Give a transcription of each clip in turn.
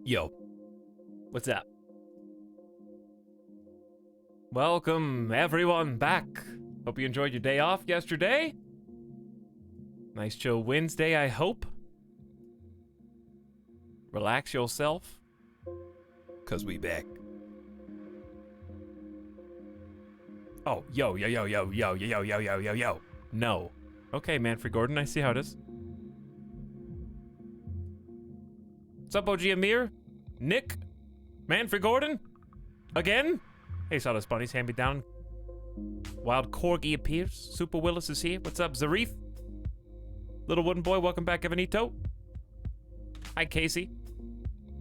Yo, what's up? Welcome, everyone, back. Hope you enjoyed your day off yesterday. Nice chill Wednesday, I hope. Relax yourself. 'Cause we back. Oh, yo. No. Okay, Manfred Gordon, I see how it is. What's up, OG Amir? Nick? Manfred Gordon? Again? Hey, Sawdust Bunnies, hand me down. Wild Corgi appears. Super Willis is here. What's up, Zarif? Little Wooden Boy, welcome back, Evanito. Hi, Casey.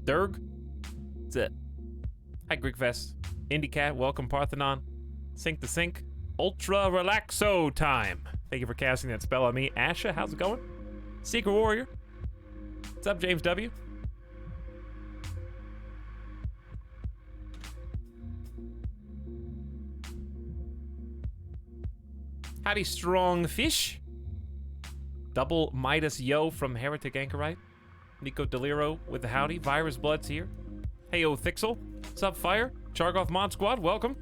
Durg? What's it? Hi, Greekfest. IndieCat, welcome, Parthenon. Sync to Sync. Ultra Relaxo time. Thank you for casting that spell on me. Asha, how's it going? Secret Warrior. What's up, James W? Howdy, Strong Fish. Double Midas Yo from Heretic Anchorite. Nico Deliro with the howdy. Virus Blood's here. Hey, yo, Thixel. What's up, Fire? Chargoff Mod Squad, welcome.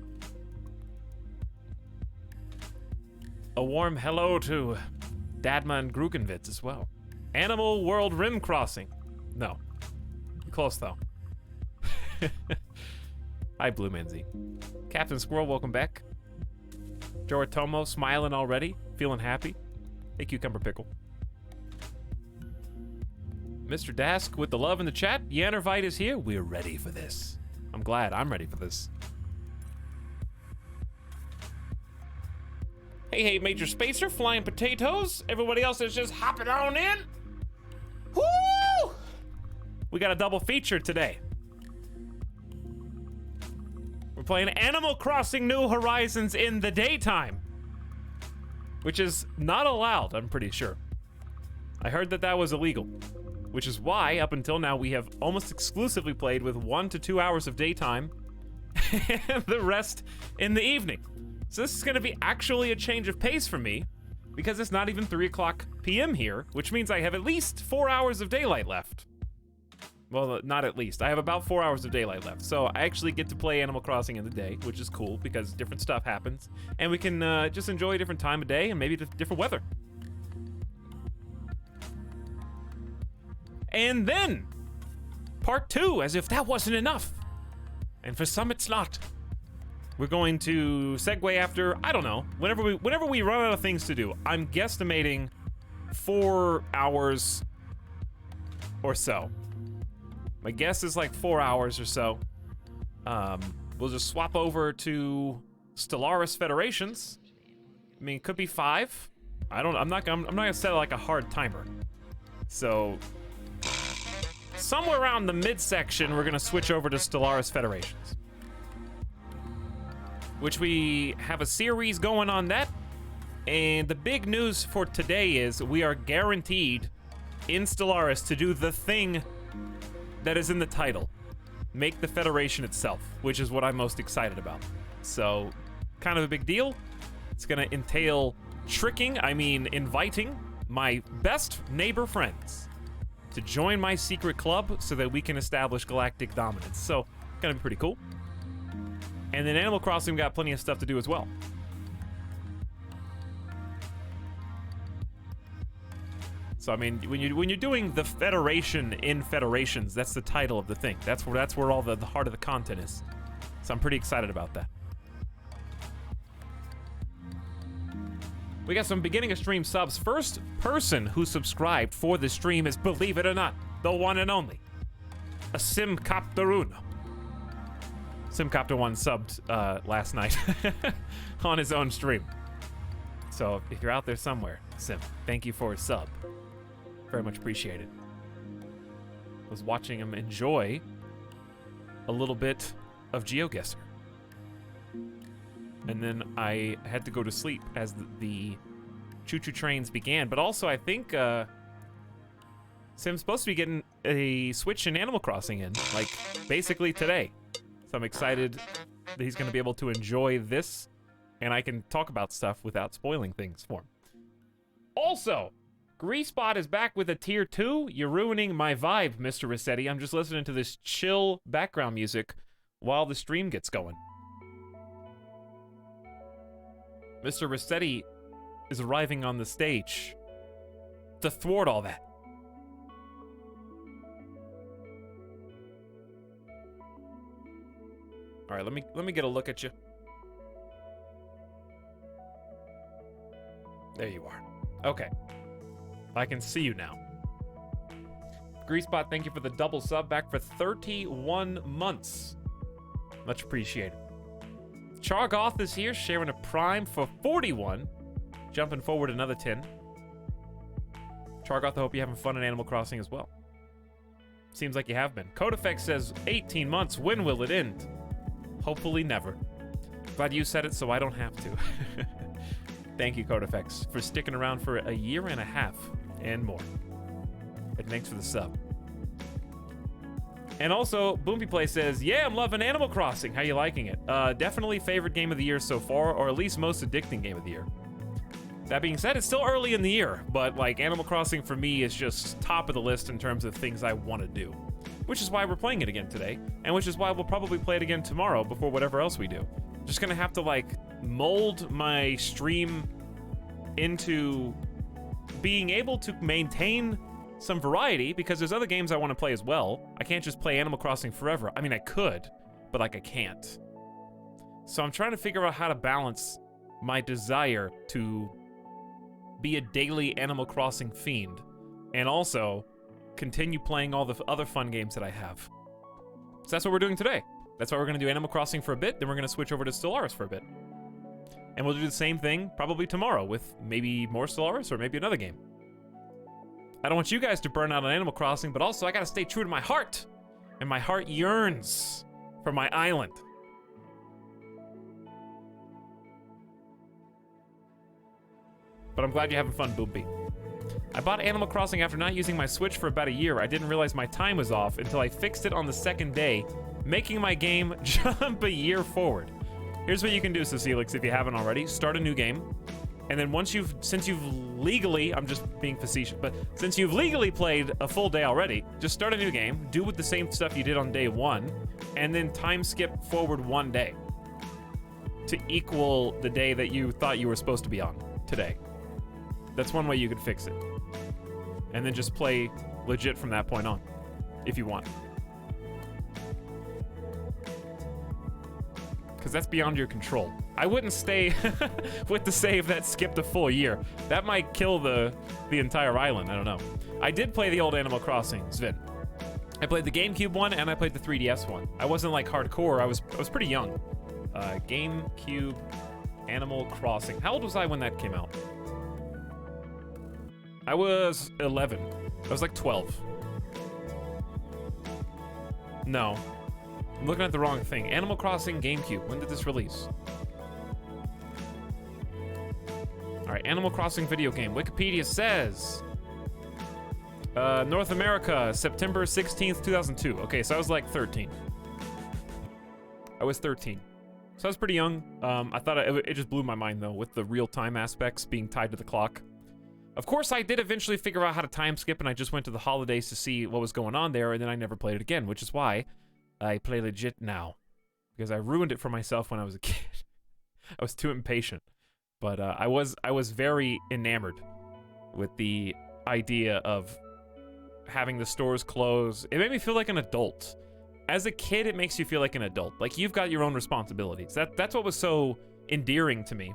A warm hello to Dadma and Grugenvitz as well. Animal World Rim Crossing. No. Close, though. Hi, Blue Manzi. Captain Squirrel, welcome back. Joratomo, smiling already, feeling happy. Hey, Cucumber Pickle. Mr. Dask with the love in the chat. Yannervite is here. We're ready for this. I'm glad I'm ready for this. Hey, Major Spacer, Flying Potatoes. Everybody else is just hopping on in. Woo! We got a double feature today. We're playing Animal Crossing New Horizons in the daytime, which is not allowed, I'm pretty sure. I heard that that was illegal, which is why, up until now, we have almost exclusively played with 1 to 2 hours of daytime and the rest in the evening. So this is going to be actually a change of pace for me, because it's not even 3 o'clock p.m. here, which means I have at least 4 hours of daylight left. Well, not at least. I have about 4 hours of daylight left. So I actually get to play Animal Crossing in the day, which is cool because different stuff happens. And we can just enjoy a different time of day and maybe different weather. And then, part 2, as if that wasn't enough. And for some, it's not. We're going to segue after, I don't know, whenever we run out of things to do. I'm guesstimating 4 hours or so. My guess is like 4 hours or so. We'll just swap over to Stellaris Federations. I mean, it could be 5. I'm not gonna set like a hard timer. So somewhere around the midsection, we're gonna switch over to Stellaris Federations, which we have a series going on that. And the big news for today is we are guaranteed in Stellaris to do the thing that is in the title. Make the Federation itself, which is what I'm most excited about. So, kind of a big deal. It's gonna entail inviting my best neighbor friends to join my secret club so that we can establish galactic dominance. So, gonna be pretty cool. And then Animal Crossing got plenty of stuff to do as well. So I mean, when you're doing the Federation in Federations, that's the title of the thing. That's where all the heart of the content is. So I'm pretty excited about that. We got some beginning of stream subs. First person who subscribed for the stream is, believe it or not, the one and only, a Simcopteruno. Simcopter 1 subbed last night on his own stream. So if you're out there somewhere, Sim, thank you for a sub. Very much appreciated. Was watching him enjoy a little bit of GeoGuessr. And then I had to go to sleep as the choo-choo trains began. But also, I think Sim's supposed to be getting a Switch in Animal Crossing in, like, basically today. So I'm excited that he's going to be able to enjoy this, and I can talk about stuff without spoiling things for him. Also, Greasebot is back with a tier 2. You're ruining my vibe, Mr. Rossetti. I'm just listening to this chill background music while the stream gets going. Mr. Rossetti is arriving on the stage to thwart all that. All right, let me get a look at you. There you are. Okay. I can see you now. Greasebot, thank you for the double sub, back for 31 months. Much appreciated. Chargoth is here, sharing a prime for 41. Jumping forward another 10. Chargoth, I hope you're having fun in Animal Crossing as well. Seems like you have been. Codefect says 18 months. When will it end? Hopefully never. Glad you said it so I don't have to. Thank you, Codefect, for sticking around for a year and a half and more. And thanks for the sub. And also, Boompy Play says, yeah, I'm loving Animal Crossing. How you liking it? Definitely favorite game of the year so far, or at least most addicting game of the year. That being said, it's still early in the year, but like Animal Crossing for me is just top of the list in terms of things I want to do. Which is why we're playing it again today, and which is why we'll probably play it again tomorrow before whatever else we do. Just gonna have to like mold my stream into being able to maintain some variety, because there's other games I want to play as well. I can't just play Animal Crossing forever. I mean, I could, but like I can't. So I'm trying to figure out how to balance my desire to be a daily Animal Crossing fiend and also continue playing all the other fun games that I have. So that's what we're doing today. That's why we're going to do Animal Crossing for a bit, then we're going to switch over to Stellaris for a bit. And we'll do the same thing probably tomorrow with maybe more Stellaris or maybe another game. I don't want you guys to burn out on Animal Crossing, but also I got to stay true to my heart. And my heart yearns for my island. But I'm glad you're having fun, Boopy. I bought Animal Crossing after not using my Switch for about a year. I didn't realize my time was off until I fixed it on the second day, making my game jump a year forward. Here's what you can do, Cecilix, if you haven't already. Start a new game. And then since you've legally, I'm just being facetious, but since you've legally played a full day already, just start a new game, do with the same stuff you did on day one, and then time skip forward one day to equal the day that you thought you were supposed to be on today. That's one way you could fix it. And then just play legit from that point on, if you want. Because that's beyond your control. I wouldn't stay with the save that skipped a full year. That might kill the entire island, I don't know. I did play the old Animal Crossing, Sven. I played the GameCube one and I played the 3DS one. I wasn't like hardcore, I was pretty young. GameCube, Animal Crossing. How old was I when that came out? I was 11. I was like 12. No. I'm looking at the wrong thing. Animal Crossing GameCube. When did this release? Alright, Animal Crossing video game. Wikipedia says... North America, September 16th, 2002. Okay, so I was like 13. I was 13. So I was pretty young. I thought it just blew my mind, though, with the real-time aspects being tied to the clock. Of course, I did eventually figure out how to time skip, and I just went to the holidays to see what was going on there, and then I never played it again, which is why I play legit now. Because I ruined it for myself when I was a kid. I was too impatient. But I was very enamored with the idea of having the stores close. It made me feel like an adult. As a kid, it makes you feel like an adult. Like, you've got your own responsibilities. That's what was so endearing to me.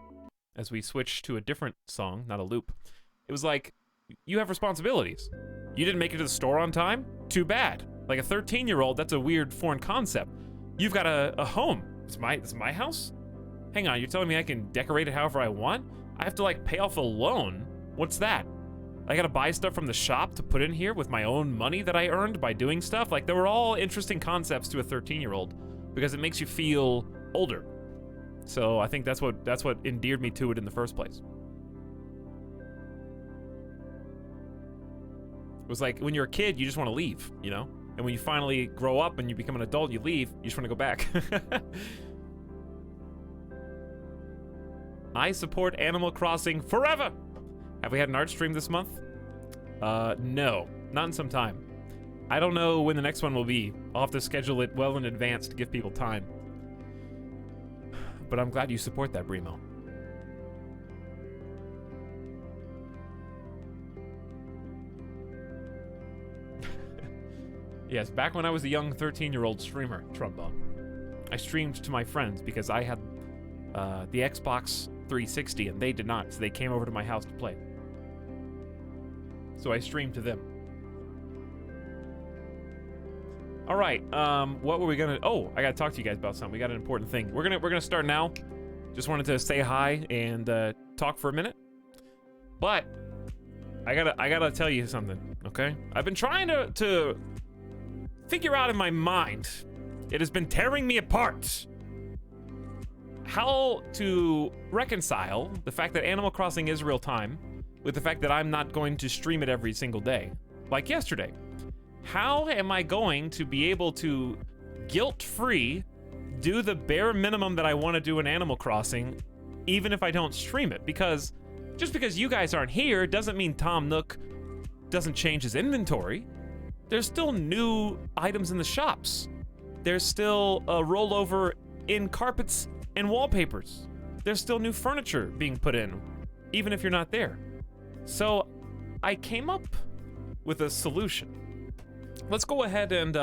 As we switch to a different song, not a loop. It was like, you have responsibilities. You didn't make it to the store on time? Too bad. Like a 13-year-old, that's a weird foreign concept. You've got a home. It's my house? Hang on, you're telling me I can decorate it however I want? I have to like pay off a loan? What's that? I gotta buy stuff from the shop to put in here with my own money that I earned by doing stuff? Like, they were all interesting concepts to a 13-year-old because it makes you feel older. So I think that's what endeared me to it in the first place. It was like, when you're a kid, you just want to leave, you know? And when you finally grow up and you become an adult, you leave, you just want to go back. I support Animal Crossing forever! Have we had an art stream this month? No, not in some time. I don't know when the next one will be. I'll have to schedule it well in advance to give people time. But I'm glad you support that, Brimo. Yes, back when I was a young 13-year-old streamer, Trombone, I streamed to my friends because I had the Xbox 360 and they did not, so they came over to my house to play. So I streamed to them. All right, what were we gonna? Oh, I gotta talk to you guys about something. We got an important thing. We're gonna start now. Just wanted to say hi and talk for a minute. But I gotta tell you something, okay? I've been trying to figure out in my mind. It has been tearing me apart. How to reconcile the fact that Animal Crossing is real time with the fact that I'm not going to stream it every single day, like yesterday. How am I going to be able to guilt-free do the bare minimum that I want to do in Animal Crossing, even if I don't stream it? Because just because you guys aren't here doesn't mean Tom Nook doesn't change his inventory. There's still new items in the shops. There's still a rollover in carpets and wallpapers. There's still new furniture being put in, even if you're not there. So I came up with a solution. Let's go ahead and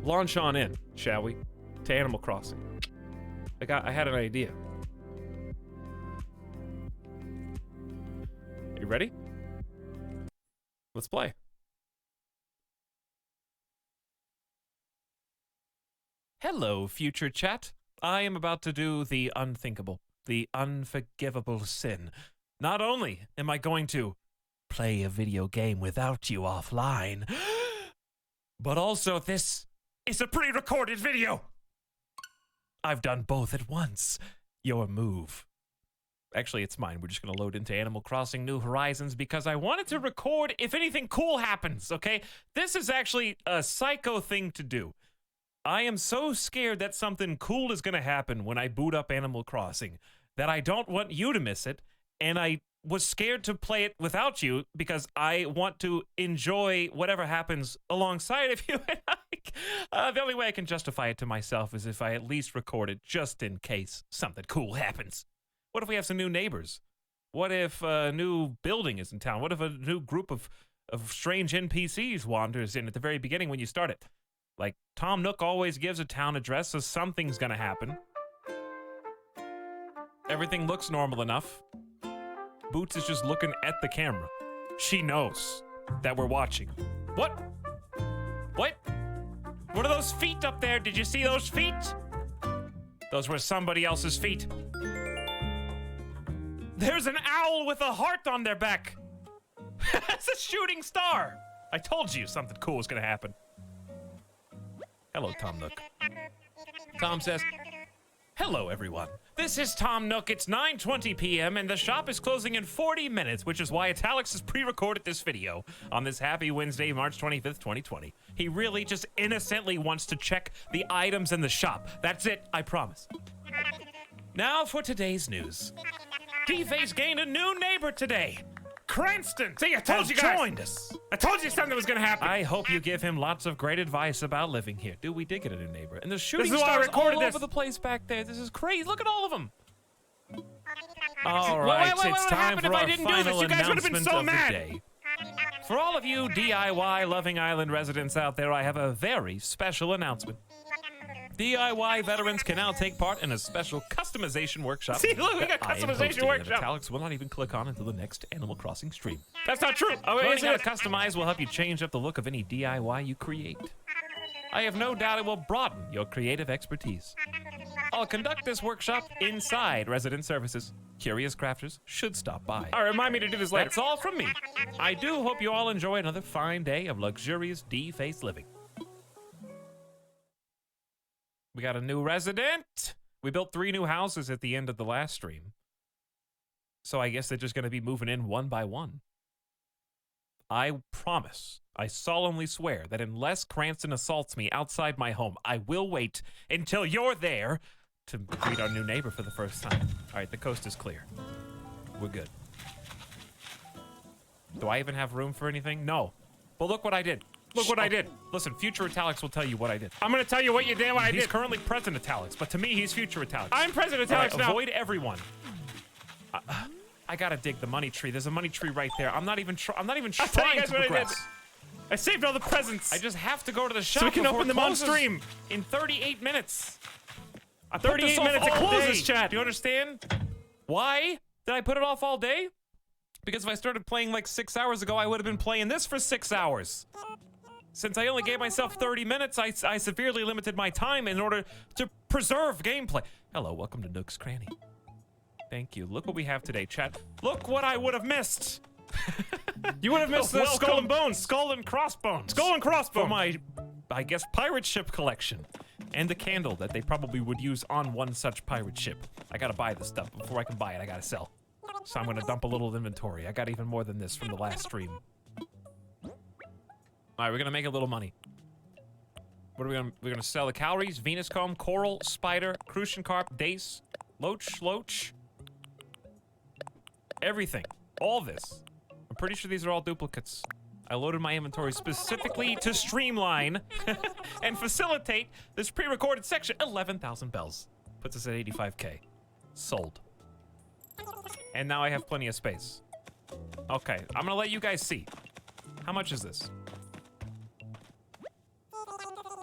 launch on in, shall we, to Animal Crossing. I had an idea. You ready? Let's play. Hello, future chat. I am about to do the unthinkable, the unforgivable sin. Not only am I going to play a video game without you offline, but also this is a pre-recorded video. I've done both at once. Your move. Actually, it's mine. We're just going to load into Animal Crossing New Horizons because I wanted to record if anything cool happens, okay? This is actually a psycho thing to do. I am so scared that something cool is going to happen when I boot up Animal Crossing that I don't want you to miss it, and I was scared to play it without you because I want to enjoy whatever happens alongside of you. The only way I can justify it to myself is if I at least record it just in case something cool happens. What if we have some new neighbors? What if a new building is in town? What if a new group of strange NPCs wanders in at the very beginning when you start it? Like, Tom Nook always gives a town address, so something's gonna happen. Everything looks normal enough. Boots is just looking at the camera. She knows that we're watching. What? What? What are those feet up there? Did you see those feet? Those were somebody else's feet. There's an owl with a heart on their back. That's a shooting star. I told you something cool was gonna happen. Hello, Tom Nook. Tom says, hello, everyone. This is Tom Nook. It's 9:20 p.m. and the shop is closing in 40 minutes, which is why Etalyx has pre-recorded this video on this happy Wednesday, March 25th, 2020. He really just innocently wants to check the items in the shop. That's it, I promise. Now for today's news. D-Face gained a new neighbor today. Cranston! See, I told you guys! Joined us. I told you something was gonna happen. I hope you give him lots of great advice about living here. Dude, we did get a new neighbor. And the shooting stars all over the place back there. This is crazy. Look at all of them. All right, it's time for our final announcement of the day. For all of you DIY Loving Island residents out there, I have a very special announcement. DIY veterans can now take part in a special customization workshop. See, look, we got customization workshop. Etalyx will not even click on until the next Animal Crossing stream. That's not true. Learning how to customize will help you change up the look of any DIY you create. I have no doubt it will broaden your creative expertise. I'll conduct this workshop inside Resident Services. Curious crafters should stop by. All right, remind me to do this later. That's all from me. I do hope you all enjoy another fine day of luxurious D-Face living. We got a new resident. We built 3 new houses at the end of the last stream. So I guess they're just going to be moving in one by one. I promise, I solemnly swear that unless Cranston assaults me outside my home, I will wait until you're there to greet our new neighbor for the first time. All right, the coast is clear. We're good. Do I even have room for anything? No. But look what I did. Look what I did. Listen, future Etalyx will tell you what I did. I'm gonna tell you what you did. He's currently President Etalyx, but to me, he's future Etalyx. I'm President Etalyx now. Avoid everyone. I gotta dig the money tree. There's a money tree right there. I'm not even trying to progress. I saved all the presents. I just have to go to the shop so we can open them on closes stream in 38 minutes. 38 minutes. It closes, chat. Do you understand? Why did I put it off all day? Because if I started playing like 6 hours ago, I would have been playing this for 6 hours. Since I only gave myself 30 minutes, I severely limited my time in order to preserve gameplay. Hello, welcome to Nook's Cranny. Thank you. Look what we have today, chat. Look what I would have missed. You would have missed the skull and bones. Skull and crossbones. Skull and crossbones. For my, I guess, pirate ship collection. And the candle that they probably would use on one such pirate ship. I gotta buy this stuff. Before I can buy it, I gotta sell. So I'm gonna dump a little inventory. I got even more than this from the last stream. All right, we're gonna make a little money. What are we're gonna sell the calories, Venus comb, coral, spider, crucian carp, dace, loach, everything. All this. I'm pretty sure these are all duplicates. I loaded my inventory specifically to streamline and facilitate this pre-recorded section. 11,000 bells. Puts us at 85K. Sold. And now I have plenty of space. Okay, I'm gonna let you guys see. How much is this?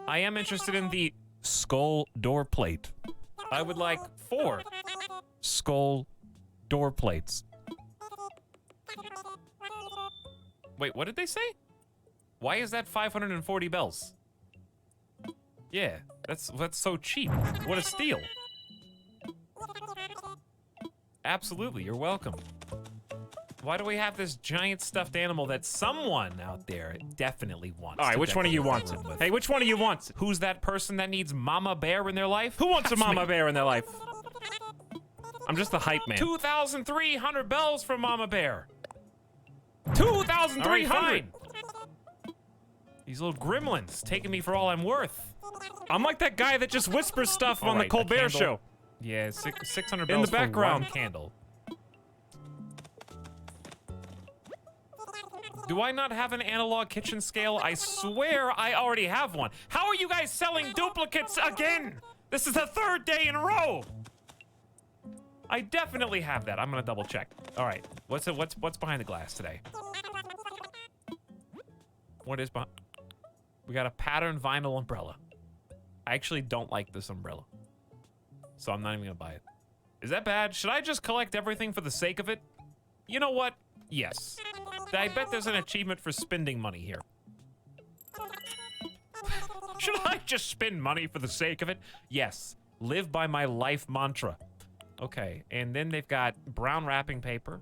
I am interested in the skull door plate. I would like 4 skull door plates. Wait, what did they say? Why is that 540 bells? Yeah, that's so cheap. What a steal. Absolutely, you're welcome. Why do we have this giant stuffed animal that someone out there definitely wants? All right, which one of you wants it? Hey, which one of you wants it? Who's that person that needs Mama Bear in their life? Who wants a Mama Bear in their life? I'm just the hype man. 2,300 bells from Mama Bear. 2,300! These little gremlins taking me for all I'm worth. I'm like that guy that just whispers stuff on the Colbert Show. Yeah, 600 bells in the background. For one candle. Do I not have an analog kitchen scale? I swear I already have one. How are you guys selling duplicates again? This is the 3rd day in a row. I definitely have that. I'm gonna double check. All right, what's behind the glass today? What is behind? We got a patterned vinyl umbrella. I actually don't like this umbrella, so I'm not even gonna buy it. Is that bad? Should I just collect everything for the sake of it? You know what? Yes. I bet there's an achievement for spending money here. Should I just spend money for the sake of it? Yes. Live by my life mantra. Okay, and then they've got brown wrapping paper.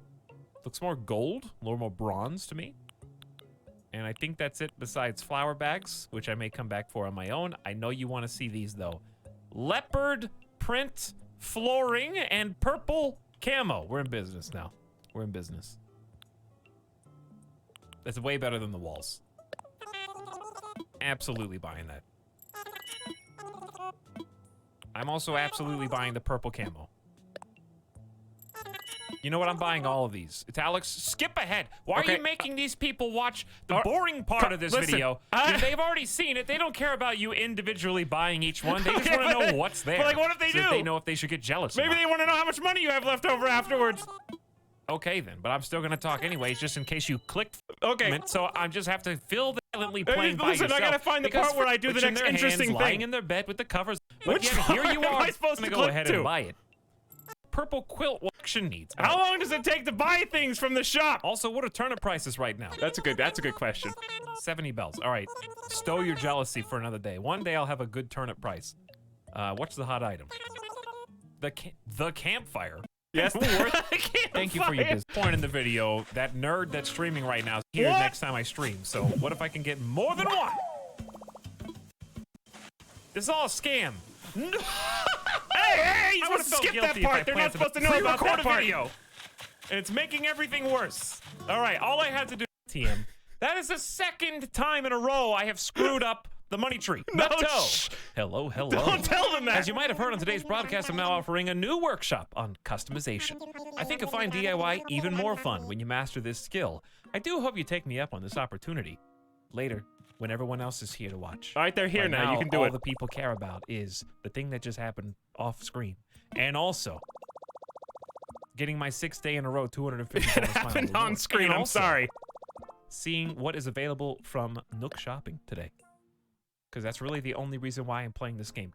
Looks more gold, a little more bronze to me. And I think that's it besides flour bags, which I may come back for on my own. I know you want to see these, though. Leopard print flooring and purple camo. We're in business now. We're in business. That's way better than the walls. Absolutely buying that. I'm also absolutely buying the purple camo. You know what? I'm buying all of these. Etalyx, skip ahead. Why are you making these people watch the boring part of this video? They've already seen it. They don't care about you individually buying each one. They just want to know what's there. But like, what if they do? They know if they should get jealous. Maybe they want to know how much money you have left over afterwards. Okay then, but I'm still gonna talk anyways, just in case you clicked. Okay. So I just have to fill the silently playing by yourself. I gotta find the part where I do the next interesting thing. Lying in their bed with the covers. But Which yet, here you are. am I supposed to go click ahead to? and buy it. Purple quilt action needs. How long does it take to buy things from the shop? Also, what are turnip prices right now? That's a good question. 70 bells. All right, stow your jealousy for another day. One day I'll have a good turnip price. What's the hot item? The campfire. Yes. Thank you for your business. Point in the video, that nerd that's streaming right now is here next time I stream. So what if I can get more than one? This is all a scam. No. Hey, you want to skip that part. They're not supposed to know about that part. Video. And it's making everything worse. All right, all I had to do, TM. That is the 2nd time in a row I have screwed up the money tree. No, Mepto. shh. Hello, hello. Don't tell them that. As you might have heard on today's broadcast, I'm now offering a new workshop on customization. I think you'll find DIY even more fun when you master this skill. I do hope you take me up on this opportunity later when everyone else is here to watch. All right, they're here Right now. You can do all it. the people care about is the thing that just happened off screen. And also, getting my 6th day in a row, 250 It happened on screen. And I'm also, sorry. seeing what is available from Nook Shopping today. Because that's really the only reason why I'm playing this game.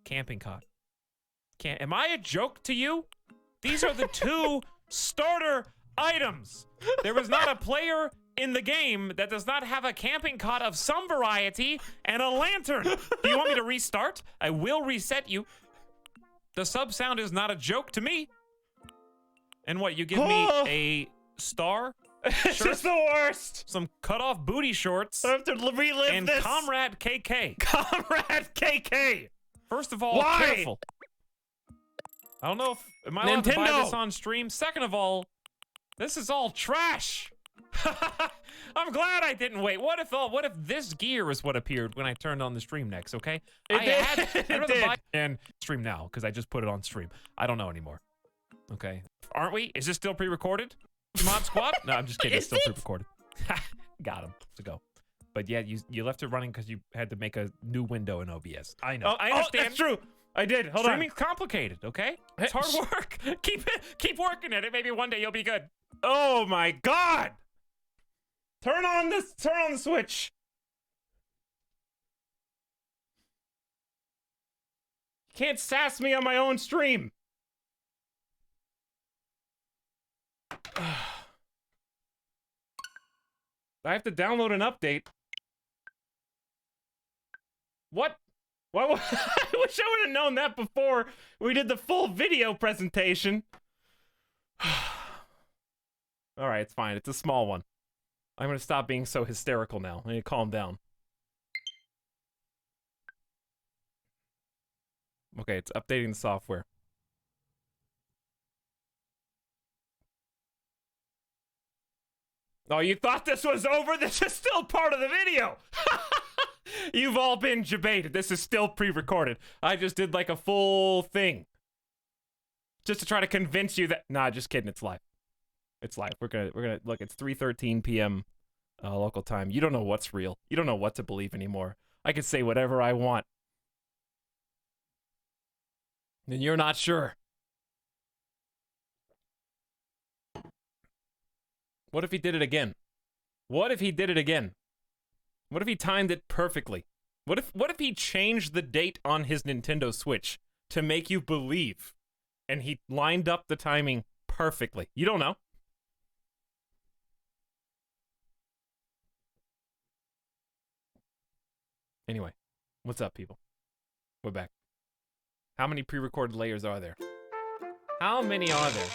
Camping cot. Am I a joke to you? These are the 2 starter items. There is not a player in the game that does not have a camping cot of some variety and a lantern. Do you want me to restart? I will reset you. The sub sound is not a joke to me. And what, you give me a star? This is the worst. Some cut-off booty shorts, I have to relive and this. Comrade KK. Comrade KK. First of all, Why? careful. I don't know if am I allowed to buy Nintendo. this on stream. Second of all, this is all trash. I'm glad I didn't wait. What if this gear is what appeared when I turned on the stream next? Okay, It I'd rather did. buy and stream now because I just put it on stream. I don't know anymore. Okay, aren't we? Is this still pre-recorded? Mod Squad? No, I'm just kidding. It's Is still it? pre-recorded. Got him to go. But yeah, you left it running because you had to make a new window in OBS. I know. I understand. That's true. I did. Hold Streaming's complicated, okay? It's hard work. Keep working at it. Maybe one day you'll be good. Oh my God. Turn on the switch. You can't sass me on my own stream. I have to download an update. What? I wish I would have known that before we did the full video presentation. All right, it's fine. It's a small one. I'm gonna stop being so hysterical now. I need to calm down. Okay, it's updating the software. Oh, you thought this was over? This is still part of the video! You've all been debated. This is still pre-recorded. I just did like a full thing. Just to try to convince you that... Nah, just kidding. It's live. It's live. We're gonna look, it's 3:13 p.m. Local time. You don't know what's real. You don't know what to believe anymore. I can say whatever I want. And you're not sure. What if he did it again? What if he did it again? What if he timed it perfectly? What if he changed the date on his Nintendo Switch to make you believe and he lined up the timing perfectly? You don't know. Anyway, what's up, people? We're back. How many pre-recorded layers are there? How many are there?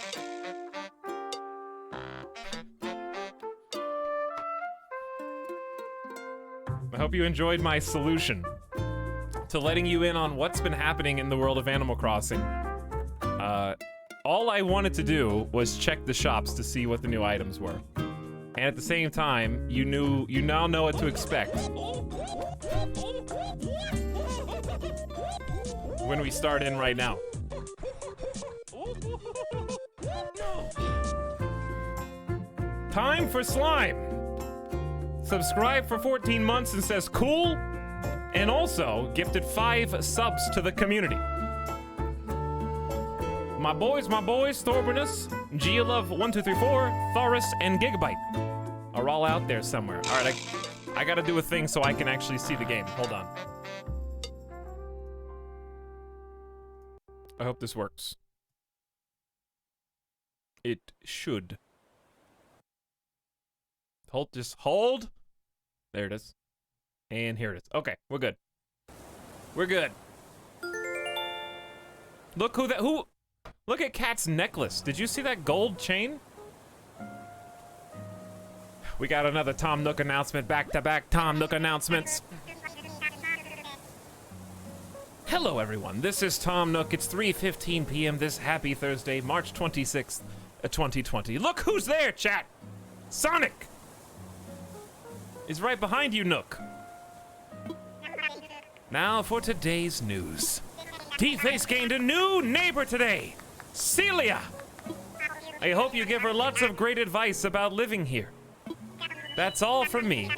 I hope you enjoyed my solution to letting you in on what's been happening in the world of Animal Crossing. All I wanted to do was check the shops to see what the new items were. And at the same time, you now know what to expect when we start in right now. Time for slime. Subscribe for 14 months and says cool, and also gifted 5 subs to the community. My boys, Thorbinus, Geolove1234, Thoris, and Gigabyte are all out there somewhere. All right, I gotta do a thing so I can actually see the game. Hold on. I hope this works. It should. Just hold. There it is. And here it is. Okay, we're good. We're good. Look look at Kat's necklace. Did you see that gold chain? We got another Tom Nook announcement, back-to-back Tom Nook announcements. Hello everyone, this is Tom Nook. It's 3:15 p.m. this happy Thursday, March 26th, 2020. Look who's there, chat! Sonic! Is right behind you, Nook. Now for today's news. T-Face gained a new neighbor today, Celia. I hope you give her lots of great advice about living here. That's all from me.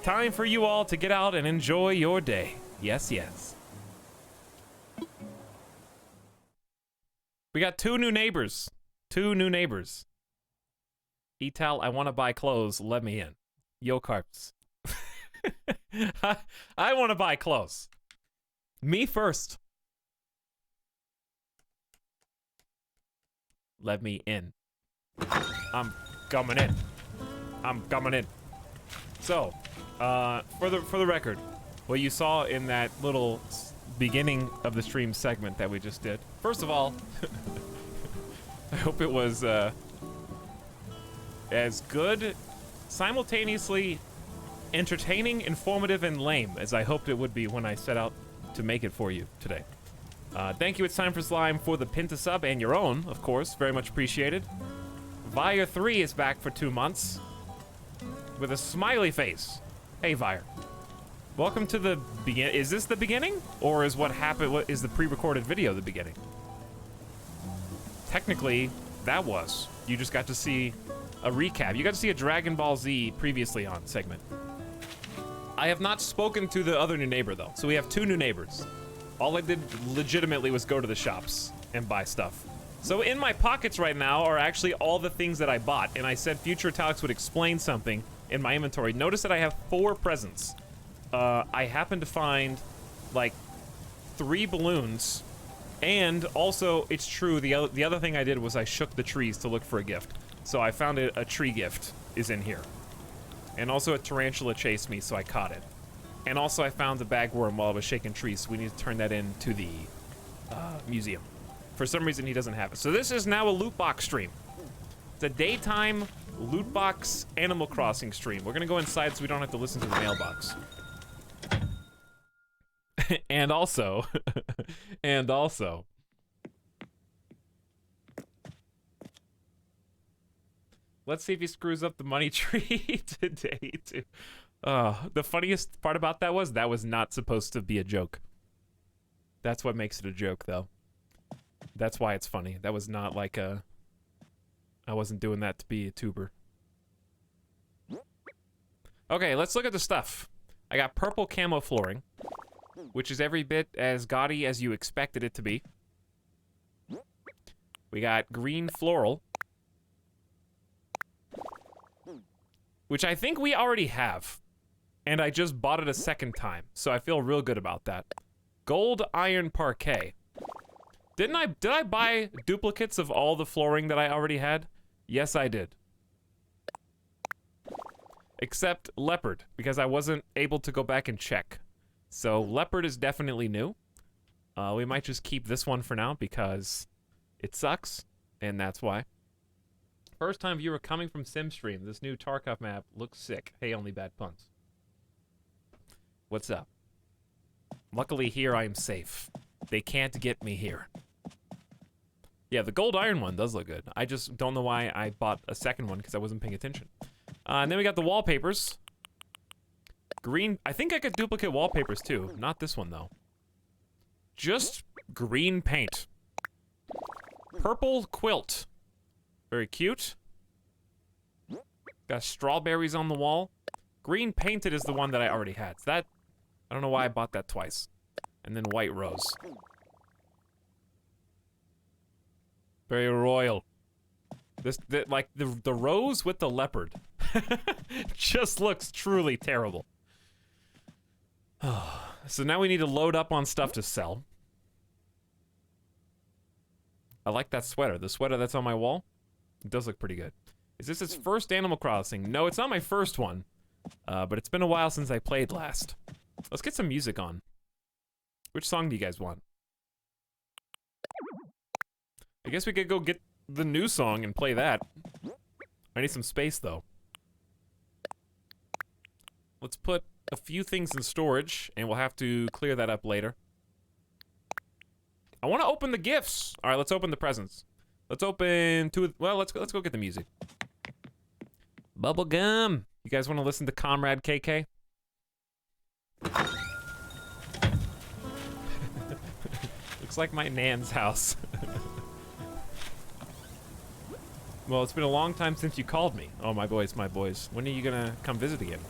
Time for you all to get out and enjoy your day. Yes, yes. We got two new neighbors. Two new neighbors. Etal, I want to buy clothes. Let me in. Yo, Carps. I want to buy clothes. Me first. Let me in. I'm coming in. I'm coming in. So, for the record, what you saw in that little beginning of the stream segment that we just did. First of all, I hope it was as good, simultaneously entertaining, informative, and lame as I hoped it would be when I set out to make it for you today. Thank you, It's Time for Slime, for the pin to sub, and your own, of course. Very much appreciated. Vire 3 is back for 2 months with a smiley face. Hey, Vire. Welcome to the begin. Is this the beginning? Or is what happened, what is the pre-recorded video the beginning? Technically, that was. You just got to see a recap. You got to see a Dragon Ball Z previously on segment. I have not spoken to the other new neighbor, though. So we have 2 new neighbors. All I did legitimately was go to the shops and buy stuff. So in my pockets right now are actually all the things that I bought, and I said future Etalyx would explain something in my inventory. Notice that I have 4 presents. I happened to find like 3 balloons, and also it's true, the other thing I did was I shook the trees to look for a gift. So I found a tree gift is in here. And also a tarantula chased me, so I caught it. And also I found the bagworm while I was shaking trees, so we need to turn that into the museum. For some reason he doesn't have it. So this is now a loot box stream. It's a daytime loot box Animal Crossing stream. We're gonna go inside so we don't have to listen to the mailbox. and also, let's see if he screws up the money tree today, too. The funniest part about that was not supposed to be a joke. That's what makes it a joke, though. That's why it's funny. That was not like a... I wasn't doing that to be a tuber. Okay, let's look at the stuff. I got purple camo flooring, which is every bit as gaudy as you expected it to be. We got green floral, which I think we already have. And I just bought it a second time, so I feel real good about that. Gold iron parquet. Did I buy duplicates of all the flooring that I already had? Yes, I did. Except leopard, because I wasn't able to go back and check. So leopard is definitely new. We might just keep this one for now because it sucks, and that's why. First time viewer coming from SimStream. This new Tarkov map looks sick. Hey, only bad puns. What's up? Luckily here I am safe. They can't get me here. Yeah, the gold iron one does look good. I just don't know why I bought a second one because I wasn't paying attention. And then we got the wallpapers. Green, I think I got duplicate wallpapers too. Not this one though. Just green paint. Purple quilt. Very cute. Got strawberries on the wall. Green painted is the one that I already had. So that, I don't know why I bought that twice. And then white rose. Very royal. Like the rose with the leopard just looks truly terrible. So now we need to load up on stuff to sell. I like that sweater. The sweater that's on my wall, it does look pretty good. Is this its first Animal Crossing? No, it's not my first one. But it's been a while since I played last. Let's get some music on. Which song do you guys want? I guess we could go get the new song and play that. I need some space, though. Let's put a few things in storage, and we'll have to clear that up later. I want to open the gifts. All right, let's open the presents. Let's open two. Well, let's go get the music. Bubblegum. You guys want to listen to Comrade KK? Looks like my nan's house. Well, it's been a long time since you called me. Oh, my boys, my boys. When are you gonna come visit again?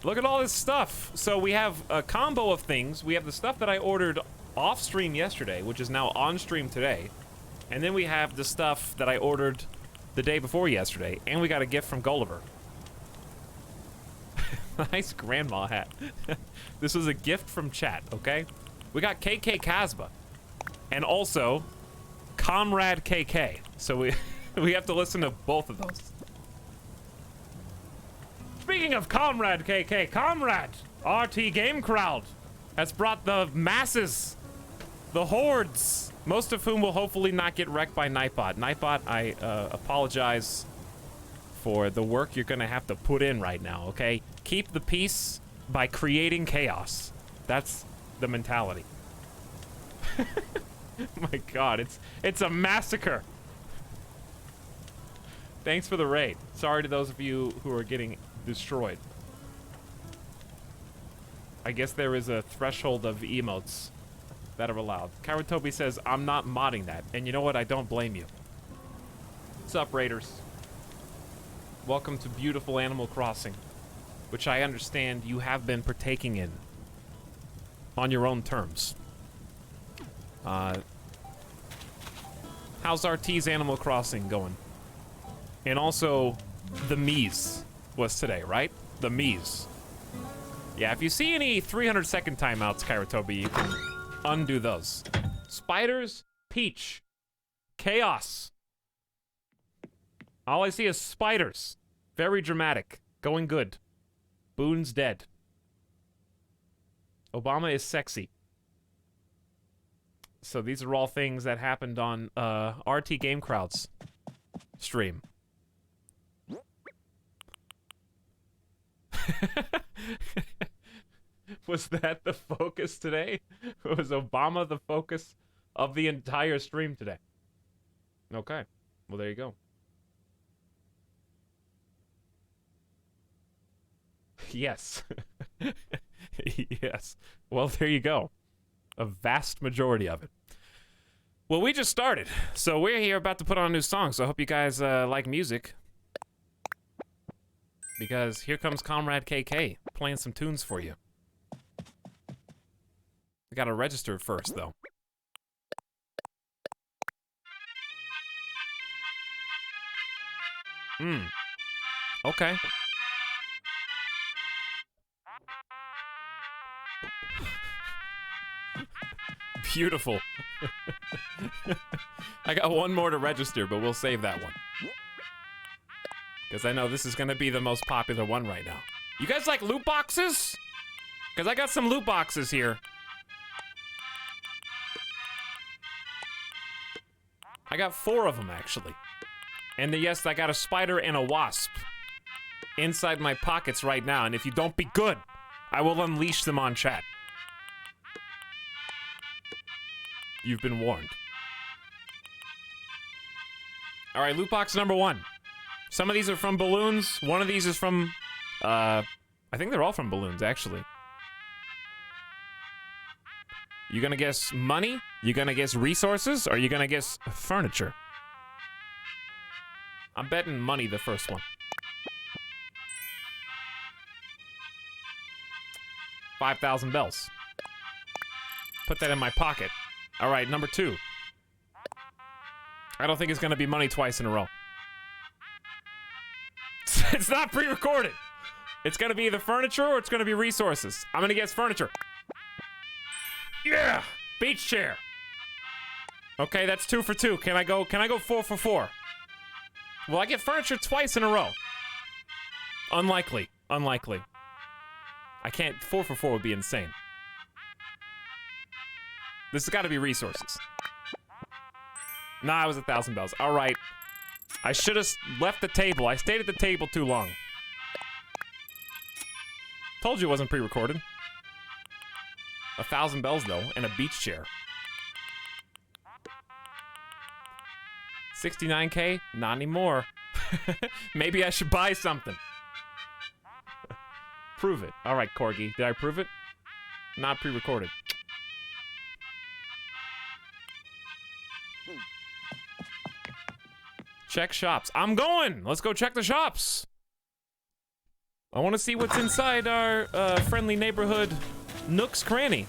Look at all this stuff. So we have a combo of things. We have the stuff that I ordered off stream yesterday, which is now on stream today. And then we have the stuff that I ordered the day before yesterday. And we got a gift from Gulliver. Nice grandma hat. This was a gift from chat, okay? We got KK Casbah. And also, Comrade KK. So we have to listen to both of those. Speaking of Comrade KK, Comrade, RT Game Crowd has brought the masses, the hordes, most of whom will hopefully not get wrecked by Nightbot. Nightbot, I apologize for the work you're gonna have to put in right now, okay? Keep the peace by creating chaos. That's the mentality. My god, it's a massacre. Thanks for the raid. Sorry to those of you who are getting destroyed. I guess there is a threshold of emotes that are allowed. Karatobi says, I'm not modding that. And you know what? I don't blame you. What's up, Raiders? Welcome to beautiful Animal Crossing, which I understand you have been partaking in on your own terms. How's RT's Animal Crossing going? And also, the Mies was today, right? The Mies. Yeah, if you see any 300-second timeouts, Kairatobi, you can undo those. Spiders, Peach, Chaos. All I see is spiders. Very dramatic. Going good. Boone's dead. Obama is sexy. So these are all things that happened on RT Game Crowd's stream. Was that the focus today? Was Obama the focus of the entire stream today? Okay. Well, there you go. Yes. Yes. Well, there you go. A vast majority of it. Well, we just started, so we're here about to put on a new song, so I hope you guys like music. Because here comes Comrade KK, playing some tunes for you. I gotta register first, though. Okay. Beautiful. I got one more to register, but we'll save that one. Because I know this is going to be the most popular one right now. You guys like loot boxes? Because I got some loot boxes here. I got 4 of them, actually. And yes, I got a spider and a wasp inside my pockets right now. And if you don't be good, I will unleash them on chat. You've been warned. All right, loot box number 1. Some of these are from balloons. One of these is from, I think they're all from balloons, actually. You gonna guess money? You gonna guess resources? Or you gonna guess furniture? I'm betting money, the first one. 5,000 bells. Put that in my pocket. All right, number 2. I don't think it's gonna be money twice in a row. It's not pre-recorded. It's gonna be either furniture or it's gonna be resources. I'm gonna guess furniture. Yeah! Beach chair. Okay, that's 2 for 2. Can I go 4 for 4? Will I get furniture twice in a row? Unlikely. Unlikely. I can't. 4 for 4 would be insane. This has got to be resources. Nah, it was 1,000 bells. All right. I should have left the table. I stayed at the table too long. Told you it wasn't pre-recorded. 1,000 bells, though, and a beach chair. 69K? Not anymore. Maybe I should buy something. Prove it. All right, Corgi. Did I prove it? Not pre-recorded. Check shops. I'm going! Let's go check the shops! I want to see what's inside our friendly neighborhood Nook's Cranny.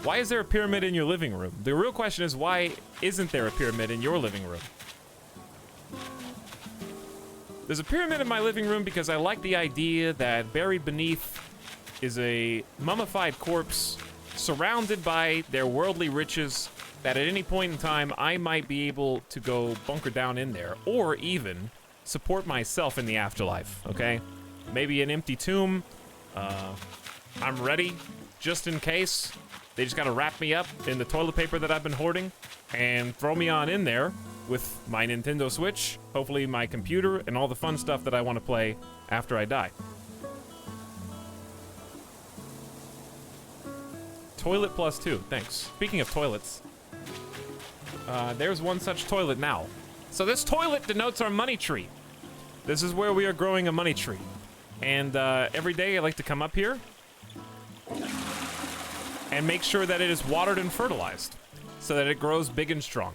Why is there a pyramid in your living room? The real question is, why isn't there a pyramid in your living room? There's a pyramid in my living room because I like the idea that buried beneath is a mummified corpse surrounded by their worldly riches that at any point in time I might be able to go bunker down in there, or even support myself in the afterlife, okay? Maybe an empty tomb. I'm ready, just in case. They just gotta wrap me up in the toilet paper that I've been hoarding and throw me on in there with my Nintendo Switch, hopefully my computer, and all the fun stuff that I want to play after I die. Toilet +2, thanks. Speaking of toilets, there's one such toilet now. So this toilet denotes our money tree. This is where we are growing a money tree. And every day I like to come up here and make sure that it is watered and fertilized so that it grows big and strong.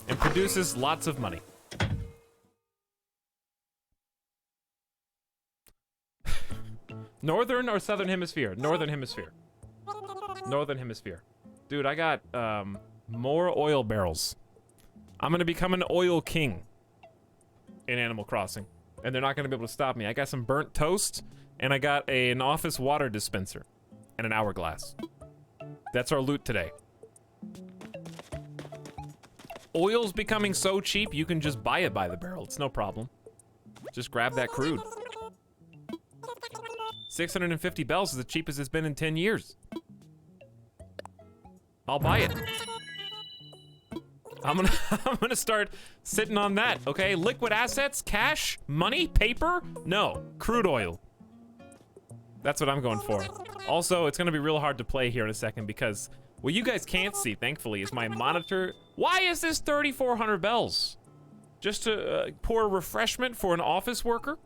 And produces lots of money. Northern or Southern Hemisphere? Northern Hemisphere. Northern Hemisphere. Dude, I got more oil barrels. I'm gonna become an oil king in Animal Crossing. And they're not gonna be able to stop me. I got some burnt toast, and I got an office water dispenser, and an hourglass. That's our loot today. Oil's becoming so cheap, you can just buy it by the barrel. It's no problem. Just grab that crude. 650 bells is the cheapest it's been in 10 years. I'll buy it. I'm gonna start sitting on that, okay? Liquid assets, cash, money, paper? No, crude oil. That's what I'm going for. Also, it's gonna be real hard to play here in a second because what you guys can't see, thankfully, is my monitor. Why is this 3,400 bells? Just to pour refreshment for an office worker?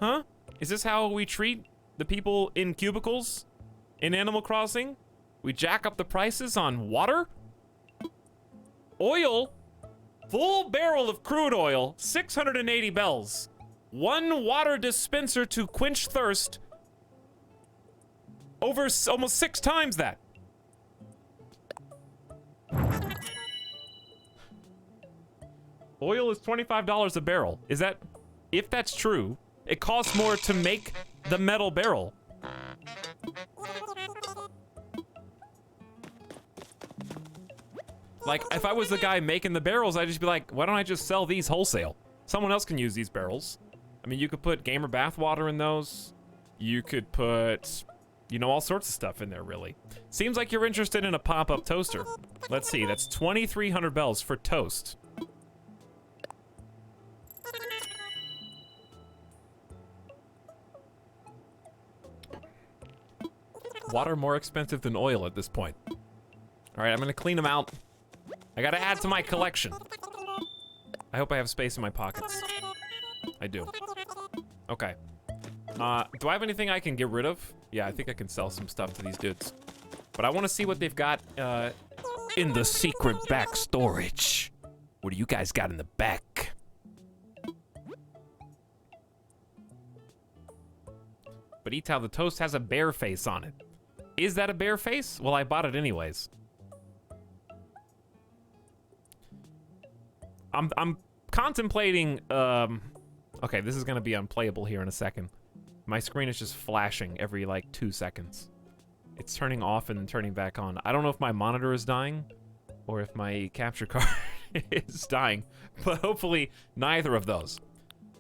Huh? Is this how we treat the people in cubicles in Animal Crossing? We jack up the prices on water? Oil, full barrel of crude oil, 680 bells. One water dispenser to quench thirst, over almost 6 times that. Oil is $25 a barrel. Is that, if that's true, it costs more to make the metal barrel. Like, if I was the guy making the barrels, I'd just be like, why don't I just sell these wholesale? Someone else can use these barrels. I mean, you could put gamer bathwater in those. You could put, you know, all sorts of stuff in there, really. Seems like you're interested in a pop-up toaster. Let's see, that's 2,300 bells for toast. Water more expensive than oil at this point. All right, I'm gonna clean them out. I gotta add to my collection. I hope I have space in my pockets. I do. Okay. Do I have anything I can get rid of? Yeah, I think I can sell some stuff to these dudes. But I want to see what they've got in the secret back storage. What do you guys got in the back? But Etal, the toast has a bear face on it. Is that a bear face? Well, I bought it anyways. I'm contemplating, okay, this is gonna be unplayable here in a second. My screen is just flashing every, like, 2 seconds. It's turning off and then turning back on. I don't know if my monitor is dying or if my capture card is dying, but hopefully neither of those.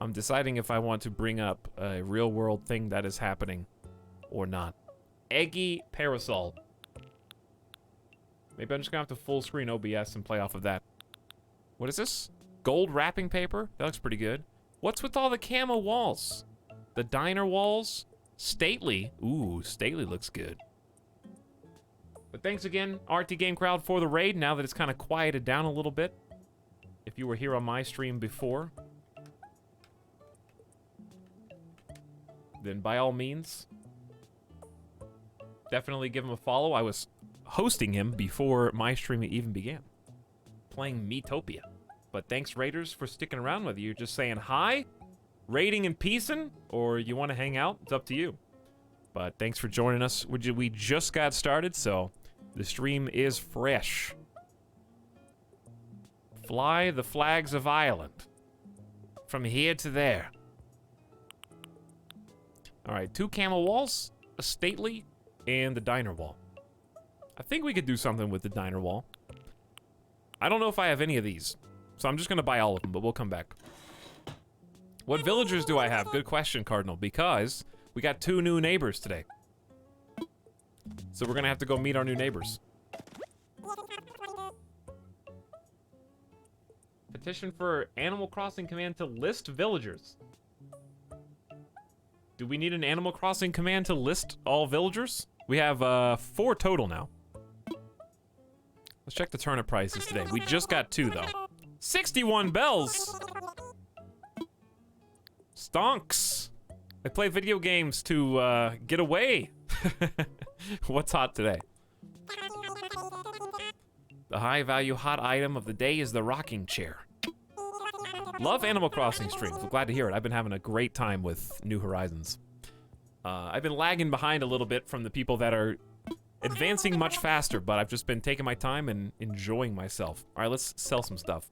I'm deciding if I want to bring up a real-world thing that is happening or not. Eggy parasol. Maybe I'm just gonna have to full screen OBS and play off of that. What is this? Gold wrapping paper? That looks pretty good. What's with all the camo walls? The diner walls? Stately. Ooh, stately looks good. But thanks again, RT Game Crowd, for the raid, now that it's kind of quieted down a little bit. If you were here on my stream before, then by all means, definitely give him a follow. I was hosting him before my stream even began. Playing Metopia. But thanks, Raiders, for sticking around with you. Just saying hi, raiding and peacing, or you want to hang out, it's up to you. But thanks for joining us. We just got started, so the stream is fresh. Fly the flags of Ireland. From here to there. Alright, 2 camel walls, a stately, and the diner wall. I think we could do something with the diner wall. I don't know if I have any of these, so I'm just gonna buy all of them, but we'll come back. What villagers do I have? Good question, Cardinal, because we got 2 new neighbors today. So we're gonna have to go meet our new neighbors. Petition for Animal Crossing command to list villagers. Do we need an Animal Crossing command to list all villagers? We have 4 total now. Let's check the turnip prices today. We just got 2 though. 61 bells! Stonks! I play video games to get away. What's hot today? The high value hot item of the day is the rocking chair. Love Animal Crossing streams. I'm glad to hear it. I've been having a great time with New Horizons. I've been lagging behind a little bit from the people that are advancing much faster, but I've just been taking my time and enjoying myself. All right, let's sell some stuff.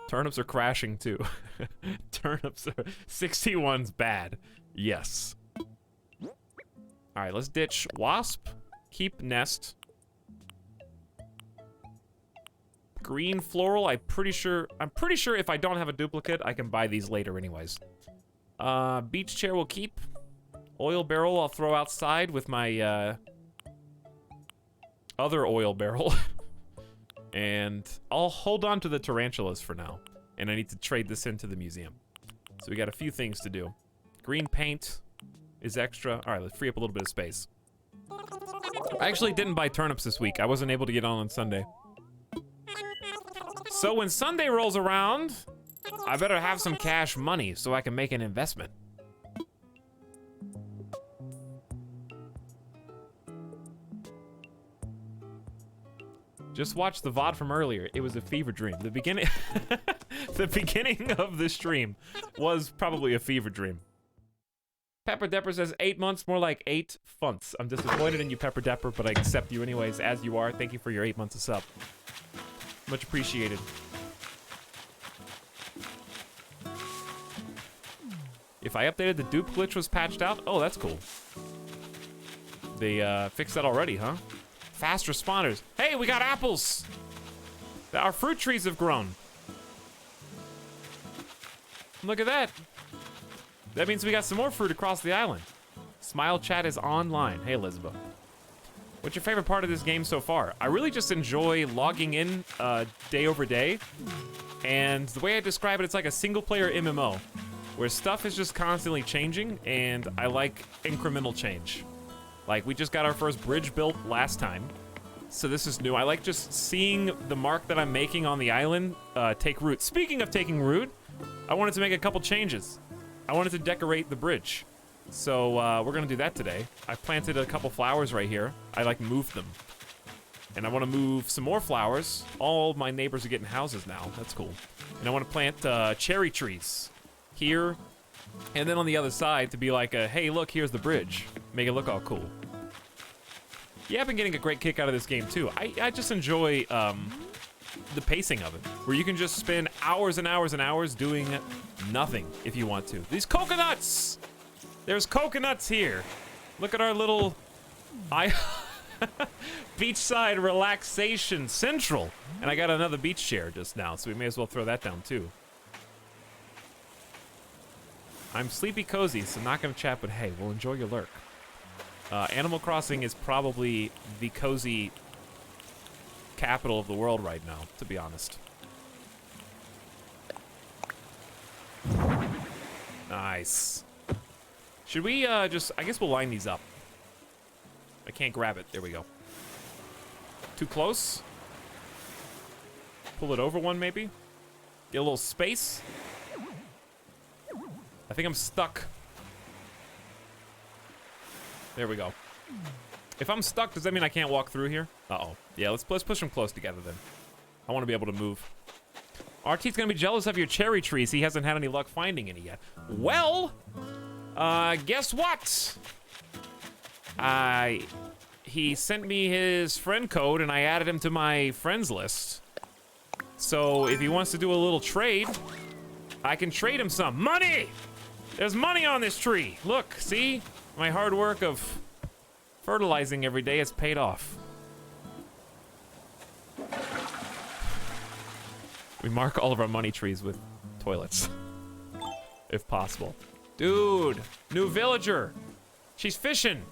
Turnips are crashing too. Turnips are... 61's bad. Yes. All right, let's ditch wasp, keep nest. Green floral, I'm pretty sure if I don't have a duplicate, I can buy these later anyways. Beach chair will keep. Oil barrel I'll throw outside with my other oil barrel. And I'll hold on to the tarantulas for now. And I need to trade this into the museum. So we got a few things to do. Green paint is extra. All right, let's free up a little bit of space. I actually didn't buy turnips this week. I wasn't able to get on Sunday. So when Sunday rolls around, I better have some cash money so I can make an investment. Just watched the VOD from earlier. It was a fever dream. The beginning the beginning of the stream was probably a fever dream. Pepper Depper says 8 months, more like 8 funts. I'm disappointed in you, Pepper Depper, but I accept you anyways as you are. Thank you for your 8 months of sub. Much appreciated. If I updated, the dupe glitch was patched out. Oh, that's cool. They fixed that already, huh? Fast responders. Hey, we got apples! Our fruit trees have grown. Look at that. That means we got some more fruit across the island. Smile chat is online. Hey, Elizabeth. What's your favorite part of this game so far? I really just enjoy logging in day over day. And the way I describe it, it's like a single player MMO where stuff is just constantly changing and I like incremental change. Like we just got our first bridge built last time. So this is new. I like just seeing the mark that I'm making on the island take root. Speaking of taking root, I wanted to make a couple changes. I wanted to decorate the bridge. So we're gonna do that today. I planted a couple flowers right here. I like moved them. And I wanna move some more flowers. All my neighbors are getting houses now. That's cool. And I wanna plant cherry trees here. And then on the other side to be like a, hey look, here's the bridge. Make it look all cool. Yeah, I've been getting a great kick out of this game too. I just enjoy the pacing of it. Where you can just spend hours and hours and hours doing nothing if you want to. These coconuts! There's coconuts here. Look at our little beachside relaxation central. And I got another beach chair just now, so we may as well throw that down too. I'm sleepy cozy, so not gonna chat, but hey, we'll enjoy your lurk. Animal Crossing is probably the cozy capital of the world right now, to be honest. Nice. Should we just, I guess we'll line these up. I can't grab it, there we go. Too close? Pull it over one maybe? Get a little space? I think I'm stuck. There we go. If I'm stuck, does that mean I can't walk through here? Uh-oh. Yeah, let's push them close together then. I want to be able to move. RT's gonna be jealous of your cherry trees. He hasn't had any luck finding any yet. Well, guess what? He sent me his friend code and I added him to my friends list. So if he wants to do a little trade, I can trade him some. Money! There's money on this tree. Look, see? My hard work of fertilizing every day has paid off. We mark all of our money trees with toilets, if possible. Dude, new villager. She's fishing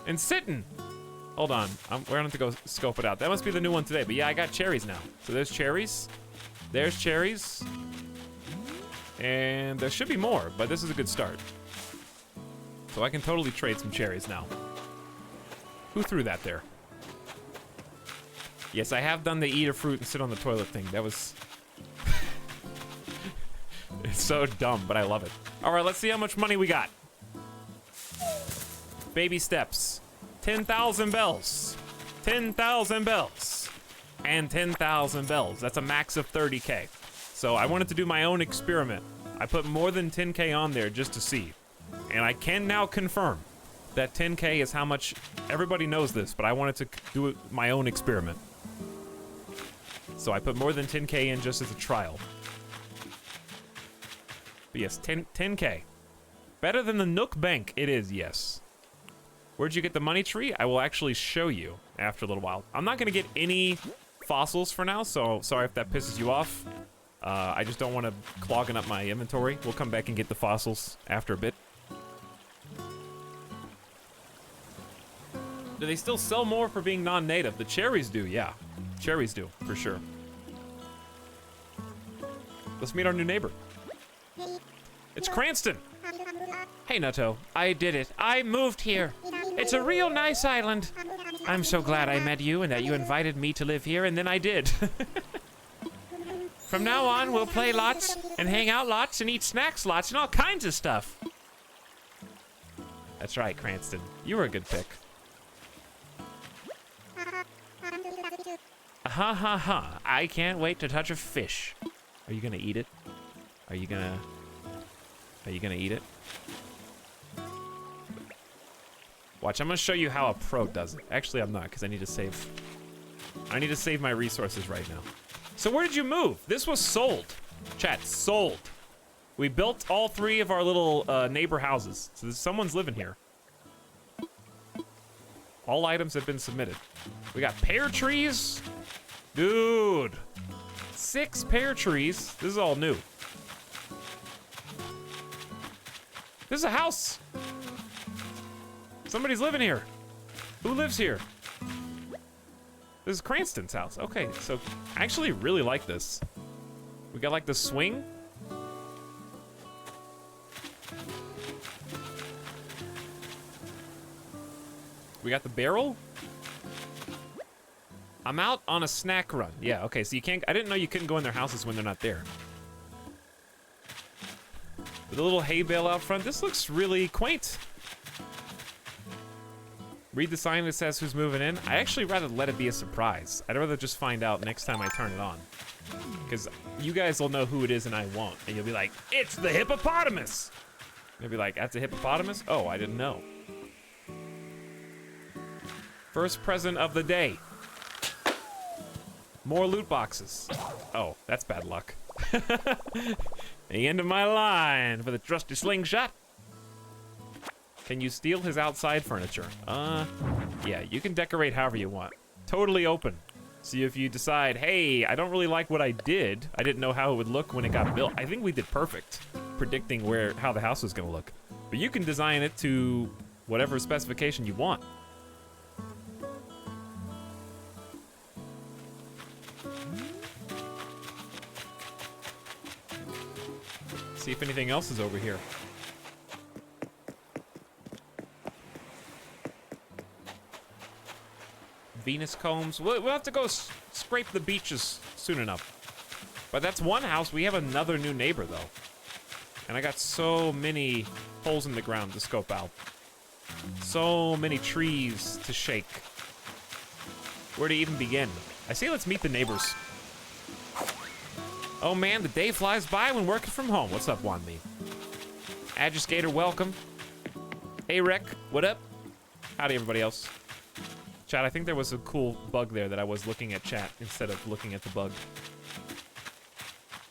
and sitting. Hold on, we're gonna have to go scope it out. That must be the new one today, but yeah, I got cherries now. So there's cherries, and there should be more, but this is a good start. So I can totally trade some cherries now. Who threw that there? Yes, I have done the eat a fruit and sit on the toilet thing. That was... It's so dumb, but I love it. All right, let's see how much money we got. Baby steps. 10,000 bells. 10,000 bells. And 10,000 bells. That's a max of 30K. So I wanted to do my own experiment. I put more than 10K on there just to see. And I can now confirm that 10K is how much... Everybody knows this, but I wanted to do my own experiment. So I put more than 10K in just as a trial. But yes, 10K. Better than the Nook Bank. It is, yes. Where'd you get the money tree? I will actually show you after a little while. I'm not gonna get any fossils for now, so sorry if that pisses you off. I just don't want to clogging up my inventory. We'll come back and get the fossils after a bit. Do they still sell more for being non-native? The cherries do, yeah. Cherries do, for sure. Let's meet our new neighbor. It's Cranston. Hey, Nutto, I did it. I moved here. It's a real nice island. I'm so glad I met you and that you invited me to live here, and then I did. From now on, we'll play lots and hang out lots and eat snacks lots and all kinds of stuff. That's right, Cranston. You were a good pick. Ha ha ha. I can't wait to touch a fish. Are you gonna eat it? Are you gonna eat it? Watch, I'm gonna show you how a pro does it. Actually, I'm not, because I need to save my resources right now. So where did you move? This was sold. Chat, sold. We built all 3 of our little neighbor houses. So someone's living here. All items have been submitted. We got pear trees. Dude. 6 pear trees. This is all new. This is a house. Somebody's living here. Who lives here? This is Cranston's house. Okay, so I actually really like this. We got like the swing. We got the barrel. I'm out on a snack run. Yeah, okay, so you can't, I didn't know you couldn't go in their houses when they're not there. With a little hay bale out front. This looks really quaint. Read the sign that says who's moving in. I actually rather let it be a surprise. I'd rather just find out next time I turn it on. Because you guys will know who it is and I won't. And you'll be like, it's the hippopotamus! And you'll be like, that's a hippopotamus? Oh, I didn't know. First present of the day. More loot boxes. Oh, that's bad luck. The end of my line for the trusty slingshot. Can you steal his outside furniture? Yeah, you can decorate however you want. Totally open. So if you decide, hey, I don't really like what I did, I didn't know how it would look when it got built. I think we did perfect, predicting how the house was gonna look. But you can design it to whatever specification you want. See if anything else is over here. Venus combs. We'll have to go scrape the beaches soon enough. But that's one house. We have another new neighbor, though. And I got so many holes in the ground to scope out. So many trees to shake. Where to even begin? I say let's meet the neighbors. Oh man, the day flies by when working from home. What's up, Wanmi? Adjuskator, welcome. Hey, Rec, what up? Howdy, everybody else. Chat, I think there was a cool bug there that I was looking at chat instead of looking at the bug.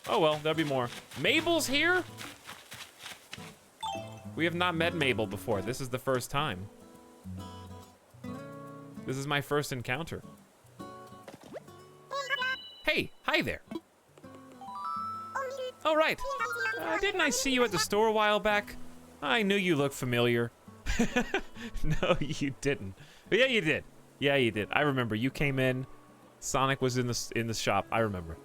Oh well, there'll be more. Mabel's here? We have not met Mabel before. This is the first time. This is my first encounter. Hey, hi there. Oh, right. Didn't I see you at the store a while back? I knew you looked familiar. No, you didn't. But yeah, you did. Yeah, you did. I remember. You came in. Sonic was in the shop. I remember.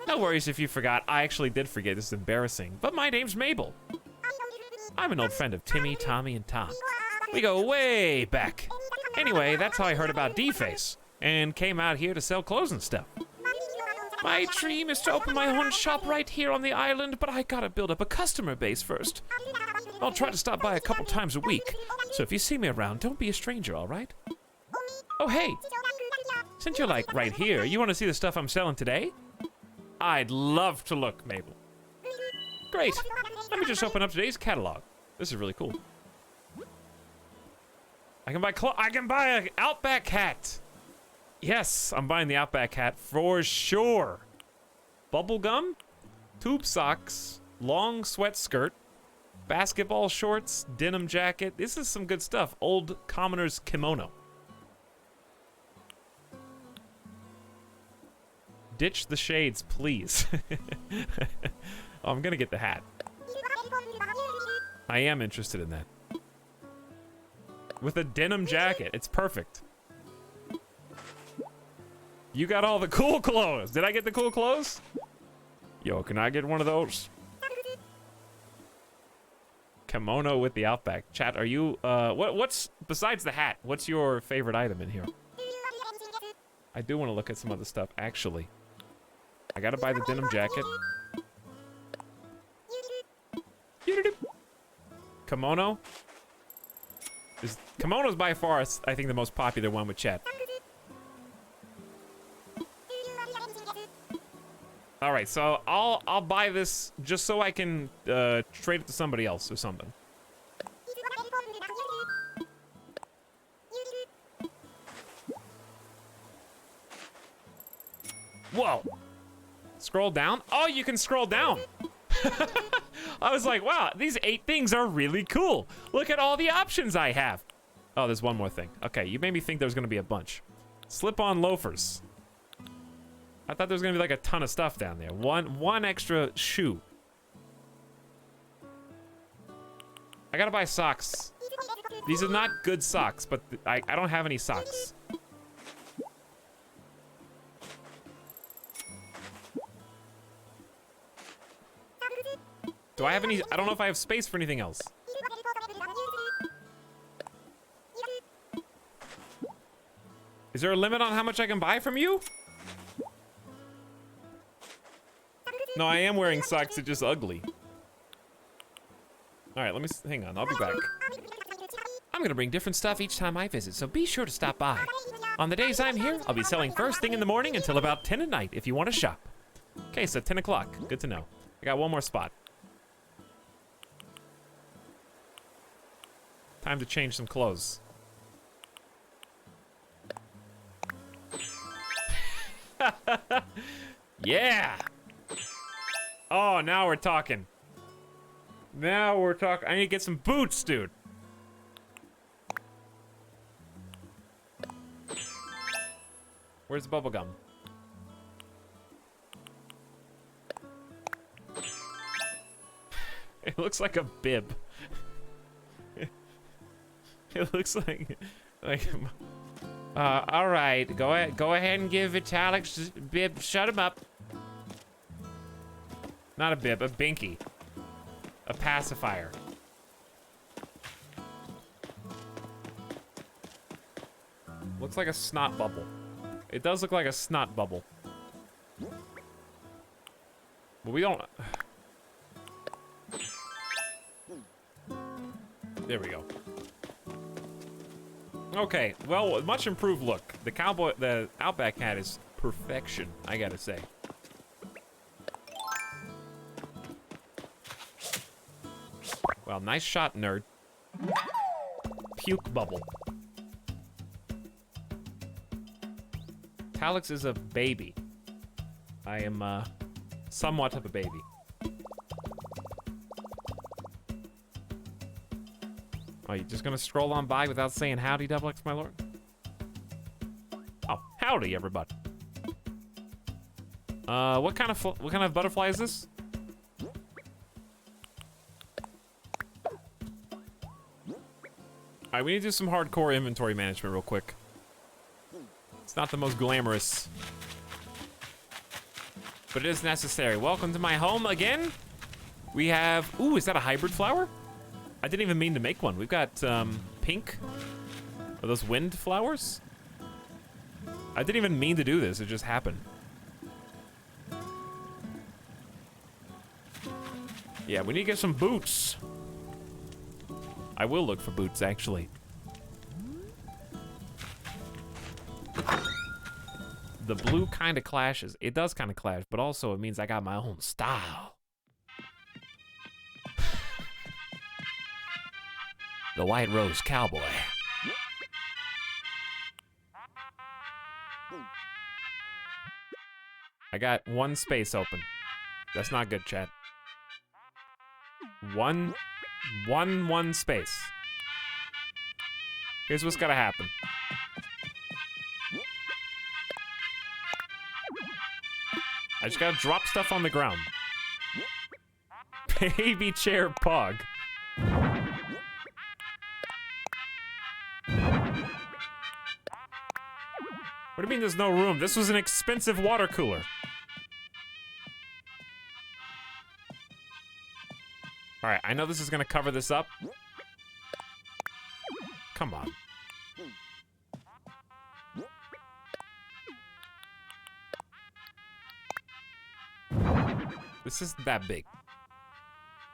No worries if you forgot. I actually did forget. This is embarrassing. But my name's Mabel. I'm an old friend of Timmy, Tommy, and Tom. We go way back. Anyway, that's how I heard about D-Face and came out here to sell clothes and stuff. My dream is to open my own shop right here on the island, but I gotta build up a customer base first. I'll try to stop by a couple times a week, so if you see me around, don't be a stranger, all right? Oh, hey, since you're like right here, you want to see the stuff I'm selling today? I'd love to look, Mabel. Great. Let me just open up today's catalog. This is really cool. I can buy an Outback hat. Yes, I'm buying the Outback hat for sure. Bubble gum, tube socks, long sweat skirt, basketball shorts, denim jacket. This is some good stuff. Old commoner's kimono. Ditch the shades, please. Oh, I'm gonna get the hat. I am interested in that. With a denim jacket, it's perfect. You got all the cool clothes. Did I get the cool clothes? Yo, can I get one of those? Kimono with the Outback. Chat, are you, what's, besides the hat, what's your favorite item in here? I do want to look at some other stuff, actually. I gotta buy the denim jacket. Kimono? Kimono's by far, I think, the most popular one with chat. All right, so I'll buy this just so I can trade it to somebody else or something. Whoa! Scroll down? Oh, you can scroll down. I was like, wow, these 8 things are really cool. Look at all the options I have. Oh, there's one more thing. Okay, you made me think there was gonna be a bunch. Slip-on loafers. I thought there was gonna be like a ton of stuff down there. One extra shoe. I gotta buy socks. These are not good socks, but I don't have any socks. Do I have any? I don't know if I have space for anything else. Is there a limit on how much I can buy from you? No, I am wearing socks. It's just ugly. All right, let me hang on. I'll be back. I'm gonna bring different stuff each time I visit, so be sure to stop by. On the days I'm here, I'll be selling first thing in the morning until about 10 at night if you want to shop. Okay, so 10 o'clock. Good to know. I got one more spot. Time to change some clothes. Yeah! Oh, now we're talking. Now we're talking. I need to get some boots, dude. Where's the bubble gum? It looks like a bib. It looks like all right, go ahead and give Etalyx bib. Shut him up. Not a bib, a binky. A pacifier. Looks like a snot bubble. It does look like a snot bubble. But we don't. There we go. Okay, well, much improved look. The Outback hat is perfection, I gotta say. Well, nice shot, nerd. Puke bubble. Etalyx is a baby. I am, somewhat of a baby. Are you just gonna stroll on by without saying howdy, Double X, my lord? Oh, howdy, everybody. What kind of butterfly is this? Alright, we need to do some hardcore inventory management real quick. It's not the most glamorous, but it is necessary. Welcome to my home again. We have, ooh, is that a hybrid flower? I didn't even mean to make one. We've got pink. Are those wind flowers? I didn't even mean to do this. It just happened. Yeah, we need to get some boots. I will look for boots, actually. The blue kind of clashes. It does kind of clash, but also it means I got my own style. The White Rose Cowboy. I got one space open. That's not good, chat. One space. Here's what's gotta happen. I just gotta drop stuff on the ground. Baby chair pug. What do you mean there's no room? This was an expensive water cooler. All right, I know this is gonna cover this up. Come on. This isn't that big.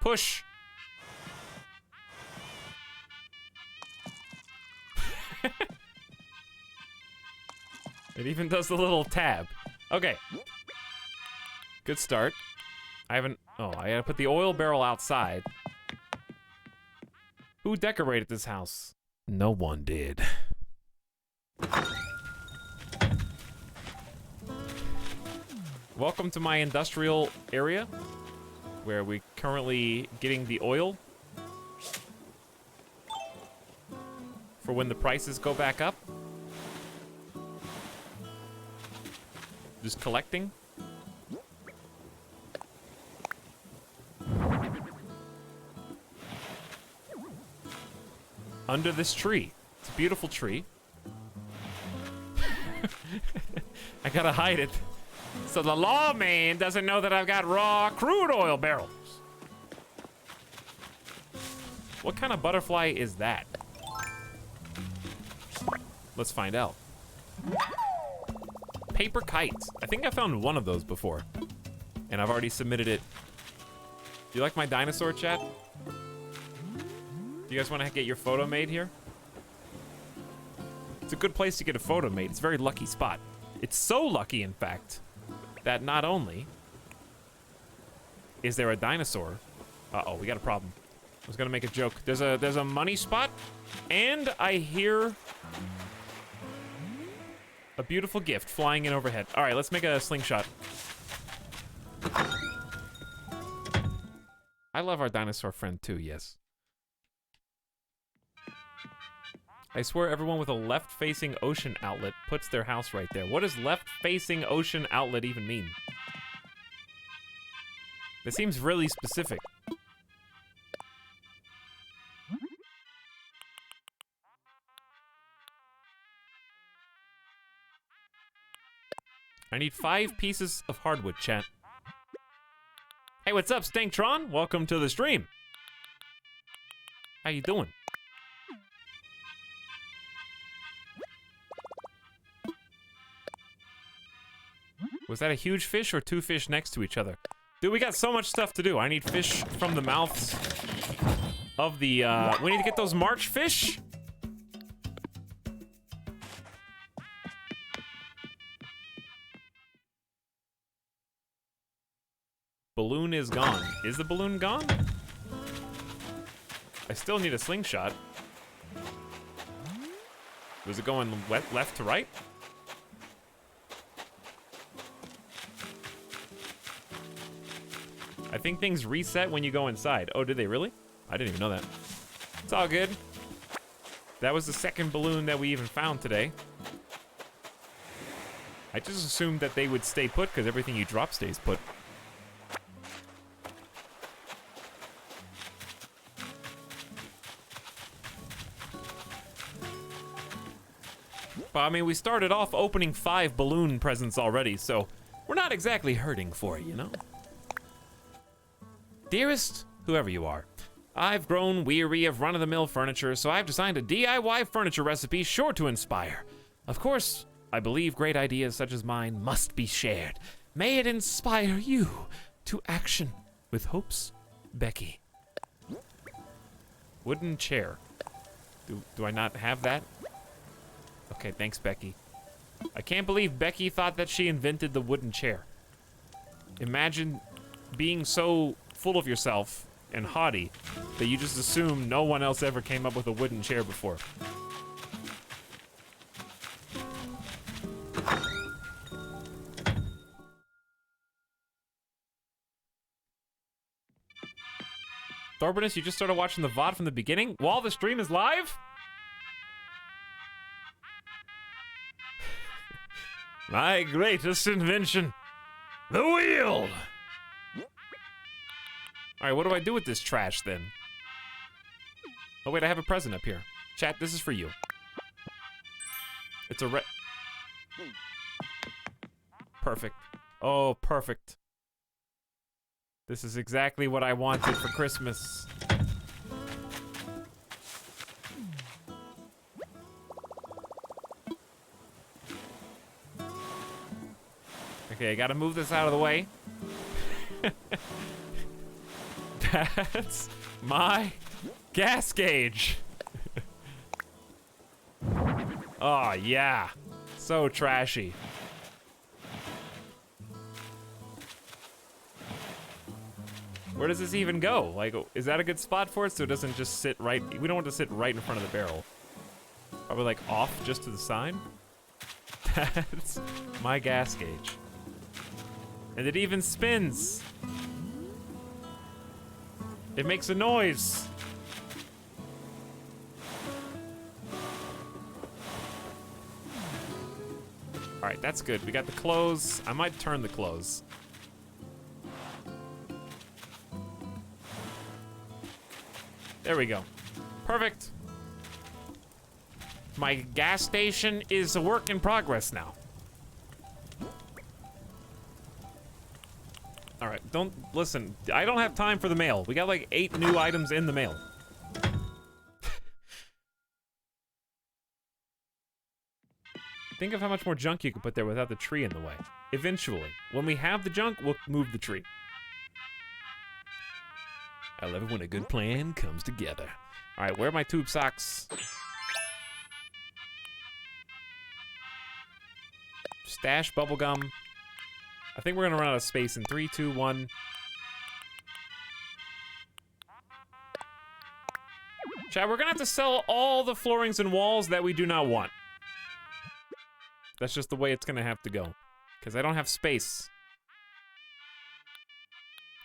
Push. It even does the little tab. Okay. Good start. I haven't... Oh, I gotta put the oil barrel outside. Who decorated this house? No one did. Welcome to my industrial area, where we're currently getting the oil for when the prices go back up. Just collecting. Under this tree. It's a beautiful tree. I gotta hide it. So the lawman doesn't know that I've got raw crude oil barrels. What kind of butterfly is that? Let's find out. Paper kites. I think I found one of those before. And I've already submitted it. Do you like my dinosaur, chat? Do you guys want to get your photo made here? It's a good place to get a photo made. It's a very lucky spot. It's so lucky, in fact, that not only is there a dinosaur. Uh-oh, we got a problem. I was gonna make a joke. There's a money spot, and I hear a beautiful gift flying in overhead. All right, let's make a slingshot. I love our dinosaur friend too, yes. I swear everyone with a left-facing ocean outlet puts their house right there. What does left-facing ocean outlet even mean? It seems really specific. I need 5 pieces of hardwood, chat. Hey, what's up, Stanktron? Welcome to the stream. How you doing? Was that a huge fish or 2 fish next to each other? Dude, we got so much stuff to do. I need fish from the mouths of the, we need to get those March fish. Balloon is gone. Is the balloon gone? I still need a slingshot. Was it going left to right? I think things reset when you go inside. Oh, did they really? I didn't even know that. It's all good. That was the second balloon that we even found today. I just assumed that they would stay put because everything you drop stays put. But I mean, we started off opening 5 balloon presents already, so we're not exactly hurting for it, you know? Dearest, whoever you are, I've grown weary of run-of-the-mill furniture, so I've designed a DIY furniture recipe sure to inspire. Of course, I believe great ideas such as mine must be shared. May it inspire you to action. With hopes, Becky. Wooden chair. Do I not have that? Okay, thanks, Becky. I can't believe Becky thought that she invented the wooden chair. Imagine being so full of yourself and haughty that you just assume no one else ever came up with a wooden chair before. Thorbinus, you just started watching the VOD from the beginning while the stream is live? My greatest invention, the wheel. All right, what do I do with this trash then? Oh wait, I have a present up here. Chat, this is for you. It's a Perfect. Oh, perfect. This is exactly what I wanted for Christmas. Okay, I gotta move this out of the way. That's my gas gauge. Oh, yeah. So trashy. Where does this even go? Like, is that a good spot for it so it doesn't just sit right? We don't want to sit right in front of the barrel. Probably like off just to the side. That's my gas gauge. And it even spins. It makes a noise. All right, that's good. We got the clothes. I might turn the clothes. There we go. Perfect. My gas station is a work in progress now. All right, don't listen. I don't have time for the mail. We got like 8 new items in the mail. Think of how much more junk you could put there without the tree in the way. Eventually, when we have the junk, we'll move the tree. I love it when a good plan comes together. All right, where are my tube socks? Stash bubblegum. I think we're gonna run out of space in 3, 2, 1. Chat, we're gonna have to sell all the floorings and walls that we do not want. That's just the way it's gonna have to go. Because I don't have space.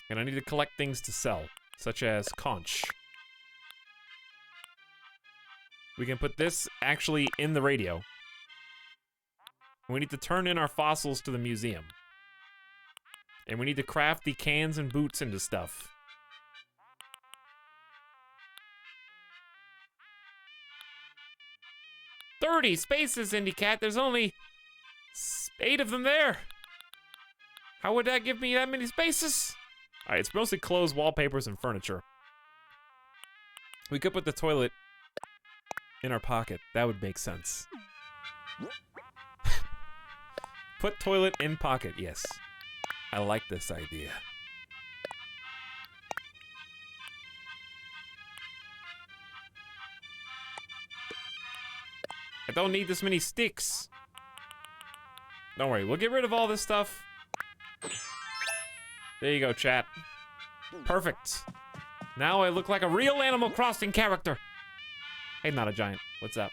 And I need to collect things to sell, such as conch. We can put this actually in the radio. We need to turn in our fossils to the museum. And we need to craft the cans and boots into stuff. "30 spaces, IndyCat. There's only 8 of them there. How would that give me that many spaces?" All right, it's mostly clothes, wallpapers, and furniture. We could put the toilet in our pocket. That would make sense. Put toilet in pocket, yes. I like this idea. I don't need this many sticks. Don't worry, we'll get rid of all this stuff. There you go, chat. Perfect. Now I look like a real Animal Crossing character. Hey, not a giant. What's up?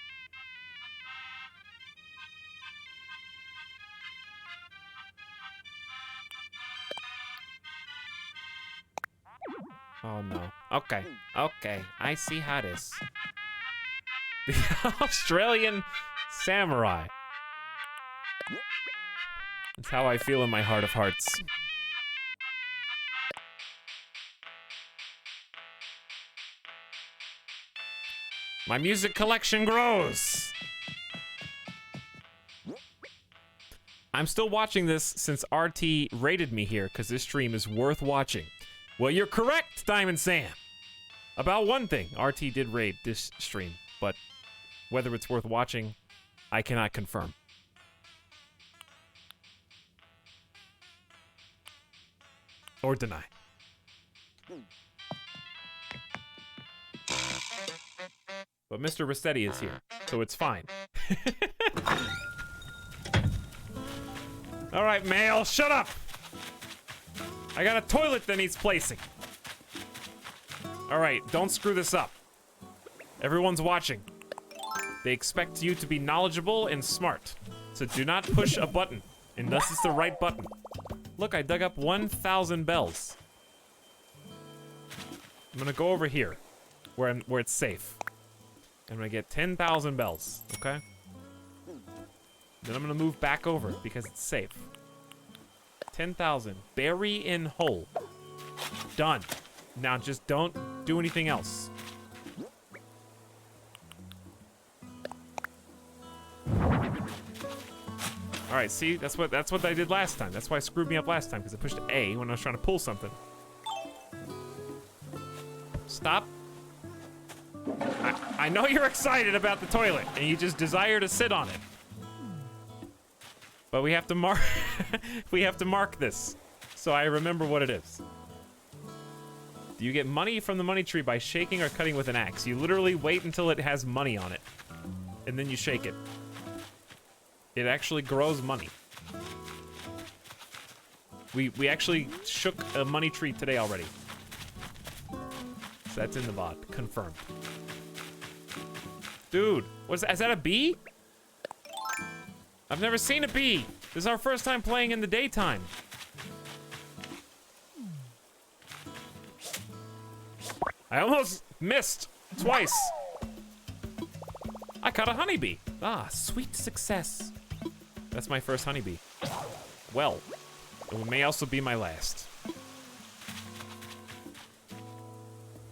Oh no. Okay. Okay. I see how it is. The Australian samurai. That's how I feel in my heart of hearts. My music collection grows. I'm still watching this since RT rated me here because this stream is worth watching. Well, you're correct, Diamond Sam. About one thing, RT did rate this stream, but whether it's worth watching, I cannot confirm. Or deny. But Mr. Rossetti is here, so it's fine. All right, male, shut up! I got a toilet that needs placing. All right, don't screw this up. Everyone's watching. They expect you to be knowledgeable and smart, so do not push a button unless it's the right button. Look, I dug up 1,000 bells. I'm gonna go over here, where it's safe. I'm gonna get 10,000 bells, okay? Then I'm gonna move back over because it's safe. 10,000. Bury in hole. Done. Now just don't do anything else. All right, see, that's what I did last time. That's why it screwed me up last time, because I pushed A when I was trying to pull something. Stop. I know you're excited about the toilet, and you just desire to sit on it. But we have to mark we have to mark this, so I remember what it is. Do you get money from the money tree by shaking or cutting with an axe? You literally wait until it has money on it, and then you shake it. It actually grows money. We actually shook a money tree today already. So that's in the VOD, confirmed. Dude, is that a bee? I've never seen a bee. This is our first time playing in the daytime. I almost missed twice. I caught a honeybee. Ah, sweet success. That's my first honeybee. Well, it may also be my last.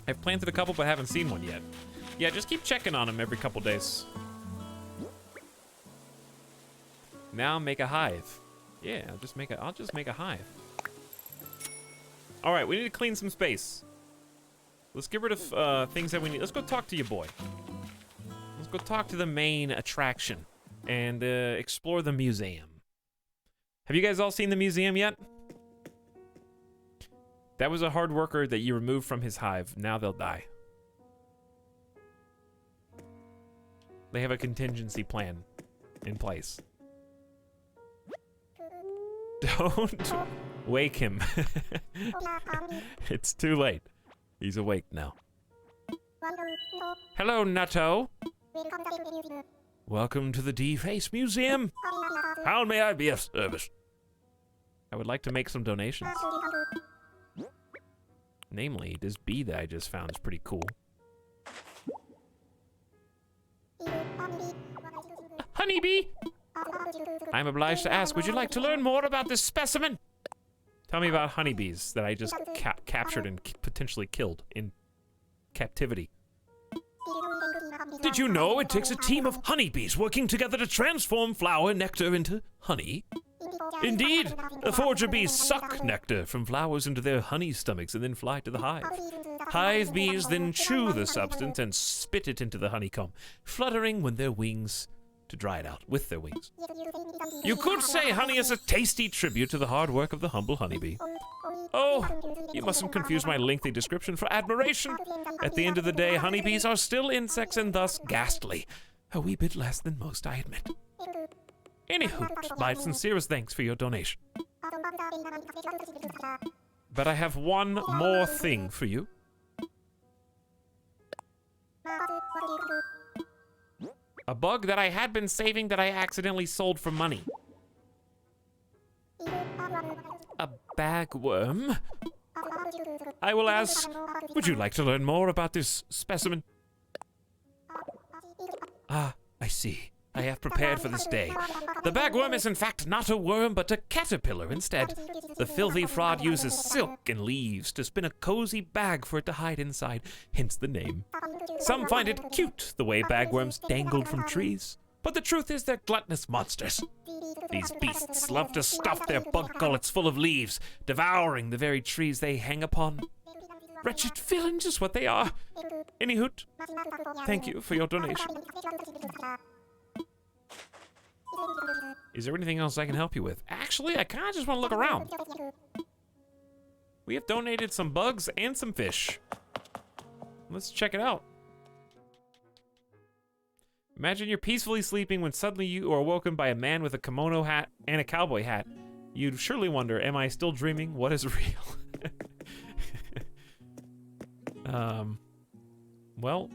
I've planted a couple but haven't seen one yet. Yeah, just keep checking on them every couple days. Now make a hive. Yeah, I'll just make a hive. All right, we need to clean some space. Let's get rid of things that we need. Let's go talk to your boy. Let's go talk to the main attraction and explore the museum. Have you guys all seen the museum yet? That was a hard worker that you removed from his hive. Now they'll die. They have a contingency plan in place. Don't wake him. It's too late. He's awake now. Hello, Nutto. Welcome to the D-Face Museum. How may I be of service? I would like to make some donations. Namely, this bee that I just found is pretty cool. Honeybee! I'm obliged to ask, would you like to learn more about this specimen? Tell me about honeybees that I just captured and potentially killed in captivity. Did you know it takes a team of honeybees working together to transform flower nectar into honey? Indeed, the forager bees suck nectar from flowers into their honey stomachs and then fly to the hive. Hive bees then chew the substance and spit it into the honeycomb, fluttering when their wings to dry it out with their wings. You could say honey is a tasty tribute to the hard work of the humble honeybee. Oh, you mustn't confuse my lengthy description for admiration. At the end of the day, honeybees are still insects and thus ghastly. A wee bit less than most, I admit. Anywho, my sincerest thanks for your donation. But I have one more thing for you. A bug that I had been saving that I accidentally sold for money. A bagworm? I will ask, would you like to learn more about this specimen? Ah, I see. I have prepared for this day. The bagworm is in fact not a worm, but a caterpillar instead. The filthy fraud uses silk and leaves to spin a cozy bag for it to hide inside, hence the name. Some find it cute, the way bagworms dangled from trees. But the truth is they're gluttonous monsters. These beasts love to stuff their bug gullets full of leaves, devouring the very trees they hang upon. Wretched villains is what they are. Anyhoot, thank you for your donation. Is there anything else I can help you with? Actually, I kind of just want to look around. We have donated some bugs and some fish. Let's check it out. Imagine you're peacefully sleeping when suddenly you are woken by a man with a kimono hat and a cowboy hat. You'd surely wonder, am I still dreaming? What is real? Well,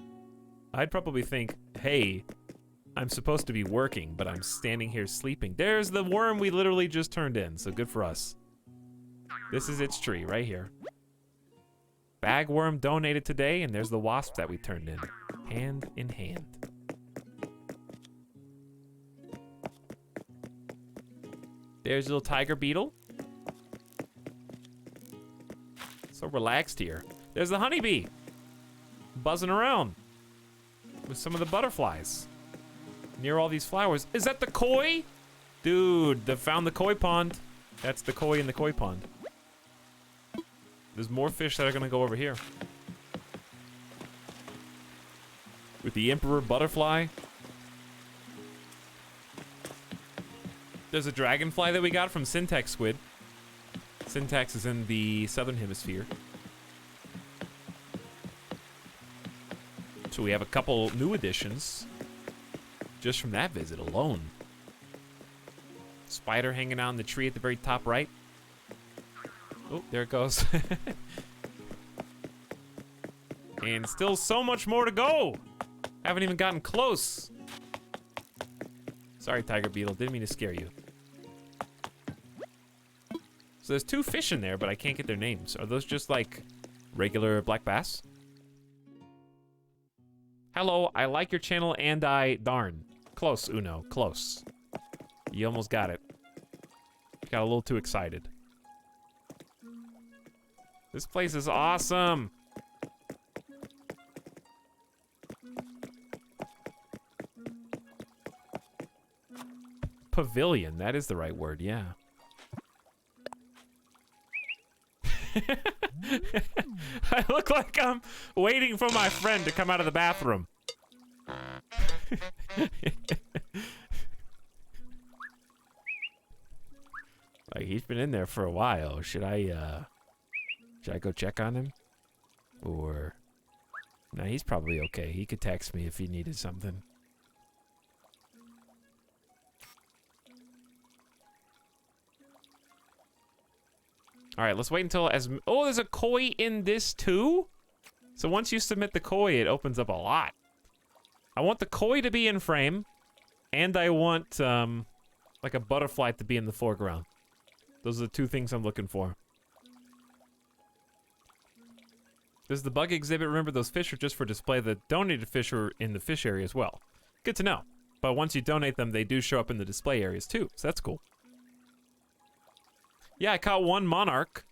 I'd probably think, hey, I'm supposed to be working, but I'm standing here sleeping. There's the worm we literally just turned in, so good for us. This is its tree right here. Bagworm donated today, and there's the wasp that we turned in. Hand in hand. There's a little tiger beetle. So relaxed here. There's the honeybee. Buzzing around with some of the butterflies near all these flowers. Is that the koi? Dude, they found the koi pond. That's the koi in the koi pond. There's more fish that are gonna go over here. With the emperor butterfly. There's a dragonfly that we got from Syntax Squid. Syntax is in the southern hemisphere. So we have a couple new additions just from that visit alone. Spider hanging out in the tree at the very top right. Oh, there it goes. And still so much more to go. Haven't even gotten close. Sorry, Tiger Beetle. Didn't mean to scare you. So there's two fish in there, but I can't get their names. Are those just like regular black bass? Hello, I like your channel and darn. Close, Uno, close. You almost got it. Got a little too excited. This place is awesome. Pavilion, that is the right word, yeah. I look like I'm waiting for my friend to come out of the bathroom. Like, he's been in there for a while. Should I go check on him? Or... Nah, he's probably okay. He could text me if he needed something. All right, let's wait until oh, there's a koi in this too? So once you submit the koi, it opens up a lot. I want the koi to be in frame, and I want like a butterfly to be in the foreground. Those are the two things I'm looking for. This is the bug exhibit. Remember, those fish are just for display. The donated fish are in the fish area as well. Good to know. But once you donate them, they do show up in the display areas too, so that's cool. Yeah, I caught one monarch.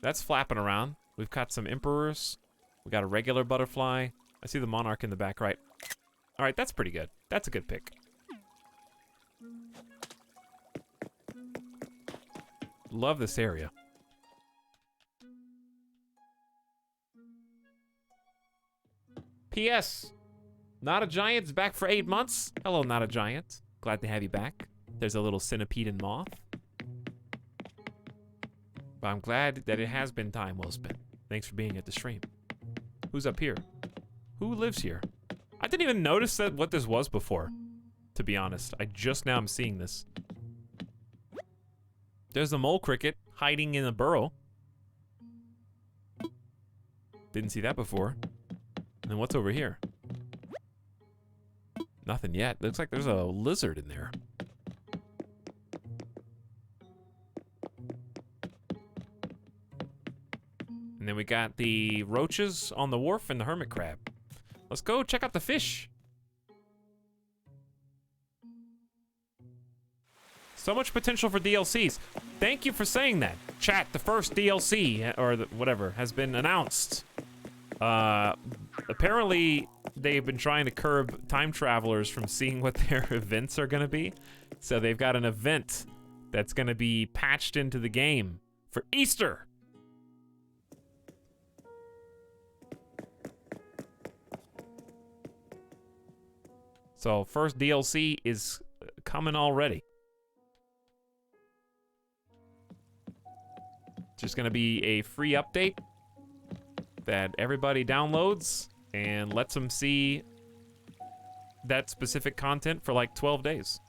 That's flapping around. We've caught some emperors. We got a regular butterfly. I see the monarch in the back right. All right, that's pretty good. That's a good pick. Love this area. P.S. Not a Giant's back for 8 months. Hello, Not a Giant. Glad to have you back. There's a little centipede and moth. But I'm glad that it has been time well spent. Thanks for being at the stream. Who's up here? Who lives here? I didn't even notice that what this was before, to be honest. I just now am seeing this. There's the mole cricket hiding in a burrow. Didn't see that before. And then what's over here? Nothing yet. Looks like there's a lizard in there. And then we got the roaches on the wharf and the hermit crab. Let's go check out the fish. So much potential for DLCs. Thank you for saying that. Chat, the first DLC, or whatever, has been announced. Apparently, they've been trying to curb time travelers from seeing what their events are going to be. So they've got an event that's going to be patched into the game for Easter. So first DLC is coming already. Just gonna be a free update that everybody downloads and lets them see that specific content for like 12 days.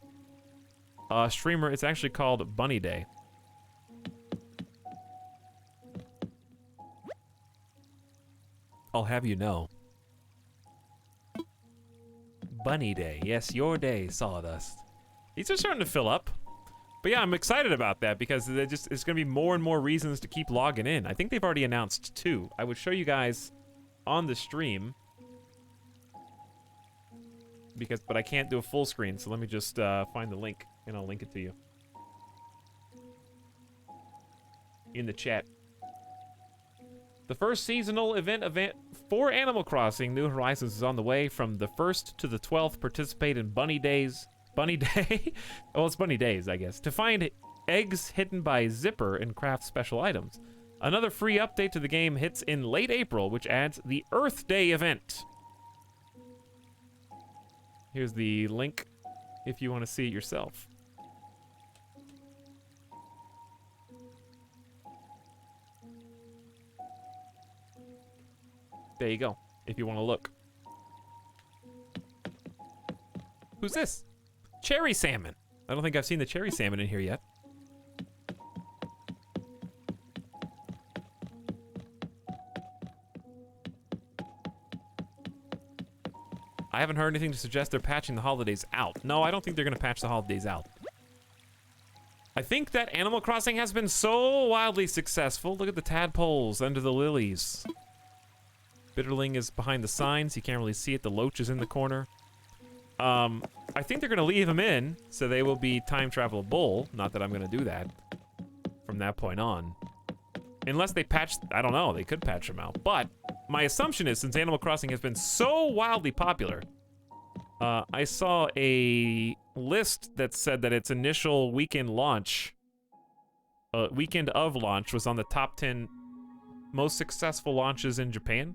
Streamer, it's actually called Bunny Day. I'll have you know. Bunny Day. Yes, your day, Sawdust. These are starting to fill up. But yeah, I'm excited about that because it's going to be more and more reasons to keep logging in. I think they've already announced 2. I would show you guys on the stream. But I can't do a full screen, so let me just find the link and I'll link it to you. In the chat. The first seasonal event for Animal Crossing New Horizons is on the way. From the 1st to the 12th, participate in Bunny Days. Bunny Day? Well, it's Bunny Days, I guess. To find eggs hidden by Zipper and craft special items. Another free update to the game hits in late April, which adds the Earth Day event. Here's the link if you want to see it yourself. There you go, if you want to look. Who's this? Cherry salmon. I don't think I've seen the cherry salmon in here yet. I haven't heard anything to suggest they're patching the holidays out. No, I don't think they're going to patch the holidays out. I think that Animal Crossing has been so wildly successful. Look at the tadpoles under the lilies. Bitterling is behind the signs. You can't really see it. The loach is in the corner. I think they're going to leave them in, so they will be time travelable. Not that I'm going to do that from that point on. Unless they patch, I don't know, they could patch them out. But my assumption is, since Animal Crossing has been so wildly popular, I saw a list that said that its initial weekend launch, weekend of launch, was on the top 10 most successful launches in Japan.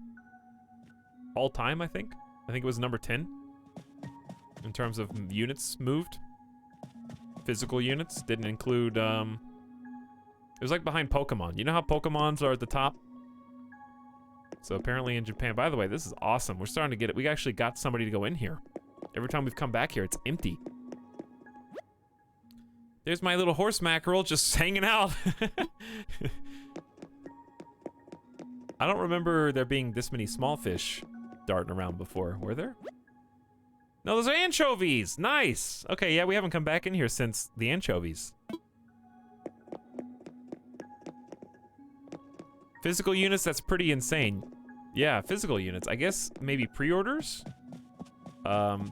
All time, I think. I think it was number 10 in terms of units moved. Physical units. Didn't include, it was like behind Pokemon. You know how Pokemons are at the top? So apparently in Japan, by the way, this is awesome. We're starting to get it. We actually got somebody to go in here. Every time we've come back here, it's empty. There's my little horse mackerel just hanging out. I don't remember there being this many small fish darting around before. Were there? No, those are anchovies. Nice. Okay, yeah, we haven't come back in here since the anchovies. Physical units, that's pretty insane. Yeah, physical units. I guess maybe pre-orders?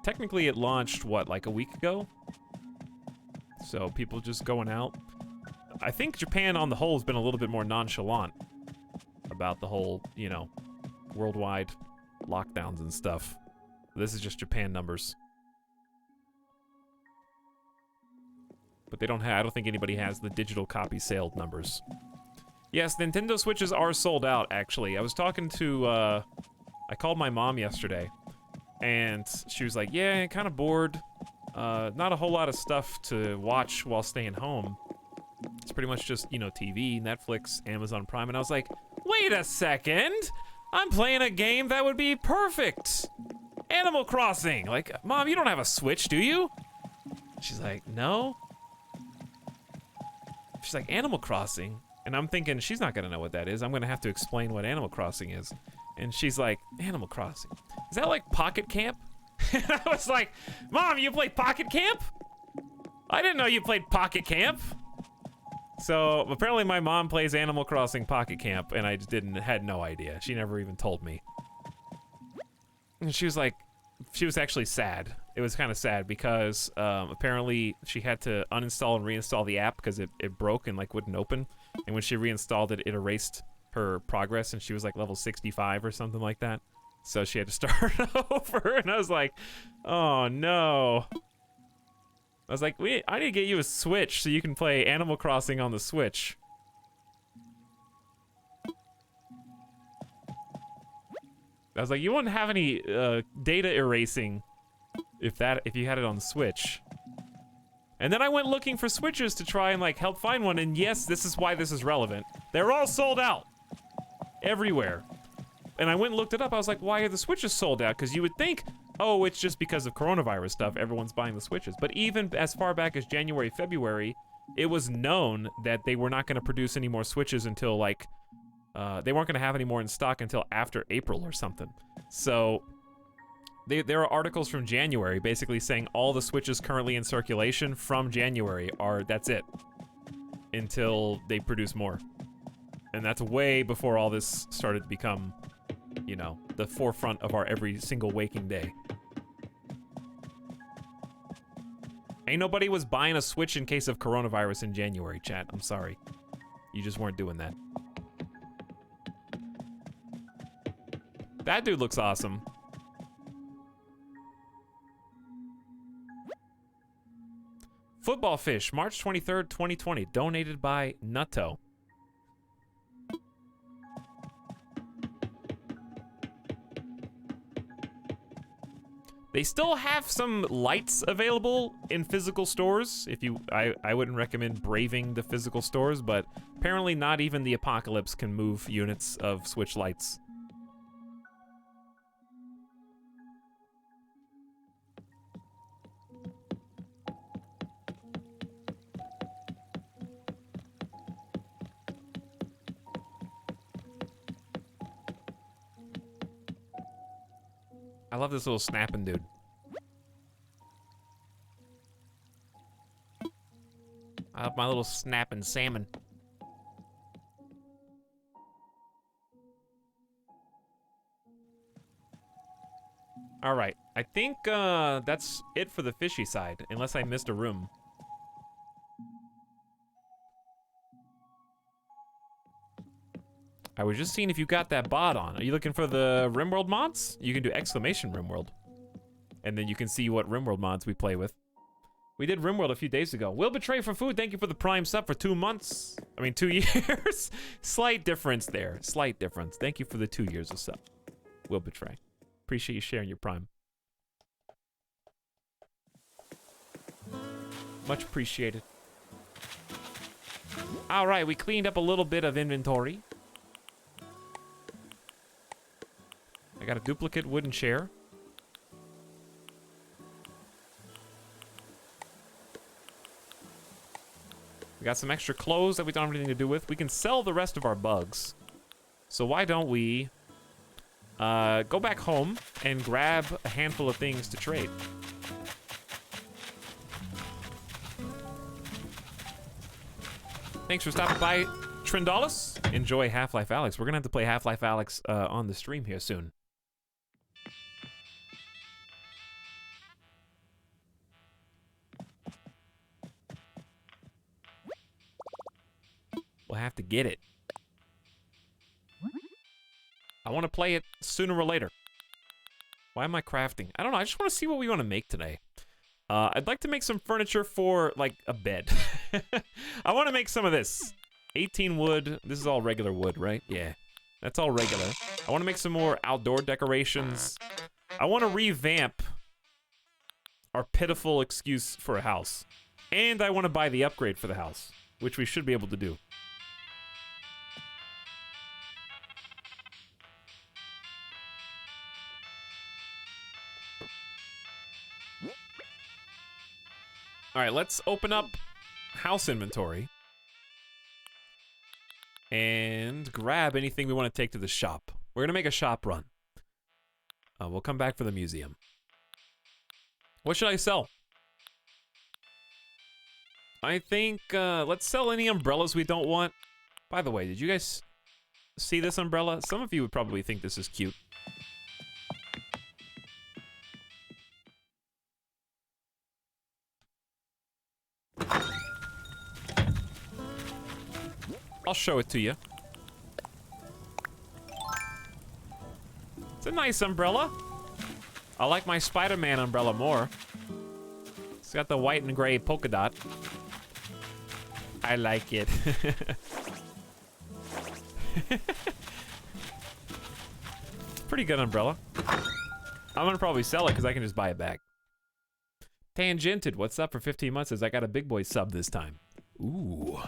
Technically it launched, what, like a week ago? So people just going out. I think Japan on the whole has been a little bit more nonchalant about the whole, you know, worldwide lockdowns and stuff. This is just Japan numbers. But they don't have, I don't think anybody has the digital copy sale numbers. Yes, Nintendo Switches are sold out, actually. I was talking to, I called my mom yesterday, and she was like, yeah, kind of bored. Not a whole lot of stuff to watch while staying home. It's pretty much just, you know, TV, Netflix, Amazon Prime, and I was like, wait a second! I'm playing a game that would be perfect! Animal Crossing! Like, Mom, you don't have a Switch, do you? She's like, no. She's like, Animal Crossing? And I'm thinking, she's not gonna know what that is. I'm gonna have to explain what Animal Crossing is. And she's like, Animal Crossing. Is that like Pocket Camp? And I was like, Mom, you play Pocket Camp? I didn't know you played Pocket Camp. So apparently my mom plays Animal Crossing Pocket Camp, and I just had no idea. She never even told me. And she was like, she was actually sad. It was kind of sad because apparently she had to uninstall and reinstall the app because it broke and like wouldn't open. And when she reinstalled it, it erased her progress, and she was like level 65 or something like that. So she had to start over, and I was like, oh no. I was like, I need to get you a Switch so you can play Animal Crossing on the Switch. I was like, you wouldn't have any data erasing if you had it on the Switch. And then I went looking for Switches to try and like help find one, and yes, this is why this is relevant. They're all sold out. Everywhere. And I went and looked it up. I was like, why are the Switches sold out? Because you would think, oh, it's just because of coronavirus stuff. Everyone's buying the Switches. But even as far back as January, February, it was known that they were not going to produce any more Switches until like, they weren't going to have any more in stock until after April or something. So there are articles from January basically saying all the Switches currently in circulation from January that's it. Until they produce more. And that's way before all this started to become, you know, the forefront of our every single waking day. Ain't nobody was buying a Switch in case of coronavirus in January, chat. I'm sorry. You just weren't doing that. That dude looks awesome. Football Fish, March 23rd, 2020. Donated by Nutto. They still have some lights available in physical stores. I wouldn't recommend braving the physical stores, but apparently not even the apocalypse can move units of Switch lights. I love this little snapping dude. I love my little snapping salmon. All right, I think that's it for the fishy side, unless I missed a room. I was just seeing if you got that bot on. Are you looking for the RimWorld mods? You can do exclamation RimWorld. And then you can see what RimWorld mods we play with. We did RimWorld a few days ago. Will Betray for food, thank you for the Prime sub for 2 months. I mean, 2 years. Slight difference there. Slight difference. Thank you for the 2 years of sub. Will Betray. Appreciate you sharing your Prime. Much appreciated. All right, we cleaned up a little bit of inventory. I got a duplicate wooden chair. We got some extra clothes that we don't have anything to do with. We can sell the rest of our bugs. So why don't we go back home and grab a handful of things to trade. Thanks for stopping by, Trendalis. Enjoy Half-Life Alyx. We're gonna have to play Half-Life Alyx on the stream here soon. We'll have to get it. I want to play it sooner or later. Why am I crafting? I don't know. I just want to see what we want to make today. I'd like to make some furniture for, like, a bed. I want to make some of this. 18 wood. This is all regular wood, right? Yeah. That's all regular. I want to make some more outdoor decorations. I want to revamp our pitiful excuse for a house. And I want to buy the upgrade for the house, which we should be able to do. All right, let's open up house inventory and grab anything we want to take to the shop. We're gonna make a shop run. We'll come back for the museum. What should I sell? I think, let's sell any umbrellas we don't want. By the way, did you guys see this umbrella? Some of you would probably think this is cute. I'll show it to you. It's a nice umbrella. I like my Spider-Man umbrella more. It's got the white and gray polka dot. I like it. Pretty good umbrella. I'm gonna probably sell it because I can just buy it back. Tangented, what's up for 15 months? Says I got a big boy sub this time. Ooh.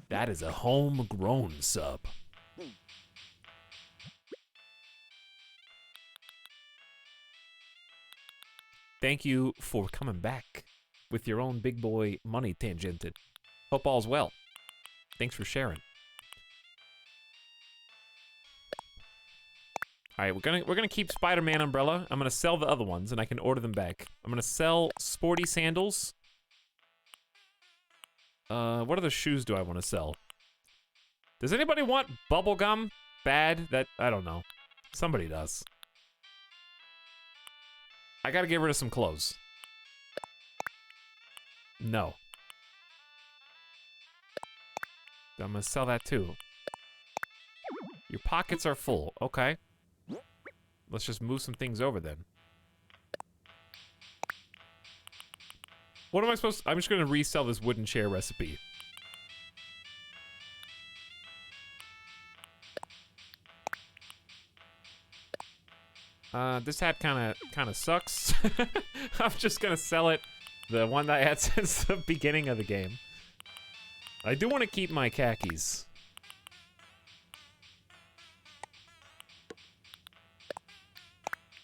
That is a homegrown sub. Thank you for coming back with your own big boy money, Tangented. Hope all's well. Thanks for sharing. All right, we're gonna keep Spider-Man umbrella. I'm gonna sell the other ones, and I can order them back. I'm gonna sell sporty sandals. What other shoes do I want to sell? Does anybody want bubblegum? Bad? That, I don't know. Somebody does. I gotta get rid of some clothes. No. I'm gonna sell that too. Your pockets are full. Okay. Let's just move some things over then. What am I supposed to... I'm just gonna resell this wooden chair recipe. This hat kind of sucks. I'm just gonna sell it. The one that I had since the beginning of the game. I do want to keep my khakis.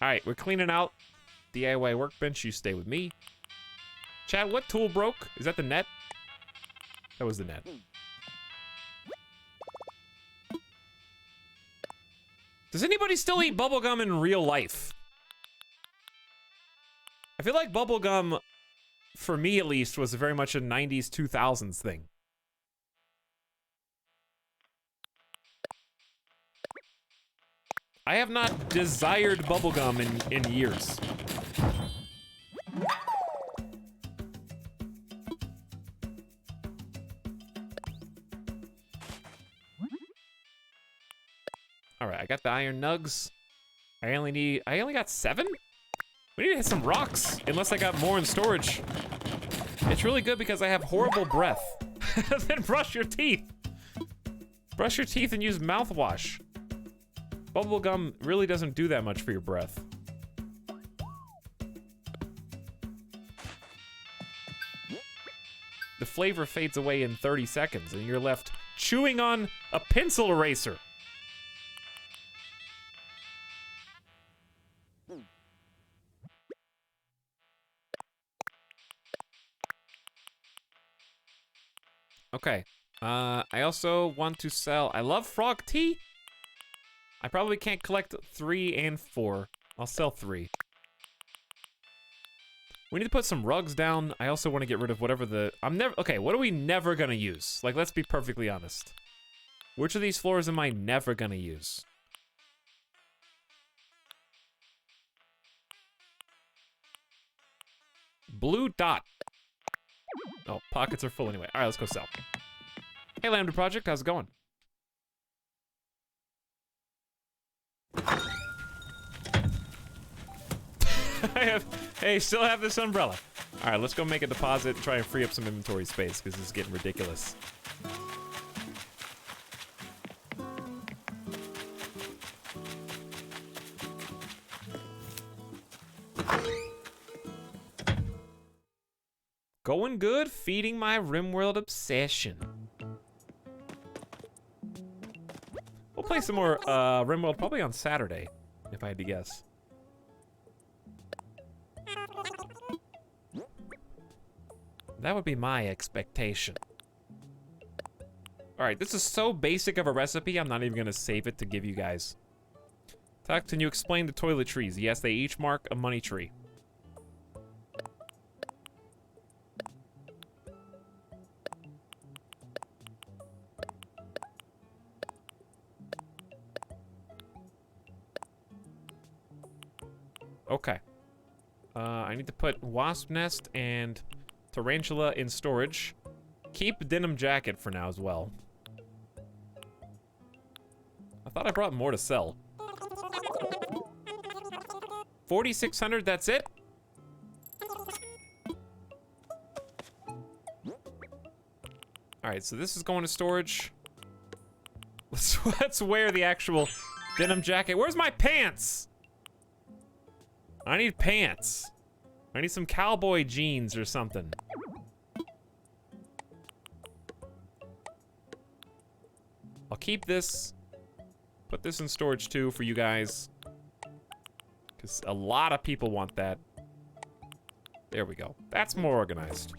Alright, we're cleaning out DIY workbench. You stay with me. Chad, what tool broke? Is that the net? That was the net. Does anybody still eat bubblegum in real life? I feel like bubblegum, for me at least, was very much a 90s, 2000s thing. I have not desired bubblegum in years. Alright, I got the iron nugs. I only got 7? We need to hit some rocks, unless I got more in storage. It's really good because I have horrible breath. Then brush your teeth. Brush your teeth and use mouthwash. Bubblegum really doesn't do that much for your breath. The flavor fades away in 30 seconds, and you're left chewing on a pencil eraser. Okay. I also want to sell... I love frog tea. I probably can't collect 3 and 4. I'll sell 3. We need to put some rugs down. I also want to get rid of whatever the... Okay, what are we never gonna use? Like, let's be perfectly honest. Which of these floors am I never gonna use? Blue dot. Oh, pockets are full anyway. All right, let's go sell. Hey, Lambda Project, how's it going? Still have this umbrella. All right, let's go make a deposit and try and free up some inventory space because this is getting ridiculous. Going good, feeding my RimWorld obsession. We'll play some more RimWorld probably on Saturday, if I had to guess. That would be my expectation. All right, this is so basic of a recipe, I'm not even gonna save it to give you guys. fact, can you explain the toiletries? Yes, they each mark a money tree. Okay. I need to put wasp nest and tarantula in storage. Keep denim jacket for now as well. I thought I brought more to sell. 4,600, that's it? Alright, so this is going to storage. Let's wear the actual denim jacket. Where's my pants? I need pants. I need some cowboy jeans or something. I'll keep this. Put this in storage too for you guys. Because a lot of people want that. There we go. That's more organized.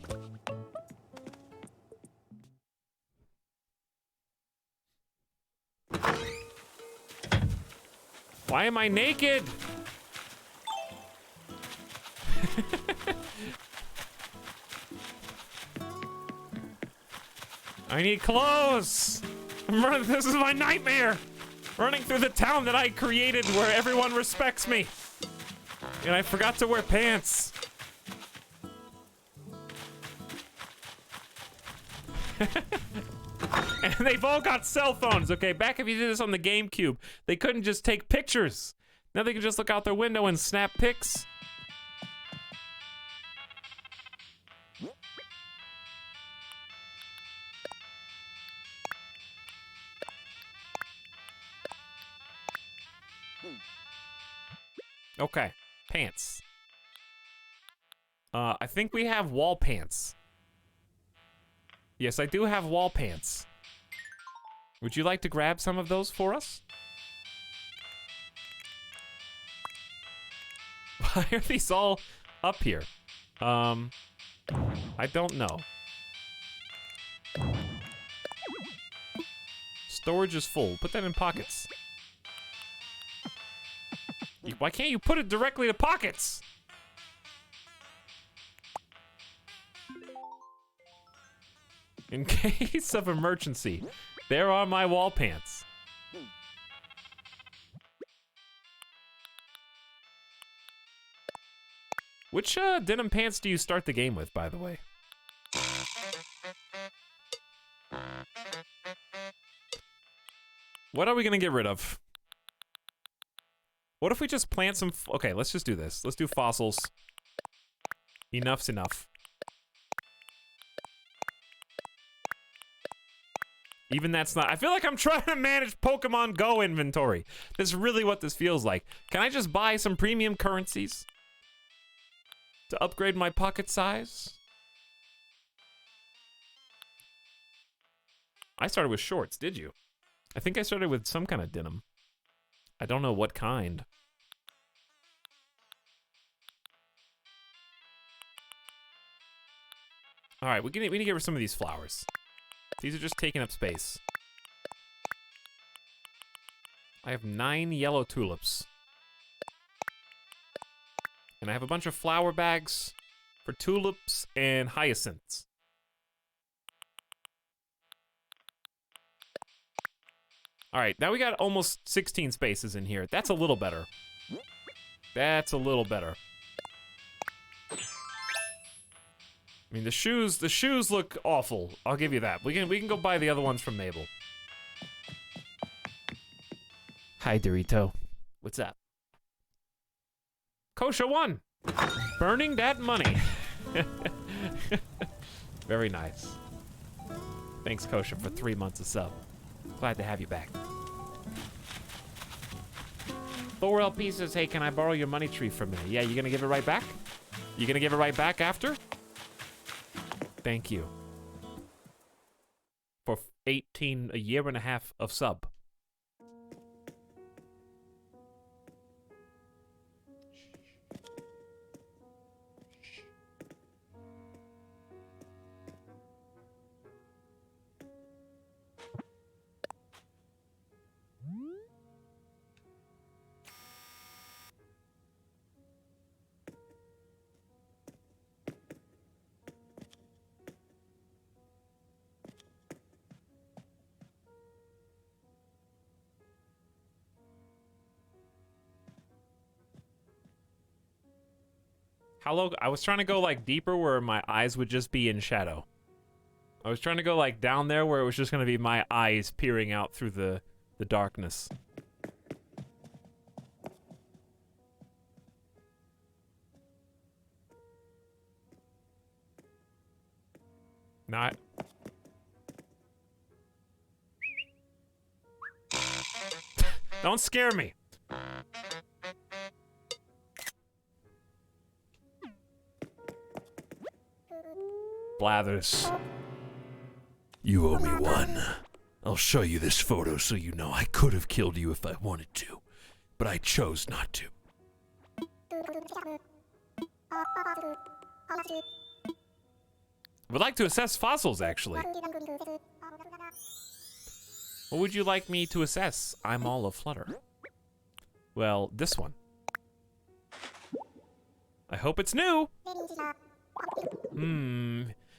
Why am I naked? I need clothes. This is my nightmare. Running through the town that I created where everyone respects me. And I forgot to wear pants. And they've all got cell phones. Okay, back if you did this on the GameCube, they couldn't just take pictures. Now they can just look out their window and snap pics. Okay, pants. I think we have wall pants. Yes, I do have wall pants. Would you like to grab some of those for us? Why are these all up here? I don't know. Storage is full. Put that in pockets. Why can't you put it directly to pockets? In case of emergency, there are my wall pants. Which denim pants do you start the game with, by the way? What are we gonna get rid of? What if we just plant some... Okay, let's just do this. Let's do fossils. Enough's enough. Even that's not... I feel like I'm trying to manage Pokemon Go inventory. That's really what this feels like. Can I just buy some premium currencies to upgrade my pocket size? I started with shorts, did you? I think I started with some kind of denim. I don't know what kind. All right, we need to get rid of some of these flowers. These are just taking up space. I have 9 yellow tulips. And I have a bunch of flower bags for tulips and hyacinths. All right, now we got almost 16 spaces in here. That's a little better. That's a little better. I mean, the shoes look awful. I'll give you that. We can go buy the other ones from Mabel. Hi, Dorito. What's up? Kosha won. Burning that money. Very nice. Thanks, Kosha, for 3 months of sub. Glad to have you back. Thor LP says, hey, can I borrow your money tree for a minute? Yeah, you gonna give it right back? You gonna give it right back after? Thank you. For 18, a year and a half of sub. How low? I was trying to go like deeper where my eyes would just be in shadow. I was trying to go like down there where it was just gonna be my eyes peering out through the darkness. Not. Don't scare me. Blathers. You owe me one. I'll show you this photo so you know I could have killed you if I wanted to, but I chose not to. Would like to assess fossils, actually. What would you like me to assess? I'm all aflutter. Well, this one. I hope it's new.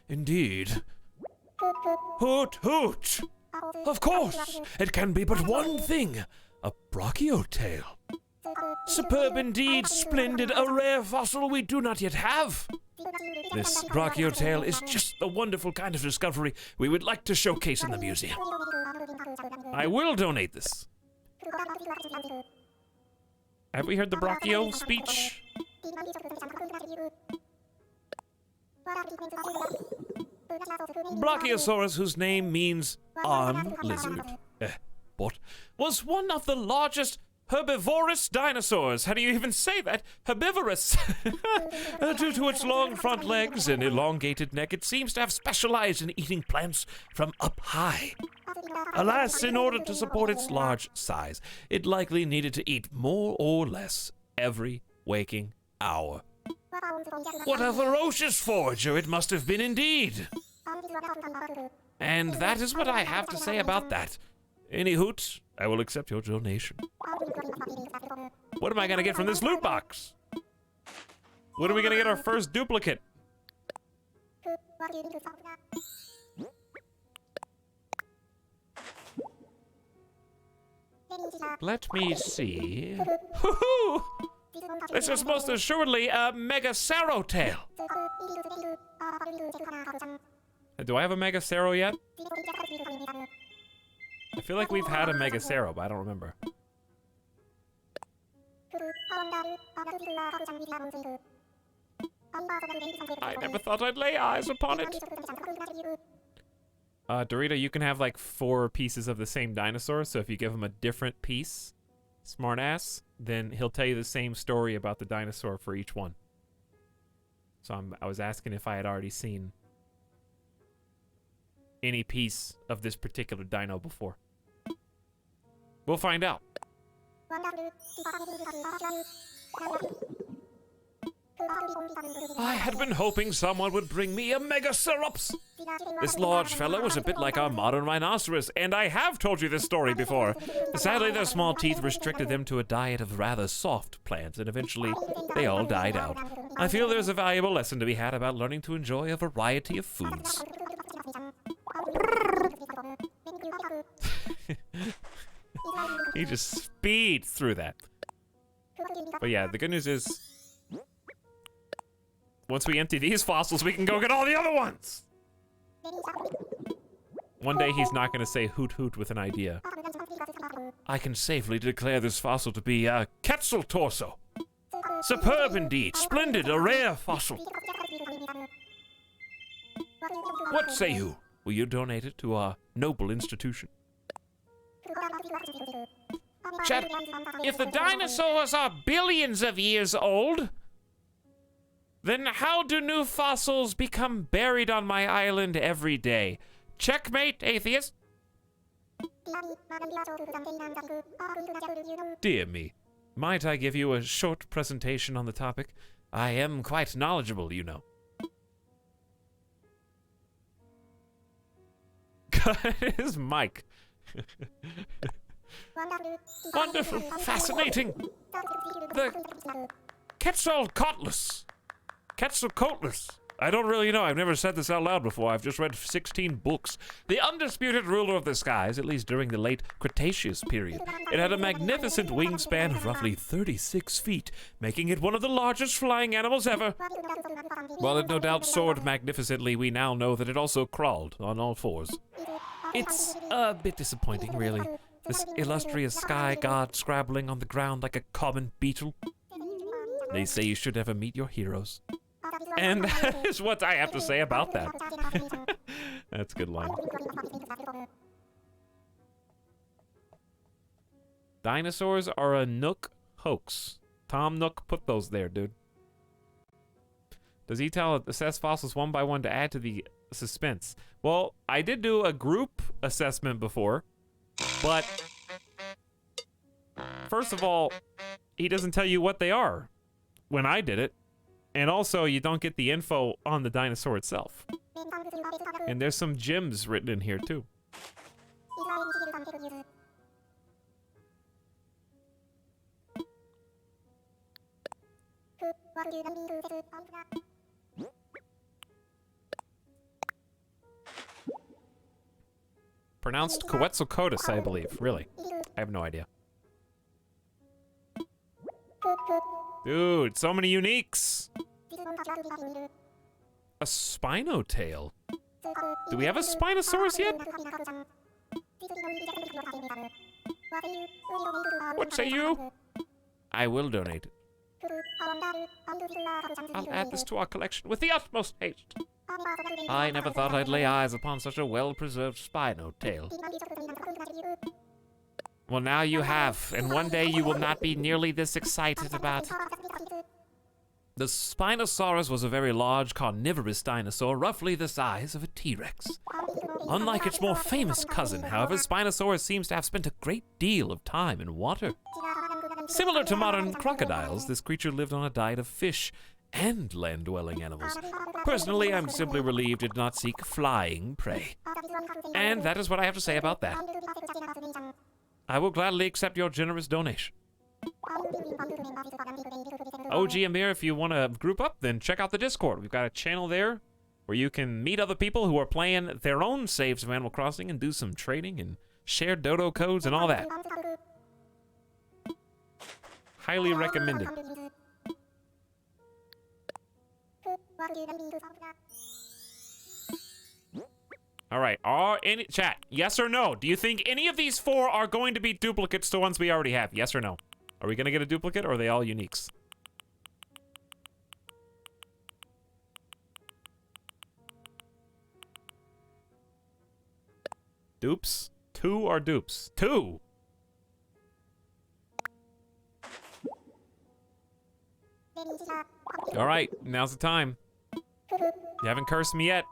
Indeed. Hoot, hoot! Of course, it can be but one thing. A brachiotail. Superb indeed, splendid, a rare fossil we do not yet have. This brachiotail is just the wonderful kind of discovery we would like to showcase in the museum. I will donate this. Have we heard the brachio speech? Brachiosaurus, whose name means armed lizard, Was one of the largest herbivorous dinosaurs. How do you even say that? Herbivorous. due to its long front legs and elongated neck, it seems to have specialized in eating plants from up high. Alas, in order to support its large size, it likely needed to eat more or less every waking hour. What a ferocious forager it must have been indeed. And that is what I have to say about that. Any hoot, I will accept your donation. What am I gonna get from this loot box? When are we gonna get our first duplicate? Let me see. Hoo-hoo! This is most assuredly a Megacerotail. Do I have a Megacero yet? I feel like we've had a Megacero, but I don't remember. I never thought I'd lay eyes upon it. Dorito, you can have like 4 pieces of the same dinosaur, so if you give him a different piece, smartass, then he'll tell you the same story about the dinosaur for each one. So I was asking if I had already seen any piece of this particular dino before. We'll find out. I had been hoping someone would bring me a Megacerops. This large fellow was a bit like our modern rhinoceros, and I have told you this story before. Sadly, their small teeth restricted them to a diet of rather soft plants, and eventually they all died out. I feel there's a valuable lesson to be had about learning to enjoy a variety of foods. He just speeds through that. But yeah, the good news is, once we empty these fossils, we can go get all the other ones! One day he's not gonna say hoot hoot with an idea. I can safely declare this fossil to be a Quetzal torso. Superb indeed, splendid, a rare fossil. What say you? Will you donate it to our noble institution? Chat, if the dinosaurs are billions of years old, then how do new fossils become buried on my island every day? Checkmate, atheist. Dear me, might I give you a short presentation on the topic? I am quite knowledgeable, you know. His mic. Wonderful, fascinating. The Quetzalcoatlus. Quetzalcoatlus, I don't really know. I've never said this out loud before. I've just read 16 books. The undisputed ruler of the skies, at least during the late Cretaceous period. It had a magnificent wingspan of roughly 36 feet, making it one of the largest flying animals ever. While it no doubt soared magnificently, we now know that it also crawled on all fours. It's a bit disappointing, really. This illustrious sky god scrabbling on the ground like a common beetle. They say you should never meet your heroes. And that is what I have to say about that. That's a good line. Dinosaurs are a Nook hoax. Tom Nook put those there, dude. Does he assess fossils one by one to add to the suspense? Well, I did do a group assessment before, but first of all, he doesn't tell you what they are when I did it. And also, you don't get the info on the dinosaur itself. And there's some gems written in here, too. Pronounced Quetzalcoatlus, I believe. Really. I have no idea. Dude, so many uniques. A Spinotail. Do we have a Spinosaurus yet? What say you? I will donate it. I'll add this to our collection with the utmost haste. I never thought I'd lay eyes upon such a well-preserved Spinotail. Well, now you have, and one day you will not be nearly this excited about. The Spinosaurus was a very large carnivorous dinosaur, roughly the size of a T-Rex. Unlike its more famous cousin, however, Spinosaurus seems to have spent a great deal of time in water. Similar to modern crocodiles, this creature lived on a diet of fish and land-dwelling animals. Personally, I'm simply relieved it did not seek flying prey. And that is what I have to say about that. I will gladly accept your generous donation. OG Amir, if you want to group up, then check out the Discord. We've got a channel there where you can meet other people who are playing their own saves of Animal Crossing and do some trading and share dodo codes and all that. Highly recommended. All right, chat, yes or no? Do you think any of these four are going to be duplicates to ones we already have? Yes or no? Are we gonna get a duplicate, or are they all uniques? Dupes? 2 are dupes. 2! All right, now's the time. You haven't cursed me yet.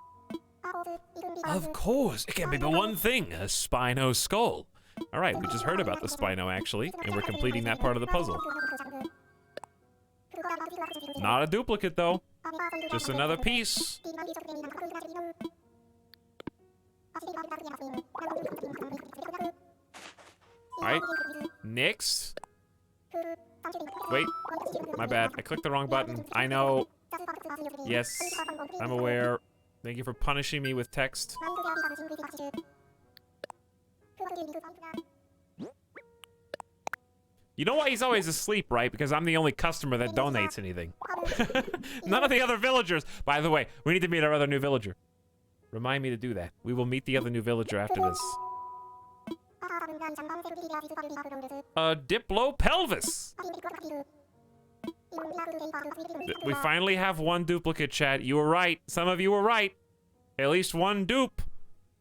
Of course, it can be but one thing, a Spino skull. All right, we just heard about the Spino, actually, and we're completing that part of the puzzle. Not a duplicate, though. Just another piece. All right, next. Wait, my bad. I clicked the wrong button. I know. Yes, I'm aware. Thank you for punishing me with text. You know why he's always asleep, right? Because I'm the only customer that donates anything. None of the other villagers. By the way, we need to meet our other new villager. Remind me to do that. We will meet the other new villager after this. Diplopelvis. We finally have one duplicate, chat. You were right. Some of you were right. At least one dupe.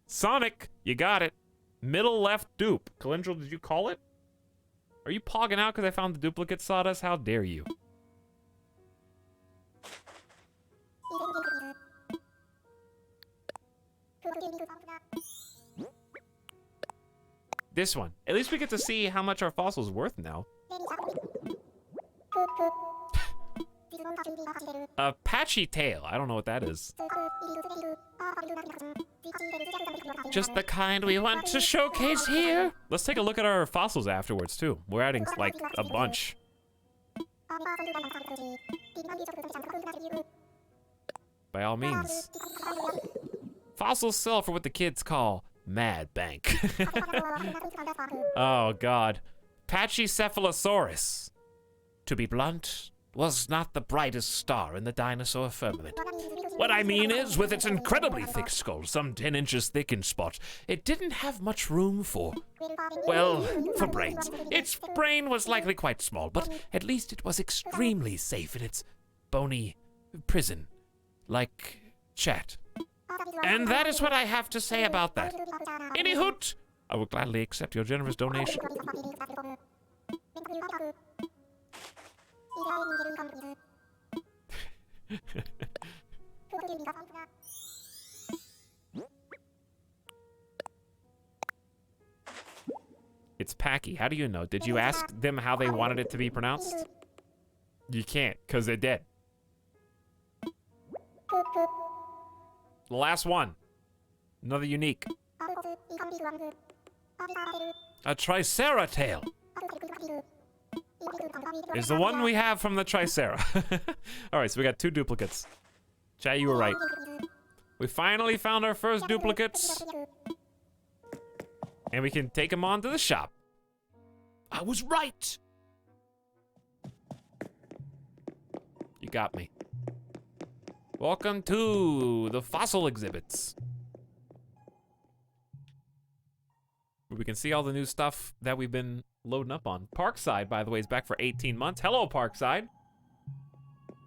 Sonic, you got it. Middle left dupe. Calendral, did you call it? Are you pogging out because I found the duplicate sawdust? How dare you? This one. At least we get to see how much our fossil's worth now. A patchy tail. I don't know what that is. Just the kind we want to showcase here. Let's take a look at our fossils afterwards, too. We're adding, like, a bunch. By all means. Fossils sell for what the kids call Mad Bank. Oh, God. Pachycephalosaurus. To be blunt, was not the brightest star in the dinosaur firmament. What I mean is, with its incredibly thick skull, some 10 inches thick in spots, it didn't have much room for, well, for brains. Its brain was likely quite small, but at least it was extremely safe in its bony prison, like chat. And that is what I have to say about that. Any hoot, I will gladly accept your generous donation. It's Packy. How do you know? Did you ask them how they wanted it to be pronounced? You can't, because they're dead. The last one. Another unique. A triceratail. Is the one we have from the Tricera. Alright, so we got 2 duplicates. Chat, you were right. We finally found our first duplicates. And we can take them on to the shop. I was right. You got me. Welcome to the fossil exhibits. We can see all the new stuff that we've been loading up on. Parkside, by the way, is back for 18 months. Hello, Parkside.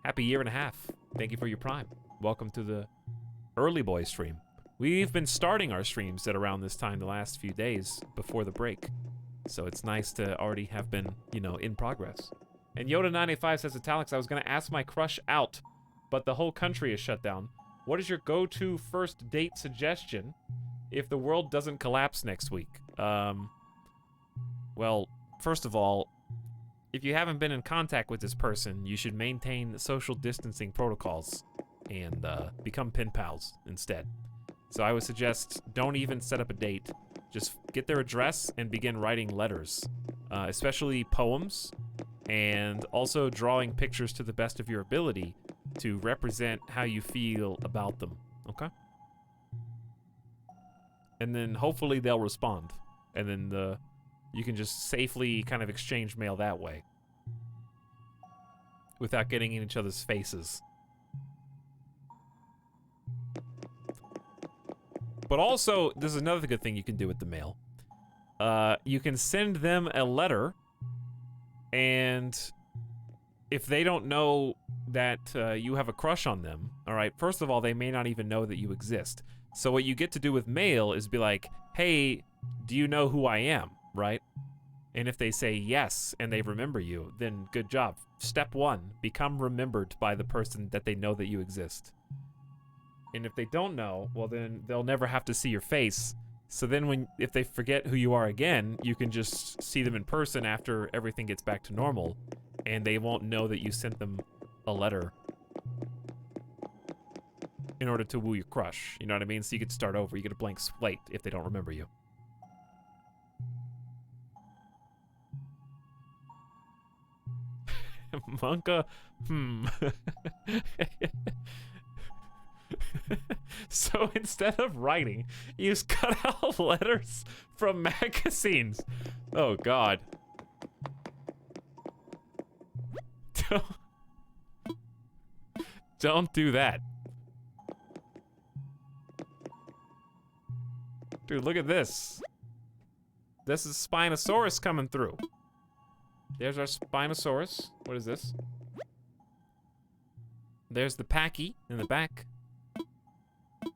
Happy year and a half. Thank you for your prime. Welcome to the early boy stream. We've been starting our streams at around this time the last few days before the break. So it's nice to already have been, you know, in progress. And Yoda95 says, Etalyx, I was going to ask my crush out, but the whole country is shut down. What is your go-to first date suggestion if the world doesn't collapse next week? Well, first of all, if you haven't been in contact with this person, you should maintain social distancing protocols and become pen pals instead. So I would suggest don't even set up a date. Just get their address and begin writing letters, especially poems, and also drawing pictures to the best of your ability to represent how you feel about them, okay? And then hopefully they'll respond, and then you can just safely kind of exchange mail that way without getting in each other's faces. But also, this is another good thing you can do with the mail. You can send them a letter, and if they don't know that you have a crush on them, all right, first of all, they may not even know that you exist. So what you get to do with mail is be like, hey, do you know who I am, right? And if they say yes, and they remember you, then good job. Step 1, become remembered by the person that they know that you exist. And if they don't know, well then they'll never have to see your face. So then if they forget who you are again, you can just see them in person after everything gets back to normal, and they won't know that you sent them a letter in order to woo your crush. You know what I mean? So you could start over. You get a blank slate if they don't remember you. Monka, So instead of writing, you just cut out letters from magazines. Oh, God. Don't do that. Dude, look at this. This is Spinosaurus coming through. There's our Spinosaurus. What is this? There's the Packy in the back.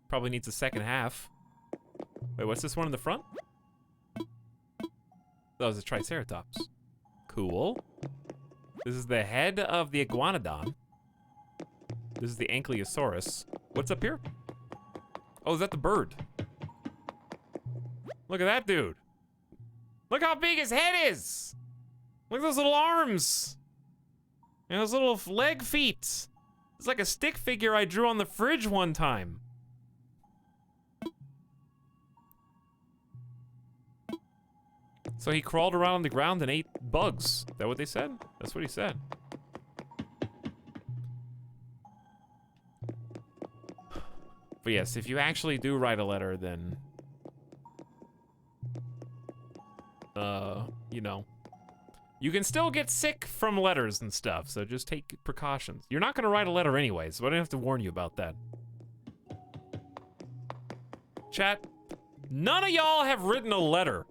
Probably needs a second half. Wait, what's this one in the front? Oh, it's a Triceratops. Cool. This is the head of the Iguanodon. This is the Ankylosaurus. What's up here? Oh, is that the bird? Look at that dude. Look how big his head is. Look at those little arms. And those little leg feet. It's like a stick figure I drew on the fridge one time. So he crawled around on the ground and ate bugs. Is that what they said? That's what he said. But yes, if you actually do write a letter, then... you know... You can still get sick from letters and stuff, so just take precautions. You're not gonna write a letter anyway, so I don't have to warn you about that. Chat, none of y'all have written a letter.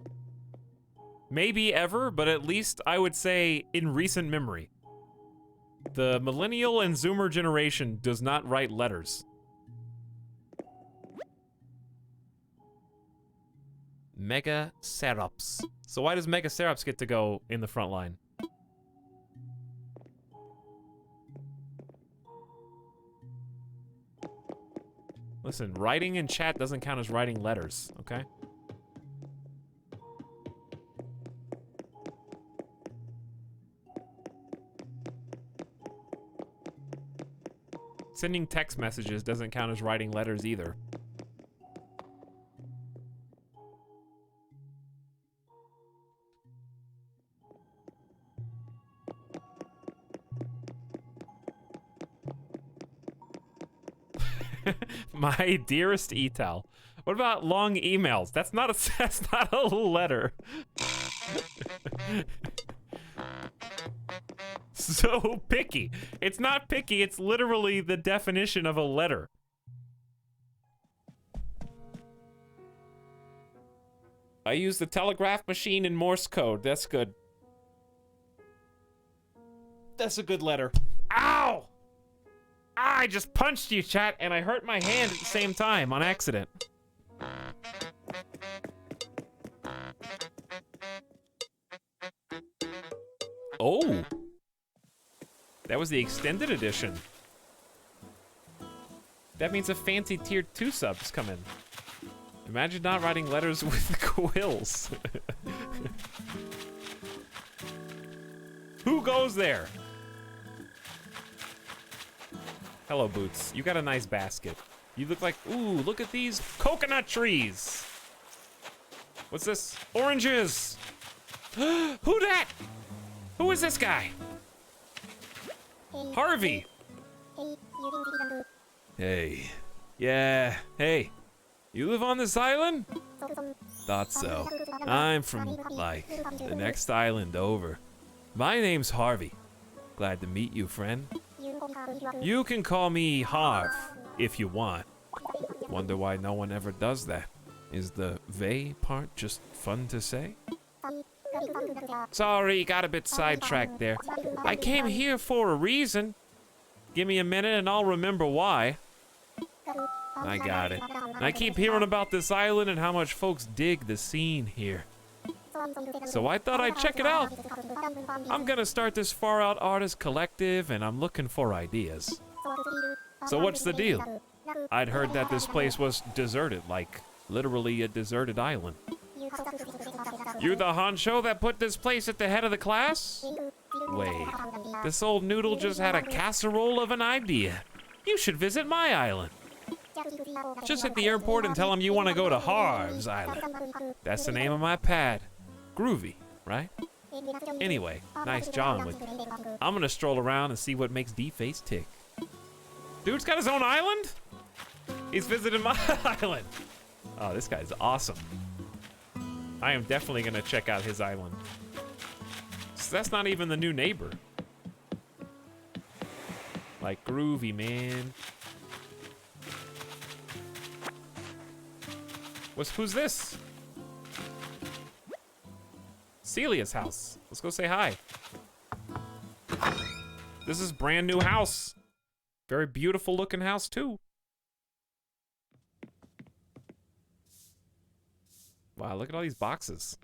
Maybe ever, but at least I would say in recent memory. The millennial and zoomer generation does not write letters. Megacerops. So why does Megacerops get to go in the front line? Listen, writing in chat doesn't count as writing letters, okay? Sending text messages doesn't count as writing letters either. My dearest Etal. What about long emails? That's not a letter. So picky. It's not picky, it's literally the definition of a letter. I use the telegraph machine in Morse code. That's good. That's a good letter. Ow! I just punched you, chat, and I hurt my hand at the same time on accident. Oh! That was the extended edition. That means a fancy tier 2 subs come in. Imagine not writing letters with quills. Who goes there? Hello, Boots. You got a nice basket. You look like, ooh, look at these coconut trees. What's this? Oranges. Who dat? Who is this guy? Harvey. Hey. Yeah, hey. You live on this island? Thought so. I'm from, like, the next island over. My name's Harvey. Glad to meet you, friend. You can call me Harv, if you want. Wonder why no one ever does that. Is the "vey" part just fun to say? Sorry, got a bit sidetracked there. I came here for a reason. Give me a minute and I'll remember why. I got it. I keep hearing about this island and how much folks dig the scene here. So I thought I'd check it out. I'm gonna start this far out artist collective and I'm looking for ideas. So what's the deal? I'd heard that this place was deserted, like literally a deserted island. You the honcho that put this place at the head of the class? Wait, this old noodle just had a casserole of an idea. You should visit my island. Just hit the airport and tell him you want to go to Harv's Island. That's the name of my pad. Groovy, right? Anyway, nice John with you. I'm gonna stroll around and see what makes D-Face tick. Dude's got his own island? He's visiting my island. Oh, this guy's awesome. I am definitely gonna check out his island. So that's not even the new neighbor. Like, groovy, man. Who's this? Celia's house. Let's go say hi. This is brand new house. Very beautiful looking house too. Wow, look at all these boxes.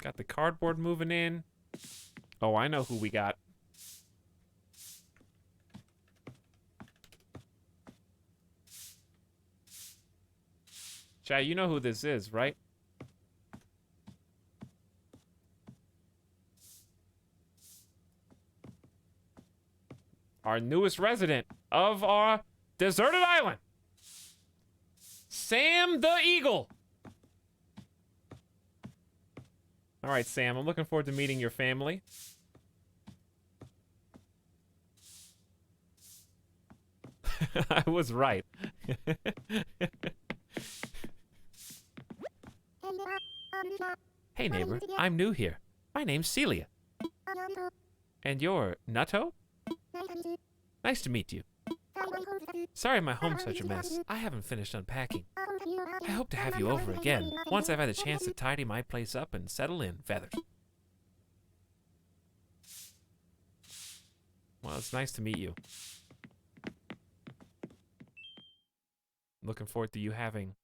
Got the cardboard moving in. Oh, I know who we got. Chat, you know who this is, right? Our newest resident of our deserted island. Sam the Eagle. All right, Sam, I'm looking forward to meeting your family. I was right. Hey neighbor, I'm new here. My name's Celia. And you're Nutto? Nice to meet you. Sorry my home's such a mess. I haven't finished unpacking. I hope to have you over again, once I've had the chance to tidy my place up and settle in, Feathers. Well, it's nice to meet you. Looking forward to you having...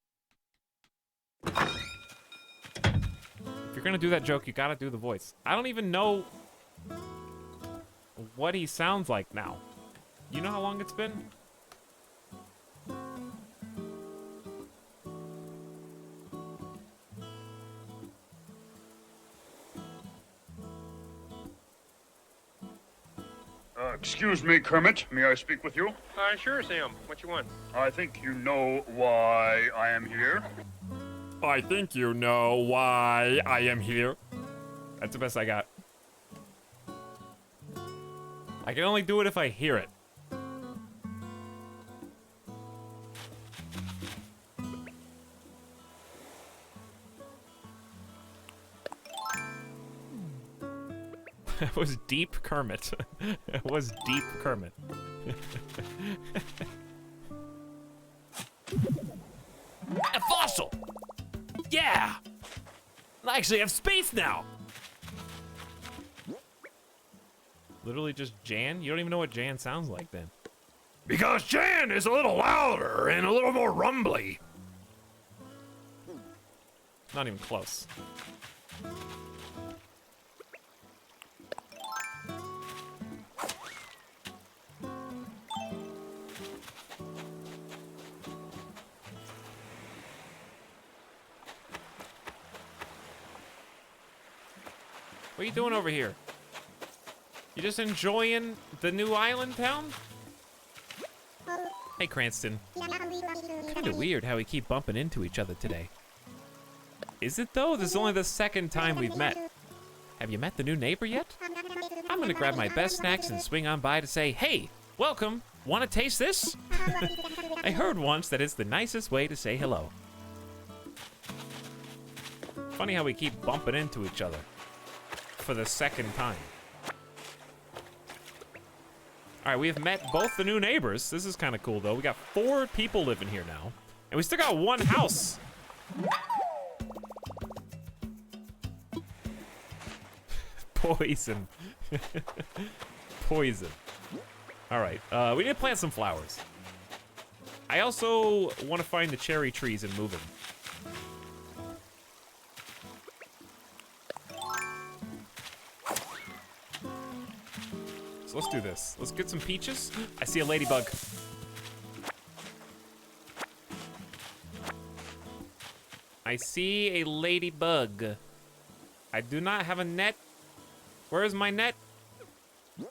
If you're gonna do that joke, you gotta do the voice. I don't even know what he sounds like now. You know how long it's been? Excuse me, Kermit. May I speak with you? Sure, Sam. What you want? I think you know why I am here. I think you know why I am here. That's the best I got. I can only do it if I hear it. That was deep Kermit. It was deep Kermit. A fossil! Yeah! I actually have space now! Literally just Jan? You don't even know what Jan sounds like then. Because Jan is a little louder and a little more rumbly. Not even close. What are you doing over here? You just enjoying the new island town? Hey, Cranston. Kinda weird how we keep bumping into each other today. Is it though? This is only the second time we've met. Have you met the new neighbor yet? I'm gonna grab my best snacks and swing on by to say, hey, welcome, wanna taste this? I heard once that it's the nicest way to say hello. Funny how we keep bumping into each other. For the second time. All right, we have met both the new neighbors. This is kind of cool, though. We got 4 people living here now, and we still got 1 house. Poison. Poison. All right, we need to plant some flowers. I also want to find the cherry trees and move them. So let's do this. Let's get some peaches. I see a ladybug. I see a ladybug. I do not have a net. Where is my net? You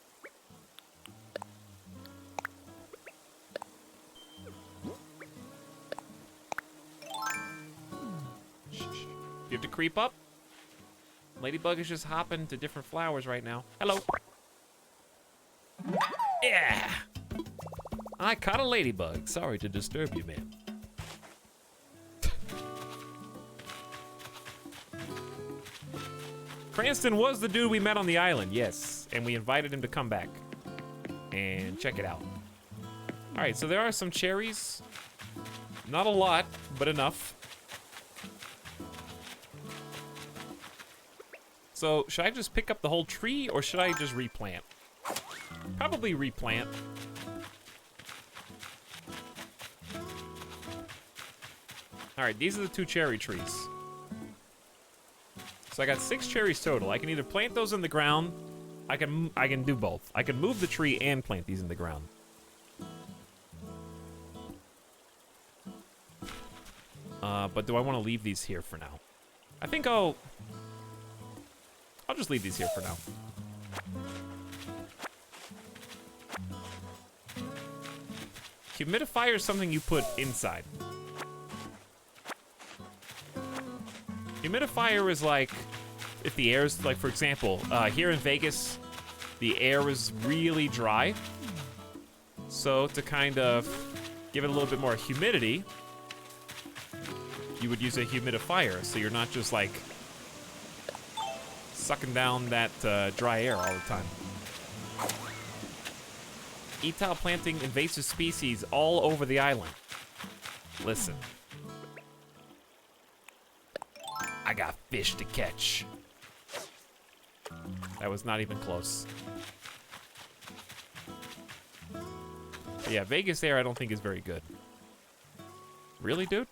have to creep up. Ladybug is just hopping to different flowers right now. Hello. Yeah! I caught a ladybug. Sorry to disturb you, man. Cranston was the dude we met on the island, yes. And we invited him to come back. And check it out. Alright, so there are some cherries. Not a lot, but enough. So, should I just pick up the whole tree, or should I just replant? Probably replant. All right, these are the 2 cherry trees. So I got 6 cherries total. I can either plant those in the ground. I can do both. I can move the tree and plant these in the ground. But do I want to leave these here for now? I think I'll just leave these here for now. Humidifier is something you put inside. Humidifier is like, if the air's, like for example, here in Vegas, the air is really dry. So to kind of give it a little bit more humidity, you would use a humidifier, so you're not just like sucking down that dry air all the time. Etal planting invasive species all over the island. Listen. I got fish to catch. That was not even close. But yeah, Vegas Air I don't think is very good. Really, dude?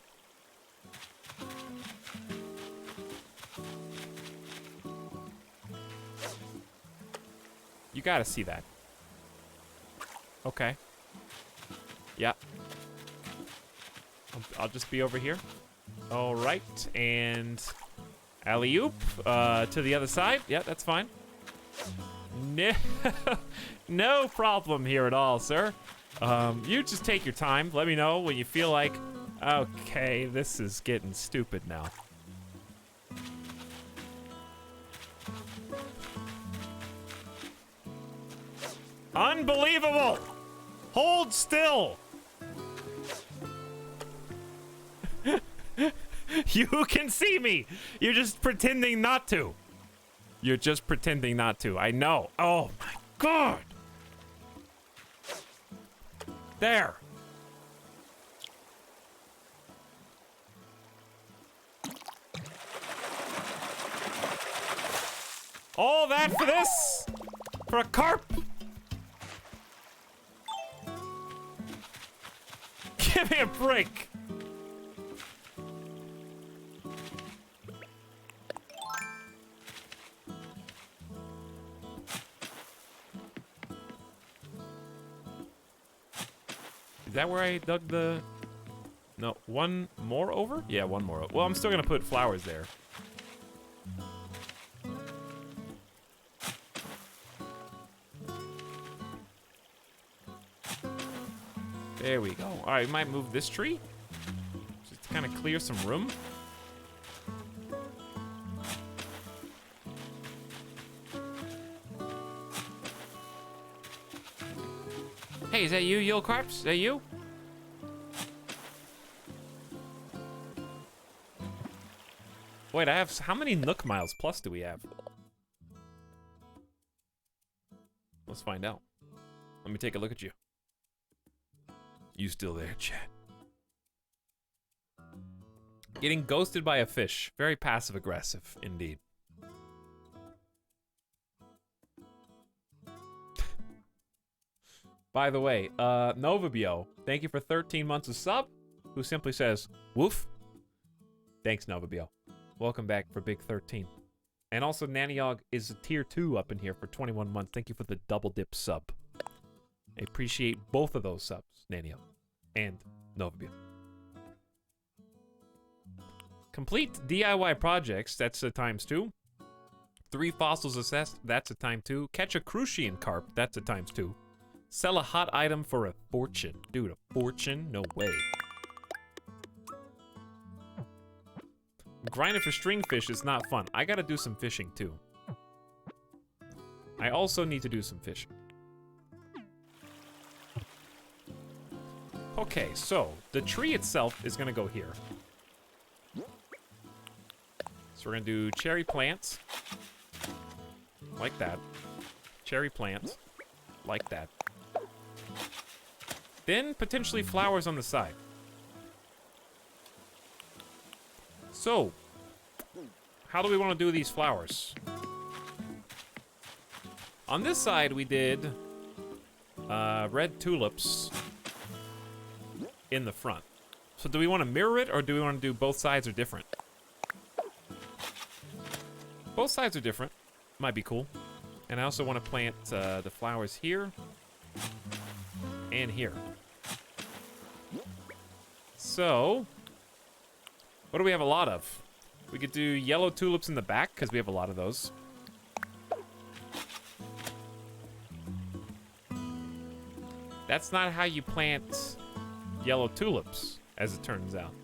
You gotta see that. Okay. Yeah. I'll just be over here. All right, and alley-oop to the other side. Yeah, that's fine. No, no problem here at all, sir. You just take your time. Let me know when you feel like, okay, this is getting stupid now. Unbelievable! Hold still! You can see me! You're just pretending not to. You're just pretending not to. I know. Oh my god! There! All that for this? For a carp? Give me a break. Is that where I dug the... No, one more over? Yeah, one more. Well, I'm still gonna put flowers there. There we go. All right, we might move this tree. Just to kind of clear some room. Hey, is that you, Yulcarps? Is that you? Wait, I have... How many Nook Miles plus do we have? Let's find out. Let me take a look at you. You still there, chat? Getting ghosted by a fish. Very passive-aggressive, indeed. By the way, Novabio, thank you for 13 months of sub, who simply says, woof. Thanks, Novabio. Welcome back for Big 13. And also, Naniog is a tier 2 up in here for 21 months. Thank you for the double dip sub. I appreciate both of those subs, Naniog and Novabio. Complete DIY projects, that's a ×2. 3 fossils assessed, that's a ×2. Catch a crucian carp, that's a ×2. Sell a hot item for a fortune. Dude, a fortune? No way. Grinding for stringfish is not fun. I gotta do some fishing too. I also need to do some fishing. Okay, so the tree itself is gonna go here. So we're gonna do cherry plants. Like that. Cherry plants. Like that. Then potentially flowers on the side. So, how do we want to do these flowers? On this side, we did red tulips in the front. So do we want to mirror it, or do we want to do both sides are different? Both sides are different. Might be cool. And I also want to plant the flowers here and here. So, what do we have a lot of? We could do yellow tulips in the back, because we have a lot of those. That's not how you plant yellow tulips, as it turns out.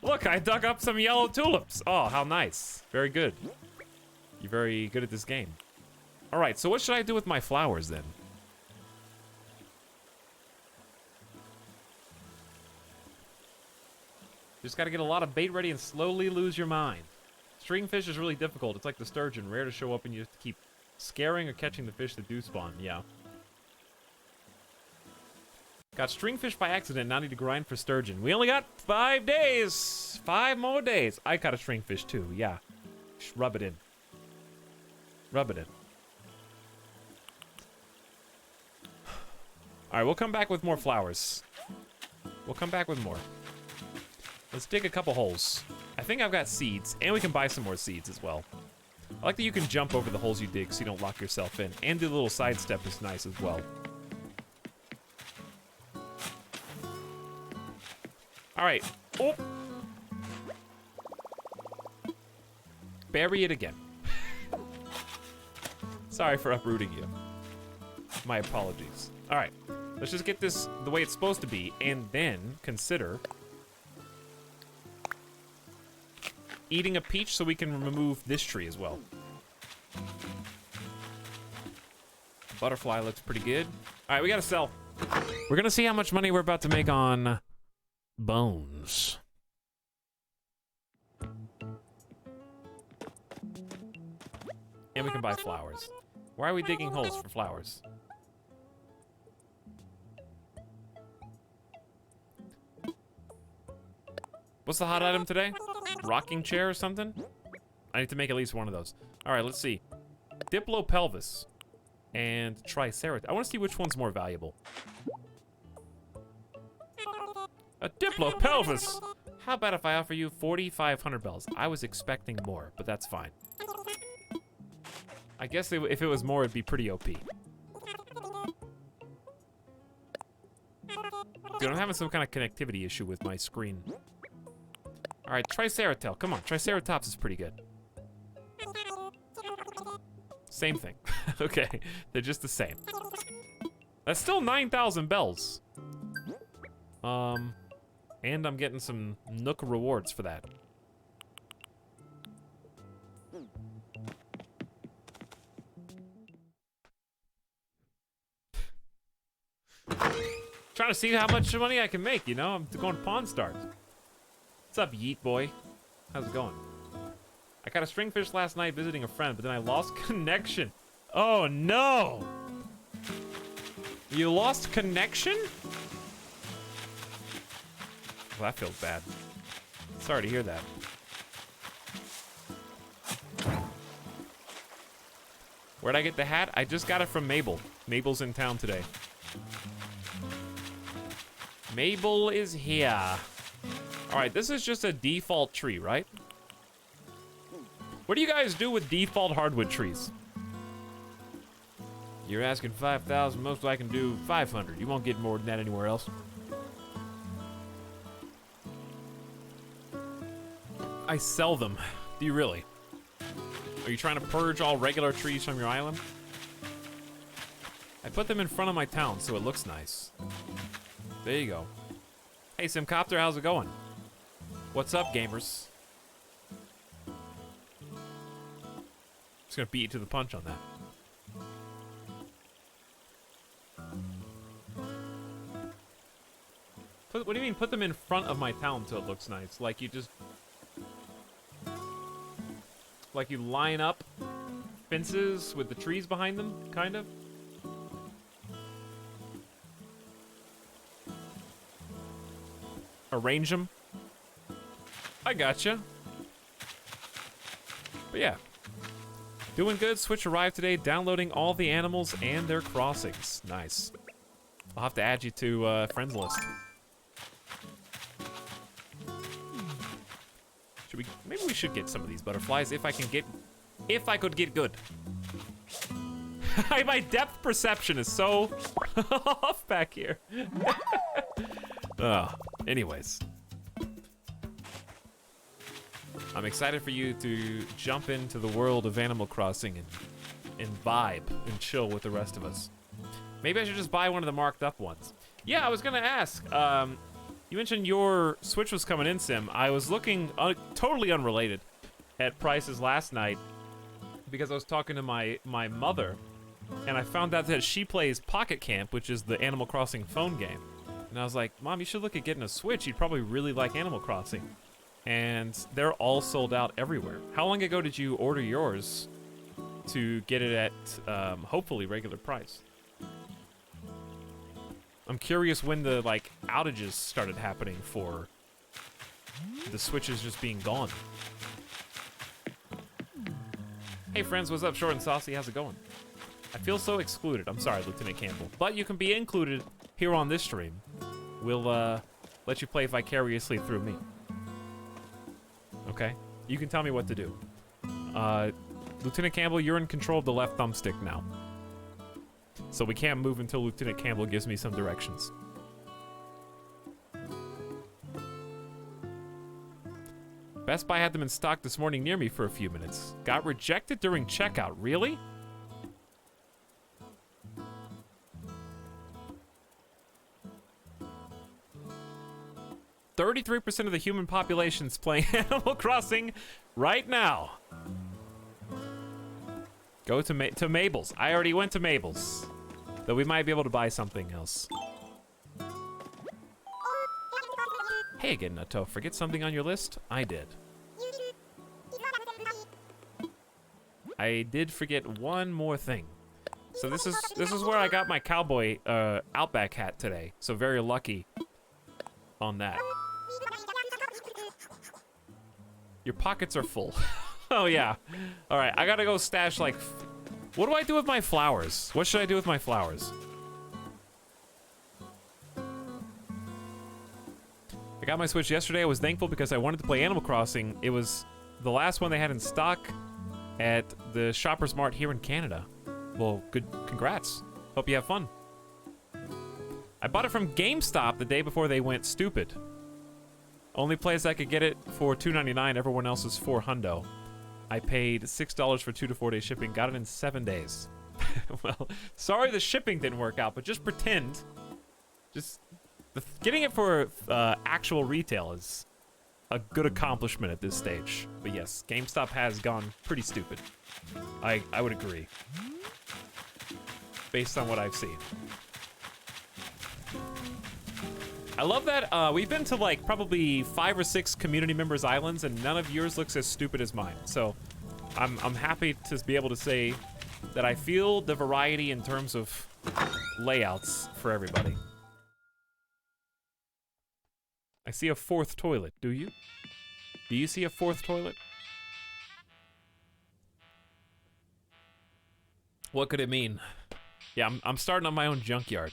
Look, I dug up some yellow tulips. Oh, how nice. Very good. You're very good at this game. All right, so what should I do with my flowers then? Just gotta get a lot of bait ready and slowly lose your mind. Stringfish is really difficult. It's like the sturgeon, rare to show up and you have to keep scaring or catching the fish that do spawn, yeah. Got stringfish by accident, now need to grind for sturgeon. We only got 5 days! 5 more days. I caught a stringfish too, yeah. Just rub it in. Rub it in. Alright, we'll come back with more flowers. We'll come back with more. Let's dig a couple holes. I think I've got seeds, and we can buy some more seeds as well. I like that you can jump over the holes you dig so you don't lock yourself in. And do a little sidestep is nice as well. Alright. Oh! Bury it again. Sorry for uprooting you. My apologies. Alright. Let's just get this the way it's supposed to be, and then consider eating a peach so we can remove this tree as well. Butterfly looks pretty good. Alright, we gotta sell. We're gonna see how much money we're about to make on bones. And we can buy flowers. Why are we digging holes for flowers? What's the hot item today? Rocking chair or something? I need to make at least one of those. Alright, let's see. Diplopelvis and Triceratops. I want to see which one's more valuable. A Diplopelvis! How about if I offer you 4,500 bells? I was expecting more, but that's fine. I guess if it was more, it'd be pretty OP. Dude, I'm having some kind of connectivity issue with my screen. Alright, Triceratops. Come on, Triceratops is pretty good. Same thing. Okay, they're just the same. That's still 9,000 bells. And I'm getting some Nook rewards for that. Trying to see how much money I can make, you know? I'm going to Pawn Stars. What's up, Yeet Boy? How's it going? I caught a stringfish last night visiting a friend, but then I lost connection. Oh, no! You lost connection? Well, that feels bad. Sorry to hear that. Where'd I get the hat? I just got it from Mabel. Mabel's in town today. Mabel is here. Alright, this is just a default tree, right? What do you guys do with default hardwood trees? You're asking 5,000, most I can do 500. You won't get more than that anywhere else. I sell them. Do you really? Are you trying to purge all regular trees from your island? I put them in front of my town so it looks nice. There you go. Hey, Simcopter, how's it going? What's up, gamers? Just gonna beat you to the punch on that. What do you mean, put them in front of my town so it looks nice? Like you just... Like you line up fences with the trees behind them, kind of? Arrange them? I gotcha. But yeah. Doing good. Switch arrived today, downloading all the animals and their crossings. Nice. I'll have to add you to friends list. Should we? Maybe we should get some of these butterflies if I can get. If I could get good. My depth perception is so off back here. Anyways. I'm excited for you to jump into the world of Animal Crossing and vibe and chill with the rest of us. Maybe I should just buy one of the marked up ones. Yeah, I was gonna ask. You mentioned your Switch was coming in, Sim. I was looking, totally unrelated, at prices last night because I was talking to my mother, and I found out that she plays Pocket Camp, which is the Animal Crossing phone game. And I was like, Mom, you should look at getting a Switch. You'd probably really like Animal Crossing. And they're all sold out everywhere. How long ago did you order yours to get it at hopefully regular price? I'm curious when the like outages started happening for the Switches just being gone. Hey friends, what's up? Short and Saucy, how's it going? I feel so excluded. I'm sorry, Lieutenant Campbell. But you can be included here on this stream. We'll let you play vicariously through me. Okay? You can tell me what to do. Lieutenant Campbell, you're in control of the left thumbstick now. So we can't move until Lieutenant Campbell gives me some directions. Best Buy had them in stock this morning near me for a few minutes. Got rejected during checkout. Really? "33% of the human population's playing Animal Crossing right now." Go to Mabel's. I already went to Mabel's. Though we might be able to buy something else. Hey again, Nato. Forget something on your list? I did. I did forget one more thing. So this is where I got my cowboy Outback hat today. So very lucky on that. Your pockets are full. Oh yeah. All right, I gotta go stash like. What do I do with my flowers? What should I do with my flowers? I got my Switch yesterday. I was thankful because I wanted to play Animal Crossing. It was the last one they had in stock at the Shoppers Mart here in Canada. Well, good, congrats. Hope you have fun. I bought it from GameStop the day before they went stupid. Only place I could get it for $2.99. Everyone else is $4. I paid $6 for 2 to 4 day shipping. Got it in 7 days. Well, sorry the shipping didn't work out, but just pretend. Just getting it for actual retail is a good accomplishment at this stage. But yes, GameStop has gone pretty stupid. I would agree. Based on what I've seen. I love that we've been to like probably 5 or 6 community members' islands, and none of yours looks as stupid as mine. So I'm happy to be able to say that I feel the variety in terms of layouts for everybody. I see a 4th toilet. Do you? Do you see a 4th toilet? What could it mean? Yeah, I'm starting on my own junkyard.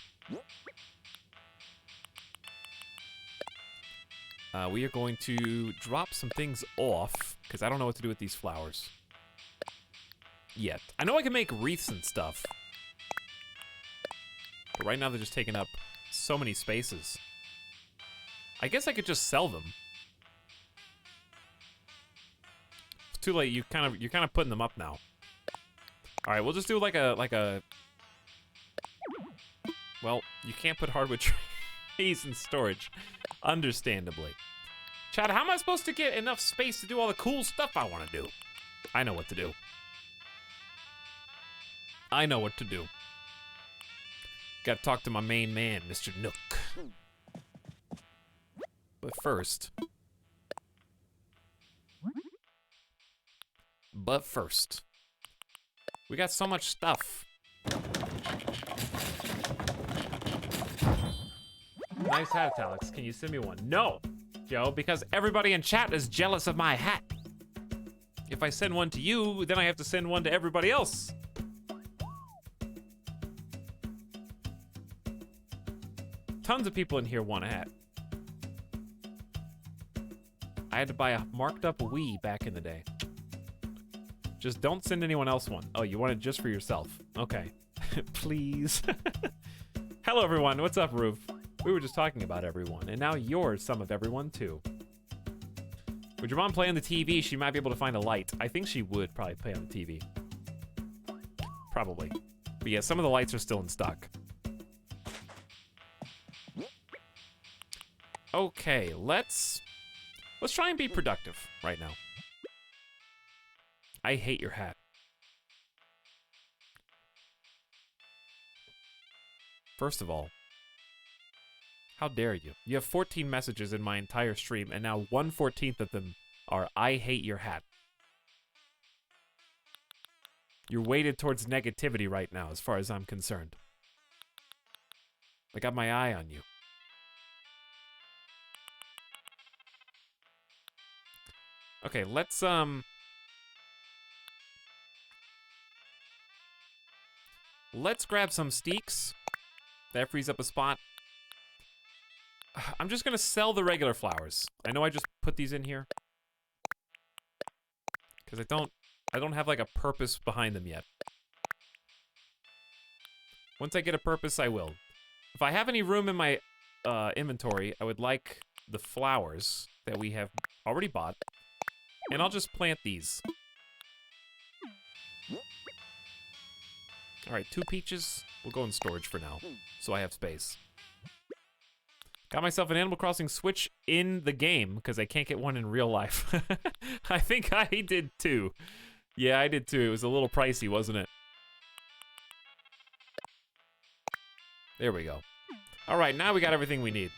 We are going to drop some things off, because I don't know what to do with these flowers. Yet. I know I can make wreaths and stuff. But right now they're just taking up so many spaces. I guess I could just sell them. It's too late. You're kind of putting them up now. All right, we'll just do like a. Well, you can't put hardwood trees in storage, understandably. Chad, how am I supposed to get enough space to do all the cool stuff I want to do? I know what to do. I know what to do. Gotta talk to my main man, Mr. Nook. But first. We got so much stuff. Nice hat, Etalyx. Can you send me one? No, Joe, because everybody in chat is jealous of my hat. If I send one to you, then I have to send one to everybody else. Tons of people in here want a hat. I had to buy a marked up Wii back in the day. Just don't send anyone else one. Oh, you want it just for yourself. Okay. Please. Hello, everyone. What's up, Roof? We were just talking about everyone, and now you're some of everyone, too. Would your mom play on the TV? She might be able to find a light. I think she would probably play on the TV. Probably. But yeah, some of the lights are still in stock. Okay, let's try and be productive right now. I hate your hat. First of all, How dare you? You have 14 messages in my entire stream, and now 1/14 of them are "I hate your hat." You're weighted towards negativity right now, as far as I'm concerned. I got my eye on you. Okay, let's grab some steaks. That frees up a spot. I'm just gonna sell the regular flowers. I know I just put these in here because I don't have like a purpose behind them yet. Once I get a purpose, I will. If I have any room in my inventory, I would like the flowers that we have already bought, and I'll just plant these. All right, 2 peaches. We'll go in storage for now, so I have space. Got myself an Animal Crossing Switch in the game because I can't get one in real life. I think I did too. Yeah, I did too. It was a little pricey, wasn't it? There we go. All right, now we got everything we need.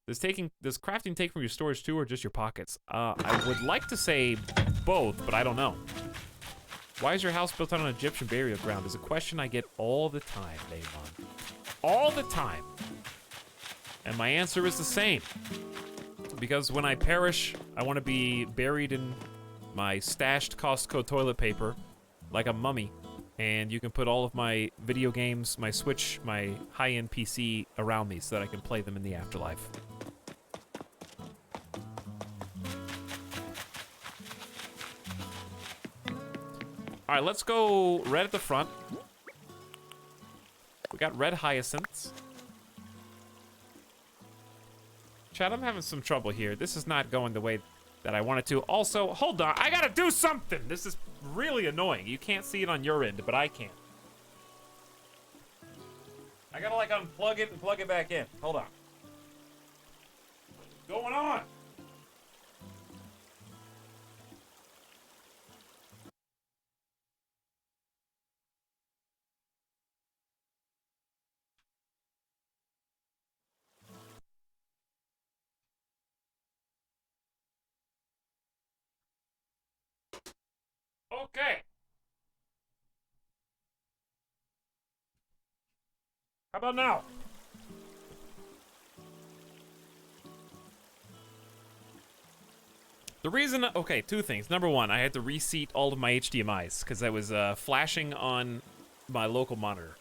Does crafting take from your storage too, or just your pockets? I would like to say both, but I don't know. Why is your house built on an Egyptian burial ground? Is a question I get all the time, Damon. All the time. And my answer is the same. Because when I perish, I want to be buried in my stashed Costco toilet paper like a mummy. And you can put all of my video games, my Switch, my high-end PC around me so that I can play them in the afterlife. All right, let's go red at the front. We got red hyacinths. Chad, I'm having some trouble here. This is not going the way that I wanted to. Also, hold on. I gotta do something. This is really annoying. You can't see it on your end, but I can. I gotta, like, unplug it and plug it back in. Hold on. What's going on? Okay. How about now? The reason, okay, 2 things. Number 1, I had to reseat all of my HDMIs because I was flashing on my local monitor.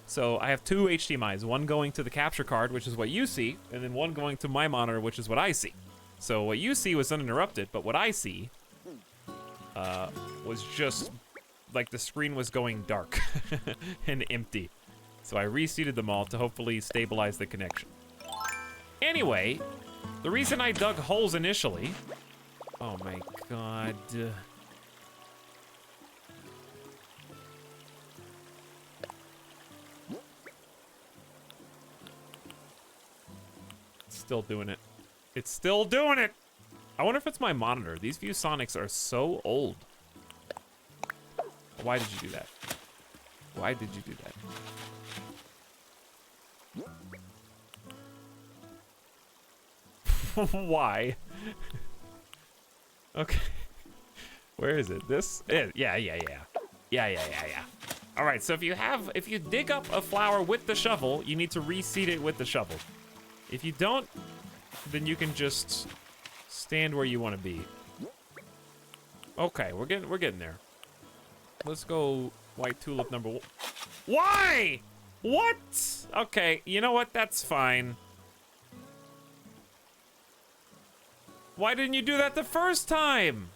So I have 2 HDMIs, one going to the capture card, which is what you see, and then one going to my monitor, which is what I see. So what you see was uninterrupted, but what I see was just like the screen was going dark and empty. So I reseated them all to hopefully stabilize the connection. Anyway, the reason I dug holes initially... Oh my god. It's still doing it. It's still doing it! I wonder if it's my monitor. These ViewSonics are so old. Why did you do that? Why did you do that? Why? Okay. Where is it? This? Yeah. All right, so if you dig up a flower with the shovel, you need to reseed it with the shovel. If you don't, then you can just stand where you want to be. Okay, we're getting there. Let's go white tulip number 1. Why? What? Okay, you know what? That's fine. Why didn't you do that the first time?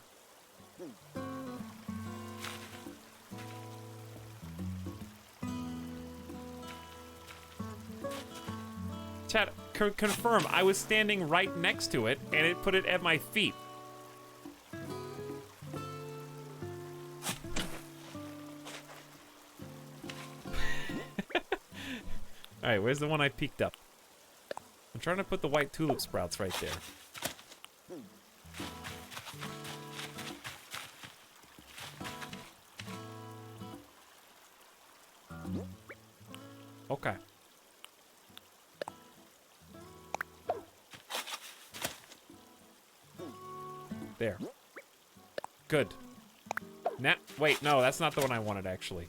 Chat, confirm, I was standing right next to it, and it put it at my feet. Alright, where's the one I peeked up? I'm trying to put the white tulip sprouts right there. Okay. There. Good. Now, wait, no, that's not the one I wanted, actually.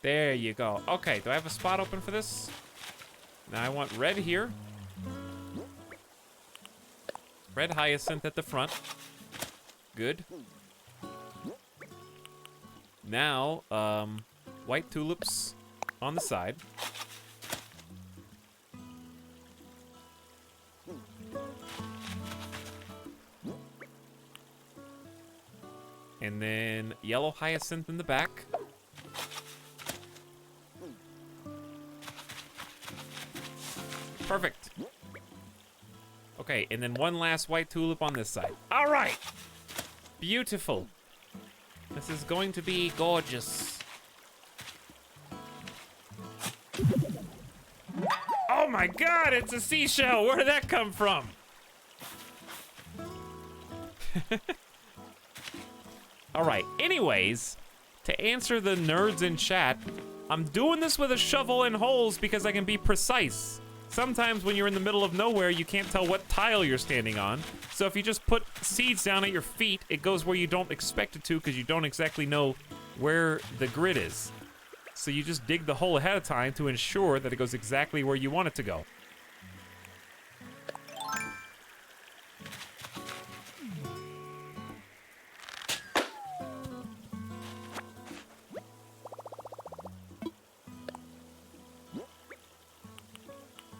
There you go. Okay, do I have a spot open for this? Now I want red here. Red hyacinth at the front. Good. Now, white tulips on the side. And then yellow hyacinth in the back. Perfect. Okay, and then one last white tulip on this side. All right. Beautiful. This is going to be gorgeous. Oh my God, it's a seashell. Where did that come from? All right, anyways, to answer the nerds in chat, I'm doing this with a shovel and holes because I can be precise. Sometimes when you're in the middle of nowhere, you can't tell what tile you're standing on. So if you just put seeds down at your feet, it goes where you don't expect it to because you don't exactly know where the grid is. So you just dig the hole ahead of time to ensure that it goes exactly where you want it to go.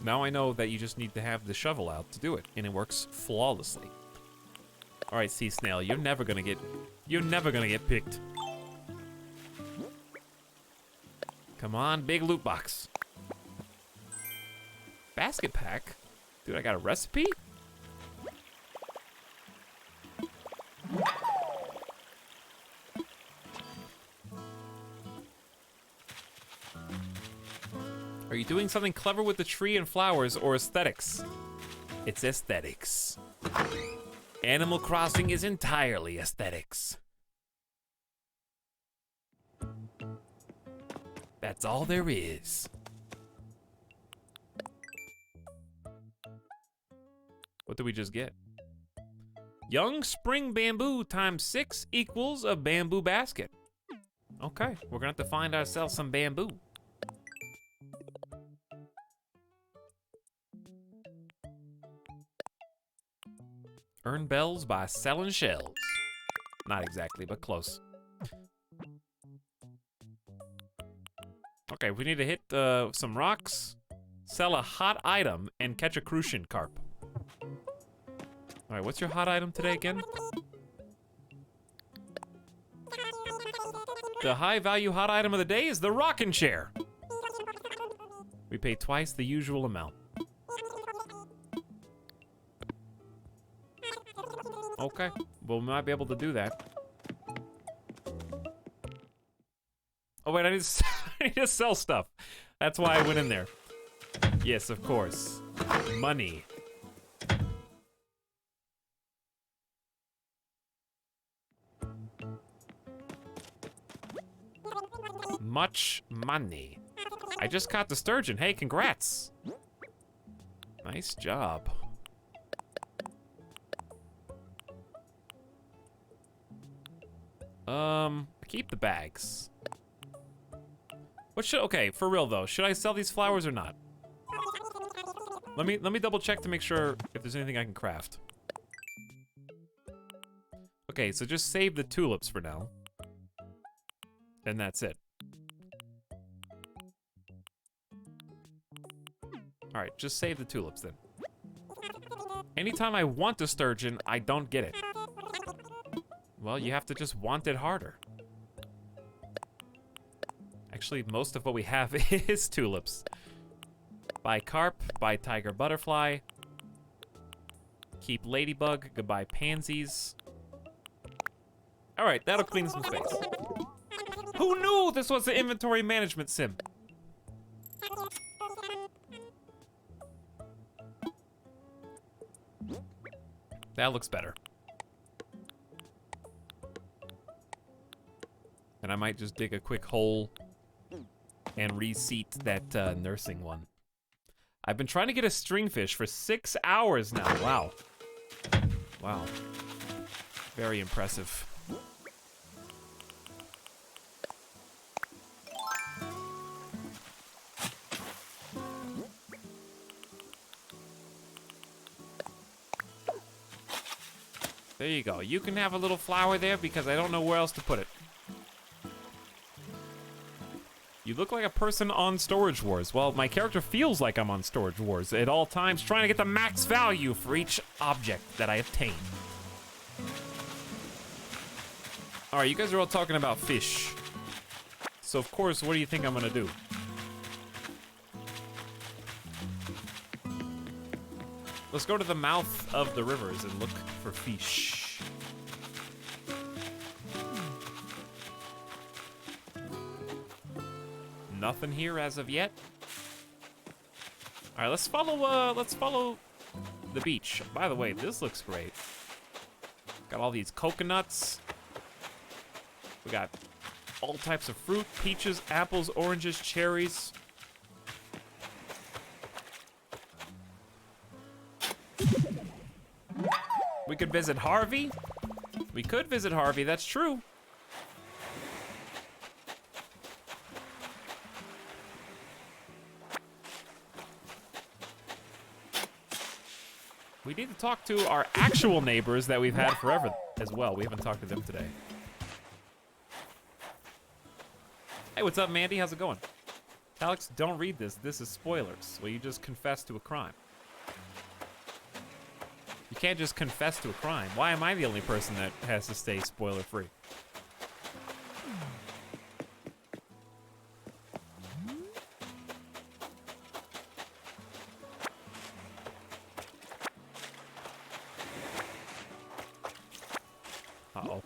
Now I know that you just need to have the shovel out to do it, and it works flawlessly. All right, sea snail, you're never gonna get picked. Come on, big loot box. Basket pack? Dude, I got a recipe? Are you doing something clever with the tree and flowers or aesthetics? It's aesthetics. Animal Crossing is entirely aesthetics. That's all there is. What did we just get? Young spring bamboo times 6 equals a bamboo basket. Okay, we're gonna have to find ourselves some bamboo. Earn bells by selling shells. Not exactly, but close. Okay, we need to hit some rocks, sell a hot item, and catch a crucian carp. All right, what's your hot item today again? The high value hot item of the day is the rocking chair. We pay twice the usual amount. Okay, well, we might be able to do that. Oh wait, I need to sell stuff. That's why I went in there. Yes, of course. Money. Much money. I just caught the sturgeon. Hey, congrats. Nice job. Keep the bags. What should, okay, for real though, should I sell these flowers or not? Let me double check to make sure if there's anything I can craft. Okay, so just save the tulips for now. And that's it. All right, just save the tulips then. Anytime I want a sturgeon, I don't get it. Well, you have to just want it harder. Actually, most of what we have is tulips. Buy carp, buy tiger butterfly. Keep ladybug, goodbye pansies. All right, that'll clean some space. Who knew this was an inventory management sim? That looks better. And I might just dig a quick hole and reseat that nursing one. I've been trying to get a stringfish for 6 hours now. Wow. Wow. Very impressive. There you go. You can have a little flower there because I don't know where else to put it. You look like a person on Storage Wars. Well, my character feels like I'm on Storage Wars at all times, trying to get the max value for each object that I obtain. All right, you guys are all talking about fish. So, of course, what do you think I'm gonna do? Let's go to the mouth of the rivers and look for fish. Nothing here as of yet. All right, let's follow the beach. By the way, this looks great. Got all these coconuts. We got all types of fruit, peaches, apples, oranges, cherries. We could visit Harvey. We could visit Harvey, that's true. We need to talk to our actual neighbors that we've had forever as well. We haven't talked to them today. Hey, what's up, Mandy? How's it going? Alex, don't read this. This is spoilers. Well, you just confessed to a crime. You can't just confess to a crime. Why am I the only person that has to stay spoiler-free? Uh-oh.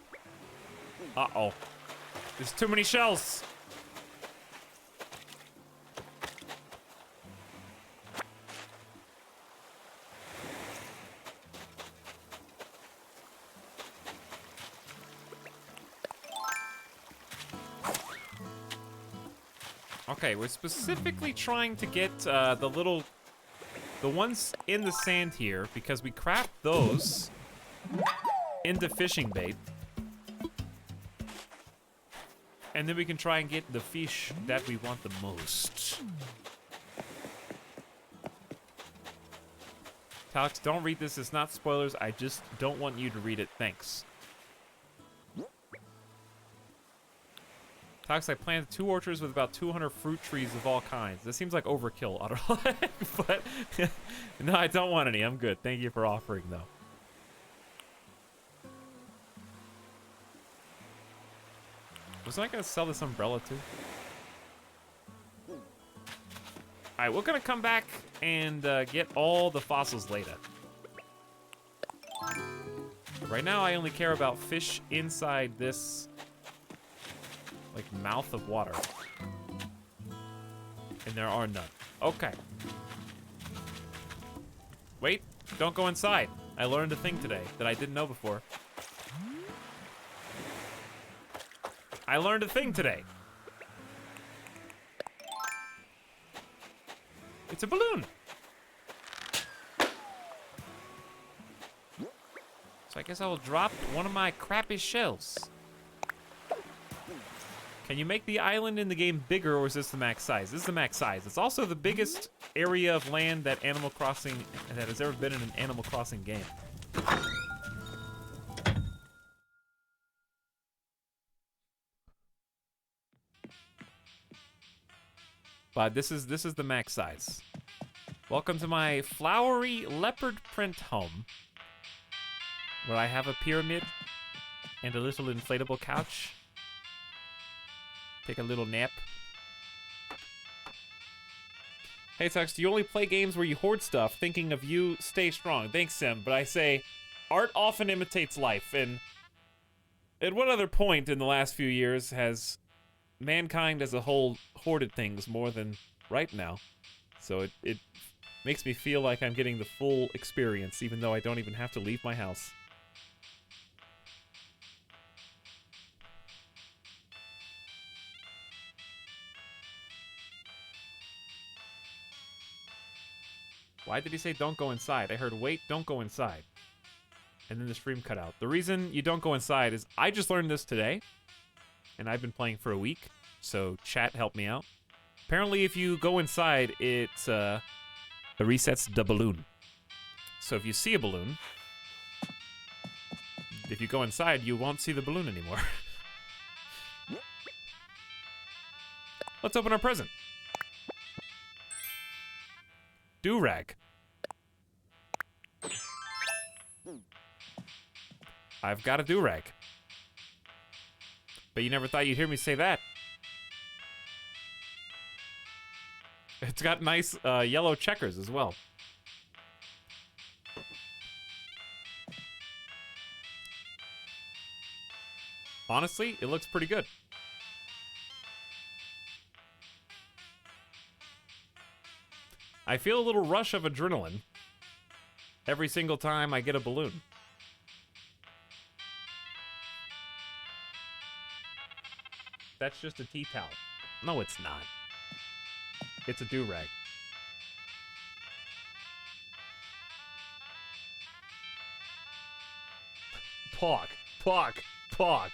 Uh-oh. There's too many shells! Okay, we're specifically trying to get the ones in the sand here because we craft those into fishing bait. And then we can try and get the fish that we want the most. Alex, don't read this. It's not spoilers. I just don't want you to read it. Thanks. Alex, I planted 2 orchards with about 200 fruit trees of all kinds. This seems like overkill, Otterlife, but no, I don't want any. I'm good. Thank you for offering, though. Wasn't I gonna sell this umbrella too? All right, we're gonna come back and get all the fossils later. Right now, I only care about fish inside this like mouth of water. And there are none. Okay. Wait, don't go inside. I learned a thing today that I didn't know before. I learned a thing today. It's a balloon. So I guess I will drop one of my crappy shells. Can you make the island in the game bigger, or is this the max size? This is the max size. It's also the biggest area of land that Animal Crossing that has ever been in an Animal Crossing game. But this is the max size. Welcome to my flowery leopard print home, where I have a pyramid and a little inflatable couch. Take a little nap. Hey, Tux, do you only play games where you hoard stuff? Thinking of you, stay strong. Thanks, Sim, but I say, art often imitates life, and at what other point in the last few years has mankind as a whole hoarded things more than right now? So it makes me feel like I'm getting the full experience, even though I don't even have to leave my house. Why did he say don't go inside? I heard wait, don't go inside. And then the stream cut out. The reason you don't go inside is I just learned this today, and I've been playing for a week, so chat helped me out. Apparently, if you go inside, it resets the balloon. So if you see a balloon, if you go inside, you won't see the balloon anymore. Let's open our present. Do-rag. I've got a do-rag. But you never thought you'd hear me say that. It's got nice yellow checkers as well. Honestly, it looks pretty good. I feel a little rush of adrenaline every single time I get a balloon. That's just a tea towel. No, it's not. It's a do-rag. Pog. Pog. Pog.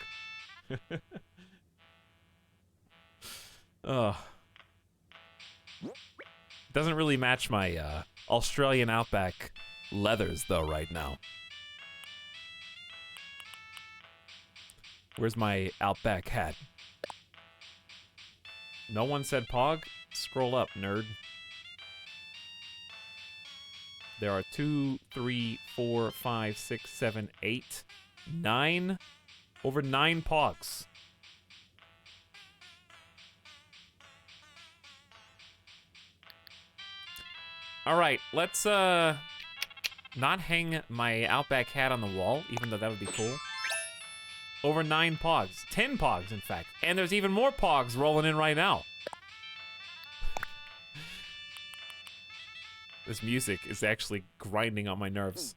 Doesn't really match my Australian Outback leathers, though, right now. Where's my Outback hat? No one said Pog? Scroll up, nerd. There are 2, 3, 4, 5, 6, 7, 8, 9. Over 9 Pogs. Alright, let's not hang my Outback hat on the wall, even though that would be cool. Over 9 Pogs. 10 Pogs, in fact. And there's even more Pogs rolling in right now. This music is actually grinding on my nerves.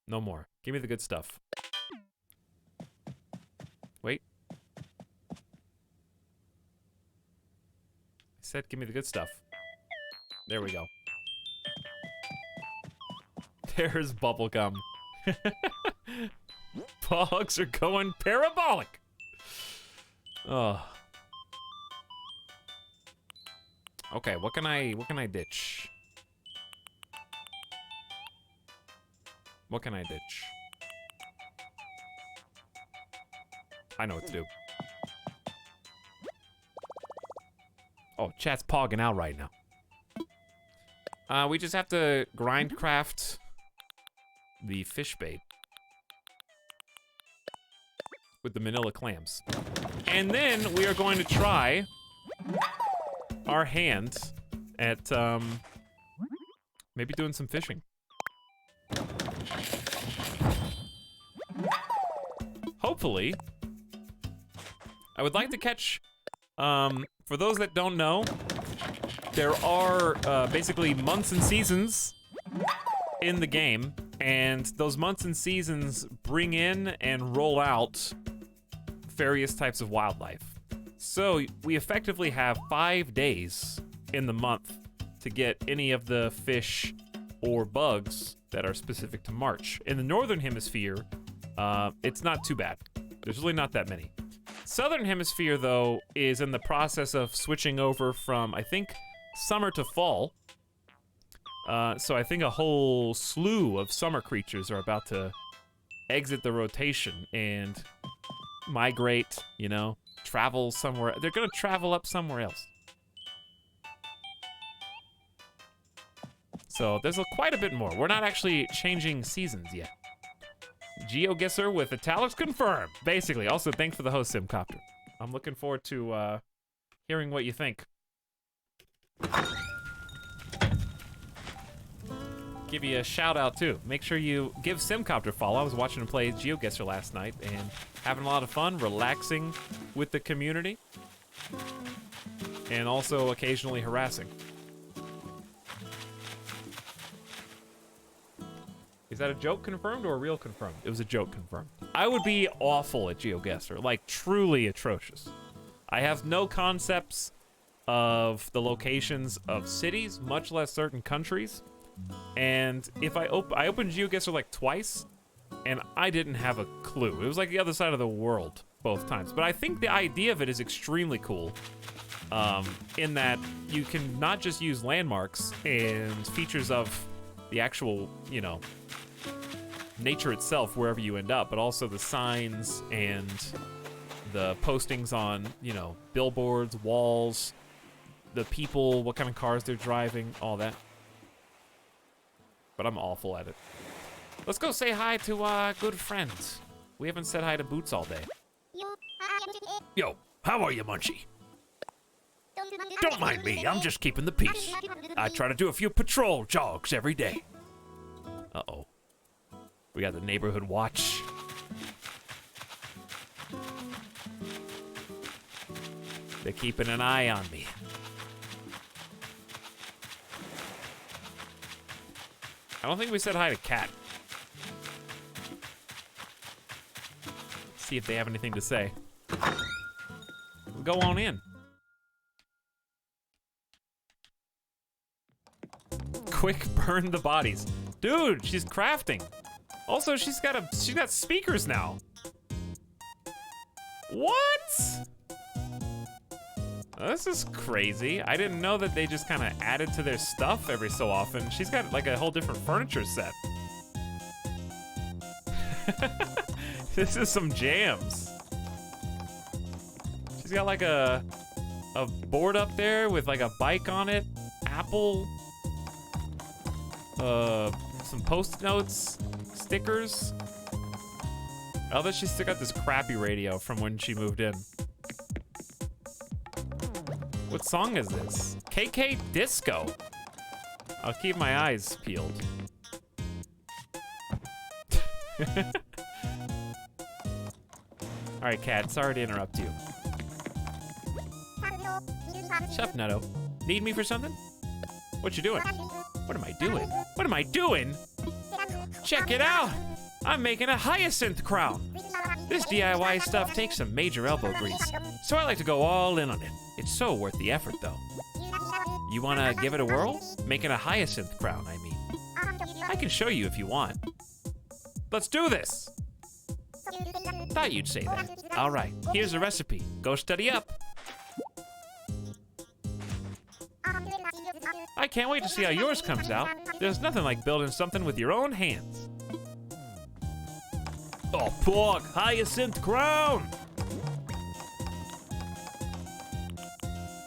No more. Give me the good stuff. Wait. I said give me the good stuff. There we go. There's bubblegum. Pogs are going parabolic. Oh. Okay, what can I ditch? What can I ditch? I know what to do. Oh, chat's pogging out right now. We just have to grind craft the fish bait with the manila clams. And then we are going to try our hand at maybe doing some fishing. Hopefully. I would like to catch, for those that don't know, there are basically months and seasons in the game, and those months and seasons bring in and roll out various types of wildlife. So we effectively have 5 days in the month to get any of the fish or bugs that are specific to March. In the Northern Hemisphere, it's not too bad. There's really not that many. Southern Hemisphere, though, is in the process of switching over from, I think, summer to fall. So I think a whole slew of summer creatures are about to exit the rotation and migrate, you know, travel somewhere. They're gonna travel up somewhere else. So there's quite a bit more. We're not actually changing seasons yet. GeoGuessr with Etalyx confirmed, basically. Also, thanks for the host, Simcopter. I'm looking forward to hearing what you think. Give you a shout out too. Make sure you give Simcopter a follow. I was watching him play GeoGuessr last night and having a lot of fun, relaxing with the community, and also occasionally harassing. Is that a joke confirmed or a real confirmed? It was a joke confirmed. I would be awful at GeoGuessr, like truly atrocious. I have no concepts, of the locations of cities, much less certain countries. And if I opened GeoGuessr like twice, and I didn't have a clue. It was like the other side of the world both times. But I think the idea of it is extremely cool. In that you can not just use landmarks and features of the actual, you know, nature itself wherever you end up, but also the signs and the postings on, you know, billboards, walls, the people, what kind of cars they're driving, all that. But I'm awful at it. Let's go say hi to our good friends. We haven't said hi to Boots all day. Yo, how are you, Munchie? Don't mind me, I'm just keeping the peace. I try to do a few patrol jogs every day. Uh-oh. We got the neighborhood watch. They're keeping an eye on me. I don't think we said hi to Cat. See if they have anything to say. Go on in. Quick, burn the bodies. Dude, she's crafting. Also, she's got speakers now. What? This is crazy. I didn't know that they just kind of added to their stuff every so often. She's got like a whole different furniture set. This is some jams. She's got like a board up there with like a bike on it, Apple, some post notes, stickers. Oh, that she's still got this crappy radio from when she moved in. What song is this? KK Disco. I'll keep my eyes peeled. All right, Cat, sorry to interrupt you. Sup, Nutto? Need me for something? What you doing? What am I doing? What am I doing? Check it out! I'm making a hyacinth crown. This DIY stuff takes some major elbow grease, so I like to go all in on it. It's so worth the effort, though. You wanna give it a whirl? Making a hyacinth crown, I mean. I can show you if you want. Let's do this! Thought you'd say that. All right, here's the recipe. Go study up. I can't wait to see how yours comes out. There's nothing like building something with your own hands. Oh, pork, hyacinth crown!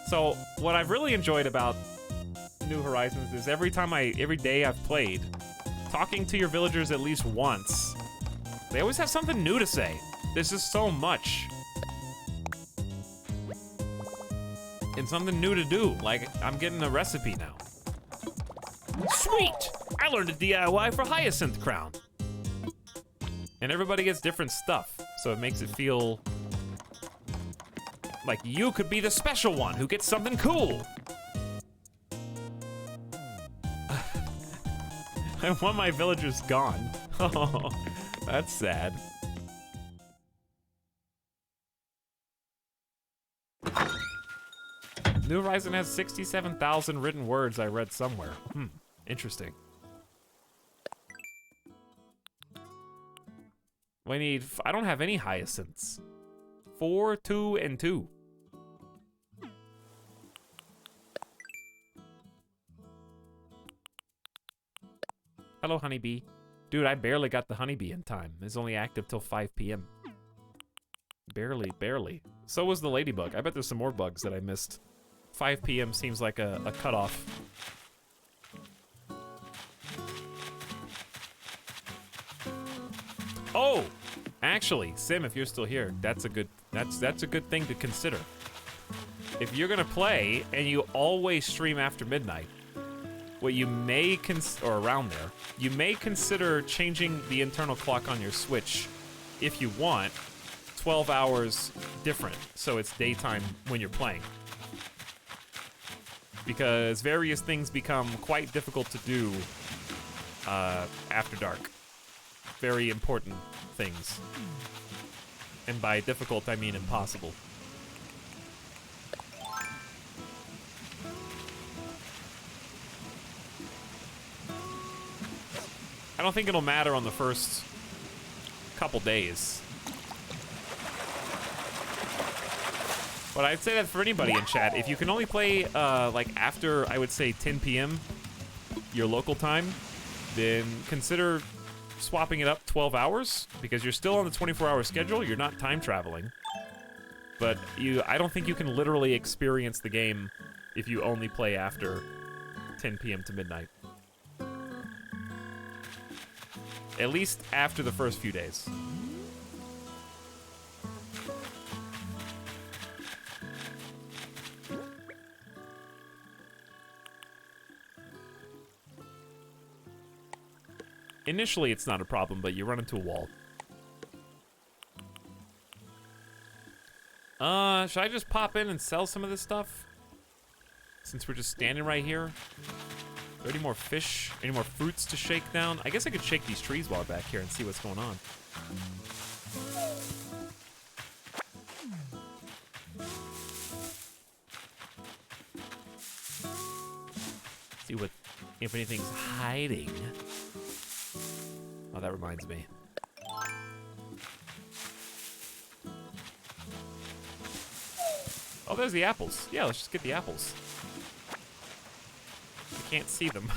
So, what I've really enjoyed about New Horizons is every day I've played, talking to your villagers at least once, they always have something new to say. There's just so much. And something new to do. Like, I'm getting a recipe now. Sweet! I learned a DIY for hyacinth crown. And everybody gets different stuff, so it makes it feel like you could be the special one who gets something cool. I want my villagers gone. Oh, that's sad. New Horizon has 67,000 written words I read somewhere. Interesting. I don't have any hyacinths. 4, 2, and 2. Hello, honeybee. Dude, I barely got the honeybee in time. It's only active till 5 p.m. Barely. So was the ladybug. I bet there's some more bugs that I missed. 5 p.m. seems like a cutoff. Oh, actually, Sim, if you're still here, that's a good thing to consider. If you're gonna play and you always stream after midnight, what you may or around there, you may consider changing the internal clock on your Switch if you want 12 hours different, so it's daytime when you're playing. Because various things become quite difficult to do after dark. Very important things. And by difficult, I mean impossible. don't think it'll matter on the first couple days. But I'd say that for anybody in chat, if you can only play like after, I would say 10 p.m. your local time, then consider swapping it up 12 hours because you're still on the 24-hour schedule. You're not time traveling. But I don't think you can literally experience the game if you only play after 10 p.m. to midnight. At least after the first few days. Initially, it's not a problem, but you run into a wall. Should I just pop in and sell some of this stuff? Since we're just standing right here? Are there any more fish? Any more fruits to shake down? I guess I could shake these trees while we're back here and see what's going on. See if anything's hiding. Oh, that reminds me. Oh, there's the apples. Yeah, let's just get the apples. I can't see them.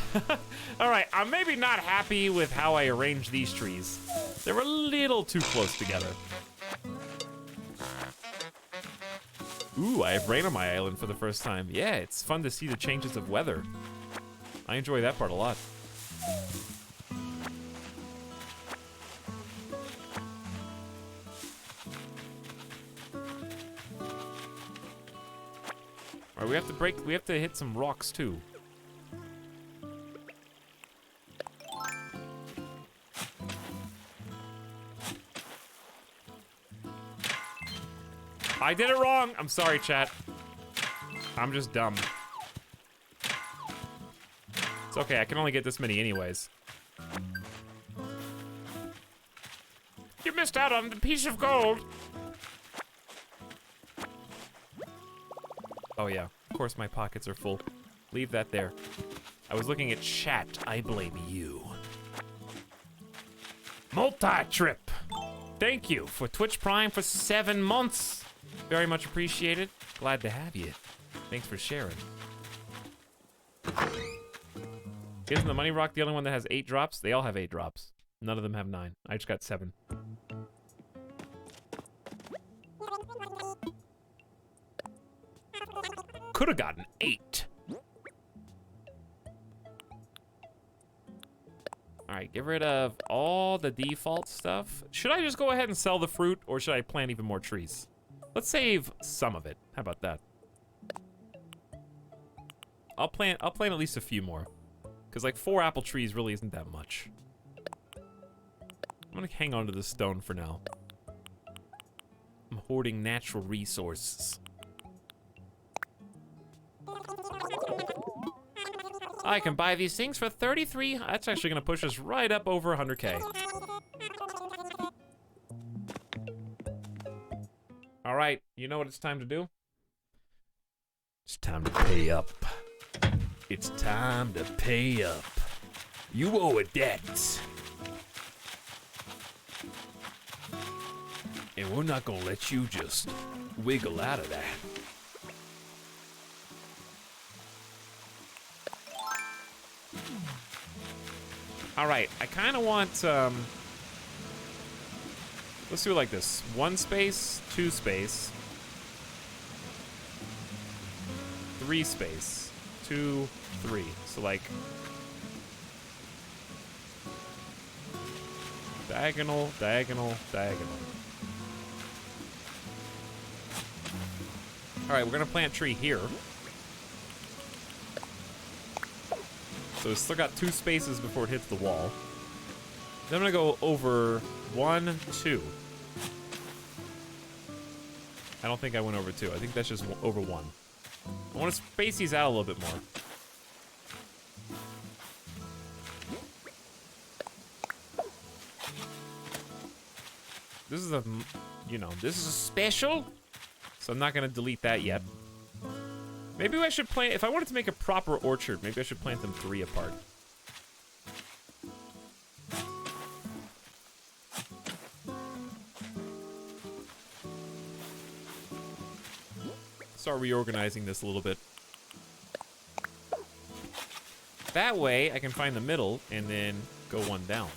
All right, I'm maybe not happy with how I arranged these trees. They're a little too close together. Ooh, I have rain on my island for the first time. Yeah, it's fun to see the changes of weather. I enjoy that part a lot. All right, we have to hit some rocks too. I did it wrong. I'm sorry, chat. I'm just dumb. It's okay, I can only get this many anyways. You missed out on the piece of gold. Oh yeah, of course my pockets are full. Leave that there. I was looking at chat. I blame you. Multi-trip. Thank you for Twitch Prime for 7 months. Very much appreciated. Glad to have you. Thanks for sharing. Isn't the money rock the only one that has 8 drops? They all have 8 drops. None of them have 9. I just got 7. Could have gotten 8. Alright, get rid of all the default stuff. Should I just go ahead and sell the fruit, or should I plant even more trees? Let's save some of it. How about that? I'll plant at least a few more. Because like 4 apple trees really isn't that much. I'm gonna hang on to this stone for now. I'm hoarding natural resources. I can buy these things for 33. That's actually gonna push us right up over 100K. All right, you know what it's time to do? It's time to pay up. It's time to pay up. You owe a debt. And we're not gonna let you just wiggle out of that. All right, I kind of want, let's do it like this. 1 space, 2 space, 3 space, 2, 3. So like, diagonal, diagonal, diagonal. All right, we're gonna plant a tree here. So it's still got 2 spaces before it hits the wall. Then I'm gonna go over 1, 2. I don't think I went over 2. I think that's just over 1. I want to space these out a little bit more. This is a, you know, this is a special, so I'm not gonna delete that yet. Maybe I should plant, if I wanted to make a proper orchard, maybe I should plant them 3 apart. start reorganizing this a little bit. That way, I can find the middle and then go one down.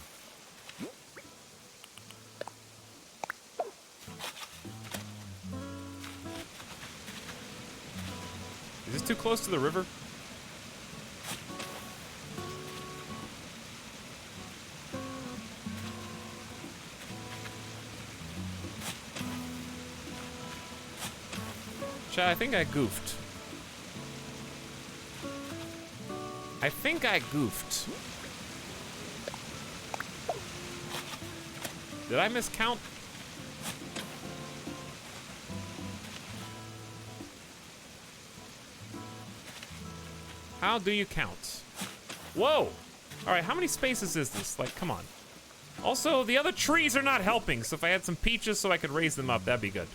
Is this too close to the river? Chat, I think I goofed. I think I goofed. Did I miscount? How do you count? Whoa! Alright, how many spaces is this? Like, come on. Also, the other trees are not helping, so if I had some peaches so I could raise them up, that'd be good.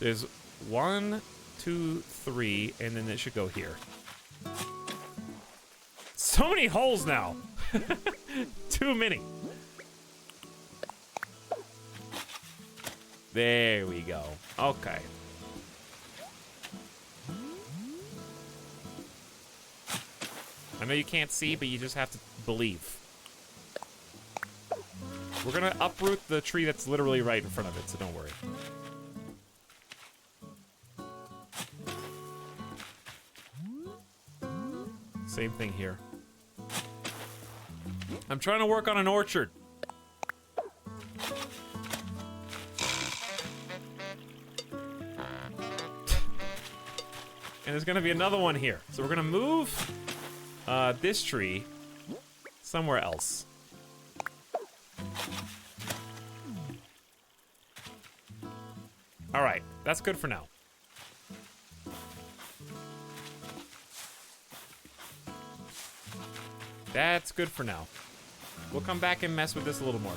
There's 1, 2, 3, and then it should go here. So many holes now. Too many. There we go. Okay. I know you can't see, but you just have to believe. We're gonna uproot the tree that's literally right in front of it, so don't worry. Same thing here. I'm trying to work on an orchard. And there's gonna be another one here. So we're gonna move this tree somewhere else. All right, that's good for now. That's good for now. We'll come back and mess with this a little more.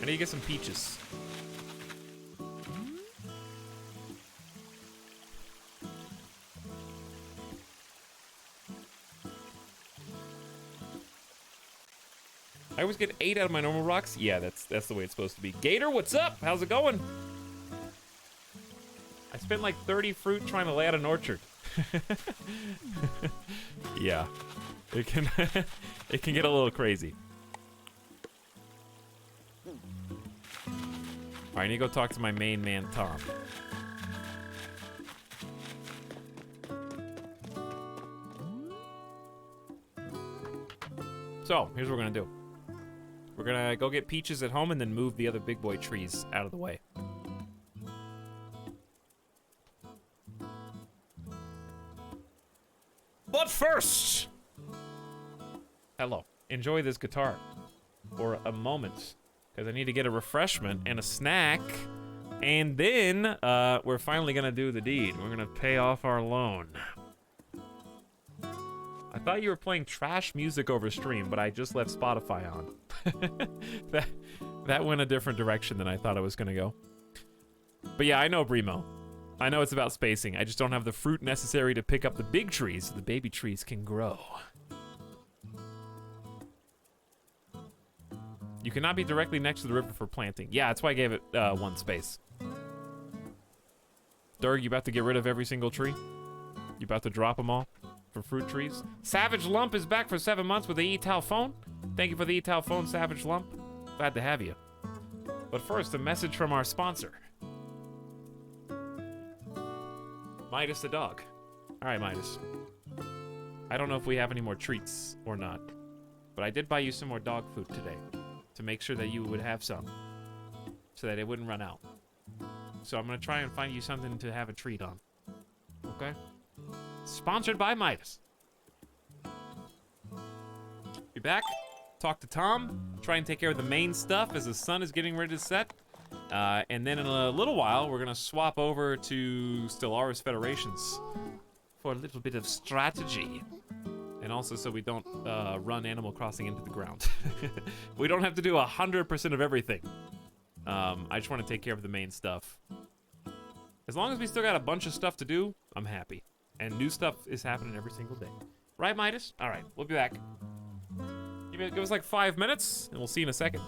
I need to get some peaches. I always get 8 out of my normal rocks. Yeah, that's the way it's supposed to be. Gator, what's up? How's it going? I spent like 30 fruit trying to lay out an orchard. Yeah, it can it can get a little crazy. All right, I need to go talk to my main man, Tom. So here's what we're gonna do. We're gonna go get peaches at home and then move the other big boy trees out of the way. But first, hello, enjoy this guitar for a moment, because I need to get a refreshment and a snack, and then we're finally gonna do the deed. We're gonna pay off our loan. I thought you were playing trash music over stream, but I just left Spotify on. that went a different direction than I thought it was gonna go. But yeah, I know, Bremo. I know it's about spacing. I just don't have the fruit necessary to pick up the big trees so the baby trees can grow. You cannot be directly next to the river for planting. Yeah, that's why I gave it 1 space. Durg, you about to get rid of every single tree? You about to drop them all? For fruit trees. Savage Lump is back for 7 months with the eTal phone. Thank you for the eTal phone, Savage Lump. Glad to have you. But first, a message from our sponsor. Midas the dog. All right, Midas. I don't know if we have any more treats or not, but I did buy you some more dog food today to make sure that you would have some so that it wouldn't run out. So I'm gonna try and find you something to have a treat on. Okay? Sponsored by Midas. Be back, talk to Tom, try and take care of the main stuff as the sun is getting ready to set. And then in a little while, we're gonna swap over to Stellaris Federations for a little bit of strategy. And also so we don't run Animal Crossing into the ground. We don't have to do 100% of everything. I just want to take care of the main stuff. As long as we still got a bunch of stuff to do, I'm happy. And new stuff is happening every single day. Right, Midas? All right, we'll be back. Give us like 5 minutes, and we'll see you in a second.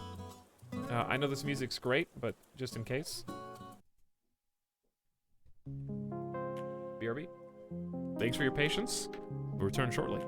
I know this music's great, but just in case. BRB, thanks for your patience. We'll return shortly.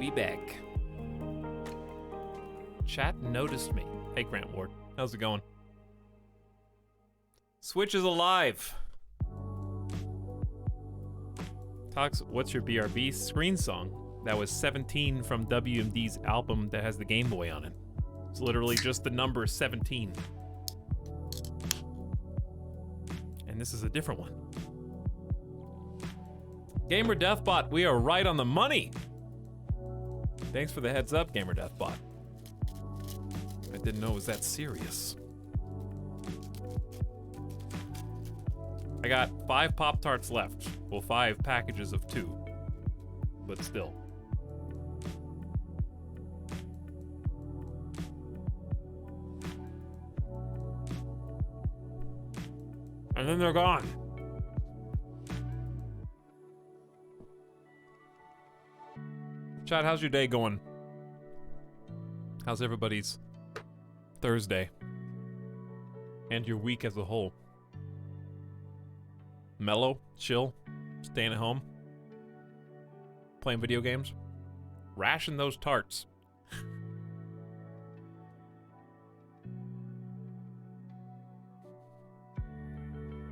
We back. Chat noticed me. Hey, Grant Ward. How's it going? Switch is alive. Talks, what's your BRB screen song? That was 17 from WMD's album that has the Game Boy on it. It's literally just the number 17. And this is a different one. Gamer Deathbot, we are right on the money. Thanks for the heads up, Gamer Deathbot. I didn't know it was that serious. I got 5 Pop-Tarts left. Well, 5 packages of 2. But still. And then they're gone. Chad, how's your day going? How's everybody's Thursday? And your week as a whole? Mellow? Chill? Staying at home? Playing video games? Ration those tarts.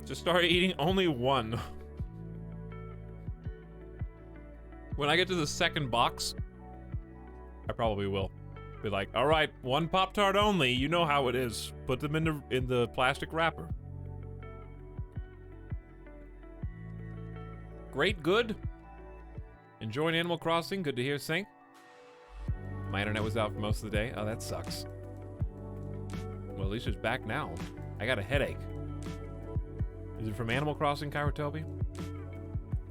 Just started eating only one. When I get to the second box, I probably will. Be like, all right, 1 Pop-Tart only. You know how it is. Put them in the plastic wrapper. Great, good. Enjoying Animal Crossing. Good to hear, Sync. My internet was out for most of the day. Oh, that sucks. Well, at least it's back now. I got a headache. Is it from Animal Crossing, Kairotobi?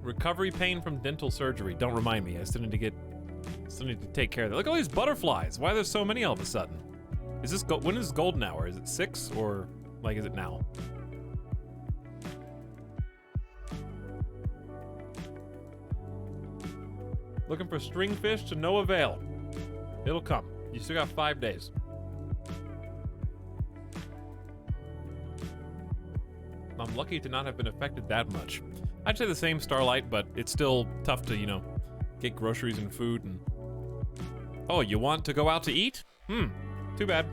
Recovery pain from dental surgery. Don't remind me. I still need to take care of that. Look at all these butterflies. Why are there so many all of a sudden? Is this when is golden hour? Is it 6 or like is it now? Looking for stringfish to no avail. It'll come. You still got 5 days. I'm lucky to not have been affected that much. I'd say the same, Starlight, but it's still tough to, get groceries and food and... Oh, you want to go out to eat? Too bad.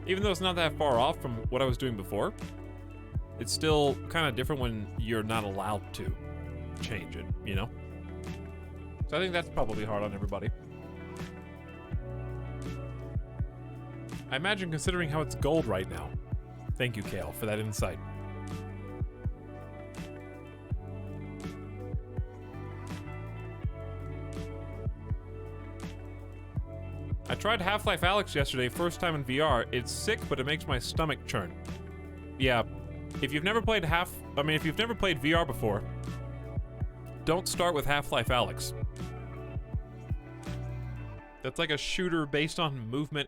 Even though it's not that far off from what I was doing before, it's still kind of different when you're not allowed to change it, So I think that's probably hard on everybody. I imagine considering how it's gold right now. Thank you, Kale, for that insight. I tried Half-Life Alyx yesterday, first time in VR. It's sick, but it makes my stomach churn. Yeah, if you've never played VR before, don't start with Half-Life Alyx. That's like a shooter based on movement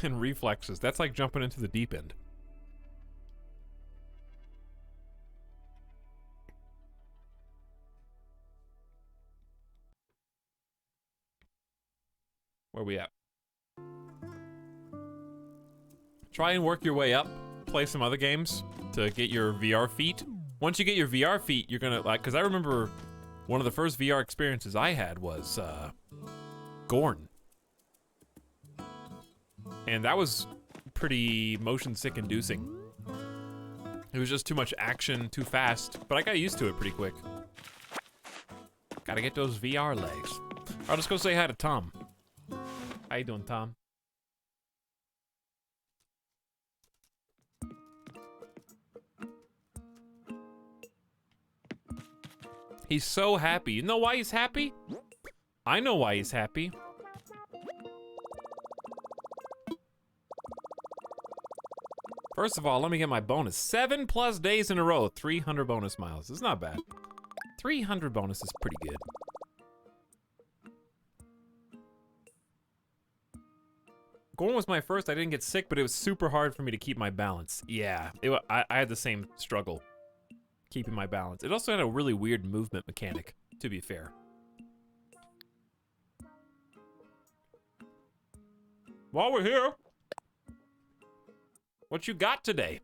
and reflexes. That's like jumping into the deep end. Where we at? Try and work your way up. Play some other games to get your VR feet. Once you get your VR feet, you're gonna because I remember one of the first VR experiences I had was Gorn. And that was pretty motion sick inducing. It was just too much action, too fast, but I got used to it pretty quick. Gotta get those VR legs. I'll just go say hi to Tom. How you doing, Tom? He's so happy. You know why he's happy? I know why he's happy. First of all, let me get my bonus. 7+ days in a row, 300 bonus miles. It's not bad. 300 bonus is pretty good. Gorn was my first. I didn't get sick, but it was super hard for me to keep my balance. Yeah, I had the same struggle keeping my balance. It also had a really weird movement mechanic, to be fair. While we're here, what you got today?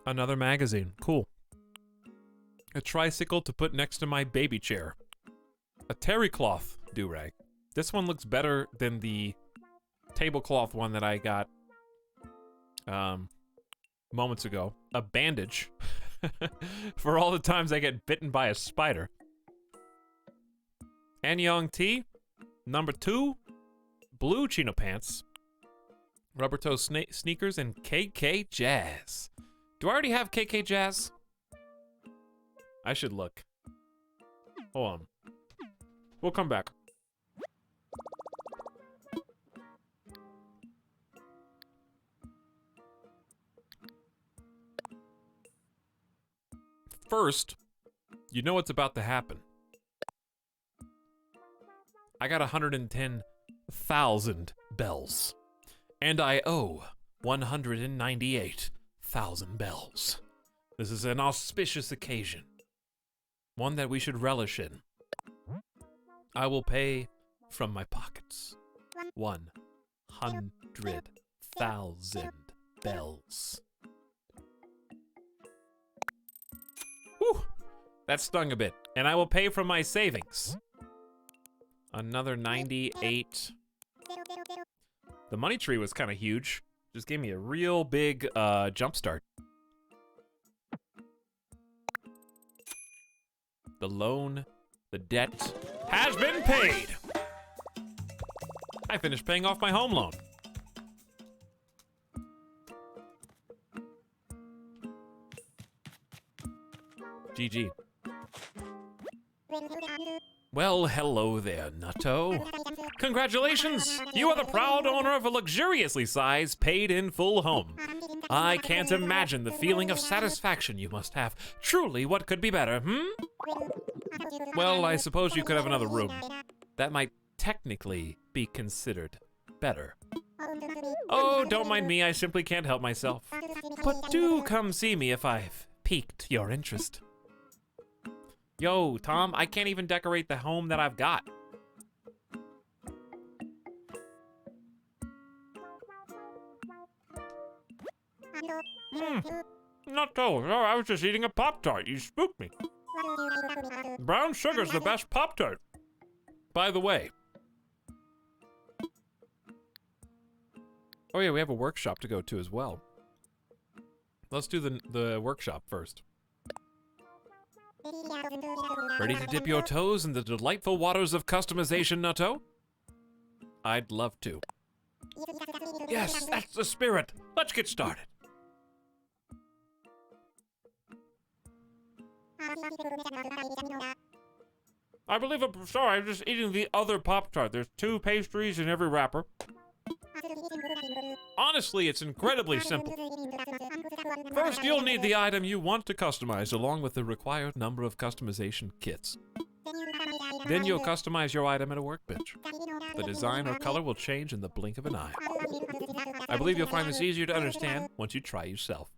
Another magazine. Cool. A tricycle to put next to my baby chair. A terry cloth do-rag. This one looks better than the tablecloth one that I got moments ago. A bandage for all the times I get bitten by a spider. Anyong tea. Number 2. Blue chino pants. Rubber toe sneakers and KK Jazz. Do I already have KK Jazz? I should look. Hold on. We'll come back. First, you know what's about to happen. I got 110,000 bells. And I owe 198,000 bells. This is an auspicious occasion. One that we should relish in. I will pay from my pockets. 100,000 bells. Whew! That stung a bit. And I will pay from my savings. Another 98. The money tree was kind of huge. Just gave me a real big jump start. The loan, the debt, has been paid. I finished paying off my home loan. GG. Well, hello there, Nutto. Congratulations! You are the proud owner of a luxuriously sized, paid-in-full home. I can't imagine the feeling of satisfaction you must have. Truly, what could be better, Well, I suppose you could have another room. That might technically be considered better. Oh, don't mind me, I simply can't help myself. But do come see me if I've piqued your interest. Yo, Tom, I can't even decorate the home that I've got. Not told. Oh, I was just eating a Pop-Tart. You spooked me. Brown sugar's the best Pop-Tart. By the way. Oh yeah, we have a workshop to go to as well. Let's do the workshop first. Ready to dip your toes in the delightful waters of customization, Nutto? I'd love to. Yes, that's the spirit. Let's get started. I believe I'm sorry, I'm just eating the other Pop-Tart. There's 2 pastries in every wrapper. Honestly, it's incredibly simple. First, you'll need the item you want to customize along with the required number of customization kits. Then you'll customize your item at a workbench. The design or color will change in the blink of an eye. I believe you'll find this easier to understand once you try yourself.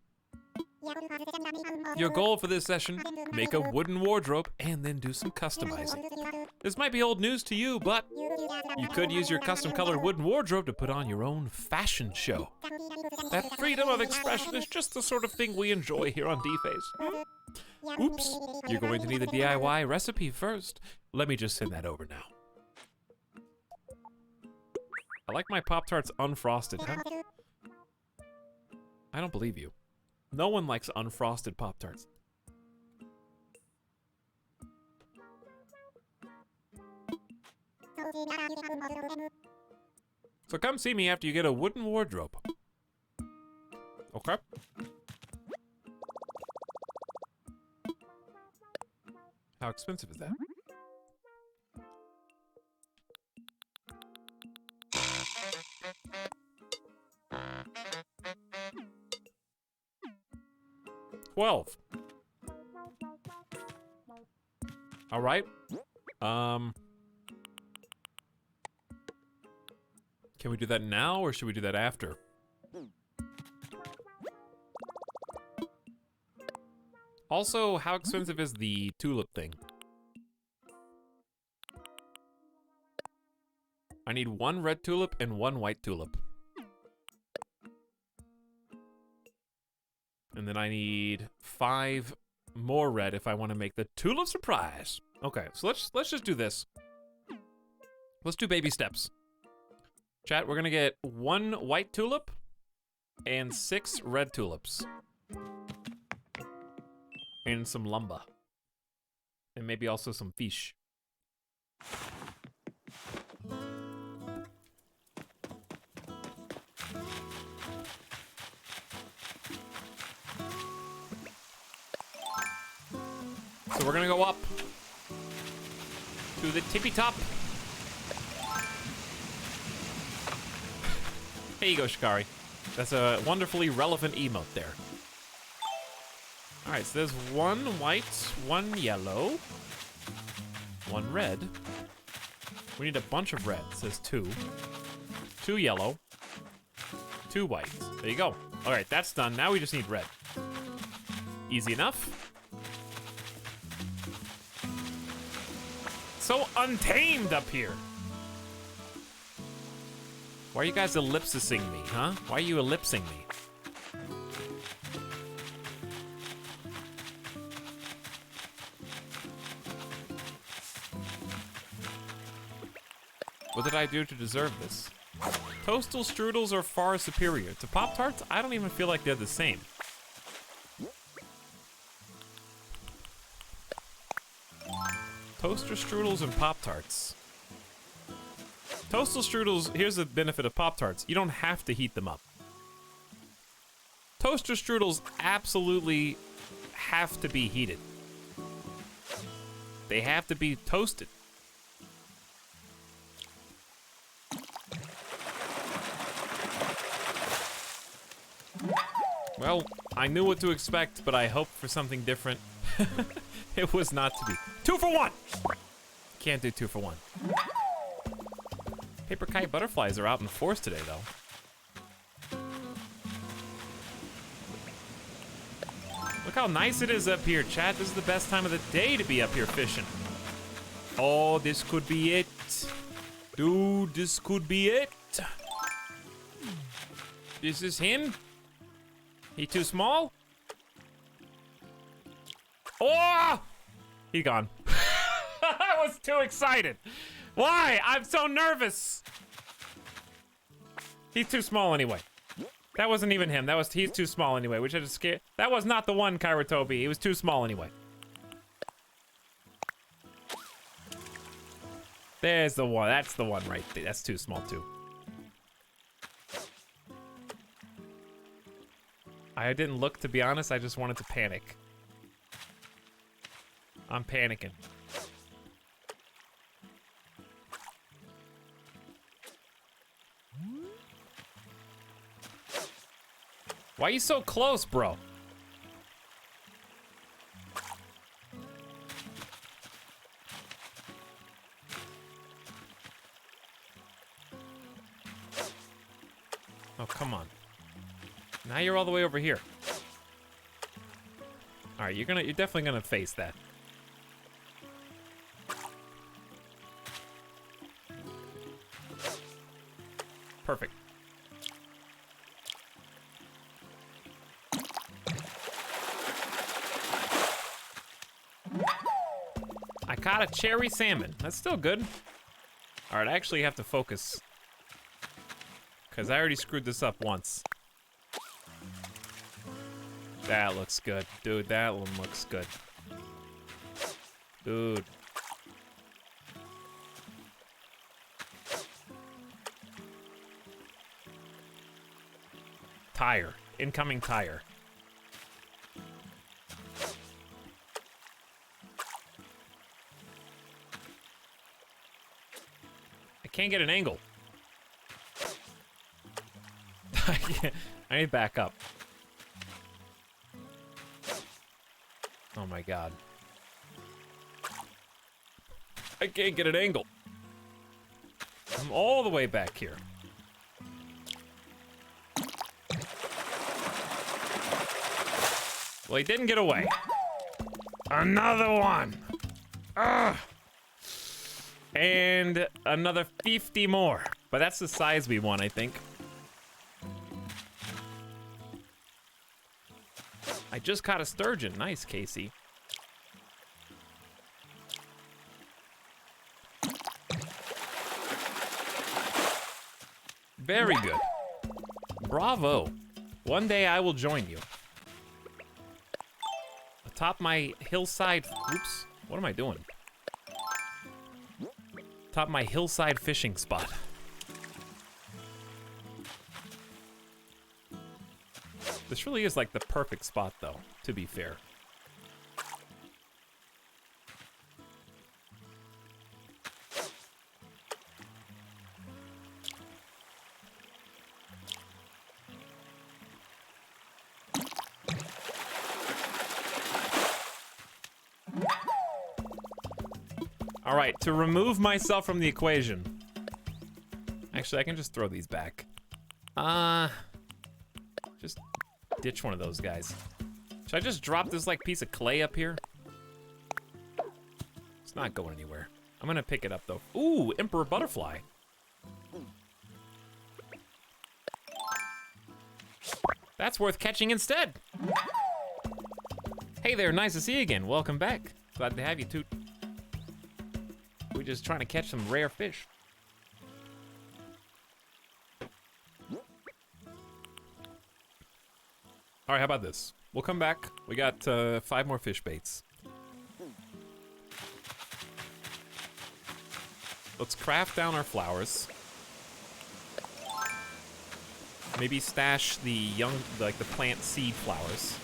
Your goal for this session, make a wooden wardrobe and then do some customizing. This might be old news to you, but you could use your custom colored wooden wardrobe to put on your own fashion show. That freedom of expression is just the sort of thing we enjoy here on D-Face. Oops, you're going to need the DIY recipe first. Let me just send that over now. I like my Pop-Tarts unfrosted, huh? I don't believe you. No one likes unfrosted Pop-Tarts. So come see me after you get a wooden wardrobe. Okay? How expensive is that? $12. All right. Can we do that now or should we do that after? Also, how expensive is the tulip thing? I need 1 red tulip and 1 white tulip. And then I need 5 more red if I want to make the tulip surprise. Okay, so let's just do this. Let's do baby steps. Chat, we're gonna get 1 white tulip and 6 red tulips. And some lumber. And maybe also some fish. So we're gonna go up to the tippy top. Here you go, Shikari. That's a wonderfully relevant emote there. All right, so there's 1 white, 1 yellow, 1 red. We need a bunch of red. It says 2. 2 yellow, 2 white. There you go. All right, that's done. Now we just need red. Easy enough. So untamed up here. Why are you guys ellipsing me, huh? Why are you ellipsing me? What did I do to deserve this? Toastal strudels are far superior. To Pop-Tarts, I don't even feel like they're the same. Toaster strudels and Pop-Tarts. Toastal strudels, here's the benefit of Pop-Tarts. You don't have to heat them up. Toaster strudels absolutely have to be heated. They have to be toasted. Well, I knew what to expect, but I hoped for something different. It was not to be. 2 for 1! Can't do 2 for 1. Paper kite butterflies are out in force today, though. Look how nice it is up here, chat. This is the best time of the day to be up here fishing. Oh, this could be it. Dude, this could be it. This is him? He too small? Oh! He gone. I was too excited. Why? I'm so nervous. He's too small anyway. That wasn't even him. He's too small anyway, which I just scared. That was not the one, Kairatobi. He was too small anyway. There's the one. That's the one right there. That's too small too. I didn't look, to be honest. I just wanted to panic. I'm panicking. Why are you so close, bro? Oh, come on. Now you're all the way over here. All right, you're definitely gonna face that. Perfect. I caught a cherry salmon. That's still good. All right, I actually have to focus because I already screwed this up once. That looks good. Dude, that one looks good. Dude. Tire. Incoming tire. I can't get an angle. I need to back up. Oh my god. I can't get an angle. I'm all the way back here. Well, he didn't get away. Another one. Ugh. And another 50 more. But that's the size we want, I think. I just caught a sturgeon. Nice, Casey. Very good. Bravo. One day I will join you. Atop my hillside... Oops. What am I doing? Atop my hillside fishing spot. This really is like the perfect spot, though, to be fair. All right, to remove myself from the equation. Actually, I can just throw these back. Just ditch one of those guys. Should I just drop this like piece of clay up here? It's not going anywhere. I'm gonna pick it up though. Ooh, Emperor Butterfly. That's worth catching instead. Hey there, nice to see you again. Welcome back. Glad to have you, Toot. We're just trying to catch some rare fish. All right, how about this? We'll come back. We got 5 more fish baits. Let's craft down our flowers. Maybe stash the young, like the plant seed flowers.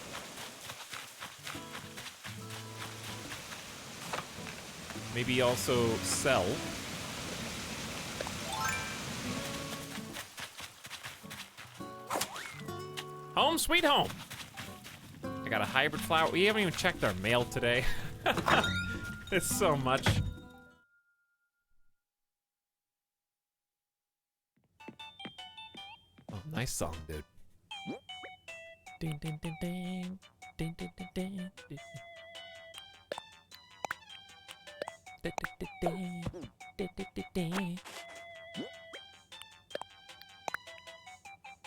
Maybe also sell. Home sweet home. I got a hybrid flower. We haven't even checked our mail today. It's so much. Oh, nice song, dude. Ding ding ding ding. Ding ding ding ding.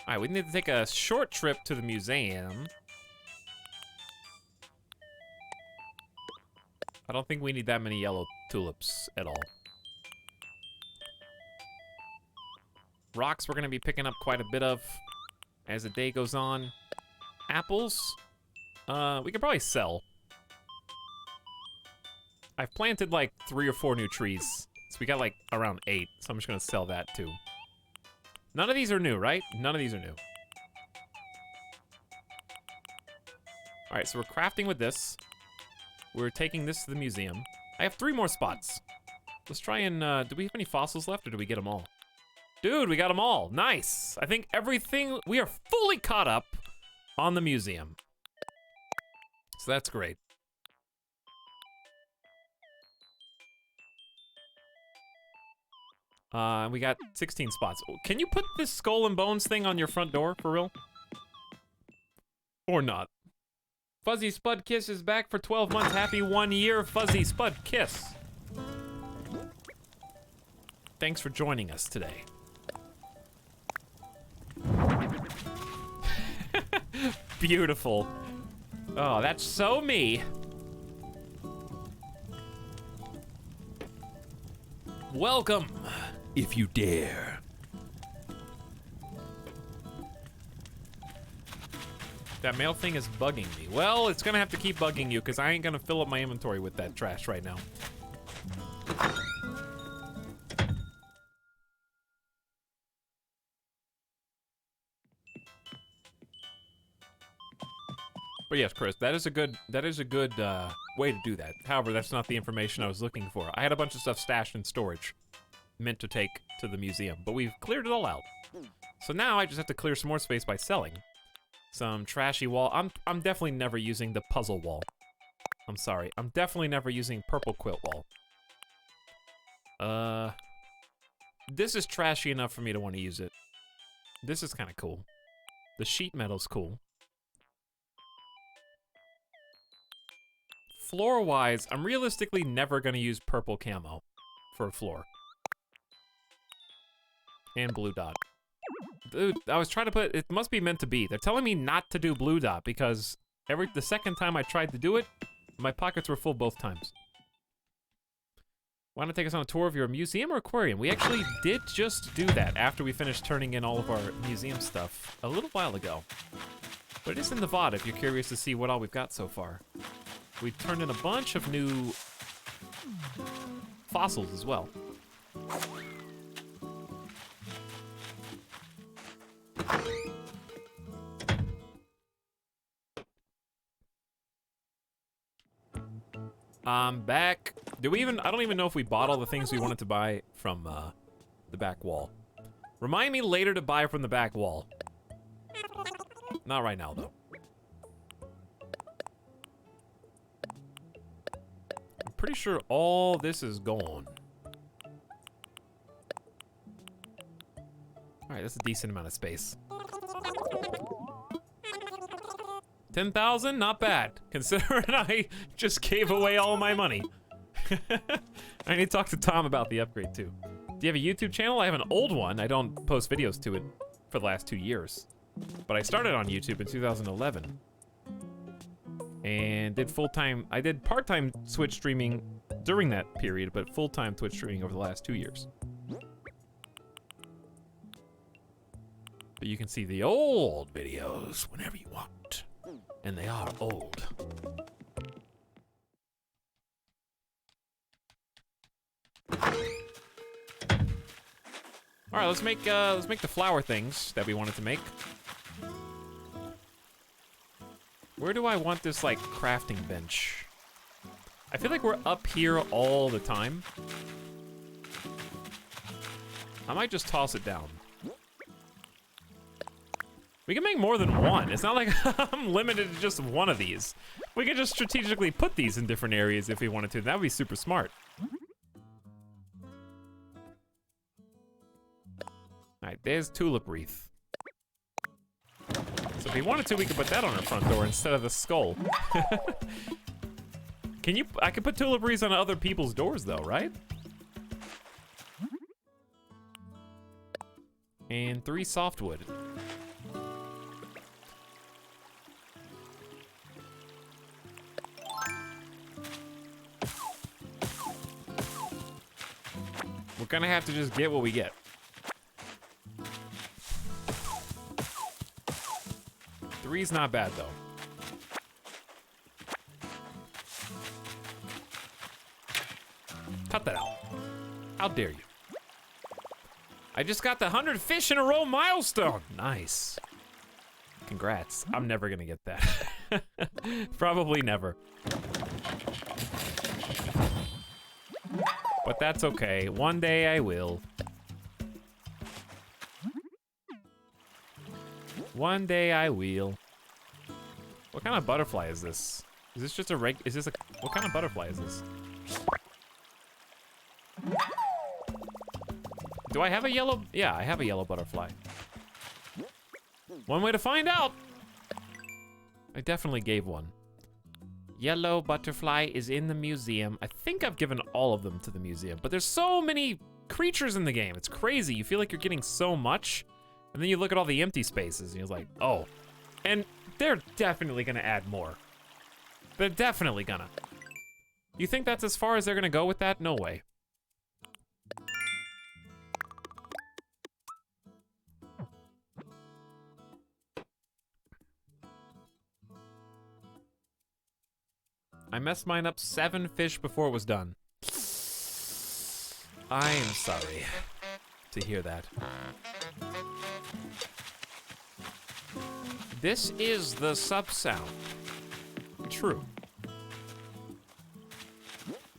Alright, we need to take a short trip to the museum. I don't think we need that many yellow tulips at all. Rocks we're going to be picking up quite a bit of as the day goes on. Apples, we could probably sell. I've planted like 3 or 4 new trees, so we got like around 8, so I'm just gonna sell that too. None of these are new, right? None of these are new. All right, so we're crafting with this. We're taking this to the museum. I have 3 more spots. Let's try and, do we have any fossils left, or did we get them all? Dude, we got them all. Nice. I think everything, we are fully caught up on the museum. So that's great. We got 16 spots. Can you put this skull and bones thing on your front door, for real? Or not? Fuzzy Spud Kiss is back for 12 months. Happy 1 year, Fuzzy Spud Kiss. Thanks for joining us today. Beautiful. Oh, that's so me. Welcome, if you dare. That mail thing is bugging me. Well, it's gonna have to keep bugging you because I ain't gonna fill up my inventory with that trash right now. But yes, Chris, that is a good way to do that. However, that's not the information I was looking for. I had a bunch of stuff stashed in storage, meant to take to the museum, but we've cleared it all out. So now I just have to clear some more space by selling some trashy wall. I'm definitely never using the puzzle wall. I'm sorry. I'm definitely never using purple quilt wall. This is trashy enough for me to want to use it. This is kind of cool. The sheet metal's cool. Floor-wise, I'm realistically never going to use purple camo for a floor. And blue dot. Dude, I was trying to put, it must be meant to be. They're telling me not to do blue dot because the second time I tried to do it, my pockets were full both times. Want to take us on a tour of your museum or aquarium? We actually did just do that after we finished turning in all of our museum stuff a little while ago. But it is in the VOD if you're curious to see what all we've got so far. We turned in a bunch of new fossils as well. I'm back. Did we even, I don't even know if we bought all the things we wanted to buy from the back wall. Remind me later to buy from the back wall. Not right now, though. I'm pretty sure all this is gone. Alright, that's a decent amount of space. 10,000? Not bad, considering I just gave away all my money. I need to talk to Tom about the upgrade, too. Do you have a YouTube channel? I have an old one. I don't post videos to it for the last 2 years. But I started on YouTube in 2011. And did full-time, I did part-time Twitch streaming during that period, but full-time Twitch streaming over the last 2 years. But you can see the old videos whenever you want. And they are old. All right, let's make the flower things that we wanted to make. Where do I want this like crafting bench? I feel like we're up here all the time. I might just toss it down. We can make more than one. It's not like I'm limited to just one of these. We can just strategically put these in different areas if we wanted to. That would be super smart. All right, there's tulip wreath. So if we wanted to, we could put that on our front door instead of the skull. Can you, I could put tulip wreaths on other people's doors though, right? And 3 softwood. We're gonna have to just get what we get. 3's not bad though. Cut that out. How dare you? I just got the 100 fish in a row milestone. Nice. Congrats. I'm never gonna get that. Probably never. But that's okay. One day I will. One day I will. What kind of butterfly is this? Is this just a what kind of butterfly is this? Do I have a yellow? Yeah, I have a yellow butterfly. One way to find out. I definitely gave one. Yellow butterfly is in the museum. I think I've given all of them to the museum, but there's so many creatures in the game. It's crazy. You feel like you're getting so much, and then you look at all the empty spaces, and you're like, oh. And they're definitely gonna add more. They're definitely gonna. You think that's as far as they're gonna go with that? No way. I messed mine up 7 fish before it was done. I am sorry to hear that. This is the sub sound. True.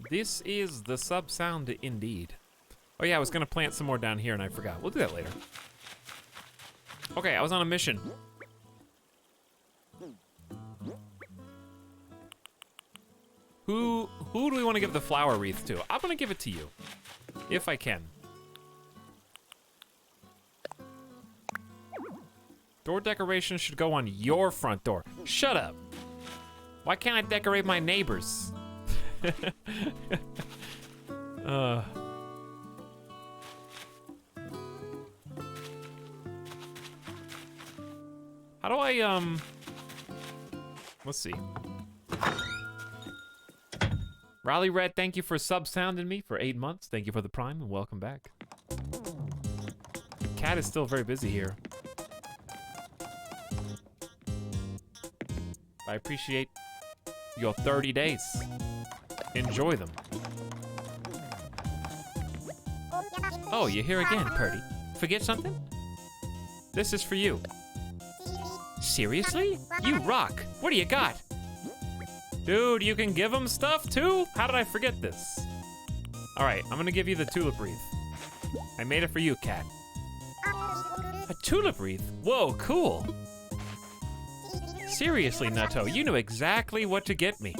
This is the sub sound indeed. Oh yeah, I was gonna plant some more down here and I forgot. We'll do that later. Okay, I was on a mission. Who do we want to give the flower wreath to? I'm gonna give it to you, if I can. Door decoration should go on your front door. Shut up. Why can't I decorate my neighbors? How do I, let's see. Raleigh Red, thank you for sub-sounding me for 8 months. Thank you for the prime and welcome back. The cat is still very busy here. I appreciate your 30 days. Enjoy them. Oh, you're here again, Purdy. Forget something? This is for you. Seriously? You rock. What do you got? Dude, you can give him stuff too? How did I forget this? All right, I'm gonna give you the tulip wreath. I made it for you, cat. A tulip wreath? Whoa, cool. Seriously, Nutto, you know exactly what to get me.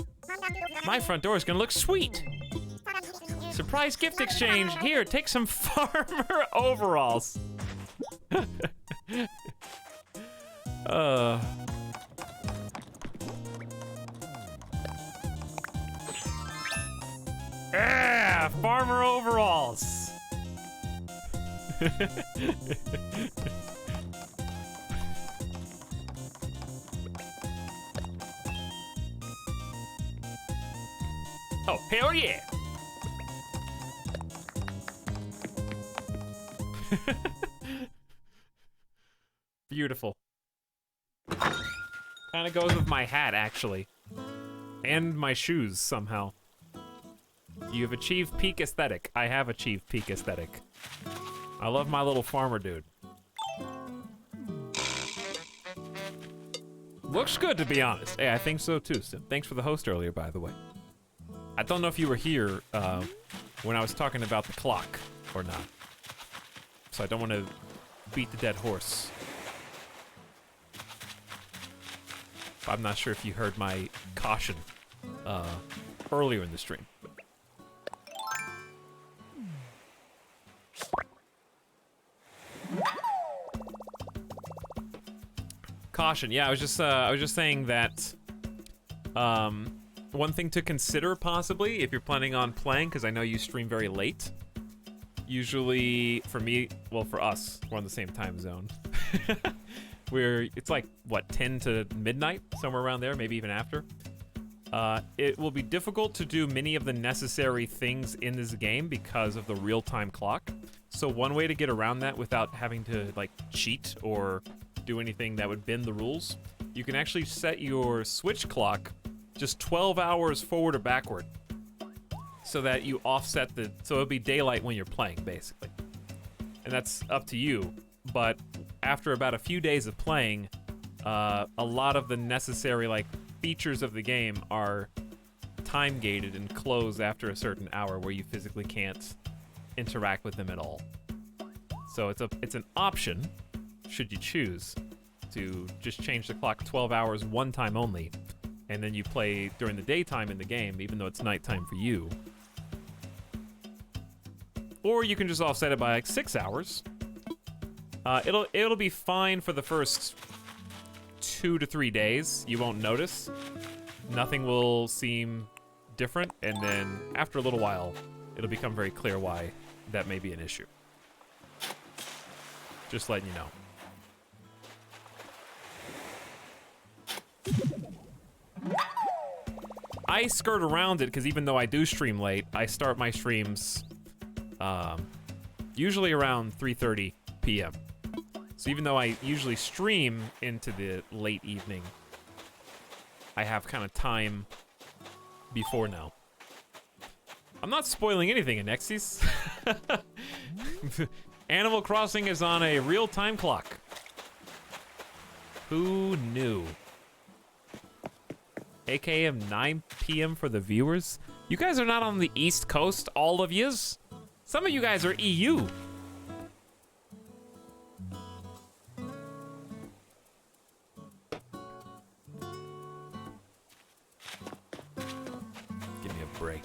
My front door is gonna look sweet. Surprise gift exchange. Here, take some farmer overalls. Yeah, farmer overalls. Oh, hell yeah. Beautiful. Kind of goes with my hat, actually. And my shoes, somehow. You've achieved peak aesthetic. I have achieved peak aesthetic. I love my little farmer dude. Looks good, to be honest. Hey, I think so too. So thanks for the host earlier, by the way. I don't know if you were here when I was talking about the clock or not. So I don't want to beat the dead horse. I'm not sure if you heard my caution earlier in the stream. Caution, yeah, I was just saying that one thing to consider possibly if you're planning on playing, because I know you stream very late. Usually, for me, well, for us, we're on the same time zone. It's like, what, 10 to midnight? Somewhere around there, maybe even after. It will be difficult to do many of the necessary things in this game because of the real-time clock. So one way to get around that without having to, like, cheat or do anything that would bend the rules, you can actually set your Switch clock just 12 hours forward or backward so that you offset so it'll be daylight when you're playing, basically. And that's up to you. But after about a few days of playing, a lot of the necessary, like, features of the game are time gated and close after a certain hour where you physically can't interact with them at all. So it's an option, should you choose, to just change the clock 12 hours one time only, and then you play during the daytime in the game, even though it's nighttime for you. Or you can just offset it by like 6 hours. It'll be fine for the first 2 to 3 days. You won't notice. Nothing will seem different, and then after a little while, it'll become very clear why that may be an issue. Just letting you know. I skirt around it because even though I do stream late, I start my streams usually around 3:30 p.m. So even though I usually stream into the late evening, I have kind of time before now. I'm not spoiling anything in Nexus. Animal Crossing is on a real-time clock. Who knew? AKA 9 p.m. for the viewers. You guys are not on the East Coast, all of yous. Some of you guys are EU. Give me a break.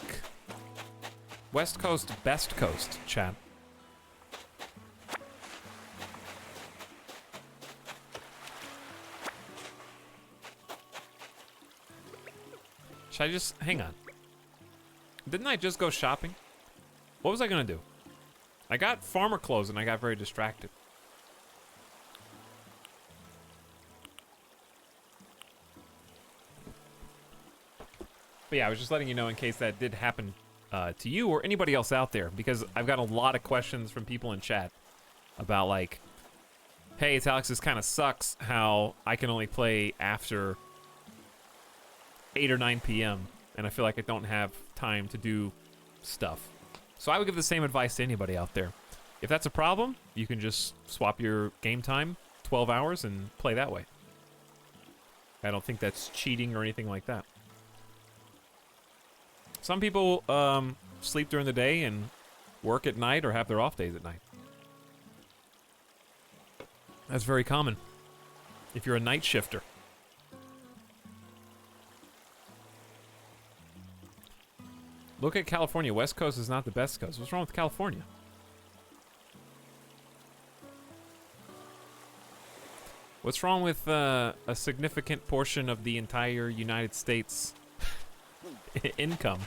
West Coast, best coast, chat. Should I just, hang on. Didn't I just go shopping? What was I gonna do? I got farmer clothes and I got very distracted. But yeah, I was just letting you know in case that did happen to you or anybody else out there, because I've got a lot of questions from people in chat about like, hey, Etalyx, this kind of sucks how I can only play after 8 or 9 p.m. and I feel like I don't have time to do stuff. So I would give the same advice to anybody out there. If that's a problem, you can just swap your game time 12 hours and play that way. I don't think that's cheating or anything like that. Some people sleep during the day and work at night or have their off days at night. That's very common if you're a night shifter. Look at California. West Coast is not the best coast. What's wrong with California? What's wrong with a significant portion of the entire United States income?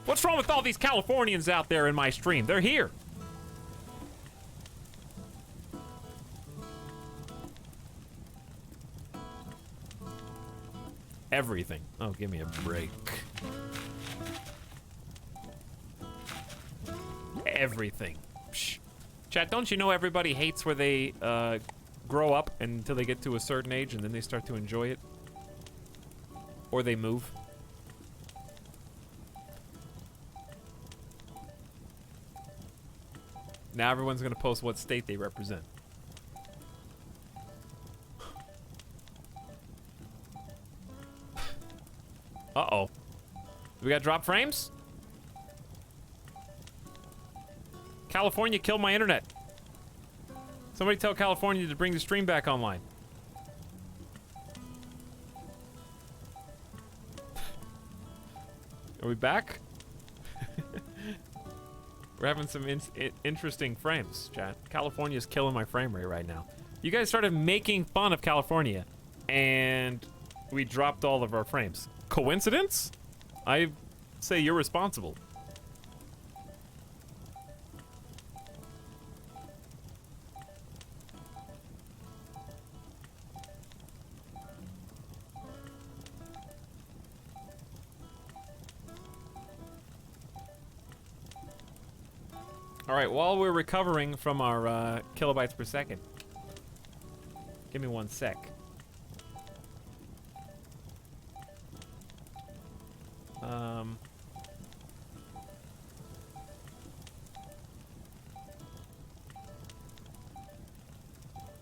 What's wrong with all these Californians out there in my stream? They're here. Everything. Oh, give me a break. Everything. Psh. Chat, don't you know everybody hates where they grow up until they get to a certain age and then they start to enjoy it? Or they move? Now everyone's gonna post what state they represent. Uh-oh. We got drop frames? California killed my internet. Somebody tell California to bring the stream back online. Are we back? We're having some interesting frames, chat. California's killing my frame rate right now. You guys started making fun of California, and we dropped all of our frames. Coincidence? I say you're responsible. All right, while we're recovering from our kilobytes per second, give me 1 sec.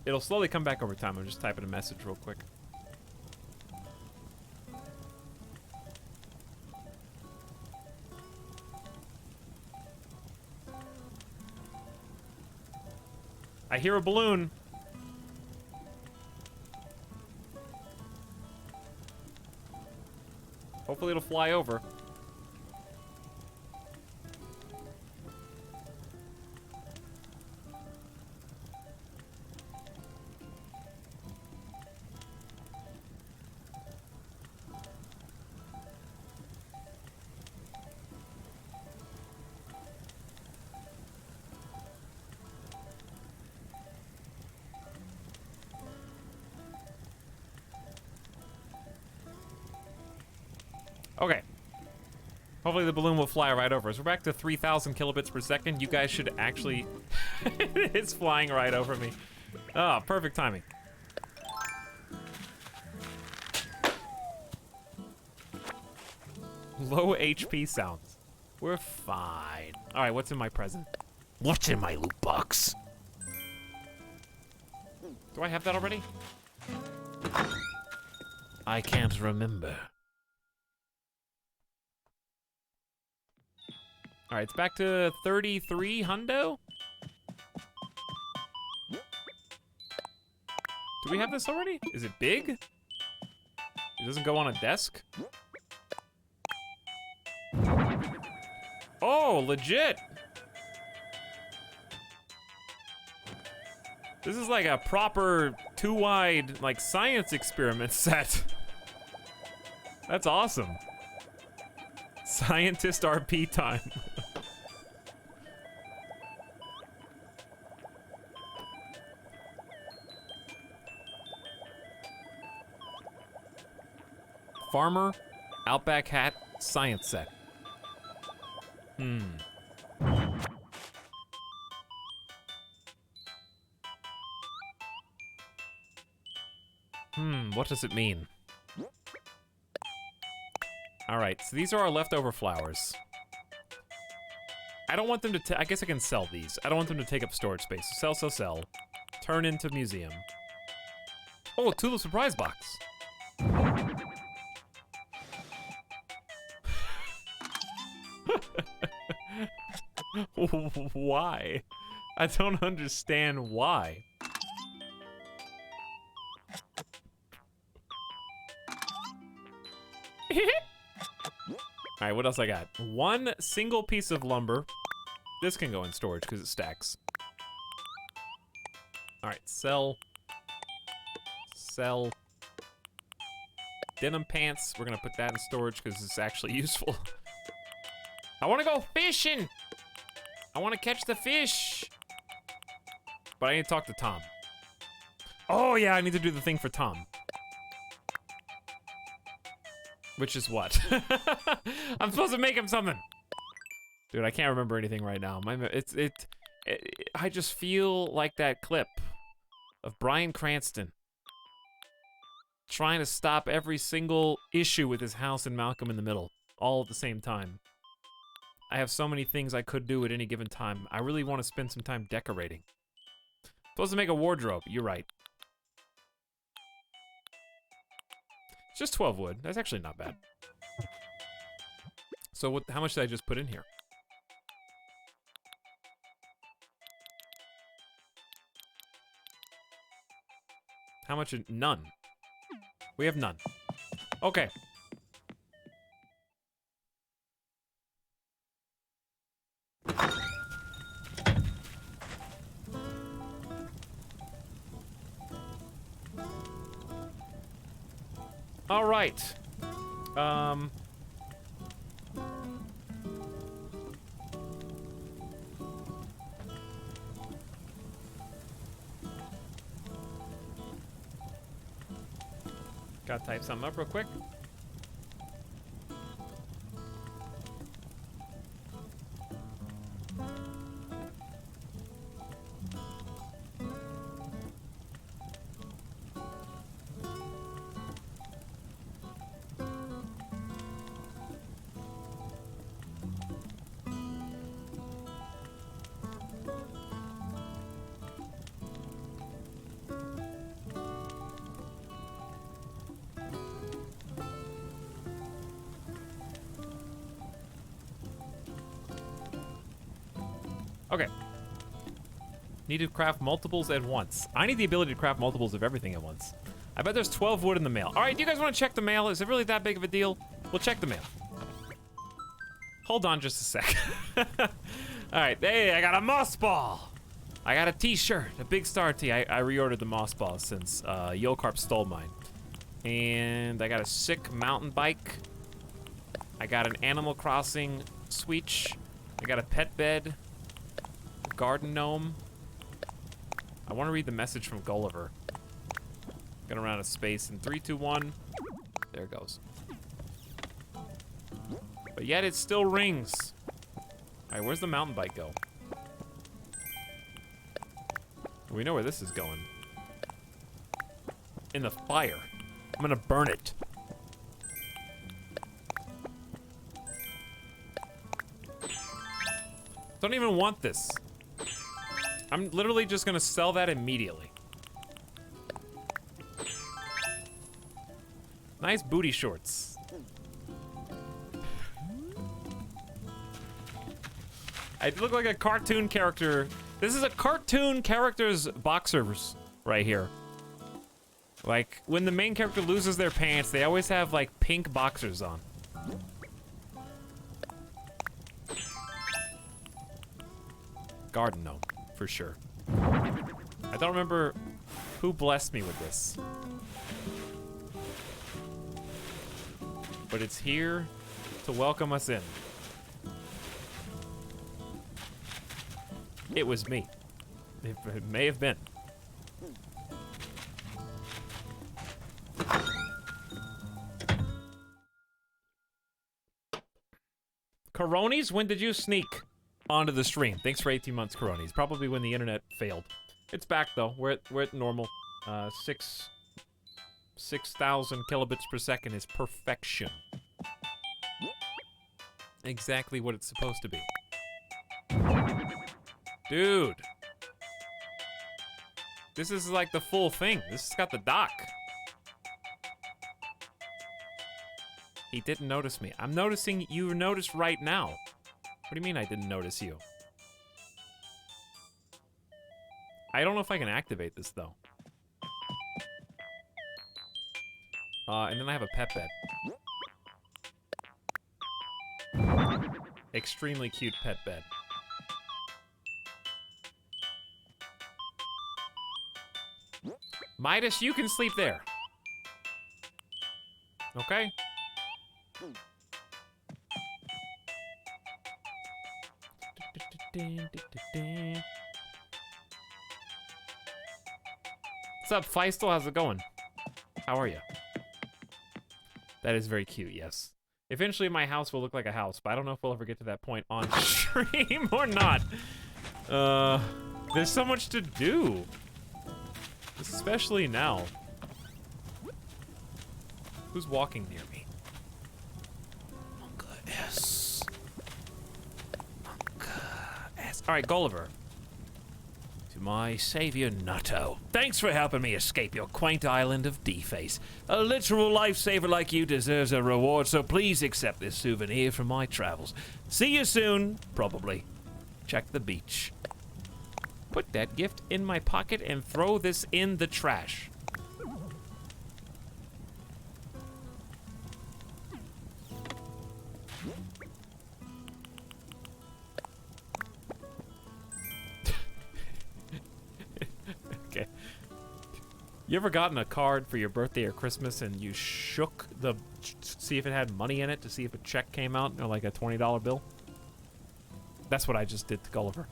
It'll slowly come back over time. I'm just typing a message real quick. I hear a balloon. Hopefully it'll fly over. Okay. Hopefully the balloon will fly right over us. We're back to 3,000 kilobits per second. You guys should actually... It's flying right over me. Oh, perfect timing. Low HP sounds. We're fine. All right, what's in my present? What's in my loot box? Do I have that already? I can't remember. All right, it's back to 33 hundo. Do we have this already? Is it big? It doesn't go on a desk? Oh, legit. This is like a proper 2-wide, like, science experiment set. That's awesome. Scientist RP time. Farmer, Outback hat, science set. What does it mean? All right, so these are our leftover flowers. I don't want them to, I guess I can sell these. I don't want them to take up storage space. So sell. Turn into museum. Oh, Tulip surprise box. Why? I don't understand why. All right, what else I got? One single piece of lumber. This can go in storage because it stacks. All right, sell. Sell. Denim pants. We're gonna put that in storage because it's actually useful. I want to go fishing. I want to catch the fish. But I need to talk to Tom. Oh yeah, I need to do the thing for Tom. Which is what? I'm supposed to make him something. Dude, I can't remember anything right now. I just feel like that clip of Bryan Cranston trying to stop every single issue with his house and Malcolm in the Middle, all at the same time. I have so many things I could do at any given time. I really want to spend some time decorating. Supposed to make a wardrobe. You're right. It's just 12 wood. That's actually not bad. So how much did I just put in here? How much? None. We have none. Okay. All right. Gotta type something up real quick. Okay. Need to craft multiples at once. I need the ability to craft multiples of everything at once. I bet there's 12 wood in the mail. All right, do you guys want to check the mail? Is it really that big of a deal? We'll check the mail. Hold on just a sec. All right, hey, I got a moss ball. I got a t-shirt, a Big Star tee. I reordered the moss ball since Yokarp stole mine. And I got a sick mountain bike. I got an Animal Crossing Switch. I got a pet bed. Garden gnome. I want to read the message from Gulliver. Gonna run out of space in 3, 2, 1. There it goes. But yet it still rings. All right, where's the mountain bike go? We know where this is going. In the fire. I'm gonna burn it. Don't even want this. I'm literally just gonna sell that immediately. Nice booty shorts. I look like a cartoon character. This is a cartoon character's boxers right here. Like, when the main character loses their pants, they always have, like, pink boxers on. Garden gnome, for sure. I don't remember who blessed me with this. But it's here to welcome us in. It was me. It may have been. Coronis, when did you sneak onto the stream? Thanks for 18 months, Coronis. Probably when the internet failed. It's back though. We're at normal. 6,000 kilobits per second is perfection. Exactly what it's supposed to be. Dude. This is like the full thing. This has got the dock. He didn't notice me. I'm noticing you noticed right now. What do you mean I didn't notice you? I don't know if I can activate this though. And then I have a pet bed. Extremely cute pet bed. Midas, you can sleep there. Okay? What's up, Feistel? How's it going? How are you? That is very cute, yes. Eventually my house will look like a house, but I don't know if we'll ever get to that point on stream or not. There's so much to do. Especially now. Who's walking near me? Monka S. Monka S. Alright, Gulliver. To my savior, Nutto. Thanks for helping me escape your quaint island of Deface. A literal lifesaver like you deserves a reward, so please accept this souvenir from my travels. See you soon, probably. Check the beach. Put that gift in my pocket and throw this in the trash. Okay. You ever gotten a card for your birthday or Christmas and you shook the, see if it had money in it to see if a check came out, or like a $20 bill? That's what I just did to Gulliver.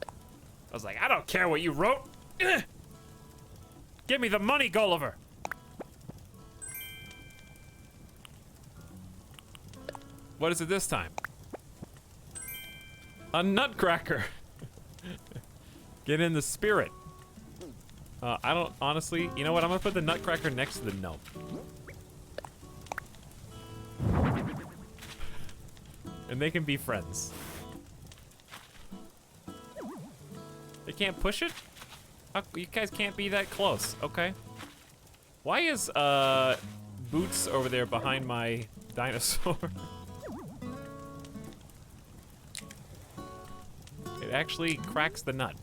I was like, I don't care what you wrote. Give me the money, Gulliver. What is it this time? A nutcracker. Get in the spirit. I don't, honestly, you know what? I'm gonna put the nutcracker next to the gnome. And they can be friends. They can't push it? How, you guys can't be that close. Okay. Why is Boots over there behind my dinosaur? It actually cracks the nut.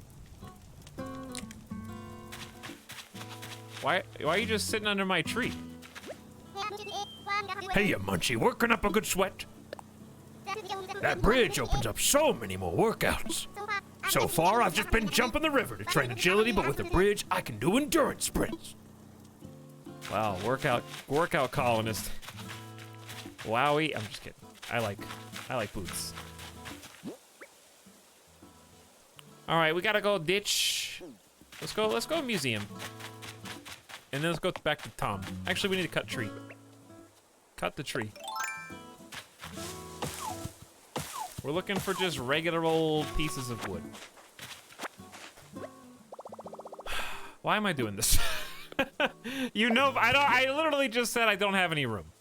Why are you just sitting under my tree? Hey, you munchie, working up a good sweat? That bridge opens up so many more workouts. So far, I've just been jumping the river to train agility, but with the bridge, I can do endurance sprints. Wow, workout colonist. Wowie, I'm just kidding. I like Boots. All right, we gotta go ditch. Let's go museum. And then let's go back to Tom. Actually, we need to cut tree. Cut the tree. We're looking for just regular old pieces of wood. Why am I doing this? You know, I literally just said I don't have any room.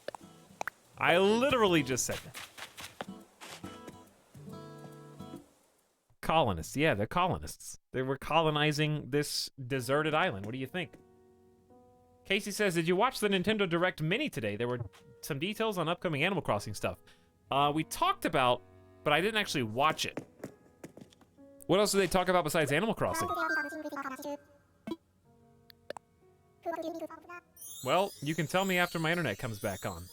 I literally just said that. Colonists, yeah, they're colonists. They were colonizing this deserted island. What do you think? Casey says, did you watch the Nintendo Direct Mini today? There were some details on upcoming Animal Crossing stuff. We talked about, but I didn't actually watch it. What else did they talk about besides Animal Crossing? Well, you can tell me after my internet comes back on.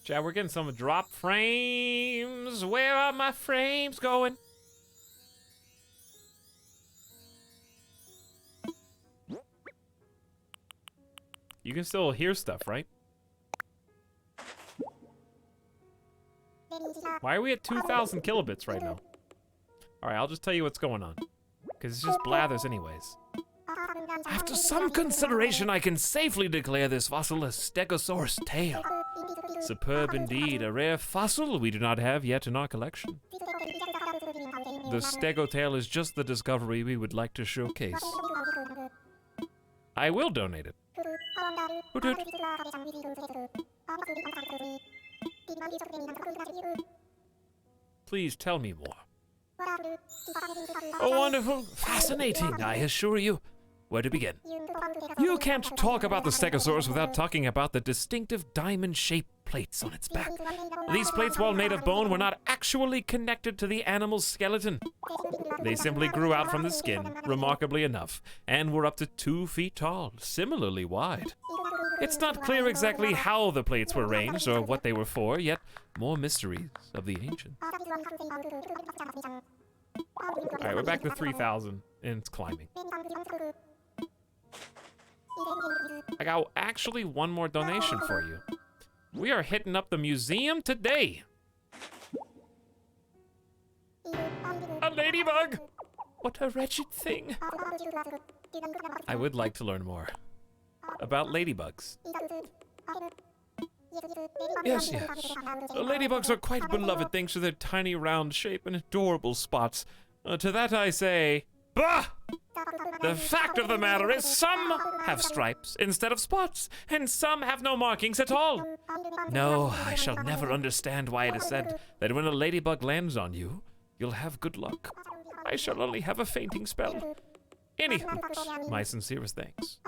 Chad, we're getting some drop frames. Where are my frames going? You can still hear stuff, right? Why are we at 2,000 kilobits right now? Alright, I'll just tell you what's going on. Because it's just blathers anyways. After some consideration, I can safely declare this fossil a Stegosaurus tail. Superb indeed. A rare fossil we do not have yet in our collection. The stegotail is just the discovery we would like to showcase. I will donate it. Hoot. Please tell me more. Oh, wonderful, fascinating, I assure you. Where to begin? You can't talk about the Stegosaurus without talking about the distinctive diamond-shaped plates on its back. These plates, while made of bone, were not actually connected to the animal's skeleton. They simply grew out from the skin, remarkably enough, and were up to 2 feet tall, similarly wide. It's not clear exactly how the plates were arranged or what they were for, yet more mysteries of the ancients. Alright, we're back to 3,000, and it's climbing. I got actually one more donation for you. We are hitting up the museum today. A ladybug! What a wretched thing. I would like to learn more about ladybugs. Yes. Ladybugs are quite beloved thanks to their tiny round shape and adorable spots. To that I say, bah! The fact of the matter is some have stripes instead of spots, and some have no markings at all. No, I shall never understand why it is said that when a ladybug lands on you, you'll have good luck. I shall only have a fainting spell. Anywho, my sincerest thanks.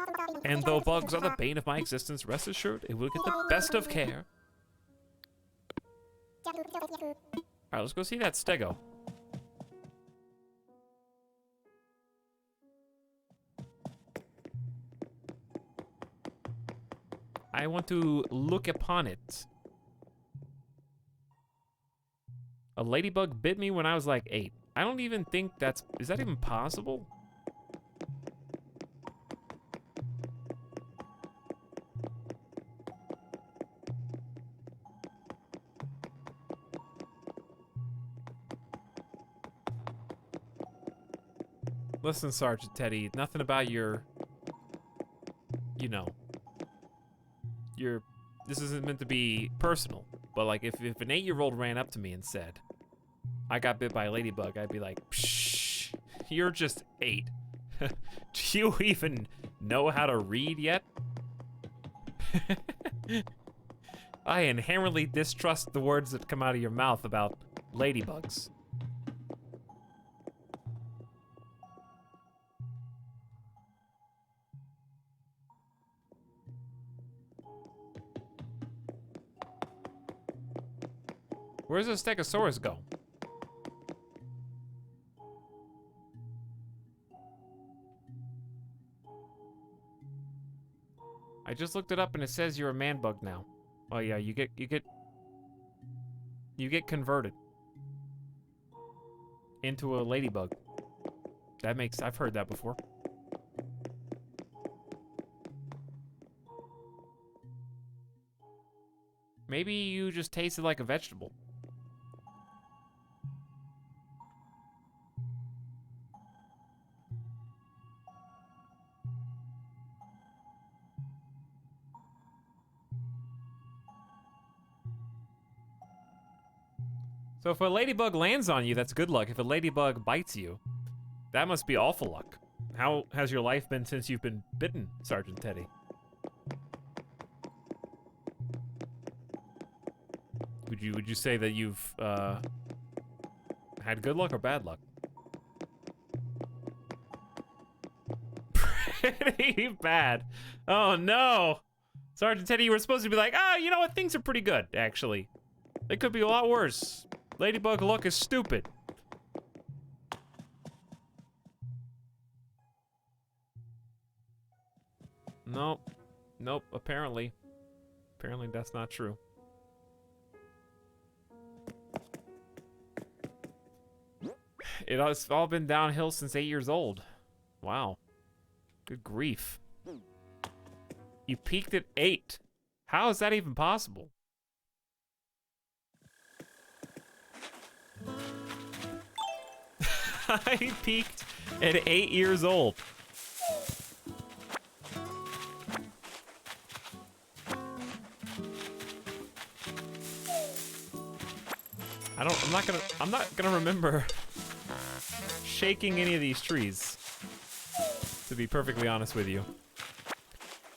And though bugs are the bane of my existence, rest assured it will get the best of care. Alright, let's go see that stego. I want to look upon it. A ladybug bit me when I was like 8. I don't even think is that even possible? Listen, Sergeant Teddy, nothing about your, you know, this isn't meant to be personal, but like if an 8-year-old ran up to me and said, I got bit by a ladybug, I'd be like, pshh, you're just 8. Do you even know how to read yet? I inherently distrust the words that come out of your mouth about ladybugs. Where's the Stegosaurus go? I just looked it up and it says you're a man bug now. Oh yeah, you get converted into a ladybug. I've heard that before. Maybe you just tasted like a vegetable. So if a ladybug lands on you, that's good luck. If a ladybug bites you, that must be awful luck. How has your life been since you've been bitten, Sergeant Teddy? Would you say that you've had good luck or bad luck? Pretty bad. Oh no, Sergeant Teddy, you were supposed to be like, you know what? Things are pretty good, actually. They could be a lot worse. Ladybug luck is stupid. Nope, apparently that's not true. It's all been downhill since 8 years old. Wow. Good grief. You peaked at 8. How is that even possible? I peaked at 8 years old. I'm not gonna remember shaking any of these trees, to be perfectly honest with you.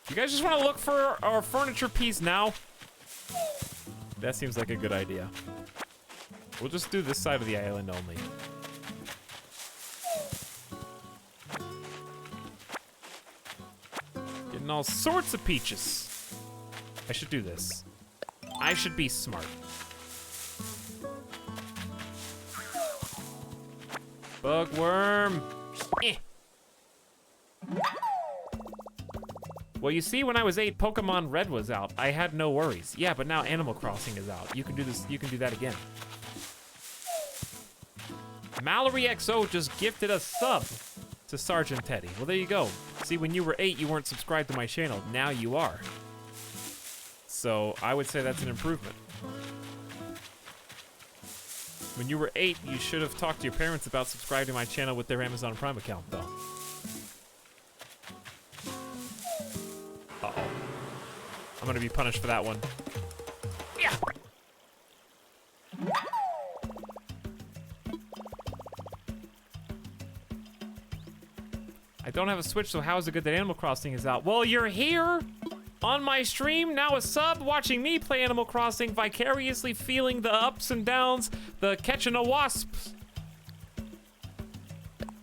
You guys just want to look for our furniture piece now? That seems like a good idea. We'll just do this side of the island only. Getting all sorts of peaches. I should do this. I should be smart. Bugworm. Eh. Well, you see, when I was 8, Pokemon Red was out. I had no worries. Yeah, but now Animal Crossing is out. You can do this. You can do that again. Mallory XO just gifted a sub to Sergeant Teddy. Well, there you go. See, when you were 8, you weren't subscribed to my channel. Now you are. So I would say that's an improvement. When you were 8, you should have talked to your parents about subscribing to my channel with their Amazon Prime account, though. Uh-oh. I'm gonna be punished for that one. Yeah. I don't have a Switch, so how is it good that Animal Crossing is out? Well, you're here on my stream, now a sub, watching me play Animal Crossing, vicariously feeling the ups and downs, the catching of wasps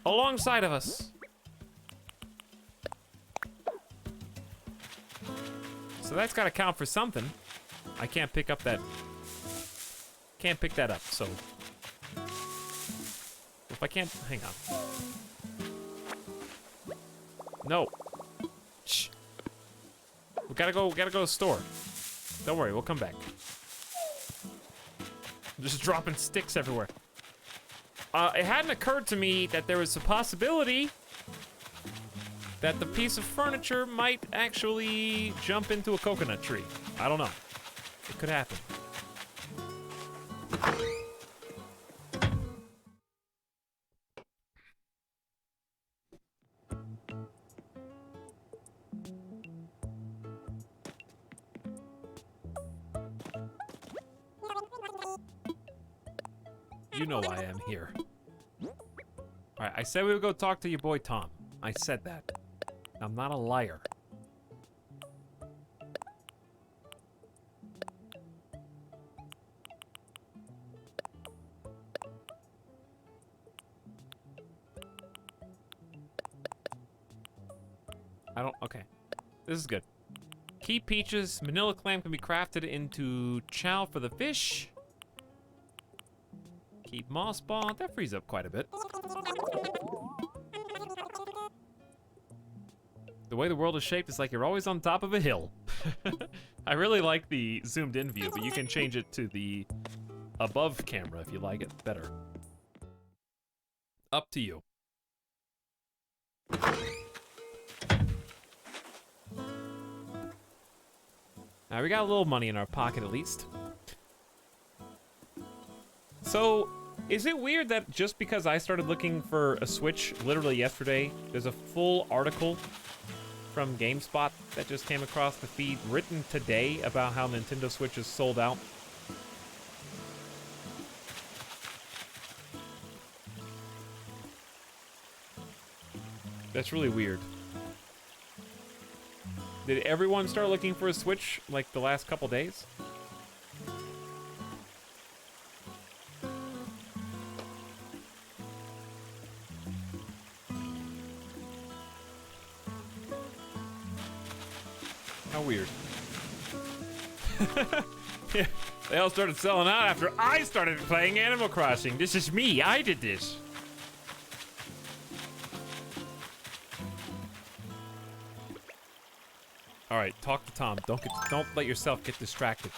alongside of us. So that's gotta count for something. I can't pick up that. Can't pick that up, so. If I can't, hang on. No. Shh. We gotta go to the store. Don't worry, we'll come back. I'm just dropping sticks everywhere. It hadn't occurred to me that there was a possibility that the piece of furniture might actually jump into a coconut tree. I don't know. It could happen. You know I am here. Alright, I said we would go talk to your boy Tom. I said that. I'm not a liar. Okay. This is good. Key peaches, manila clam can be crafted into chow for the fish. Keep moss ball, that frees up quite a bit. The way the world is shaped is like you're always on top of a hill. I really like the zoomed in view, but you can change it to the above camera if you like it better. Up to you. Now we got a little money in our pocket at least. So, is it weird that just because I started looking for a Switch literally yesterday, there's a full article from GameSpot that just came across the feed written today about how Nintendo Switch is sold out? That's really weird. Did everyone start looking for a Switch like the last couple days? How weird. Yeah, they all started selling out after I started playing Animal Crossing. This is me. I did this. All right, talk to Tom. Don't let yourself get distracted.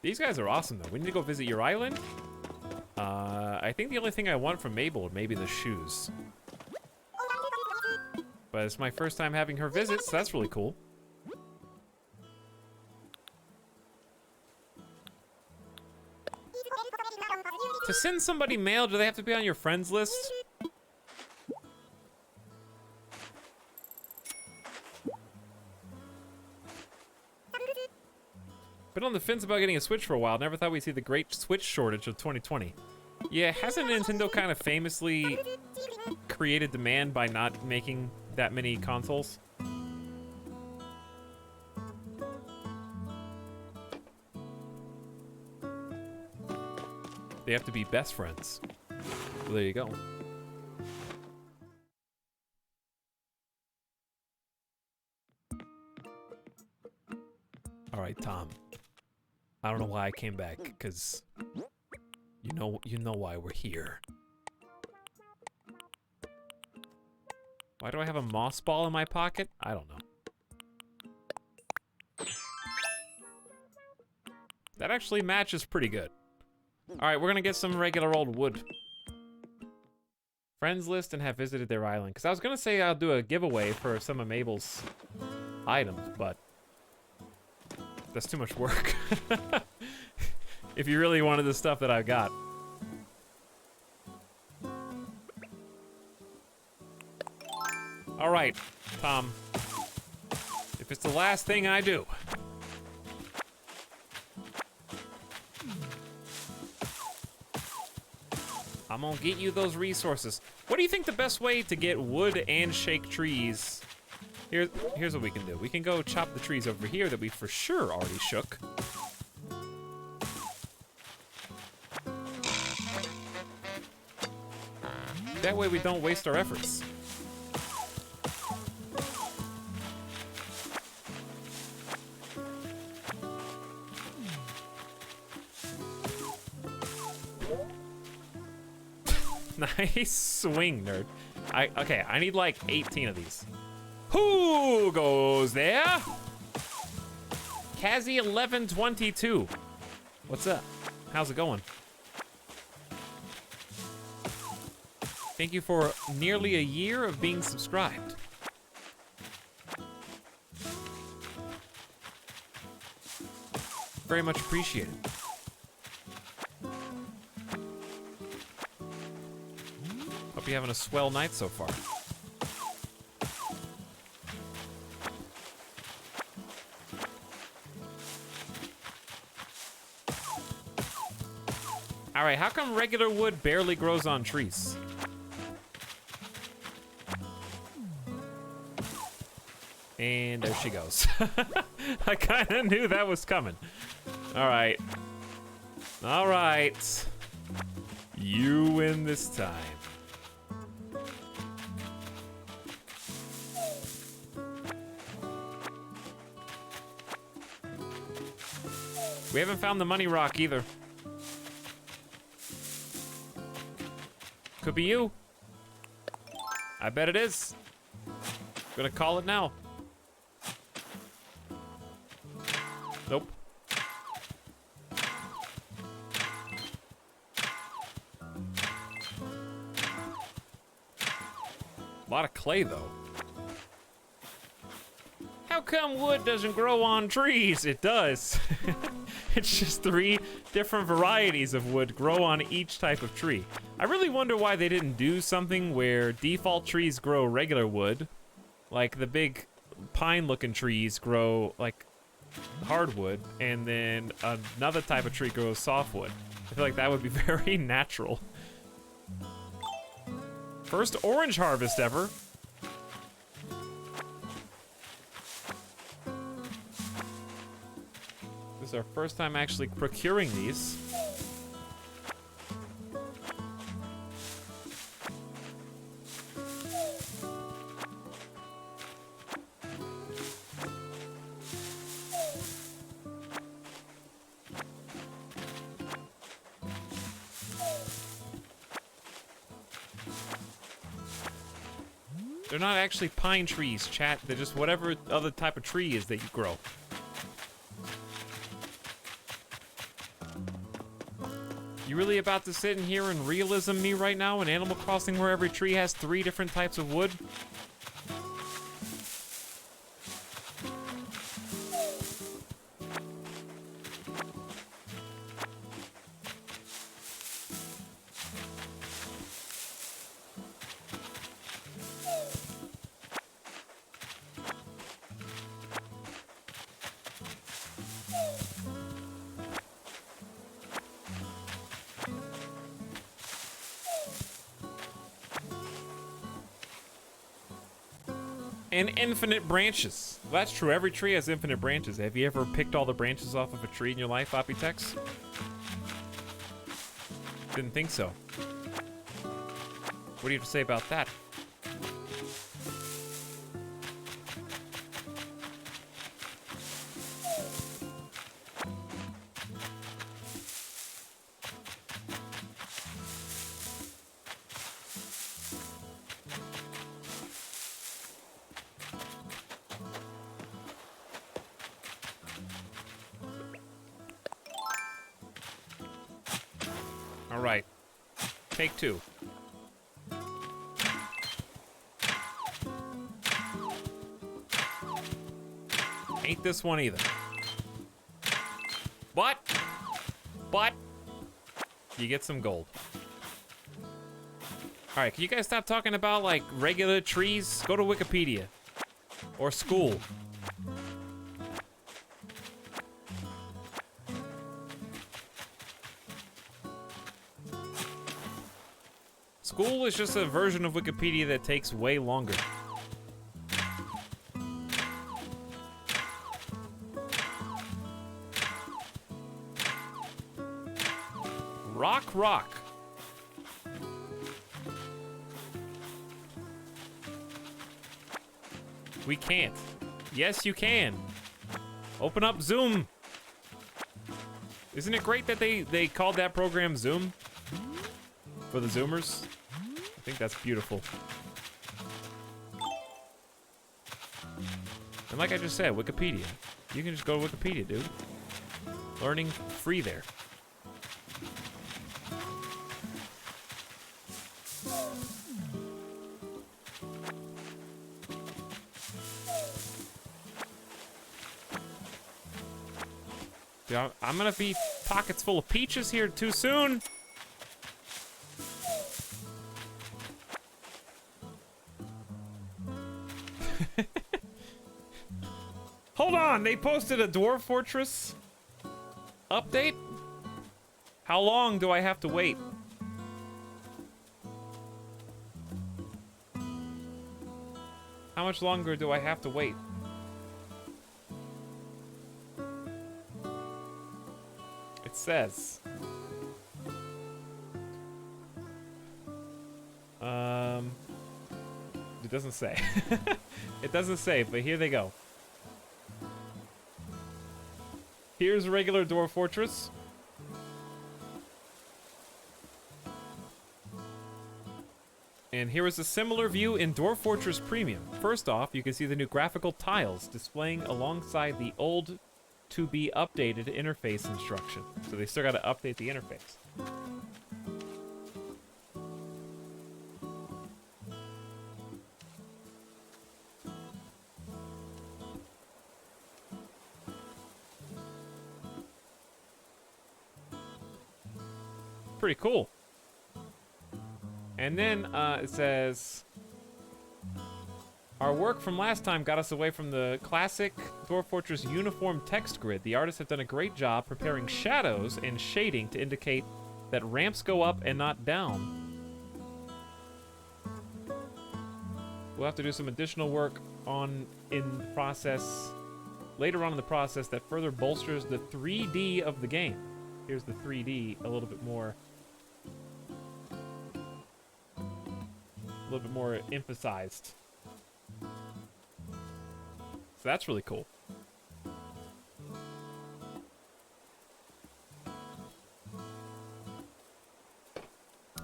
These guys are awesome, though. We need to go visit your island. I think the only thing I want from Mabel would maybe the shoes. But it's my first time having her visit, so that's really cool. To send somebody mail, do they have to be on your friends list? Been on the fence about getting a Switch for a while. Never thought we'd see the great Switch shortage of 2020. Yeah, hasn't Nintendo kind of famously created demand by not making that many consoles? They have to be best friends. Well, there you go. All right, Tom. I don't know why I came back, because you know why we're here. Why do I have a moss ball in my pocket? I don't know. That actually matches pretty good. All right, we're gonna get some regular old wood. Friends list and have visited their island. Because I was gonna say I'll do a giveaway for some of Mabel's items, but that's too much work. If you really wanted the stuff that I've got. All right, Tom. If it's the last thing I do, I'm gonna get you those resources. What do you think the best way to get wood and shake trees? Here's what we can do. We can go chop the trees over here that we for sure already shook. That way we don't waste our efforts. Nice swing, nerd. Okay, I need like 18 of these. Who goes there? Kazzy1122. What's up? How's it going? Thank you for nearly a year of being subscribed. Very much appreciated. Hope you're having a swell night so far. All right, how come regular wood barely grows on trees? And there she goes. I kind of knew that was coming. All right. All right. You win this time. We haven't found the money rock either. Could be you. I bet it is. Gonna call it now. Nope. A lot of clay, though. How come wood doesn't grow on trees? It does. It's just 3 different varieties of wood grow on each type of tree. I really wonder why they didn't do something where default trees grow regular wood, like the big pine-looking trees grow like hardwood, and then another type of tree grows softwood. I feel like that would be very natural. First orange harvest ever. This is our first time actually procuring these. They're not actually pine trees, chat. They're just whatever other type of tree is that you grow. You really about to sit in here and realism me right now in Animal Crossing where every tree has 3 different types of wood? And infinite branches. Well, that's true. Every tree has infinite branches. Have you ever picked all the branches off of a tree in your life, Opitex? Didn't think so. What do you have to say about that? All right. Take two. Ain't this one either. But you get some gold. All right, can you guys stop talking about like regular trees? Go to Wikipedia or school. School is just a version of Wikipedia that takes way longer. Rock. We can't. Yes, you can. Open up Zoom. Isn't it great that they called that program Zoom? For the Zoomers? I think that's beautiful. And like I just said, Wikipedia. You can just go to Wikipedia, dude. Learning free there. Dude, I'm gonna be pockets full of peaches here too soon. Hold on, they posted a Dwarf Fortress update? How long do I have to wait? How much longer do I have to wait? It says. It doesn't say. It doesn't say, but here they go. Here's a regular Dwarf Fortress. And here is a similar view in Dwarf Fortress Premium. First off, you can see the new graphical tiles displaying alongside the old to be updated interface instruction. So they still got to update the interface. Pretty cool. And then it says, our work from last time got us away from the classic Dwarf Fortress uniform text grid. The artists have done a great job preparing shadows and shading to indicate that ramps go up and not down. We'll have to do some additional work in the process, later on in the process, that further bolsters the 3D of the game. Here's the 3D a little bit more emphasized. So that's really cool.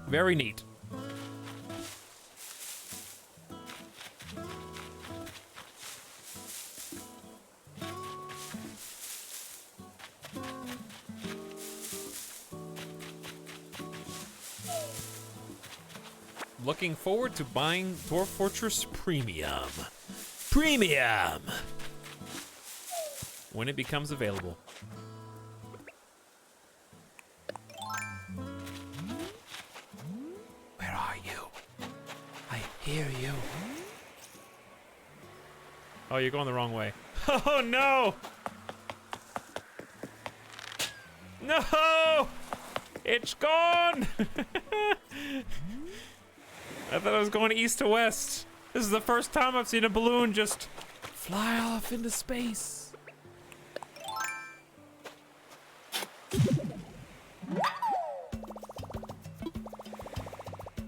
Very neat. Looking forward to buying Dwarf Fortress Premium. Premium! When it becomes available. Where are you? I hear you. Oh, you're going the wrong way. Oh, no! No! It's gone! I thought I was going east to west. This is the first time I've seen a balloon just fly off into space.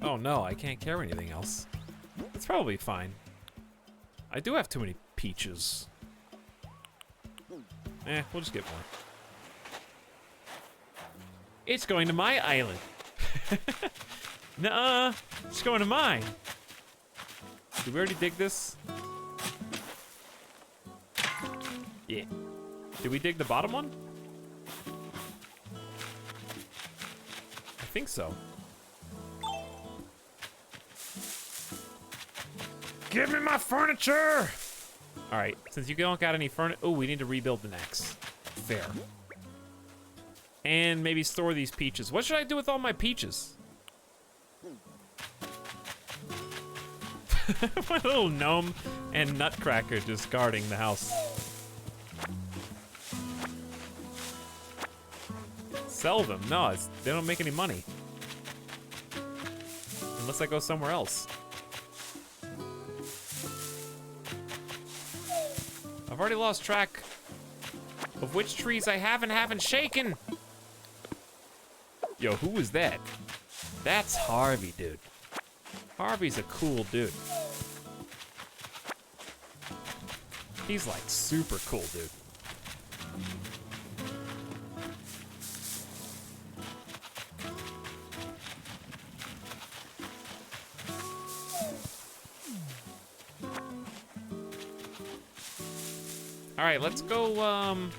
Oh no, I can't carry anything else. It's probably fine. I do have too many peaches. We'll just get more. It's going to my island. Nuh-uh, it's going to mine. Did we already dig this? Yeah. Did we dig the bottom one? I think so. Give me my furniture! Alright, since you don't got any furniture... Oh, we need to rebuild the next. Fair. And maybe store these peaches. What should I do with all my peaches? My little gnome and nutcracker just guarding the house. Sell them? No, they don't make any money. Unless I go somewhere else. I've already lost track of which trees I have and haven't shaken. Yo, who was that? That's Harvey, dude. Harvey's a cool dude. He's like super cool, dude. All right, let's go,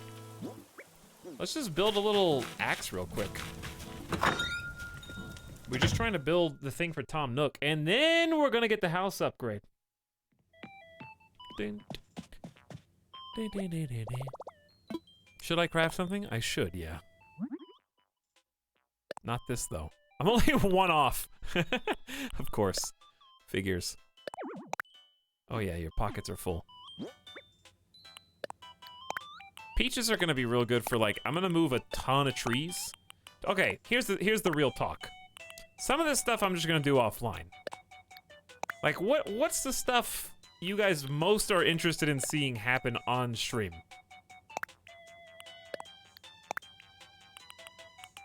let's just build a little axe real quick. We're just trying to build the thing for Tom Nook, and then we're gonna get the house upgrade. Should I craft something? I should, yeah. Not this, though. I'm only one off. Of course. Figures. Oh yeah, your pockets are full. Peaches are gonna be real good for, like, I'm gonna move a ton of trees. Okay, here's the real talk. Some of this stuff I'm just gonna do offline. Like, what's the stuff you guys most are interested in seeing happen on stream?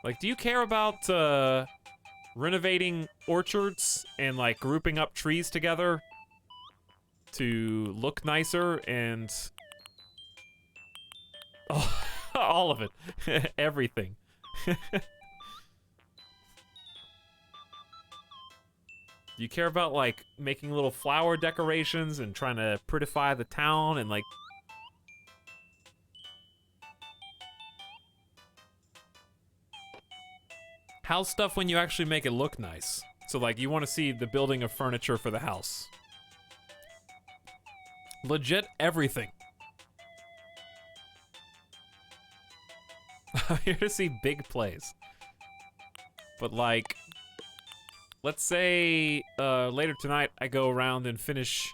Like, do you care about renovating orchards and, like, grouping up trees together to look nicer and... Oh, all of it. Everything. Do you care about, like, making little flower decorations and trying to prettify the town and, like... House stuff when you actually make it look nice. So, like, you want to see the building of furniture for the house. Legit everything. I'm here to see big plays. But, like... Let's say later tonight I go around and finish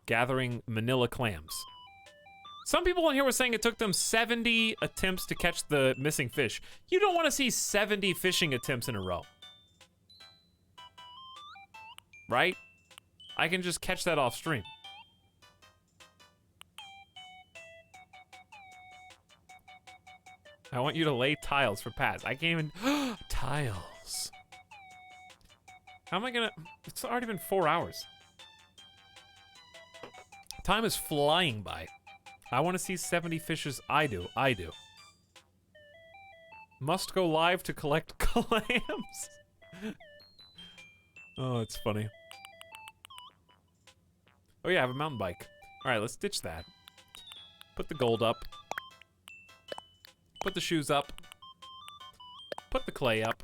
gathering manila clams. Some people in here were saying it took them 70 attempts to catch the missing fish. You don't want to see 70 fishing attempts in a row. Right? I can just catch that off stream. I want you to lay tiles for pads. I can't even... Tiles. How am I gonna... It's already been 4 hours. Time is flying by. I want to see 70 fishes. I do. Must go live to collect clams. Oh, it's funny. Oh yeah, I have a mountain bike. Alright, let's ditch that. Put the gold up. Put the shoes up. Put the clay up.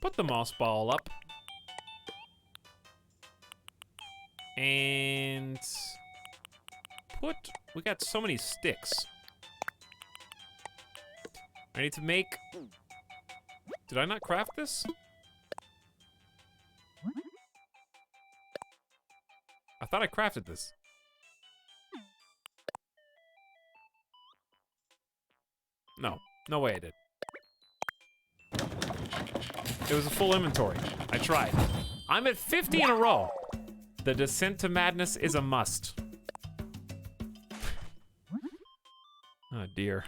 Put the moss ball up. And... We got so many sticks. I need to make... Did I not craft this? I thought I crafted this. No. No way I did. It was a full inventory. I tried. I'm at 50 in a row. The descent to madness is a must. Oh dear.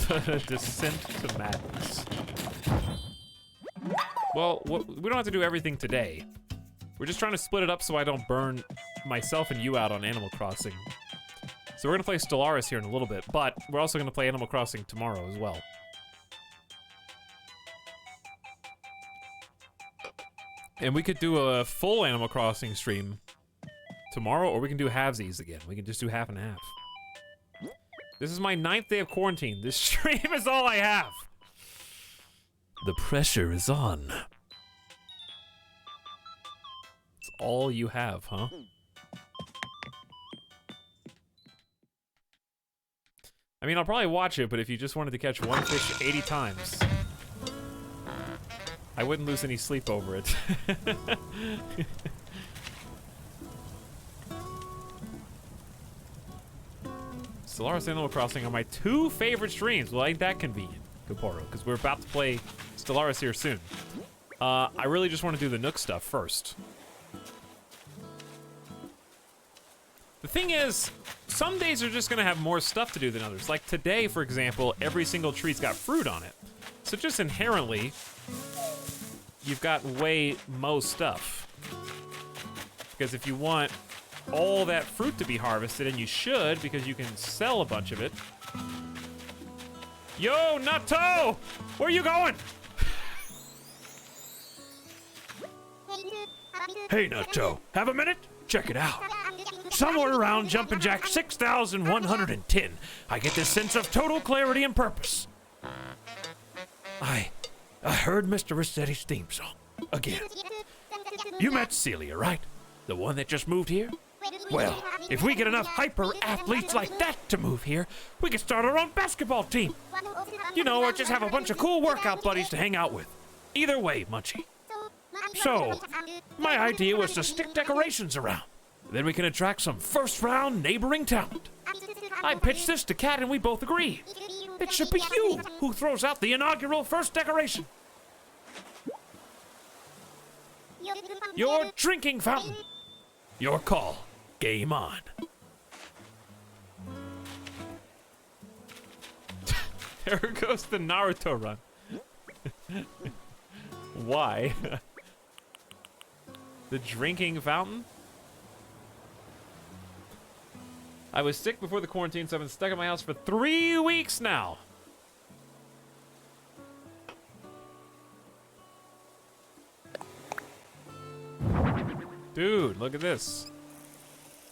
The descent to madness. Well, we don't have to do everything today. We're just trying to split it up so I don't burn myself and you out on Animal Crossing. So we're gonna play Stellaris here in a little bit, but we're also gonna play Animal Crossing tomorrow as well. And we could do a full Animal Crossing stream tomorrow, or we can do halvesies again. We can just do half and half. This is my 9th day of quarantine. This stream is all I have. The pressure is on. It's all you have, huh? I mean, I'll probably watch it, but if you just wanted to catch one fish 80 times, I wouldn't lose any sleep over it. Stellaris Animal Crossing are my 2 favorite streams. Well, ain't that convenient, Goporo, because we're about to play Stellaris here soon. I really just want to do the Nook stuff first. The thing is, some days are just gonna have more stuff to do than others. Like today, for example, every single tree's got fruit on it. So just inherently, you've got way most stuff. Because if you want all that fruit to be harvested, and you should, because you can sell a bunch of it. Yo, Nutto! Where are you going? Hey, Nutto, have a minute? Check it out. Somewhere around Jumpin' Jack 6110, I get this sense of total clarity and purpose. I heard Mr. Rossetti's theme song again. You met Celia, right? The one that just moved here? Well, if we get enough hyper athletes like that to move here, we could start our own basketball team. You know, or just have a bunch of cool workout buddies to hang out with. Either way, Munchie. So, my idea was to stick decorations around. Then we can attract some first-round neighboring talent. I pitched this to Kat and we both agreed. It should be you who throws out the inaugural first decoration. Your drinking fountain. Your call. Game on. There goes the Naruto run. Why? The drinking fountain? I was sick before the quarantine, so I've been stuck in my house for 3 weeks now. Dude, look at this.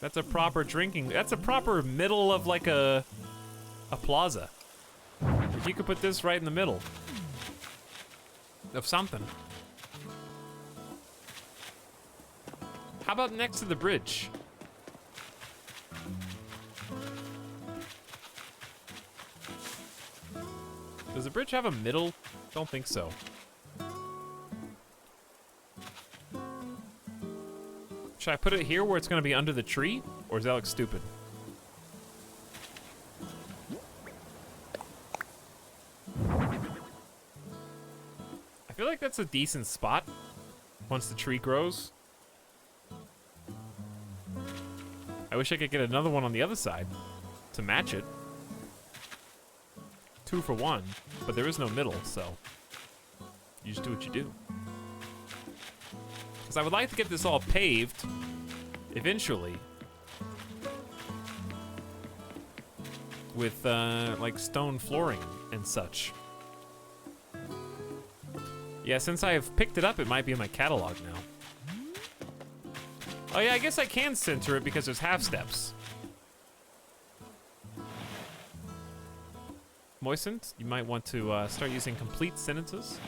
That's a proper drinking. That's a proper middle of like a plaza. If you could put this right in the middle of something. How about next to the bridge? Does the bridge have a middle? Don't think so. Should I put it here where it's gonna be under the tree? Or does that look stupid? I feel like that's a decent spot once the tree grows. I wish I could get another one on the other side to match it. 2 for 1, but there is no middle, so you just do what you do. Because I would like to get this all paved eventually with like stone flooring and such. Yeah, since I have picked it up, it might be in my catalog now. Oh yeah, I guess I can center it because there's half steps. Moistened, you might want to start using complete sentences.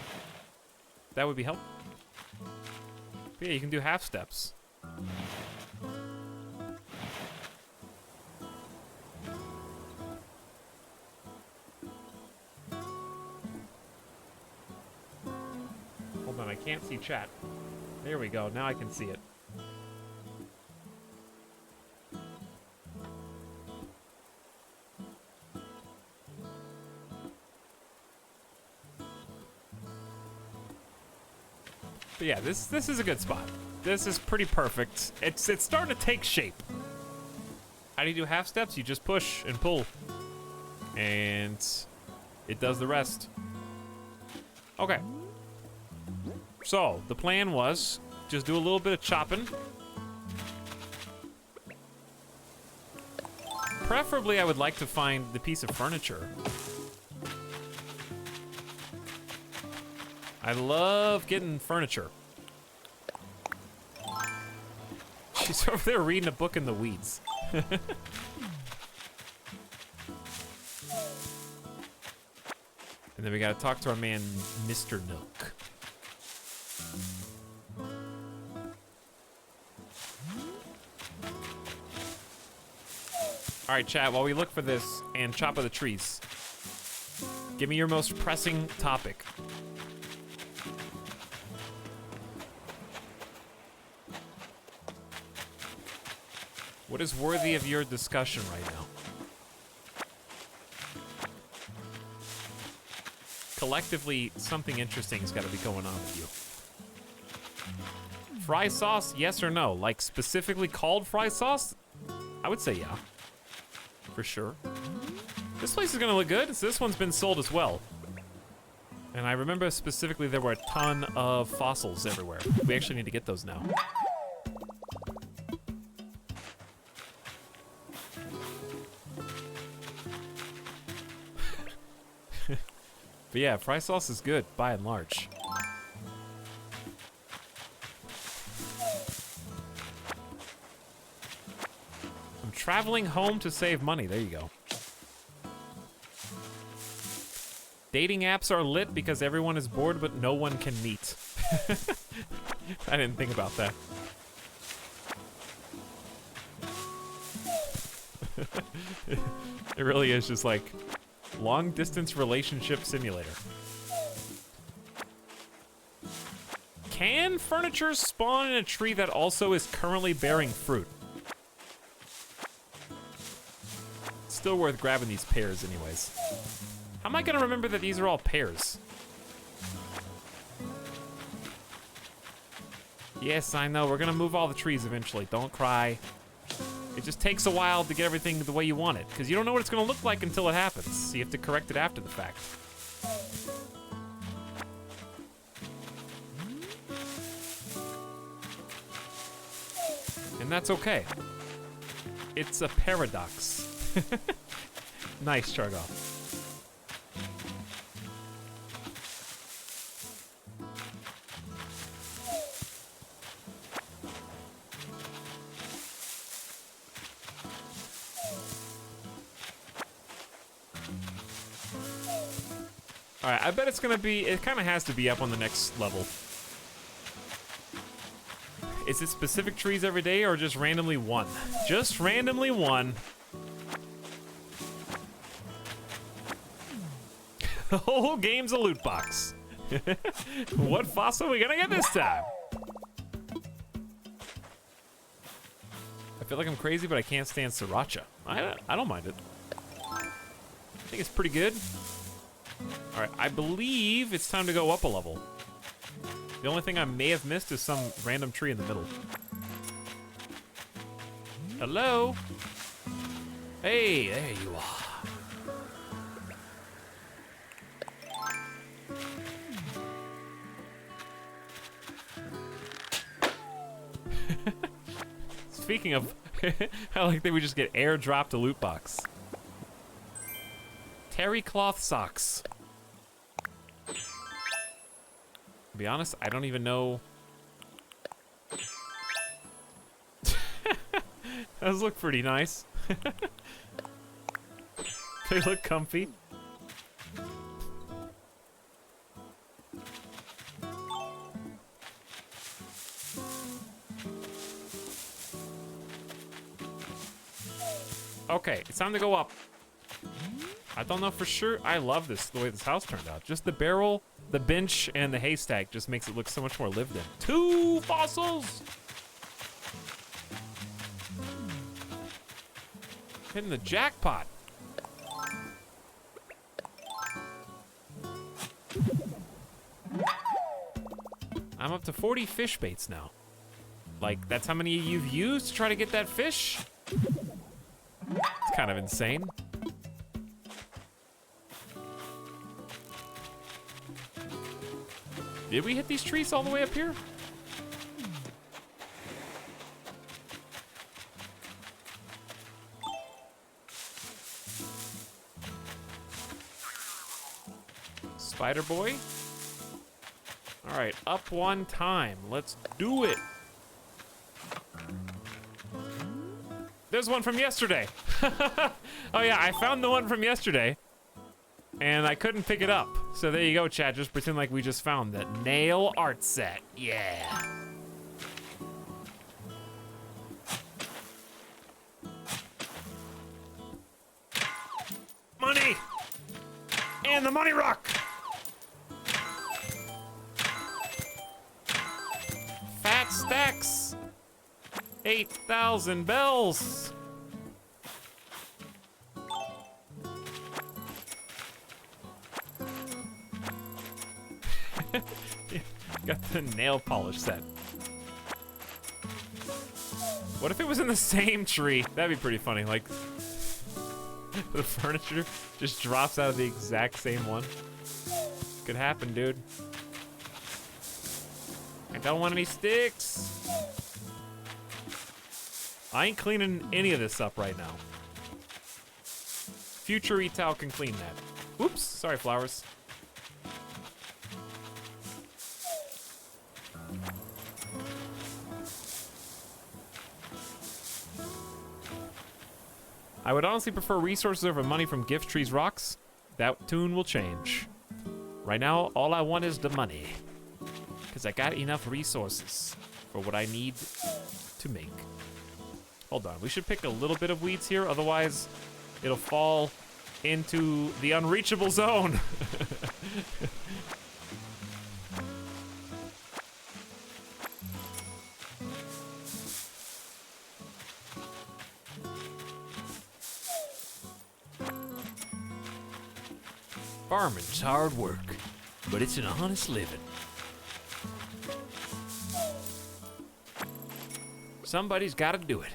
That would be helpful. But yeah, you can do half steps. Hold on, I can't see chat. There we go, now I can see it. But yeah, this is a good spot. This is pretty perfect. It's starting to take shape. How do you do half steps? You just push and pull. And it does the rest. Okay. So, the plan was just do a little bit of chopping. Preferably, I would like to find the piece of furniture. I love getting furniture. She's over there reading a book in the weeds. And then we gotta talk to our man, Mr. Nook. All right, chat, while we look for this and chop of the trees, give me your most pressing topic. What is worthy of your discussion right now? Collectively, something interesting has got to be going on with you. Fry sauce, yes or no? Like specifically called fry sauce? I would say yeah. For sure. This place is gonna look good. So this one's been sold as well. And I remember specifically there were a ton of fossils everywhere. We actually need to get those now. But yeah, fry sauce is good, by and large. I'm traveling home to save money. There you go. Dating apps are lit because everyone is bored, but no one can meet. I didn't think about that. It really is just like long distance relationship simulator. Can furniture spawn in a tree that also is currently bearing fruit? Still worth grabbing these pears anyways. How am I gonna remember that these are all pears? Yes, I know, we're gonna move all the trees eventually, don't cry. It just takes a while to get everything the way you want it, because you don't know what it's gonna look like until it happens, so you have to correct it after the fact. And that's okay. It's a paradox. Nice, Chargoff. Alright, I bet it's gonna be, it kinda has to be up on the next level. Is it specific trees every day or just randomly one? Just randomly one. The whole game's a loot box. What fossil are we gonna get this time? I feel like I'm crazy, but I can't stand sriracha. I don't mind it. I think it's pretty good. All right, I believe it's time to go up a level. The only thing I may have missed is some random tree in the middle. Hello? Hey, there you are. Speaking of, I like that we just get airdropped a loot box. Terry cloth socks. To be honest, I don't even know. Those look pretty nice. They look comfy. Okay, it's time to go up. I don't know for sure. I love this, the way this house turned out. Just the barrel, the bench, and the haystack just makes it look so much more lived in. 2 fossils! Hitting the jackpot. I'm up to 40 fish baits now. Like, that's how many you've used to try to get that fish? It's kind of insane. Did we hit these trees all the way up here? Spider boy. All right, up one time. Let's do it. There's one from yesterday. Oh yeah, I found the one from yesterday. And I couldn't pick it up. So there you go, chat. Just pretend like we just found that nail art set. Yeah. Money! And the money rock! Fat stacks! 8,000 bells! Got the nail polish set. What if it was in the same tree? That'd be pretty funny. Like, the furniture just drops out of the exact same one. Could happen, dude. I don't want any sticks. I ain't cleaning any of this up right now. Future Etal can clean that. Oops, sorry, flowers. I would honestly prefer resources over money from gift trees rocks. That tune will change. Right now, all I want is the money. Because I got enough resources for what I need to make. Hold on, we should pick a little bit of weeds here, otherwise it'll fall into the unreachable zone. Farming's hard work, but it's an honest living. Somebody's got to do it.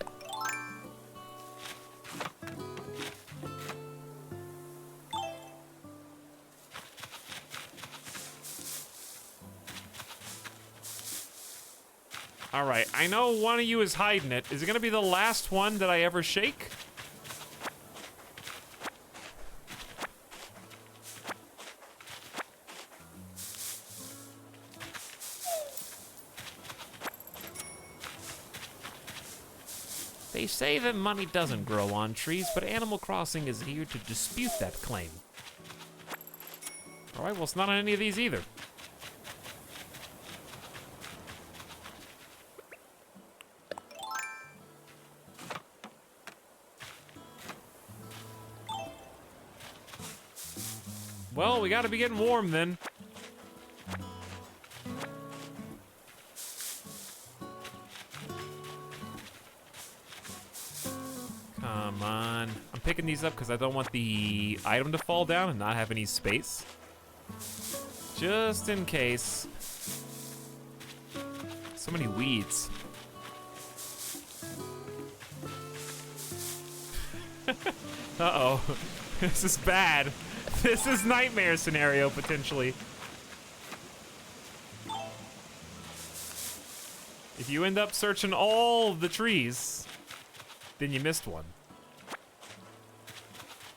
All right, I know one of you is hiding it. Is it gonna be the last one that I ever shake? They say that money doesn't grow on trees, but Animal Crossing is here to dispute that claim. All right, well, it's not on any of these either. Well, we gotta be getting warm then. Come on. I'm picking these up because I don't want the item to fall down and not have any space. Just in case. So many weeds. Uh-oh. This is bad. This is nightmare scenario, potentially. If you end up searching all of the trees, then you missed one.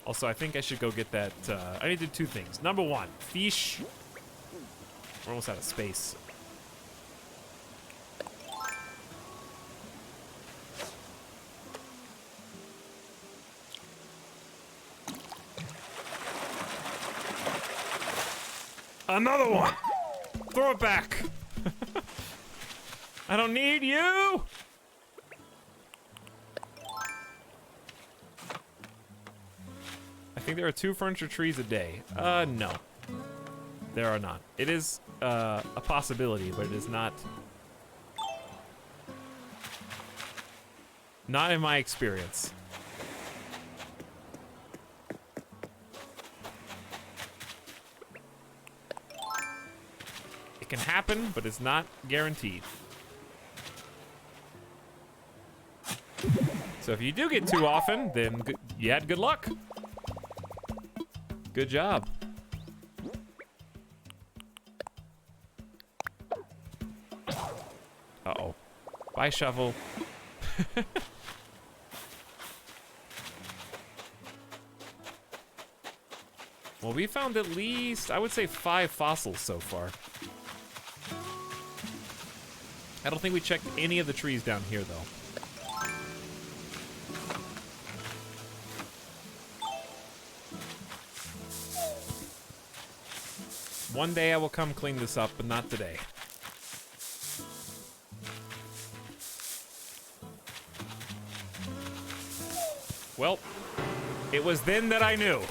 Also, I think I should go get that. I need to do two things. Number one, fish. We're almost out of space. Another one! Throw it back! I don't need you! I think there are 2 furniture trees a day. No. There are not. It is, a possibility, but it is not... Not in my experience. It can happen, but it's not guaranteed. So if you do get too often, then you had good luck. Good job. Uh-oh. Bye, shovel. Well, we found at least, I would say, 5 fossils so far. I don't think we checked any of the trees down here, though. One day I will come clean this up, but not today. Well, it was then that I knew.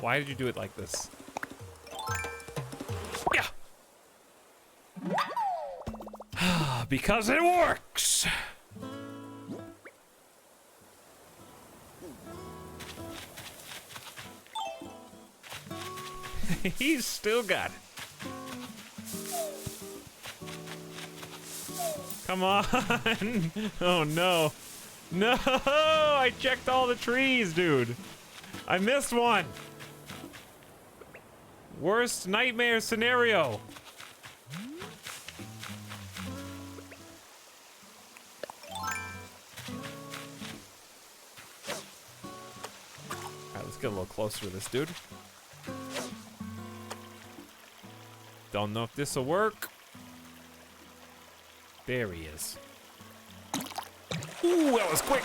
Why did you do it like this? Yeah. Because it works. He's still got it. Come on. Oh no. No, I checked all the trees, dude. I missed one. Worst nightmare scenario. Alright, let's get a little closer to this dude. Don't know if this will work. There he is. Ooh, that was quick.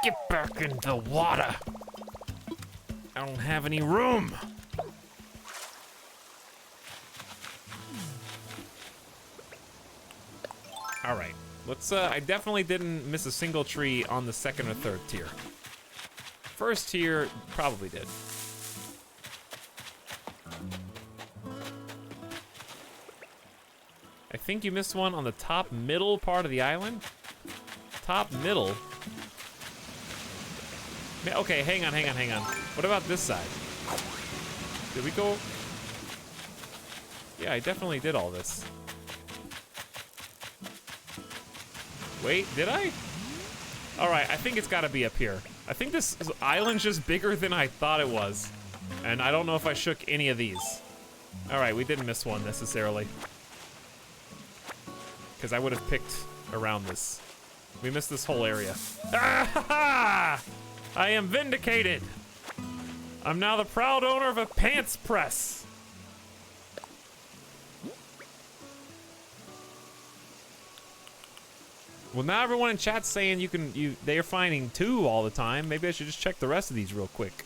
Get back in the water. I don't have any room. All right, let's, I definitely didn't miss a single tree on the second or third tier. First tier, probably did. I think you missed one on the top middle part of the island. Top middle. Okay, hang on. What about this side? Did we go? Yeah, I definitely did all this. Wait, did I? All right, I think it's gotta be up here. I think this island's just bigger than I thought it was. And I don't know if I shook any of these. All right, we didn't miss one necessarily. Because I would have picked around this. We missed this whole area. Ah! I am vindicated. I'm now the proud owner of a pants press. Well, now everyone in chat's saying they're finding 2 all the time. Maybe I should just check the rest of these real quick.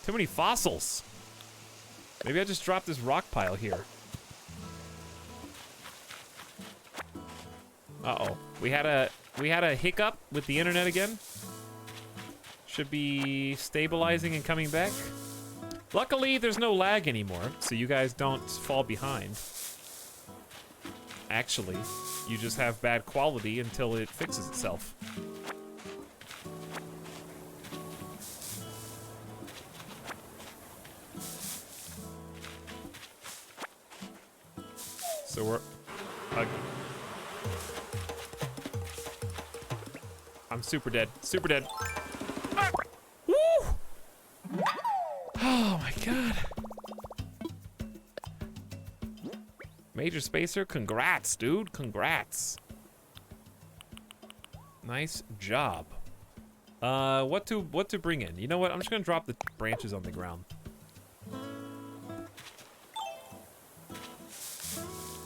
Too many fossils. Maybe I just dropped this rock pile here. Uh-oh. We had a hiccup with the internet again. Should be stabilizing and coming back. Luckily, there's no lag anymore, so you guys don't fall behind. Actually, you just have bad quality until it fixes itself. So we're... I'm super dead. Super dead. Ah! Woo! Oh my god. Major Spacer, congrats, dude. Congrats. Nice job. What to bring in? You know what? I'm just gonna drop the branches on the ground.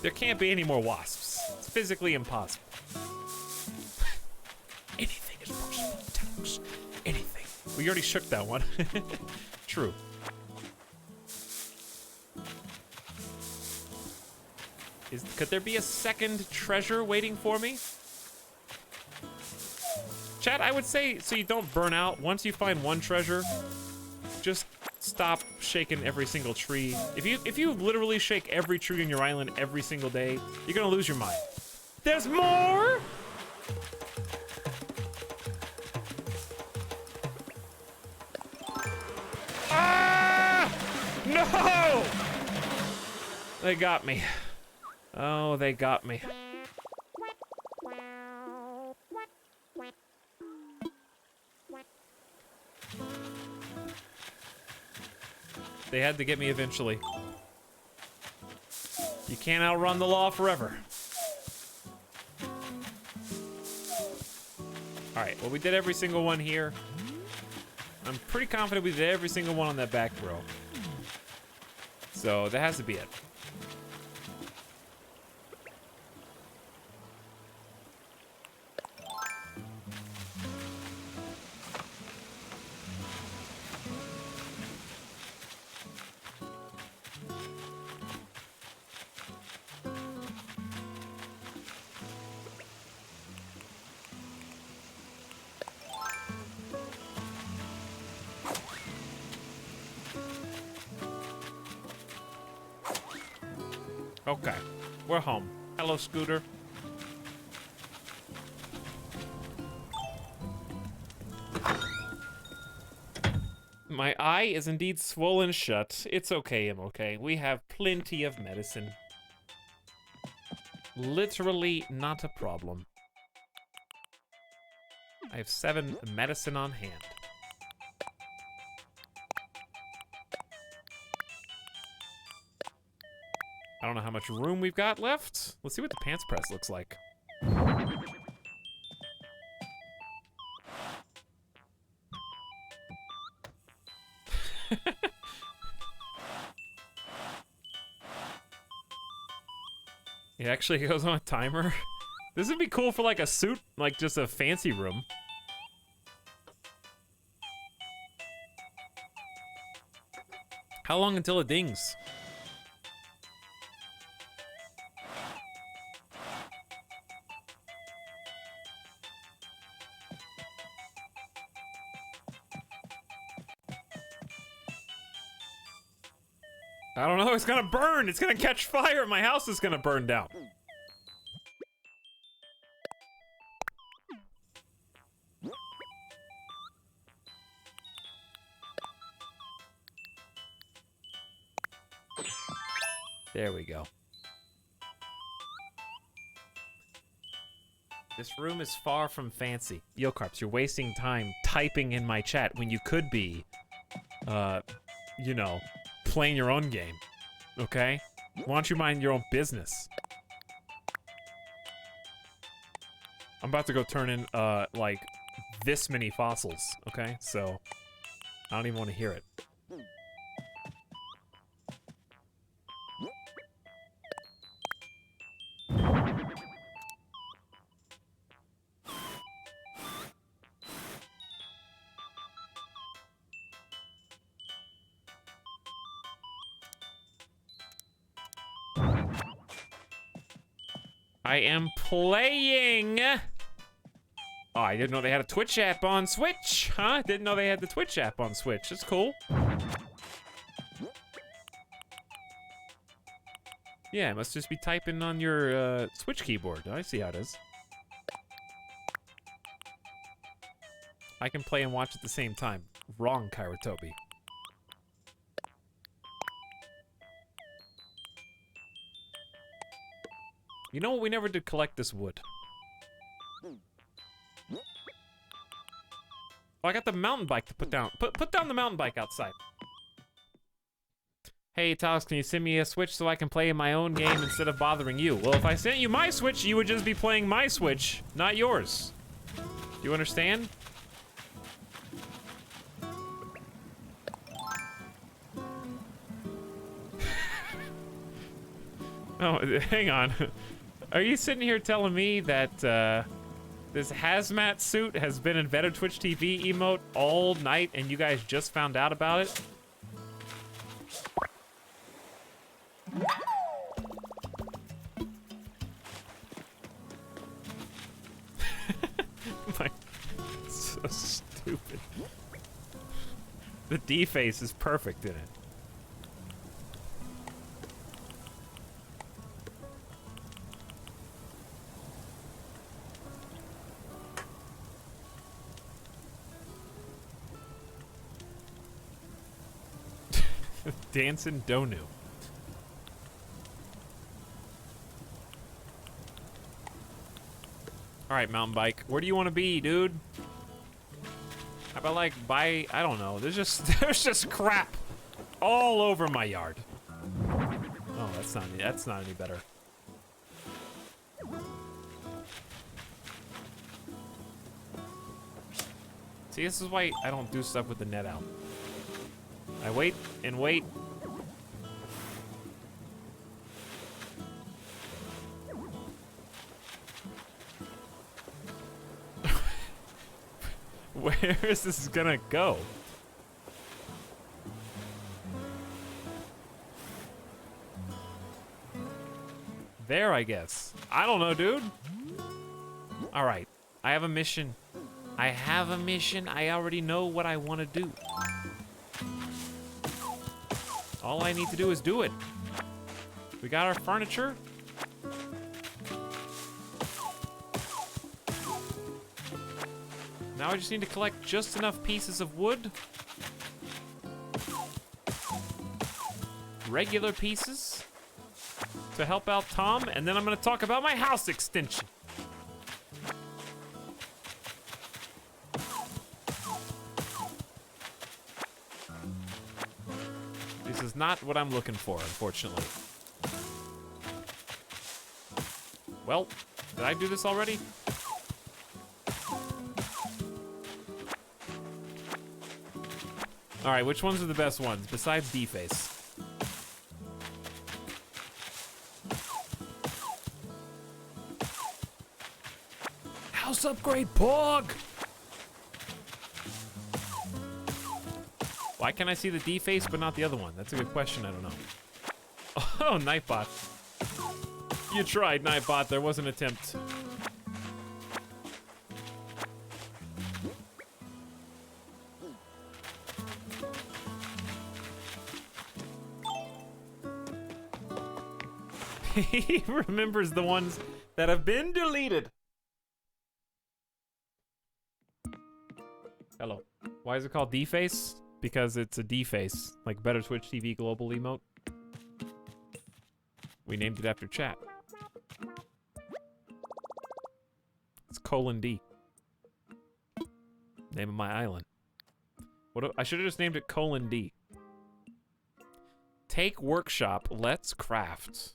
There can't be any more wasps. It's physically impossible. Anything is possible, Etalyx. Anything. We already shook that one. True. Could there be a second treasure waiting for me? Chat, I would say, so you don't burn out, once you find one treasure, just stop shaking every single tree. If you literally shake every tree on your island every single day, you're gonna lose your mind. There's more! no! They got me. Oh, they got me. They had to get me eventually. You can't outrun the law forever. Alright, well we did every single one here. I'm pretty confident we did every single one on that back row. So that has to be it. Okay, we're home. Hello, Scooter. My eye is indeed swollen shut. It's okay, I'm okay. We have plenty of medicine. Literally not a problem. I have 7 medicine on hand. I don't know how much room we've got left. Let's see what the pants press looks like. It actually goes on a timer. This would be cool for like a suit, like just a fancy room. How long until it dings? I don't know, it's gonna burn! It's gonna catch fire! My house is gonna burn down! There we go. This room is far from fancy. Yokarps, you're wasting time typing in my chat when you could be, you know, playing your own game, okay? Why don't you mind your own business? I'm about to go turn in, like, this many fossils, okay? So, I don't even want to hear it. I am playing. Oh, I didn't know they had a Twitch app on Switch, huh? Didn't know they had the Twitch app on Switch. That's cool. Yeah, it must just be typing on your Switch keyboard. I see how it is. I can play and watch at the same time. Wrong, Kairotobi. You know what? We never did collect this wood. Oh, I got the mountain bike to put down. Put down the mountain bike outside. Hey, Etalyx, can you send me a Switch so I can play my own game instead of bothering you? Well, if I sent you my Switch, you would just be playing my Switch, not yours. Do you understand? Oh, hang on. Are you sitting here telling me that this hazmat suit has been in Better Twitch TV emote all night and you guys just found out about it? So stupid. The D face is perfect in it. Dancing Donu. Alright, mountain bike. Where do you want to be, dude? How about like I don't know. There's just crap all over my yard. Oh, that's not any better. See, this is why I don't do stuff with the net out. I wait and wait. Where is this gonna go? There, I guess. I don't know, dude. All right, I have a mission. I have a mission. I already know what I want to do. All I need to do is do it. We got our furniture. Now I just need to collect just enough pieces of wood. Regular pieces to help out Tom, and then I'm gonna talk about my house extension. This is not what I'm looking for, unfortunately. Well, did I do this already? All right, which ones are the best ones besides D-Face? House upgrade, Pog! Why can I see the D-Face but not the other one? That's a good question, I don't know. Oh, Nightbot. You tried, Nightbot, there was an attempt. He remembers the ones that have been deleted. Hello. Why is it called D-Face? Because it's a D-Face, like Better Twitch TV Global emote. We named it after chat. It's :D. Name of my island. I should have just named it :D. Take workshop, let's craft.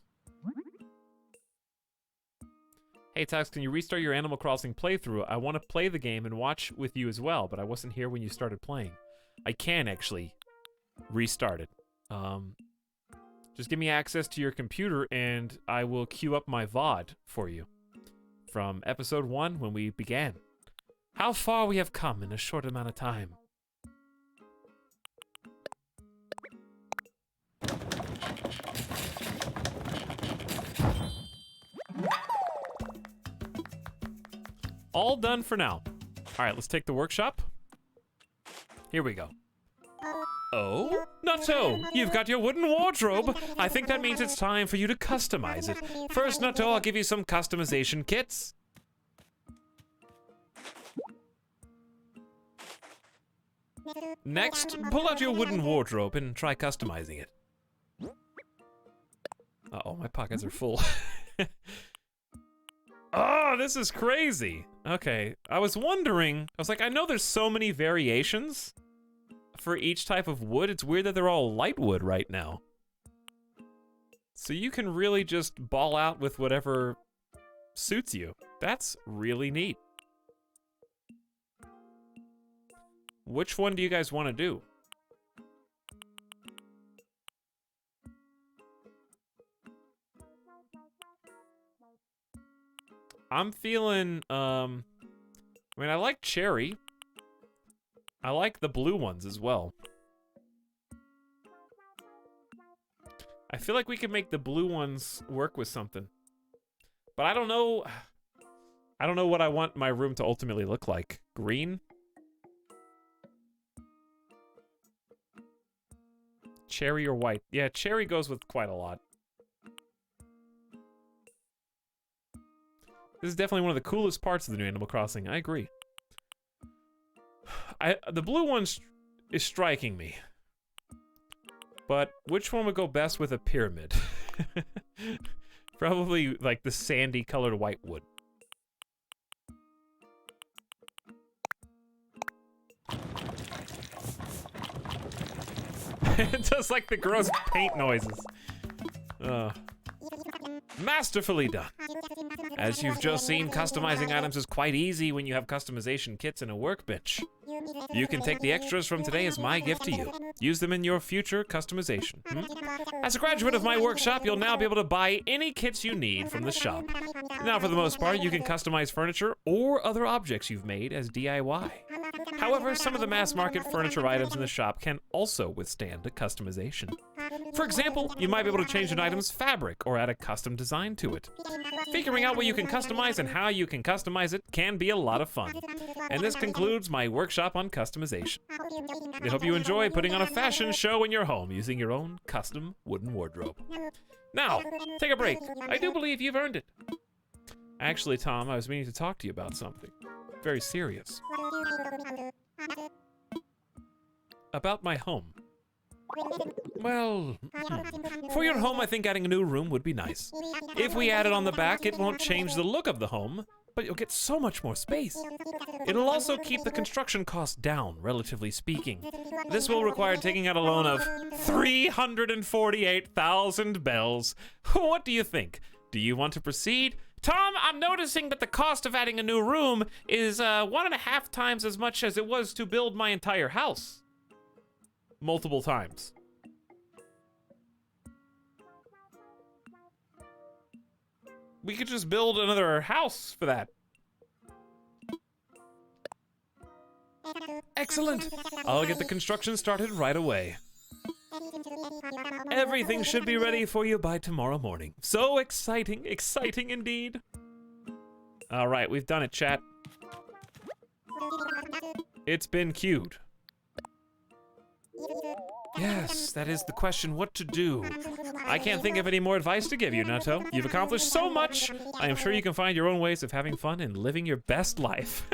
Hey Tux, can you restart your Animal Crossing playthrough? I want to play the game and watch with you as well, but I wasn't here when you started playing. I can actually restart it. Just give me access to your computer and I will queue up my VOD for you. From episode 1 when we began. How far we have come in a short amount of time. All done for now. All right, let's take the workshop. Here we go. Oh, not so. You've got your wooden wardrobe. I think that means it's time for you to customize it. First, Natto, I'll give you some customization kits. Next, pull out your wooden wardrobe and try customizing it. Uh-oh, my pockets are full. Oh, this is crazy. Okay, I was wondering, I was like, I know there's so many variations for each type of wood. It's weird that they're all light wood right now. So you can really just ball out with whatever suits you. That's really neat. Which one do you guys want to do? I'm feeling, I mean, I like cherry. I like the blue ones as well. I feel like we could make the blue ones work with something. But I don't know what I want my room to ultimately look like. Green? Cherry or white? Yeah, cherry goes with quite a lot. This is definitely one of the coolest parts of the new Animal Crossing. I agree. The blue one is striking me. But which one would go best with a pyramid? Probably like the sandy colored white wood. It does like the gross paint noises. Masterfully done. As you've just seen, customizing items is quite easy when you have customization kits and a workbench. You can take the extras from today as my gift to you. Use them in your future customization. As a graduate of my workshop, you'll now be able to buy any kits you need from the shop. Now, for the most part, you can customize furniture or other objects you've made as DIY. However, some of the mass market furniture items in the shop can also withstand a customization. For example, you might be able to change an item's fabric or add a custom design to it. Figuring out what you can customize and how you can customize it can be a lot of fun. And this concludes my workshop on customization. I hope you enjoy putting on a fashion show in your home using your own custom wooden wardrobe. Now, take a break. I do believe you've earned it. Actually, Tom, I was meaning to talk to you about something. Very serious. About my home. Well, for your home, I think adding a new room would be nice. If we add it on the back, it won't change the look of the home, but you'll get so much more space. It'll also keep the construction costs down, relatively speaking. This will require taking out a loan of 348,000 bells. What do you think? Do you want to proceed? Tom, I'm noticing that the cost of adding a new room is 1.5 times as much as it was to build my entire house. Multiple times. We could just build another house for that. Excellent. I'll get the construction started right away. Everything should be ready for you by tomorrow morning. So exciting, exciting indeed. All right, we've done it, chat. It's been queued. Yes, that is the question, what to do. I can't think of any more advice to give you, Nato. You've accomplished so much. I am sure you can find your own ways of having fun and living your best life.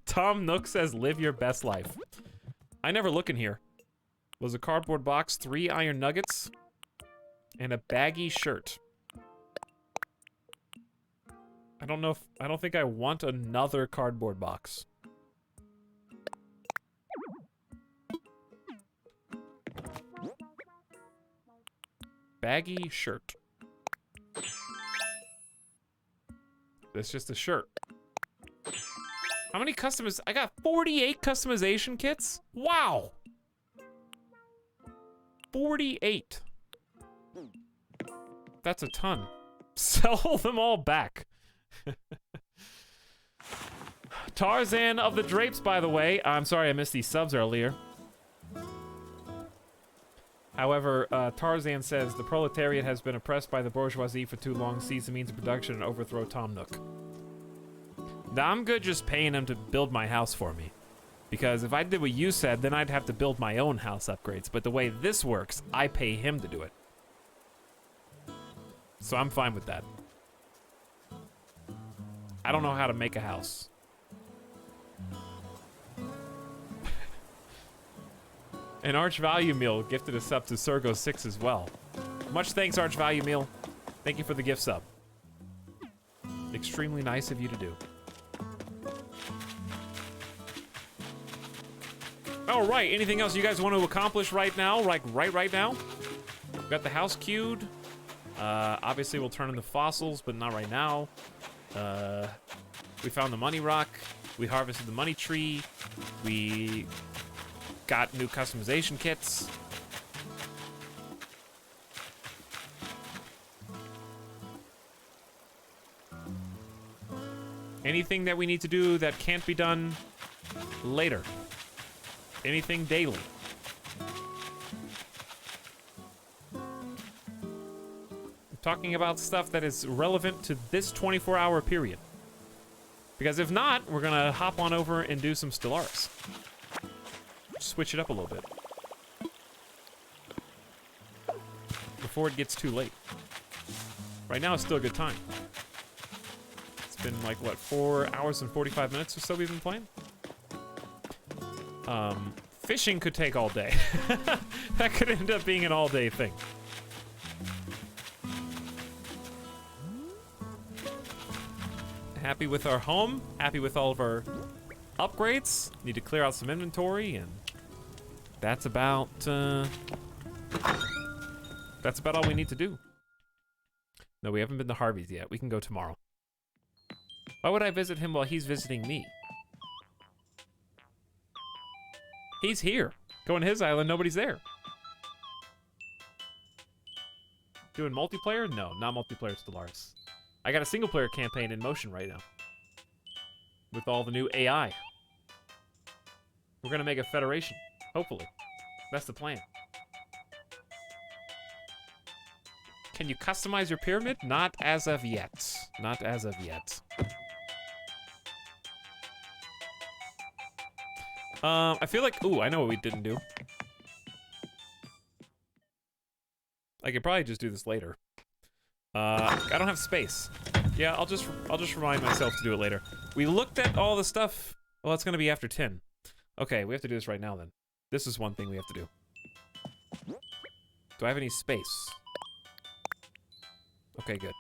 Tom Nook says live your best life. I never look in here. Was a cardboard box, 3 iron nuggets, and a baggy shirt. I don't think I want another cardboard box. Baggy shirt. That's just a shirt. How many customiz? I got 48 customization kits? Wow! 48. That's a ton. Sell them all back. Tarzan of the Drapes, by the way. I'm sorry I missed these subs earlier. However, Tarzan says the proletariat has been oppressed by the bourgeoisie for too long, seize the means of production, and overthrow Tom Nook. Now, I'm good just paying him to build my house for me. Because if I did what you said, then I'd have to build my own house upgrades. But the way this works, I pay him to do it. So I'm fine with that. I don't know how to make a house. And Arch Value Meal gifted a sub to Sergo6 as well. Much thanks, Arch Value Meal. Thank you for the gift sub. Extremely nice of you to do. All right, anything else you guys want to accomplish right now? Like right now? We've got the house queued. Obviously, we'll turn in the fossils, but not right now. We found the money rock. We harvested the money tree. We got new customization kits. Anything that we need to do that can't be done later. Anything daily. I'm talking about stuff that is relevant to this 24-hour period. Because if not, we're gonna hop on over and do some Stellaris. Switch it up a little bit. Before it gets too late. Right now, it's still a good time. It's been like, what, 4 hours and 45 minutes or so we've been playing? Fishing could take all day. That could end up being an all-day thing. Happy with our home. Happy with all of our upgrades. Need to clear out some inventory, and that's about all we need to do. No, we haven't been to Harvey's yet. We can go tomorrow. Why would I visit him while he's visiting me? He's here. Going to his island, nobody's there. Doing multiplayer? No, not multiplayer Stellaris. I got a single player campaign in motion right now. With all the new AI. We're gonna make a federation. Hopefully. That's the plan. Can you customize your pyramid? Not as of yet. Not as of yet. I feel like, ooh, I know what we didn't do. I could probably just do this later. I don't have space. Yeah, I'll just remind myself to do it later. We looked at all the stuff. Well, it's gonna be after 10. Okay, we have to do this right now then. This is one thing we have to do. Do I have any space? Okay, good.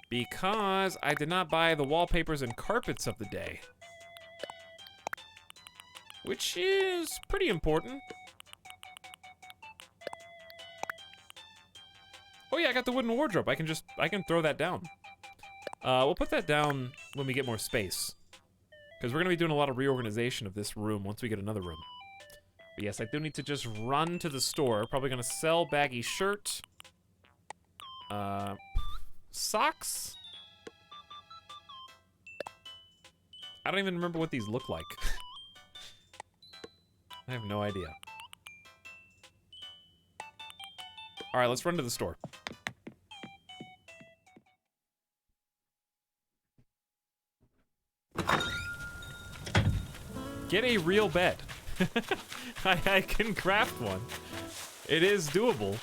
Because I did not buy the wallpapers and carpets of the day. Which is pretty important. Oh yeah, I got the wooden wardrobe. I can throw that down. We'll put that down when we get more space. Because we're gonna be doing a lot of reorganization of this room once we get another room. But yes, I do need to just run to the store. Probably gonna sell baggy shirt. Socks? I don't even remember what these look like. I have no idea. Alright, let's run to the store. Get a real bed. I can craft one. It is doable.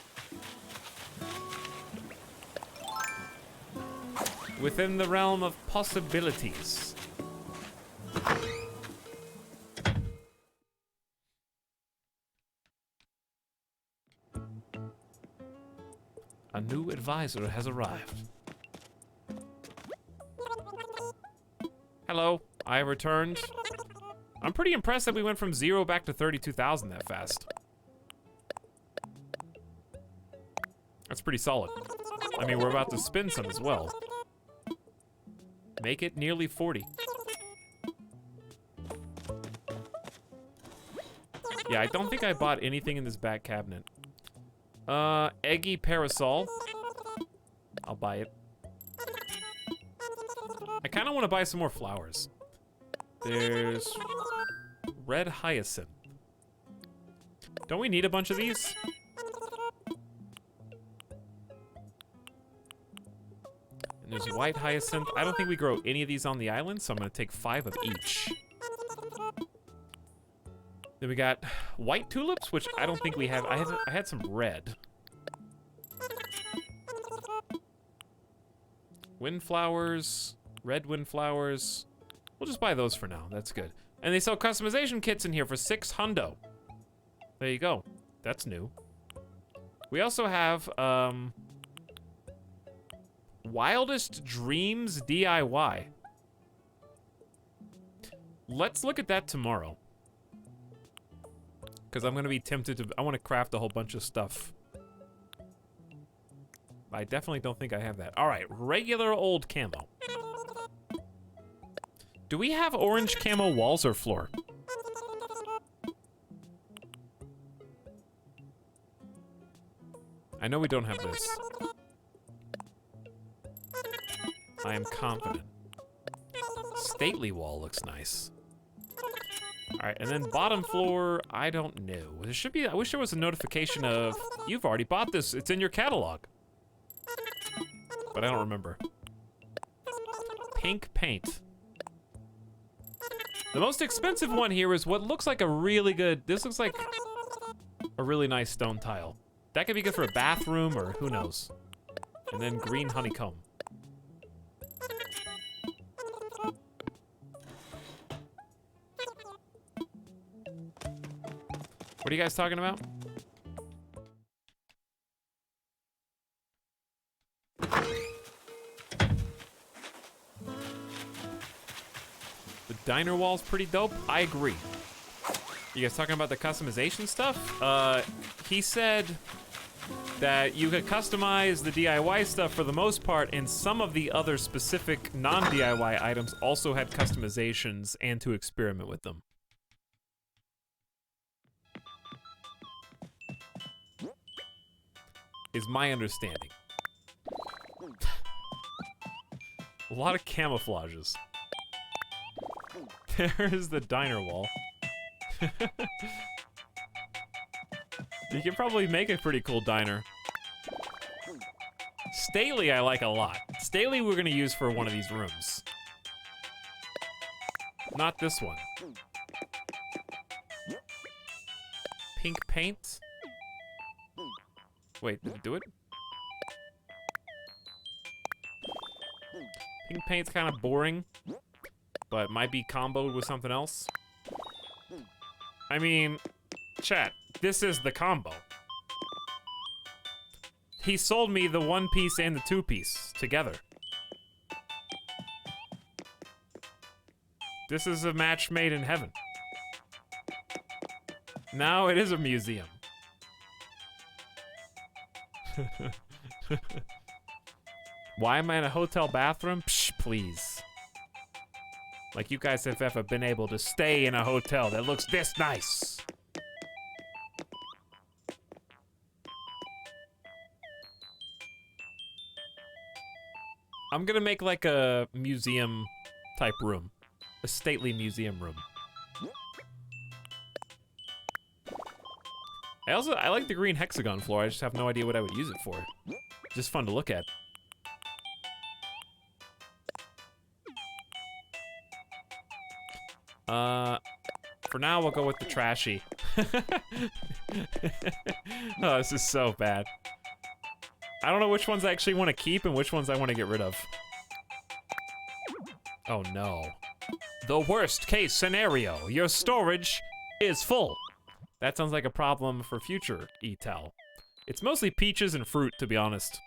Within the realm of possibilities. A new advisor has arrived. Hello, I have returned. I'm pretty impressed that we went from 0 back to 32,000 that fast. That's pretty solid. I mean, we're about to spin some as well. Make it nearly 40. Yeah, I don't think I bought anything in this back cabinet. Eggy parasol. I'll buy it. I kind of want to buy some more flowers. There's red hyacinth. Don't we need a bunch of these? And there's white hyacinth. I don't think we grow any of these on the island, so I'm going to take 5 of each. Then we got white tulips, which I don't think we have. I had some red. Windflowers, red windflowers. We'll just buy those for now. That's good. And they sell customization kits in here for 6 hundo. There you go. That's new. We also have Wildest Dreams DIY. Let's look at that tomorrow. Because I'm going to be tempted to... I want to craft a whole bunch of stuff. I definitely don't think I have that. Alright, regular old camo. Do we have orange camo walls or floor? I know we don't have this. I am confident. Stately wall looks nice. Alright, and then bottom floor, I don't know. There should be, I wish there was a notification of, you've already bought this, it's in your catalog. But I don't remember. Pink paint. The most expensive one here is what looks like a really good, this looks like a really nice stone tile. That could be good for a bathroom or who knows. And then green honeycomb. What are you guys talking about? The diner wall's pretty dope. I agree. You guys talking about the customization stuff? He said that you could customize the DIY stuff for the most part, and some of the other specific non-DIY items also had customizations and to experiment with them. Is my understanding. A lot of camouflages. There's the diner wall. You can probably make a pretty cool diner. Staley I like a lot. Staley we're gonna use for one of these rooms. Not this one. Pink paint? Wait, did it do it? Pink paint's kind of boring, but might be comboed with something else. I mean, chat, this is the combo. He sold me the 1-piece and the 2-piece together. This is a match made in heaven. Now it is a museum. Why am I in a hotel bathroom? Psh, please. Like you guys have ever been able to stay in a hotel that looks this nice. I'm gonna make like a museum type room. A stately museum room. I like the green hexagon floor. I just have no idea what I would use it for. Just fun to look at. For now, we'll go with the trashy. Oh, this is so bad. I don't know which ones I actually want to keep and which ones I want to get rid of. Oh no. The worst case scenario, your storage is full. That sounds like a problem for future Etal. It's mostly peaches and fruit, to be honest.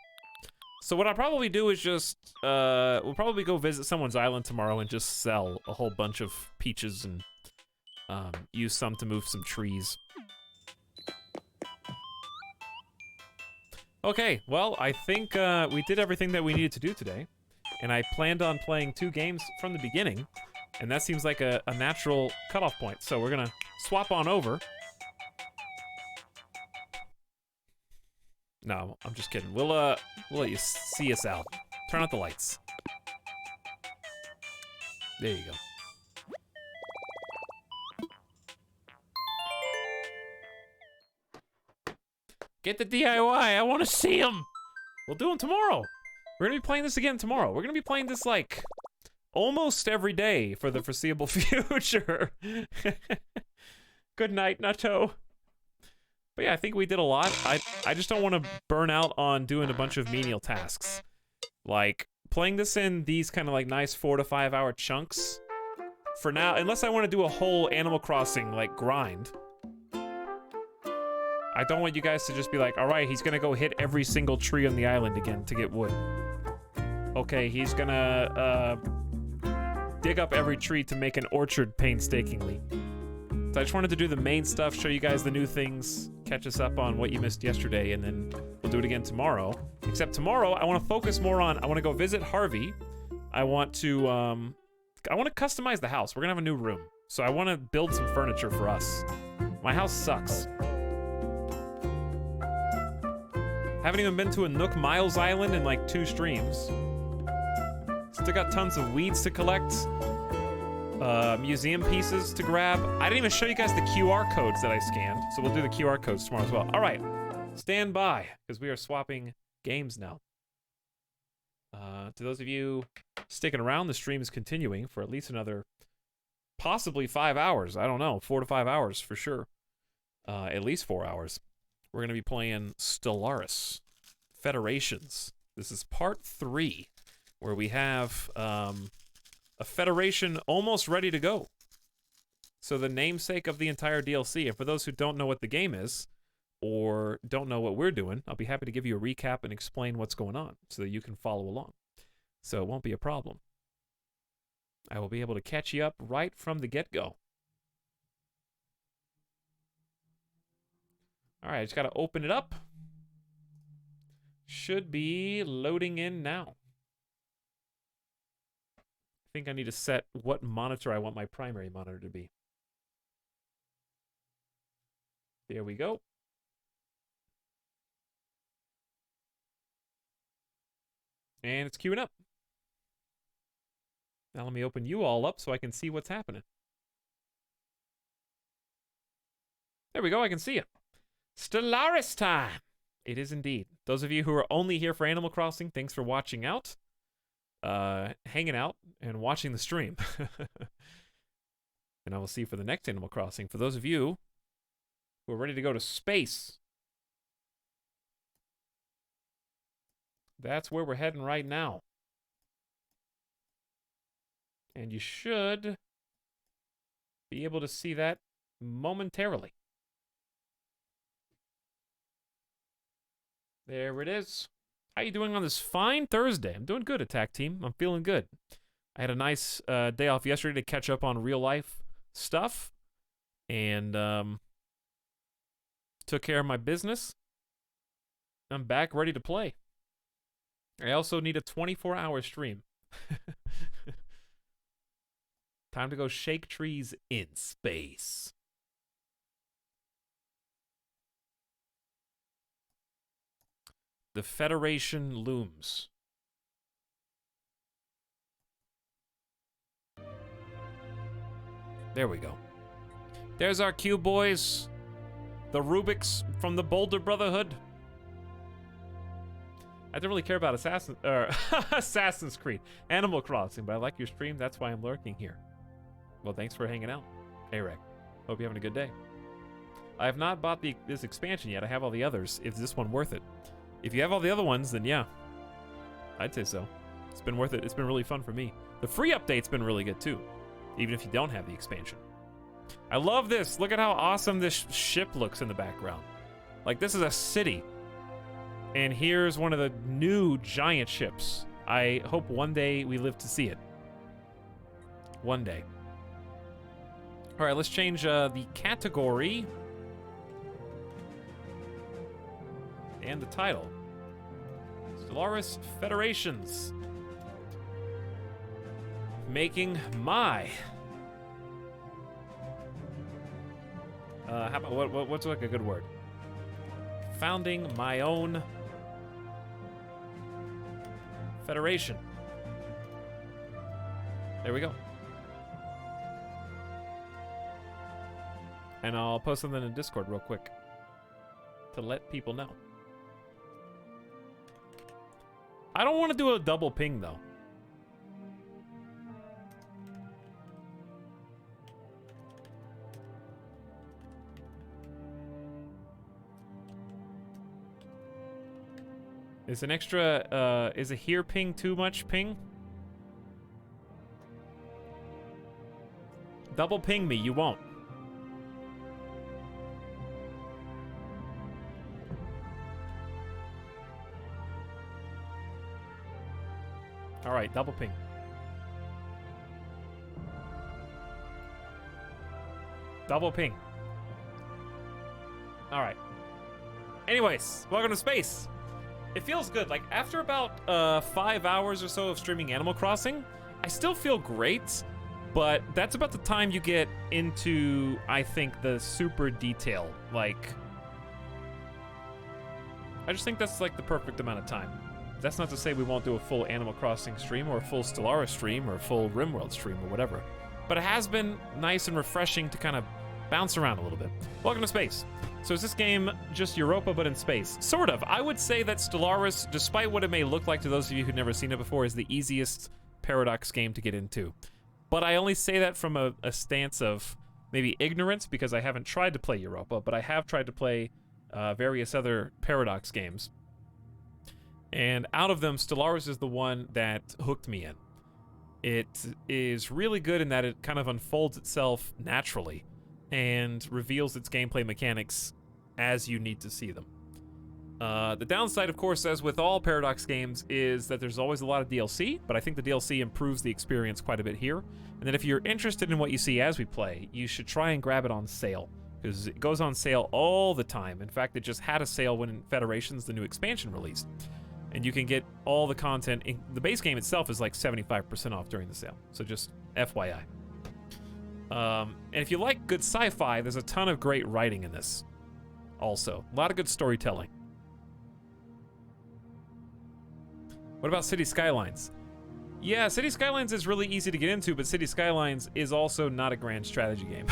So what I'll probably do is just, we'll probably go visit someone's island tomorrow and just sell a whole bunch of peaches and use some to move some trees. Okay, well, I think we did everything that we needed to do today. And I planned on playing 2 games from the beginning. And that seems like a natural cutoff point. So we're gonna swap on over. No, I'm just kidding. We'll let you see us out. Turn out the lights. There you go. Get the DIY. I want to see them. We'll do them tomorrow. We're gonna be playing this again tomorrow. We're gonna be playing this like almost every day for the foreseeable future. Good night, Nato. But yeah, I think we did a lot. I just don't want to burn out on doing a bunch of menial tasks. Like, playing this in these kind of like nice 4 to 5 hour chunks. For now, unless I want to do a whole Animal Crossing like grind. I don't want you guys to just be like, alright, he's gonna go hit every single tree on the island again to get wood. Okay, he's gonna dig up every tree to make an orchard painstakingly. So I just wanted to do the main stuff, show you guys the new things, catch us up on what you missed yesterday, and then we'll do it again tomorrow. Except tomorrow, I want to focus more on, I want to go visit Harvey. I want to customize the house. We're gonna have a new room. So I want to build some furniture for us. My house sucks. Haven't even been to a Nook Miles Island in like 2 streams. Still got tons of weeds to collect. Museum pieces to grab. I didn't even show you guys the QR codes that I scanned, so we'll do the QR codes tomorrow as well. All right, stand by, because we are swapping games now. To those of you sticking around, the stream is continuing for at least another, possibly 5 hours. I don't know, 4 to 5 hours for sure. At least 4 hours. We're going to be playing Stellaris, Federations. This is part 3, where we have a Federation almost ready to go. So the namesake of the entire DLC, and for those who don't know what the game is, or don't know what we're doing, I'll be happy to give you a recap and explain what's going on so that you can follow along. So it won't be a problem. I will be able to catch you up right from the get-go. All right, I just got to open it up. Should be loading in now. I think I need to set what monitor I want my primary monitor to be. There we go. And it's queuing up. Now let me open you all up so I can see what's happening. There we go, I can see it. Stellaris time! It is indeed. Those of you who are only here for Animal Crossing, thanks for watching out, hanging out, and watching the stream. And I will see you for the next Animal Crossing. For those of you who are ready to go to space, that's where we're heading right now. And you should be able to see that momentarily. There it is. How you doing on this fine Thursday? I'm doing good, Attack Team. I'm feeling good. I had a nice day off yesterday to catch up on real life stuff. And took care of my business. I'm back ready to play. I also need a 24-hour stream. Time to go shake trees in space. The Federation looms. There we go. There's our Q boys. The Rubiks from the Boulder Brotherhood. I don't really care about Assassin's Creed, Animal Crossing, but I like your stream. That's why I'm lurking here. Well, thanks for hanging out, Arek. Hope you're having a good day. I have not bought this expansion yet. I have all the others. Is this one worth it? If you have all the other ones, then yeah, I'd say so. It's been worth it. It's been really fun for me. The free update's been really good too, even if you don't have the expansion. I love this. Look at how awesome this ship looks in the background. Like, this is a city. And here's one of the new giant ships. I hope one day we live to see it. One day. All right, let's change the category and the title. Stellaris Federations. Making my... how about, what's like a good word? Founding my own federation. There we go. And I'll post something in Discord real quick to let people know. I don't want to do a double ping though. Is an extra, is a here ping too much ping? Double ping me, you won't. All right, double ping. Double ping. All right. Anyways, welcome to space. It feels good. Like, after about 5 hours or so of streaming Animal Crossing, I still feel great, but that's about the time you get into, I think, the super detail. Like, I just think that's like the perfect amount of time. That's not to say we won't do a full Animal Crossing stream or a full Stellaris stream or a full RimWorld stream or whatever. But it has been nice and refreshing to kind of bounce around a little bit. Welcome to space. So is this game just Europa but in space? Sort of. I would say that Stellaris, despite what it may look like to those of you who've never seen it before, is the easiest Paradox game to get into. But I only say that from a stance of maybe ignorance because I haven't tried to play Europa, but I have tried to play various other Paradox games. And out of them, Stellaris is the one that hooked me in. It is really good in that it kind of unfolds itself naturally and reveals its gameplay mechanics as you need to see them. The downside, of course, as with all Paradox games, is that there's always a lot of DLC, but I think the DLC improves the experience quite a bit here. And that if you're interested in what you see as we play, you should try and grab it on sale, because it goes on sale all the time. In fact, it just had a sale when Federation's the new expansion released. And you can get all the content. The base game itself is like 75% off during the sale, so just FYI. And if you like good sci-fi, there's a ton of great writing in this also. A lot of good storytelling. What about City Skylines? Yeah, City Skylines is really easy to get into, but City Skylines is also not a grand strategy game.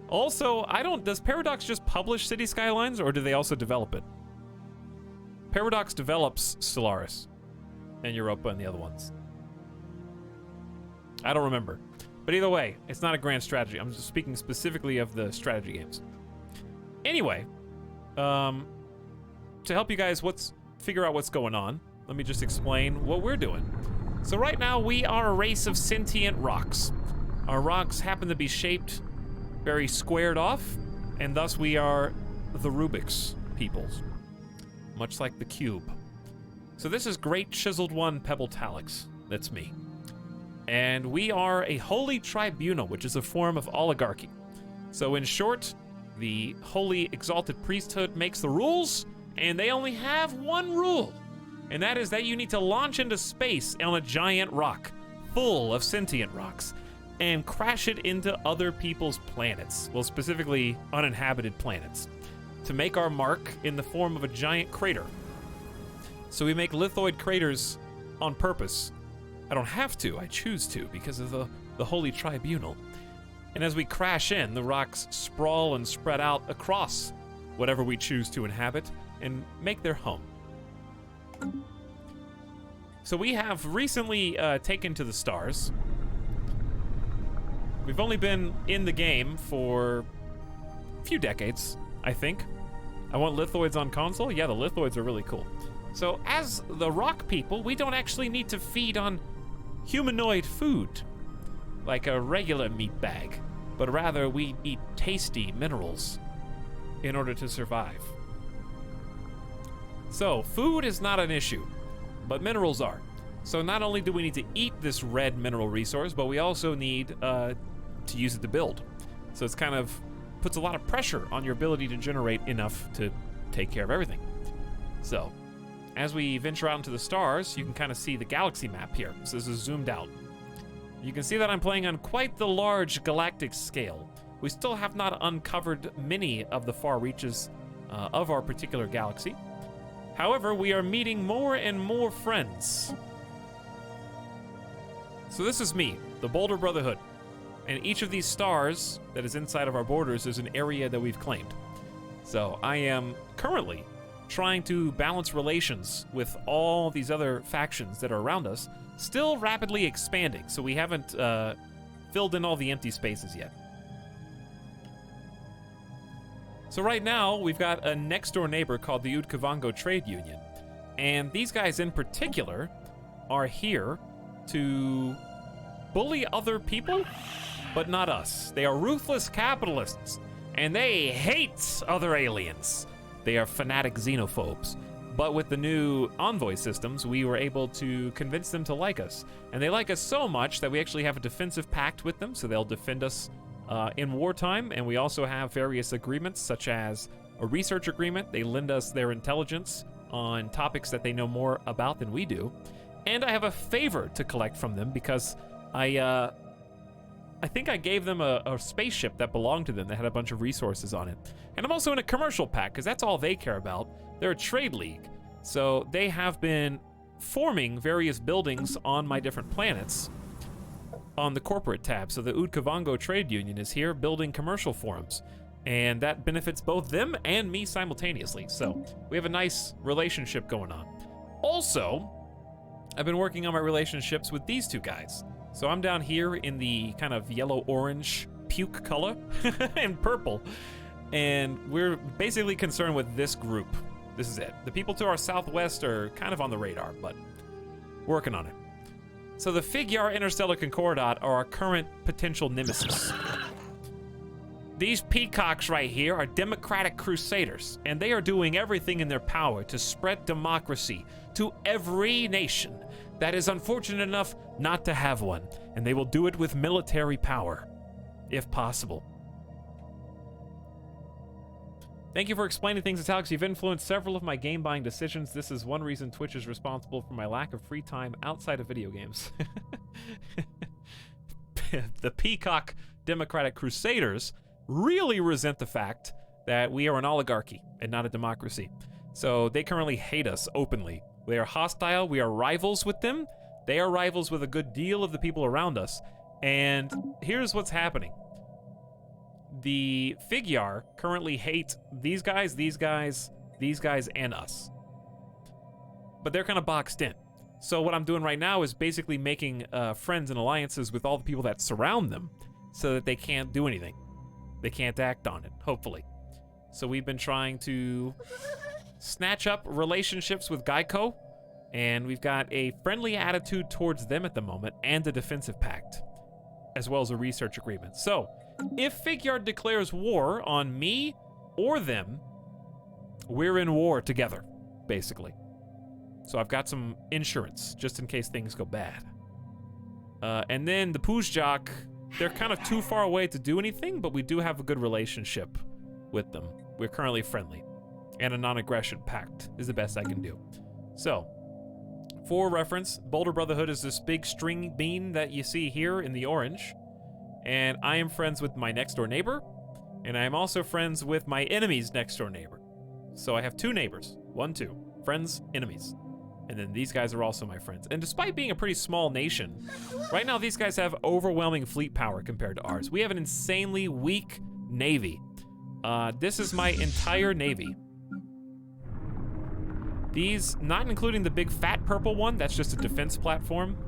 Also, does Paradox just publish City Skylines, or do they also develop it? Paradox develops Stellaris and Europa and the other ones. I don't remember. But either way, it's not a grand strategy. I'm just speaking specifically of the strategy games. Anyway, to help you guys figure out what's going on, let me just explain what we're doing. So right now, we are a race of sentient rocks. Our rocks happen to be shaped very squared off, and thus we are the Rubik's peoples, much like the cube. So this is Great Chiseled One Pebble Etalyx. That's me. And we are a holy tribunal, which is a form of oligarchy. So in short, the holy exalted priesthood makes the rules, and they only have one rule. And that is that you need to launch into space on a giant rock, full of sentient rocks, and crash it into other people's planets, well, specifically uninhabited planets, to make our mark in the form of a giant crater. So we make lithoid craters on purpose. I don't have to, I choose to, because of the Holy Tribunal. And as we crash in, the rocks sprawl and spread out across whatever we choose to inhabit and make their home. So we have recently taken to the stars. We've only been in the game for a few decades, I think. I want lithoids on console? Yeah, the lithoids are really cool. So as the rock people, we don't actually need to feed on humanoid food, like a regular meat bag, but rather we eat tasty minerals in order to survive. So food is not an issue, but minerals are. So not only do we need to eat this red mineral resource, but we also need to use it to build. So it's kind of puts a lot of pressure on your ability to generate enough to take care of everything. So as we venture out into the stars, you can kind of see the galaxy map here. So this is zoomed out. You can see that I'm playing on quite the large galactic scale. We still have not uncovered many of the far reaches of our particular galaxy. However, we are meeting more and more friends. So this is me, the Boulder Brotherhood. And each of these stars that is inside of our borders is an area that we've claimed. So I am currently trying to balance relations with all these other factions that are around us, still rapidly expanding. So we haven't filled in all the empty spaces yet. So right now, we've got a next-door neighbor called the Udkavango Trade Union. And these guys in particular are here to bully other people, but not us. They are ruthless capitalists, and they hate other aliens. They are fanatic xenophobes. But with the new envoy systems, we were able to convince them to like us. And they like us so much that we actually have a defensive pact with them, so they'll defend us in wartime, and we also have various agreements, such as a research agreement. They lend us their intelligence on topics that they know more about than we do. And I have a favor to collect from them because I think I gave them a spaceship that belonged to them that had a bunch of resources on it. And I'm also in a commercial pact, because that's all they care about. They're a trade league. So they have been forming various buildings on my different planets on the corporate tab. So the Udkavango Trade Union is here building commercial forums, and that benefits both them and me simultaneously. So we have a nice relationship going on. Also, I've been working on my relationships with these two guys. So I'm down here in the kind of yellow-orange puke color and purple, and we're basically concerned with this group. This is it. The people to our southwest are kind of on the radar, but working on it. So the Figure Interstellar Concordat are our current potential nemesis. These peacocks right here are democratic crusaders, and they are doing everything in their power to spread democracy to every nation that is unfortunate enough not to have one, and they will do it with military power, if possible. Thank you for explaining things, Etalyx. You've influenced several of my game buying decisions. This is one reason Twitch is responsible for my lack of free time outside of video games. The Peacock Democratic Crusaders really resent the fact that we are an oligarchy and not a democracy. So they currently hate us openly. They are hostile. We are rivals with them. They are rivals with a good deal of the people around us. And here's what's happening. The Figure currently hate these guys, and us. But they're kind of boxed in. So what I'm doing right now is basically making friends and alliances with all the people that surround them so that they can't do anything. They can't act on it, hopefully. So we've been trying to snatch up relationships with Geico, and we've got a friendly attitude towards them at the moment, and a defensive pact, as well as a research agreement. So, if Figure declares war on me or them, we're in war together, basically. So I've got some insurance, just in case things go bad. And then the Poojjak, they're kind of too far away to do anything, but we do have a good relationship with them. We're currently friendly. And a non-aggression pact is the best I can do. So, for reference, Boulder Brotherhood is this big string bean that you see here in the orange. And I am friends with my next door neighbor. And I am also friends with my enemy's next door neighbor. So I have two neighbors. 1, 2. Friends, enemies. And then these guys are also my friends. And despite being a pretty small nation, right now these guys have overwhelming fleet power compared to ours. We have an insanely weak navy. This is my entire navy. These, not including the big fat purple one, that's just a defense platform.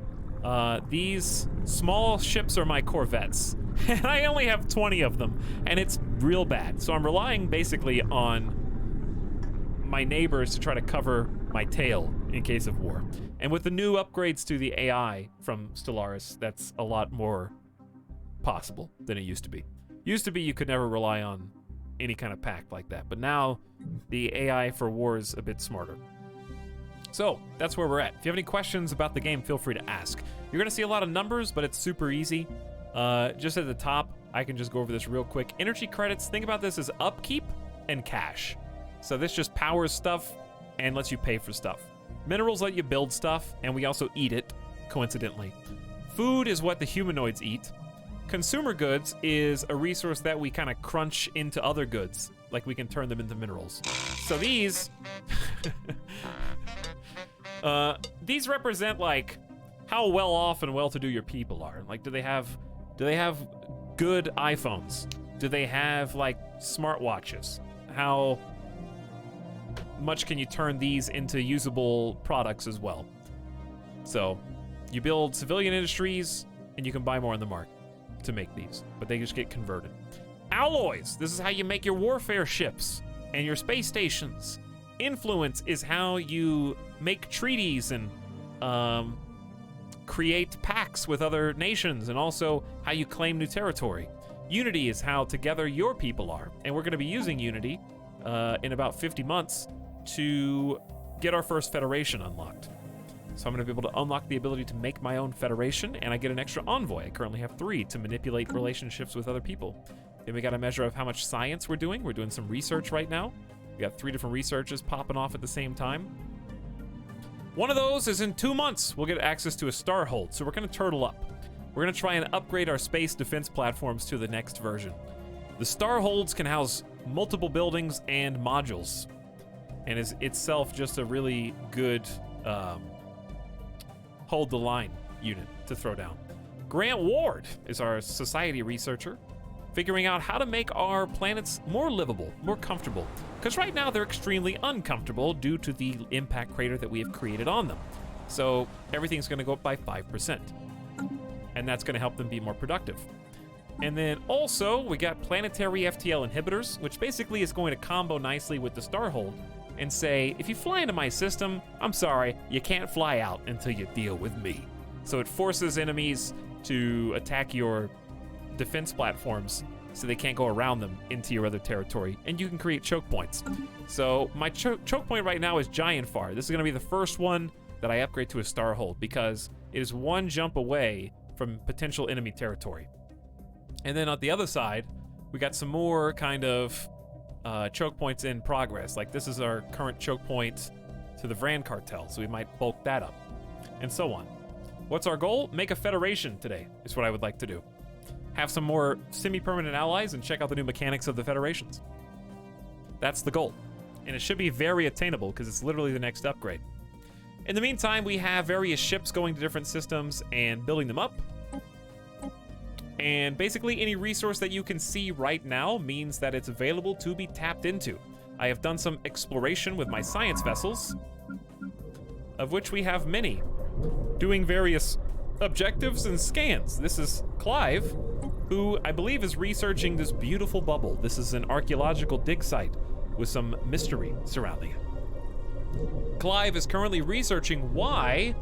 These small ships are my corvettes. And I only have 20 of them, and it's real bad. So I'm relying basically on my neighbors to try to cover my tail in case of war. And with the new upgrades to the AI from Stellaris, that's a lot more possible than it used to be. Used to be you could never rely on any kind of pact like that, but now the AI for war is a bit smarter. So that's where we're at. If you have any questions about the game, feel free to ask. You're gonna see a lot of numbers, but it's super easy. Just at the top, I can just go over this real quick. Energy credits, think about this as upkeep and cash. So this just powers stuff and lets you pay for stuff. Minerals let you build stuff, and we also eat it, coincidentally. Food is what the humanoids eat. Consumer goods is a resource that we kind of crunch into other goods, like we can turn them into minerals. So these, these represent like how well off and well-to-do your people are. Like, do they have good iPhones? Do they have like smartwatches? How much can you turn these into usable products as well? So you build civilian industries and you can buy more on the market to make these, but they just get converted. Alloys, this is how you make your warfare ships and your space stations. Influence is how you make treaties and create pacts with other nations, and also how you claim new territory. Unity is how together your people are, and we're gonna be using Unity in about 50 months to get our first federation unlocked. So I'm gonna be able to unlock the ability to make my own federation, and I get an extra envoy. I currently have 3 to manipulate relationships with other people. Then we got a measure of how much science we're doing. We're doing some research right now. We got 3 different researches popping off at the same time. One of those is in 2 months, we'll get access to a star hold, so we're gonna turtle up. We're gonna try and upgrade our space defense platforms to the next version. The star holds can house multiple buildings and modules, and is itself just a really good hold the line unit to throw down. Grant Ward is our society researcher, figuring out how to make our planets more livable, more comfortable. Because right now they're extremely uncomfortable due to the impact crater that we have created on them. So everything's gonna go up by 5%. And that's gonna help them be more productive. And then also we got planetary FTL inhibitors, which basically is going to combo nicely with the Starhold and say, if you fly into my system, I'm sorry, you can't fly out until you deal with me. So it forces enemies to attack your defense platforms so they can't go around them into your other territory, and you can create choke points. So my choke point right now is Giant Far. This is gonna be the first one that I upgrade to a Star Hold because it is one jump away from potential enemy territory. And then on the other side, we got some more kind of choke points in progress. Like this is our current choke point to the Vran cartel, so we might bulk that up, and so on. What's our goal? Make a federation today is what I would like to do. Have some more semi-permanent allies and check out the new mechanics of the federations. That's the goal. And it should be very attainable because it's literally the next upgrade. In the meantime, we have various ships going to different systems and building them up. And basically any resource that you can see right now means that it's available to be tapped into. I have done some exploration with my science vessels, of which we have many, doing various objectives and scans. This is Clive, who I believe is researching this beautiful bubble. This is an archaeological dig site with some mystery surrounding it. Clive is currently researching why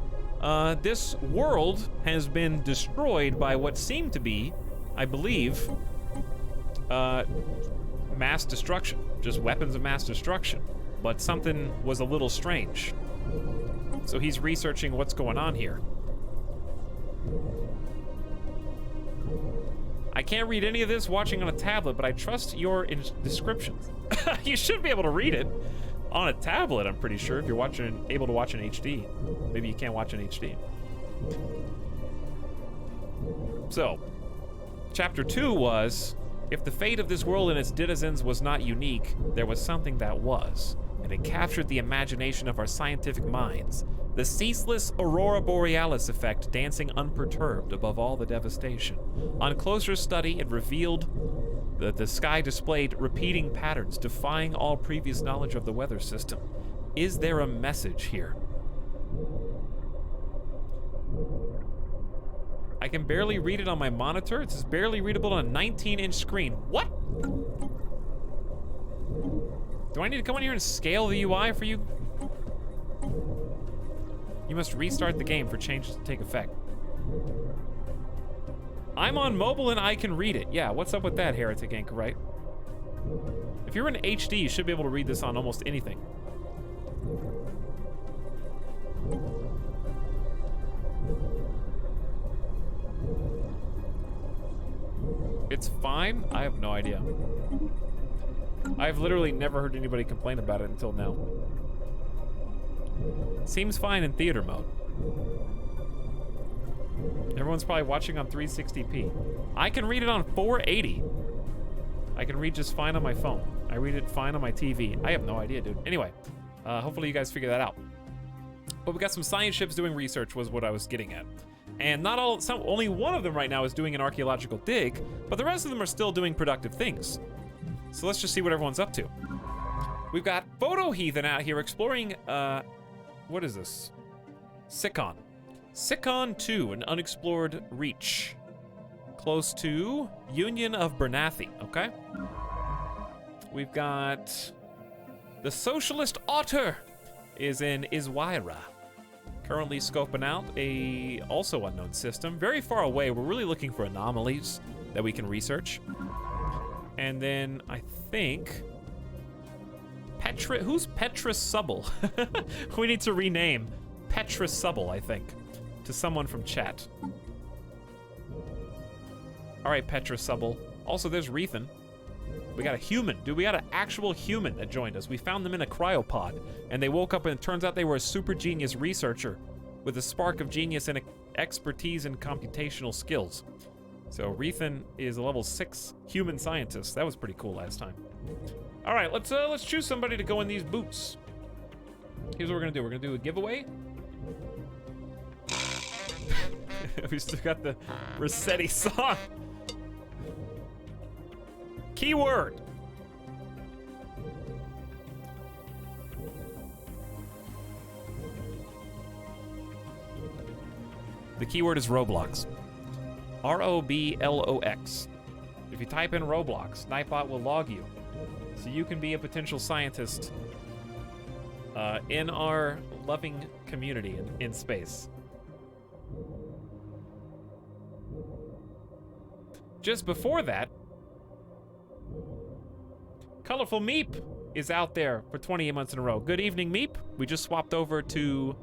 this world has been destroyed by what seemed to be, I believe, mass destruction. Just weapons of mass destruction. But something was a little strange. So he's researching what's going on here. I can't read any of this watching on a tablet, but I trust your descriptions. You should be able to read it on a tablet, I'm pretty sure, if you're able to watch in HD. Maybe you can't watch in HD. So, chapter 2 was, if the fate of this world and its denizens was not unique, there was something that was, and it captured the imagination of our scientific minds. The ceaseless Aurora Borealis effect dancing unperturbed above all the devastation. On closer study, it revealed that the sky displayed repeating patterns, defying all previous knowledge of the weather system. Is there a message here? I can barely read it on my monitor. It's barely readable on a 19-inch screen. What? Do I need to come in here and scale the UI for you? You must restart the game for changes to take effect. I'm on mobile and I can read it. Yeah, what's up with that, Heretic Inc., right? If you're in HD, you should be able to read this on almost anything. It's fine? I have no idea. I've literally never heard anybody complain about it until now. Seems fine in theater mode. Everyone's probably watching on 360p. I can read it on 480. I can read just fine on my phone. I read it fine on my TV. I have no idea, dude. Anyway, hopefully you guys figure that out. But we got some science ships doing research was what I was getting at. And only one of them right now is doing an archaeological dig, but the rest of them are still doing productive things. So let's just see what everyone's up to. We've got Photo Heathen out here exploring, what is this? Sikon. Sikon 2, an unexplored reach. Close to Union of Bernathi, okay? We've got the Socialist Otter is in Iswaira. Currently scoping out a also unknown system. Very far away, we're really looking for anomalies that we can research. And then I think who's Petra Subble? We need to rename Petra Subble, I think, to someone from chat. All right, Petra Subble. Also, there's Rethan. We got a human. Dude, we got an actual human that joined us. We found them in a cryopod, and they woke up and it turns out they were a super genius researcher with a spark of genius and expertise in computational skills. So Rethan is a level 6 human scientist. That was pretty cool last time. All right, let's choose somebody to go in these boots. Here's what we're gonna do. We're gonna do a giveaway. We still got the Rossetti song. Keyword. The keyword is Roblox. ROBLOX. If you type in Roblox, Nightbot will log you. So you can be a potential scientist in our loving community in space. just before that, Colorful Meep is out there for 28 months in a row. Good evening, Meep. We just swapped over to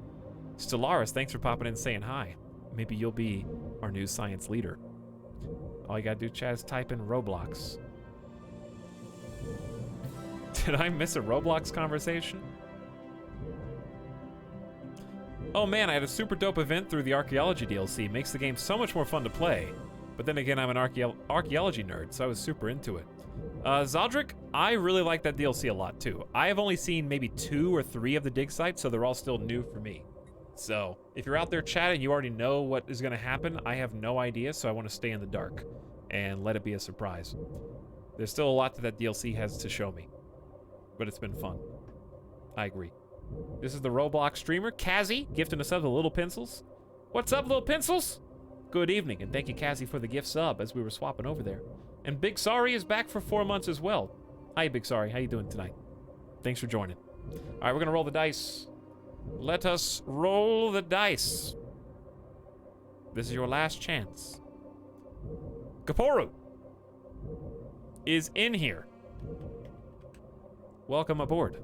Stellaris. Thanks for popping in and saying hi. Maybe you'll be our new science leader. All you gotta do, Chad, is type in Roblox. Did I miss a Roblox conversation? Oh man, I had a super dope event through the archaeology DLC. Makes the game so much more fun to play. But then again, I'm an archaeology nerd, so I was super into it. Zaldric, I really like that DLC a lot too. I have only seen maybe 2 or 3 of the dig sites, so they're all still new for me. So if you're out there chatting, you already know what is gonna happen. I have no idea, so I wanna stay in the dark and let it be a surprise. There's still a lot that DLC has to show me, but it's been fun. I agree. This is the Roblox streamer, Kazzy, gifting us up the Little Pencils. What's up, Little Pencils? Good evening, and thank you, Kazzy, for the gift sub as we were swapping over there. And Big Sorry is back for 4 months as well. Hi, Big Sorry. How you doing tonight? Thanks for joining. All right, we're gonna roll the dice. Let us roll the dice. This is your last chance. Kaporu is in here. Welcome aboard.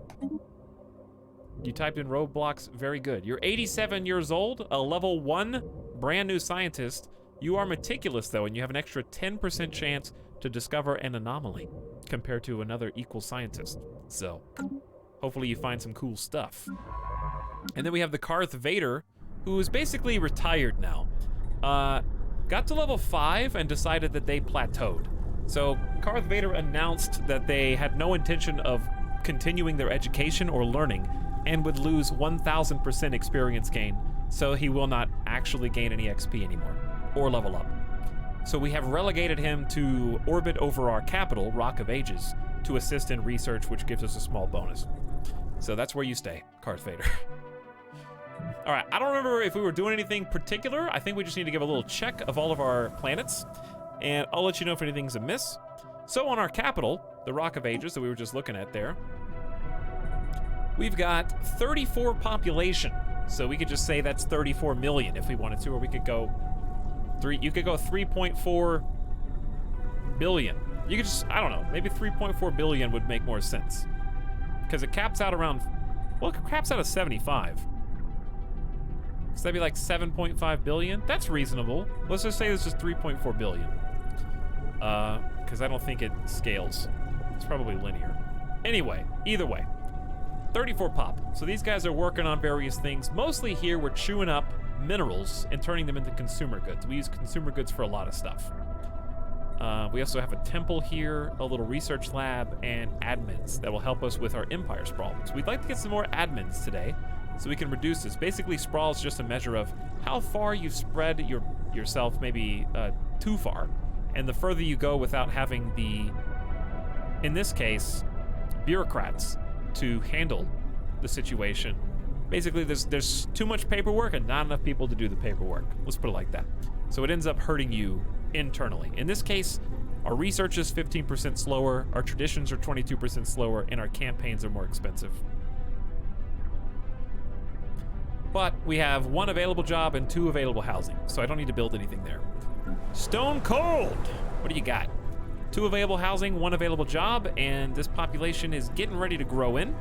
You typed in Roblox, very good. You're 87 years old, a level 1 brand new scientist. You are meticulous though, and you have an extra 10% chance to discover an anomaly compared to another equal scientist. So, hopefully you find some cool stuff. And then we have the Karth Vader, who is basically retired now. Got to level 5 and decided that they plateaued. So, Karth Vader announced that they had no intention of continuing their education or learning and would lose 1000% experience gain, so he will not actually gain any XP anymore or level up. So we have relegated him to orbit over our capital, Rock of Ages, to assist in research, which gives us a small bonus. So that's where you stay, Karth Vader. All right, I don't remember if we were doing anything particular. I think we just need to give a little check of all of our planets, and I'll let you know if anything's amiss. So on our capital, the Rock of Ages that we were just looking at there, we've got 34 population. So we could just say that's 34 million if we wanted to, or we could go you could go 3.4 billion. You could just, I don't know, maybe 3.4 billion would make more sense. Because it caps out around, well, it caps out at 75. So that'd be like 7.5 billion. That's reasonable. Let's just say this is 3.4 billion. Because I don't think it scales. It's probably linear. Anyway, either way. 34 pop. So these guys are working on various things. Mostly here, we're chewing up minerals and turning them into consumer goods. We use consumer goods for a lot of stuff. We also have a temple here, a little research lab, and admins that will help us with our empire sprawl. So we'd like to get some more admins today so we can reduce this. Basically, sprawl is just a measure of how far you've spread yourself, maybe too far. And the further you go without having the, in this case, bureaucrats to handle the situation. Basically, there's too much paperwork and not enough people to do the paperwork. Let's put it like that. So it ends up hurting you internally. In this case, our research is 15% slower, our traditions are 22% slower, and our campaigns are more expensive. But we have 1 available job and 2 available housing, so I don't need to build anything there. Stone Cold! What do you got? 2 available housing, 1 available job, and this population is getting ready to grow in.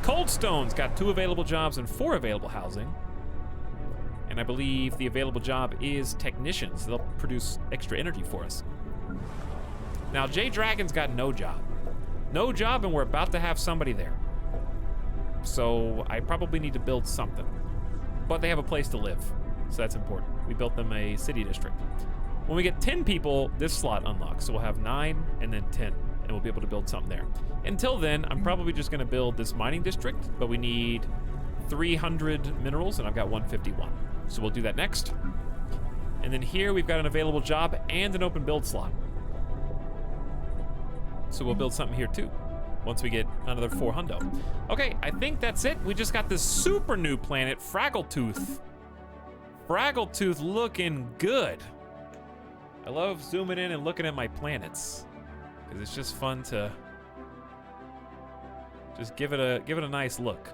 Cold Stone's got 2 available jobs and 4 available housing. And I believe the available job is technicians. They'll produce extra energy for us. Now, J Dragon's got no job. No job, and we're about to have somebody there. So I probably need to build something. But they have a place to live, so that's important. We built them a city district. When we get 10 people, this slot unlocks. So we'll have 9 and then 10. And we'll be able to build something there. Until then, I'm probably just gonna build this mining district, but we need 300 minerals, and I've got 151. So we'll do that next. And then here we've got an available job and an open build slot. So we'll build something here too, once we get another 400. Okay, I think that's it. We just got this super new planet, Fraggletooth. Fraggletooth looking good. I love zooming in and looking at my planets, because it's just fun to just give it a nice look.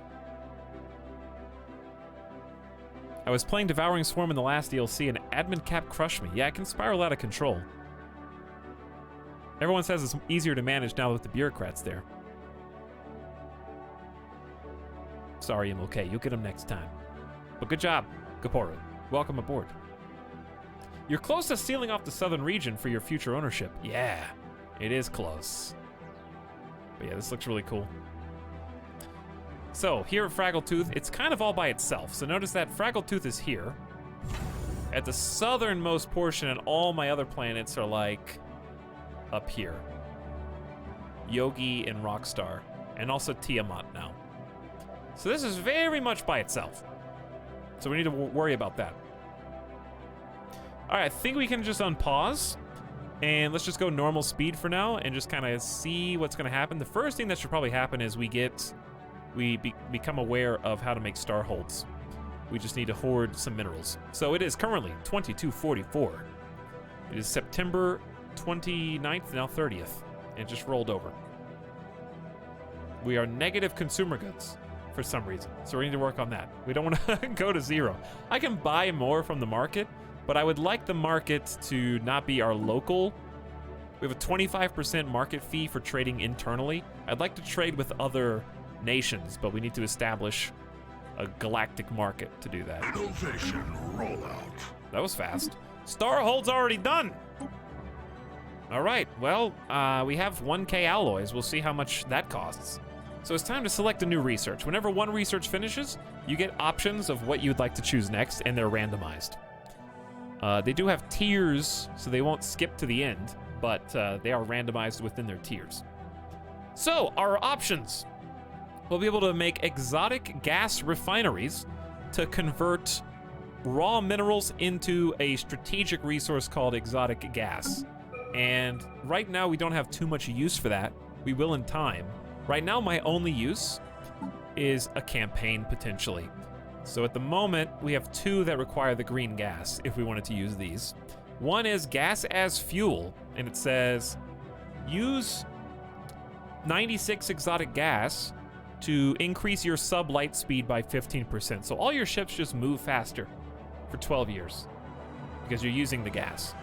I was playing Devouring Swarm in the last DLC and admin cap crushed me. Yeah, it can spiral out of control. Everyone says it's easier to manage now with the bureaucrats there. Sorry, MLK. You'll get them next time. But good job, Gaporo. Welcome aboard. You're close to sealing off the southern region for your future ownership. Yeah, it is close. But yeah, this looks really cool. So, here at Fraggletooth, it's kind of all by itself. So notice that Fraggletooth is here. At the southernmost portion, and all my other planets are like up here. Yogi and Rockstar, and also Tiamat now. So this is very much by itself. So we need to worry about that. All right, I think we can just unpause, and let's just go normal speed for now, and just kind of see what's going to happen. The first thing that should probably happen is we become aware of how to make star holds. We just need to hoard some minerals. So it is currently 22:44. It is September 29th, now 30th, and it just rolled over. We are negative consumer goods for some reason, so we need to work on that. We don't want to go to zero. I can buy more from the market, but I would like the market to not be our local. We have a 25% market fee for trading internally. I'd like to trade with other nations, but we need to establish a galactic market to do that. Innovation rollout. That was fast. Star hold's already done. All right, well, we have 1K alloys. We'll see how much that costs. So it's time to select a new research. Whenever one research finishes, you get options of what you'd like to choose next, and they're randomized. They do have tiers, so they won't skip to the end, but they are randomized within their tiers. So, our options. We'll be able to make exotic gas refineries to convert raw minerals into a strategic resource called exotic gas. And right now, we don't have too much use for that. We will in time. Right now, my only use is a campaign, potentially. So at the moment, we have two that require the green gas, if we wanted to use these. One is gas as fuel, and it says, use 96 exotic gas to increase your sublight speed by 15%. So all your ships just move faster for 12 years because you're using the gas.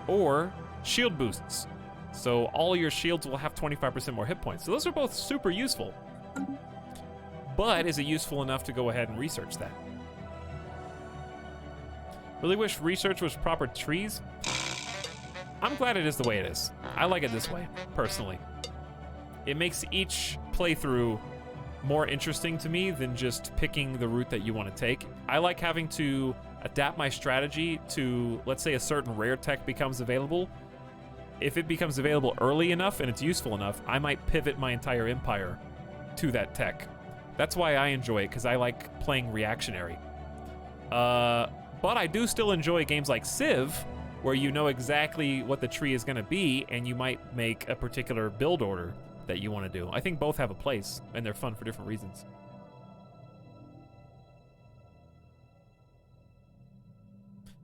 Or shield boosts. So all your shields will have 25% more hit points. So those are both super useful. But is it useful enough to go ahead and research that? Really wish research was proper trees. I'm glad it is the way it is. I like it this way, personally. It makes each playthrough more interesting to me than just picking the route that you want to take. I like having to adapt my strategy to, let's say, a certain rare tech becomes available. If it becomes available early enough and it's useful enough, I might pivot my entire empire to that tech. That's why I enjoy it, because I like playing reactionary. But I do still enjoy games like Civ, where you know exactly what the tree is going to be, and you might make a particular build order that you want to do. I think both have a place, and they're fun for different reasons.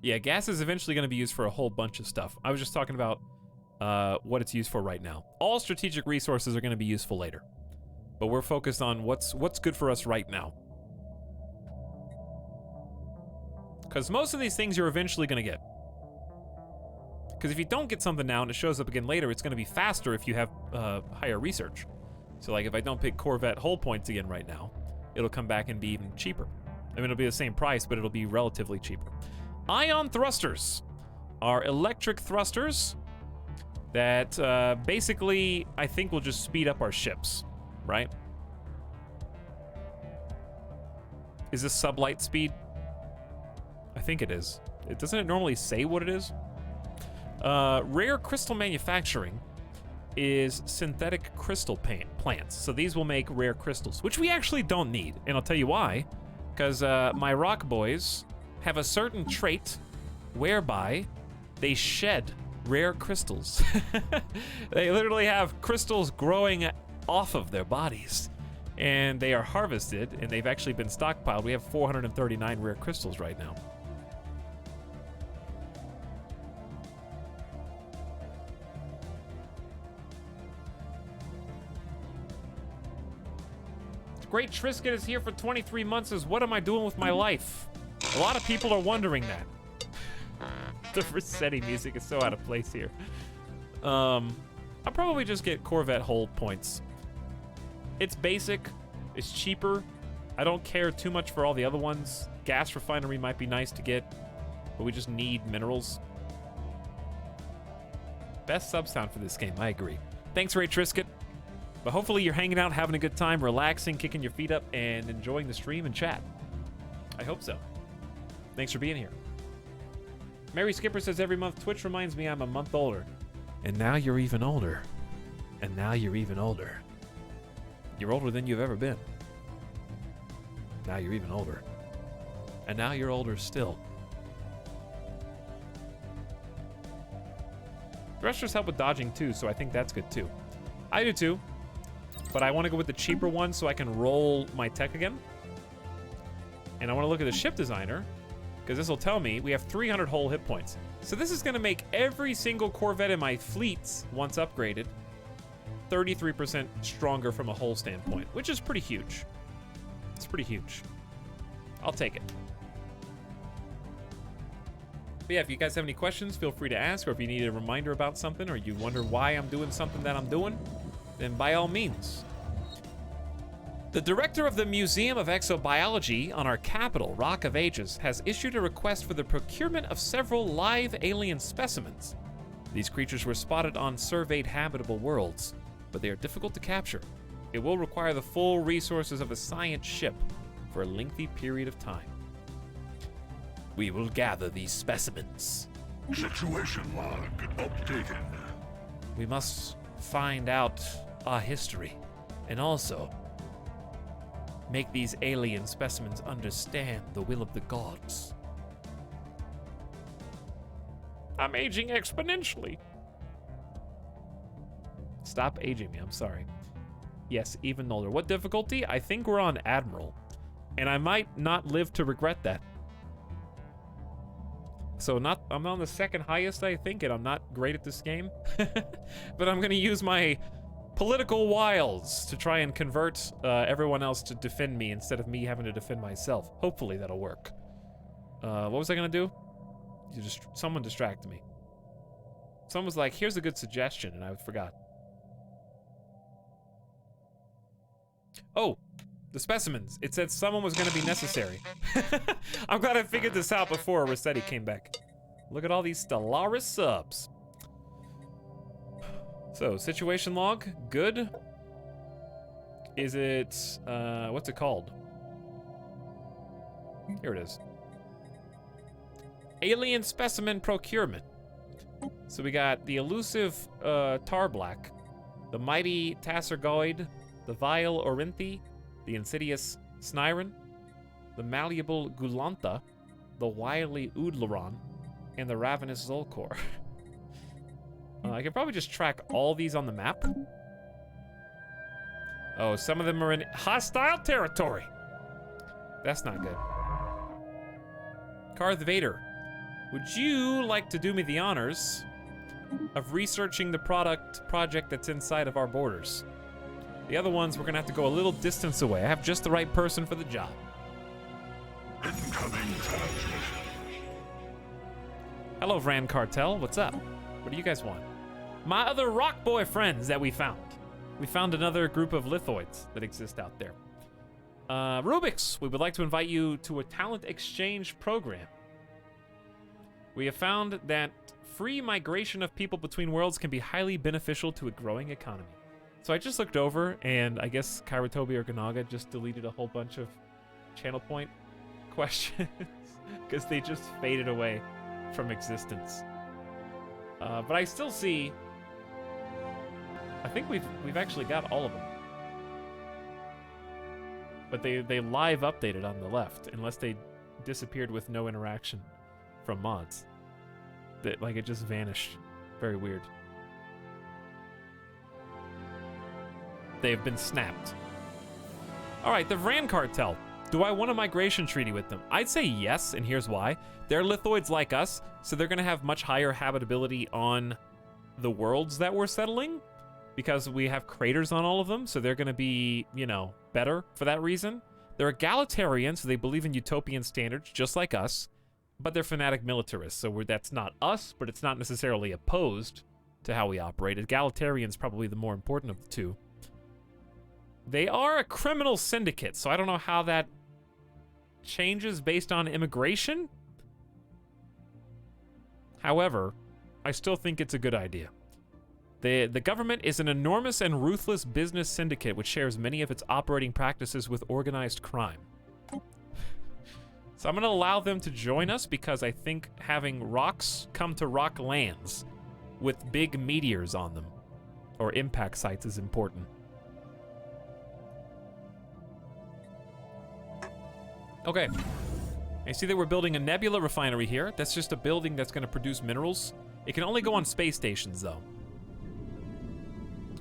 Yeah, gas is eventually going to be used for a whole bunch of stuff. I was just talking about what it's used for right now. All strategic resources are going to be useful later, but we're focused on what's good for us right now. Because most of these things you're eventually going to get. Because if you don't get something now and it shows up again later, it's going to be faster if you have higher research. So like if I don't pick Corvette hull points again right now, it'll come back and be even cheaper. I mean, it'll be the same price, but it'll be relatively cheaper. Ion thrusters are electric thrusters that basically, I think, will just speed up our ships, right? Is this sublight speed? I think it is. Doesn't it normally say what it is? Rare crystal manufacturing is synthetic crystal plants. So these will make rare crystals, which we actually don't need. And I'll tell you why. Because my rock boys have a certain trait whereby they shed rare crystals. They literally have crystals growing off of their bodies. And they are harvested, and they've actually been stockpiled. We have 439 rare crystals right now. Great Trisket is here for 23 months. What am I doing with my life? A lot of people are wondering that. The Rossetti music is so out of place here. I'll probably just get Corvette hull points. It's basic. It's cheaper. I don't care too much for all the other ones. Gas refinery might be nice to get, but we just need minerals. Best sub sound for this game, I agree. Thanks, Ray Trisket. But hopefully you're hanging out, having a good time, relaxing, kicking your feet up, and enjoying the stream and chat. I hope so. Thanks for being here. Mary Skipper says, every month Twitch reminds me I'm a month older. And now you're even older. And now you're even older. You're older than you've ever been. Now you're even older. And now you're older still. Thrusters help with dodging too, so I think that's good too. I do too, but I want to go with the cheaper one so I can roll my tech again. And I want to look at the ship designer, because this will tell me we have 300 whole hit points. So this is going to make every single Corvette in my fleets, once upgraded, 33% stronger from a hull standpoint, which is pretty huge. It's pretty huge. I'll take it. But yeah, if you guys have any questions, feel free to ask, or if you need a reminder about something, or you wonder why I'm doing something that I'm doing, then by all means. The director of the Museum of Exobiology on our capital, Rock of Ages, has issued a request for the procurement of several live alien specimens. These creatures were spotted on surveyed habitable worlds, but they are difficult to capture. It will require the full resources of a science ship for a lengthy period of time. We will gather these specimens. Situation log updated. We must find out our history, and also make these alien specimens understand the will of the gods. I'm aging exponentially. Stop aging me, I'm sorry. Yes, even older. What difficulty? I think we're on Admiral, and I might not live to regret that. So I'm on the second highest, I think, and I'm not great at this game. But I'm gonna use my political wiles to try and convert everyone else to defend me instead of me having to defend myself. Hopefully that'll work. What was I gonna do? Someone distracted me. Someone was like, here's a good suggestion, and I forgot. Oh, the specimens. It said someone was gonna be necessary. I'm glad I figured this out before Rossetti came back. Look at all these Stellaris subs. So, situation log, good. Is it, what's it called? Here it is. Alien specimen procurement. So we got the elusive Tarblack, the mighty Tassergoid, the vile Orinthi, the insidious Snyren, the malleable Gulanta, the wily Udlaron, and the ravenous Zolkor. I can probably just track all these on the map. Oh, some of them are in hostile territory. That's not good. Karth Vader, would you like to do me the honors of researching the project that's inside of our borders? The other ones, we're gonna have to go a little distance away. I have just the right person for the job. Incoming transmission. Hello, Vran Cartel. What's up? What do you guys want? My other rock boy friends that we found. We found another group of lithoids that exist out there. Rubix, we would like to invite you to a talent exchange program. We have found that free migration of people between worlds can be highly beneficial to a growing economy. So I just looked over, and I guess Kairatobi or Ganaga just deleted a whole bunch of channel point questions because they just faded away from existence. But I still see. I think we've actually got all of them, but they live updated on the left, unless they disappeared with no interaction from mods. That like it just vanished. Very weird. They've been snapped. All right, the Vran Cartel. Do I want a migration treaty with them? I'd say yes, and here's why. They're lithoids like us, so they're gonna have much higher habitability on the worlds that we're settling, because we have craters on all of them, so they're gonna be, you know, better for that reason. They're egalitarian, so they believe in utopian standards, just like us, but they're fanatic militarists, so that's not us, but it's not necessarily opposed to how we operate. Egalitarian's probably the more important of the two. They are a criminal syndicate, so I don't know how that changes based on immigration. However, I still think it's a good idea. The government is an enormous and ruthless business syndicate which shares many of its operating practices with organized crime. So I'm going to allow them to join us because I think having rocks come to rock lands with big meteors on them, or impact sites, is important. Okay. I see that we're building a nebula refinery here. That's just a building that's going to produce minerals. It can only go on space stations, though.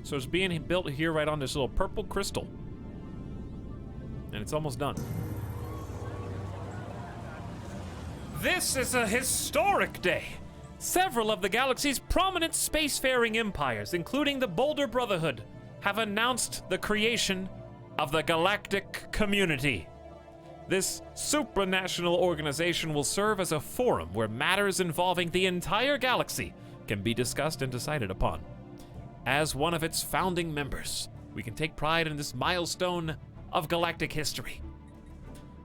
So it's being built here right on this little purple crystal. And it's almost done. This is a historic day. Several of the galaxy's prominent spacefaring empires, including the Boulder Brotherhood, have announced the creation of the Galactic Community. This supranational organization will serve as a forum where matters involving the entire galaxy can be discussed and decided upon. As one of its founding members, we can take pride in this milestone of galactic history.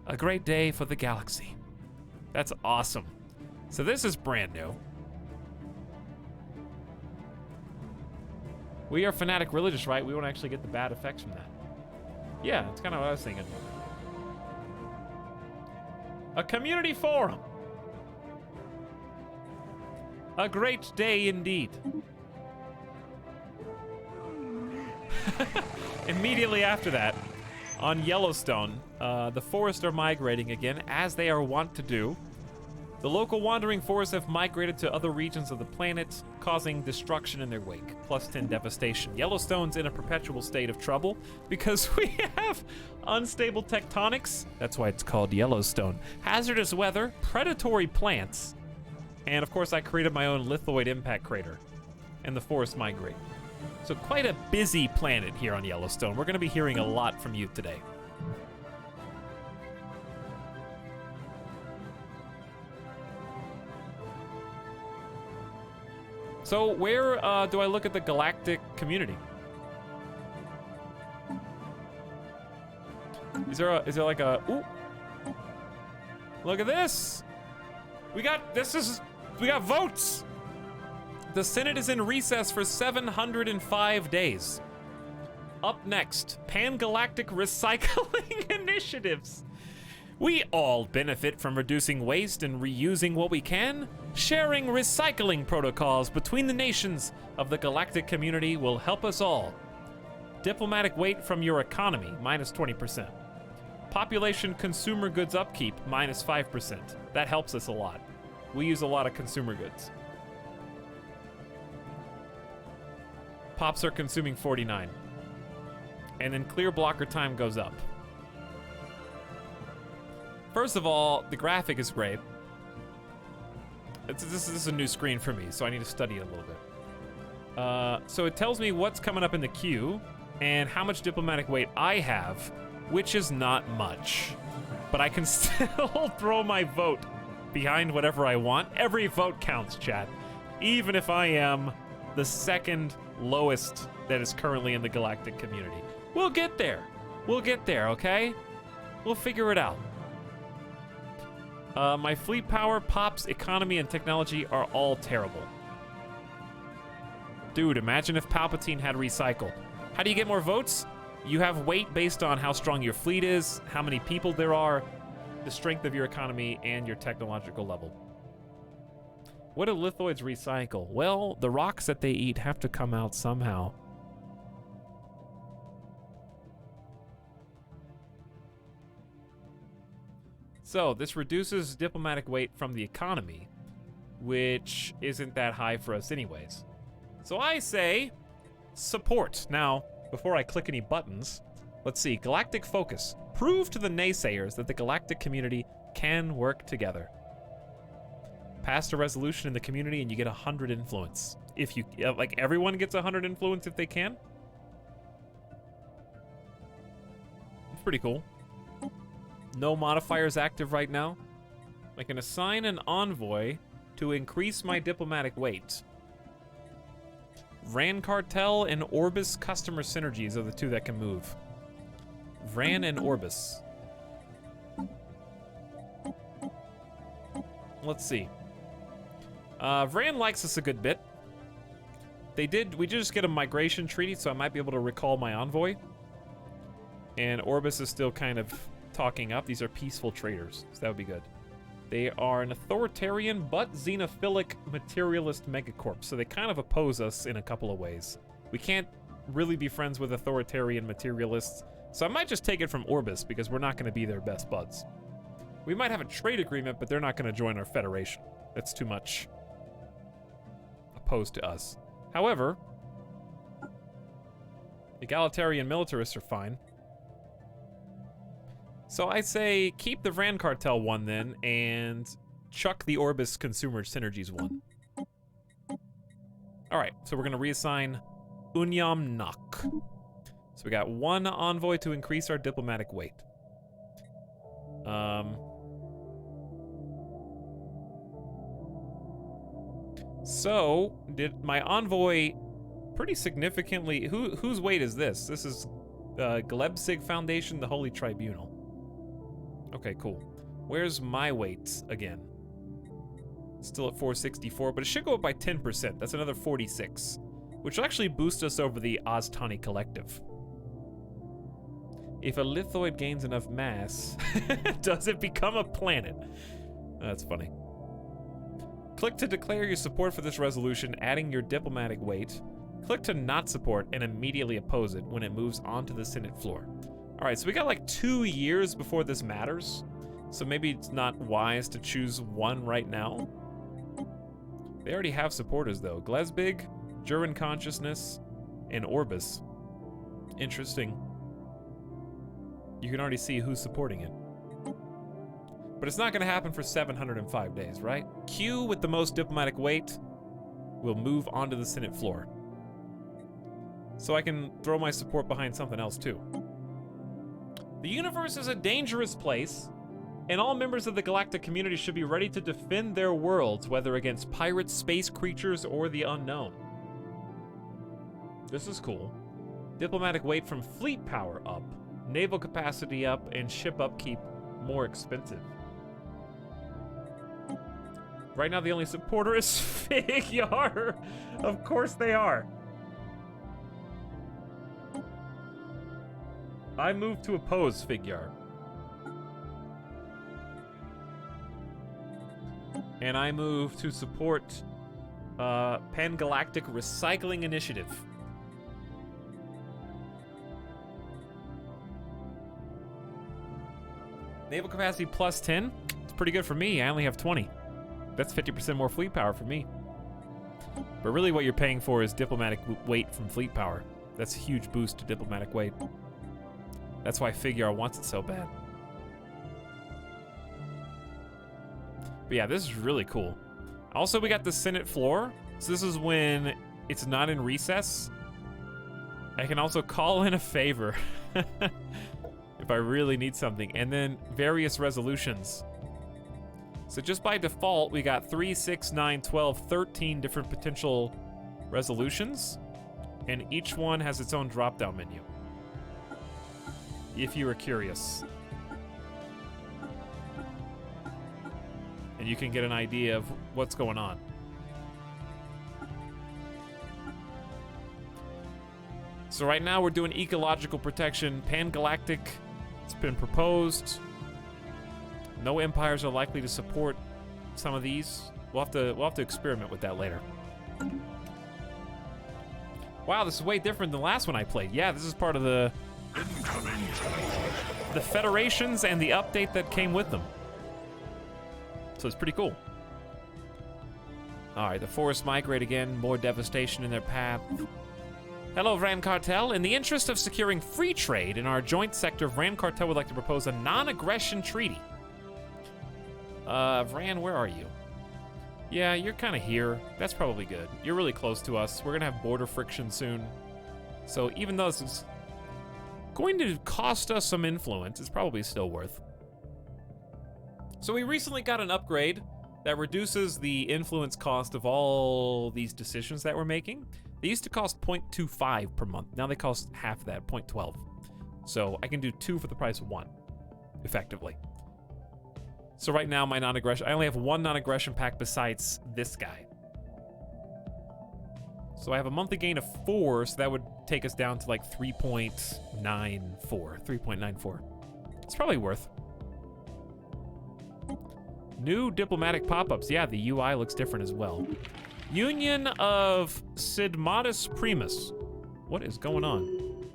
A great day for the galaxy. That's awesome. So this is brand new. We are fanatic religious, right? We won't actually get the bad effects from that. Yeah, that's kind of what I was thinking. A community forum. A great day indeed. Immediately after that, on Yellowstone, the forests are migrating again, as they are wont to do. The local wandering forests have migrated to other regions of the planet, causing destruction in their wake, plus 10 devastation. Yellowstone's in a perpetual state of trouble because we have unstable tectonics. That's why it's called Yellowstone. Hazardous weather, predatory plants, and of course I created my own lithoid impact crater, and the forests migrate. So quite a busy planet here on Yellowstone. We're going to be hearing a lot from you today. So where do I look at the galactic community? Is there like a, ooh, look at this. We got votes. The Senate is in recess for 705 days. Up next, pan-galactic recycling initiatives. We all benefit from reducing waste and reusing what we can. Sharing recycling protocols between the nations of the galactic community will help us all. Diplomatic weight from your economy, minus 20%. Population consumer goods upkeep, minus 5%. That helps us a lot. We use a lot of consumer goods. Pops are consuming 49. And then clear blocker time goes up. First of all, the graphic is great. This is a new screen for me, so I need to study it a little bit. So it tells me what's coming up in the queue and how much diplomatic weight I have, which is not much. But I can still throw my vote behind whatever I want. Every vote counts, chat. Even if I am the second lowest that is currently in the galactic community. We'll get there. We'll get there, okay? We'll figure it out. My fleet power, pops, economy, and technology are all terrible. Dude, imagine if Palpatine had recycle. How do you get more votes? You have weight based on how strong your fleet is, how many people there are, the strength of your economy, and your technological level. What do lithoids recycle? Well, the rocks that they eat have to come out somehow. So this reduces diplomatic weight from the economy, which isn't that high for us anyways. So I say support. Now, before I click any buttons, let's see. Galactic focus. Prove to the naysayers that the galactic community can work together. Pass a resolution in the community and you get 100 influence. If you, like, everyone gets 100 influence if they can. It's pretty cool. No modifiers active right now. I can assign an envoy to increase my diplomatic weight. Ran Cartel and Orbis customer synergies are the two that can move. Ran and Orbis. Let's see. Ran likes us a good bit. We did just get a migration treaty, so I might be able to recall my envoy. And Orbis is still kind of talking up. These are peaceful traders, so that would be good. They are an authoritarian but xenophilic materialist megacorp, so they kind of oppose us in a couple of ways. We can't really be friends with authoritarian materialists, so I might just take it from Orbis because we're not going to be their best buds. We might have a trade agreement, but they're not going to join our federation. That's too much opposed to us. However, egalitarian militarists are fine. So I say keep the Ran Cartel one then, and chuck the Orbis Consumer Synergies one. Alright, so we're gonna reassign Unyam Nok. So we got one envoy to increase our diplomatic weight. So, did my envoy pretty significantly... Whose weight is this? This is Glebsig Foundation, the Holy Tribunal. Okay, cool. Where's my weight again? Still at 464, but it should go up by 10%. That's another 46, which will actually boost us over the Oztani Collective. If a lithoid gains enough mass, does it become a planet? That's funny. Click to declare your support for this resolution, adding your diplomatic weight. Click to not support and immediately oppose it when it moves onto the Senate floor. All right, so we got like 2 years before this matters, so maybe it's not wise to choose one right now. They already have supporters though. Glesbig, Jurin Consciousness, and Orbis. Interesting. You can already see who's supporting it. But it's not gonna happen for 705 days, right? Q with the most diplomatic weight will move onto the Senate floor. So I can throw my support behind something else too. The universe is a dangerous place, and all members of the galactic community should be ready to defend their worlds, whether against pirates, space creatures, or the unknown. This is cool. Diplomatic weight from fleet power up, naval capacity up, and ship upkeep more expensive. Right now, the only supporter is Fig-Yar. Of course they are. I move to oppose Fig-Yar. And I move to support Pan-Galactic Recycling Initiative. Naval capacity plus 10. It's pretty good for me. I only have 20. That's 50% more fleet power for me. But really what you're paying for is diplomatic weight from fleet power. That's a huge boost to diplomatic weight. That's why Fig-Yar wants it so bad. But yeah, this is really cool. Also, we got the Senate floor. So this is when it's not in recess. I can also call in a favor if I really need something. And then various resolutions. So just by default, we got 3, 6, 9, 12, 13 different potential resolutions. And each one has its own drop-down menu. If you were curious. And you can get an idea of what's going on. So right now we're doing ecological protection, Pan-Galactic. It's been proposed. No empires are likely to support some of these. We'll have to experiment with that later. Wow, this is way different than the last one I played. Yeah, this is part of the federations and the update that came with them. So it's pretty cool. All right, the forests migrate again, more devastation in their path. Hello, Ran Cartel. In the interest of securing free trade in our joint sector, Ran Cartel would like to propose a non-aggression treaty. Ran, where are you? Yeah, you're kind of here. That's probably good. You're really close to us. We're gonna have border friction soon. So even though this is going to cost us some influence, it's probably still worth. So we recently got an upgrade that reduces the influence cost of all these decisions that we're making. They used to cost 0.25 per month. Now they cost half that, 0.12. So I can do 2 for the price of 1, effectively. So right now my non-aggression, I only have 1 non-aggression pack besides this guy. So I have a monthly gain of 4, so that would take us down to like 3.94. It's probably worth. New diplomatic pop-ups. Yeah, the UI looks different as well. Union of Sidmatus Primus. What is going on?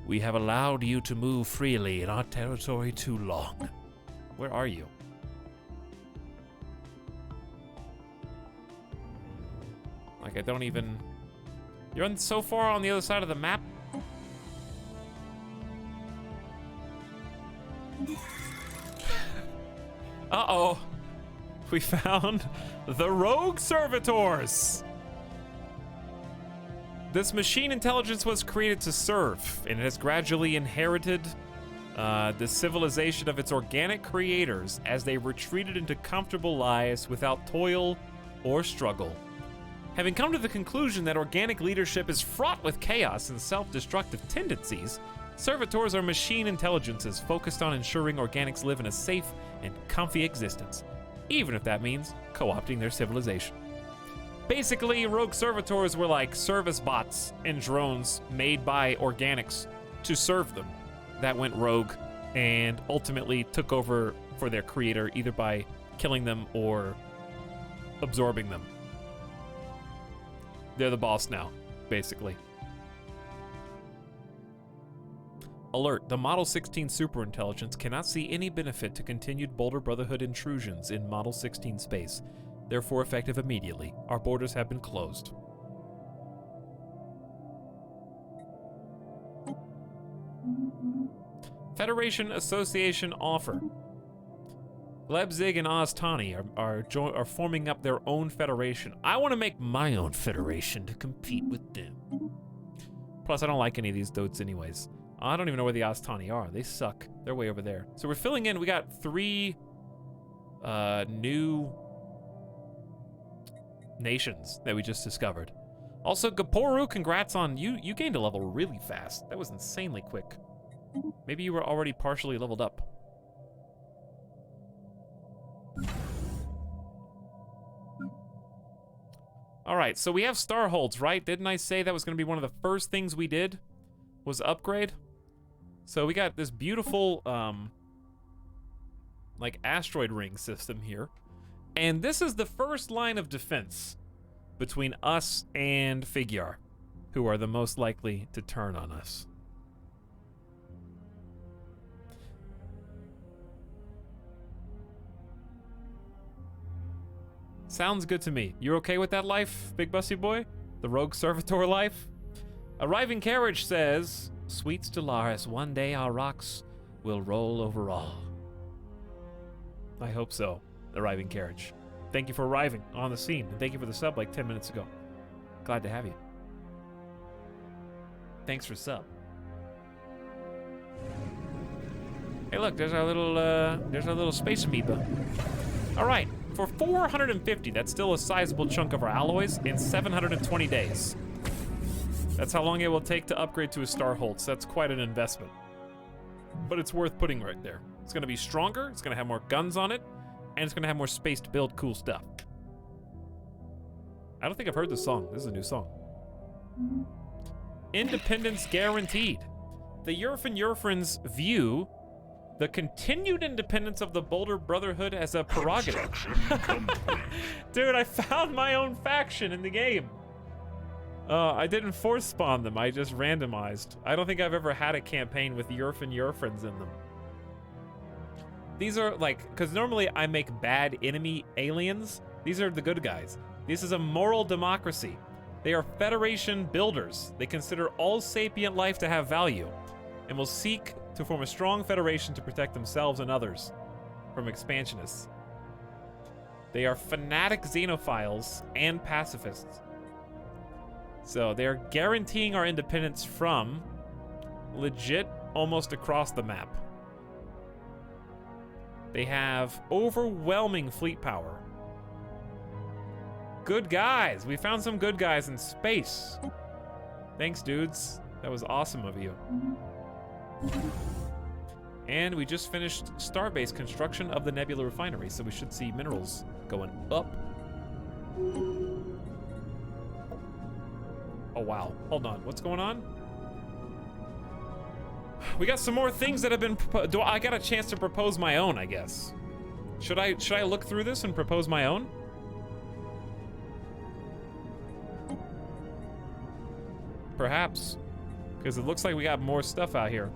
We have allowed you to move freely in our territory too long. Where are you? Like, I don't even... You're on so far on the other side of the map? Uh-oh. We found the rogue servitors. This machine intelligence was created to serve, and it has gradually inherited the civilization of its organic creators as they retreated into comfortable lives without toil or struggle. Having come to the conclusion that organic leadership is fraught with chaos and self-destructive tendencies, servitors are machine intelligences focused on ensuring organics live in a safe and comfy existence, even if that means co-opting their civilization. Basically, rogue servitors were like service bots and drones made by organics to serve them that went rogue and ultimately took over for their creator either by killing them or absorbing them. They're the boss now, basically. Alert, the Model 16 superintelligence cannot see any benefit to continued Boulder Brotherhood intrusions in Model 16 space. Therefore, effective immediately. Our borders have been closed. Federation Association offer. Leipzig and Oztani are forming up their own federation. I want to make my own federation to compete with them. Plus, I don't like any of these dudes anyways. I don't even know where the Oztani are. They suck. They're way over there. So we're filling in. We got 3 new nations that we just discovered. Also, Gaporu, congrats on you. You gained a level really fast. That was insanely quick. Maybe you were already partially leveled up. All right, so we have Starholds, right? Didn't I say that was going to be one of the first things we did was upgrade? So we got this beautiful, like asteroid ring system here. And this is the first line of defense between us and Figure, who are the most likely to turn on us. Sounds good to me. You're okay with that life, Big Bussy Boy? The rogue servitor life? Arriving Carriage says, Sweet Stellaris, one day our rocks will roll over all. I hope so, Arriving Carriage. Thank you for arriving on the scene, and thank you for the sub like 10 minutes ago. Glad to have you. Thanks for sub. Hey look, there's our little space amoeba. All right. For 450, that's still a sizable chunk of our alloys in 720 days. That's how long it will take to upgrade to a Starhold, so that's quite an investment. But it's worth putting right there. It's gonna be stronger, it's gonna have more guns on it, and it's gonna have more space to build cool stuff. I don't think I've heard this song. This is a new song. Independence guaranteed. The Yurfins view the continued independence of the Boulder Brotherhood as a prerogative. Dude, I found my own faction in the game. I didn't force spawn them, I just randomized. I don't think I've ever had a campaign with Yurfins in them. These are like, because normally I make bad enemy aliens. These are the good guys. This is a moral democracy. They are Federation builders. They consider all sapient life to have value and will seek to form a strong federation to protect themselves and others from expansionists. They are fanatic xenophiles and pacifists. So they are guaranteeing our independence from legit almost across the map. They have overwhelming fleet power. Good guys. We found some good guys in space. Thanks, dudes. That was awesome of you. And we just finished starbase construction of the Nebula Refinery, so we should see minerals going up. Oh, wow. Hold on. What's going on? We got some more things that have been proposed. I got a chance to propose my own, I guess. Should I look through this and propose my own? Perhaps. Because it looks like we got more stuff out here.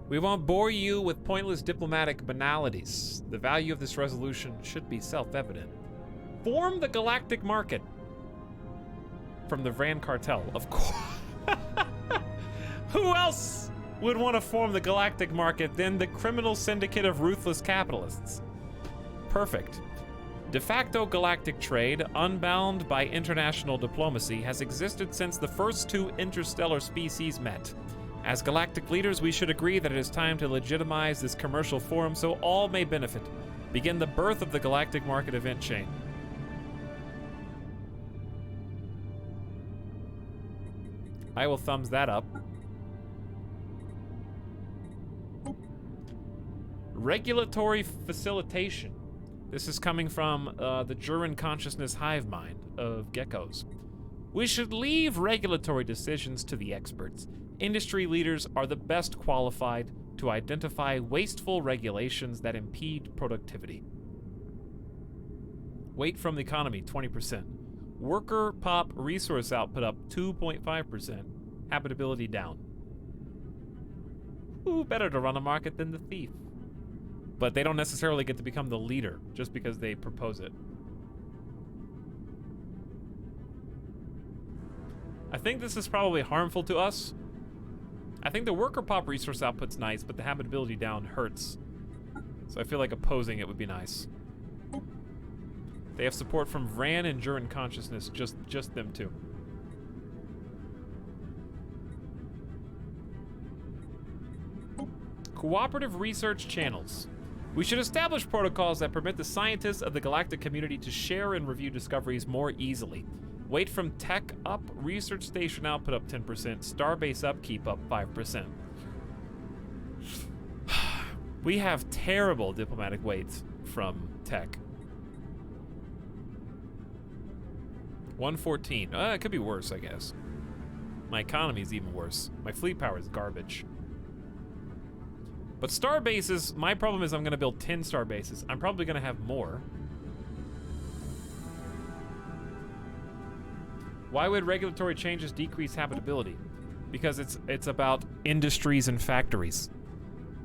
We won't bore you with pointless diplomatic banalities. The value of this resolution should be self-evident. Form the galactic market. From the Vran cartel, of course. Who else would want to form the galactic market than the criminal syndicate of ruthless capitalists? Perfect. De facto galactic trade, unbound by international diplomacy, has existed since the first two interstellar species met. As galactic leaders, we should agree that it is time to legitimize this commercial forum so all may benefit. Begin the birth of the galactic market event chain. I will thumbs that up. Regulatory facilitation. This is coming from the Juran consciousness hive mind of geckos. We should leave regulatory decisions to the experts. Industry leaders are the best qualified to identify wasteful regulations that impede productivity. Weight from the economy, 20%. Worker pop resource output up 2.5%. Habitability down. Ooh, better to run a market than the thief. But they don't necessarily get to become the leader just because they propose it. I think this is probably harmful to us. I think the worker pop resource output's nice, but the habitability down hurts. So I feel like opposing it would be nice. They have support from Vran and Juran consciousness, just them two. Cooperative research channels. We should establish protocols that permit the scientists of the galactic community to share and review discoveries more easily. Weight from tech up, research station output up 10%, starbase upkeep up 5%. We have terrible diplomatic weight from tech. 114. It could be worse, I guess. My economy is even worse. My fleet power is garbage. But star bases, my problem is I'm gonna build 10 star bases. I'm probably gonna have more. Why would regulatory changes decrease habitability? Because it's about industries and factories.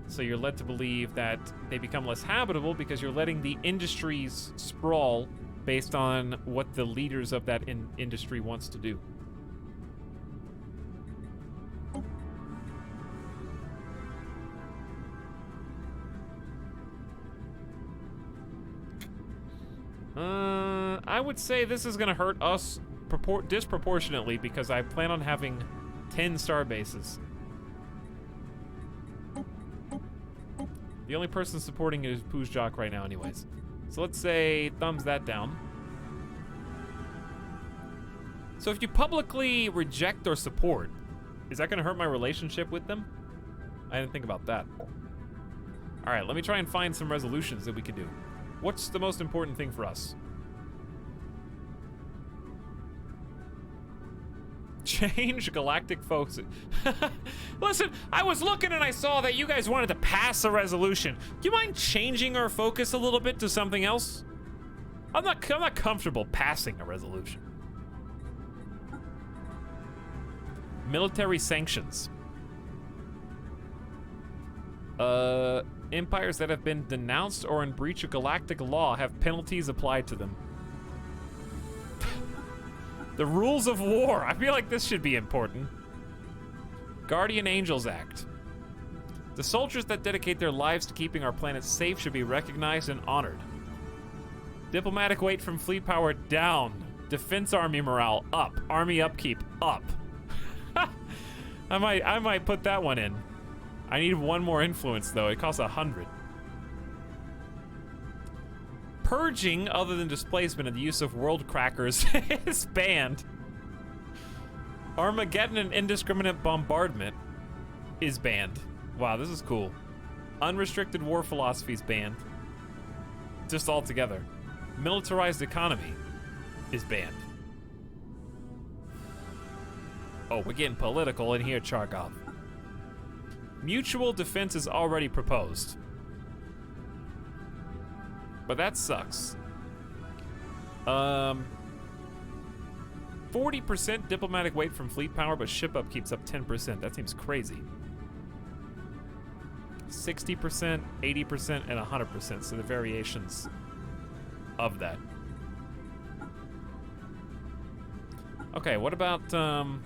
So you're led to believe that they become less habitable because you're letting the industries sprawl based on what the leaders of that industry wants to do. I would say this is gonna hurt us disproportionately because I plan on having 10 star bases. The only person supporting it is Poojjock right now anyways. So let's say thumbs that down. So if you publicly reject or support, is that gonna hurt my relationship with them? I didn't think about that. All right, let me try and find some resolutions that we can do. What's the most important thing for us? Change galactic focus. Listen, I was looking and I saw that you guys wanted to pass a resolution. Do you mind changing our focus a little bit to something else? I'm not comfortable passing a resolution. Military sanctions. Empires that have been denounced or in breach of galactic law have penalties applied to them. The rules of war. I feel like this should be important. Guardian Angels Act. The soldiers that dedicate their lives to keeping our planet safe should be recognized and honored. Diplomatic weight from fleet power down. Defense army morale up. Army upkeep up. I might put that one in. I need one more influence, though. It costs 100. Purging, other than displacement and the use of world crackers, is banned. Armageddon and indiscriminate bombardment is banned. Wow, this is cool. Unrestricted war philosophy is banned. Just all together. Militarized economy is banned. Oh, we're getting political in here, Charkov. Mutual defense is already proposed. But that sucks. 40% diplomatic weight from fleet power, but ship up keeps up 10%. That seems crazy. 60%, 80%, and 100%. So the variations of that. Okay, what about some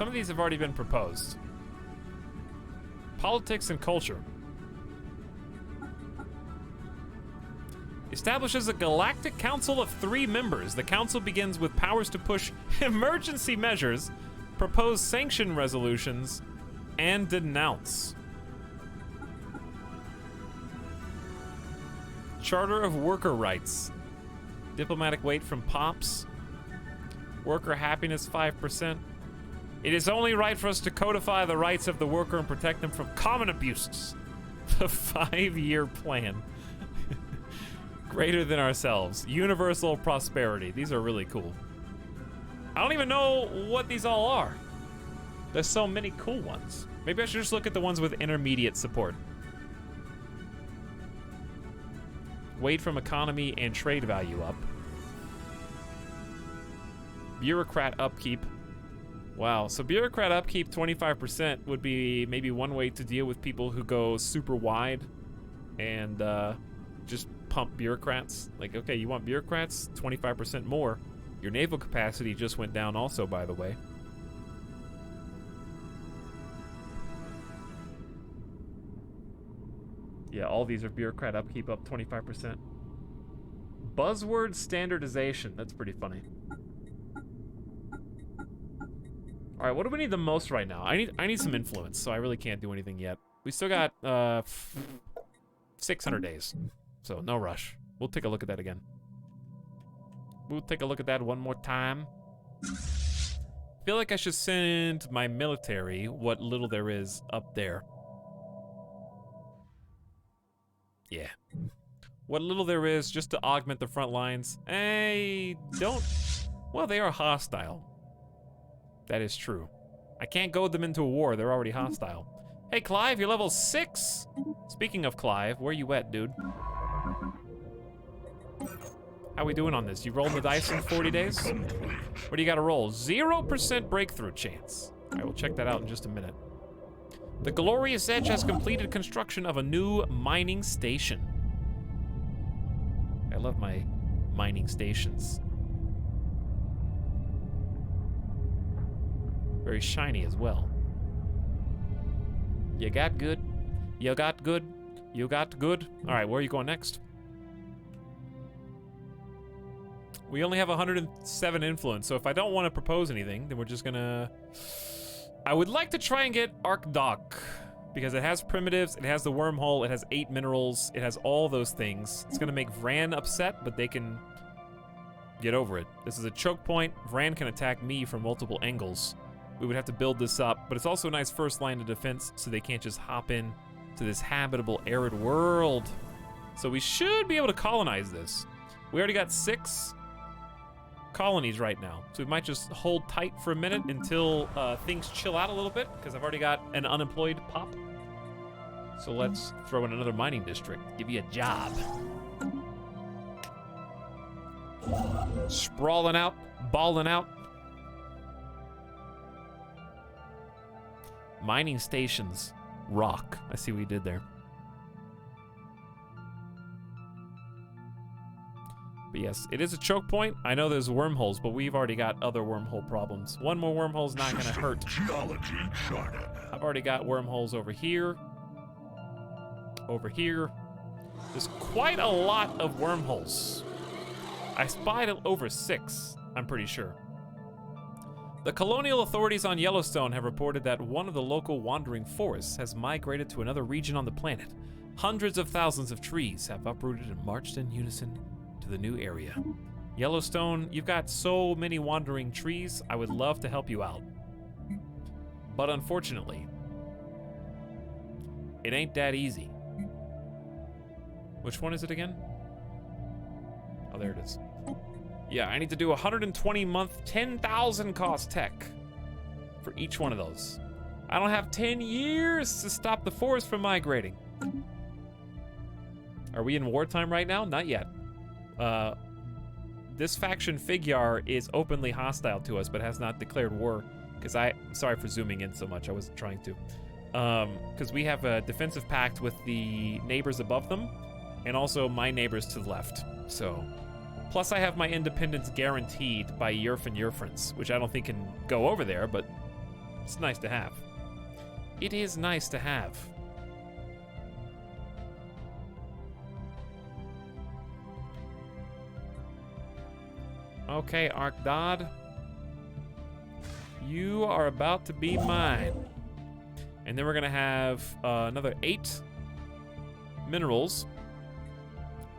of these have already been proposed. Politics and culture. Establishes a galactic council of 3 members. The council begins with powers to push emergency measures, propose sanction resolutions, and denounce. Charter of worker rights. Diplomatic weight from POPs. Worker happiness 5%. It is only right for us to codify the rights of the worker and protect them from common abuses. The 5-year plan. Greater than ourselves. Universal prosperity. These are really cool. I don't even know what these all are. There's so many cool ones. Maybe I should just look at the ones with intermediate support. Weight from economy and trade value up. Bureaucrat upkeep. Wow, so bureaucrat upkeep 25% would be maybe one way to deal with people who go super wide and just pump bureaucrats. Like, okay, you want bureaucrats? 25% more. Your naval capacity just went down also, by the way. Yeah, all these are bureaucrat upkeep up 25%. Buzzword standardization. That's pretty funny. All right, what do we need the most right now? I need some influence, so I really can't do anything yet. We still got 600 days, so no rush. We'll take a look at that again. We'll take a look at that one more time. I feel like I should send my military, what little there is, up there. Yeah. What little there is, just to augment the front lines. Well, they are hostile. That is true. I can't goad them into a war. They're already hostile. Hey, Clive, you're level 6. Speaking of Clive, where you at, dude? How we doing on this? You rolling the dice in 40 days? What do you got to roll? 0% breakthrough chance. All right, we'll check that out in just a minute. The Glorious Edge has completed construction of a new mining station. I love my mining stations. Very shiny as well. You got good. You got good. You got good. All right, where are you going next? We only have 107 influence, so if I don't want to propose anything, then we're just gonna... I would like to try and get Arcdoc, because it has primitives, it has the wormhole, it has 8 minerals, it has all those things. It's gonna make Vran upset, but they can get over it. This is a choke point. Vran can attack me from multiple angles. We would have to build this up, but it's also a nice first line of defense, so they can't just hop in to this habitable, arid world. So we should be able to colonize this. We already got 6 colonies right now, so we might just hold tight for a minute until things chill out a little bit, because I've already got an unemployed pop. So let's throw in another mining district, give you a job. Sprawling out, balling out. Mining stations, rock. I see what you did there. But yes, it is a choke point. I know there's wormholes, but we've already got other wormhole problems. One more wormhole's not gonna hurt. Geology charted. I've already got wormholes over here. Over here. There's quite a lot of wormholes. I spied over 6, I'm pretty sure. The colonial authorities on Yellowstone have reported that one of the local wandering forests has migrated to another region on the planet. Hundreds of thousands of trees have uprooted and marched in unison to the new area. Yellowstone, you've got so many wandering trees, I would love to help you out. But unfortunately, it ain't that easy. Which one is it again? Oh, there it is. Yeah, I need to do 120 month, 10,000 cost tech for each one of those. I don't have 10 years to stop the forest from migrating. Are we in wartime right now? Not yet. This faction Figuar is openly hostile to us, but has not declared war. Because sorry for zooming in so much, I wasn't trying to. Because we have a defensive pact with the neighbors above them, and also my neighbors to the left, so. Plus I have my independence guaranteed by Yerf and Yerfrins, which I don't think can go over there, but it's nice to have. It is nice to have. Okay, Arkdad. You are about to be mine. And then we're gonna have another 8 minerals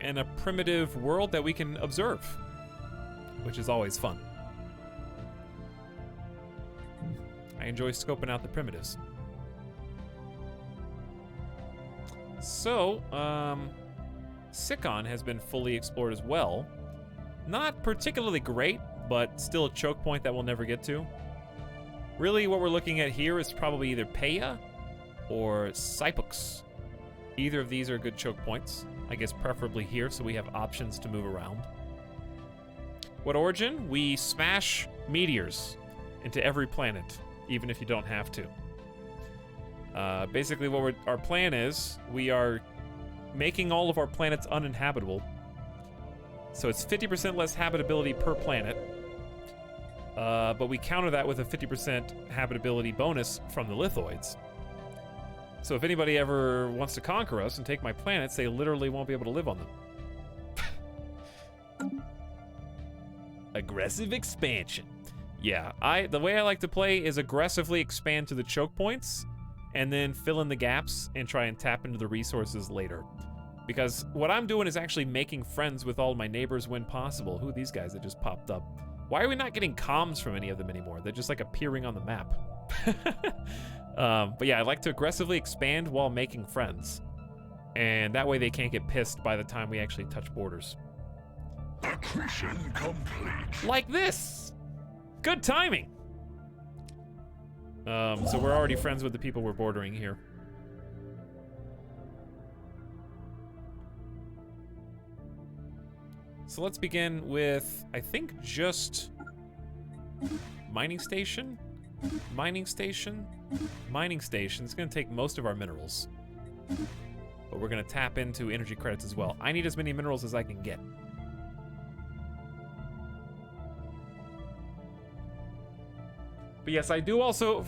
and a primitive world that we can observe, which is always fun. I enjoy scoping out the primitives. So, Sikon has been fully explored as well. Not particularly great, but still a choke point that we'll never get to. Really, what we're looking at here is probably either Peya or Cypux. Either of these are good choke points. I guess preferably here, so we have options to move around. What origin? We smash meteors into every planet, even if you don't have to. Basically, what our plan is, we are making all of our planets uninhabitable. So it's 50% less habitability per planet. But we counter that with a 50% habitability bonus from the lithoids. So if anybody ever wants to conquer us and take my planets, they literally won't be able to live on them. Aggressive expansion. Yeah, the way I like to play is aggressively expand to the choke points and then fill in the gaps and try and tap into the resources later. Because what I'm doing is actually making friends with all my neighbors when possible. Who are these guys that just popped up? Why are we not getting comms from any of them anymore? They're just like appearing on the map. But yeah, I like to aggressively expand while making friends. And that way they can't get pissed by the time we actually touch borders. Accretion complete. Like this! Good timing! So we're already friends with the people we're bordering here. So let's begin with, I think, just mining station, mining station, mining station. It's gonna take most of our minerals, but we're gonna tap into energy credits as well. I need as many minerals as I can get. But yes, I do also,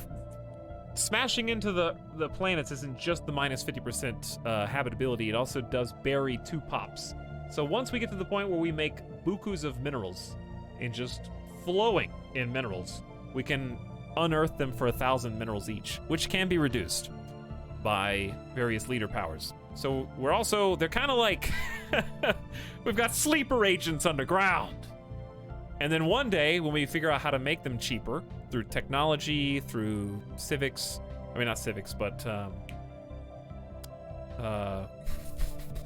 smashing into the planets isn't just the minus 50% habitability, it also does bury 2 pops. So once we get to the point where we make bukus of minerals and just flowing in minerals, we can unearth them for 1,000 minerals each, which can be reduced by various leader powers. So we're also, they're kind of like, we've got sleeper agents underground. And then one day when we figure out how to make them cheaper through technology, through civics, I mean not civics, but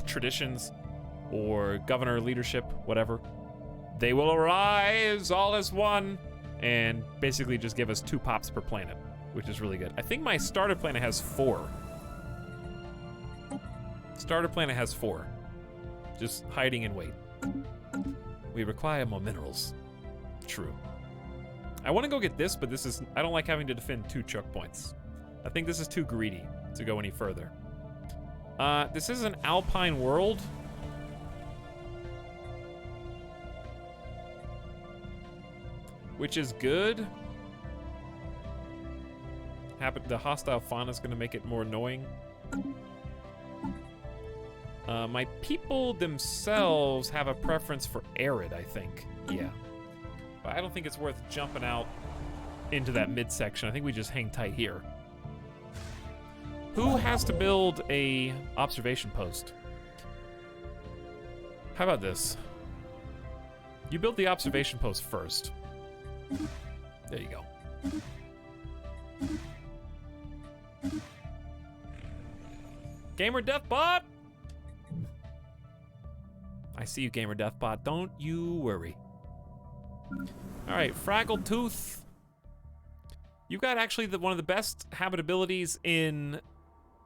traditions, or governor leadership, whatever, they will arise all as one and basically just give us 2 pops per planet, which is really good. I think my starter planet has 4. Starter planet has 4. Just hiding in wait. We require more minerals. True. I want to go get this, but this is, I don't like having to defend 2 choke points. I think this is too greedy to go any further. This is an alpine world. Which is good. The hostile fauna is going to make it more annoying. My people themselves have a preference for arid, I think. Yeah. But I don't think it's worth jumping out into that midsection. I think we just hang tight here. Who has to build a observation post? How about this? You build the observation post first. There you go. Gamer Deathbot! I see you, Gamer Deathbot. Don't you worry. Alright, Fraggle Tooth. You got actually one of the best habitabilities in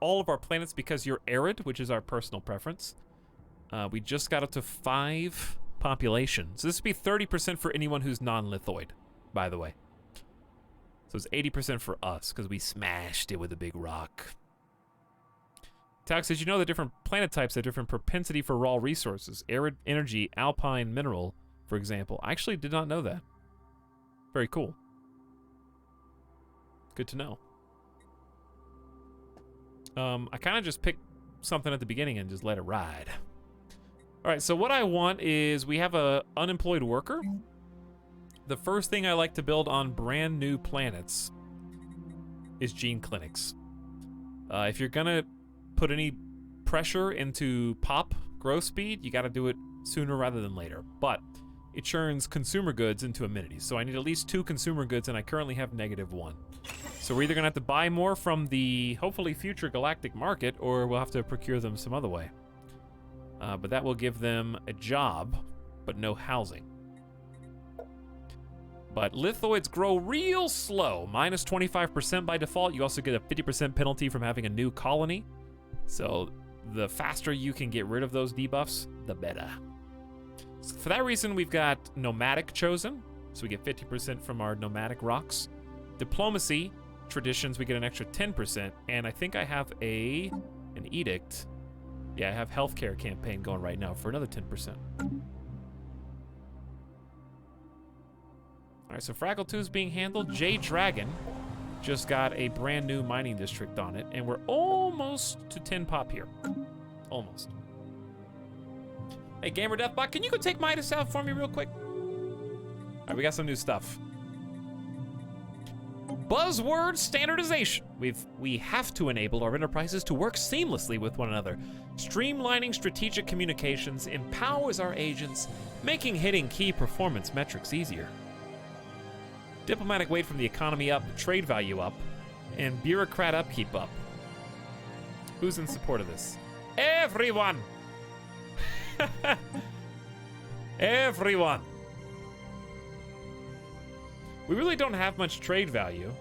all of our planets because you're arid, which is our personal preference. We just got up to 5 population. So this would be 30% for anyone who's non-lithoid, by the way. So it's 80% for us because we smashed it with a big rock. Tax says, you know the different planet types have different propensity for raw resources. Arid, energy, alpine, mineral, for example. I actually did not know that. Very cool. Good to know. I kind of just picked something at the beginning and just let it ride. All right, so what I want is we have a unemployed worker. The first thing I like to build on brand new planets is gene clinics. If you're gonna put any pressure into pop growth speed, you gotta do it sooner rather than later. But it churns consumer goods into amenities. So I need at least 2 consumer goods, and I currently have -1. So we're either gonna have to buy more from the hopefully future galactic market, or we'll have to procure them some other way. But that will give them a job, but no housing. But lithoids grow real slow, -25% by default. You also get a 50% penalty from having a new colony. So the faster you can get rid of those debuffs, the better. So for that reason, we've got nomadic chosen. So we get 50% from our nomadic rocks. Diplomacy, traditions, we get an extra 10%. And I think I have an edict. Yeah, I have healthcare campaign going right now for another 10%. All right, so Fraggle 2 is being handled. J Dragon just got a brand new mining district on it, and we're almost to 10 pop here. Almost. Hey, Gamer Deathbot, can you go take Midas out for me real quick? All right, we got some new stuff. Buzzword standardization. We have to enable our enterprises to work seamlessly with one another. Streamlining strategic communications empowers our agents, making hitting key performance metrics easier. Diplomatic weight from the economy up, trade value up, and bureaucrat upkeep up. Who's in support of this? Everyone! Everyone! We really don't have much trade value,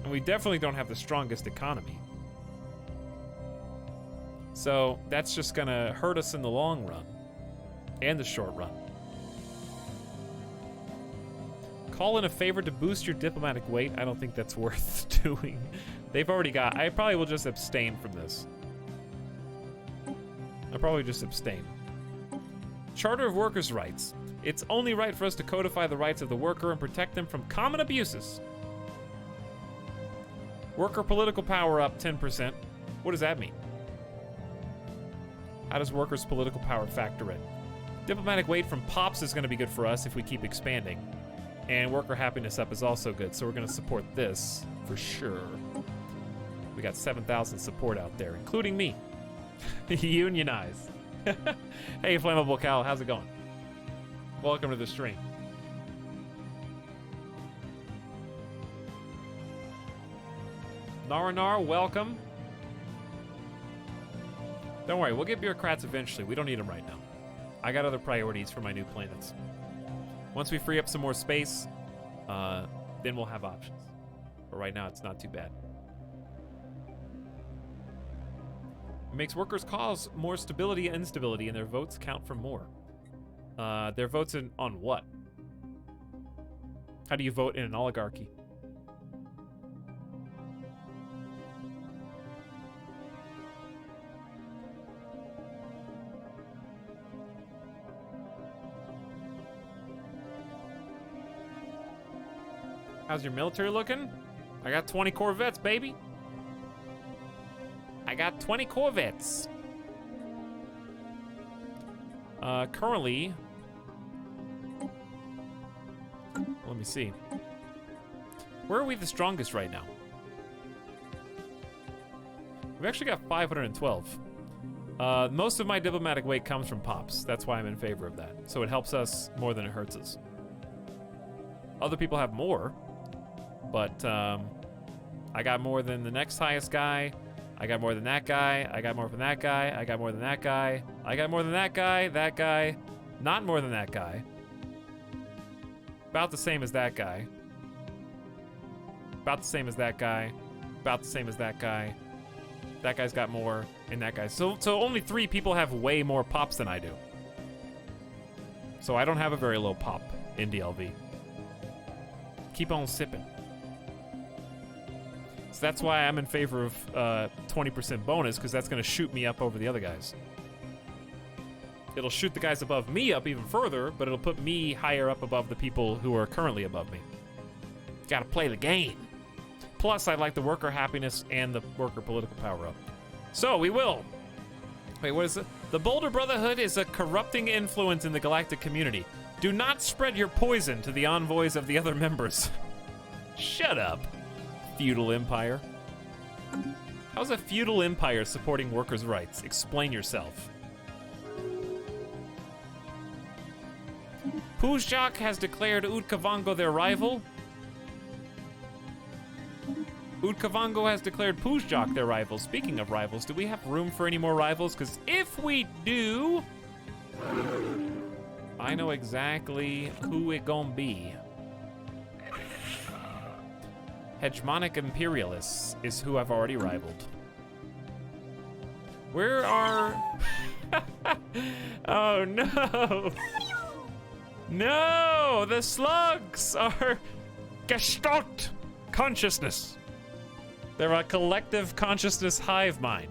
and we definitely don't have the strongest economy. So that's just gonna hurt us in the long run, and the short run. Call in a favor to boost your diplomatic weight. I don't think that's worth doing. They've already got, I probably will just abstain from this. I'll probably just abstain. Charter of Workers' Rights. It's only right for us to codify the rights of the worker and protect them from common abuses. Worker political power up 10%. What does that mean? How does workers' political power factor in? Diplomatic weight from POPs is going to be good for us if we keep expanding. And worker happiness up is also good, so we're going to support this for sure. We got 7,000 support out there, including me. Unionize. Hey, Flammable Cow, how's it going? Welcome to the stream. Naranar, welcome. Don't worry, we'll get bureaucrats eventually. We don't need them right now. I got other priorities for my new planets. Once we free up some more space, then we'll have options. But right now, it's not too bad. It makes workers cause more stability and instability, and their votes count for more. Their votes on what? How do you vote in an oligarchy? How's your military looking? I got 20 Corvettes, baby. I got 20 Corvettes. Currently, let me see. Where are we the strongest right now? We've actually got 512. Most of my diplomatic weight comes from pops. That's why I'm in favor of that. So it helps us more than it hurts us. Other people have more, but I got more than the next highest guy. I got more than that guy. I got more than that guy. I got more than that guy. I got more than that guy, not more than that guy. About the same as that guy. About the same as that guy. About the same as that guy. That guy's got more, and that guy. So only 3 people have way more pops than I do. So I don't have a very low pop in DLV. Keep on sipping. So that's why I'm in favor of 20% bonus, because that's going to shoot me up over the other guys. It'll shoot the guys above me up even further, but it'll put me higher up above the people who are currently above me. Gotta play the game. Plus, I like the worker happiness and the worker political power up. So, we will. Wait, what is it? The Boulder Brotherhood is a corrupting influence in the galactic community. Do not spread your poison to the envoys of the other members. Shut up, feudal empire. How's a feudal empire supporting workers' rights? Explain yourself. Puzjak has declared Udkavango their rival. Udkavango has declared Puzjak their rival. Speaking of rivals, do we have room for any more rivals? Because if we do, I know exactly who it gonna be. Hegemonic Imperialists is who I've already rivaled. Where are... Oh no! No! The slugs are Gestalt consciousness. They're a collective consciousness hive mind.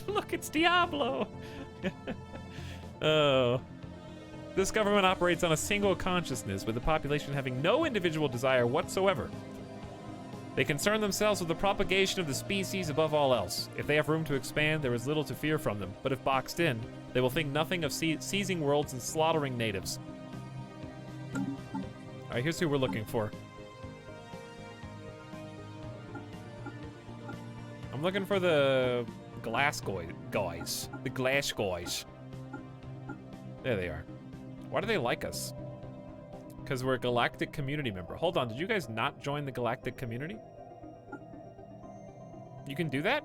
Look, it's Diablo! Oh. This government operates on a single consciousness, with the population having no individual desire whatsoever. They concern themselves with the propagation of the species above all else. If they have room to expand, there is little to fear from them. But if boxed in, they will think nothing of seizing worlds and slaughtering natives. All right, here's who we're looking for. I'm looking for the glass guys. The glass guys. There they are. Why do they like us? Because we're a galactic community member. Hold on, did you guys not join the galactic community? You can do that?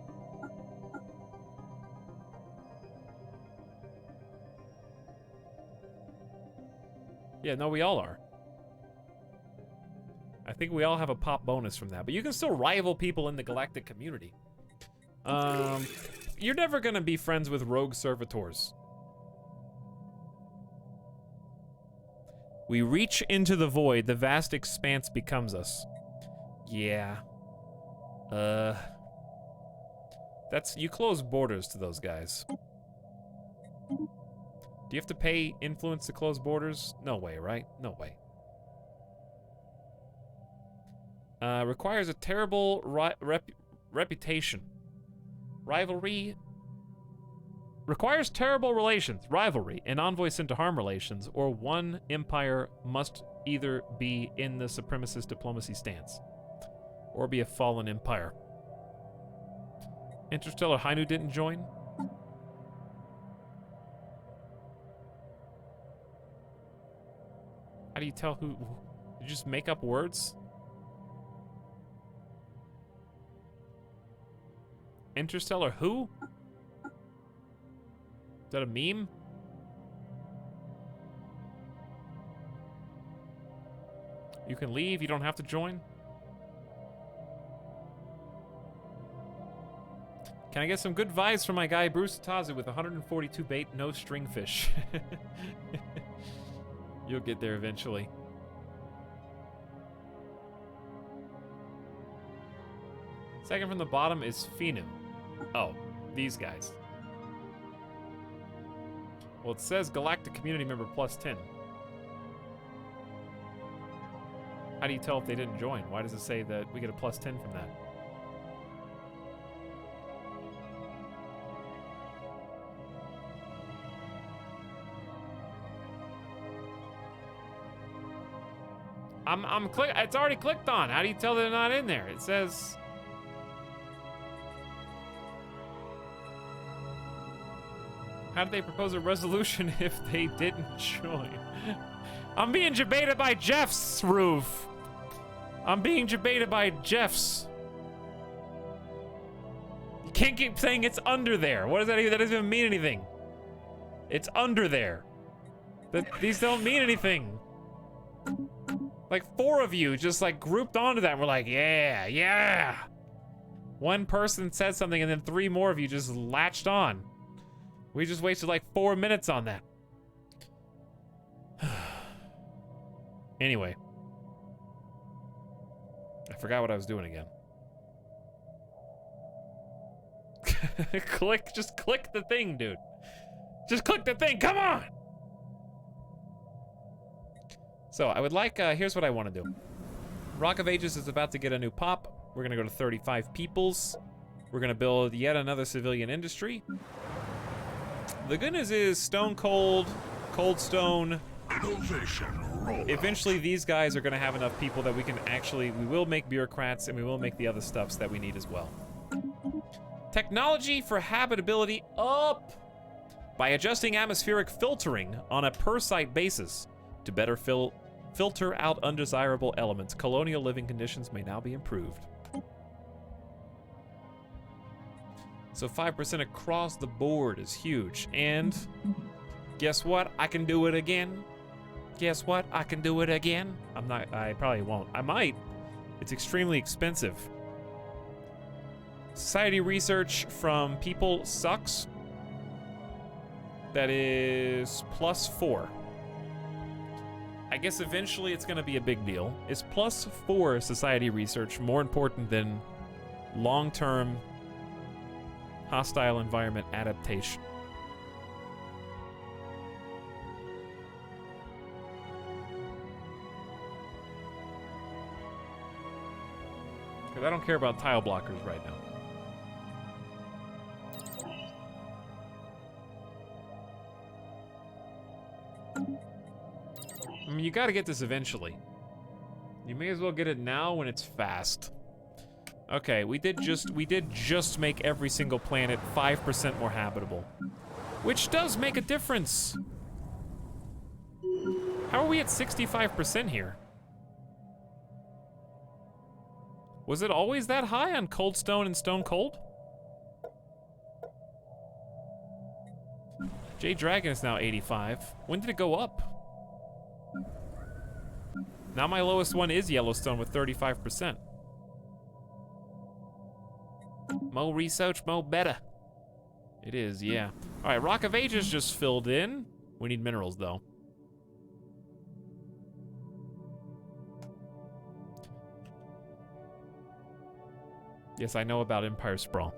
Yeah, no, we all are. I think we all have a pop bonus from that, but you can still rival people in the galactic community. You're never gonna be friends with rogue servitors. We reach into the void, the vast expanse becomes us. Yeah. You close borders to those guys. Do you have to pay influence to close borders? No way, right? No way. Requires a terrible reputation. Rivalry. Requires terrible relations, rivalry, and envoy sent to harm relations, or one empire must either be in the supremacist diplomacy stance, or be a fallen empire. Interstellar Hainu didn't join? How do you tell who? You just make up words? Interstellar who? Is that a meme? You can leave, you don't have to join. Can I get some good vibes from my guy Bruce Tazu with 142 bait, no stringfish? You'll get there eventually. Second from the bottom is Finu. Oh, these guys. Well, it says Galactic Community Member plus 10. How do you tell if they didn't join? Why does it say that we get a plus 10 from that? It's already clicked on. How do you tell they're not in there? It says. How did they propose a resolution if they didn't join? I'm being debated by Jeff's roof. I'm being debated by Jeff's. You can't keep saying it's under there. What does that even? That doesn't even mean anything. It's under there. These don't mean anything. Like 4 of you just like grouped onto that and we're like, yeah. One person said something and then 3 more of you just latched on. We just wasted like 4 minutes on that. Anyway. I forgot what I was doing again. Just click the thing, dude. Just click the thing, come on! So, I would like, here's what I want to do. Rock of Ages is about to get a new pop. We're gonna go to 35 peoples. We're gonna build yet another civilian industry. The good news is Stone Cold, Cold Stone. Eventually these guys are gonna have enough people that we can actually, we will make bureaucrats and we will make the other stuffs that we need as well. Technology for habitability up by adjusting atmospheric filtering on a per site basis to better filter out undesirable elements. Colonial living conditions may now be improved. So 5% across the board is huge. And guess what? I can do it again. Guess what? I can do it again. I probably won't. I might. It's extremely expensive. Society research from people sucks. That is +4. I guess eventually it's gonna be a big deal. Is +4 society research more important than long-term hostile environment adaptation? Because I don't care about tile blockers right now. I mean, you gotta get this eventually. You may as well get it now when it's fast. Okay, we did just make every single planet 5% more habitable. Which does make a difference. How are we at 65% here? Was it always that high on Cold Stone and Stone Cold? Jade Dragon is now 85. When did it go up? Now my lowest one is Yellowstone with 35%. More research, more better. It is, yeah. All right, Rock of Ages just filled in. We need minerals, though. Yes, I know about Empire Sprawl.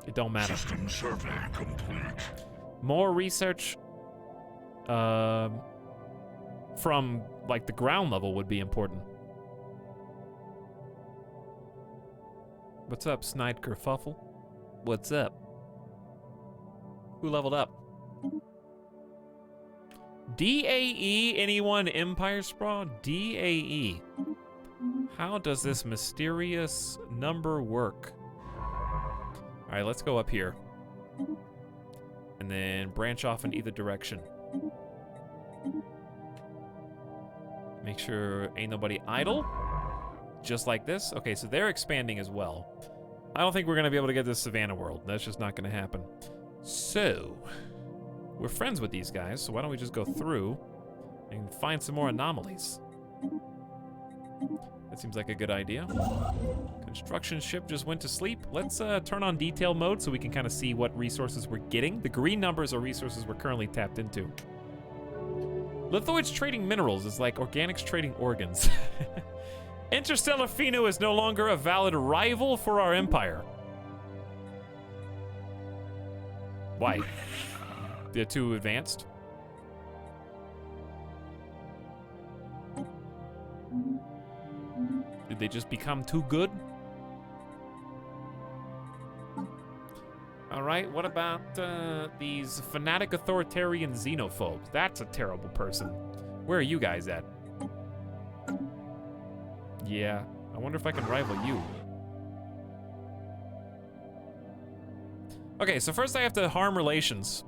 It don't matter. System survey complete. More research from, like, the ground level would be important. What's up, Snide Kerfuffle? What's up? Who leveled up? DAE, anyone Empire Sprawl? DAE. How does this mysterious number work? All right, let's go up here. And then branch off in either direction. Make sure ain't nobody idle. Just like this. Okay, so they're expanding as well. I don't think we're gonna be able to get this Savannah world. That's just not gonna happen. So, we're friends with these guys, so why don't we just go through and find some more anomalies? That seems like a good idea. Construction ship just went to sleep. Let's turn on detail mode so we can kind of see what resources we're getting. The green numbers are resources we're currently tapped into. Lithoids trading minerals is like organics trading organs. Interstellar Pheno is no longer a valid rival for our empire. Why? They're too advanced? Did they just become too good? All right, what about these fanatic authoritarian xenophobes? That's a terrible person. Where are you guys at? Yeah, I wonder if I can rival you. Okay, so first I have to harm relations.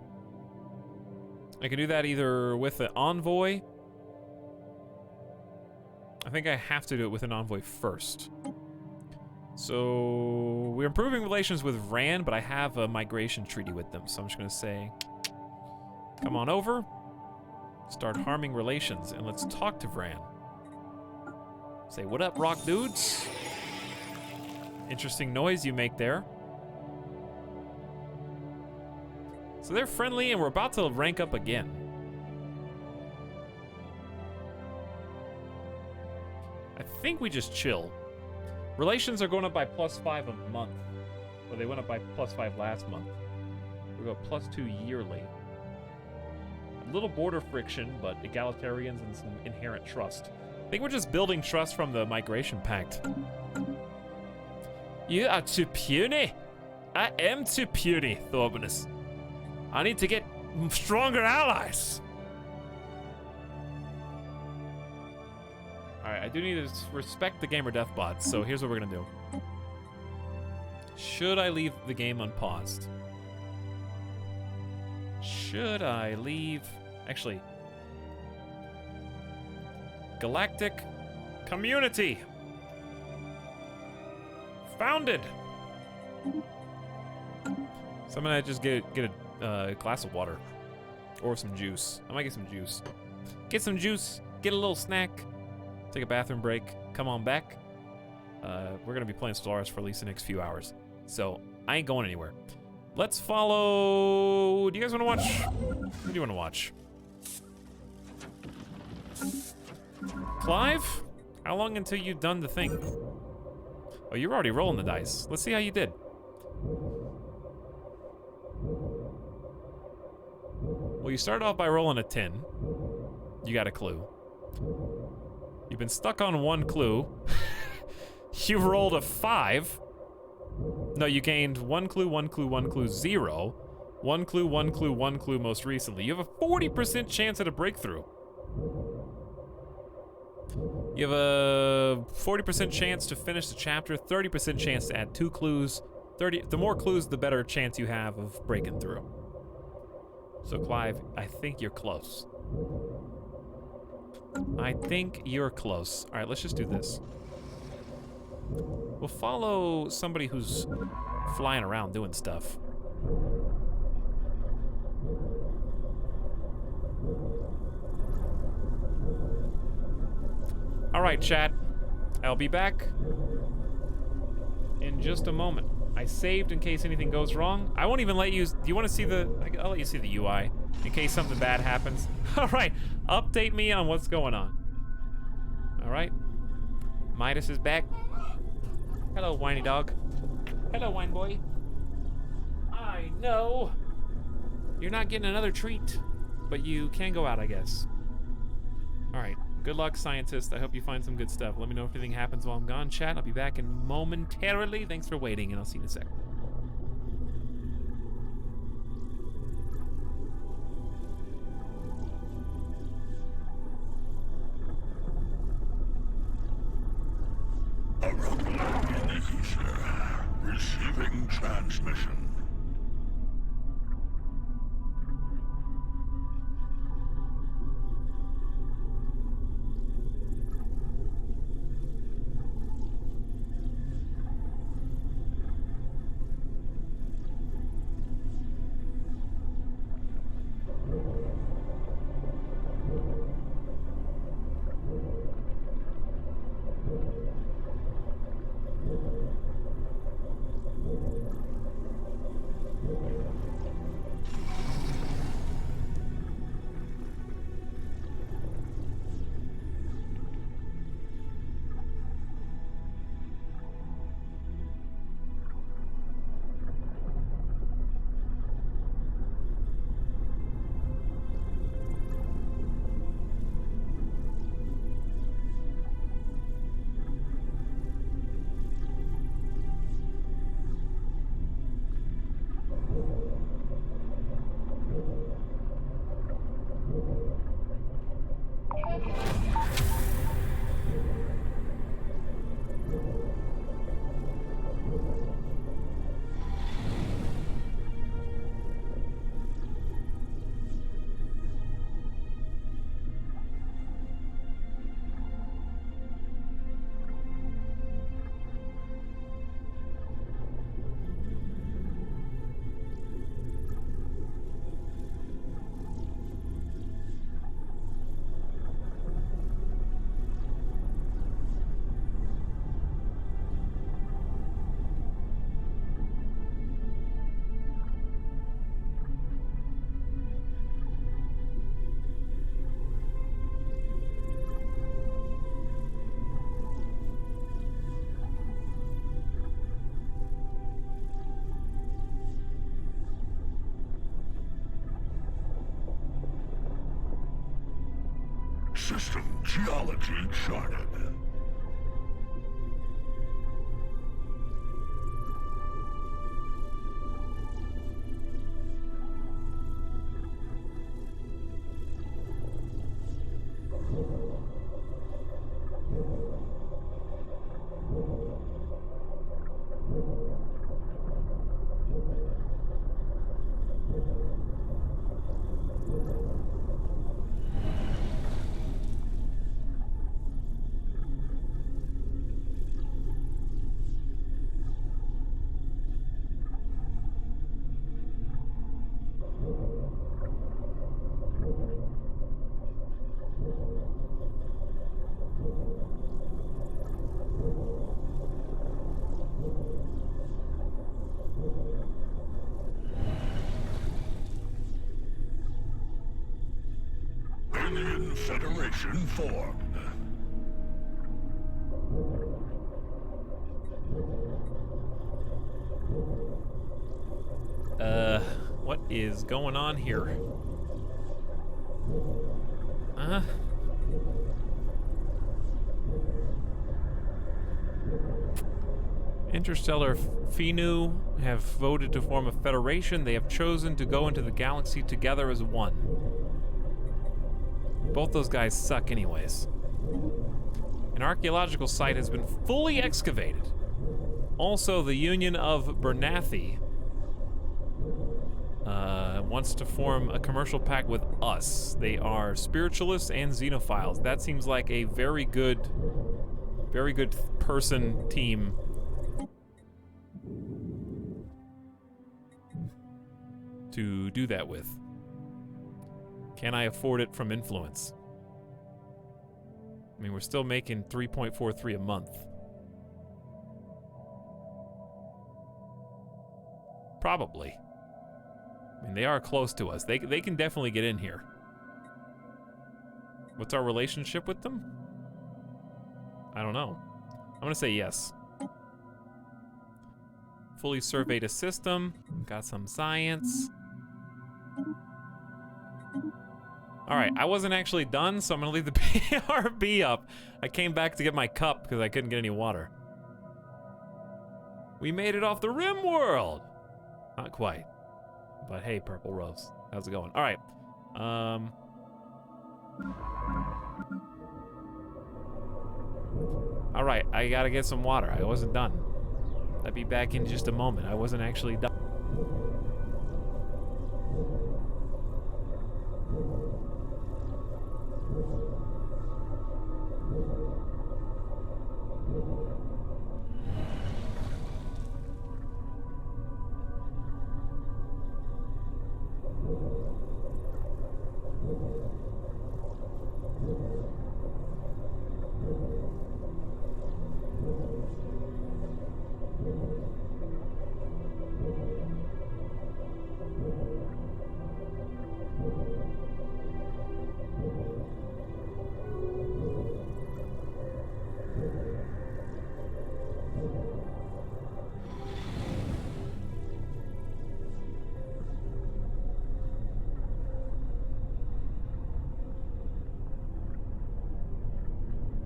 I can do that either with an envoy. I think I have to do it with an envoy first. So we're improving relations with Ran, but I have a migration treaty with them. So I'm just gonna say, come on over, start harming relations, and let's talk to Vran. Say, what up, rock dudes? Interesting noise you make there. So they're friendly, and we're about to rank up again. I think we just chill. Relations are going up by +5 a month. Or they went up by +5 last month. We go +2 yearly. A little border friction, but egalitarians and some inherent trust. I think we're just building trust from the migration pact. You are too puny. I am too puny, Thorbanus. I need to get stronger allies. Alright, I do need to respect the gamer death bots, so here's what we're gonna do. Should I leave the game unpaused? Should I leave... Actually... Galactic Community! Founded! So I'm gonna just get a glass of water. Or some juice. I might get some juice. Get some juice, get a little snack, take a bathroom break, come on back. We're gonna be playing Stellaris for at least the next few hours. So, I ain't going anywhere. Let's follow... Do you guys wanna watch? What do you wanna watch? Clive? How long until you've done the thing? Oh, you're already rolling the dice. Let's see how you did. Well, you started off by rolling a 10. You got a clue. You've been stuck on one clue. You rolled a 5. No, you gained 1 clue, 1 clue, 1 clue, 0. 1 clue, 1 clue, 1 clue most recently. You have a 40% chance at a breakthrough. You have a 40% chance to finish the chapter, 30% chance to add 2 clues. The more clues, the better chance you have of breaking through. So, Clive, I think you're close. I think you're close. All right, let's just do this. We'll follow somebody who's flying around doing stuff. All right, chat. I'll be back in just a moment. I saved in case anything goes wrong. I won't even let you... Do you want to see the... I'll let you see the UI in case something bad happens. All right. Update me on what's going on. All right. Midas is back. Hello, whiny dog. Hello, wine boy. I know. You're not getting another treat, but you can go out, I guess. All right. Good luck, scientist. I hope you find some good stuff. Let me know if anything happens while I'm gone, chat. I'll be back in momentarily. Thanks for waiting, and I'll see you in a sec. Receiving transmission. System geology charted. Alien Federation formed. What is going on here? Interstellar Finu have voted to form a federation. They have chosen to go into the galaxy together as one. Both those guys suck anyways. An archaeological site has been fully excavated. Also, the Union of Bernathi wants to form a commercial pact with us. They are spiritualists and xenophiles. That seems like a very good person team. To do that with. Can I afford it from influence? I mean, we're still making 3.43 a month. Probably. I mean, they are close to us. They can definitely get in here. What's our relationship with them? I don't know. I'm gonna say yes. Fully surveyed a system. Got some science. Alright, I wasn't actually done, so I'm gonna leave the BRB up. I came back to get my cup because I couldn't get any water. We made it off the rim world! Not quite. But hey, Purple Rose. How's it going? Alright. Alright, I gotta get some water. I wasn't done. I'll be back in just a moment. I wasn't actually done.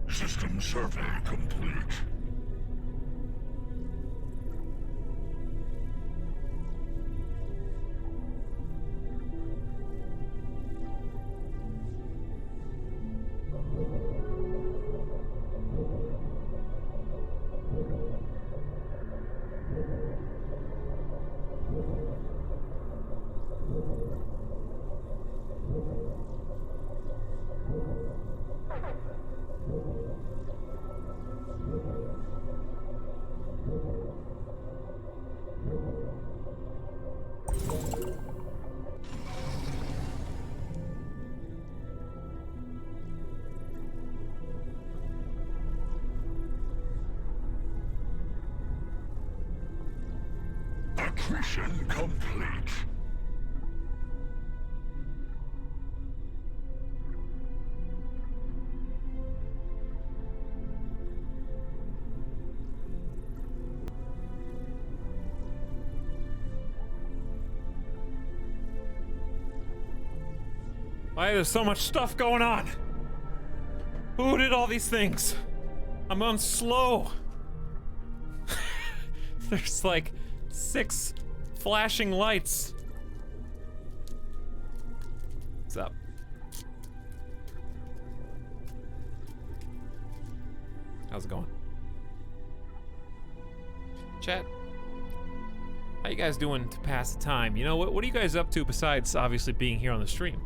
System survey complete. Accretion complete. Why there's so much stuff going on? Who did all these things? I'm on slow. There's like 6 flashing lights. What's up? How's it going? Chat. How you guys doing to pass the time? You know, what are you guys up to besides obviously being here on the stream?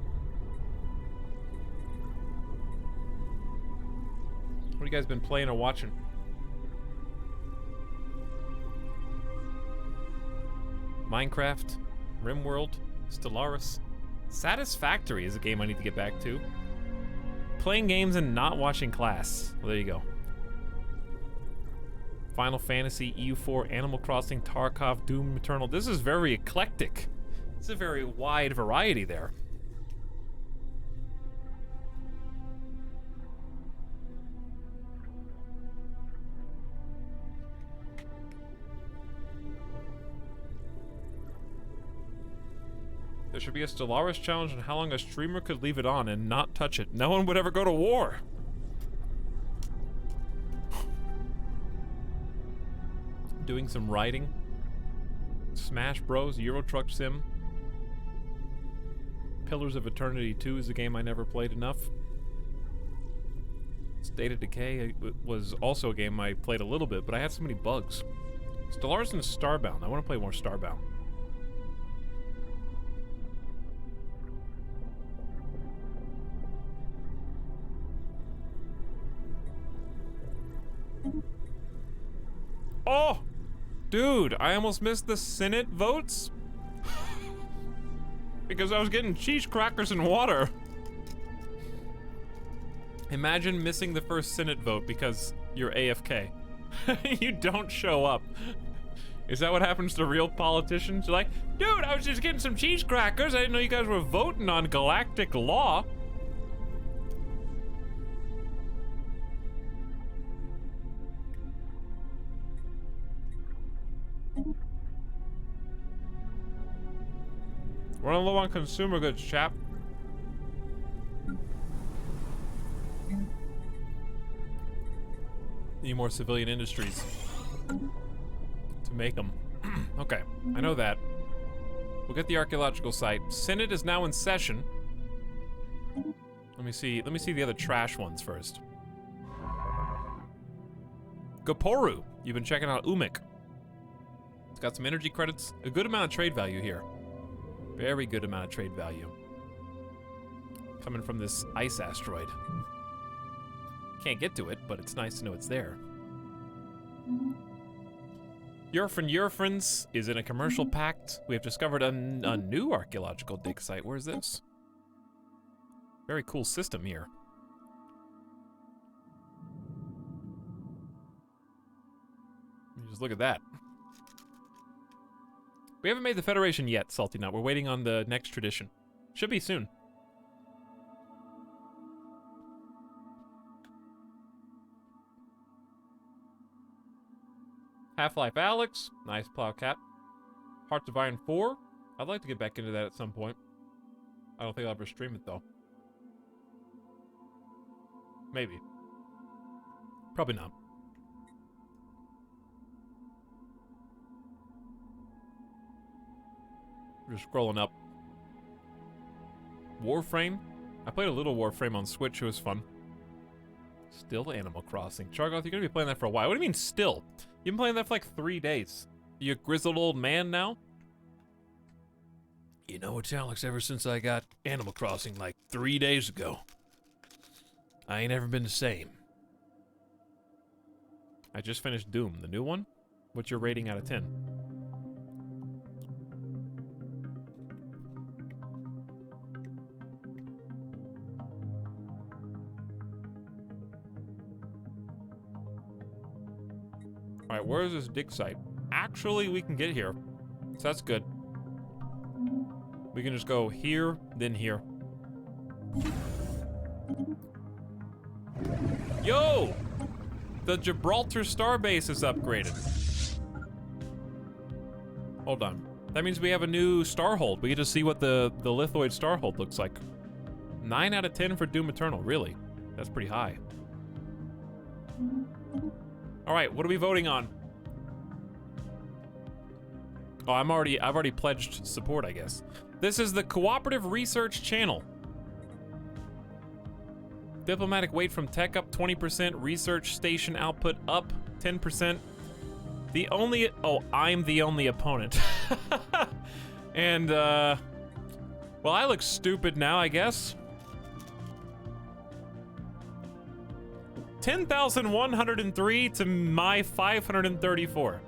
What have you guys been playing or watching? Minecraft, RimWorld, Stellaris. Satisfactory is a game I need to get back to. Playing games and not watching class. Well, there you go. Final Fantasy, EU4, Animal Crossing, Tarkov, Doom Eternal. This is very eclectic. It's a very wide variety there. There should be a Stellaris challenge on how long a streamer could leave it on and not touch it. No one would ever go to war. Doing some riding. Smash Bros, Euro Truck Sim. Pillars of Eternity 2 is a game I never played enough. State of Decay was also a game I played a little bit, but I had so many bugs. Stellaris and Starbound. I want to play more Starbound. Oh! Dude, I almost missed the Senate votes? Because I was getting cheese crackers and water. Imagine missing the first Senate vote because you're AFK. You don't show up. Is that what happens to real politicians? You're like, dude, I was just getting some cheese crackers. I didn't know you guys were voting on galactic law. We're on low on consumer goods, chap. Need more civilian industries to make them. Okay, I know that. We'll get the archaeological site. Senate is now in session. Let me see the other trash ones first. Gaporu, you've been checking out Umik. It's got some energy credits, a good amount of trade value here. Very good amount of trade value. Coming from this ice asteroid. Can't get to it, but it's nice to know it's there. Yurfrin is in a commercial pact. We have discovered a new archaeological dig site. Where's this? Very cool system here. Just look at that. We haven't made the Federation yet, Salty Nut. We're waiting on the next tradition. Should be soon. Half-Life Alex. Nice plow cap. Hearts of Iron 4. I'd like to get back into that at some point. I don't think I'll ever stream it, though. Maybe. Probably not. Just scrolling up. Warframe. I played a little Warframe on Switch. It was fun. Still Animal Crossing. Chargoth, you're gonna be playing that for a while. What do you mean still? You've been playing that for like 3 days. You a grizzled old man now? You know it's Alex, ever since I got Animal Crossing like 3 days ago. I ain't ever been the same. I just finished Doom, the new one. What's your rating out of 10? Alright, where is this dig site? Actually, we can get here. So that's good. We can just go here, then here. Yo! The Gibraltar Starbase is upgraded. Hold on. That means we have a new Starhold. We get to see what the lithoid Starhold looks like. 9 out of 10 for Doom Eternal, really. That's pretty high. All right, what are we voting on? Oh, I've already pledged support, I guess. This is the Cooperative Research Channel. Diplomatic weight from tech up 20%, research station output up 10%. I'm the only opponent. And, well, I look stupid now, I guess. 10,103 to my 534.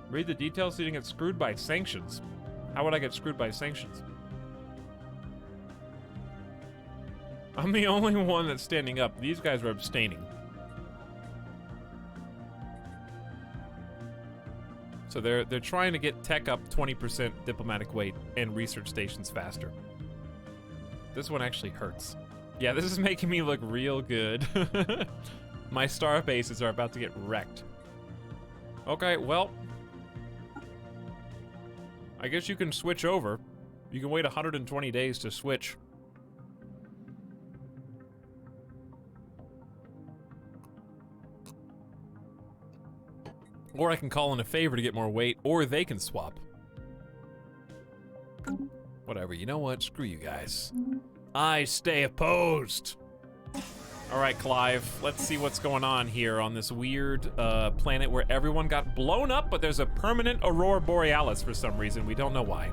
Read the details so you didn't get screwed by sanctions. How would I get screwed by sanctions? I'm the only one that's standing up. These guys are abstaining. So they're trying to get tech up 20% diplomatic weight and research stations faster. This one actually hurts. Yeah, this is making me look real good. My star bases are about to get wrecked. Okay, well, I guess you can switch over. You can wait 120 days to switch. Or I can call in a favor to get more weight, or they can swap. Whatever, you know what? Screw you guys. I stay opposed. All right, Clive, let's see what's going on here on this weird planet where everyone got blown up, but there's a permanent aurora borealis for some reason. We don't know why.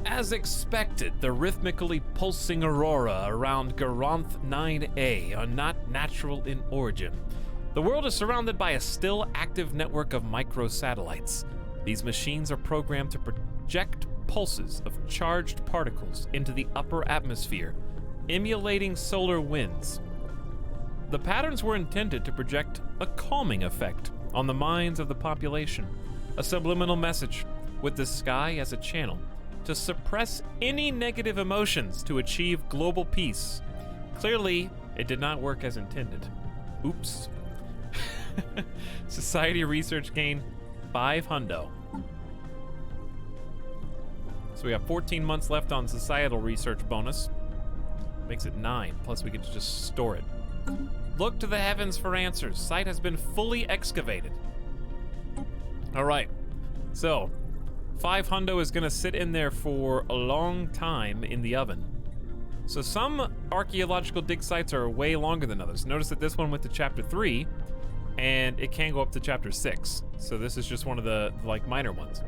As expected, the rhythmically pulsing aurora around Garanth 9A are not natural in origin. The world is surrounded by a still active network of microsatellites. These machines are programmed to project pulses of charged particles into the upper atmosphere, emulating solar winds. The patterns were intended to project a calming effect on the minds of the population, a subliminal message with the sky as a channel to suppress any negative emotions to achieve global peace. Clearly, it did not work as intended. Oops. Society research gain 5 hundo. So we have 14 months left on societal research bonus. Makes it 9, plus we could just store it. Look to the heavens for answers. Site has been fully excavated. All right, so 5 hundo is gonna sit in there for a long time in the oven. So some archaeological dig sites are way longer than others. Notice that this one went to chapter 3, and it can go up to chapter 6. So this is just one of the like minor ones.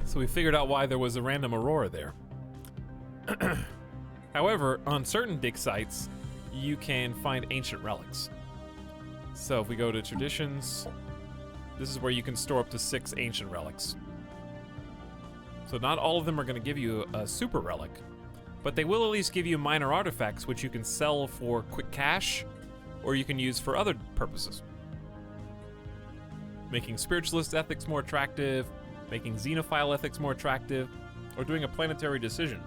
So we figured out why there was a random aurora there. However, on certain dig sites, you can find ancient relics. So if we go to traditions, this is where you can store up to 6 ancient relics. So not all of them are going to give you a super relic, but they will at least give you minor artifacts which you can sell for quick cash, or you can use for other purposes. Making spiritualist ethics more attractive, making xenophile ethics more attractive, or doing a planetary decision.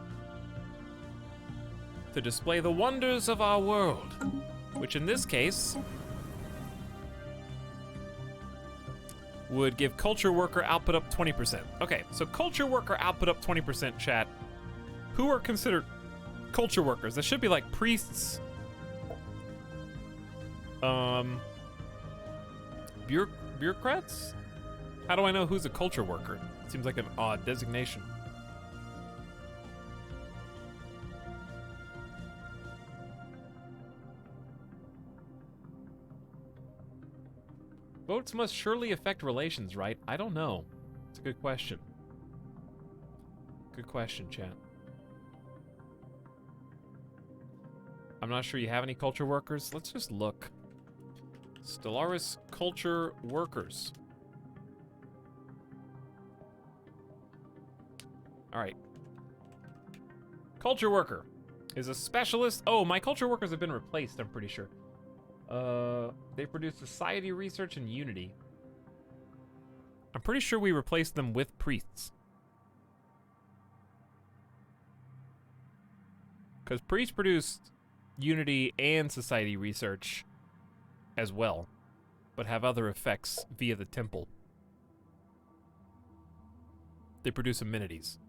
To display the wonders of our world, which in this case would give culture worker output up 20%. Okay, so culture worker output up 20%, chat. Who are considered culture workers? That should be like priests. Bureaucrats? How do I know who's a culture worker? Seems like an odd designation. Votes must surely affect relations, right? I don't know. It's a good question. Good question, chat. I'm not sure you have any culture workers. Let's just look. Stellaris culture workers. All right. Culture worker is a specialist. Oh, my culture workers have been replaced, I'm pretty sure. They produce society research and unity. I'm pretty sure we replaced them with priests. Because priests produced unity and society research as well, but have other effects via the temple. They produce amenities.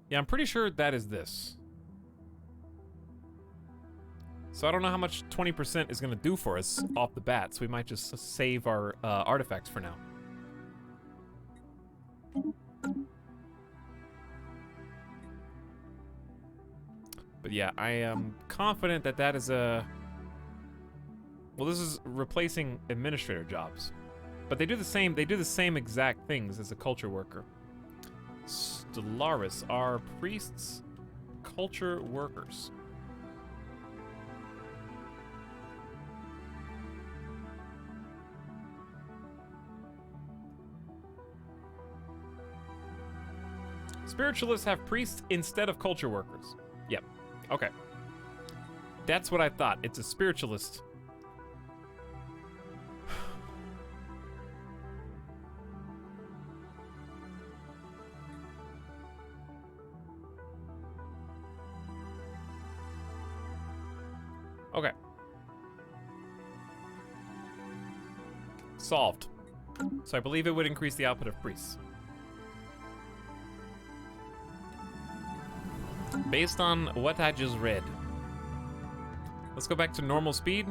Yeah, I'm pretty sure that is this. So I don't know how much 20% is going to do for us off the bat, so we might just save our artifacts for now. But yeah, I am confident that that is a... Well, this is replacing administrator jobs. But they do the same exact things as a culture worker. Stellaris are priests, culture workers. Spiritualists have priests instead of culture workers. Yep. Okay. That's what I thought. It's a spiritualist. Okay. Solved. So I believe it would increase the output of priests. Based on what I just read. Let's go back to normal speed.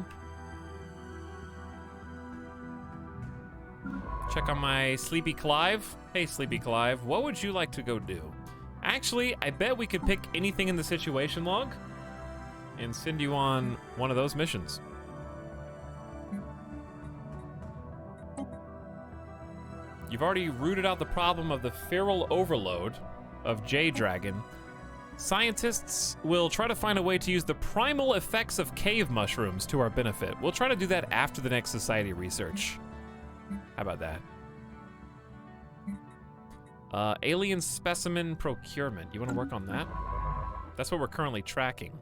Check on my Sleepy Clive. Hey, Sleepy Clive, what would you like to go do? Actually, I bet we could pick anything in the situation log and send you on one of those missions. You've already rooted out the problem of the feral overload of J-Dragon. Scientists will try to find a way to use the primal effects of cave mushrooms to our benefit. We'll try to do that after the next society research. How about that? Alien specimen procurement. You want to work on that? That's what we're currently tracking.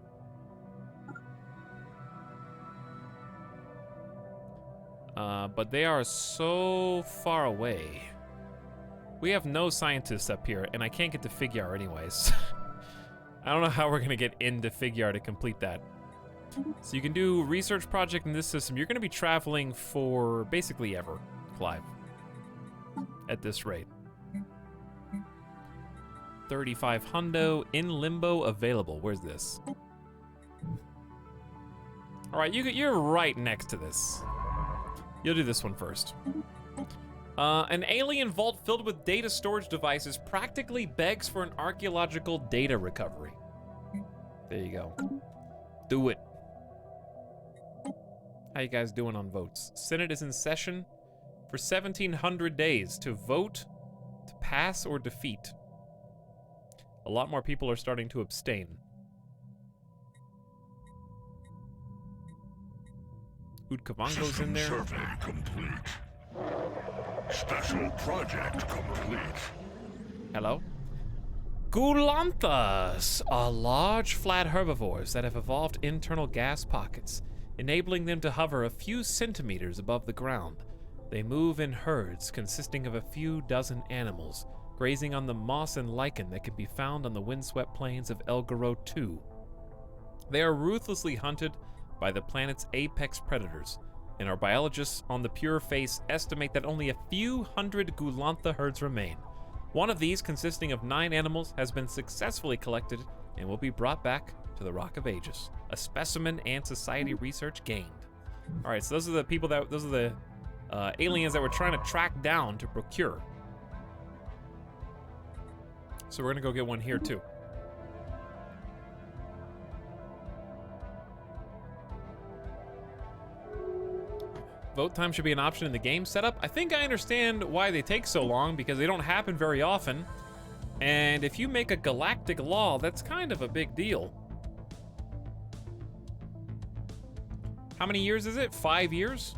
But they are so far away. We have no scientists up here, and I can't get to Figuar anyways. I don't know how we're gonna get into Figuar to complete that. So you can do research project in this system. You're gonna be traveling for basically ever, Clive. At this rate. 35 hundo in limbo available. Where's this? All right, you're right next to this. You'll do this one first. An alien vault filled with data storage devices practically begs for an archaeological data recovery. There you go. Do it. How you guys doing on votes? Senate is in session for 1,700 days to vote, to pass, or defeat. A lot more people are starting to abstain. Udkavango's in there. Survey complete. Special project complete. Hello? Gulanthas are large, flat herbivores that have evolved internal gas pockets, enabling them to hover a few centimeters above the ground. They move in herds consisting of a few dozen animals, grazing on the moss and lichen that can be found on the windswept plains of Elgaro II. They are ruthlessly hunted by the planet's apex predators, and our biologists on the Pure Face estimate that only a few hundred Gulantha herds remain. One of these, consisting of 9 animals, has been successfully collected and will be brought back to the Rock of Ages. A specimen and society research gained. All right, so those are the people those are the aliens that we're trying to track down to procure. So we're gonna go get one here too. Vote time should be an option in the game setup. I think I understand why they take so long, because they don't happen very often. And if you make a galactic law, that's kind of a big deal. How many years is it? 5 years?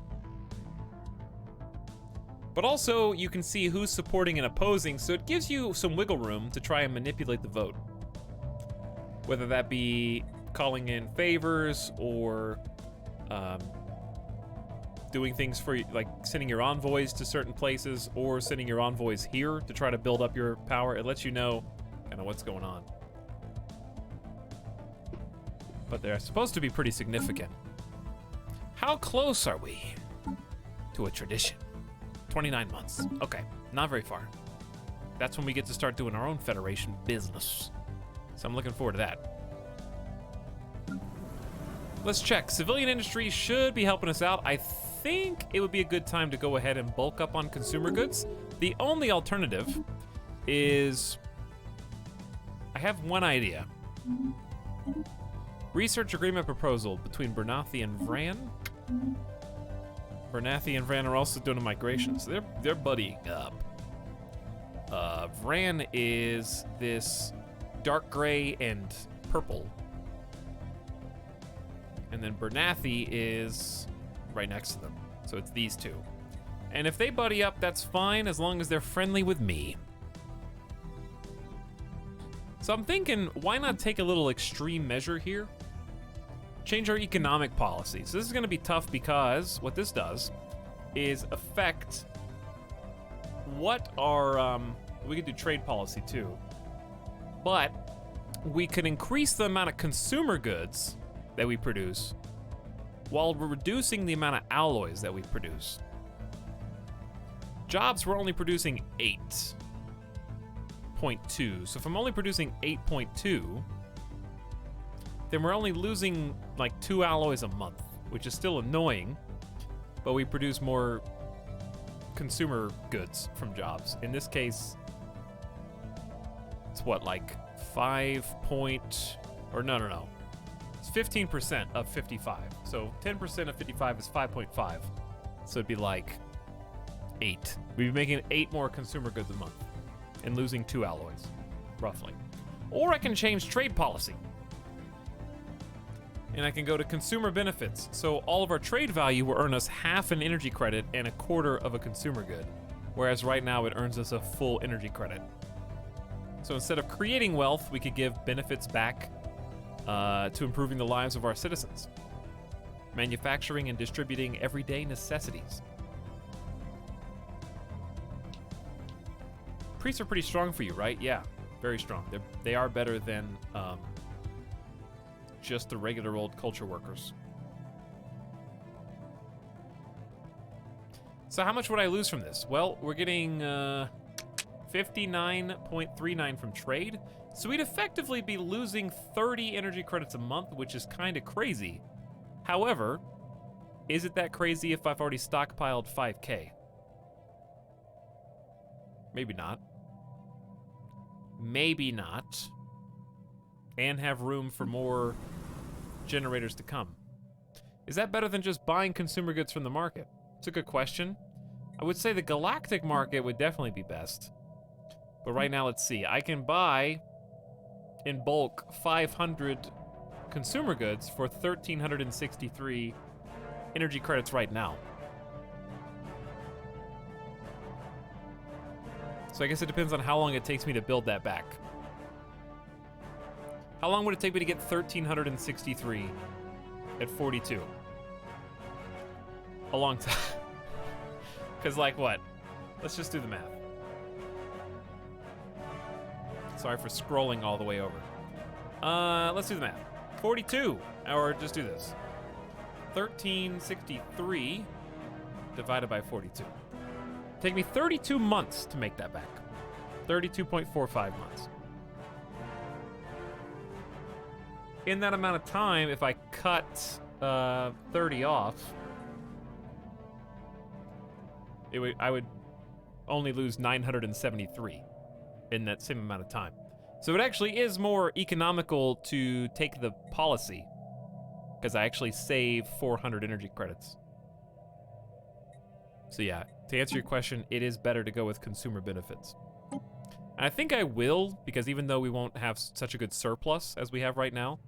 But also, you can see who's supporting and opposing, so it gives you some wiggle room to try and manipulate the vote. Whether that be calling in favors or doing things for, like, sending your envoys to certain places or sending your envoys here to try to build up your power. It lets you know kind of what's going on. but they're supposed to be pretty significant. How close are we to a tradition? 29 months. Okay, not very far. That's when we get to start doing our own Federation business. So I'm looking forward to that. Let's check. Civilian industry should be helping us out. I think it would be a good time to go ahead and bulk up on consumer goods. The only alternative is... I have one idea. Research agreement proposal between Bernathi and Vran. Bernathi and Vran are also doing a migration, so they're buddying up. Vran is this dark gray and purple. And then Bernathi is right next to them. So it's these two. And if they buddy up, that's fine as long as they're friendly with me. So I'm thinking, why not take a little extreme measure here? Change our economic policies. This is gonna be tough because what this does is affect what our, we could do trade policy too, but we could increase the amount of consumer goods that we produce while we're reducing the amount of alloys that we produce. Jobs, we're only producing 8.2. So if I'm only producing 8.2, then we're only losing like 2 alloys a month, which is still annoying, but we produce more consumer goods from jobs. In this case, it's what, like no. It's 15% of 55. So 10% of 55 is 5.5. So it'd be like 8. We'd be making 8 more consumer goods a month and losing 2 alloys, roughly. Or I can change trade policy. And I can go to consumer benefits. So all of our trade value will earn us half an energy credit and a quarter of a consumer good. Whereas right now it earns us a full energy credit. So instead of creating wealth, we could give benefits back to improving the lives of our citizens. Manufacturing and distributing everyday necessities. Priests are pretty strong for you, right? Yeah, very strong. They are better than just the regular old culture workers. So how much would I lose from this? Well, we're getting 59.39 from trade. So we'd effectively be losing 30 energy credits a month, which is kind of crazy. However, is it that crazy if I've already stockpiled 5K? Maybe not. Maybe not. And have room for more generators to come. Is that better than just buying consumer goods from the market? It's a good question. I would say the galactic market would definitely be best. But right now, let's see. I can buy in bulk 500 consumer goods for 1,363 energy credits right now. So I guess it depends on how long it takes me to build that back. How long would it take me to get 1,363 at 42? A long time. Because like what? Let's just do the math. Sorry for scrolling all the way over. Let's do the math. 42, or just do this. 1,363 divided by 42. Take me 32 months to make that back. 32.45 months. In that amount of time, if I cut 30 off, I would only lose 973 in that same amount of time. So it actually is more economical to take the policy, because I actually save 400 energy credits. So yeah, to answer your question, it is better to go with consumer benefits. And I think I will, because even though we won't have such a good surplus as we have right now,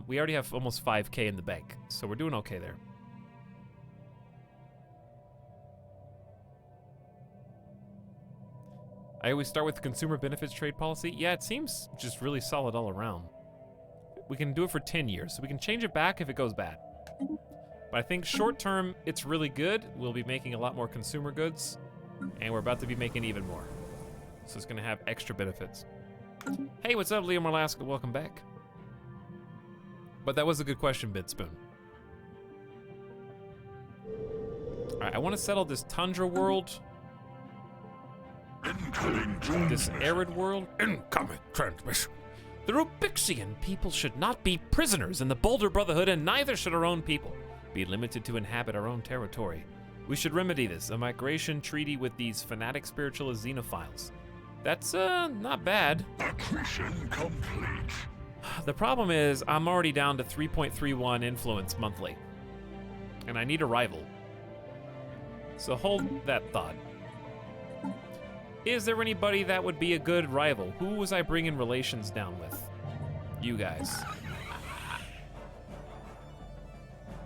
we already have almost 5K in the bank, so we're doing okay there. I always start with the consumer benefits trade policy. Yeah, it seems just really solid all around. We can do it for 10 years, so we can change it back if it goes bad. But I think short term, it's really good. We'll be making a lot more consumer goods, and we're about to be making even more. So it's gonna have extra benefits. Hey, what's up, Leo Marlaska? Welcome back. But that was a good question, Bidspoon. Alright, I want to settle this tundra world. This arid world. Incoming transmission. The Rubixian people should not be prisoners in the Boulder Brotherhood, and neither should our own people be limited to inhabit our own territory. We should remedy this. A migration treaty with these fanatic spiritualist xenophiles. That's, not bad. Accretion complete. The problem is, I'm already down to 3.31 influence monthly. And I need a rival. So hold that thought. Is there anybody that would be a good rival? Who was I bringing relations down with? You guys.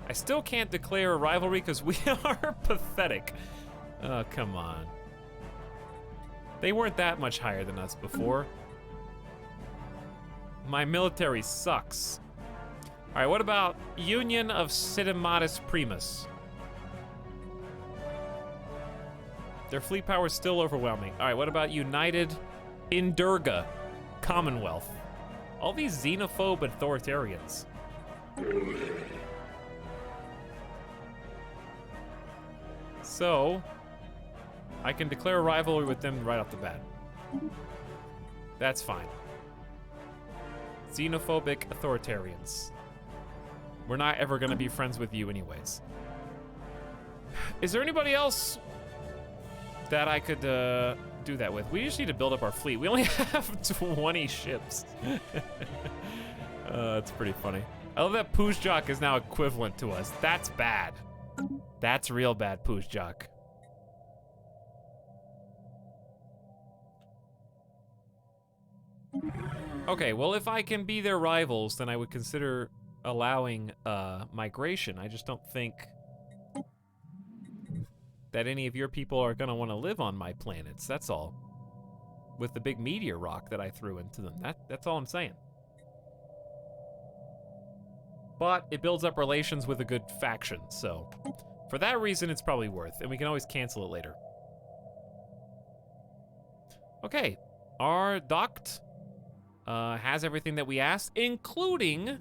I still can't declare a rivalry because we are pathetic. Oh, come on. They weren't that much higher than us before. My military sucks. All right, what about Union of Cidimatus Primus? Their fleet power is still overwhelming. All right, what about United Indurga Commonwealth? All these xenophobe authoritarians. So, I can declare a rivalry with them right off the bat. That's fine. Xenophobic authoritarians. We're not ever gonna be friends with you anyways. Is there anybody else that I could do that with? We just need to build up our fleet. We only have 20 ships. That's pretty funny. I love that Puzjak is now equivalent to us. That's bad. That's real bad, Puzjak. Okay, well, if I can be their rivals, then I would consider allowing migration. I just don't think that any of your people are gonna want to live on my planets. That's all. With the big meteor rock that I threw into them. That's all I'm saying. But it builds up relations with a good faction, so for that reason, it's probably worth, and we can always cancel it later. Okay, our doct has everything that we asked, including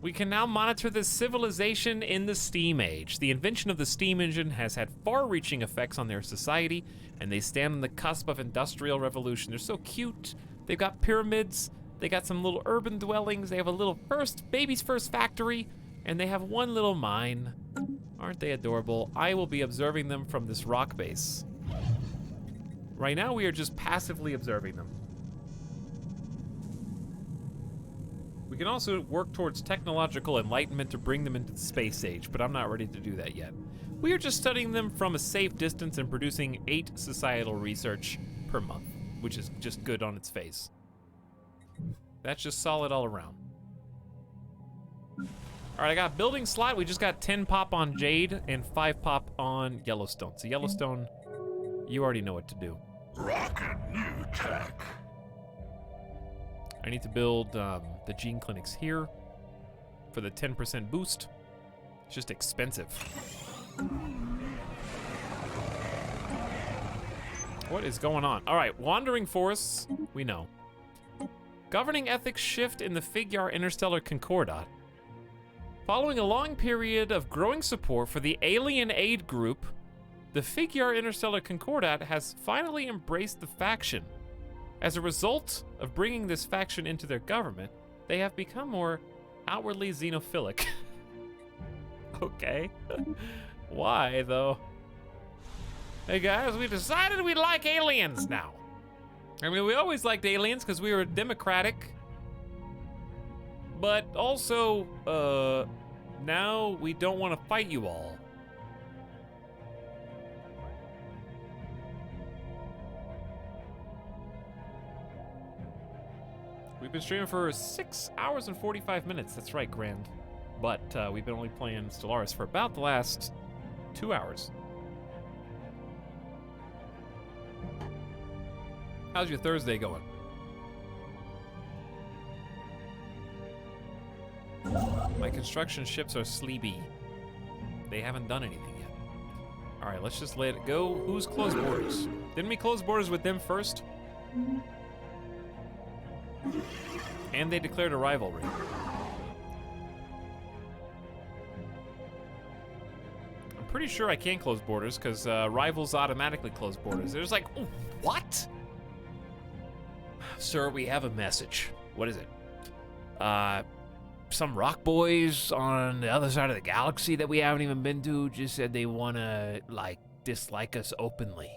we can now monitor the civilization in the Steam Age. The invention of the steam engine has had far-reaching effects on their society, and they stand on the cusp of industrial revolution. They're so cute. They've got pyramids, they got some little urban dwellings, they have a little baby's first factory, and they have one little mine. Aren't they adorable? I will be observing them from this rock base. Right now, we are just passively observing them. We can also work towards technological enlightenment to bring them into the space age, but I'm not ready to do that yet. We are just studying them from a safe distance and producing 8 societal research per month, which is just good on its face. That's just solid all around. All right, I got building slot. We just got 10 pop on Jade and 5 pop on Yellowstone. So Yellowstone, you already know what to do. Rocket new tech. I need to build the gene clinics here for the 10% boost. It's just expensive. What is going on? All right, wandering forests, we know. Governing ethics shift in the Figure Interstellar Concordat. Following a long period of growing support for the Alien Aid Group, the Figure Interstellar Concordat has finally embraced the faction. As a result of bringing this faction into their government, they have become more outwardly xenophilic. Okay. Why, though? Hey guys, we decided we like aliens now. I mean, we always liked aliens because we were democratic. But also, now we don't want to fight you all. We've been streaming for 6 hours and 45 minutes. That's right, Grand. But we've been only playing Stellaris for about the last 2 hours. How's your Thursday going? My construction ships are sleepy. They haven't done anything yet. All right, let's just let it go. Who's closed borders? Didn't we close borders with them first? And they declared a rivalry. pretty sure I can close borders because rivals automatically close borders. There's like, oh, what? Sir, we have a message. What is it? Some rock boys on the other side of the galaxy that we haven't even been to just said they want to, like, dislike us openly.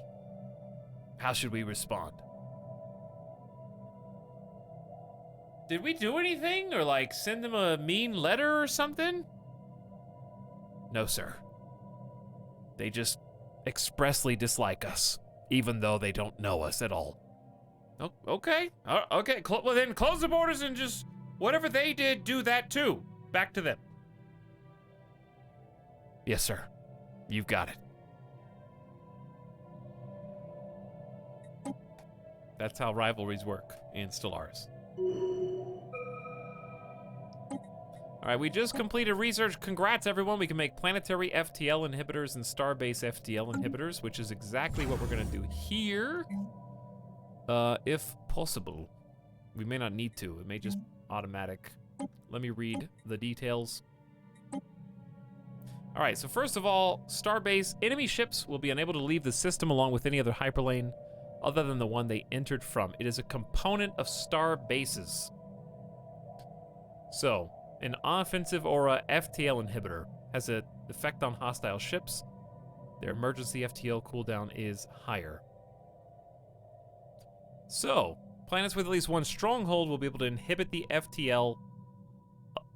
How should we respond? Did we do anything or, like, send them a mean letter or something? No, sir. They just expressly dislike us, even though they don't know us at all. Oh, okay. Okay. Well, then close the borders and just whatever they did, do that too. Back to them. Yes, sir. You've got it. That's how rivalries work in Stellaris. All right, we just completed research. Congrats, everyone. We can make planetary FTL inhibitors and starbase FTL inhibitors, which is exactly what we're going to do here. If possible. We may not need to. It may just automatic. Let me read the details. All right, so first of all, starbase enemy ships will be unable to leave the system along with any other hyperlane other than the one they entered from. It is a component of star bases. So, an offensive aura FTL inhibitor has an effect on hostile ships. Their emergency FTL cooldown is higher. So, planets with at least one stronghold will be able to inhibit the FTL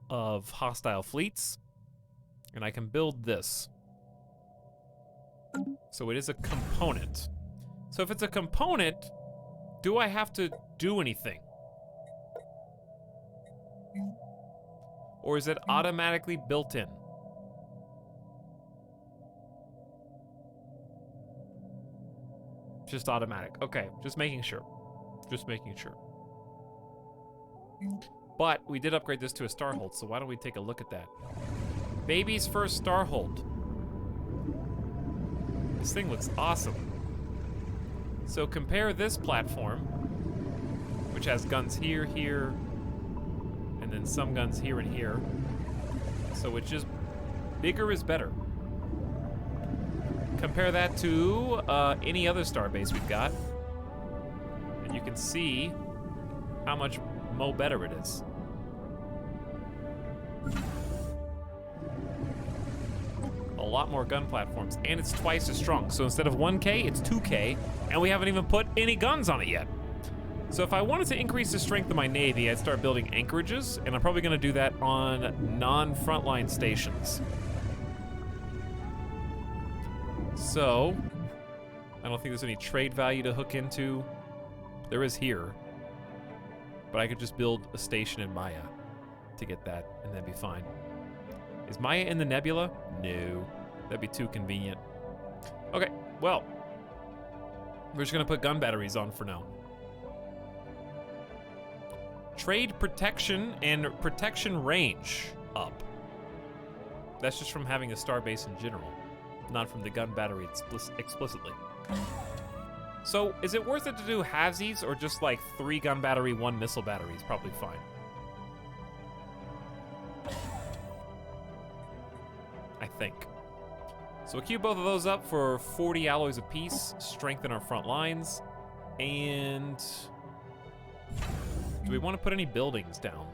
of hostile fleets. And I can build this. So it is a component. So if it's a component, do I have to do anything? Or is it automatically built in? Just automatic. Okay, just making sure. Just making sure. But we did upgrade this to a starhold, so why don't we take a look at that? Baby's first starhold. This thing looks awesome. So compare this platform, which has guns here, here, and then some guns here and here. So it's just bigger is better. Compare that to any other starbase we've got, and you can see how much better it is. A lot more gun platforms, and it's twice as strong. So instead of 1K, it's 2K, and we haven't even put any guns on it yet. So if I wanted to increase the strength of my Navy, I'd start building anchorages, and I'm probably gonna do that on non-frontline stations. So, I don't think there's any trade value to hook into. There is here. But I could just build a station in Maya to get that, and that'd be fine. Is Maya in the nebula? No. That'd be too convenient. Okay, well. We're just gonna put gun batteries on for now. Trade protection and protection range up. That's just from having a starbase in general, not from the gun battery explicitly. So, is it worth it to do halvesies or just like 3 gun battery, 1 missile battery is probably fine? I think. So we'll queue both of those up for 40 alloys apiece, strengthen our front lines, and do we want to put any buildings down?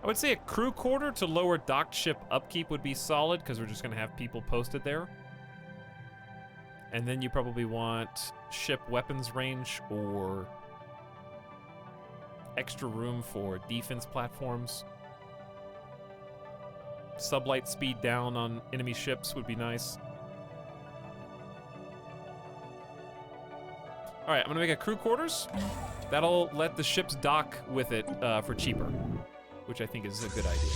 I would say a crew quarter to lower docked ship upkeep would be solid because we're just going to have people posted there. And then you probably want ship weapons range or extra room for defense platforms. Sublight speed down on enemy ships would be nice. All right, I'm gonna make a crew quarters. That'll let the ships dock with it for cheaper, which I think is a good idea.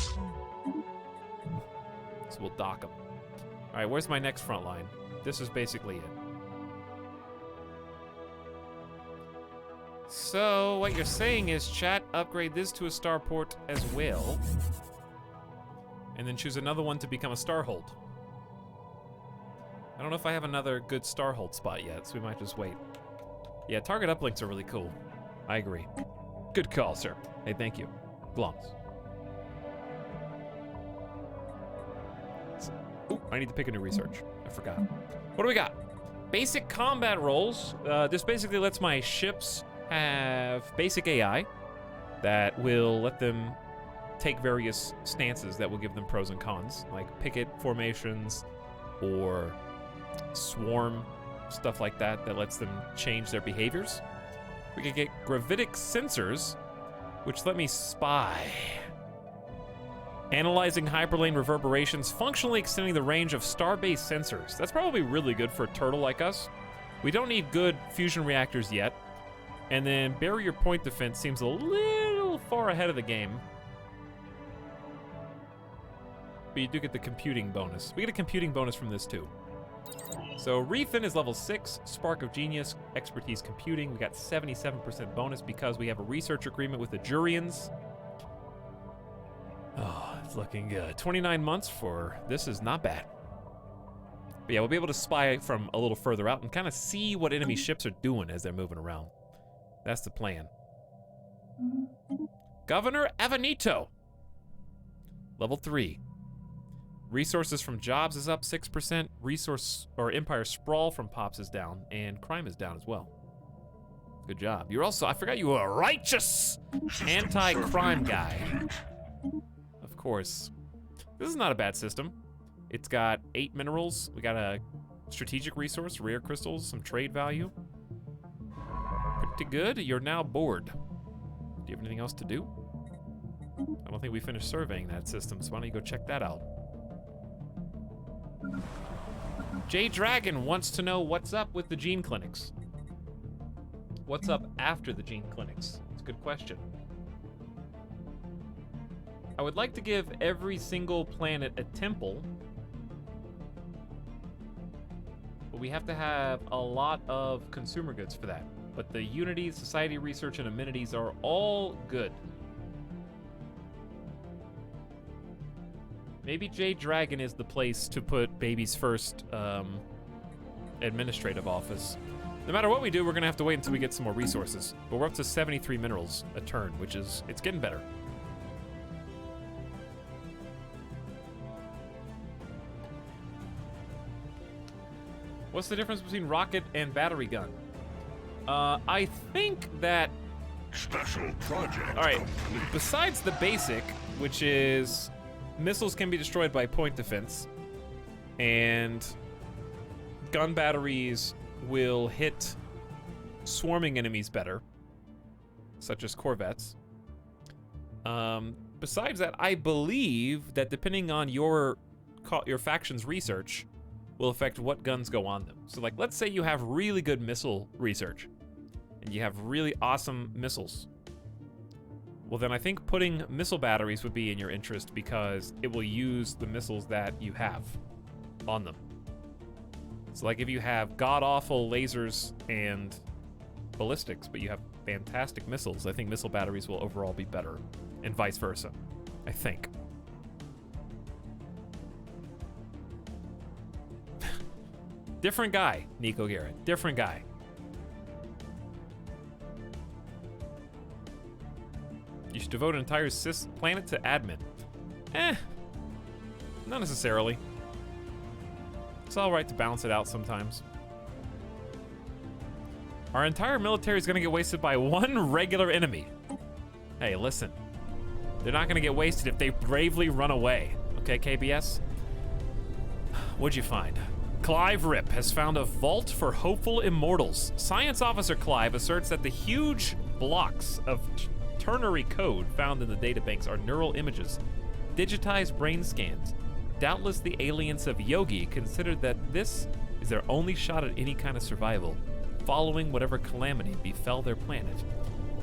So we'll dock them. All right, where's my next front line? This is basically it. So what you're saying is, chat, upgrade this to a starport as well. And then choose another one to become a starhold. I don't know if I have another good starhold spot yet, so we might just wait. Yeah, target uplinks are really cool. I agree. Good call, sir. Hey, thank you. Glums. Ooh. I need to pick a new research. I forgot. What do we got? Basic combat roles. This basically lets my ships have basic AI that will let them take various stances that will give them pros and cons, like picket formations or swarm, stuff like that, that lets them change their behaviors. We could get gravitic sensors, which let me spy. Analyzing hyperlane reverberations, functionally extending the range of star-based sensors. That's probably really good for a turtle like us. We don't need good fusion reactors yet. And then barrier point defense seems a little far ahead of the game. But you do get the computing bonus. We get a computing bonus from this too. So Refin is level 6, Spark of Genius, Expertise Computing. We got 77% bonus because we have a research agreement with the Jurians. Oh, it's looking good. 29 months for this is not bad. But yeah, we'll be able to spy from a little further out and kind of see what enemy ships are doing as they're moving around. That's the plan. Governor Avenito. Level 3. Resources from jobs is up 6%. Resource or Empire Sprawl from Pops is down, and crime is down as well. Good job. You're also, I forgot you were a righteous anti-crime guy. Of course. This is not a bad system. It's got 8 minerals. We got a strategic resource, rare crystals, some trade value. Pretty good. You're now bored. Do you have anything else to do? I don't think we finished surveying that system, so why don't you go check that out? J Dragon wants to know what's up with the gene clinics. What's up after the gene clinics? It's a good question. I would like to give every single planet a temple, but we have to have a lot of consumer goods for that. But the Unity, Society Research, and Amenities are all good. Maybe J Dragon is the place to put baby's first administrative office. No matter what we do, we're gonna have to wait until we get some more resources. But we're up to 73 minerals a turn, which is, it's getting better. What's the difference between rocket and battery gun? I think that... Special project. All right, complete. besides the basic, which is missiles can be destroyed by point defense, and gun batteries will hit swarming enemies better, such as corvettes. Besides that, I believe that depending on your faction's research will affect what guns go on them. So like, let's say you have really good missile research and you have really awesome missiles. Well, then I think putting missile batteries would be in your interest because it will use the missiles that you have on them. So like if you have god-awful lasers and ballistics, but you have fantastic missiles, I think missile batteries will overall be better, and vice versa, I think. Different guy, Nico Garrett. Different guy. You should devote an entire planet to admin. Not necessarily. It's alright to balance it out sometimes. Our entire military is gonna get wasted by one regular enemy. Hey, listen. They're not gonna get wasted if they bravely run away. Okay, KBS? What'd you find? Clive Rip has found a vault for hopeful immortals. Science Officer Clive asserts that the huge blocks of ternary code found in the databanks are neural images, digitized brain scans. Doubtless the aliens of Yogi considered that this is their only shot at any kind of survival, following whatever calamity befell their planet.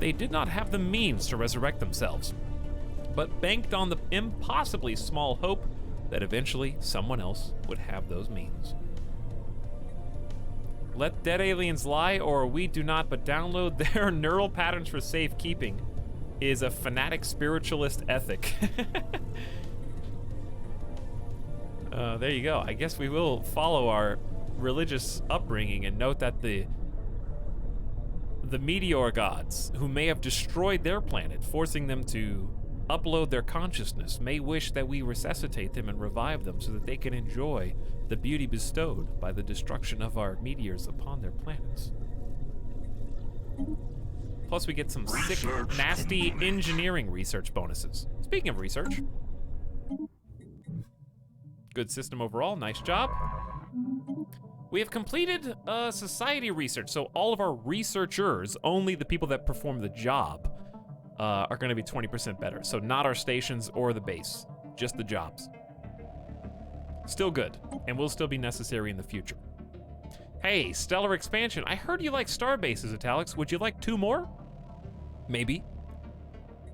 They did not have the means to resurrect themselves, but banked on the impossibly small hope that eventually someone else would have those means. Let dead aliens lie, or we do not, but download their neural patterns for safekeeping is a fanatic spiritualist ethic. There you go. I guess we will follow our religious upbringing and note that the meteor gods, who may have destroyed their planet, forcing them to upload their consciousness may wish that we resuscitate them and revive them so that they can enjoy the beauty bestowed by the destruction of our meteors upon their planets. Plus, we get some sick, nasty engineering research bonuses. Speaking of research, good system overall, nice job. We have completed society research, so all of our researchers, only the people that perform the job, are going to be 20% better. So not our stations or the base, just the jobs. Still good, and will still be necessary in the future. Hey, stellar expansion. I heard you like star bases, Etalyx. Would you like 2 more? Maybe.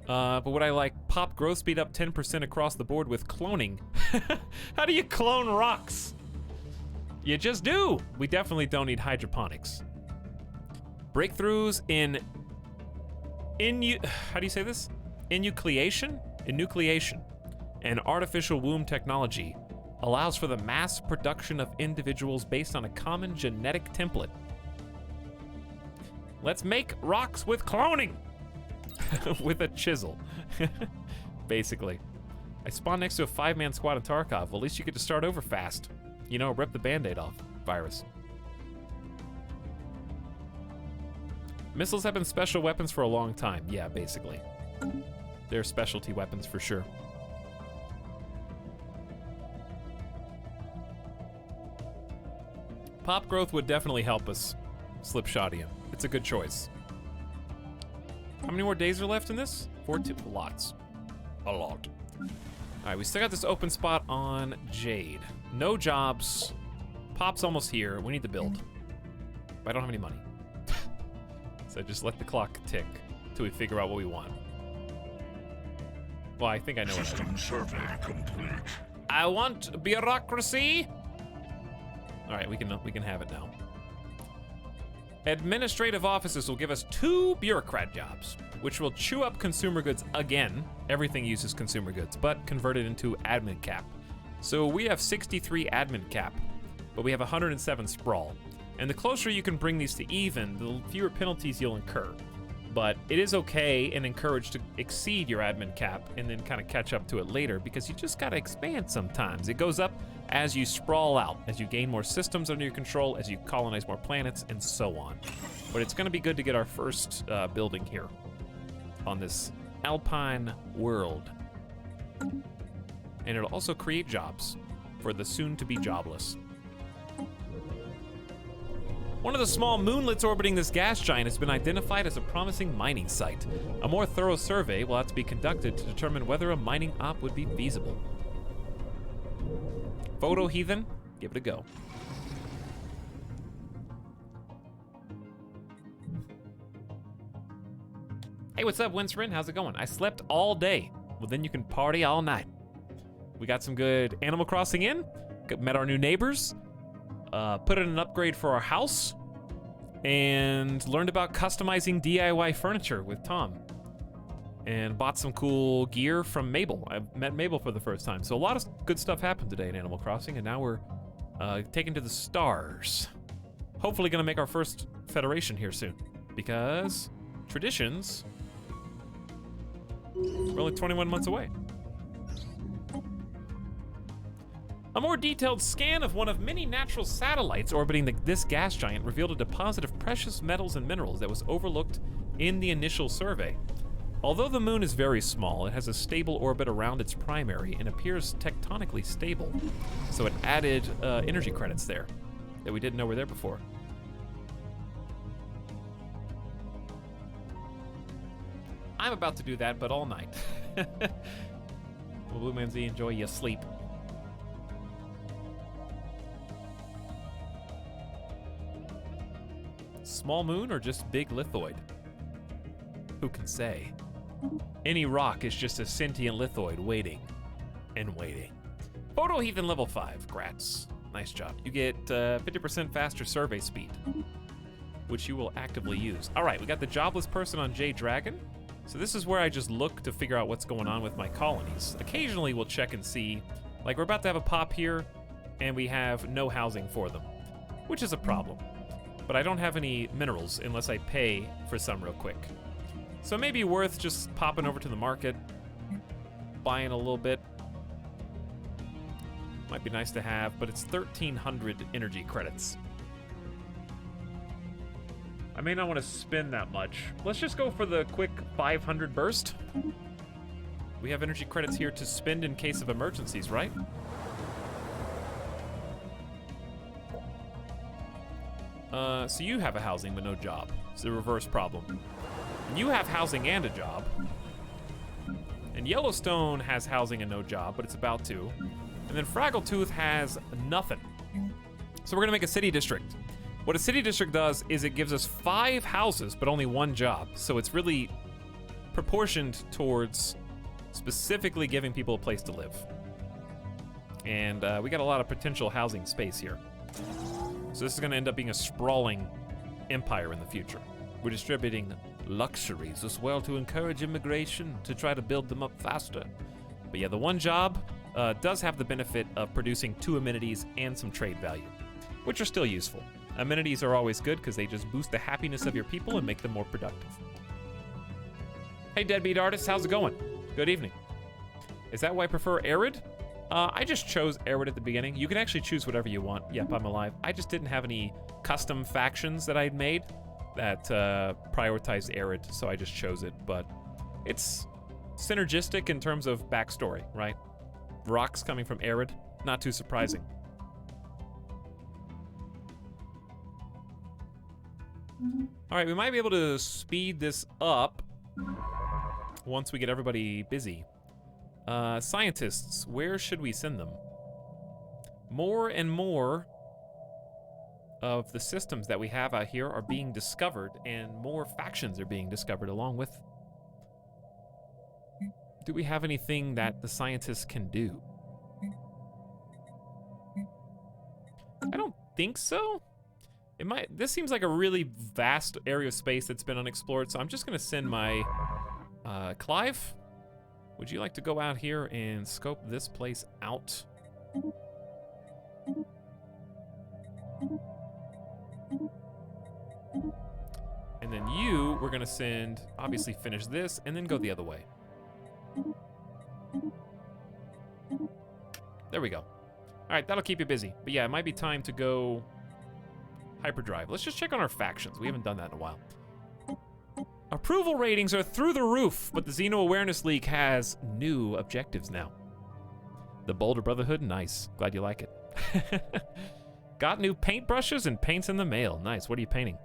But would I like pop growth speed up 10% across the board with cloning? How do you clone rocks? You just do. We definitely don't need hydroponics. Breakthroughs in how do you say this? Enucleation and artificial womb technology allows for the mass production of individuals based on a common genetic template. Let's make rocks with cloning. With a chisel. Basically. I spawned next to a 5-man squad in Tarkov. Well, at least you get to start over fast. You know, rip the band-aid off. Virus. Missiles have been special weapons for a long time. Yeah, basically. They're specialty weapons for sure. Pop growth would definitely help us slipshotty. It's a good choice. How many more days are left in this? 14. Lots. A lot. All right, we still got this open spot on Jade. No jobs. Pop's almost here. We need to build. But I don't have any money. So just let the clock tick till we figure out what we want. Well, I think I know what I System want. survey complete. I want bureaucracy. All right, we can have it now. Administrative offices will give us 2 bureaucrat jobs, which will chew up consumer goods again. Everything uses consumer goods, but convert it into admin cap. So we have 63 admin cap, but we have 107 sprawl. And the closer you can bring these to even, the fewer penalties you'll incur. But it is okay and encouraged to exceed your admin cap and then kind of catch up to it later, because you just gotta expand sometimes. It goes up as you sprawl out, as you gain more systems under your control, as you colonize more planets, and so on. But it's gonna be good to get our first building here on this Alpine world. And it'll also create jobs for the soon-to-be jobless. One of the small moonlets orbiting this gas giant has been identified as a promising mining site. A more thorough survey will have to be conducted to determine whether a mining op would be feasible. Photo heathen, give it a go. Hey, what's up, Winsrin? How's it going? I slept all day. Well, then you can party all night. We got some good Animal Crossing in, met our new neighbors, put in an upgrade for our house, and learned about customizing DIY furniture with Tom. And bought some cool gear from Mabel. I met Mabel for the first time. So a lot of good stuff happened today in Animal Crossing, and now we're taken to the stars. Hopefully gonna make our first Federation here soon, because traditions are only 21 months away. A more detailed scan of one of many natural satellites orbiting this gas giant revealed a deposit of precious metals and minerals that was overlooked in the initial survey. Although the moon is very small, it has a stable orbit around its primary and appears tectonically stable. So it added energy credits there that we didn't know were there before. I'm about to do that, but all night. Well, Blue Man Z, enjoy your sleep. Small moon or just big lithoid? Who can say? Any rock is just a sentient lithoid waiting and waiting. Photo Heathen level 5, grats. Nice job. You get 50% faster survey speed, which you will actively use. All right, we got the jobless person on J Dragon. So this is where I just look to figure out what's going on with my colonies. Occasionally we'll check and see, like we're about to have a pop here and we have no housing for them, which is a problem. But I don't have any minerals unless I pay for some real quick. So maybe worth just popping over to the market buying a little bit. Might be nice to have, but it's 1,300 energy credits. I may not want to spend that much. Let's just go for the quick 500 burst. We have energy credits here to spend in case of emergencies, right? So you have a housing but no job. It's the reverse problem. You have housing and a job. And Yellowstone has housing and no job, but it's about to. And then Fraggletooth has nothing. So we're gonna make a city district. What a city district does is it gives us 5 houses, but only 1 job. So it's really proportioned towards specifically giving people a place to live. And we got a lot of potential housing space here. So this is gonna end up being a sprawling empire in the future. We're distributing luxuries as well to encourage immigration, to try to build them up faster. But yeah, the 1 job does have the benefit of producing 2 amenities and some trade value, which are still useful. Amenities are always good because they just boost the happiness of your people and make them more productive. Hey, Deadbeat Artists, how's it going? Good evening. Is that why I prefer Arid? I just chose Arid at the beginning. You can actually choose whatever you want. Yep, I'm alive. I just didn't have any custom factions that I'd made that prioritized Arid, so I just chose it. But it's synergistic in terms of backstory, right? Rocks coming from Arid, not too surprising. All right, we might be able to speed this up once we get everybody busy. Scientists, where should we send them? More and more of the systems that we have out here are being discovered, and more factions are being discovered along with. Do we have anything that the scientists can do? I don't think so. It might. This seems like a really vast area of space that's been unexplored, so I'm just gonna send my Clive. Would you like to go out here and scope this place out? And then you, we're gonna send, obviously finish this, and then go the other way. There we go. All right, that'll keep you busy. But yeah, it might be time to go hyperdrive. Let's just check on our factions. We haven't done that in a while. Approval ratings are through the roof, but the Xeno Awareness League has new objectives now. The Boulder Brotherhood, nice. Glad you like it. Got new paintbrushes and paints in the mail. Nice. What are you painting?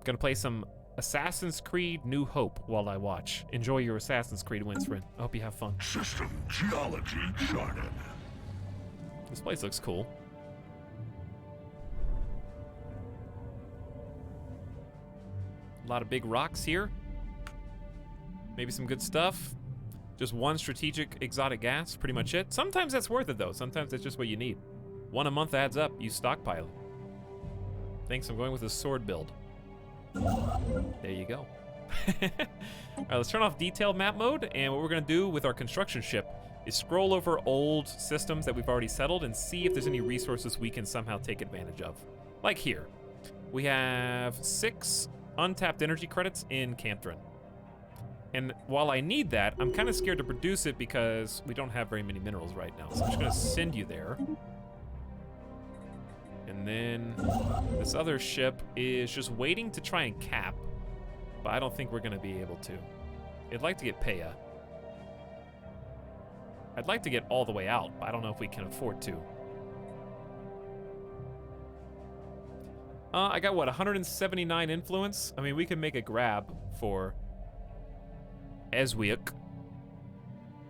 Gonna play some Assassin's Creed New Hope while I watch. Enjoy your Assassin's Creed wins, friend. I hope you have fun. System geology charted. This place looks cool. A lot of big rocks here. Maybe some good stuff. Just 1 strategic exotic gas, pretty much it. Sometimes that's worth it though. Sometimes that's just what you need. 1 a month adds up. You stockpile it. Thanks, I'm going with a sword build. There you go. All right, let's turn off detailed map mode, and what we're gonna do with our construction ship is scroll over old systems that we've already settled and see if there's any resources we can somehow take advantage of. Like here, we have 6 untapped energy credits in Cantron. And while I need that, I'm kind of scared to produce it because we don't have very many minerals right now. So I'm just gonna send you there. And then this other ship is just waiting to try and cap, but I don't think we're gonna be able to. I'd like to get Peya. I'd like to get all the way out, but I don't know if we can afford to. I got what, 179 influence? I mean, we can make a grab for Eswiak.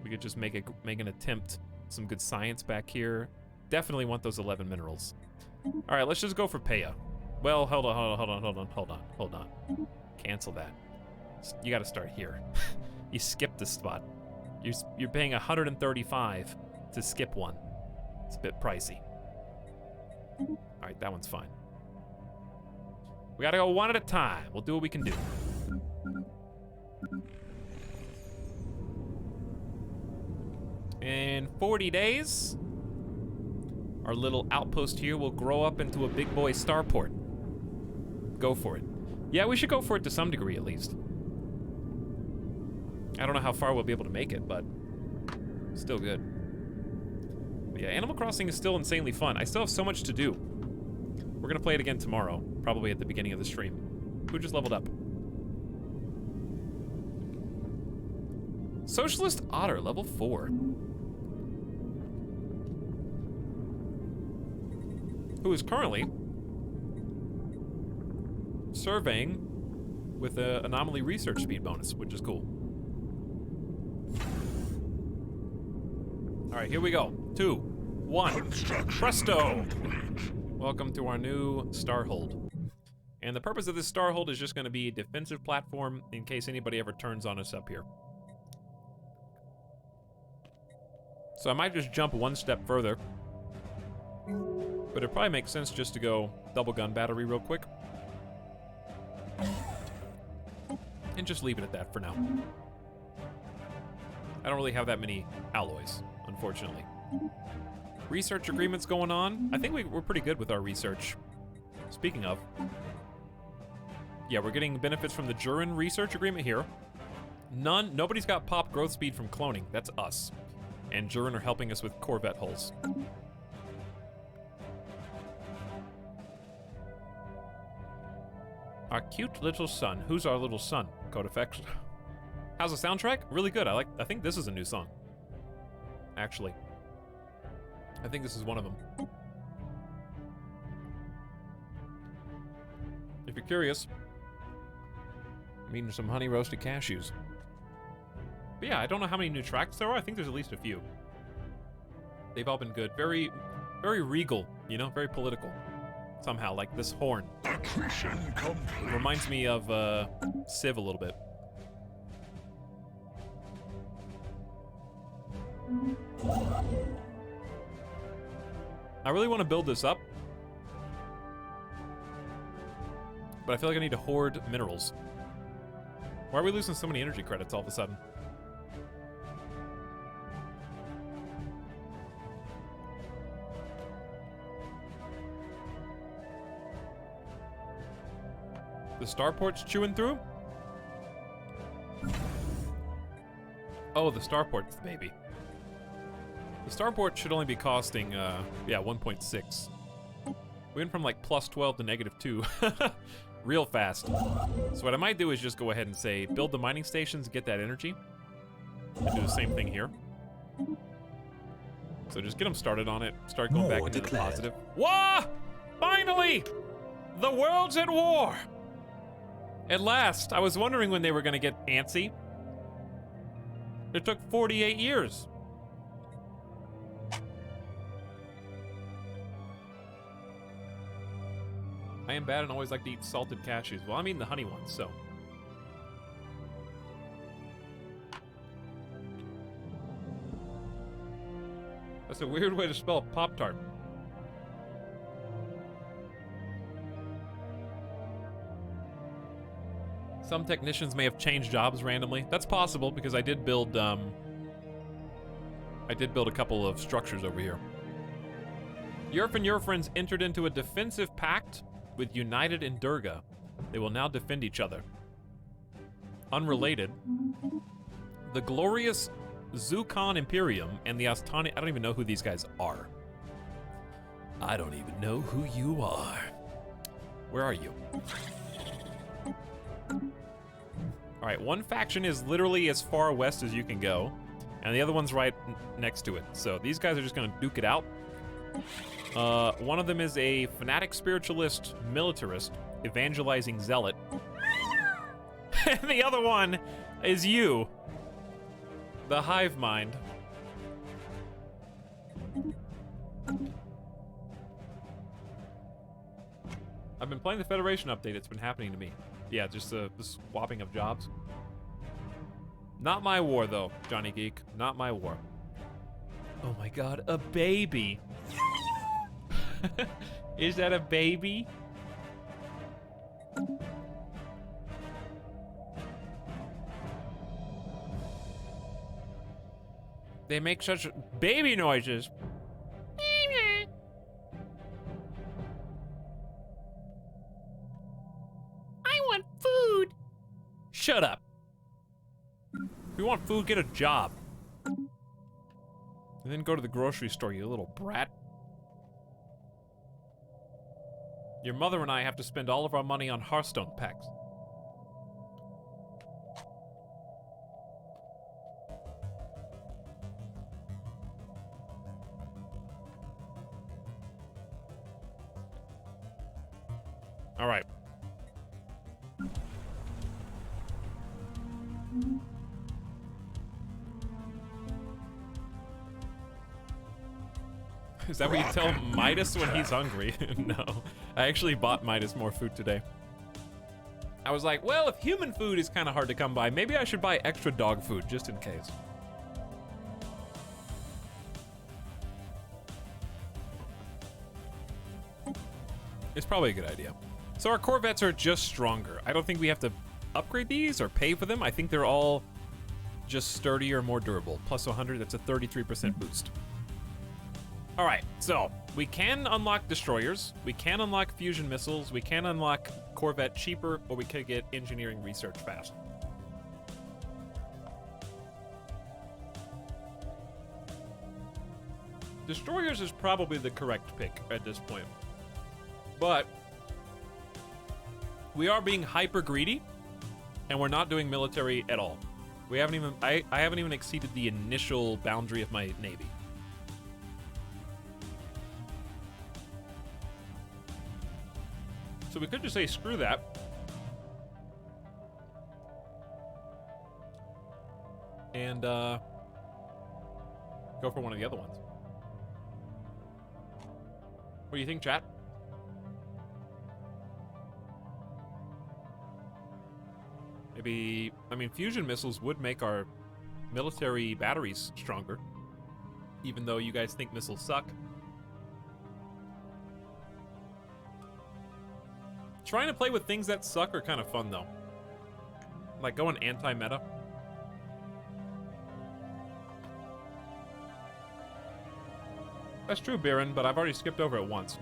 We could just make an attempt. Some good science back here. Definitely want those 11 minerals. All right, let's just go for Peya. Well, hold on. Cancel that. You got to start here. You skipped this spot. You're paying 135 to skip one. It's a bit pricey. All right, that one's fine. We gotta go one at a time. We'll do what we can do. In 40 days, our little outpost here will grow up into a big boy starport. go for it. Yeah, we should go for it to some degree, at least. I don't know how far we'll be able to make it, but still good. But yeah, Animal Crossing is still insanely fun. I still have so much to do. We're gonna play it again tomorrow, probably at the beginning of the stream. Who just leveled up? Socialist Otter, level 4. Who is currently surveying with an anomaly research speed bonus, which is cool. All right, here we go. 2, 1, presto! Welcome to our new Starhold. And the purpose of this Starhold is just going to be a defensive platform in case anybody ever turns on us up here. So I might just jump one step further. But it probably makes sense just to go double gun battery real quick. And just leave it at that for now. I don't really have that many alloys, unfortunately. Research agreements going on. I think we're pretty good with our research. Speaking of. Yeah, we're getting benefits from the Jurin research agreement here. Nobody's got pop growth speed from cloning. That's us. And Jurin are helping us with Corvette hulls. Our cute little son. Who's our little son? Code Effects. How's the soundtrack? Really good. I think this is a new song. Actually. I think this is one of them. If you're curious, I'm eating some honey roasted cashews. But yeah, I don't know how many new tracks there are. I think there's at least a few. They've all been good. Very, very regal, you know? Very political. Somehow, like this horn. Reminds me of Civ a little bit. I really want to build this up. But I feel like I need to hoard minerals. Why are we losing so many energy credits all of a sudden? The starport's chewing through? Oh, the starport's the baby. The starport should only be costing, yeah, 1.6. We went from like plus 12 to negative 2. Real fast. So what I might do is just go ahead and say, build the mining stations, get that energy. And do the same thing here. So just get them started on it. Start going back into the positive. Wah! Finally! The world's at war! At last, I was wondering when they were going to get antsy. It took 48 years. I am bad and always like to eat salted cashews. Well, I'm eating the honey ones, so. That's a weird way to spell Pop-Tart. Some technicians may have changed jobs randomly. That's possible because I did build a couple of structures over here. Yerf and Yerfriends entered into a defensive pact with United and Durga. They will now defend each other. Unrelated, the glorious Zukon Imperium and the Astani. I don't even know who these guys are. I don't even know who you are. Where are you? All right, one faction is literally as far west as you can go, and the other one's right next to it. So these guys are just gonna duke it out. One of them is a fanatic spiritualist militarist, evangelizing zealot. And the other one is you, the hive mind. I've been playing the Federation update. It's been happening to me. Yeah, just the swapping of jobs. Not my war, though, Johnny Geek. Not my war. Oh my god, a baby. Is that a baby? They make such baby noises. If you want food, get a job. And then go to the grocery store, you little brat. Your mother and I have to spend all of our money on Hearthstone packs. All right. Is that what you tell Midas when he's hungry? No. I actually bought Midas more food today. I was like, well, if human food is kind of hard to come by, maybe I should buy extra dog food just in case. It's probably a good idea. So our Corvettes are just stronger. I don't think we have to upgrade these or pay for them. I think they're all just sturdier and more durable. Plus 100, that's a 33% boost. All right, so we can unlock destroyers, we can unlock fusion missiles, we can unlock Corvette cheaper, or we could get engineering research fast. Destroyers is probably the correct pick at this point. But we are being hyper greedy, and we're not doing military at all. We haven't even, I haven't even exceeded the initial boundary of my navy. So we could just say, screw that. And go for one of the other ones. What do you think, chat? Maybe, I mean, fusion missiles would make our military batteries stronger. Even though you guys think missiles suck. Trying to play with things that suck are kind of fun, though. Like going anti-meta. That's true, Baron, but I've already skipped over it once.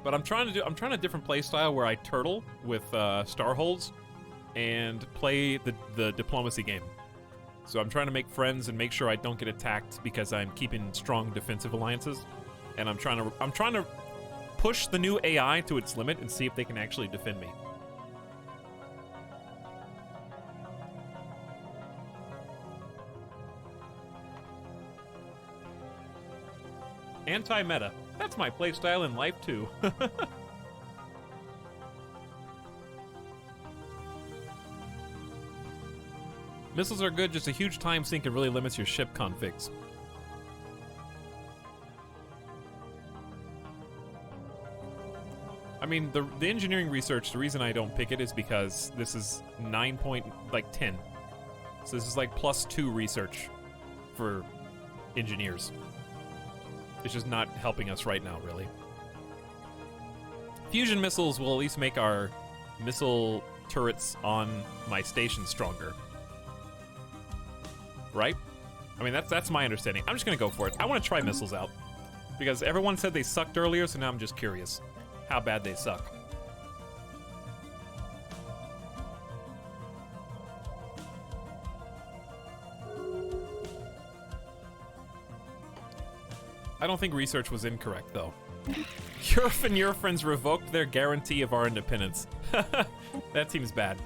But I'm trying a different play style where I turtle with Starholds and play the diplomacy game. So I'm trying to make friends and make sure I don't get attacked because I'm keeping strong defensive alliances. And I'm trying to push the new AI to its limit and see if they can actually defend me. Anti-meta. That's my playstyle in life too. Missiles are good, just a huge time sink and really limits your ship configs. I mean, the engineering research, the reason I don't pick it is because this is 9.10. So this is like +2 research for engineers. It's just not helping us right now, really. Fusion missiles will at least make our missile turrets on my station stronger. Right? I mean, that's my understanding. I'm just gonna go for it. I want to try missiles out. Because everyone said they sucked earlier, so now I'm just curious how bad they suck. I don't think research was incorrect, though. Yerf and your friends revoked their guarantee of our independence. That seems bad.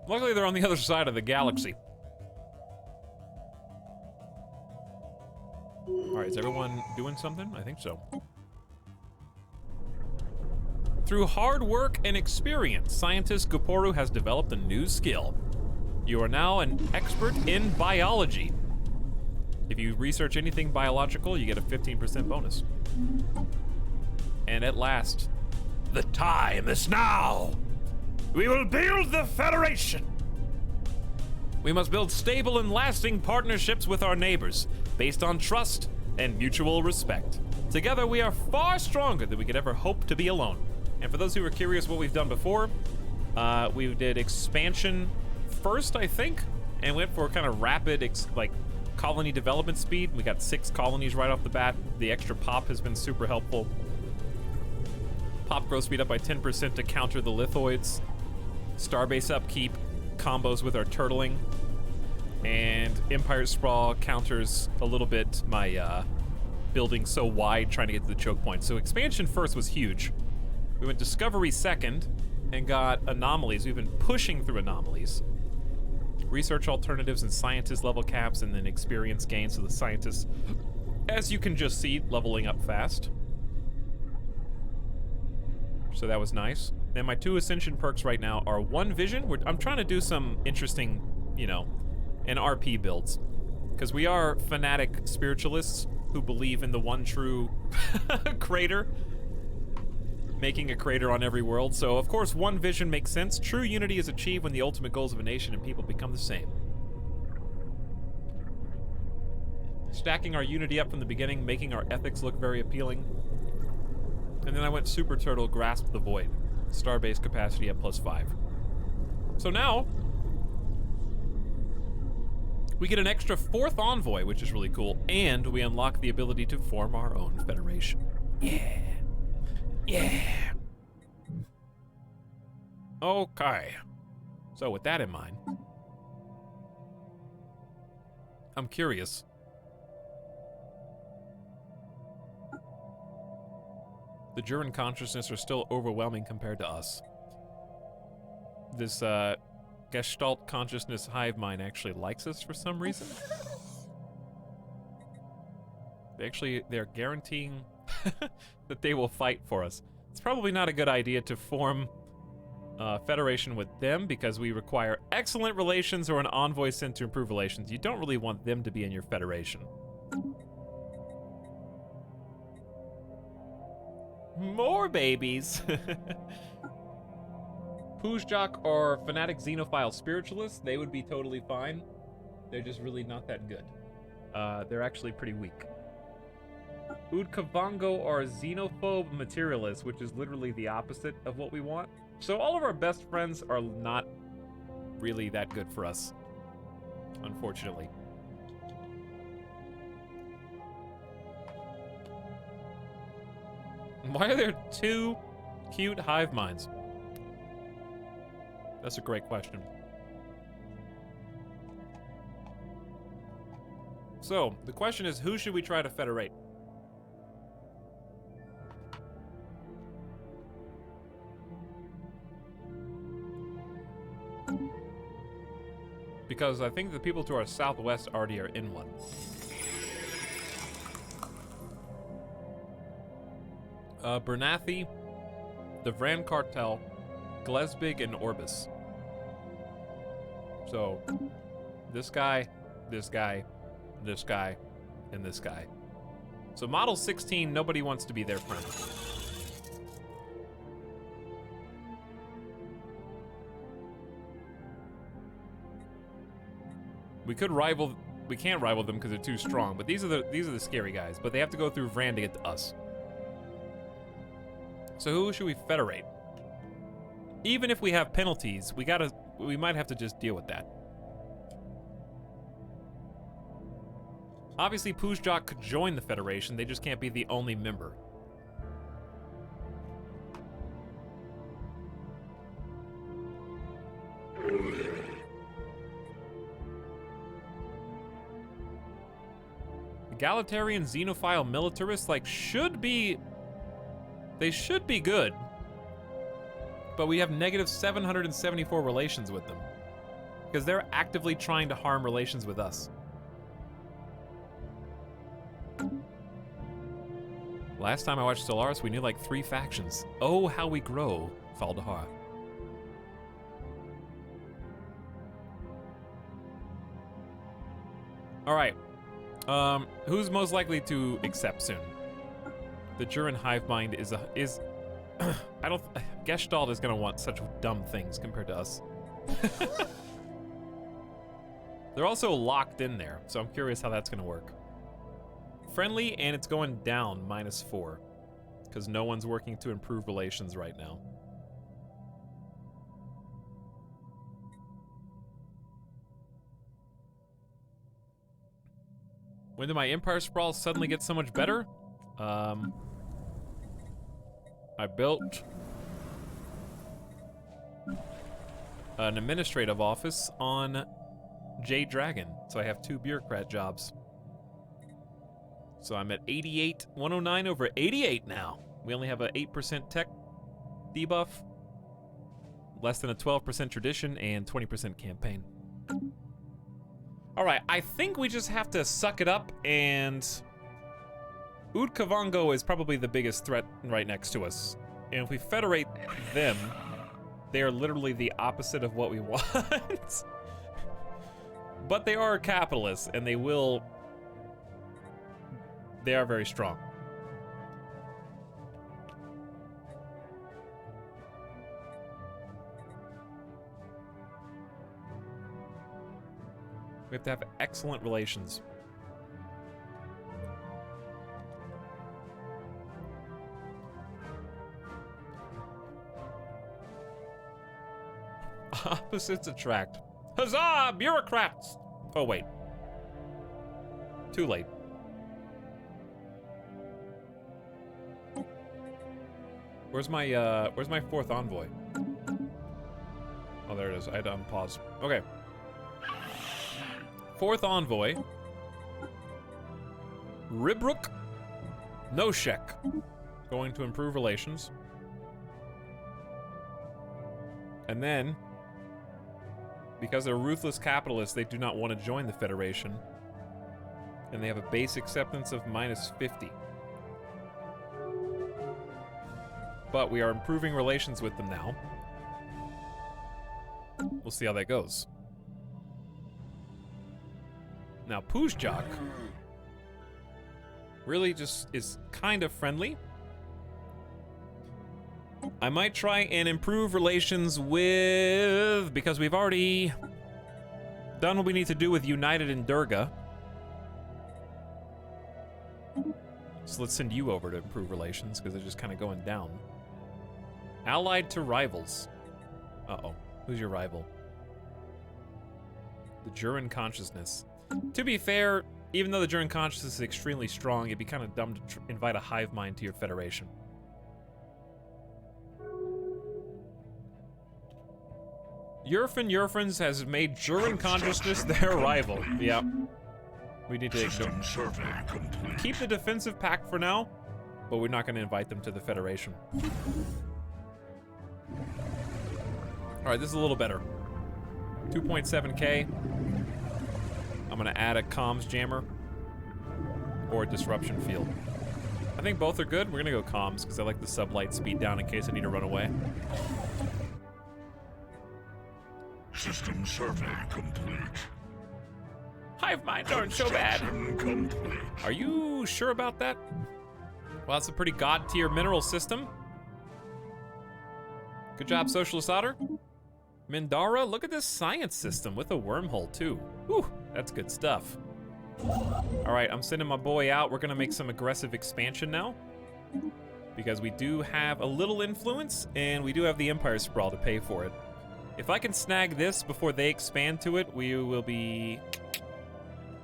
Luckily, they're on the other side of the galaxy. All right, is everyone doing something? I think so. Through hard work and experience, scientist Guporu has developed a new skill. You are now an expert in biology. If you research anything biological, you get a 15% bonus. And at last, The time is now. We will build the Federation. we must build stable and lasting partnerships with our neighbors, based on trust and mutual respect. Together, we are far stronger than we could ever hope to be alone. And for those who are curious what we've done before, We did expansion first, I think, and went for kind of rapid, like, colony development speed. We got 6 colonies right off the bat. The extra pop has been super helpful. Pop growth speed up by 10% to counter the lithoids. Starbase upkeep combos with our turtling. And Empire Sprawl counters a little bit my building so wide trying to get to the choke point. So expansion first was huge. We went Discovery second and got anomalies. We've been pushing through anomalies. Research alternatives and scientist level caps, and then experience gains. So the scientists, as you can just see, leveling up fast. So that was nice. Then my 2 ascension perks right now are 1 vision. I'm trying to do some interesting, you know, and RP builds, because we are fanatic spiritualists who believe in the one true crater, making a crater on every world. So of course 1 vision makes sense. True unity is achieved when the ultimate goals of a nation and people become the same. Stacking our unity up from the beginning, making our ethics look very appealing. And then I went Super Turtle, Grasp the Void. Starbase capacity at +5. So now we get an extra 4th envoy, which is really cool, and we unlock the ability to form our own federation. Yeah. Yeah. Okay. So with that in mind, I'm curious. The Juran consciousness are still overwhelming compared to us. This Gestalt consciousness hive mind actually likes us for some reason. They're guaranteeing that they will fight for us. It's probably not a good idea to form a federation with them, because we require excellent relations or an envoy sent to improve relations. You don't really want them to be in your federation. More babies! Puzjak or Fanatic Xenophile Spiritualists, they would be totally fine. They're just really not that good. They're actually pretty weak. Udkavango or Xenophobe Materialists, which is literally the opposite of what we want. So all of our best friends are not really that good for us, unfortunately. Why are there 2 cute hive minds? That's a great question. So, the question is, who should we try to federate? Because I think the people to our southwest already are in one. Bernathi, the Vran Cartel, Glesbig, and Orbis. So, this guy, this guy, this guy, and this guy. So Model 16, nobody wants to be their friend. We could rival, we can't rival them because they're too strong, but these are the scary guys, but they have to go through Vran to get to us. So who should we federate? Even if we have penalties, we might have to just deal with that. Obviously, Puzjak could join the Federation, they just can't be the only member. Egalitarian Xenophile Militarists, like, they should be good. But we have negative 774 relations with them, because they're actively trying to harm relations with us. Last time I watched Stellaris, we knew like 3 factions. Oh, how we grow, Faldahar. All right. Who's most likely to accept soon? The Juran hive mind is Gestalt is gonna want such dumb things compared to us. They're also locked in there, so I'm curious how that's gonna work. Friendly, and it's going down -4, because no one's working to improve relations right now. When did my Empire Sprawl suddenly get so much better? I built an administrative office on Jade Dragon, so I have 2 bureaucrat jobs. So I'm at 88, 109 over 88 now. We only have a 8% tech debuff, less than a 12% tradition, and 20% campaign. All right, I think we just have to suck it up, and Udkavango is probably the biggest threat right next to us. And if we federate them, they are literally the opposite of what we want. But they are capitalists, and they are very strong. We have to have excellent relations. Opposites attract. Huzzah, bureaucrats! Oh, wait. Too late. Where's my 4th envoy? Oh, there it is. I had to unpause. Okay. 4th envoy. Ribruk Noshek. Going to improve relations. And then, because they're ruthless capitalists, they do not want to join the Federation. And they have a base acceptance of -50. But we are improving relations with them now. We'll see how that goes. Now, Puzjak really just is kind of friendly. I might try and improve relations with, because we've already done what we need to do with United and Durga. So let's send you over to improve relations, because they're just kind of going down. Allied to rivals. Uh-oh. Who's your rival? The Juran Consciousness. To be fair, even though the Juran Consciousness is extremely strong, it'd be kind of dumb to invite a hive mind to your Federation. Yurfin Yurfins has made Juran Consciousness their rival. Yeah. We need to keep the defensive pact for now, but we're not going to invite them to the Federation. Alright, this is a little better. 2.7k. I'm going to add a comms jammer or a disruption field. I think both are good. We're going to go comms because I like the sublight speed down in case I need to run away. System survey complete. Hive mind aren't so bad. Are you sure about that? Well, that's a pretty god tier mineral system. Good job, Socialist Otter. Mindara, look at this science system with a wormhole too. Whew, that's good stuff. All right, I'm sending my boy out. We're gonna make some aggressive expansion now because we do have a little influence and we do have the Empire Sprawl to pay for it. If I can snag this before they expand to it, we will be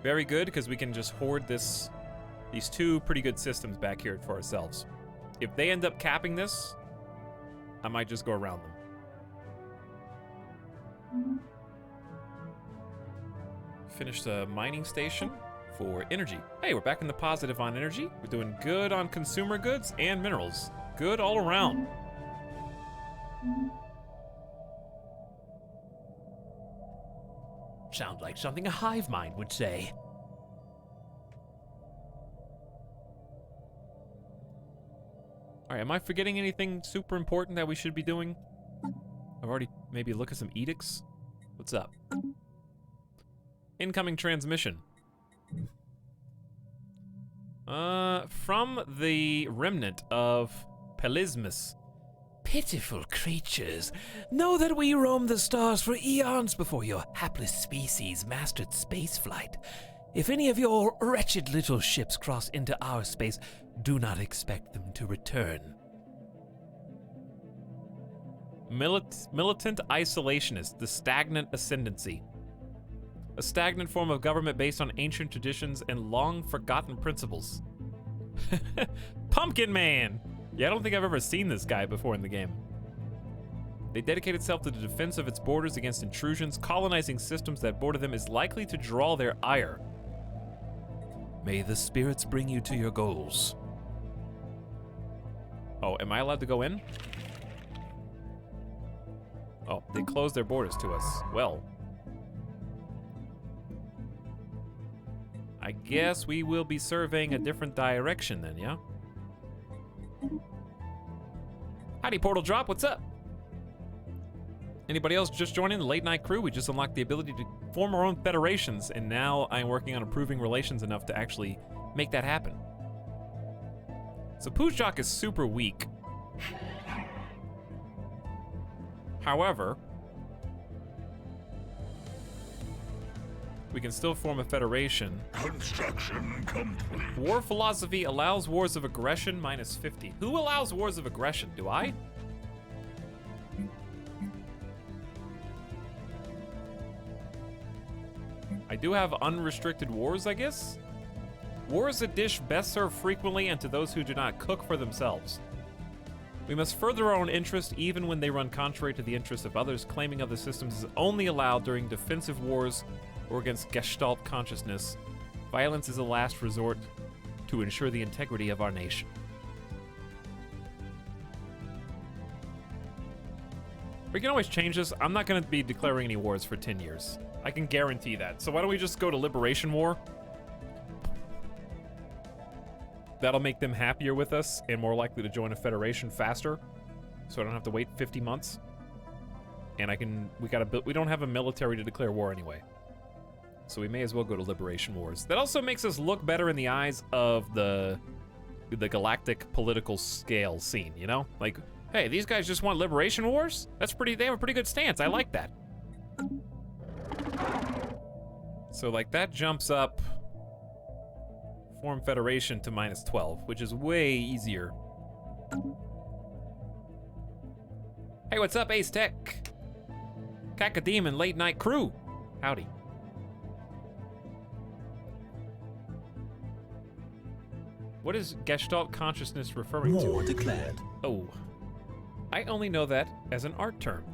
very good because we can just hoard these 2 pretty good systems back here for ourselves. If they end up capping this, I might just go around them. Finish the mining station for energy. Hey, we're back in the positive on energy. We're doing good on consumer goods and minerals. Good all around. Sounds like something a hive mind would say. All right, am I forgetting anything super important that we should be doing? I've already maybe look at some edicts. What's up? Incoming transmission. From the remnant of Pelismus. Pitiful creatures, know that we roamed the stars for eons before your hapless species mastered spaceflight. If any of your wretched little ships cross into our space, do not expect them to return. Militant isolationist, the stagnant ascendancy. A stagnant form of government based on ancient traditions and long forgotten principles. Pumpkin Man! Yeah, I don't think I've ever seen this guy before in the game. They dedicate itself to the defense of its borders against intrusions. Colonizing systems that border them is likely to draw their ire. May the spirits bring you to your goals. Oh, am I allowed to go in? Oh, they closed their borders to us. Well. I guess we will be surveying a different direction then, yeah? Howdy, Portal Drop, what's up? Anybody else just joining the late night crew? We just unlocked the ability to form our own federations, and now I'm working on improving relations enough to actually make that happen. So Poochok is super weak. However, we can still form a federation. Construction complete. War philosophy allows wars of aggression -50. Who allows wars of aggression? Do I? I do have unrestricted wars, I guess? War is a dish best served frequently and to those who do not cook for themselves. We must further our own interest even when they run contrary to the interests of others. Claiming other systems is only allowed during defensive wars or against Gestalt consciousness. Violence is a last resort to ensure the integrity of our nation. We can always change this. I'm not going to be declaring any wars for 10 years. I can guarantee that. So why don't we just go to Liberation War? That'll make them happier with us and more likely to join a federation faster. So I don't have to wait 50 months. And we don't have a military to declare war anyway. So we may as well go to Liberation Wars. That also makes us look better in the eyes of the galactic political scale scene, you know? Like, hey, these guys just want Liberation Wars? They have a pretty good stance. I like that. So like that jumps up form federation to -12, which is way easier. Hey, what's up, Ace Tech? Cacademon Late Night Crew. Howdy. What is Gestalt consciousness referring to? War declared. Oh. I only know that as an art term.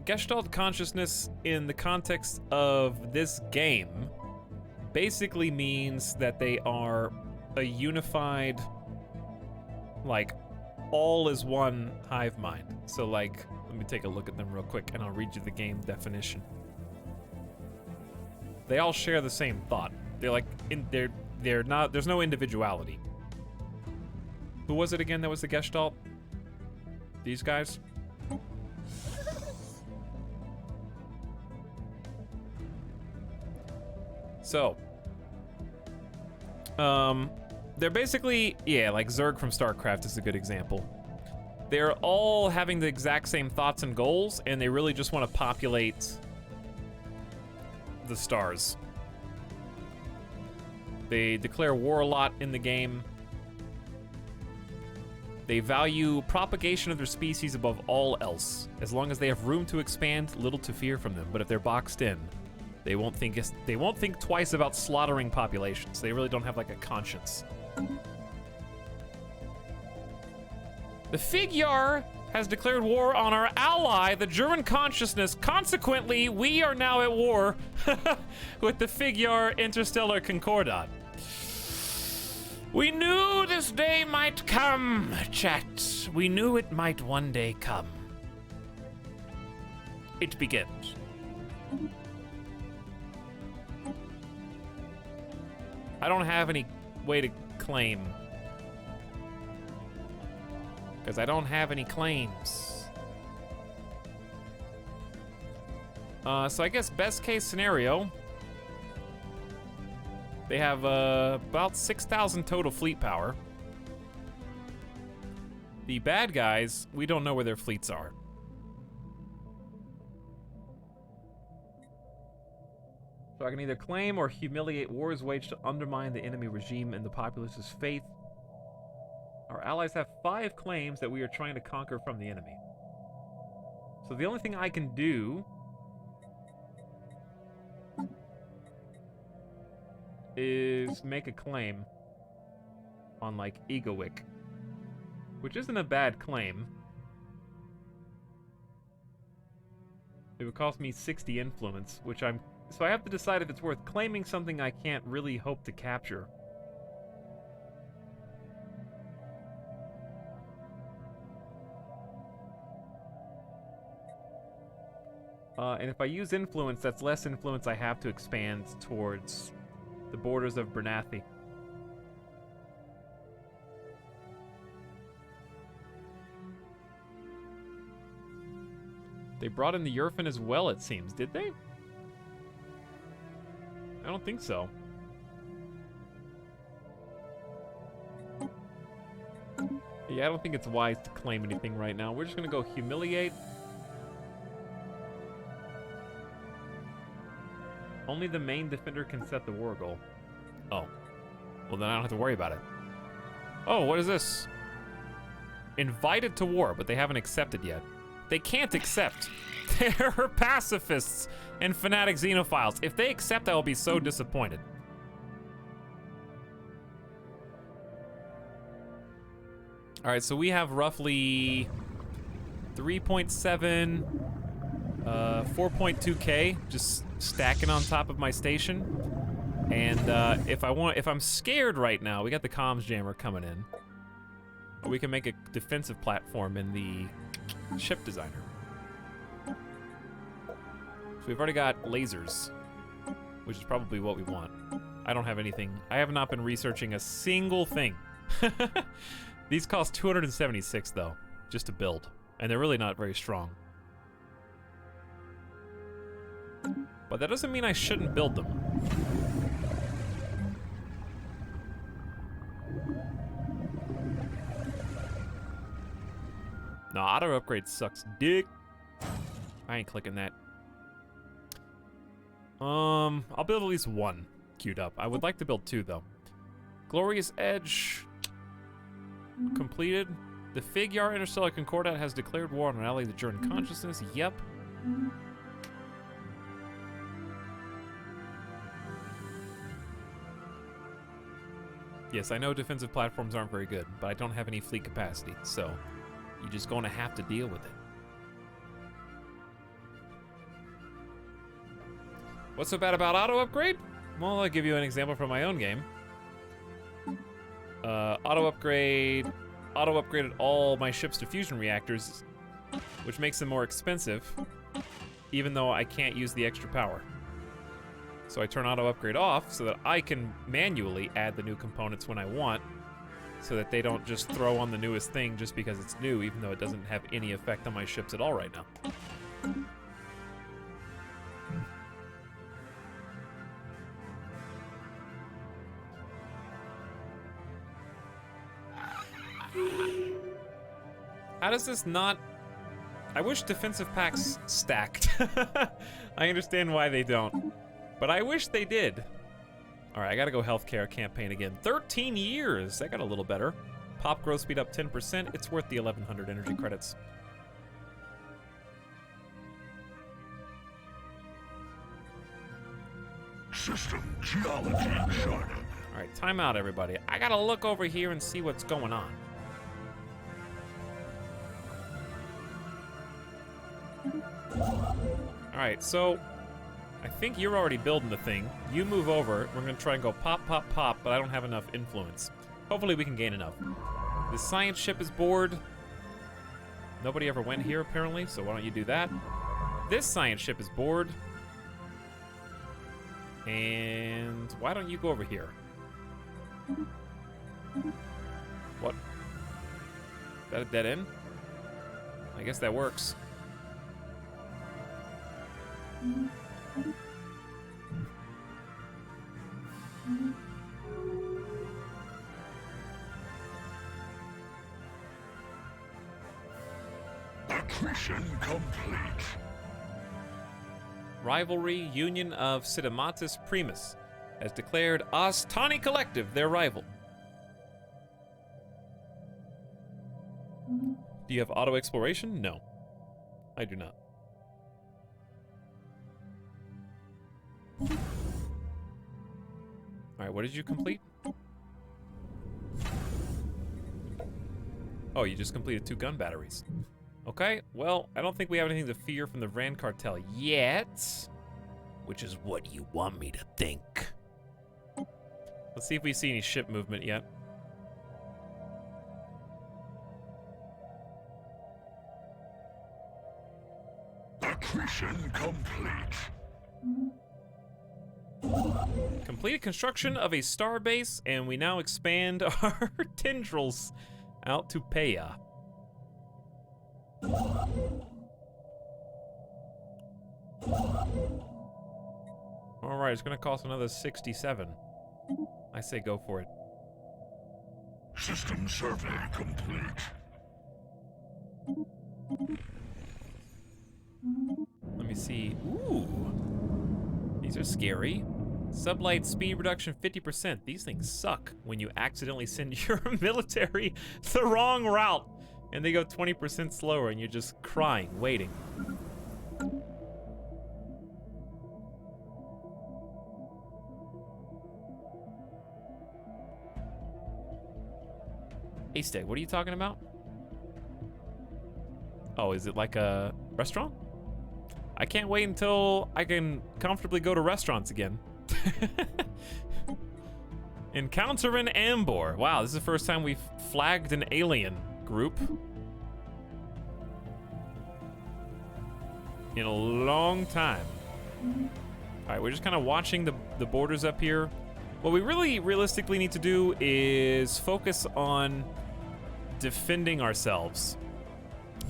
Gestalt consciousness in the context of this game basically means that they are a unified, like, all is one hive mind. So like, let me take a look at them real quick and I'll read you the game definition. They all share the same thought. They're like, they're not, there's no individuality. Who was it again that was the Gestalt? These guys? So, they're basically, yeah, like Zerg from StarCraft is a good example. They're all having the exact same thoughts and goals, and they really just want to populate the stars. They declare war a lot in the game. They value propagation of their species above all else. As long as they have room to expand, little to fear from them. But if they're boxed in, they won't think twice about slaughtering populations. They really don't have like a conscience. The Figuar has declared war on our ally, the German consciousness. Consequently, we are now at war with the Figuar Interstellar Concordat. We knew this day might come, chat. We knew it might one day come. It begins. I don't have any way to claim. Because I don't have any claims. So I guess best case scenario, they have about 6,000 total fleet power. The bad guys, we don't know where their fleets are. So I can either claim or humiliate wars waged to undermine the enemy regime and the populace's faith. Our allies have 5 claims that we are trying to conquer from the enemy. So the only thing I can do is make a claim on, like, Egoic, which isn't a bad claim. It would cost me 60 influence, which so I have to decide if it's worth claiming something I can't really hope to capture. And if I use influence, that's less influence I have to expand towards the borders of Bernathi. They brought in the Yerfin as well, it seems. Did they? I don't think so. Yeah, I don't think it's wise to claim anything right now. We're just gonna go humiliate. Only the main defender can set the war goal. Oh. Well, then I don't have to worry about it. Oh, what is this? Invited to war, but they haven't accepted yet. They can't accept. They're pacifists and fanatic xenophiles. If they accept, I will be so disappointed. All right, so we have roughly 3.7, 4.2K just stacking on top of my station. And if I'm scared right now, we got the comms jammer coming in. We can make a defensive platform in the ship designer. So we've already got lasers, which is probably what we want. I don't have anything. I have not been researching a single thing. These cost 276 though, just to build, and they're really not very strong. But that doesn't mean I shouldn't build them. No, auto upgrade sucks dick. I ain't clicking that. I'll build at least one queued up. I would like to build two though. Glorious Edge completed. The Fig-Yar Interstellar Concordat has declared war on an ally that during consciousness. Yep. Yes, I know defensive platforms aren't very good, but I don't have any fleet capacity, so you're just going to have to deal with it. What's so bad about auto upgrade? Well, I'll give you an example from my own game. Auto upgraded all my ships to fusion reactors, which makes them more expensive, even though I can't use the extra power. So I turn auto upgrade off so that I can manually add the new components when I want, so that they don't just throw on the newest thing just because it's new, even though it doesn't have any effect on my ships at all right now. How does this not... I wish defensive packs stacked. I understand why they don't, but I wish they did. All right, I gotta go healthcare campaign again. 13 years, that got a little better. Pop growth speed up 10%, it's worth the 1100 energy credits. System geology charted. All right, time out everybody. I gotta look over here and see what's going on. All right, so I think you're already building the thing. You move over. We're gonna try and go pop, pop, pop, but I don't have enough influence. Hopefully we can gain enough. The science ship is bored. Nobody ever went here apparently, so why don't you do that? This science ship is bored. And why don't you go over here? What? Is that a dead end? I guess that works. Accretion complete. Rivalry Union of Sidamatus Primus has declared Astani Collective their rival. Do you have auto exploration? No, I do not. All right, what did you complete? Oh, you just completed 2 gun batteries. Okay, well, I don't think we have anything to fear from the Rand cartel yet. Which is what you want me to think. Let's see if we see any ship movement yet. Accretion complete. Completed construction of a star base, and we now expand our tendrils out to Peya. All right, it's gonna cost another 67. I say go for it. System survey complete. Let me see. Ooh, these are scary. Sublight speed reduction 50%. These things suck when you accidentally send your military the wrong route and they go 20% slower and you're just crying, waiting. Haystack, what are you talking about? Oh, is it like a restaurant? I can't wait until I can comfortably go to restaurants again. Encounter an Ambor. Wow, this is the first time we've flagged an alien group in a long time. All right, we're just kind of watching the borders up here. What we really realistically need to do is focus on defending ourselves.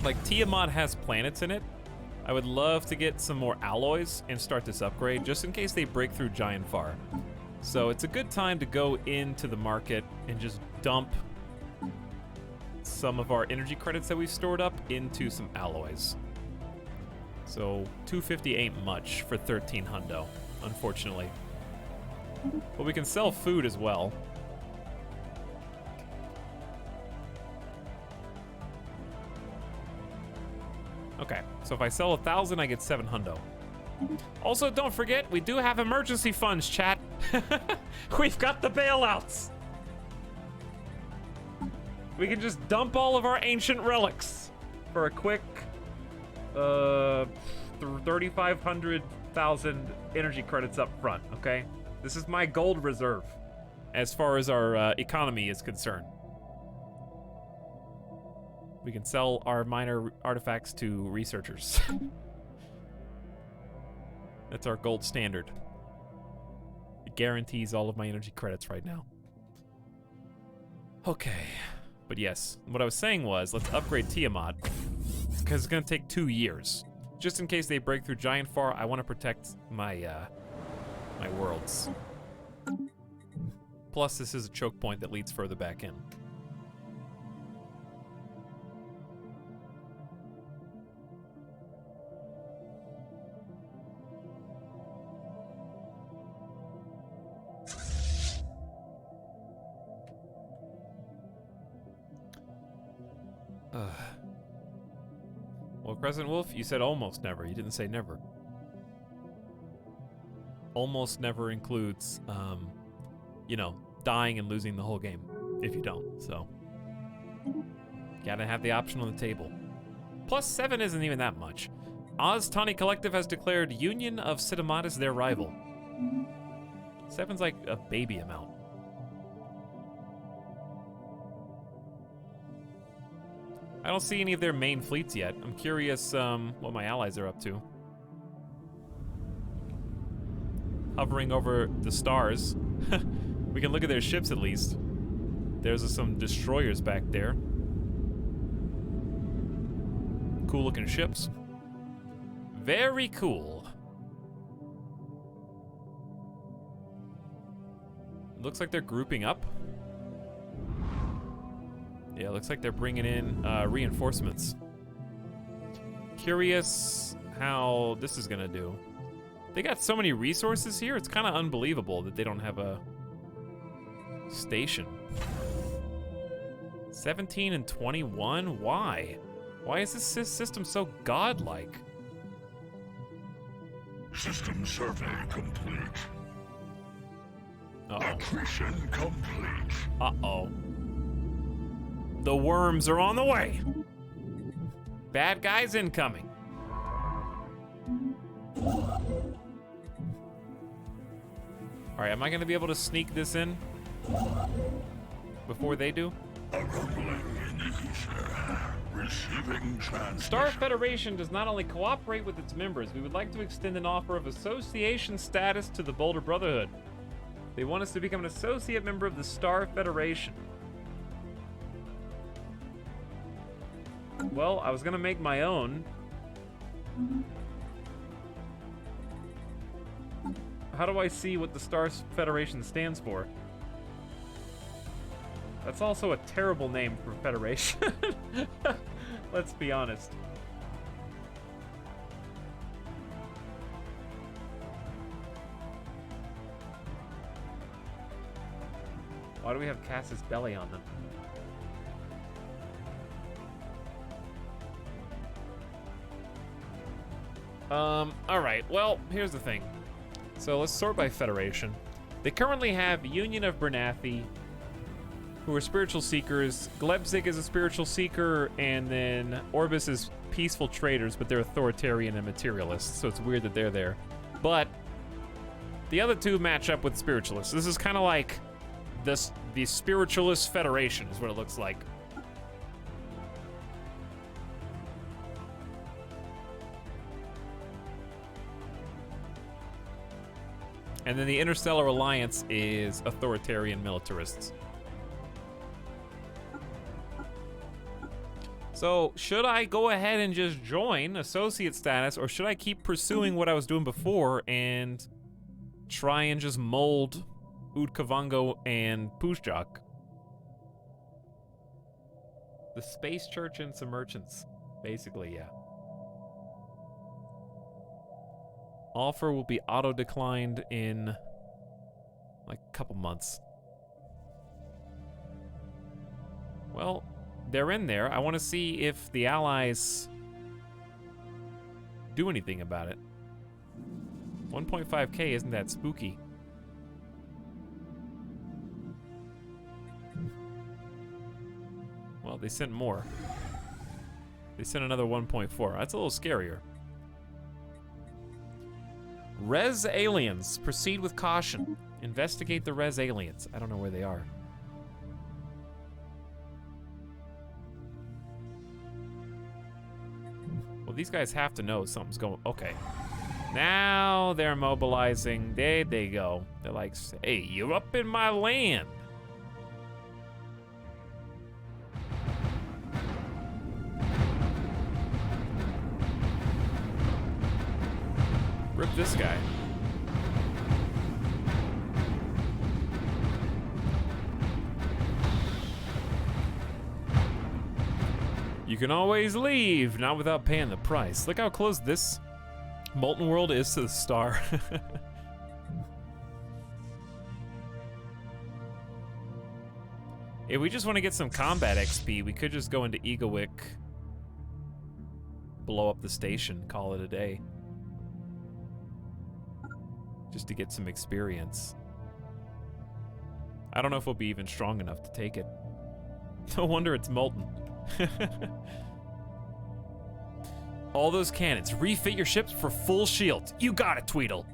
Like, Tiamat has planets in it. I would love to get some more alloys and start this upgrade just in case they break through Giant Far. So it's a good time to go into the market and just dump some of our energy credits that we've stored up into some alloys. So 250 ain't much for 13 hundo, unfortunately. But we can sell food as well. Okay, so if I sell 1,000, I get 7 hundo. Also, don't forget, we do have emergency funds, chat. We've got the bailouts. We can just dump all of our ancient relics for a quick 3,500,000 energy credits up front, okay? This is my gold reserve as far as our economy is concerned. We can sell our minor artifacts to researchers. That's our gold standard. It guarantees all of my energy credits right now. Okay. But yes, what I was saying was, let's upgrade Tiamat, because it's gonna take 2 years. Just in case they break through Giant Far, I want to protect my my worlds. Plus, this is a choke point that leads further back in. Well, President Wolf, you said almost never. You didn't say never. Almost never includes, you know, dying and losing the whole game if you don't. So, gotta have the option on the table. Plus 7 isn't even that much. Oz Tawny Collective has declared Union of Tiamat as their rival. 7's like a baby amount. I don't see any of their main fleets yet. I'm curious what my allies are up to. Hovering over the stars. We can look at their ships at least. There's some destroyers back there. Cool looking ships. Very cool. Looks like they're grouping up. Yeah, looks like they're bringing in reinforcements. Curious how this is gonna do. They got so many resources here, it's kind of unbelievable that they don't have a station. 17 and 21? Why? Why is this system so godlike? System survey complete. Accretion complete. Uh-oh. The worms are on the way. Bad guys incoming. All right, am I gonna be able to sneak this in before they do? A rumbling in the ether. Receiving transmission. Star Federation does not only cooperate with its members, we would like to extend an offer of association status to the Boulder Brotherhood. They want us to become an associate member of the Star Federation. Well, I was gonna make my own. How do I see what the Star Federation stands for? That's also a terrible name for Federation. Let's be honest. Why do we have Cass's belly on them? Alright, well, here's the thing. So let's sort by Federation. They currently have Union of Bernathi, who are spiritual seekers. Glebzig is a spiritual seeker, and then Orbis is peaceful traders, but they're authoritarian and materialists, so it's weird that they're there. But the other two match up with spiritualists. This is kind of like the Spiritualist Federation is what it looks like. And then the Interstellar Alliance is authoritarian militarists. So, should I go ahead and just join associate status, or should I keep pursuing what I was doing before and try and just mold Udkavango and Puzjak? The Space Church and some merchants. Basically, yeah. Offer will be auto-declined in like a couple months. Well, they're in there. I want to see if the allies do anything about it. 1.5k isn't that spooky. Well, they sent more. They sent another 1.4. That's a little scarier. Res aliens. Proceed with caution. Investigate the res aliens. I don't know where they are. Well, these guys have to know something's going... Okay. Now they're mobilizing. There they go. They're like, hey, you're up in my land. Rip this guy. You can always leave, not without paying the price. Look how close this molten world is to the star. If we just want to get some combat XP, we could just go into Egowick, blow up the station, call it a day. Just to get some experience. I don't know if we'll be even strong enough to take it. No wonder it's molten. All those cannons. Refit your ships for full shields. You got it, Tweedle.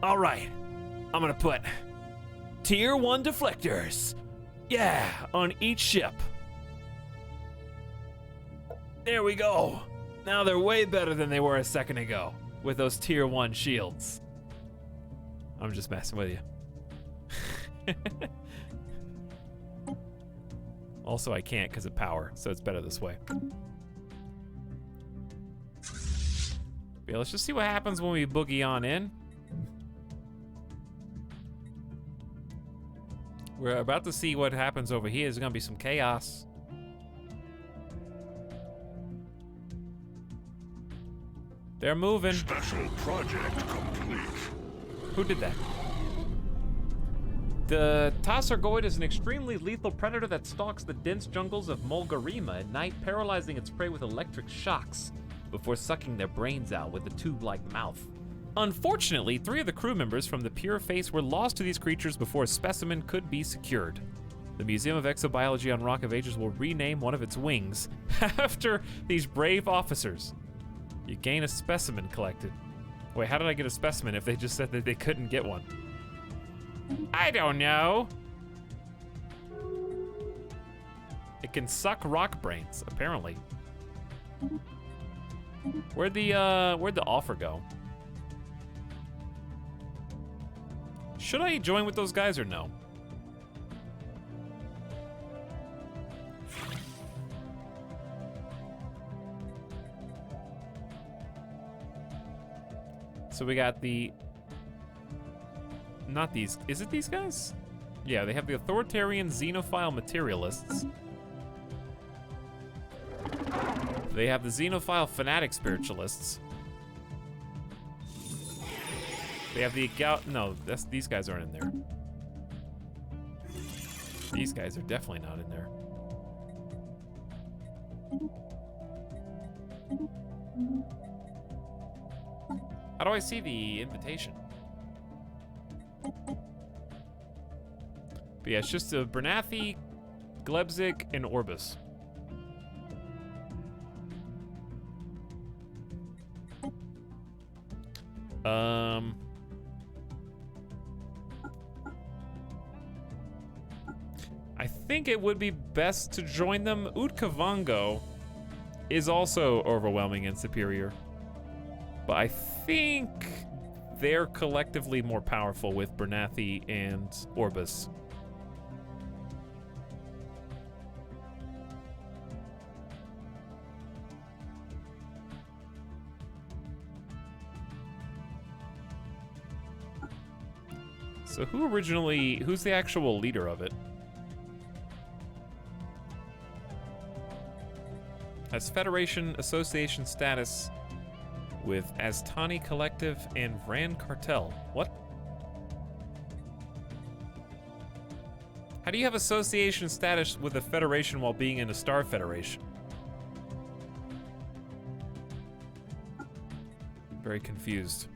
All right. I'm gonna put tier 1 deflectors. Yeah, on each ship. There we go. Now they're way better than they were a second ago with those tier 1 shields. I'm just messing with you. Also, I can't because of power, so it's better this way. Yeah, let's just see what happens when we boogie on in. We're about to see what happens over here. There's gonna be some chaos. They're moving. Special project complete. Who did that? The Tassargoid is an extremely lethal predator that stalks the dense jungles of Mulgarima at night, paralyzing its prey with electric shocks before sucking their brains out with a tube-like mouth. Unfortunately, 3 of the crew members from the Pure Face were lost to these creatures before a specimen could be secured. The Museum of Exobiology on Rock of Ages will rename one of its wings after these brave officers. You gain a specimen collected. Wait, how did I get a specimen if they just said that they couldn't get one? I don't know. It can suck rock brains, apparently. Where'd the offer go? Should I join with those guys or no? So we got the... Not these... Is it these guys? Yeah, they have the authoritarian xenophile materialists. They have the xenophile fanatic spiritualists. They have the... No, these guys aren't in there. These guys are definitely not in there. How do I see the invitation? But yeah, it's just a Bernathi, Glebzik, and Orbis. I think it would be best to join them. Utkavango is also overwhelming and superior. But I think they're collectively more powerful with Bernathi and Orbis. So who's the actual leader of it? Has Federation Association status with Aztani Collective and Vran Cartel. What? How do you have association status with a federation while being in a star federation? Very confused.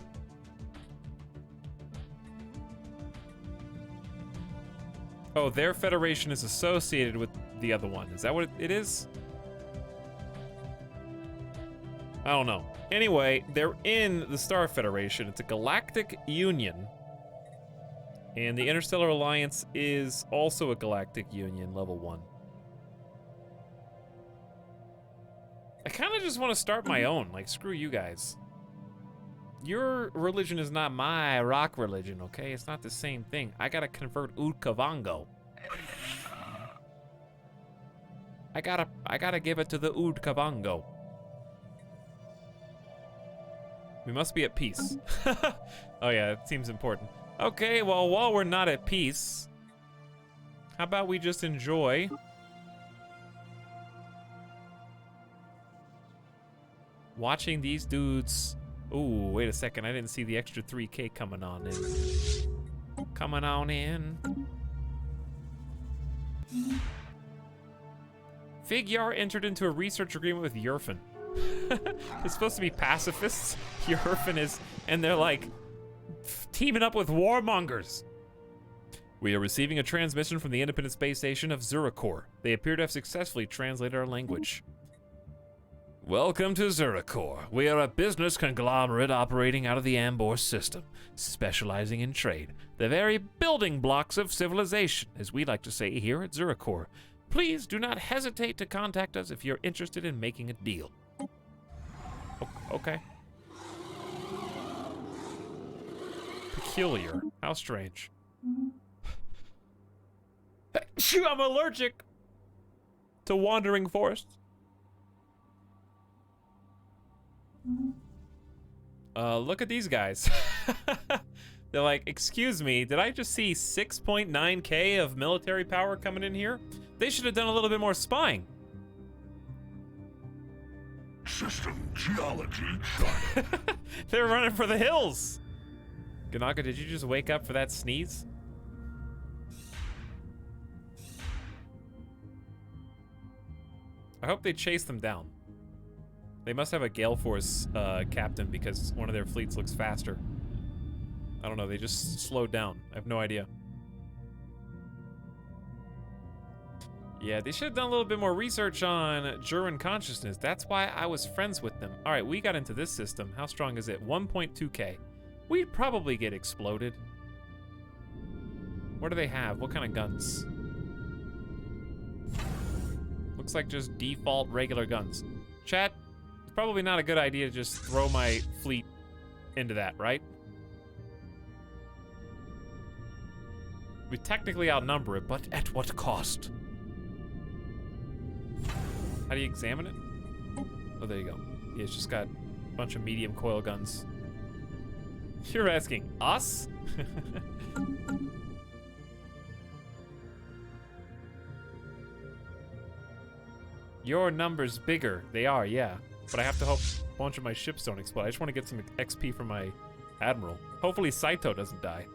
Oh, their federation is associated with the other one. Is that what it is? I don't know. Anyway, they're in the Star Federation. It's a galactic union. And the Interstellar Alliance is also a galactic union, level 1. I kind of just want to start my own. Like, screw you guys. Your religion is not my rock religion, okay? It's not the same thing. I gotta convert Udkavango. I gotta give it to the Udkavango. We must be at peace. Oh yeah, it seems important. Okay, well, while we're not at peace, how about we just enjoy watching these dudes. Ooh, wait a second, I didn't see the extra 3K coming on in. Coming on in. Figure entered into a research agreement with Yerfin. It's supposed to be pacifists. Yerfin is, and they're like teaming up with warmongers. We are receiving a transmission from the Independent Space Station of Zurikor. They appear to have successfully translated our language. Welcome to Zurikor. We are a business conglomerate operating out of the Ambor system, specializing in trade, the very building blocks of civilization, as we like to say here at Zurikor. Please do not hesitate to contact us if you're interested in making a deal. Okay. Peculiar. How strange. I'm allergic to wandering forests. Look at these guys. They're like, excuse me, did I just see 6.9K of military power coming in here? They should have done a little bit more spying. System geology chart. They're running for the hills. Ganaka, did you just wake up for that sneeze? I hope they chase them down. They must have a Gale Force captain because one of their fleets looks faster. I don't know, they just slowed down. I have no idea. Yeah, they should have done a little bit more research on Juran consciousness. That's why I was friends with them. All right, we got into this system. How strong is it? 1.2K. We'd probably get exploded. What do they have? What kind of guns? Looks like just default regular guns. Chat, it's probably not a good idea to just throw my fleet into that, right? We technically outnumber it, but at what cost? How do you examine it? Oh, there you go. Yeah, it's just got a bunch of medium coil guns. You're asking us? Your number's bigger. They are, yeah. But I have to hope a bunch of my ships don't explode. I just want to get some XP from my admiral. Hopefully Saito doesn't die.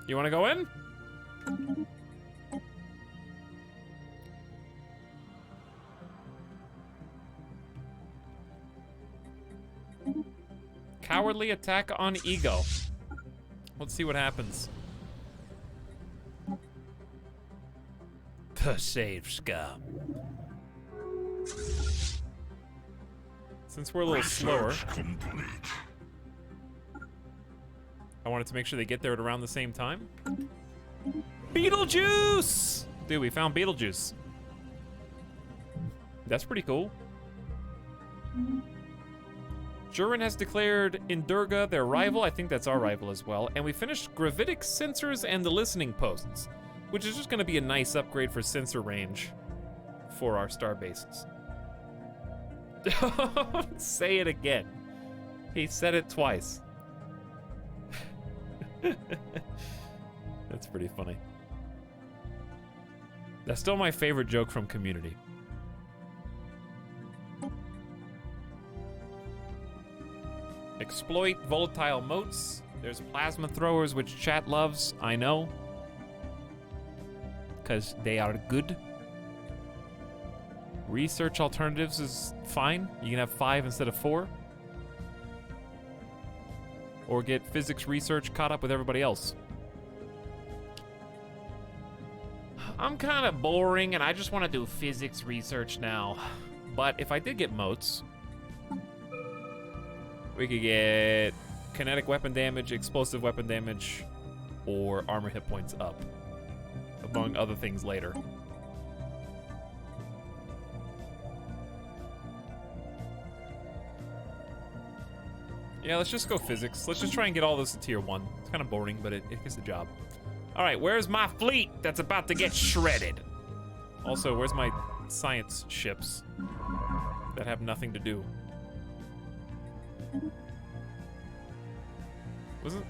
You want to go in? Cowardly attack on ego. Let's see what happens. Save scum. Since we're a little slower, Complete. I wanted to make sure they get there at around the same time. Beetlejuice! Dude, we found Beetlejuice. That's pretty cool. Juran has declared Indurga their rival. I think that's our rival as well. And we finished gravitic sensors and the listening posts, which is just going to be a nice upgrade for sensor range for our star bases. Don't say it again. He said it twice. That's pretty funny. That's still my favorite joke from Community. Exploit volatile motes. There's plasma throwers, which chat loves, I know. Because they are good. Research alternatives is fine. You can have 5 instead of 4. Or get physics research caught up with everybody else. I'm kind of boring and I just want to do physics research now. But if I did get motes, we could get kinetic weapon damage, explosive weapon damage, or armor hit points up, among other things later. Yeah, let's just go physics. Let's just try and get all this to tier 1. It's kind of boring, but it gets the job. All right, where's my fleet that's about to get shredded? Also, where's my science ships that have nothing to do?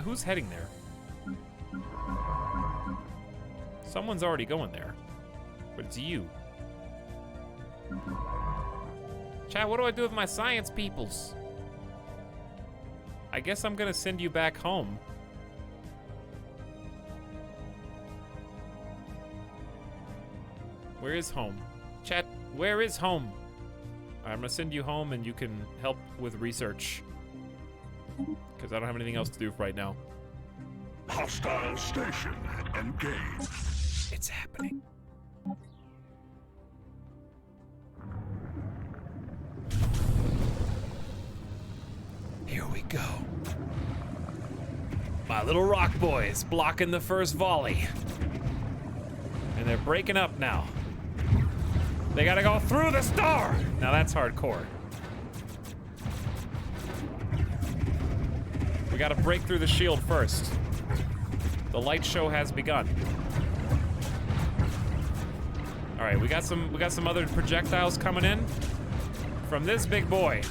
Who's heading there? Someone's already going there, but it's you. Chat, what do I do with my science peoples? I guess I'm gonna send you back home. Where is home? Chat, where is home? All right, I'm gonna send you home and you can help with research. Because I don't have anything else to do right now. Hostile station engaged. It's happening. Here we go. My little rock boys blocking the first volley. And they're breaking up now. They gotta go through the star! Now that's hardcore. We gotta break through the shield first. The light show has begun. All right, we got some other projectiles coming in from this big boy.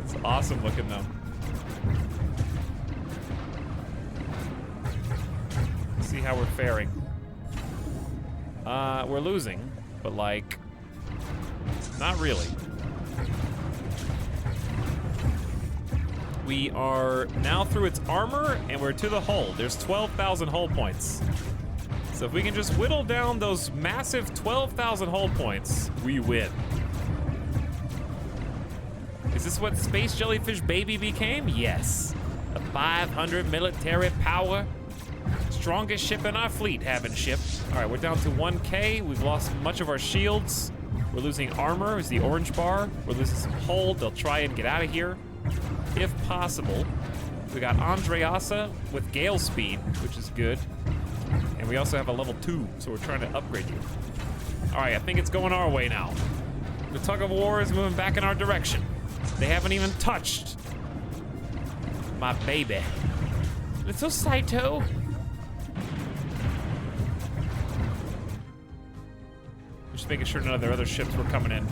It's awesome looking though. Let's see how we're faring. We're losing, but like, not really. We are now through its armor, and we're to the hull. There's 12,000 hull points. So if we can just whittle down those massive 12,000 hull points, we win. Is this what Space Jellyfish Baby became? Yes. A 500 military power. Strongest ship in our fleet, having ship. All right, we're down to 1K. We've lost much of our shields. We're losing armor, is the orange bar. We're losing some hull. They'll try and get out of here, if possible. We got Andreasa with gale speed, which is good. And we also have a level 2, so we're trying to upgrade you. All right, I think it's going our way now. The tug of war is moving back in our direction. They haven't even touched my baby. Little Saito. Just making sure none of their other ships were coming in.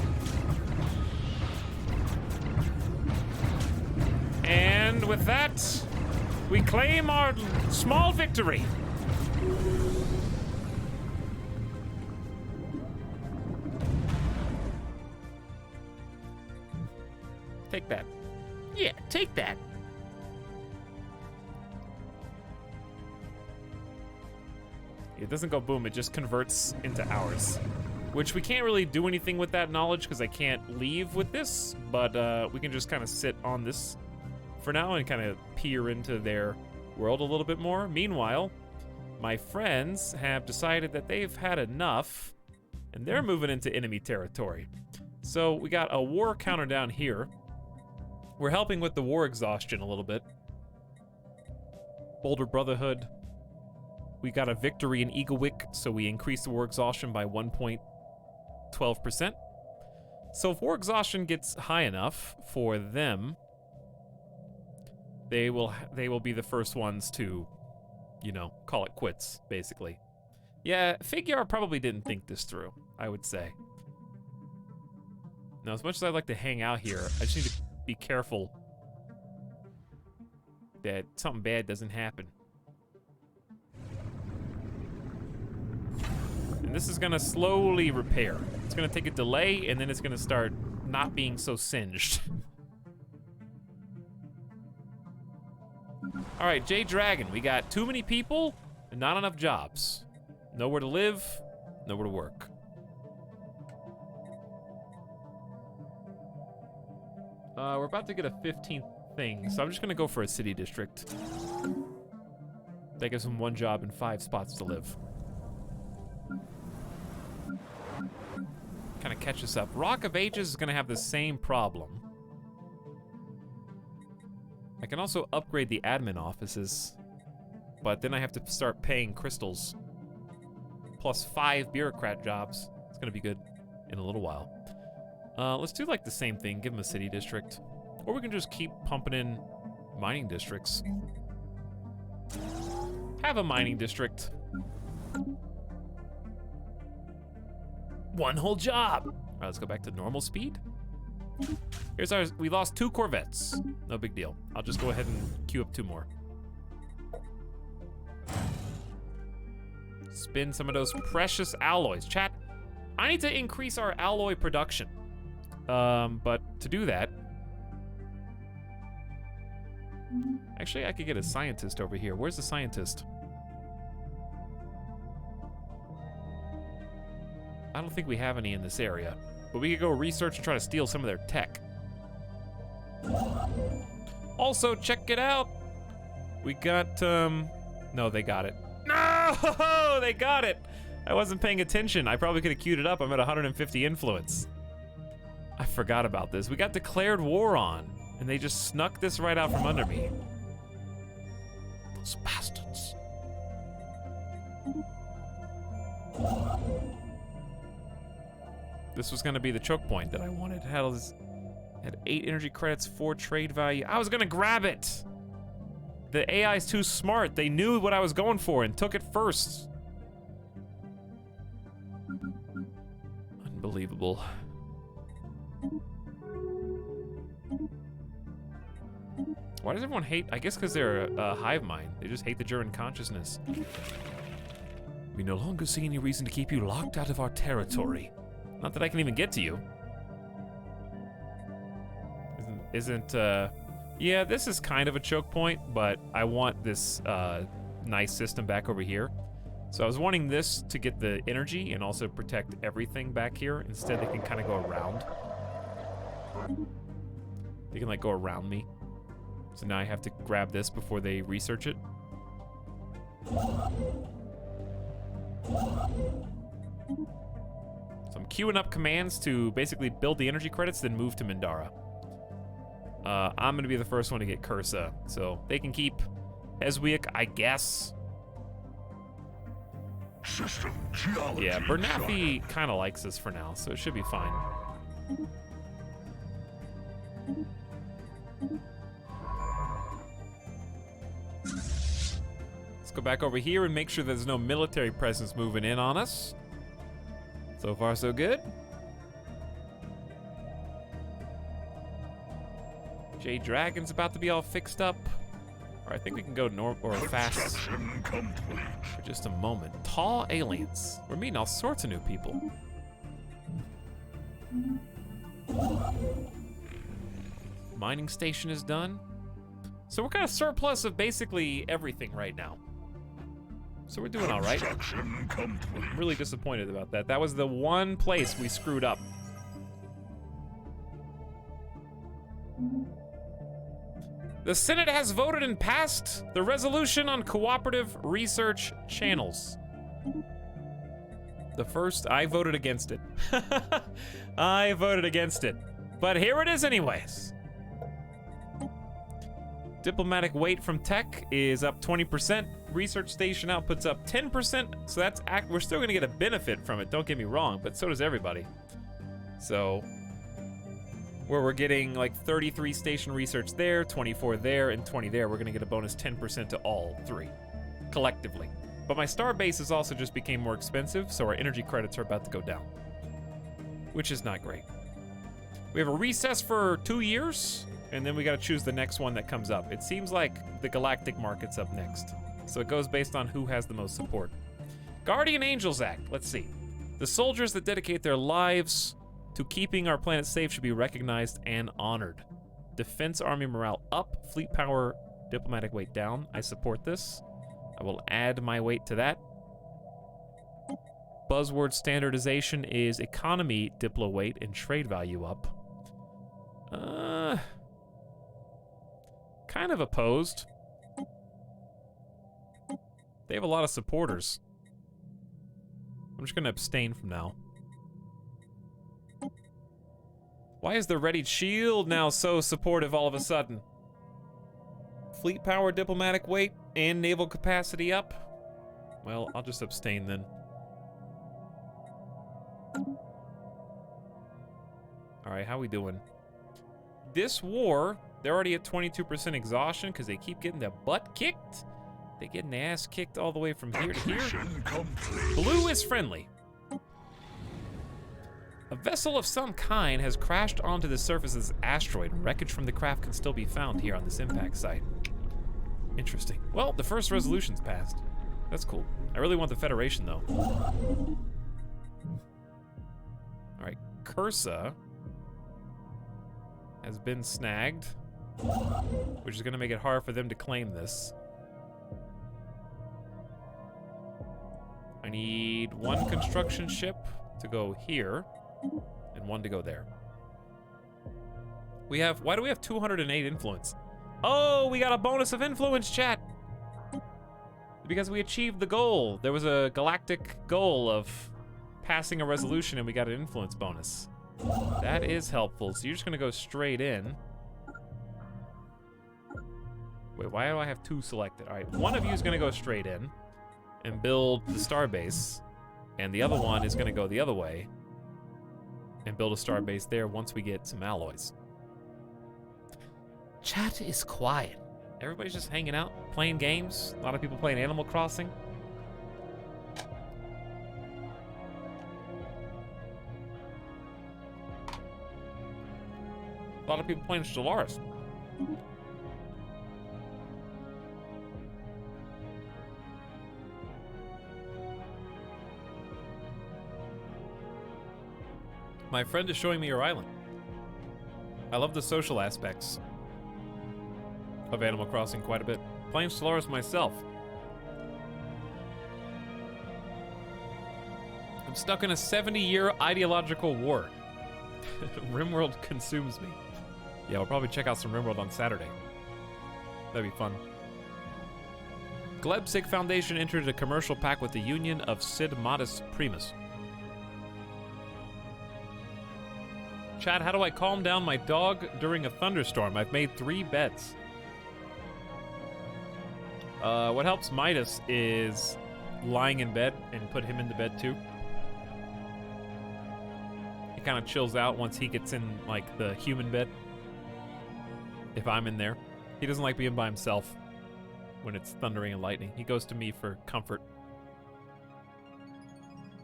And with that, we claim our small victory. Take that. Yeah, take that. It doesn't go boom, it just converts into ours. Which we can't really do anything with that knowledge because I can't leave with this, but we can just kind of sit on this for now and kind of peer into their world a little bit more. Meanwhile, my friends have decided that they've had enough and they're moving into enemy territory. So we got a war counter down here. We're helping with the war exhaustion a little bit. Boulder Brotherhood. We got a victory in Eagle-Wick, so we increased the war exhaustion by 1.12%. So if war exhaustion gets high enough for them, they will be the first ones to, you know, call it quits, basically. Yeah, Figure probably didn't think this through, I would say. Now, as much as I'd like to hang out here, I just need to be careful that something bad doesn't happen. And this is gonna slowly repair. It's gonna take a delay, and then it's gonna start not being so singed. All right, J Dragon, we got too many people and not enough jobs. Nowhere to live, nowhere to work. We're about to get a 15th thing, so I'm just gonna go for a city district. That gives them 1 job and 5 spots to live. Kind of catch us up. Rock of Ages is gonna have the same problem. I can also upgrade the admin offices, but then I have to start paying crystals. Plus 5 bureaucrat jobs. It's gonna be good in a little while. Let's do like the same thing, give them a city district. Or we can just keep pumping in mining districts. Have a mining district. 1 whole job. All right, let's go back to normal speed. Here's ours. We lost 2 corvettes. No big deal. I'll just go ahead and queue up 2 more. Spin some of those precious alloys. Chat, I need to increase our alloy production. But to do that, actually I could get a scientist over here. Where's the scientist? I don't think we have any in this area, but we could go research and try to steal some of their tech. Also, check it out. We got, no, they got it. No, they got it. I wasn't paying attention. I probably could have queued it up. I'm at 150 influence. I forgot about this. We got declared war on, and they just snuck this right out from under me. Those bastards. This was gonna be the choke point that I wanted. Had 8 energy credits, 4 trade value. I was gonna grab it. The AI's too smart. They knew what I was going for and took it first. Unbelievable. Why does everyone hate? I guess because they're a hive mind. They just hate the German consciousness. We no longer see any reason to keep you locked out of our territory. Not that I can even get to you. Isn't Yeah, this is kind of a choke point, but I want this nice system back over here. So I was wanting this to get the energy and also protect everything back here. Instead, they can kind of go around. They can like go around me. So now I have to grab this before they research it. So I'm queuing up commands to basically build the energy credits, then move to Mindara. I'm gonna be the first one to get Cursa, so they can keep Heswiak, I guess. System geology. Yeah, Bernafi kind of likes us for now, so it should be fine. Let's go back over here and make sure there's no military presence moving in on us. So far, so good. Jade Dragon's about to be all fixed up. Or I think we can go north or fast Construction complete. for just a moment. Tall aliens. We're meeting all sorts of new people. Mining station is done. So we're kind of surplus of basically everything right now. So we're doing all right. Construction complete. I'm really disappointed about that. That was the one place we screwed up. The Senate has voted and passed the resolution on cooperative research channels. The first, I voted against it. I voted against it. But here it is anyways. Diplomatic weight from tech is up 20%. Research station output's up 10%. So that's we're still gonna get a benefit from it, don't get me wrong, but so does everybody. So where we're getting like 33 station research there, 24 there, and 20 there, we're gonna get a bonus 10% to all three, collectively. But my star base has also just became more expensive, so our energy credits are about to go down, which is not great. We have a recess for 2 years, and then we gotta choose the next one that comes up. It seems like the Galactic Market's up next, so it goes based on who has the most support. Guardian Angels Act, let's see. The soldiers that dedicate their lives to keeping our planet safe should be recognized and honored. Defense Army morale up, fleet power, diplomatic weight down. I support this. I will add my weight to that. Buzzword standardization is economy, diplo weight, and trade value up. Kind of opposed. They have a lot of supporters. I'm just gonna abstain from now. Why is the Readied Shield now so supportive all of a sudden? Fleet power, diplomatic weight, and naval capacity up? Well, I'll just abstain then. Alright, how we doing? This war, they're already at 22% exhaustion because they keep getting their butt kicked. They're getting their ass kicked all the way from here to here. Mission complete. Blue is friendly. A vessel of some kind has crashed onto the surface of this asteroid. Wreckage from the craft can still be found here on this impact site. Interesting. Well, the first resolution's passed. That's cool. I really want the Federation, though. Alright, Cursa has been snagged, which is going to make it hard for them to claim this. I need one construction ship to go here, and one to go there. We have, why do we have 208 influence? Oh, we got a bonus of influence, chat! Because we achieved the goal. There was a galactic goal of passing a resolution and we got an influence bonus. That is helpful. So you're just gonna go straight in. Wait, why do I have two selected? All right, one of you is gonna go straight in and build the starbase, and the other one is gonna go the other way and build a starbase there once we get some alloys. Chat is quiet. Everybody's just hanging out, playing games. A lot of people playing Animal Crossing. A lot of people playing Stellaris. My friend is showing me your island. I love the social aspects. of Animal Crossing quite a bit. Playing Stellaris myself. I'm stuck in a 70-year ideological war. RimWorld consumes me. Yeah, we'll probably check out some RimWorld on Saturday. That'd be fun. Glebsig Foundation entered a commercial pact with the Union of Sid Modus Primus. Chad, how do I calm down my dog during a thunderstorm? I've made 3 beds. What helps Midas is lying in bed and put him in the bed too. He kind of chills out once he gets in, like, the human bed. If I'm in there. He doesn't like being by himself when it's thundering and lightning. He goes to me for comfort.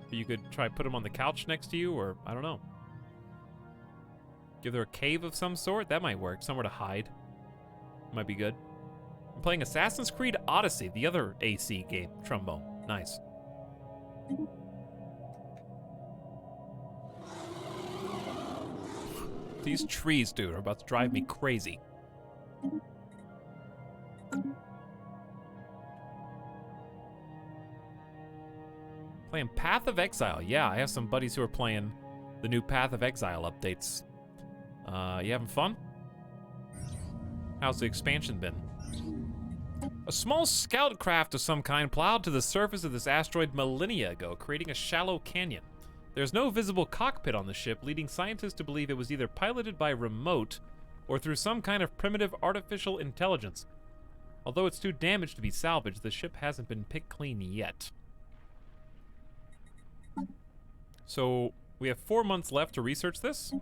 You could try put him on the couch next to you, or I don't know. Give her a cave of some sort? That might work. Somewhere to hide. Might be good. I'm playing Assassin's Creed Odyssey, the other AC game. Trombone. Nice. These trees, dude, are about to drive me crazy. Playing Path of Exile. Yeah, I have some buddies who are playing the new Path of Exile updates. You having fun? How's the expansion been? A small scout craft of some kind plowed to the surface of this asteroid millennia ago, creating a shallow canyon. There's no visible cockpit on the ship, leading scientists to believe it was either piloted by remote or through some kind of primitive artificial intelligence. Although it's too damaged to be salvaged, the ship hasn't been picked clean yet. So we have 4 months left to research this.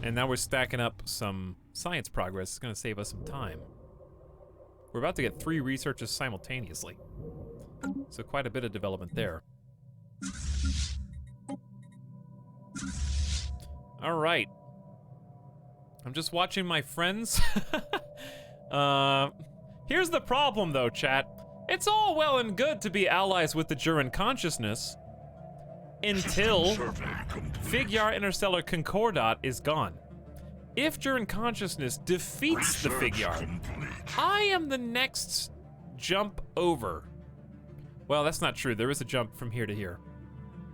And now we're stacking up some science progress. It's going to save us some time. We're about to get 3 researches simultaneously. So quite a bit of development there. All right. I'm just watching my friends. Here's the problem, though, chat. It's all well and good to be allies with the Juran consciousness until Figure Interstellar Concordat is gone. If Juran consciousness defeats the Figure, I am the next jump over. Well, that's not true. There is a jump from here to here.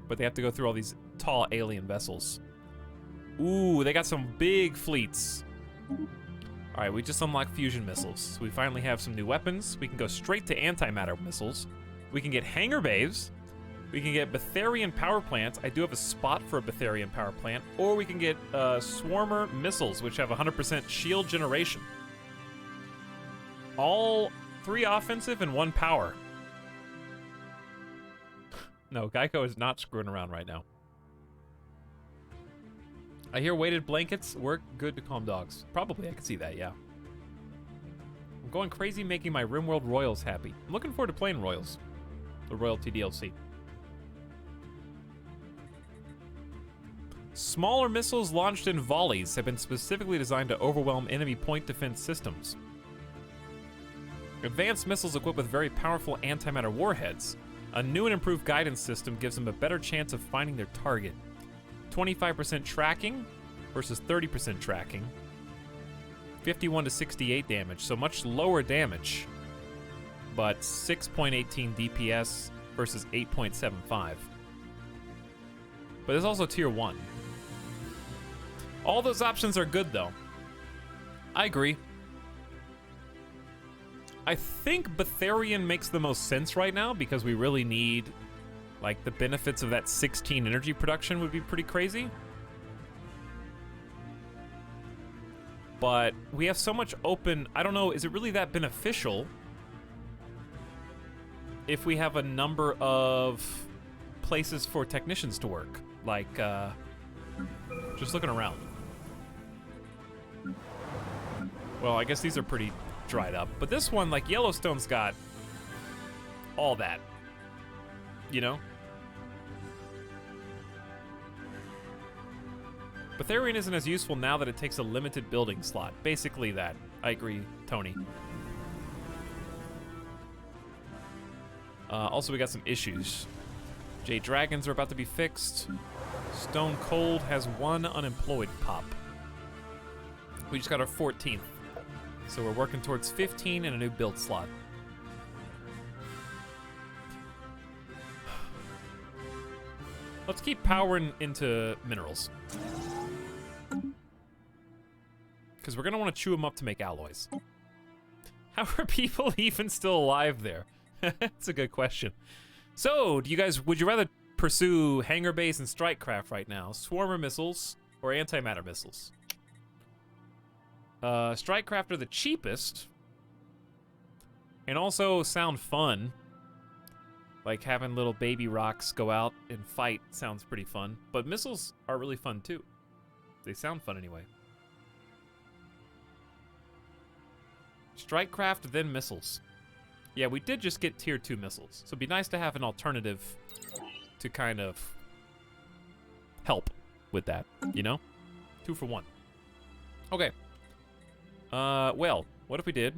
But they have to go through all these tall alien vessels. Ooh, they got some big fleets. All right, we just unlocked fusion missiles. So we finally have some new weapons. We can go straight to antimatter missiles. We can get hangar bays. We can get Betharian power plants. I do have a spot for a Betharian power plant. Or we can get Swarmer missiles, which have 100% shield generation. All 3 offensive and 1 power. No, Geico is not screwing around right now. I hear weighted blankets work good to calm dogs. Probably, I could see that, yeah. I'm going crazy making my RimWorld Royals happy. I'm looking forward to playing Royals. The Royalty DLC. Smaller missiles launched in volleys have been specifically designed to overwhelm enemy point defense systems. Advanced missiles equipped with very powerful antimatter warheads. A new and improved guidance system gives them a better chance of finding their target. 25% tracking versus 30% tracking. 51 to 68 damage, so much lower damage, but 6.18 DPS versus 8.75. But there's also tier 1. All those options are good, though. I agree. I think Betharian makes the most sense right now because we really need, like, the benefits of that 16 energy production would be pretty crazy. But we have so much open, I don't know, is it really that beneficial if we have a number of places for technicians to work? Like, just looking around. Well, I guess these are pretty dried up. But this one, like, Yellowstone's got all that. You know? Betharian isn't as useful now that it takes a limited building slot. Basically that. I agree, Tony. Also, we got some issues. Jade Dragons are about to be fixed. Stone Cold has 1 unemployed pop. We just got our 14th. So we're working towards 15 and a new build slot. Let's keep powering into minerals. Because we're going to want to chew them up to make alloys. How are people even still alive there? That's a good question. So, do you guys, would you rather pursue hangar base and strike craft right now? Swarmer missiles or antimatter missiles? Strike craft are the cheapest. And also sound fun. Like having little baby rocks go out and fight sounds pretty fun. But missiles are really fun too. They sound fun anyway. Strike craft, then missiles. Yeah, we did just get tier 2 missiles. So it'd be nice to have an alternative to kind of help with that, you know? 2 for 1. Okay. Well, what if we did?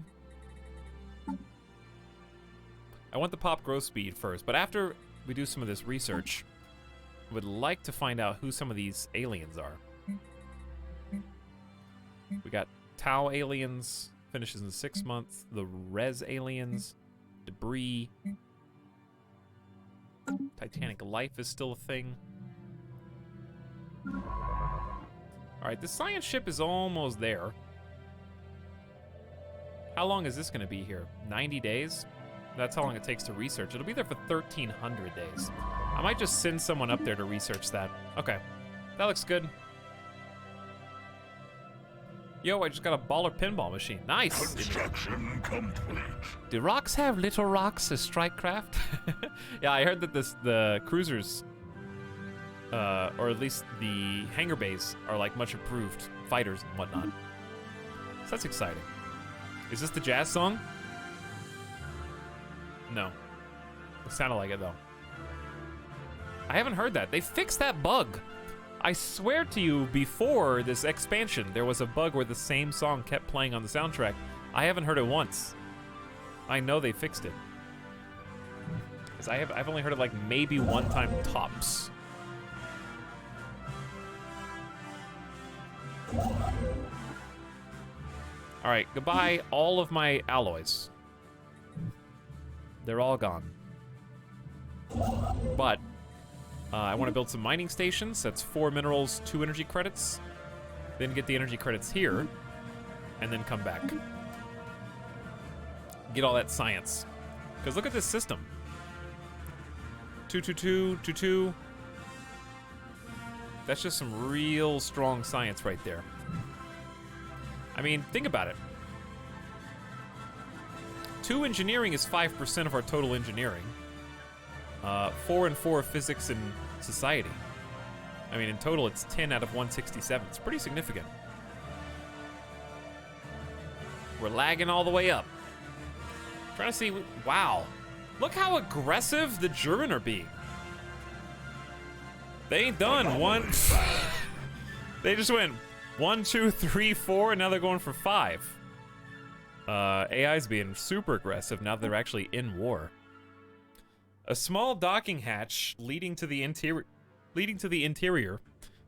I want the pop growth speed first, but after we do some of this research, I would like to find out who some of these aliens are. We got Tau aliens, finishes in 6 months. The Res aliens, debris. Titanic life is still a thing. Alright, the science ship is almost there. How long is this going to be here? 90 days? That's how long it takes to research. It'll be there for 1,300 days. I might just send someone up there to research that. Okay, that looks good. Yo, I just got a baller pinball machine. Nice. Construction complete. Do rocks have little rocks as strike craft? Yeah, I heard that the cruisers, or at least the hangar bays, are like much improved fighters and whatnot. So that's exciting. Is this the jazz song? No. It sounded like it though. I haven't heard that. They fixed that bug. I swear to you, before this expansion, there was a bug where the same song kept playing on the soundtrack. I haven't heard it once. I know they fixed it. Because I've only heard it like maybe one time tops. Alright, goodbye all of my alloys. They're all gone. But I want to build some mining stations. That's 4 minerals, 2 energy credits. Then get the energy credits here, and then come back. Get all that science. Because look at this system. 222, 22. That's just some real strong science right there. I mean, think about it. 2 engineering is 5% of our total engineering. 4 and 4 physics and society. I mean, in total, it's 10 out of 167. It's pretty significant. We're lagging all the way up. Trying to see, wow. Look how aggressive the German are being. They ain't done one. They just went 1, 2, 3, 4, and now they're going for 5. AI's being super aggressive now that they're actually in war. A small docking hatch leading to the interior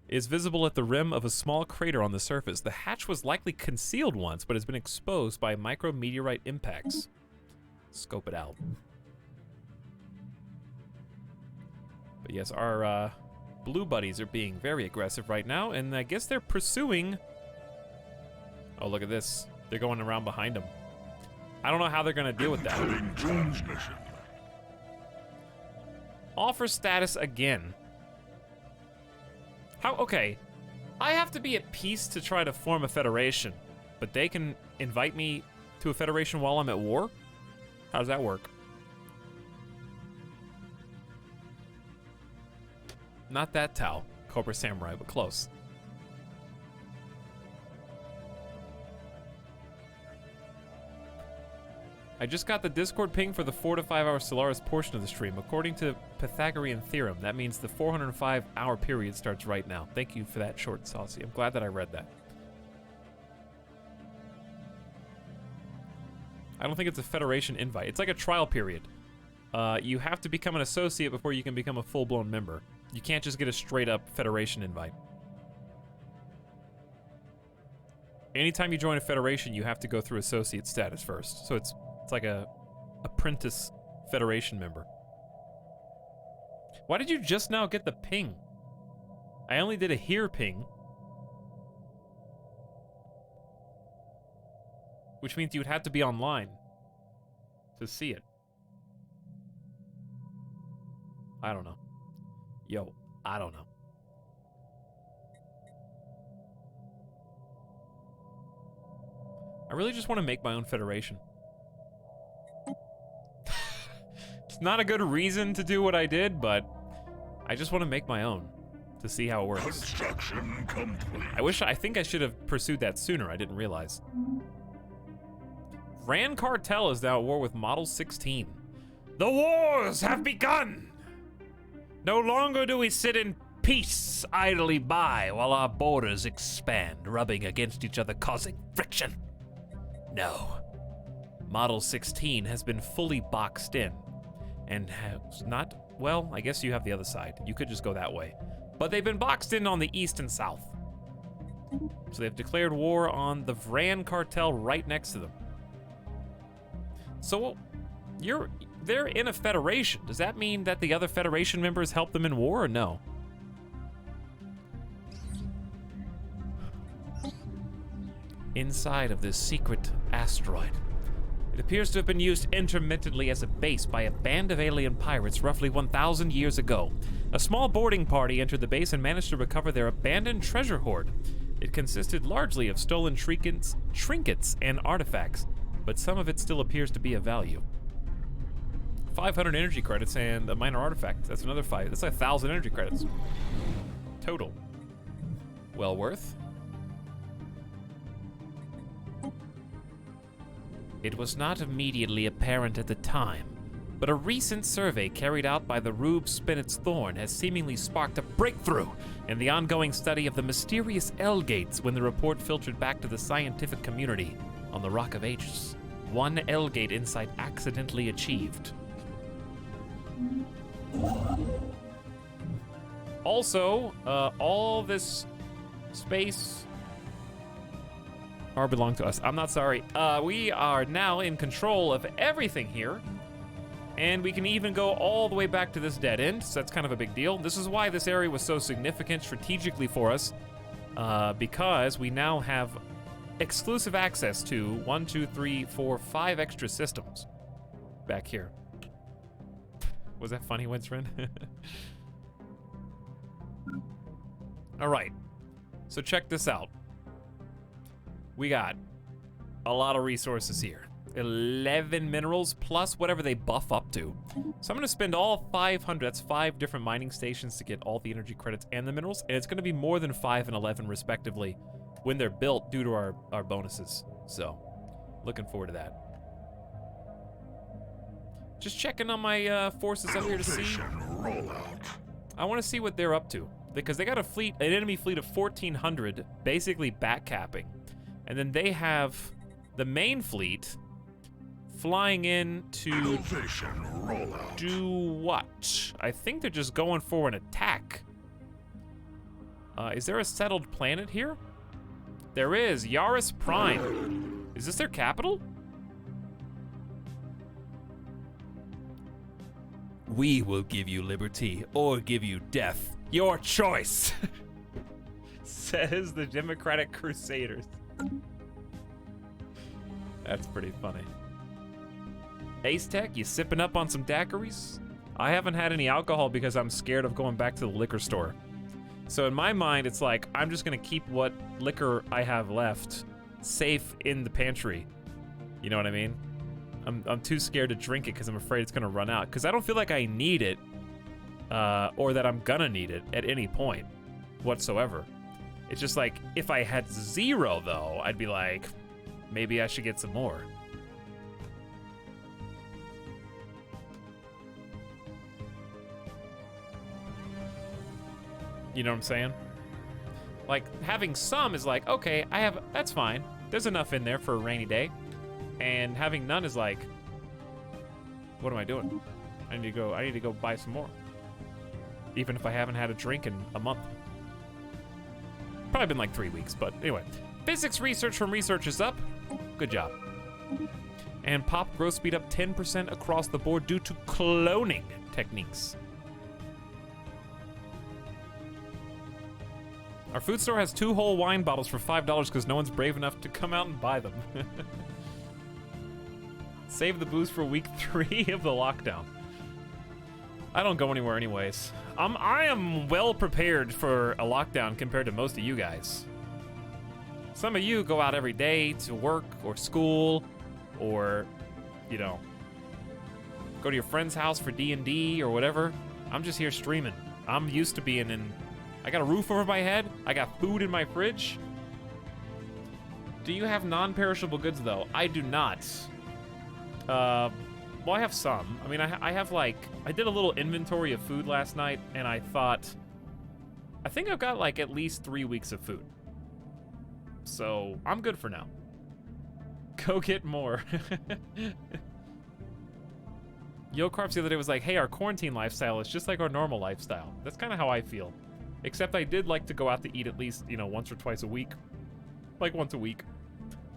is visible at the rim of a small crater on the surface. The hatch was likely concealed once, but has been exposed by micrometeorite impacts. Scope it out. But yes, our blue buddies are being very aggressive right now, and I guess they're pursuing... Oh, look at this. They're going around behind them. I don't know how they're going to deal with that. Transmission. Offer status again. How? Okay. I have to be at peace to try to form a federation, but they can invite me to a federation while I'm at war? How does that work? Not that Tau, Cobra Samurai, but close. I just got the Discord ping for the 4 to 5 hour Stellaris portion of the stream. According to Pythagorean theorem, that means the 405 hour period starts right now. Thank you for that, Short Saucy. I'm glad that I read that. I don't think it's a Federation invite. It's like a trial period. You have to become an associate before you can become a full-blown member. You can't just get a straight-up Federation invite. Anytime you join a federation, you have to go through associate status first. So it's like a apprentice federation member. Why did you just now get the ping? I only did a here ping. Which means you would have to be online to see it. I don't know. Yo, I don't know. I really just want to make my own federation. It's not a good reason to do what I did, but I just want to make my own to see how it works. Construction complete. I think I should have pursued that sooner. I didn't realize. Ran Cartel is now at war with Model 16. The wars have begun! No longer do we sit in peace idly by while our borders expand, rubbing against each other, causing friction. No. Model 16 has been fully boxed in and has not, well, I guess you have the other side. You could just go that way. But they've been boxed in on the east and south. So they've declared war on the Vran Cartel right next to them. So they're in a federation. Does that mean that the other federation members help them in war or no? Inside of this secret asteroid, it appears to have been used intermittently as a base by a band of alien pirates roughly 1,000 years ago. A small boarding party entered the base and managed to recover their abandoned treasure hoard. It consisted largely of stolen trinkets and artifacts, but some of it still appears to be of value. 500 energy credits and a minor artifact. That's another 5. That's 1,000 energy credits. Total. Well worth. It was not immediately apparent at the time, but a recent survey carried out by the Rube Spinnett's Thorn has seemingly sparked a breakthrough in the ongoing study of the mysterious L-gates when the report filtered back to the scientific community on the Rock of Ages. One L-gate insight accidentally achieved. Also, all this space belong to us. I'm not sorry. We are now in control of everything here. And we can even go all the way back to this dead end, so that's kind of a big deal. This is why this area was so significant strategically for us, because we now have exclusive access to 1, 2, 3, 4, 5 extra systems back here. Was that funny, Winston? All right, so check this out. We got a lot of resources here. 11 minerals plus whatever they buff up to. So I'm gonna spend all 500, that's 5 different mining stations to get all the energy credits and the minerals, and it's gonna be more than 5 and 11 respectively when they're built due to our bonuses. So, looking forward to that. Just checking on my forces up here to see. I wanna see what they're up to, because they got a fleet, an enemy fleet of 1,400, basically backcapping. And then they have the main fleet flying in to do what? I think they're just going for an attack. Is there a settled planet here? There is, Yaris Prime. Is this their capital? We will give you liberty or give you death. Your choice, says the Democratic Crusaders. That's pretty funny. Ace Tech, you sipping up on some daiquiris? I haven't had any alcohol because I'm scared of going back to the liquor store. So in my mind, it's like, I'm just gonna keep what liquor I have left safe in the pantry. You know what I mean? I'm too scared to drink it because I'm afraid it's gonna run out. Because I don't feel like I need it, or that I'm gonna need it at any point whatsoever. It's just like, if I had 0 though, I'd be like, maybe I should get some more. You know what I'm saying? Like, having some is like, okay, that's fine. There's enough in there for a rainy day. And having none is like, what am I doing? I need to go buy some more. Even if I haven't had a drink in a month. Probably been like 3 weeks, but anyway. Physics research from research is up. Good job. And pop growth speed up 10% across the board due to cloning techniques. Our food store has 2 whole wine bottles for $5 because no one's brave enough to come out and buy them. Save the booze for week 3 of the lockdown. I don't go anywhere anyways. I am well prepared for a lockdown compared to most of you guys. Some of you go out every day to work or school or, you know, go to your friend's house for D&D or whatever. I'm just here streaming. I'm used to being in... I got a roof over my head. I got food in my fridge. Do you have non-perishable goods, though? I do not. Well, I have some. I mean, I have, like... I did a little inventory of food last night, and I thought... I think I've got, like, at least 3 weeks of food. So, I'm good for now. Go get more. Yo Carps the other day was like, hey, our quarantine lifestyle is just like our normal lifestyle. That's kind of how I feel. Except I did like to go out to eat at least, you know, once or twice a week. Like once a week.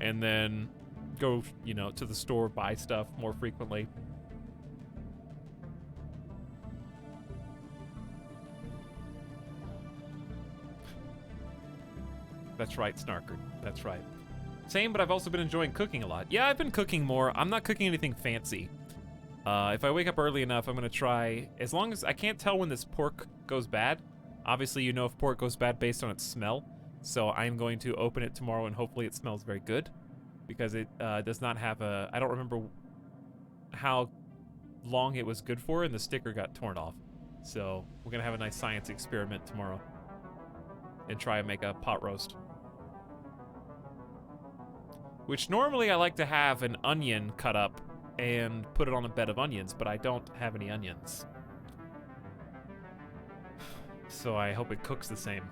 And then go, you know, to the store, buy stuff more frequently. That's right, Snarker. That's right. Same, but I've also been enjoying cooking a lot. Yeah, I've been cooking more. I'm not cooking anything fancy. If I wake up early enough, I'm gonna try, as long as I can't tell when this pork goes bad. Obviously, you know if pork goes bad based on its smell. So I'm going to open it tomorrow and hopefully it smells very good. Because it does not have a, I don't remember how long it was good for and the sticker got torn off. So we're gonna have a nice science experiment tomorrow. And try and make a pot roast. Which normally I like to have an onion cut up and put it on a bed of onions, but I don't have any onions. So I hope it cooks the same.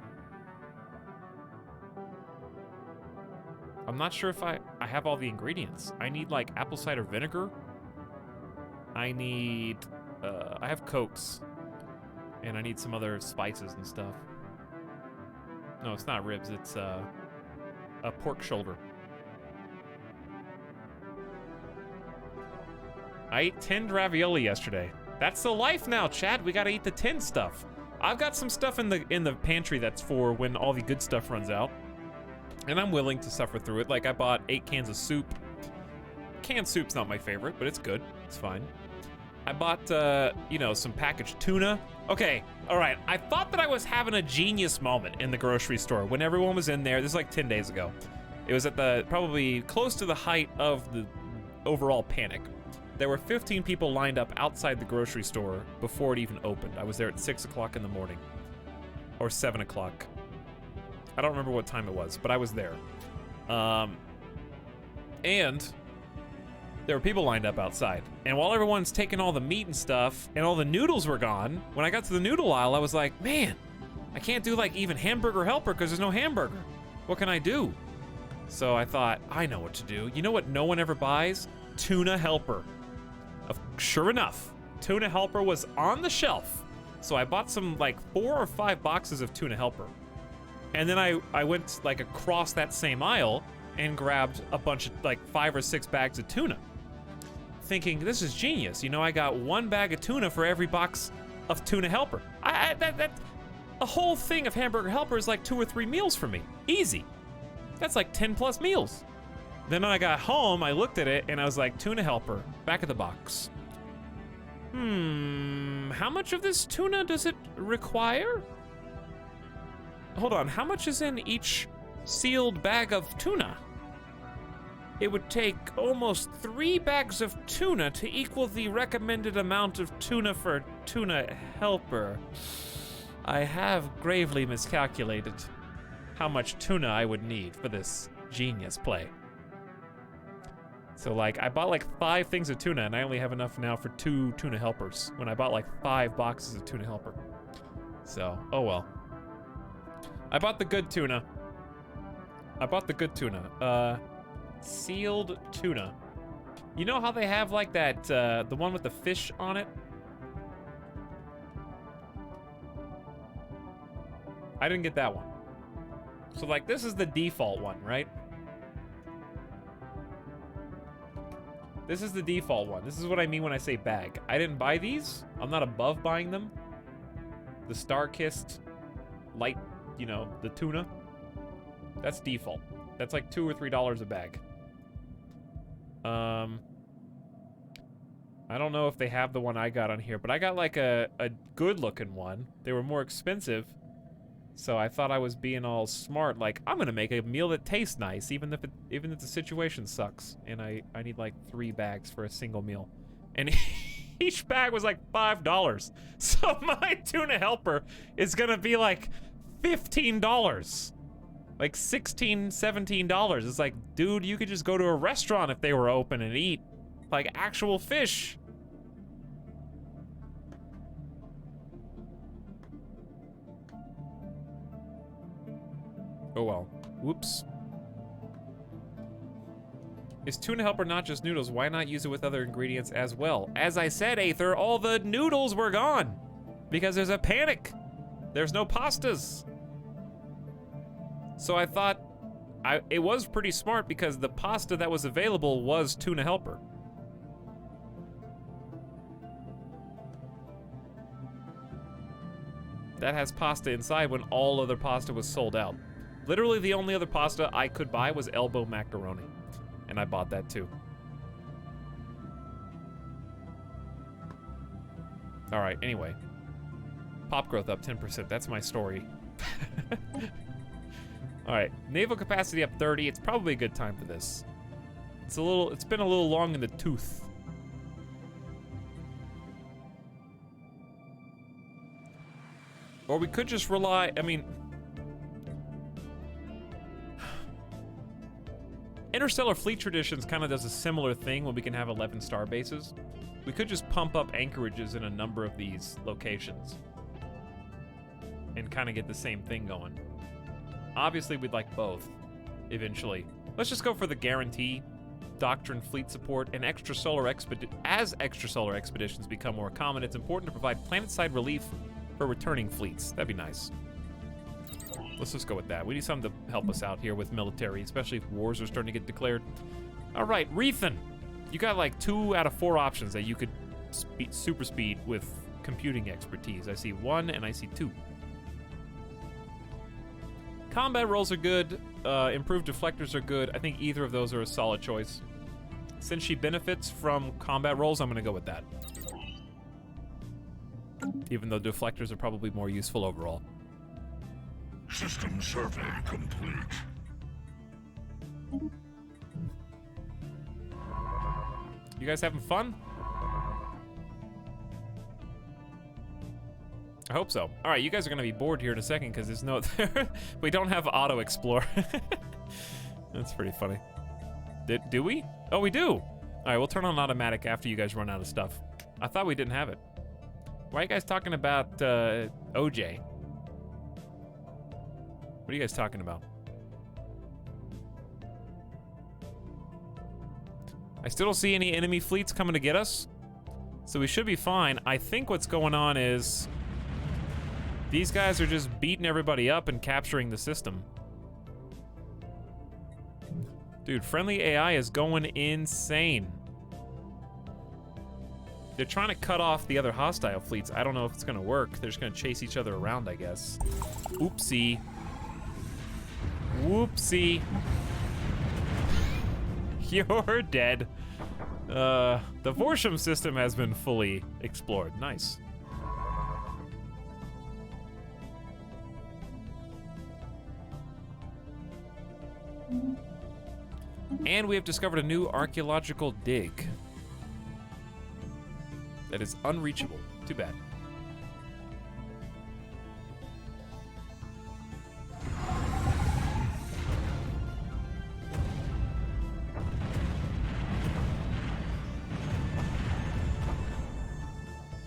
I'm not sure if I have all the ingredients. I need like apple cider vinegar. I need, I have Cokes. And I need some other spices and stuff. No, it's not ribs, it's a pork shoulder. I ate tinned ravioli yesterday. That's the life now, Chad. We gotta eat the tinned stuff. I've got some stuff in the pantry that's for when all the good stuff runs out. And I'm willing to suffer through it. Like I bought 8 cans of soup. Canned soup's not my favorite, but it's good. It's fine. I bought, you know, some packaged tuna. Okay, all right. I thought that I was having a genius moment in the grocery store when everyone was in there. This is like 10 days ago. It was at the, probably close to the height of the overall panic. There were 15 people lined up outside the grocery store before it even opened. I was there at 6 o'clock in the morning. Or 7 o'clock. I don't remember what time it was, but I was there. And there were people lined up outside. And while everyone's taking all the meat and stuff, and all the noodles were gone, when I got to the noodle aisle, I was like, man, I can't do like even hamburger helper because there's no hamburger. What can I do? So I thought, I know what to do. You know what no one ever buys? Tuna helper. Sure enough, tuna helper was on the shelf. So I bought some like 4 or 5 boxes of tuna helper. And then I went like across that same aisle and grabbed a bunch of like 5 or 6 bags of tuna. Thinking, this is genius. You know, I got 1 bag of tuna for every box of tuna helper. A whole thing of hamburger helper is like 2 or 3 meals for me. Easy. That's like 10 plus meals. Then when I got home, I looked at it and I was like, tuna helper, back of the box. How much of this tuna does it require? Hold on, how much is in each sealed bag of tuna? It would take almost 3 bags of tuna to equal the recommended amount of tuna for tuna helper. I have gravely miscalculated how much tuna I would need for this genius play. So like, I bought like 5 things of tuna and I only have enough now for 2 tuna helpers when I bought like 5 boxes of tuna helper. So, oh well. I bought the good tuna. Sealed tuna. You know how they have like that, the one with the fish on it? I didn't get that one. So, like, this is the default one, right? This is the default one. This is what I mean when I say bag. I didn't buy these. I'm not above buying them. The Star-Kissed light, you know, the tuna. That's default. That's like $2 or $3 a bag. I don't know if they have the one I got on here, but I got like a good-looking one. They were more expensive, so I thought I was being all smart. Like, I'm gonna make a meal that tastes nice, even if the situation sucks. And I need like 3 bags for a single meal, and each bag was like $5. So my tuna helper is gonna be like $15. Like $16, $17. It's like, dude, you could just go to a restaurant if they were open and eat like actual fish. Oh well. Whoops. Is tuna helper not just noodles? Why not use it with other ingredients as well? As I said, Aether, all the noodles were gone because there's a panic. There's no pastas. So I thought it was pretty smart because the pasta that was available was tuna helper. That has pasta inside when all other pasta was sold out. Literally the only other pasta I could buy was elbow macaroni, and I bought that too. All right, anyway. Pop growth up 10%, that's my story. All right, naval capacity up 30. It's probably a good time for this. It's been a little long in the tooth. Or we could just rely, I mean, Interstellar Fleet Traditions kind of does a similar thing when we can have 11 star bases. We could just pump up anchorages in a number of these locations and kind of get the same thing going. Obviously, we'd like both, eventually. Let's just go for the guarantee, doctrine, fleet support, and extrasolar expeditions become more common, it's important to provide planet-side relief for returning fleets. That'd be nice. Let's just go with that. We need something to help us out here with military, especially if wars are starting to get declared. All right, Rethan, you got like 2 out of 4 options that you could super speed with computing expertise. I see 1 and I see 2. Combat rolls are good. Improved deflectors are good. I think either of those are a solid choice. Since she benefits from combat rolls, I'm going to go with that. Even though deflectors are probably more useful overall. System survey complete. You guys having fun? I hope so. All right, you guys are gonna be bored here in a second because there's no, we don't have auto explore. That's pretty funny. Do we? Oh, we do. All right, we'll turn on automatic after you guys run out of stuff. I thought we didn't have it. Why are you guys talking about OJ? What are you guys talking about? I still don't see any enemy fleets coming to get us, so we should be fine. I think what's going on is these guys are just beating everybody up and capturing the system. Dude, friendly AI is going insane. They're trying to cut off the other hostile fleets. I don't know if it's gonna work. They're just gonna chase each other around, I guess. Oopsie. Whoopsie. You're dead. The Vorsham system has been fully explored. Nice. And we have discovered a new archaeological dig that is unreachable. Too bad.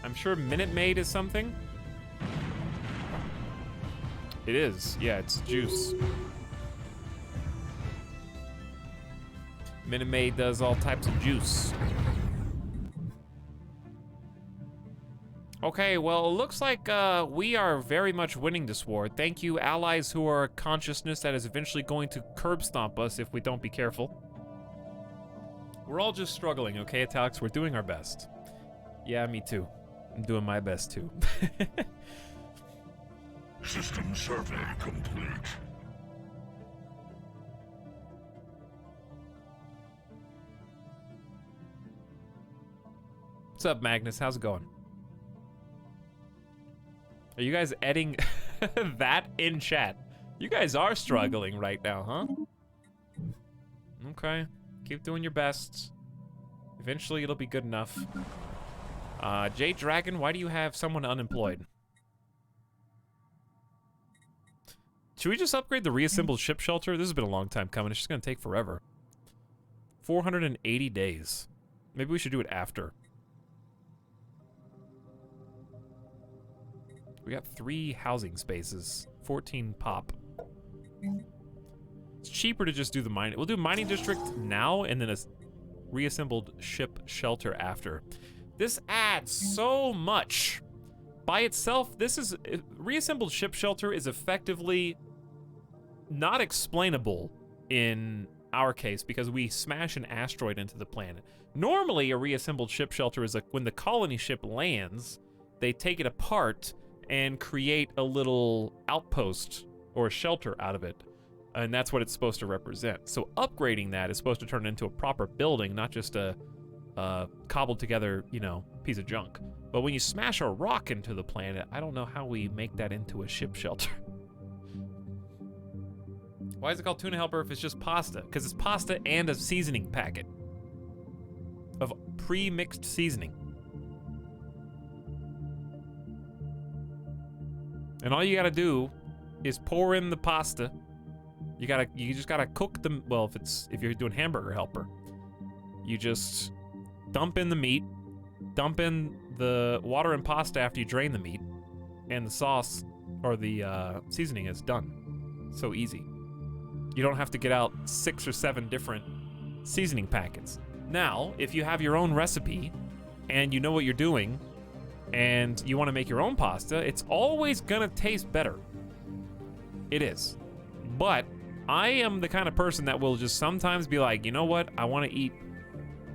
I'm sure Minute Maid is something. It is. Yeah, it's juice. Minute Maid does all types of juice. Okay, well, it looks like we are very much winning this war. Thank you, allies who are a consciousness that is eventually going to curb stomp us if we don't be careful. We're all just struggling, okay, Etalyx? We're doing our best. Yeah, me too. I'm doing my best too. System survey complete. What's up, Magnus? How's it going? Are you guys editing that in chat? You guys are struggling right now, huh? Okay. Keep doing your best. Eventually it'll be good enough. Jade Dragon, why do you have someone unemployed? Should we just upgrade the reassembled ship shelter? This has been a long time coming. It's just gonna take forever. 480 days. Maybe we should do it after. We got 3 housing spaces, 14 pop. It's cheaper to just do the mining. We'll do mining district now and then a reassembled ship shelter after. This adds so much. By itself, this is reassembled ship shelter is effectively not explainable in our case because we smash an asteroid into the planet. Normally, a reassembled ship shelter is when the colony ship lands, they take it apart and create a little outpost or a shelter out of it. And that's what it's supposed to represent. So upgrading that is supposed to turn it into a proper building, not just a cobbled together, you know, piece of junk. But when you smash a rock into the planet, I don't know how we make that into a ship shelter. Why is it called tuna helper if it's just pasta? Because it's pasta and a seasoning packet of pre-mixed seasoning. And all you gotta do is pour in the pasta. You just gotta cook them. Well, if you're doing hamburger helper, you just dump in the meat, dump in the water and pasta after you drain the meat, and the sauce or the seasoning is done. So easy. You don't have to get out 6 or 7 different seasoning packets. Now, if you have your own recipe and you know what you're doing, and you want to make your own pasta, it's always gonna taste better. It is. But I am the kind of person that will just sometimes be like, you know what? I want to eat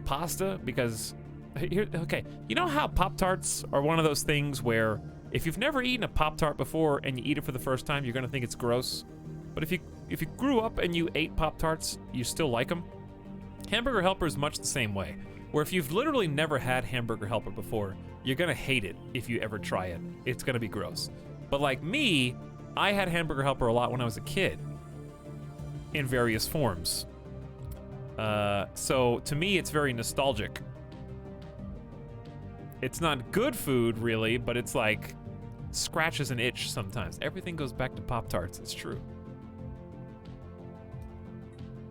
pasta because okay, you know how Pop-Tarts are one of those things where if you've never eaten a Pop-Tart before and you eat it for the first time, you're gonna think it's gross. But if you grew up and you ate Pop-Tarts, you still like them. Hamburger Helper is much the same way. Where if you've literally never had Hamburger Helper before, you're gonna hate it if you ever try it. It's gonna be gross. But like me, I had Hamburger Helper a lot when I was a kid, in various forms. So to me, it's very nostalgic. It's not good food, really, but it's like scratches an itch sometimes. Everything goes back to Pop-Tarts, it's true.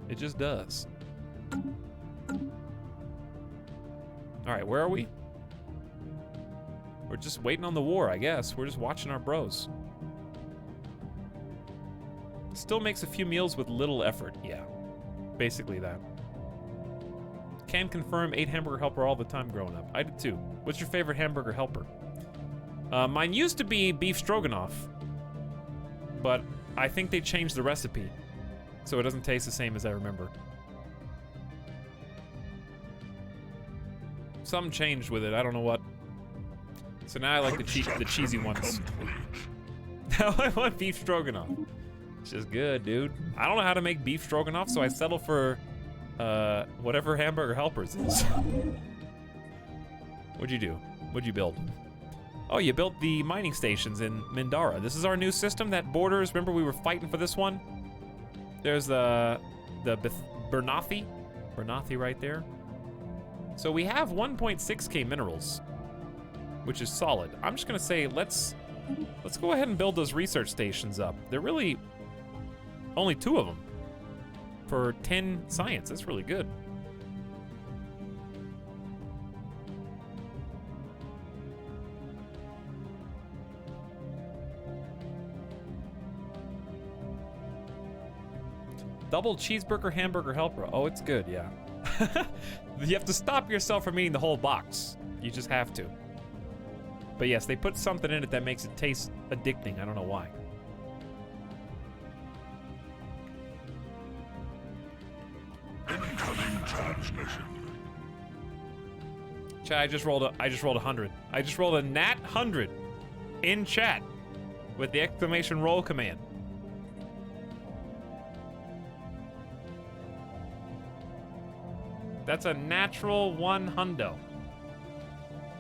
It just does. All right, where are we? We're just waiting on the war, I guess. We're just watching our bros. Still makes a few meals with little effort. Yeah, basically that. Can confirm, ate Hamburger Helper all the time growing up. I did too. What's your favorite Hamburger Helper? Mine used to be beef stroganoff, but I think they changed the recipe, so it doesn't taste the same as I remember. Something changed with it, I don't know what. So now I like the cheesy ones. Now I want beef stroganoff. It's just good, dude. I don't know how to make beef stroganoff, so I settle for whatever Hamburger Helpers is. What'd you do? What'd you build? Oh, you built the mining stations in Mindara. This is our new system that borders. Remember we were fighting for this one? There's the Bernathi right there. So we have 1.6k minerals, which is solid. I'm just gonna say let's go ahead and build those research stations up. They're really only 2 of them for 10 science. That's really good. Double cheeseburger Hamburger Helper. Oh, it's good, yeah. You have to stop yourself from eating the whole box. You just have to. But yes, they put something in it that makes it taste addicting. I don't know why. Incoming transmission. Chat, I just rolled 100. I just rolled a nat 100 in chat with the exclamation roll command. That's a natural 1 hundo.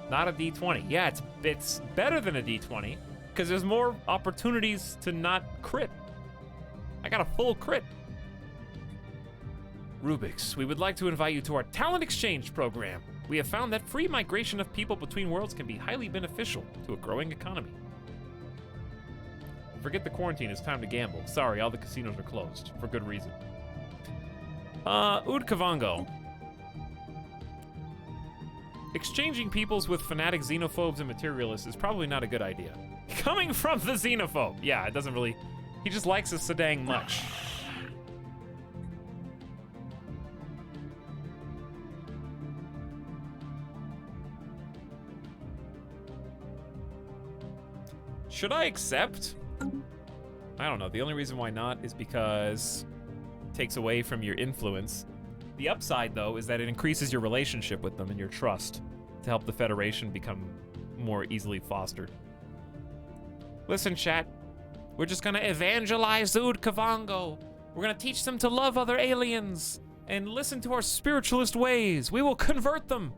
Not a D20. Yeah, it's better than a D20 because there's more opportunities to not crit. I got a full crit. Rubix, we would like to invite you to our talent exchange program. We have found that free migration of people between worlds can be highly beneficial to a growing economy. Forget the quarantine, it's time to gamble. Sorry, all the casinos are closed, for good reason. Udkavango. Exchanging peoples with fanatic xenophobes and materialists is probably not a good idea. Coming from the xenophobe. Yeah, it doesn't really... He just likes us so dang much. Should I accept? I don't know. The only reason why not is because it takes away from your influence. The upside, though, is that it increases your relationship with them and your trust to help the Federation become more easily fostered. Listen, chat. We're just gonna evangelize Udkavango. We're gonna teach them to love other aliens and listen to our spiritualist ways. We will convert them.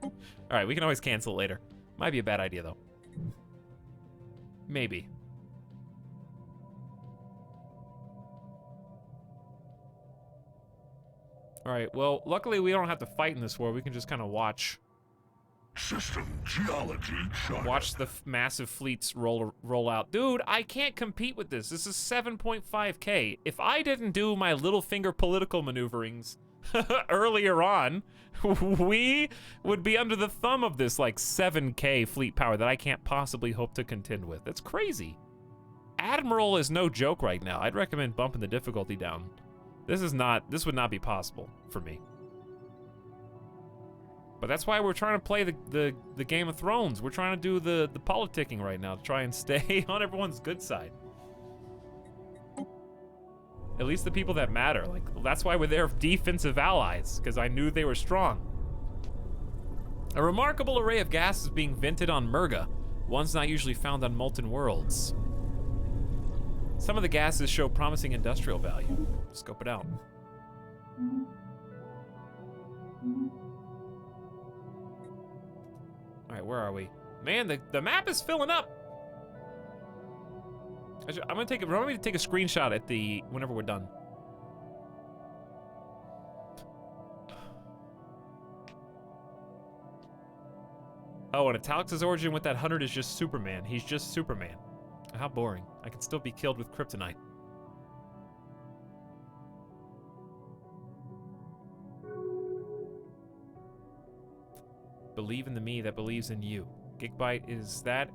All right, we can always cancel it later. Might be a bad idea, though. Maybe. All right, well, luckily we don't have to fight in this war. We can just kind of watch. System geology chart. Watch the massive fleets roll out. Dude, I can't compete with this. This is 7.5K. If I didn't do my little finger political maneuverings earlier on, we would be under the thumb of this like 7K fleet power that I can't possibly hope to contend with. That's crazy. Admiral is no joke right now. I'd recommend bumping the difficulty down. This would not be possible for me. But that's why we're trying to play the Game of Thrones. We're trying to do the politicking right now to try and stay on everyone's good side. At least the people that matter. Like, that's why we're their defensive allies, because I knew they were strong. A remarkable array of gas is being vented on Murga, ones not usually found on molten worlds. Some of the gases show promising industrial value. Scope it out. All right, where are we? Man, the map is filling up. I'm gonna take remind me to take a screenshot at whenever we're done. Oh, and Etalyx's origin with that 100 is just Superman. He's just Superman. How boring. I can still be killed with kryptonite. Believe in the me that believes in you. Gigabyte, is that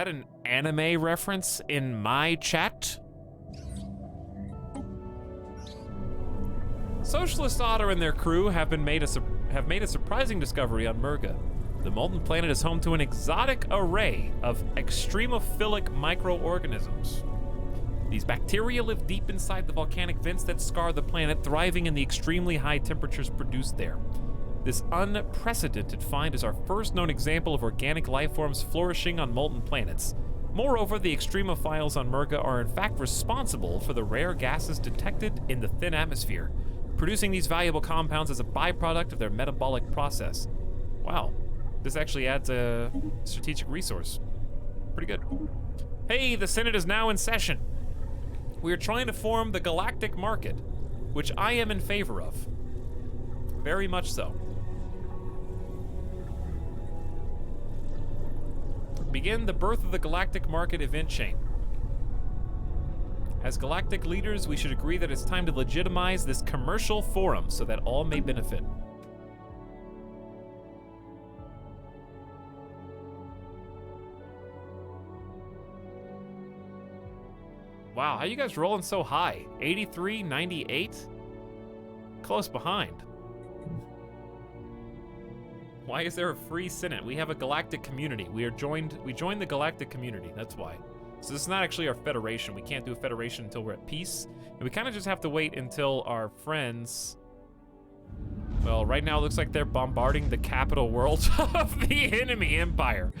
an anime reference in my chat? Socialist Otter and their crew have made a surprising discovery on Murga. The molten planet is home to an exotic array of extremophilic microorganisms. These bacteria live deep inside the volcanic vents that scar the planet, thriving in the extremely high temperatures produced there. This unprecedented find is our first known example of organic life forms flourishing on molten planets. Moreover, the extremophiles on Murga are in fact responsible for the rare gases detected in the thin atmosphere, producing these valuable compounds as a byproduct of their metabolic process. Wow, this actually adds a strategic resource. Pretty good. Hey, the Senate is now in session. We are trying to form the galactic market, which I am in favor of. Very much so. Begin the birth of the galactic market event chain. As galactic leaders, we should agree that it's time to legitimize this commercial forum so that all may benefit. Wow, how you guys rolling so high? 83, 98? Close behind. Wow. Why is there a free Senate? We have a galactic community. We joined the galactic community, that's why. So this is not actually our federation. We can't do a federation until we're at peace. And we kind of just have to wait until our friends... Well, right now it looks like they're bombarding the capital world of the enemy empire.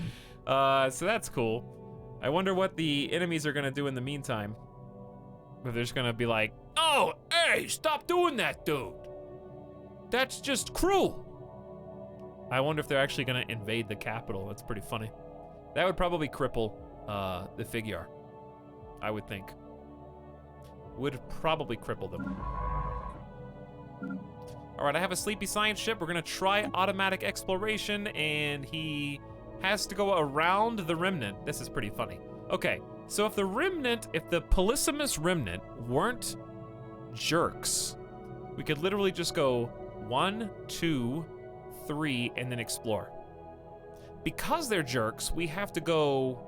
So that's cool. I wonder what the enemies are gonna do in the meantime. If they're just gonna be like, oh, hey, stop doing that, dude. That's just cruel. I wonder if they're actually gonna invade the capital. That's pretty funny. That would probably cripple the Figuar, I would think. Would probably cripple them. All right, I have a sleepy science ship. We're gonna try automatic exploration, and he has to go around the remnant. This is pretty funny. Okay, so if the Polysimus remnant weren't jerks, we could literally just go 1, 2, 3, and then explore. Because they're jerks, we have to go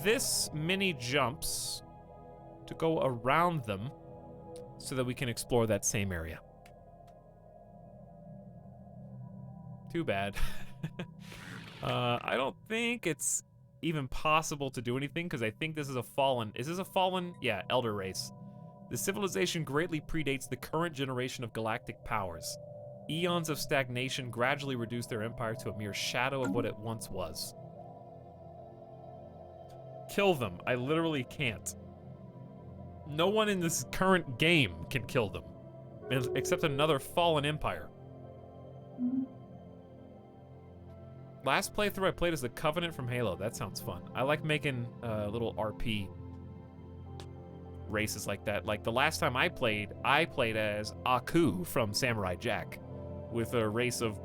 this many jumps to go around them so that we can explore that same area. Too bad. I don't think it's even possible to do anything because I think this is a fallen. Is this a fallen? Yeah, elder race. The civilization greatly predates the current generation of galactic powers. Eons of stagnation gradually reduced their empire to a mere shadow of what it once was. Kill them. I literally can't. No one in this current game can kill them, except another fallen empire. Last playthrough I played as the Covenant from Halo. That sounds fun. I like making little RP races like that. Like the last time I played as Aku from Samurai Jack with a race of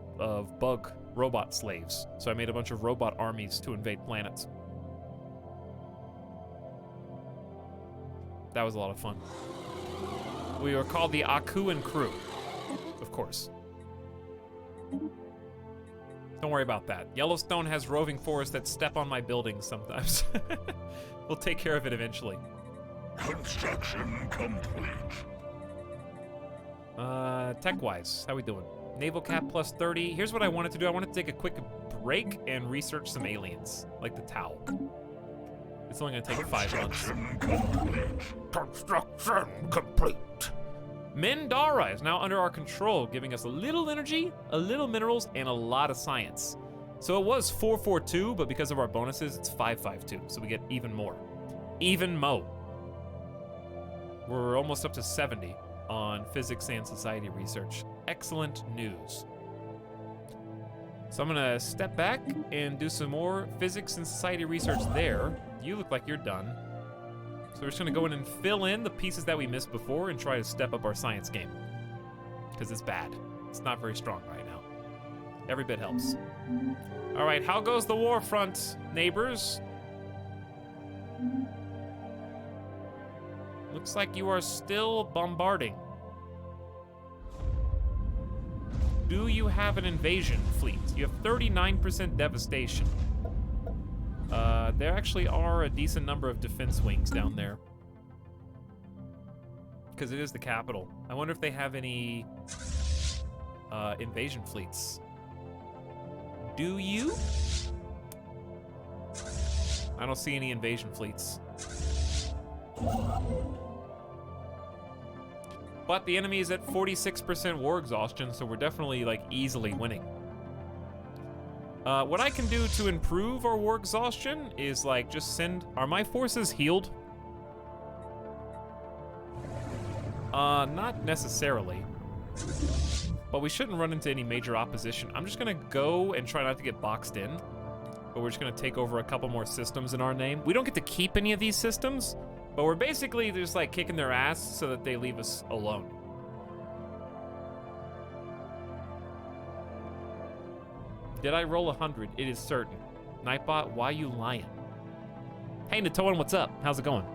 bug robot slaves. So I made a bunch of robot armies to invade planets. That was a lot of fun. We were called the Akuan crew, of course. Don't worry about that. Yellowstone has roving forests that step on my buildings sometimes. We'll take care of it eventually. Construction complete. Tech-wise, how we doing? Naval cap plus 30. Here's what I wanted to do. I wanted to take a quick break and research some aliens, like the Tau. It's only gonna take 5 months. Construction complete. Mindara is now under our control, giving us a little energy, a little minerals, and a lot of science. So it was 442, but because of our bonuses, it's 552, so we get even more. Even mo. We're almost up to 70 on physics and society research. Excellent news. So I'm gonna step back and do some more physics and society research there. You look like you're done. So we're just gonna go in and fill in the pieces that we missed before and try to step up our science game. Because it's bad. It's not very strong right now. Every bit helps. All right, how goes the war front, neighbors? Looks like you are still bombarding. Do you have an invasion fleet? You have 39% devastation. There actually are a decent number of defense wings down there. Because it is the capital. I wonder if they have any invasion fleets. Do you? I don't see any invasion fleets. But the enemy is at 46% war exhaustion, so we're definitely like easily winning. What I can do to improve our war exhaustion is like just send, are my forces healed? Not necessarily, but we shouldn't run into any major opposition. I'm just gonna go and try not to get boxed in, but we're just gonna take over a couple more systems in our name. We don't get to keep any of these systems, but we're basically just like kicking their ass so that they leave us alone. Did I roll 100? It is certain. Nightbot, why you lying? Hey, Natoan, what's up? How's it going?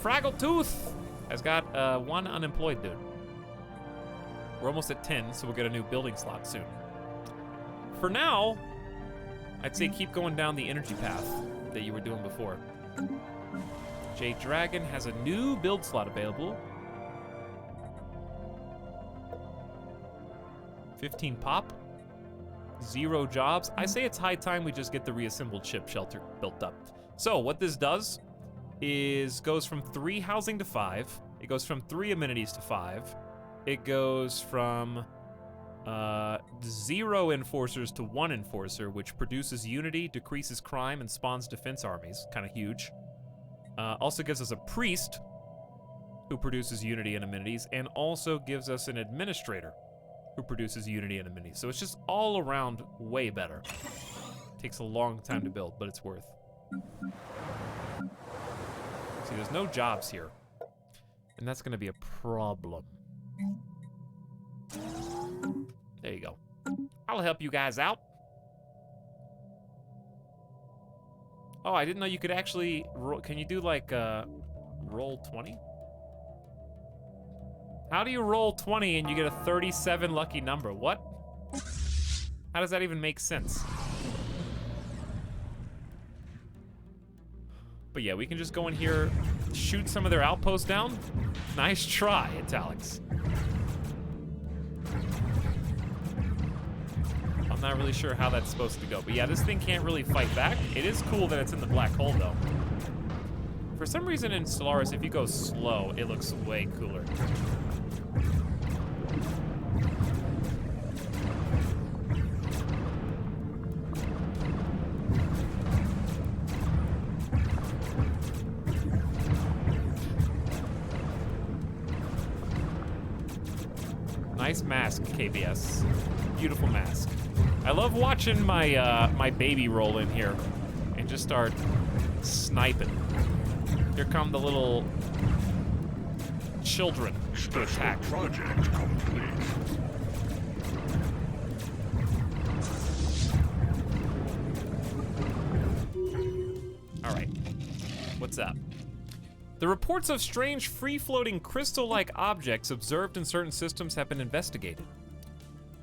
Fraggletooth has got one unemployed dude. We're almost at 10, so we'll get a new building slot soon. For now, I'd say keep going down the energy path that you were doing before. Jade Dragon has a new build slot available. 15 pop. 0 jobs. I say it's high time we just get the reassembled ship shelter built up. So what this does is goes from 3 housing to 5. It goes from 3 amenities to 5. It goes from 0 enforcers to 1 enforcer, which produces unity, decreases crime, and spawns defense armies. Kind of huge. Also gives us a priest who produces unity and amenities, and also gives us an administrator who produces unity and amenities. So it's just all around way better. Takes a long time to build, but it's worth. See, there's no jobs here. And that's gonna be a problem. There you go. I'll help you guys out. Oh, I didn't know you could actually roll. Can you do like roll 20? How do you roll 20 and you get a 37 lucky number? What? How does that even make sense? But yeah, we can just go in here, shoot some of their outposts down. Nice try, Etalyx. I'm not really sure how that's supposed to go. But yeah, this thing can't really fight back. It is cool that it's in the black hole, though. For some reason in Stellaris, if you go slow, it looks way cooler. Nice mask, KBS. Beautiful mask. I love watching my my baby roll in here and just start sniping. Here come the little children to attack. Project complete. All right. What's up? The reports of strange free-floating crystal-like objects observed in certain systems have been investigated.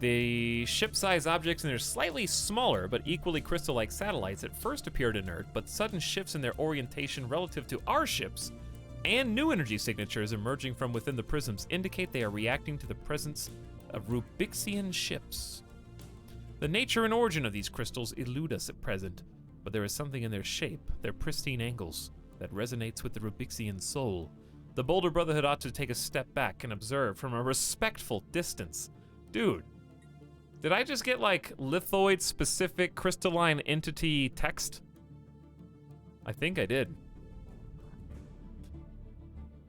The ship-sized objects and their slightly smaller but equally crystal-like satellites at first appeared inert, but sudden shifts in their orientation relative to our ships and new energy signatures emerging from within the prisms indicate they are reacting to the presence of Rubixian ships. The nature and origin of these crystals elude us at present, but there is something in their shape, their pristine angles, that resonates with the Rubixian soul. The Boulder Brotherhood ought to take a step back and observe from a respectful distance. Dude, did I just get like lithoid-specific crystalline entity text? I think I did.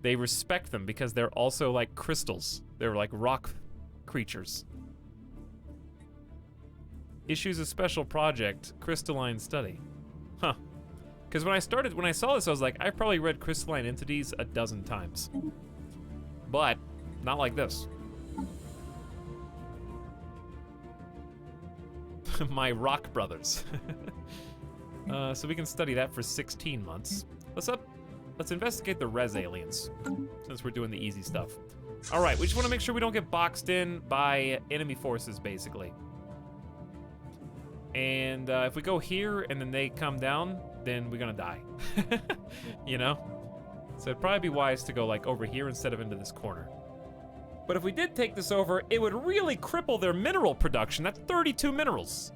They respect them because they're also like crystals. They're like rock creatures. Issues a special project, crystalline study. Huh. Because when I saw this, I was like, I've probably read crystalline entities a dozen times. But, not like this. My rock brothers. So we can study that for 16 months. Let's investigate the res aliens, since we're doing the easy stuff. All right, we just want to make sure we don't get boxed in by enemy forces, basically. And if we go here and then they come down, then we're gonna die. You know? So it'd probably be wise to go like over here instead of into this corner. But if we did take this over, it would really cripple their mineral production. That's 32 minerals.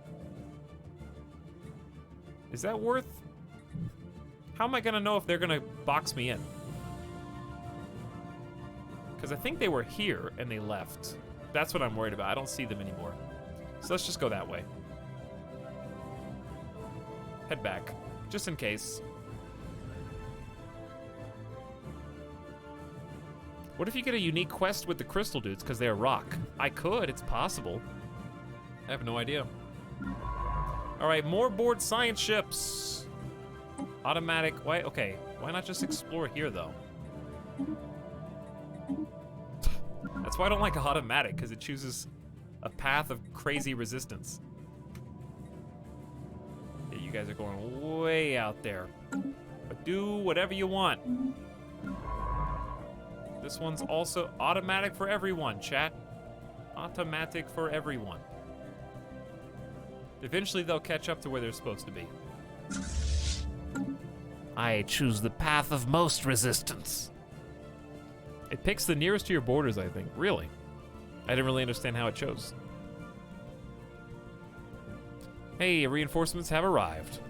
Is that worth? How am I gonna know if they're gonna box me in? Because I think they were here and they left. That's what I'm worried about. I don't see them anymore. So let's just go that way. Head back, just in case. What if you get a unique quest with the crystal dudes because they're rock? I could, it's possible. I have no idea. All right, more board science ships. Automatic, why, okay. Why not just explore here though? That's why I don't like automatic, because it chooses a path of crazy resistance. Yeah, you guys are going way out there. But do whatever you want. This one's also automatic for everyone, chat. Automatic for everyone. Eventually they'll catch up to where they're supposed to be. I choose the path of most resistance. It picks the nearest to your borders, I think. Really? I didn't really understand how it chose. Hey, reinforcements have arrived.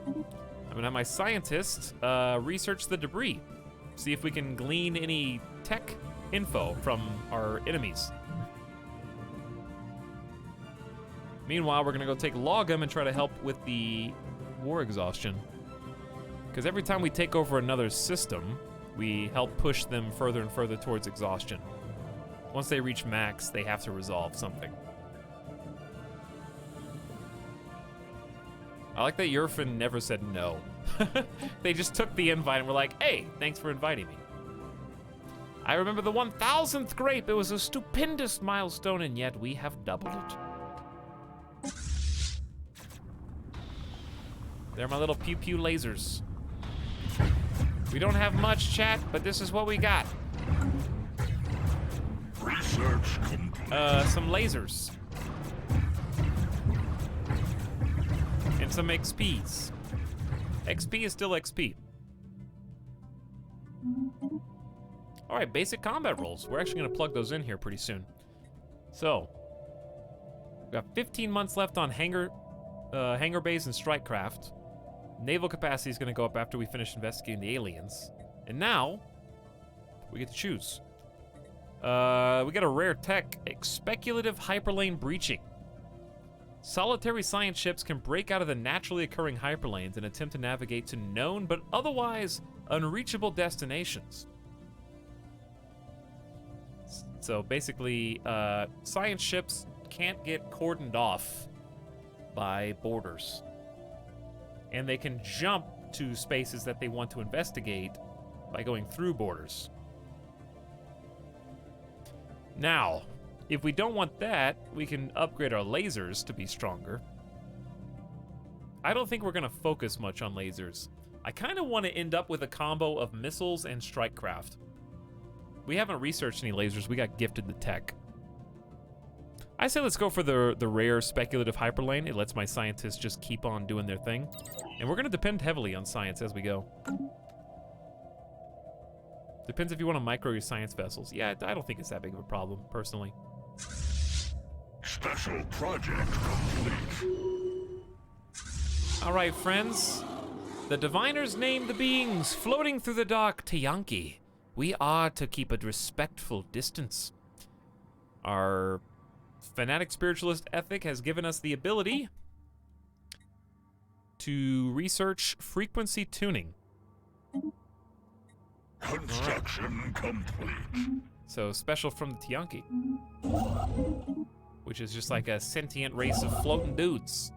I'm gonna have my scientists research the debris. See if we can glean any tech info from our enemies. Meanwhile, we're gonna go take Logum and try to help with the war exhaustion. Because every time we take over another system, we help push them further and further towards exhaustion. Once they reach max, they have to resolve something. I like that Yurfin never said no. They just took the invite and were like, hey, thanks for inviting me. I remember the 1000th grape. It was a stupendous milestone, and yet we have doubled it. They're my little pew-pew lasers. We don't have much, chat, but this is what we got. Research complete. Some lasers. And some XPs. XP is still XP. All right, basic combat rolls. We're actually gonna plug those in here pretty soon. So, we've got 15 months left on hangar bays and strike craft. Naval capacity is gonna go up after we finish investigating the aliens. And now, we get to choose. We got a rare tech, speculative hyperlane breaching. Solitary science ships can break out of the naturally occurring hyperlanes and attempt to navigate to known but otherwise unreachable destinations. So basically, science ships can't get cordoned off by borders. And they can jump to spaces that they want to investigate by going through borders. Now, if we don't want that, we can upgrade our lasers to be stronger. I don't think we're gonna focus much on lasers. I kind of want to end up with a combo of missiles and strike craft. We haven't researched any lasers, we got gifted the tech. I say let's go for the rare speculative hyperlane. It lets my scientists just keep on doing their thing. And we're gonna depend heavily on science as we go. Depends if you want to micro your science vessels. Yeah, I don't think it's that big of a problem, personally. Special project complete. All right, friends. The diviners named the beings floating through the dark Tiyanki. We are to keep a respectful distance. Our fanatic spiritualist ethic has given us the ability to research frequency tuning. Construction complete. So special from the Tiyanki, which is just like a sentient race of floating dudes.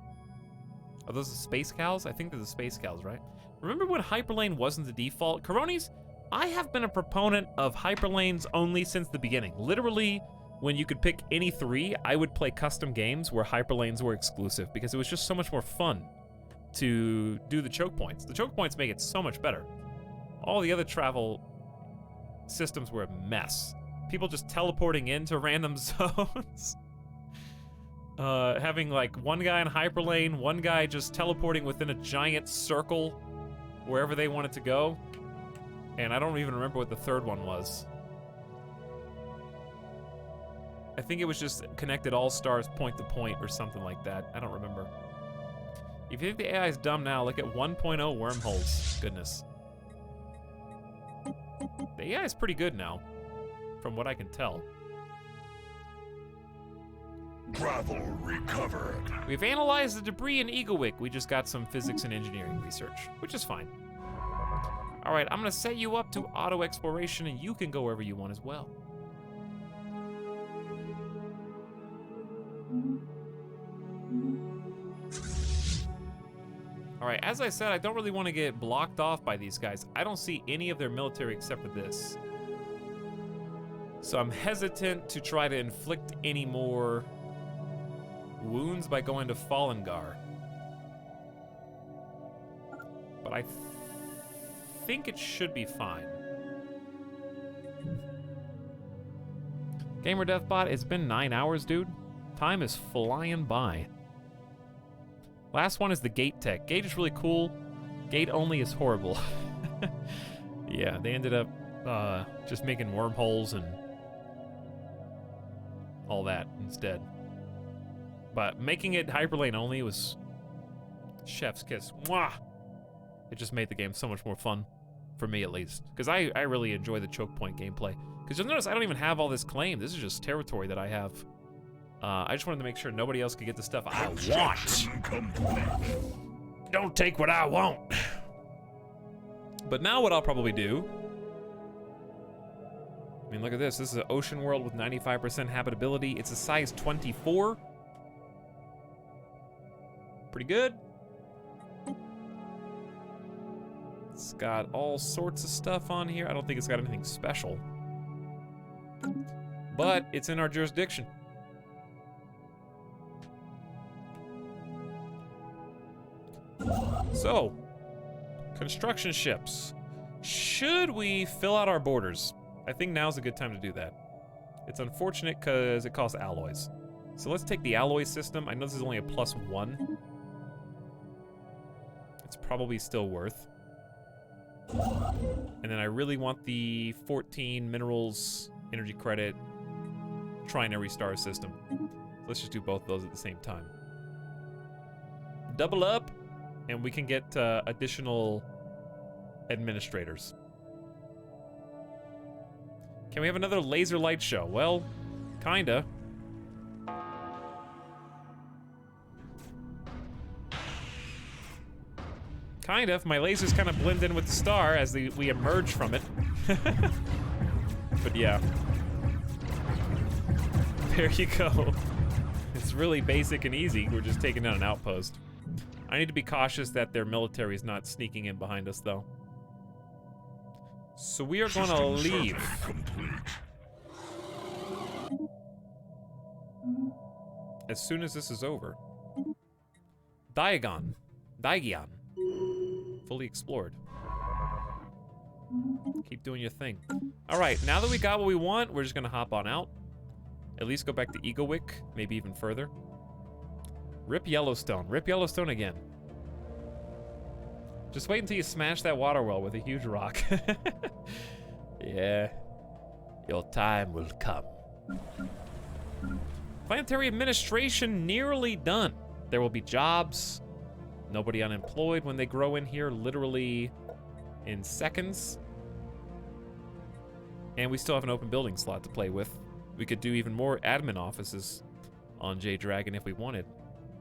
Are those the space cows? I think they're the space cows, right? Remember when hyperlane wasn't the default? Coronis, I have been a proponent of hyperlanes only since the beginning. Literally, when you could pick any three, I would play custom games where hyperlanes were exclusive because it was just so much more fun to do the choke points. The choke points make it so much better. All the other travel systems were a mess. People just teleporting into random zones. Having like one guy in hyperlane, one guy just teleporting within a giant circle wherever they wanted to go. And I don't even remember what the third one was. I think it was just connected all stars point to point or something like that. I don't remember. If you think the AI is dumb now, look at 1.0 wormholes. Goodness. The AI is pretty good now, from what I can tell. Gravel recovered. We've analyzed the debris in Egowick. We just got some physics and engineering research, which is fine. All right, I'm gonna set you up to auto exploration and you can go wherever you want as well. All right, as I said, I don't really want to get blocked off by these guys. I don't see any of their military except for this. So I'm hesitant to try to inflict any more wounds by going to Fallengar. But I think it should be fine. Gamer Deathbot, it's been 9 hours, dude. Time is flying by. Last one is the gate tech. Gate is really cool. Gate only is horrible. Yeah, they ended up just making wormholes and all that instead. But making it hyperlane only was chef's kiss. Mwah! It just made the game so much more fun, for me at least. Because I really enjoy the choke point gameplay. Because you'll notice I don't even have all this claim. This is just territory that I have. I just wanted to make sure nobody else could get the stuff I want. Don't take what I want. But now what I'll probably do... I mean, look at this. This is an ocean world with 95% habitability. It's a size 24. Pretty good. It's got all sorts of stuff on here. I don't think it's got anything special. But it's in our jurisdiction. So, construction ships. Should we fill out our borders? I think now's a good time to do that. It's unfortunate because it costs alloys. So let's take the alloy system. I know this is only a +1. It's probably still worth. And then I really want the 14 minerals, energy credit, trinary star system. Let's just do both of those at the same time. Double up, and we can get additional administrators. Can we have another laser light show? Well, kinda. Kind of. My lasers kind of blend in with the star as we emerge from it. But yeah. There you go. It's really basic and easy. We're just taking down an outpost. I need to be cautious that their military is not sneaking in behind us, though. So we are going to leave. As soon as this is over. Diagon. Fully explored. Keep doing your thing. All right, now that we got what we want, we're just going to hop on out. At least go back to Egowick, maybe even further. Rip Yellowstone. Rip Yellowstone again. Just wait until you smash that water well with a huge rock. Yeah. Your time will come. Planetary administration nearly done. There will be jobs. Nobody unemployed when they grow in here, literally in seconds. And we still have an open building slot to play with. We could do even more admin offices on J-Dragon if we wanted.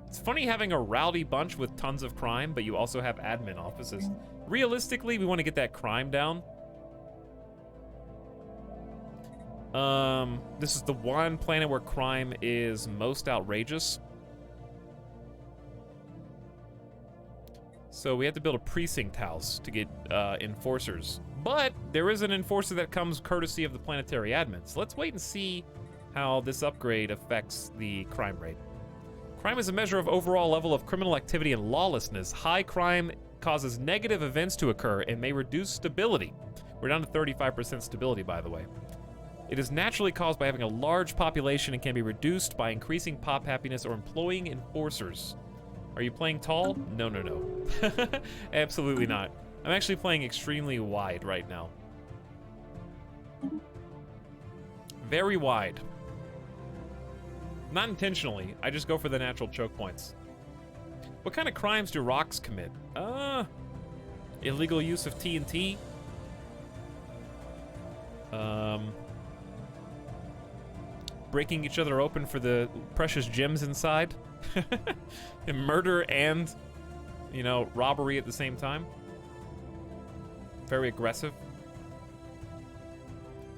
It's funny having a rowdy bunch with tons of crime, but you also have admin offices. Realistically, we want to get that crime down. This is the one planet where crime is most outrageous. So we have to build a precinct house to get enforcers. But there is an enforcer that comes courtesy of the planetary admins. Let's wait and see how this upgrade affects the crime rate. Crime is a measure of overall level of criminal activity and lawlessness. High crime causes negative events to occur and may reduce stability. We're down to 35% stability, by the way. It is naturally caused by having a large population and can be reduced by increasing pop happiness or employing enforcers. Are you playing tall? No, no, no. Absolutely not. I'm actually playing extremely wide right now. Very wide. Not intentionally, I just go for the natural choke points. What kind of crimes do rocks commit? Illegal use of TNT. Breaking each other open for the precious gems inside. And murder and, you know, robbery at the same time. Very aggressive.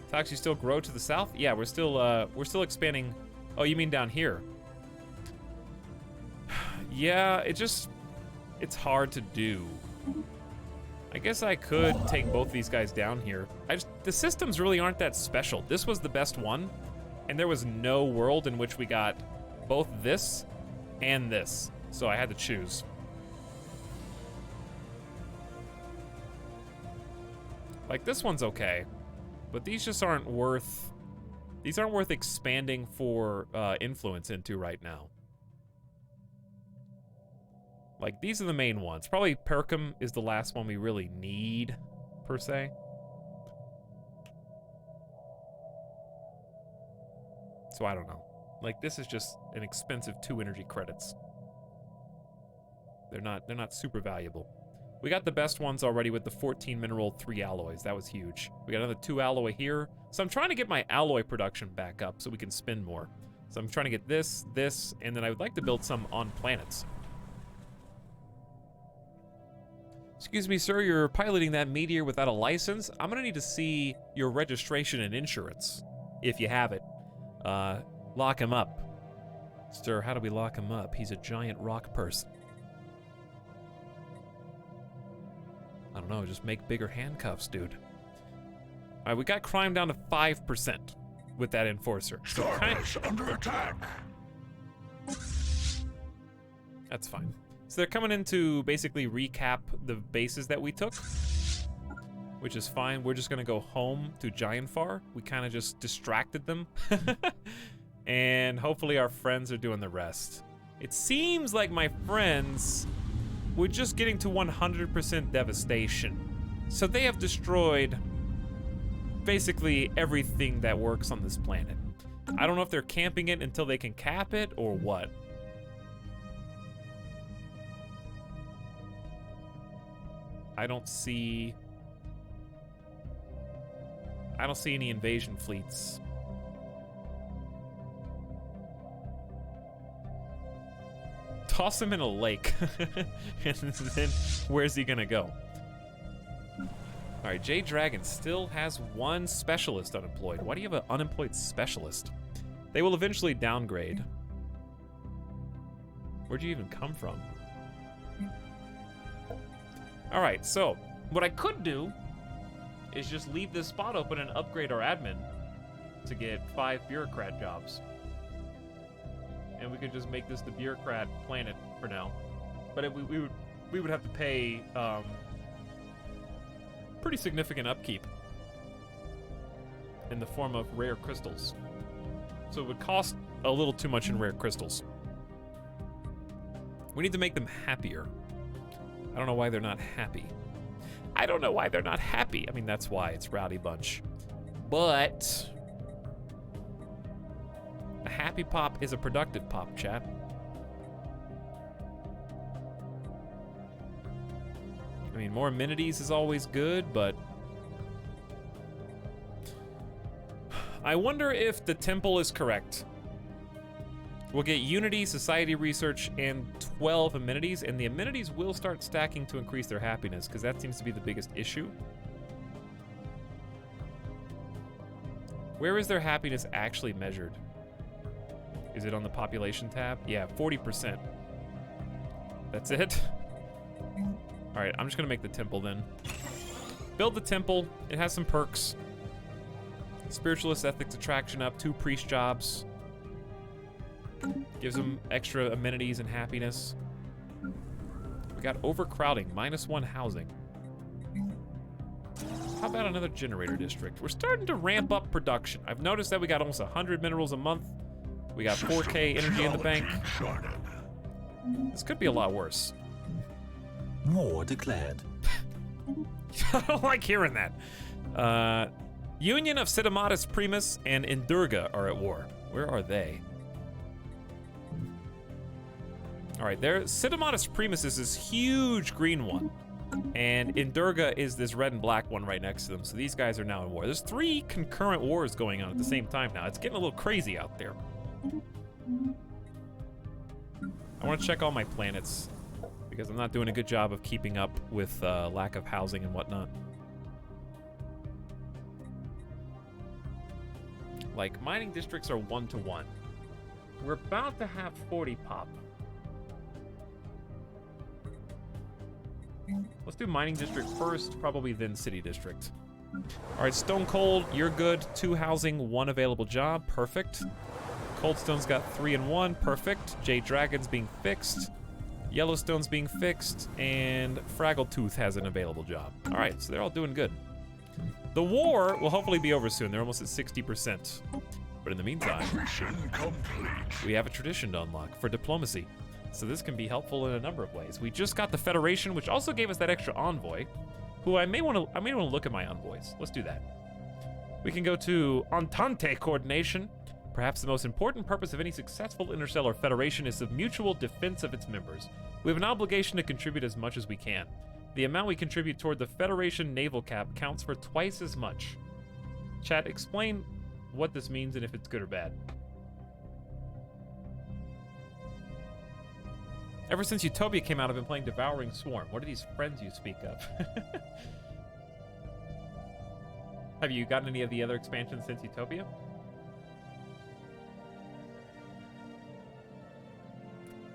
Tox, you still grow to the south? Yeah, we're still expanding. Oh, you mean down here? Yeah, it's hard to do. I guess I could take both these guys down here. The systems really aren't that special. This was the best one, and there was no world in which we got both this and this, so I had to choose. Like, this one's okay, but these just aren't worth... These aren't worth expanding for influence into right now. Like, these are the main ones. Probably Perkum is the last one we really need, per se. So I don't know. Like, this is just an expensive 2 energy credits. They're not super valuable. We got the best ones already with the 14 mineral, 3 alloys. That was huge. We got another 2 alloy here. So I'm trying to get my alloy production back up so we can spin more. So I'm trying to get this, and then I would like to build some on planets. Excuse me, sir, you're piloting that meteor without a license? I'm gonna need to see your registration and insurance, if you have it. Lock him up. Sir, how do we lock him up? He's a giant rock person. I don't know, just make bigger handcuffs, dude. All right, we got crime down to 5% with that enforcer. Stellaris under attack. That's fine. So they're coming in to basically recap the bases that we took, which is fine. We're just gonna go home to Giantfar. We kind of just distracted them. And hopefully our friends are doing the rest. It seems like my friends were just getting to 100% devastation. So they have destroyed basically everything that works on this planet. I don't know if they're camping it until they can cap it or what. I don't see any invasion fleets. Toss him in a lake. And then where's he gonna go? All right, J Dragon still has 1 specialist unemployed. Why do you have an unemployed specialist? They will eventually downgrade. Where'd you even come from? All right, so what I could do is just leave this spot open and upgrade our admin to get 5 bureaucrat jobs. And we could just make this the bureaucrat planet for now. But we would have to pay pretty significant upkeep in the form of rare crystals. So it would cost a little too much in rare crystals. We need to make them happier. I don't know why they're not happy. I don't know why they're not happy. I mean, that's why it's Rowdy Bunch. But a happy pop is a productive pop, chat. I mean, more amenities is always good, but I wonder if the temple is correct. We'll get Unity, Society Research, and 12 amenities, and the amenities will start stacking to increase their happiness, because that seems to be the biggest issue. Where is their happiness actually measured? Is it on the population tab? Yeah, 40%. That's it? All right, I'm just gonna make the temple then. Build the temple. It has some perks. Spiritualist ethics attraction up, 2 priest jobs. Gives them extra amenities and happiness. We got overcrowding, -1 housing. How about another generator district? We're starting to ramp up production. I've noticed that we got almost 100 minerals a month. We got 4K energy in the bank. This could be a lot worse. War declared. I don't like hearing that. Union of Sidamatus Primus and Indurga are at war. Where are they? All right, there. Sidamatus Primus is this huge green one, and Indurga is this red and black one right next to them. So these guys are now in war. There's 3 concurrent wars going on at the same time now. It's getting a little crazy out there. I want to check all my planets because I'm not doing a good job of keeping up with lack of housing and whatnot. Like, mining districts are 1-to-1. We're about to have 40 pop. Let's do mining district first, probably then city district. All right, Stone Cold, you're good. 2 housing, 1 available job, perfect. Coldstone's got 3 and 1, perfect. Jade Dragon's being fixed. Yellowstone's being fixed, and Fraggletooth has an available job. All right, so they're all doing good. The war will hopefully be over soon. They're almost at 60%. But in the meantime, we have a tradition to unlock for diplomacy. So this can be helpful in a number of ways. We just got the Federation, which also gave us that extra envoy, who I may want to look at my envoys. Let's do that. We can go to Entente coordination. Perhaps the most important purpose of any successful interstellar federation is the mutual defense of its members. We have an obligation to contribute as much as we can. The amount we contribute toward the Federation naval cap counts for twice as much. Chat, explain what this means and if it's good or bad. Ever since Utopia came out, I've been playing Devouring Swarm. What are these friends you speak of? Have you gotten any of the other expansions since Utopia?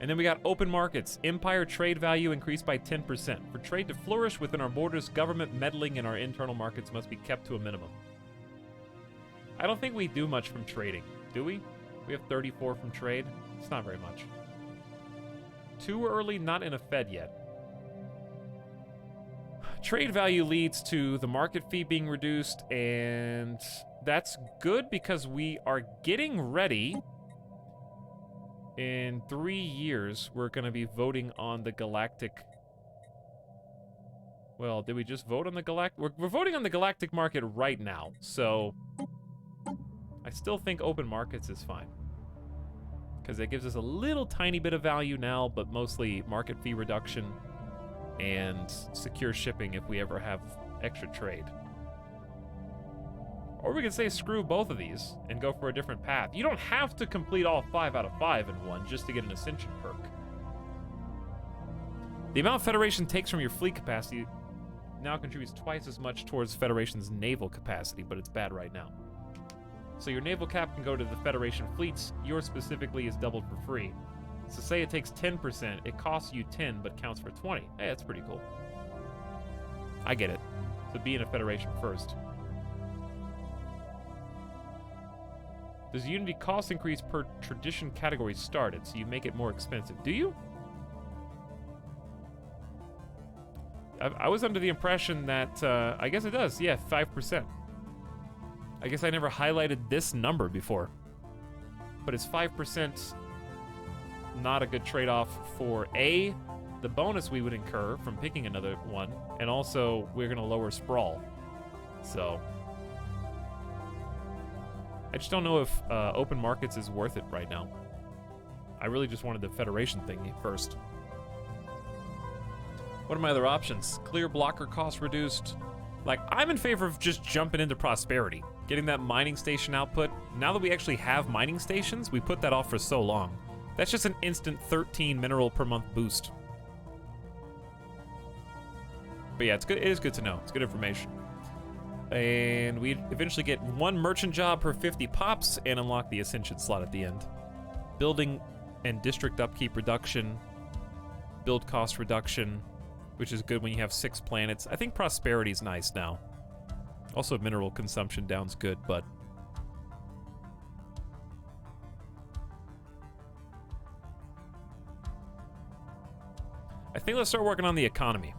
And then we got open markets. Empire trade value increased by 10%. For trade to flourish within our borders, government meddling in our internal markets must be kept to a minimum. I don't think we do much from trading, do we? We have 34 from trade. It's not very much. Too early, not in a Fed yet. Trade value leads to the market fee being reduced, and that's good because we are getting ready. In 3 years, we're going to be voting on the galactic... Well, did we just vote on the galactic... We're voting on the galactic market right now, so... I still think open markets is fine. Because it gives us a little tiny bit of value now, but mostly market fee reduction and secure shipping if we ever have extra trade. Or we can say screw both of these and go for a different path. You don't have to complete all 5 out of 5 in one just to get an Ascension perk. The amount Federation takes from your fleet capacity now contributes twice as much towards Federation's naval capacity, but it's bad right now. So your naval cap can go to the Federation fleets. Yours specifically is doubled for free. So say it takes 10%, it costs you 10 but counts for 20. Hey, that's pretty cool. I get it. So be in a Federation first. Does Unity cost increase per tradition category started, so you make it more expensive? Do you? I was under the impression that, I guess it does, yeah, 5%. I guess I never highlighted this number before. But it's 5% not a good trade-off for A, the bonus we would incur from picking another one, and also we're gonna lower sprawl. So... I just don't know if open markets is worth it right now. I really just wanted the Federation thing first. What are my other options? Clear blocker cost reduced. Like, I'm in favor of just jumping into prosperity. Getting that mining station output. Now that we actually have mining stations, we put that off for so long. That's just an instant 13 mineral per month boost. But yeah, it's good. It is good to know. It's good information. And we eventually get 1 merchant job per 50 pops and unlock the Ascension slot at the end. Building and district upkeep reduction. Build cost reduction, which is good when you have 6 planets. I think prosperity's nice now. Also mineral consumption down's good, but... I think let's start working on the economy.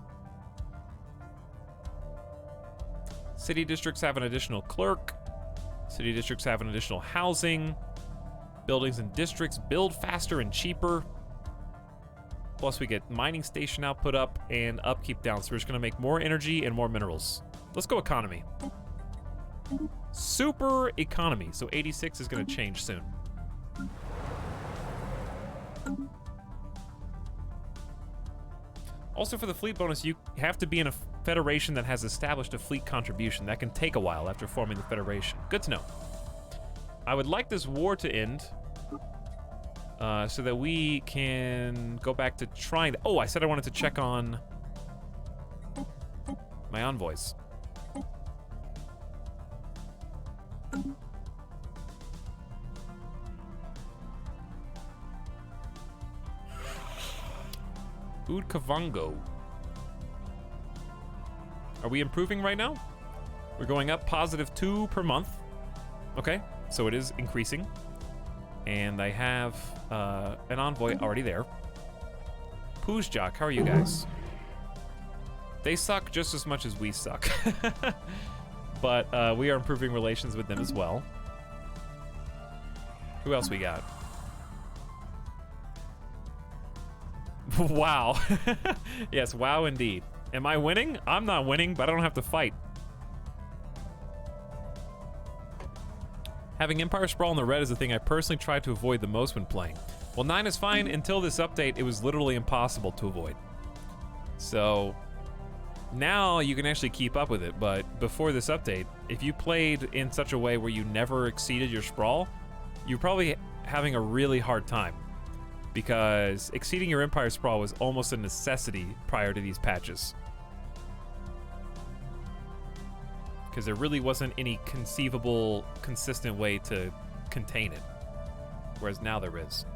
City districts have an additional clerk. City districts have an additional housing. Buildings and districts build faster and cheaper. Plus we get mining station output up and upkeep down. So we're just gonna make more energy and more minerals. Let's go economy. Super economy. So 86 is gonna change soon. Also for the fleet bonus, you have to be in a federation that has established a fleet contribution. That can take a while after forming the federation. Good to know. I would like this war to end so that we can go back to trying to... Oh, I said I wanted to check on my envoys. Food Kavango. Are we improving right now? We're going up +2 per month. Okay, so it is increasing. And I have an envoy already there. Poojjak, how are you guys? They suck just as much as we suck. But we are improving relations with them as well. Who else we got? Wow. Yes, wow indeed. Am I winning? I'm not winning, but I don't have to fight. Having Empire Sprawl in the red is the thing I personally try to avoid the most when playing. Well, 9 is fine. Until this update, it was literally impossible to avoid. So now you can actually keep up with it, but before this update, if you played in such a way where you never exceeded your sprawl, you're probably having a really hard time, because exceeding your Empire Sprawl was almost a necessity prior to these patches. Because there really wasn't any conceivable, consistent way to contain it, whereas now there is.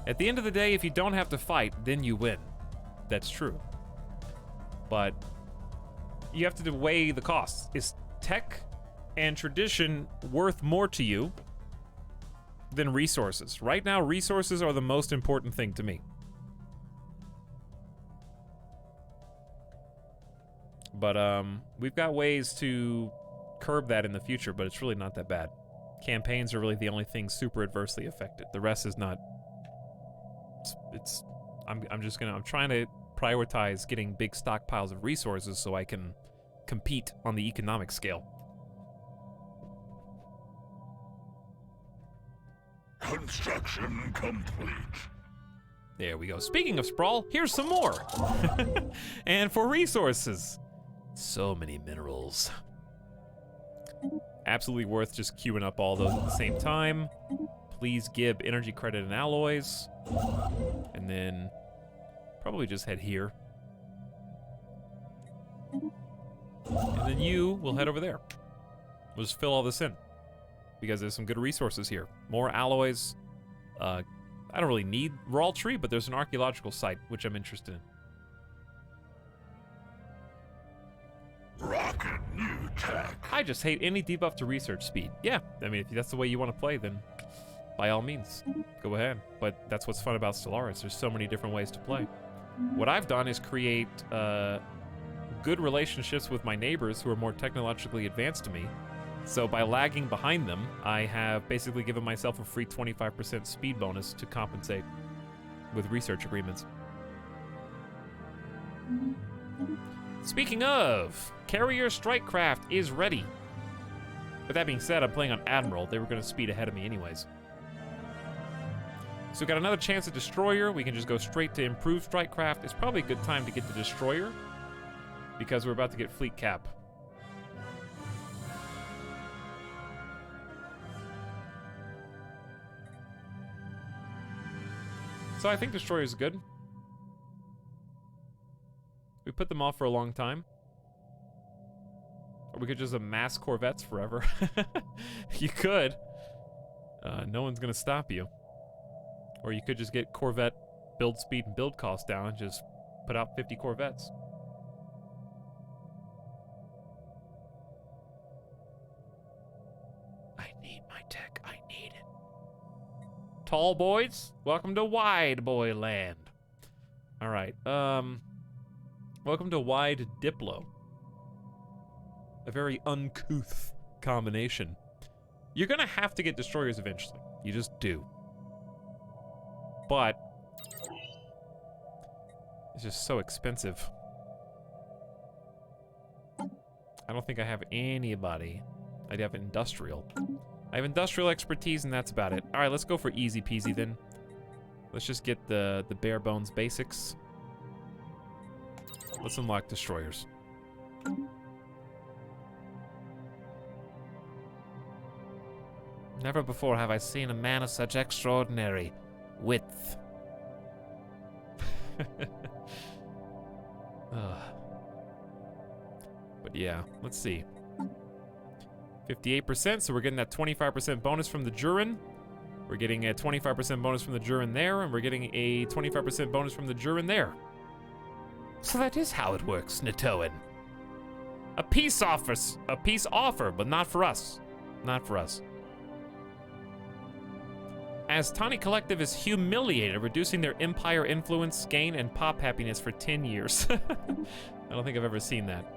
At the end of the day, if you don't have to fight, then you win. That's true. But you have to weigh the costs. Is tech and tradition worth more to you than resources? Right now, resources are the most important thing to me. But we've got ways to curb that in the future, but it's really not that bad. Campaigns are really the only thing super adversely affected. The rest is not. I'm trying to prioritize getting big stockpiles of resources so I can compete on the economic scale. Construction complete. There we go. Speaking of sprawl, here's some more. And for resources, so many minerals. Absolutely worth just queuing up all those at the same time. Please give energy credit and alloys. And then probably just head here. And then you will head over there. We'll just fill all this in, because there's some good resources here. More alloys. I don't really need raw tree, but there's an archaeological site, which I'm interested in. Rocket new tech. I just hate any debuff to research speed. Yeah, I mean, if that's the way you want to play, then by all means, go ahead. But that's what's fun about Stellaris. There's so many different ways to play. What I've done is create good relationships with my neighbors who are more technologically advanced to me. So by lagging behind them, I have basically given myself a free 25% speed bonus to compensate with research agreements. Speaking of, Carrier Strike Craft is ready. But that being said, I'm playing on Admiral. They were going to speed ahead of me anyways. So we've got another chance at Destroyer. We can just go straight to Improved Strike Craft. It's probably a good time to get the Destroyer, because we're about to get Fleet Cap. So I think Destroyer is good. We put them off for a long time. Or we could just amass Corvettes forever. You could. No one's gonna stop you. Or you could just get Corvette build speed and build cost down and just put out 50 Corvettes. I need my tech. I need it. Tall boys, welcome to Wide Boy Land. All right, welcome to Wide Diplo. A very uncouth combination. You're gonna have to get destroyers eventually. You just do. But it's just so expensive. I don't think I have anybody. I have industrial. I have industrial expertise, and that's about it. All right, let's go for easy peasy then. Let's just get the bare bones basics. Let's unlock destroyers. Never before have I seen a man of such extraordinary width. But yeah, let's see. 58%, so we're getting that 25% bonus from the Jurin. We're getting a 25% bonus from the Jurin there, and we're getting a 25% bonus from the Jurin there. So that is how it works, Natoan. A peace offer, but not for us. Not for us. As Tani Collective is humiliated, reducing their empire influence, gain, and pop happiness for 10 years. I don't think I've ever seen that.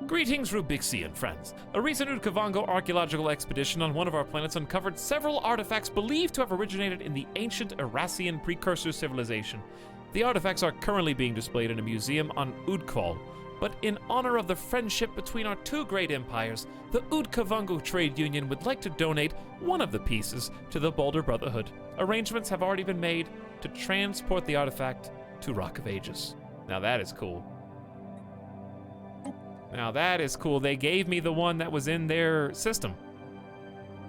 Greetings, Rubixian friends. A recent Udkavango archaeological expedition on one of our planets uncovered several artifacts believed to have originated in the ancient Erassian precursor civilization. The artifacts are currently being displayed in a museum on Udkval, but in honor of the friendship between our two great empires, the Udkavungu Trade Union would like to donate one of the pieces to the Boulder Brotherhood. Arrangements have already been made to transport the artifact to Rock of Ages. Now that is cool. Now that is cool. They gave me the one that was in their system.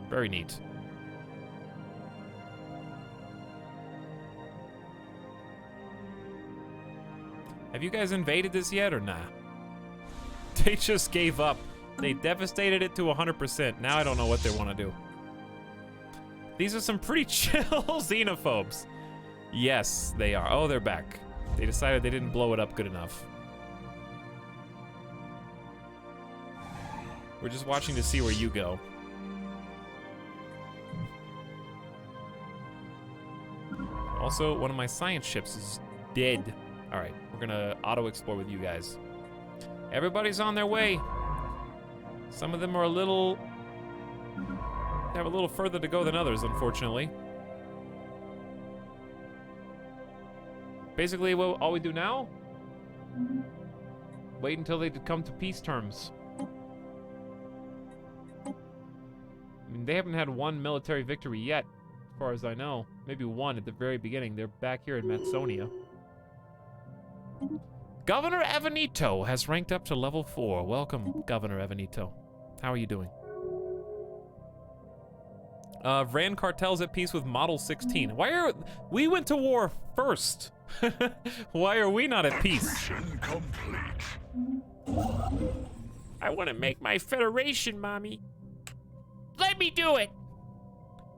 Very neat. Have you guys invaded this yet or nah? They just gave up. They devastated it to 100%. Now I don't know what they want to do. These are some pretty chill xenophobes. Yes, they are. Oh, they're back. They decided they didn't blow it up good enough. We're just watching to see where you go. Also, one of my science ships is dead. All right, we're gonna auto-explore with you guys. Everybody's on their way. Some of them are have a little further to go than others, unfortunately. Basically, all we do now, wait until they come to peace terms. I mean, they haven't had one military victory yet, as far as I know. Maybe one at the very beginning. They're back here in Matsonia. Governor Evanito has ranked up to level 4. Welcome, Governor Evanito. How are you doing? Vran Cartel's at peace with Model 16. We went to war first. Why are we not at peace? Mission complete. I want to make my federation, Mommy. Let me do it.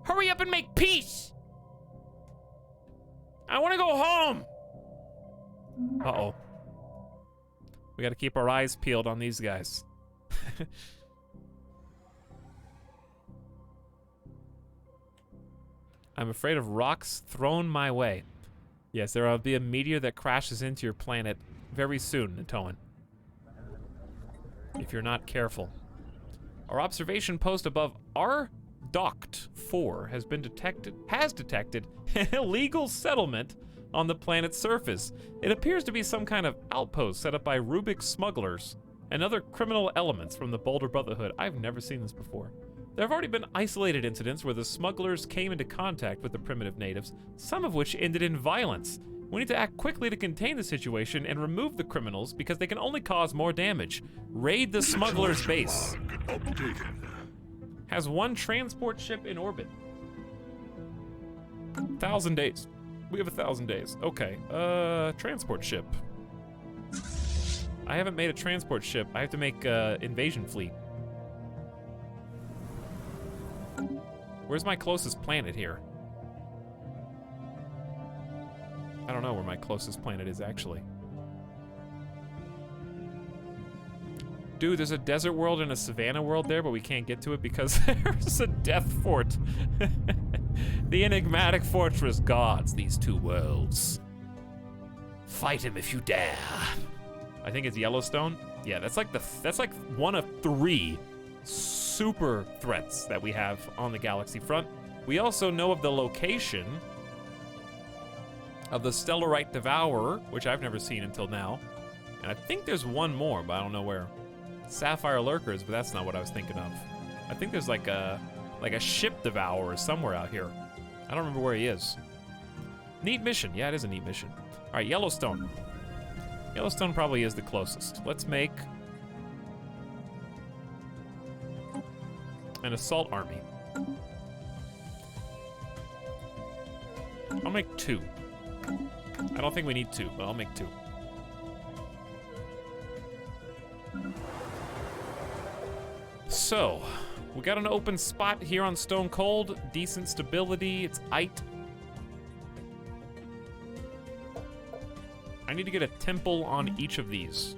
Hurry up and make peace. I want to go home. Uh-oh. We got to keep our eyes peeled on these guys. I'm afraid of rocks thrown my way. Yes, there will be a meteor that crashes into your planet very soon, Natoan. If you're not careful. Our observation post above Ardoct 4 has detected an illegal settlement on the planet's surface. It appears to be some kind of outpost set up by Rubik smugglers and other criminal elements from the Boulder Brotherhood. I've never seen this before. There have already been isolated incidents where the smugglers came into contact with the primitive natives, some of which ended in violence. We need to act quickly to contain the situation and remove the criminals because they can only cause more damage. Raid the smugglers' base. Updated. Has one transport ship in orbit. 1,000 days. We have 1,000 days. Okay, transport ship. I haven't made a transport ship. I have to make invasion fleet. Where's my closest planet here? I don't know where my closest planet is, actually. Dude, there's a desert world and a savanna world there, but we can't get to it because there's a death fort. The enigmatic fortress guards these two worlds. Fight him if you dare. I think it's Yellowstone. Yeah, that's like one of 3 super threats that we have on the galaxy front. We also know of the location of the Stellarite Devourer, which I've never seen until now. And I think there's one more, but I don't know where. Sapphire Lurkers, but that's not what I was thinking of. I think there's like a ship devourer somewhere out here. I don't remember where he is. Neat mission. Yeah, it is a neat mission. All right, Yellowstone. Yellowstone probably is the closest. Let's make an assault army. I'll make 2. I don't think we need 2, but I'll make 2. So, we got an open spot here on Stone Cold. Decent stability. It's aight. I need to get a temple on each of these.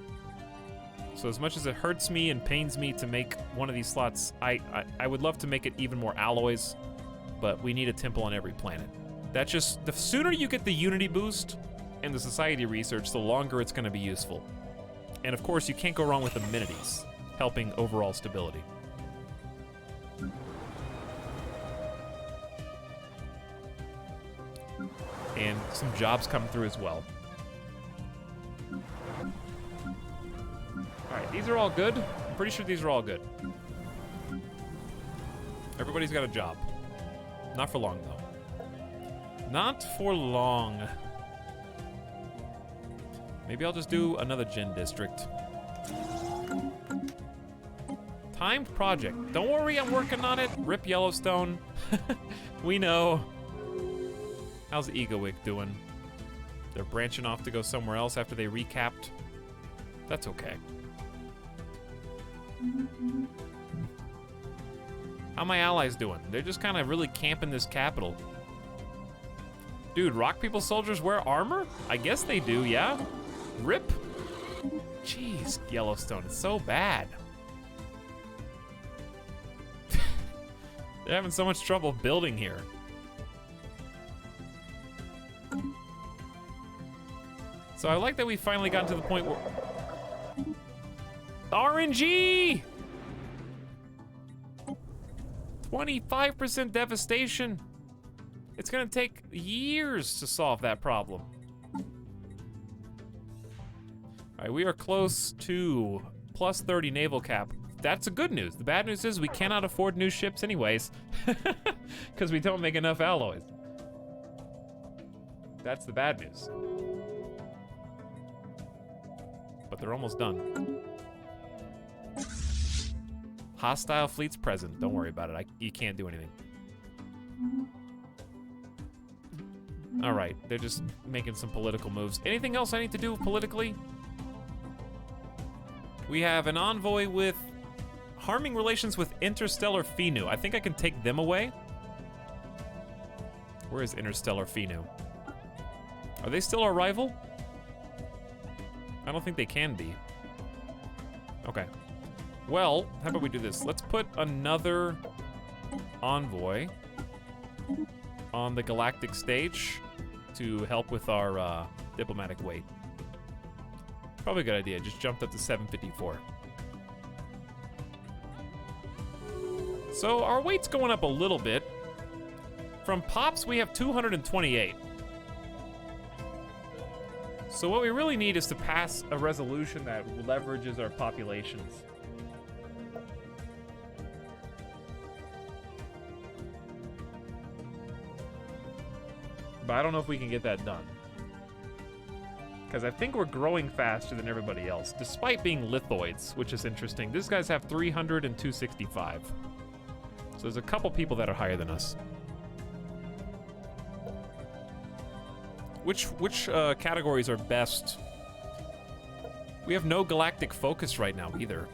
So as much as it hurts me and pains me to make one of these slots, I would love to make it even more alloys, but we need a temple on every planet. That's just, the sooner you get the Unity boost and the Society research, the longer it's going to be useful. And of course, you can't go wrong with amenities, helping overall stability. And some jobs come through as well. These are all good? I'm pretty sure these are all good. Everybody's got a job. Not for long, though. Not for long. Maybe I'll just do another Gen District. Timed project. Don't worry, I'm working on it. Rip Yellowstone. We know. How's Egoic doing? They're branching off to go somewhere else after they recapped. That's okay. How my allies doing? They're just kind of really camping this capital. Dude, Rock People soldiers wear armor? I guess they do, yeah? Rip? Jeez, Yellowstone, it's so bad. They're having so much trouble building here. So I like that we finally got to the point where... RNG! 25% devastation. It's gonna take years to solve that problem. All right, we are close to plus 30 naval cap. That's the good news. The bad news is we cannot afford new ships anyways, because we don't make enough alloys. That's the bad news. But they're almost done. Hostile fleets present. Don't worry about it. You can't do anything. All right, they're just making some political moves. Anything else I need to do politically? We have an envoy with harming relations with Interstellar Finu. I think I can take them away. Where is Interstellar Finu? Are they still our rival? I don't think they can be. Okay. Well, how about we do this? Let's put another envoy on the galactic stage to help with our diplomatic weight. Probably a good idea. Just jumped up to 754. So our weight's going up a little bit. From Pops, we have 228. So what we really need is to pass a resolution that leverages our populations. But I don't know if we can get that done. Because I think we're growing faster than everybody else, despite being lithoids, which is interesting. These guys have 300 and 265. So there's a couple people that are higher than us. Which categories are best? We have no galactic focus right now either.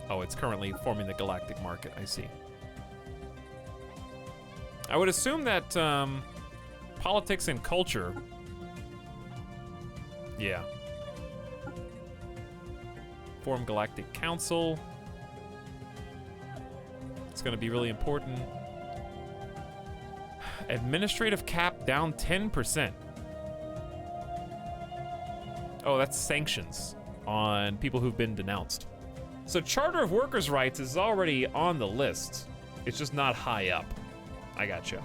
Oh, it's currently forming the galactic market, I see. I would assume that politics and culture. Yeah. Form Galactic Council. It's gonna be really important. Administrative cap down 10%. Oh, that's sanctions on people who've been denounced. So Charter of Workers' Rights is already on the list. It's just not high up. I gotcha.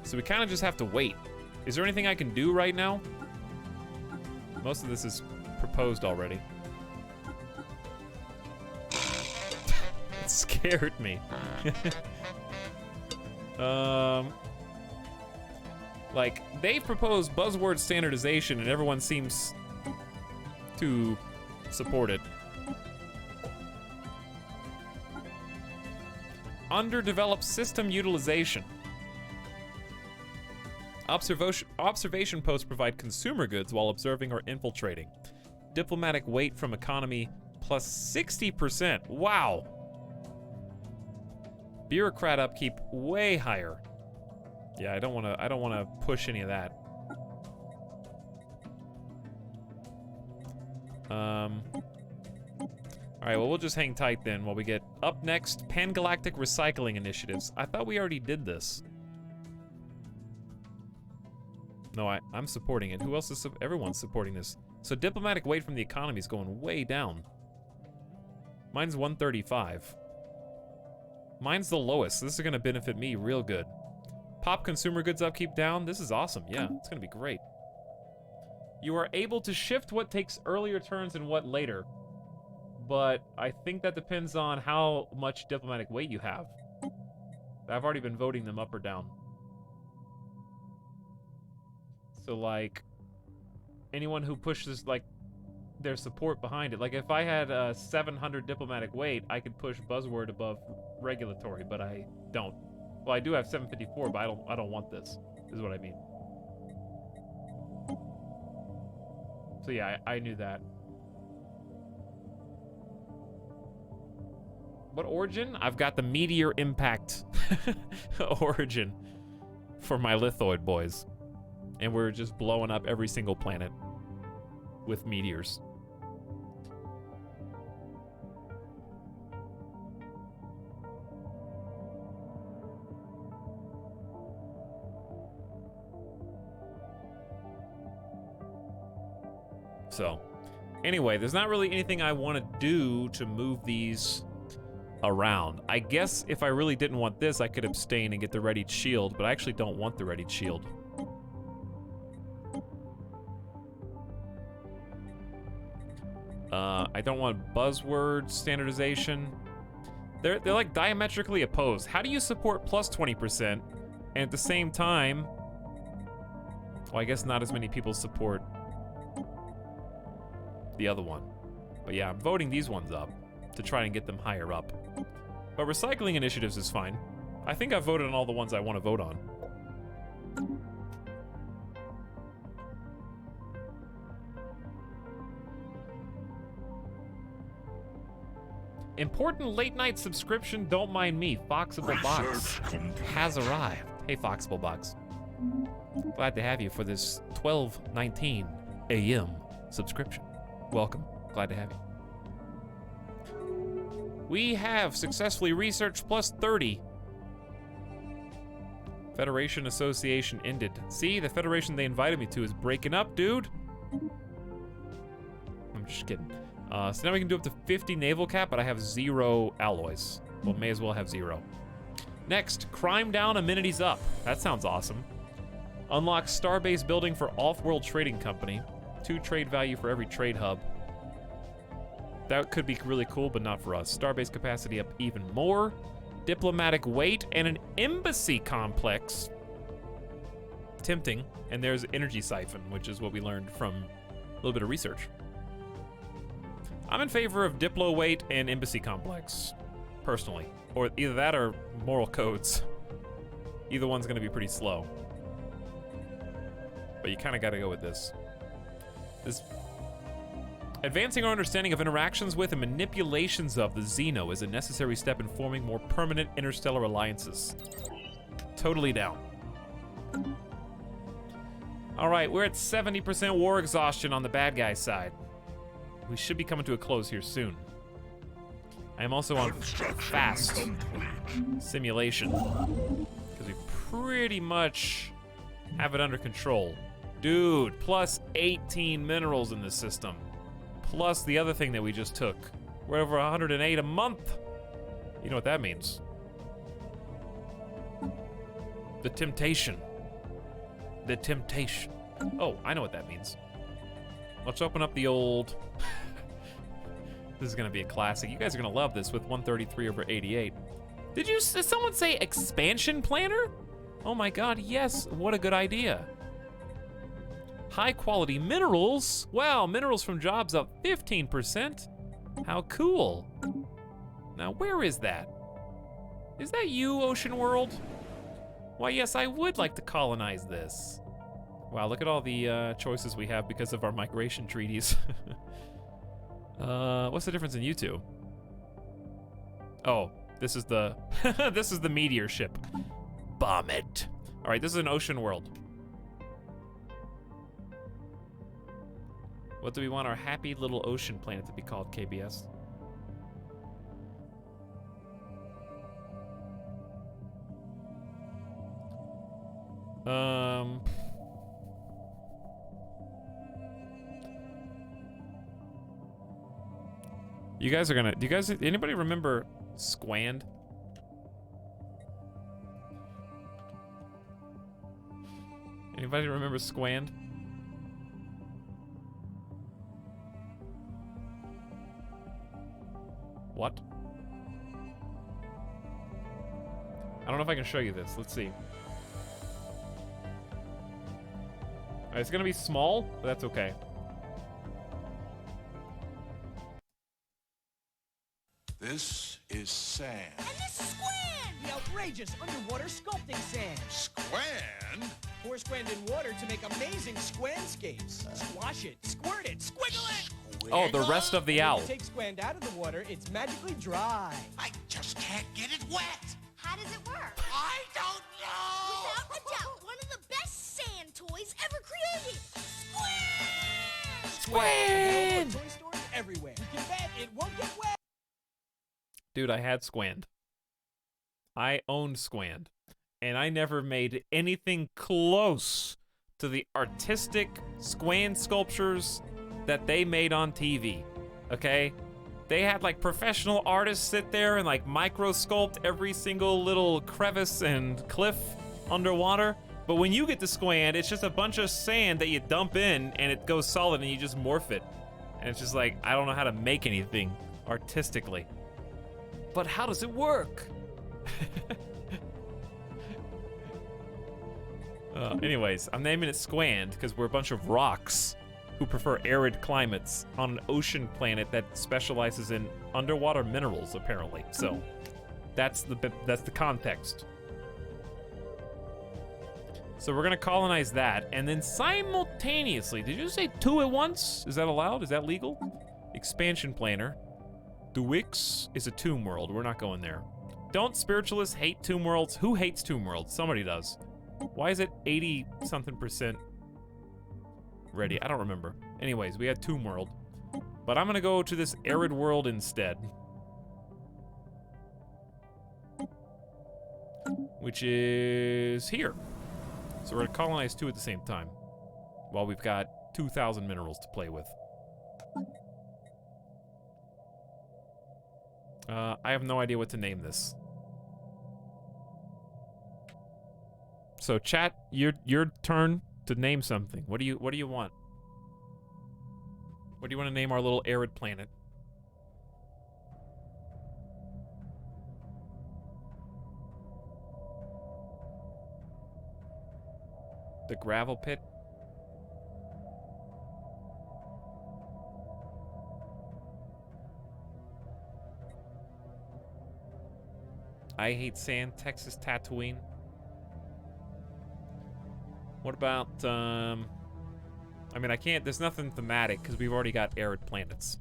So we kind of just have to wait. Is there anything I can do right now? Most of this is proposed already. It scared me. Like, they proposed buzzword standardization and everyone seems to support it. Underdeveloped system utilization. Observation posts provide consumer goods while observing or infiltrating. Diplomatic weight from economy plus 60%. Wow. Bureaucrat upkeep way higher. Yeah, I don't want to push any of that. All right, well, we'll just hang tight then while we get up next Pan-Galactic Recycling Initiatives. I thought we already did this. No, I'm supporting it. Who else is? Everyone's supporting this. So diplomatic weight from the economy is going way down. Mine's 135. Mine's the lowest. This is going to benefit me real good. Pop consumer goods upkeep down. This is awesome. Yeah, it's going to be great. You are able to shift what takes earlier turns and what later. But I think that depends on how much diplomatic weight you have. I've already been voting them up or down. So, like, anyone who pushes, like, their support behind it. Like, if I had 700 diplomatic weight, I could push buzzword above regulatory, but I don't. Well, I do have 754, but I don't want this, is what I mean. So yeah, I knew that. What origin? I've got the meteor impact origin for my lithoid boys. And we're just blowing up every single planet with meteors. So, anyway, there's not really anything I want to do to move these around. I guess if I really didn't want this, I could abstain and get the readied shield, but I actually don't want the readied shield. I don't want buzzword standardization. They're like diametrically opposed. How do you support plus 20% and at the same time, well, I guess not as many people support the other one. But yeah, I'm voting these ones up to try and get them higher up. But recycling initiatives is fine. I think I've voted on all the ones I want to vote on. Important late night subscription, don't mind me. Foxable Box has arrived. Hey, Foxable Box. Glad to have you for this 12:19 a.m. subscription. Welcome. Glad to have you. We have successfully researched plus 30. Federation Association ended. See, the Federation they invited me to is breaking up, dude. I'm just kidding. So now we can do up to 50 naval cap, but I have 0 alloys. Well, may as well have 0. Next, crime down, amenities up. That sounds awesome. Unlock Starbase building for Off-World Trading Company. 2 trade value for every trade hub. That could be really cool, but not for us. Starbase capacity up even more. Diplomatic weight and an embassy complex. Tempting. And there's energy siphon, which is what we learned from a little bit of research. I'm in favor of diplo weight and embassy complex, personally. Or either that or moral codes. Either one's gonna be pretty slow. But you kinda gotta go with this. Advancing our understanding of interactions with and manipulations of the Xeno is a necessary step in forming more permanent interstellar alliances. Totally down. All right, we're at 70% war exhaustion on the bad guy side. We should be coming to a close here soon. I am also on fast simulation because we pretty much have it under control. Dude, plus 18 minerals in this system. Plus the other thing that we just took. We're over 108 a month. You know what that means. The temptation. The temptation. Oh, I know what that means. Let's open up the old... This is gonna be a classic. You guys are gonna love this with 133 over 88. Did someone say expansion planner? Oh my god, yes, what a good idea. High quality minerals. Wow, minerals from jobs up 15%. How cool. Now, where is that? Is that you, Ocean World? Why, yes, I would like to colonize this. Wow, look at all the choices we have because of our migration treaties. What's the difference in you two? Oh, this is the this is the meteor ship. Bomb it. All right, this is an ocean world. What do we want our happy little ocean planet to be called, KBS? You guys are gonna, anybody remember Squand? Anybody remember Squand? What? I don't know if I can show you this. Let's see. It's gonna be small, but that's okay. This is sand. And this is Squan! The outrageous underwater sculpting sand. Squand? Pour Squand in water to make amazing Squandscapes. Squash it, squirt it, squiggle it! Oh, the rest of the owl. When you take Squand out of the water, it's magically dry. I just can't get it wet. How does it work? I don't know. Without a doubt, one of the best sand toys ever created. Squan! Squand! Toy stores everywhere. You can bet it won't get wet. Dude, I had Squand. I owned Squand. And I never made anything close to the artistic Squand sculptures that they made on TV. Okay? They had like professional artists sit there and like micro sculpt every single little crevice and cliff underwater. But when you get to Squand, it's just a bunch of sand that you dump in and it goes solid and you just morph it. And it's just like, I don't know how to make anything artistically. But how does it work? Anyways, I'm naming it Squand because we're a bunch of rocks who prefer arid climates on an ocean planet that specializes in underwater minerals, apparently. So that's the context. So we're gonna colonize that, and then simultaneously, did you say 2 at once? Is that allowed? Is that legal? Expansion planner. Duix is a tomb world. We're not going there. Don't spiritualists hate tomb worlds? Who hates tomb worlds? Somebody does. Why is it 80-something% ready? I don't remember. Anyways, we had tomb world. But I'm gonna go to this arid world instead. Which is here. So we're gonna colonize 2 at the same time. While we've got 2,000 minerals to play with. I have no idea what to name this. So chat, your turn to name something. What do you want? What do you want to name our little arid planet? The gravel pit? I hate sand, Texas Tatooine. What about, I mean, I can't, there's nothing thematic because we've already got arid planets.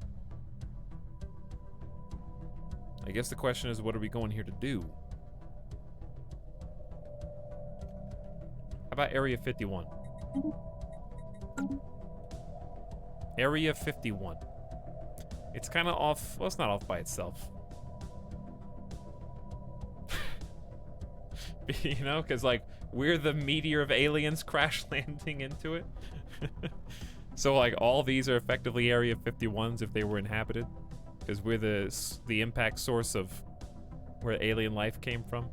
I guess the question is, what are we going here to do? How about Area 51? Area 51. It's kind of off, well, it's not off by itself. You know, because like we're the meteor of aliens crash landing into it. So like all these are effectively Area 51s if they were inhabited, because we're the impact source of where alien life came from.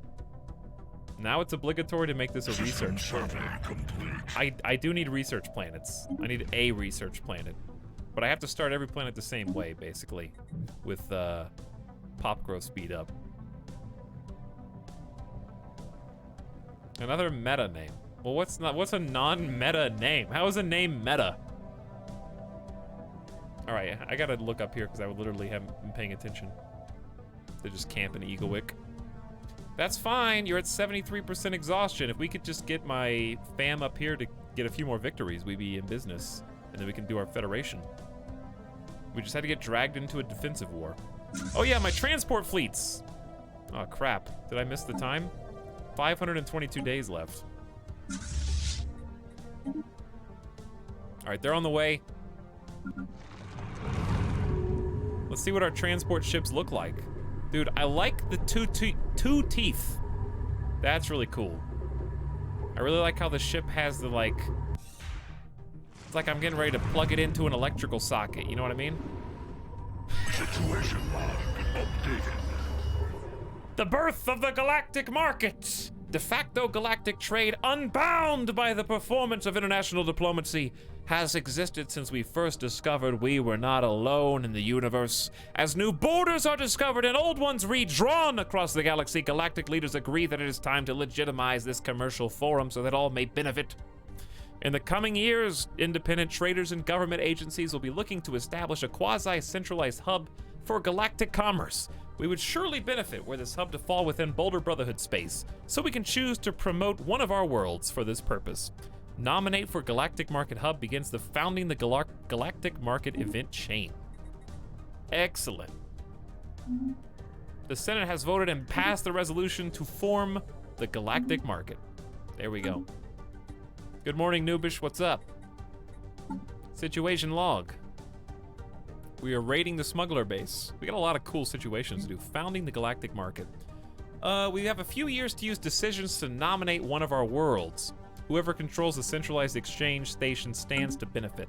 Now it's obligatory to make this a research planet. I do need research planets. I need a research planet, but I have to start every planet the same way, basically, with pop growth speed up. Another meta name. Well, what's a non-meta name? How is a name meta? All right, I gotta look up here because I would literally haven't been paying attention. They're just camping Eaglewick. That's fine. You're at 73% exhaustion. If we could just get my fam up here to get a few more victories, we'd be in business, and then we can do our federation. We just had to get dragged into a defensive war. Oh yeah, my transport fleets. Oh crap! Did I miss the time? 522 days left. All right, they're on the way. Let's see what our transport ships look like. Dude, I like the two teeth. That's really cool. I really like how the ship has the like, it's like I'm getting ready to plug it into an electrical socket, you know what I mean? Situation log updated. The birth of the galactic market. De facto galactic trade, unbound by the performance of international diplomacy, has existed since we first discovered we were not alone in the universe. As new borders are discovered and old ones redrawn across the galaxy, galactic leaders agree that it is time to legitimize this commercial forum so that all may benefit. In the coming years, independent traders and government agencies will be looking to establish a quasi-centralized hub for galactic commerce. We would surely benefit were this hub to fall within Boulder Brotherhood space, so we can choose to promote one of our worlds for this purpose. Nominate for Galactic Market Hub begins the Founding the Galactic Market event chain. Excellent. The Senate has voted and passed the resolution to form the Galactic Market. There we go. Good morning, Noobish. What's up? Situation log. We are raiding the smuggler base. We got a lot of cool situations to do. Founding the Galactic Market. We have a few years to use decisions to nominate one of our worlds. Whoever controls the centralized exchange station stands to benefit.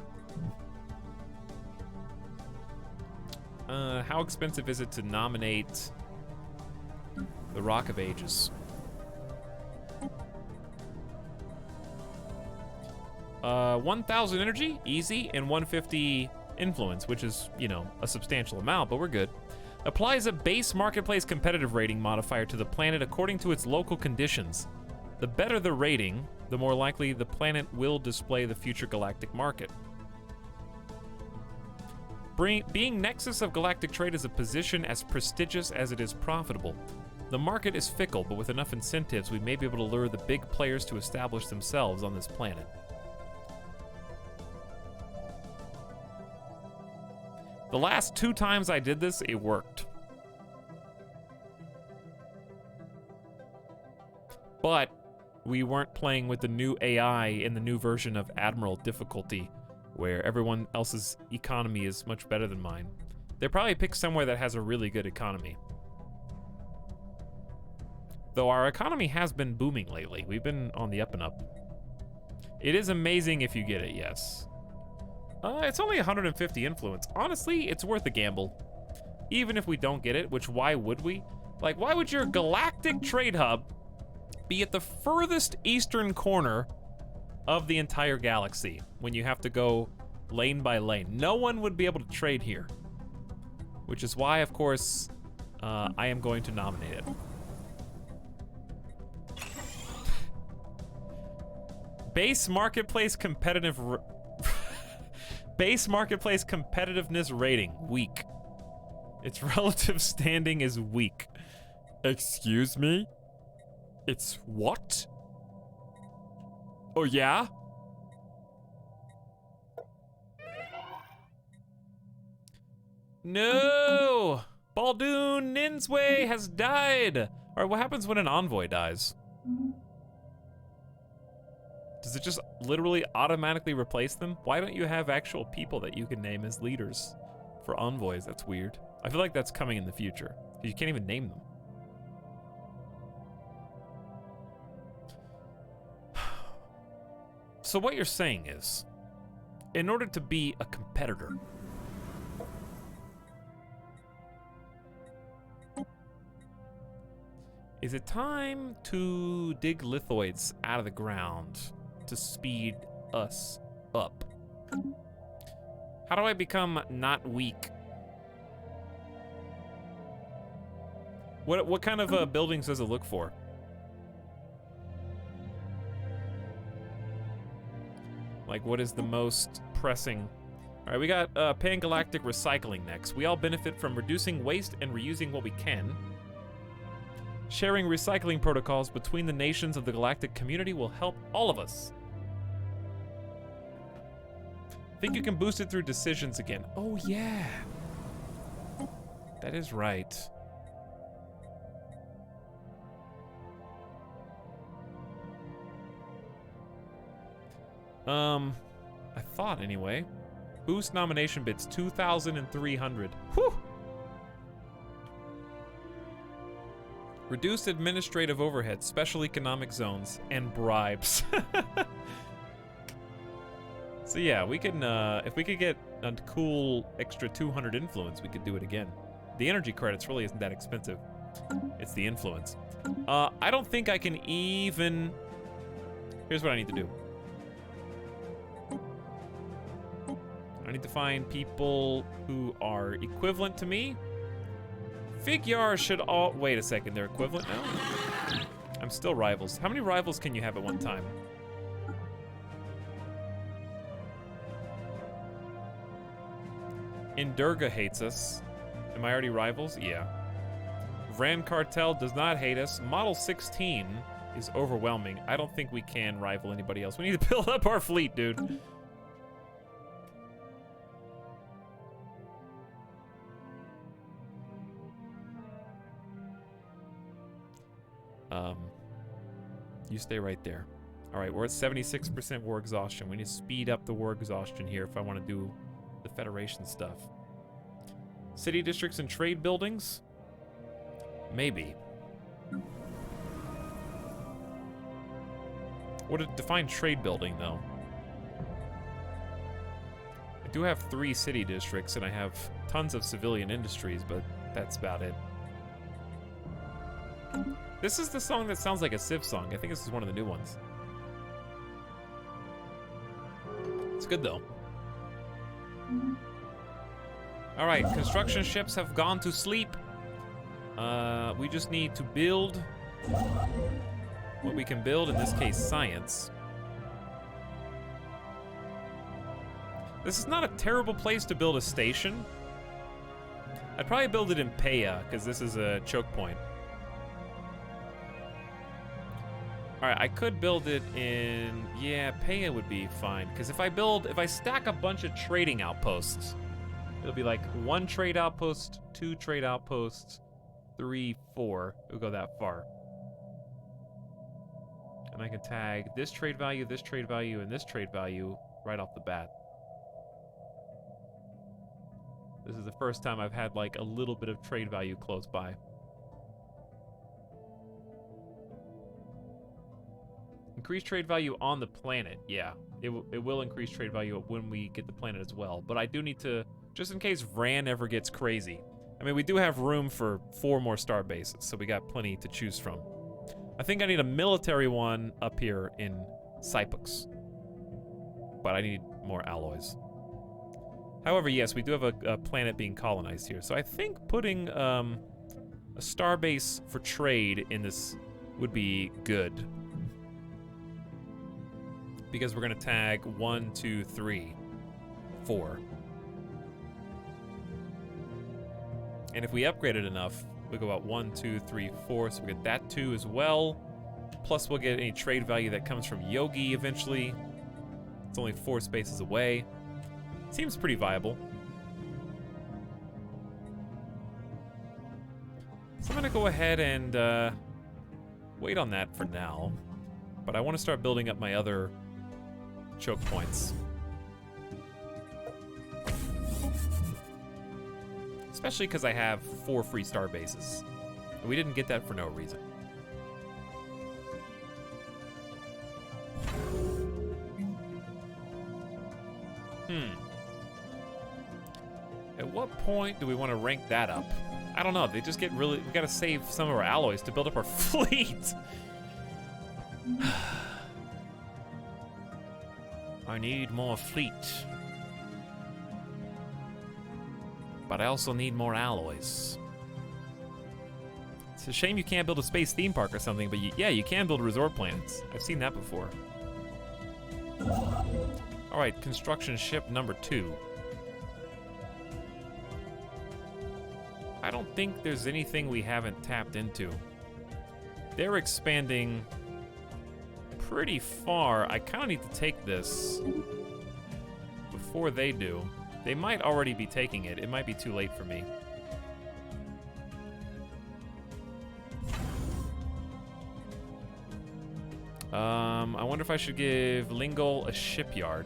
How expensive is it to nominate the Rock of Ages? 1,000 energy, easy, and 150 influence, which is, you know, a substantial amount, but we're good. Applies a base marketplace competitive rating modifier to the planet according to its local conditions. The better the rating, the more likely the planet will display the future galactic market. Being nexus of galactic trade is a position as prestigious as it is profitable. The market is fickle, but with enough incentives, we may be able to lure the big players to establish themselves on this planet. The last 2 times I did this, it worked. But we weren't playing with the new AI in the new version of Admiral difficulty, where everyone else's economy is much better than mine. They probably picked somewhere that has a really good economy. Though our economy has been booming lately. We've been on the up and up. It is amazing if you get it, yes. It's only 150 influence. Honestly, it's worth a gamble. Even if we don't get it, which why would we? Like, why would your galactic trade hub be at the furthest eastern corner of the entire galaxy when you have to go lane by lane? No one would be able to trade here. Which is why, of course, I am going to nominate it. Base marketplace competitive... Base marketplace competitiveness rating, weak. Its relative standing is weak. Excuse me? It's what? Oh yeah? No! Baldoon Ninsway has died! Alright, what happens when an envoy dies? Does it just literally automatically replace them? Why don't you have actual people that you can name as leaders for envoys? That's weird. I feel like that's coming in the future. You can't even name them. So what you're saying is, in order to be a competitor, is it time to dig lithoids out of the ground to speed us up? How do I become not weak? What kind of buildings does it look for? Like, what is the most pressing? All right, we got Pan-Galactic Recycling next. We all benefit from reducing waste and reusing what we can. Sharing recycling protocols between the nations of the galactic community will help all of us. I think you can boost it through decisions again. Oh, yeah. That is right. I thought anyway. Boost nomination bids 2,300. Whew! Reduced administrative overhead, special economic zones, and bribes. So yeah, we can, if we could get a cool extra 200 influence, we could do it again. The energy credits really isn't that expensive. It's the influence. I don't think I can even... Here's what I need to do. I need to find people who are equivalent to me. Figure should all... Wait a second, they're equivalent now? I'm still rivals. How many rivals can you have at one time? Indurga hates us. Am I already rivals? Yeah. Ram Cartel does not hate us. Model 16 is overwhelming. I don't think we can rival anybody else. We need to build up our fleet, dude. You stay right there. All right, we're at 76% war exhaustion. We need to speed up the war exhaustion here if I want to do the Federation stuff. City districts and trade buildings? Maybe. What to define trade building, though? I do have 3 city districts, and I have tons of civilian industries, but that's about it. This is the song that sounds like a Civ song. I think this is one of the new ones. It's good, though. All right, construction ships have gone to sleep. We just need to build what we can build, in this case, science. This is not a terrible place to build a station. I'd probably build it in Peya, because this is a choke point. All right, I could build it in, yeah, Peya would be fine. Because if I stack a bunch of trading outposts, it'll be like 1 trade outpost, 2 trade outposts, 3, 4. It'll go that far. And I can tag this trade value, and this trade value right off the bat. This is the first time I've had like a little bit of trade value close by. Increase trade value on the planet. Yeah, it will increase trade value when we get the planet as well. But I do need to, just in case Ran ever gets crazy. I mean, we do have room for 4 more star bases, so we got plenty to choose from. I think I need a military one up here in Cypux. But I need more alloys. However, yes, we do have a planet being colonized here. So I think putting a star base for trade in this would be good. Because we're gonna tag 1, 2, 3, 4. And if we upgrade it enough, we'll go about 1, 2, 3, 4. So we get that 2 as well. Plus we'll get any trade value that comes from Yogi eventually. It's only 4 spaces away. Seems pretty viable. So I'm gonna go ahead and wait on that for now. But I want to start building up my other choke points. Especially because I have 4 free star bases. And we didn't get that for no reason. At what point do we want to rank that up? I don't know. They just get really... We gotta save some of our alloys to build up our fleet. I need more fleet. But I also need more alloys. It's a shame you can't build a space theme park or something, but yeah, you can build resort planets. I've seen that before. All right, construction ship number 2. I don't think there's anything we haven't tapped into. They're expanding pretty far. I kind of need to take this before they do. They might already be taking it. It might be too late for me. I wonder if I should give Lingol a shipyard.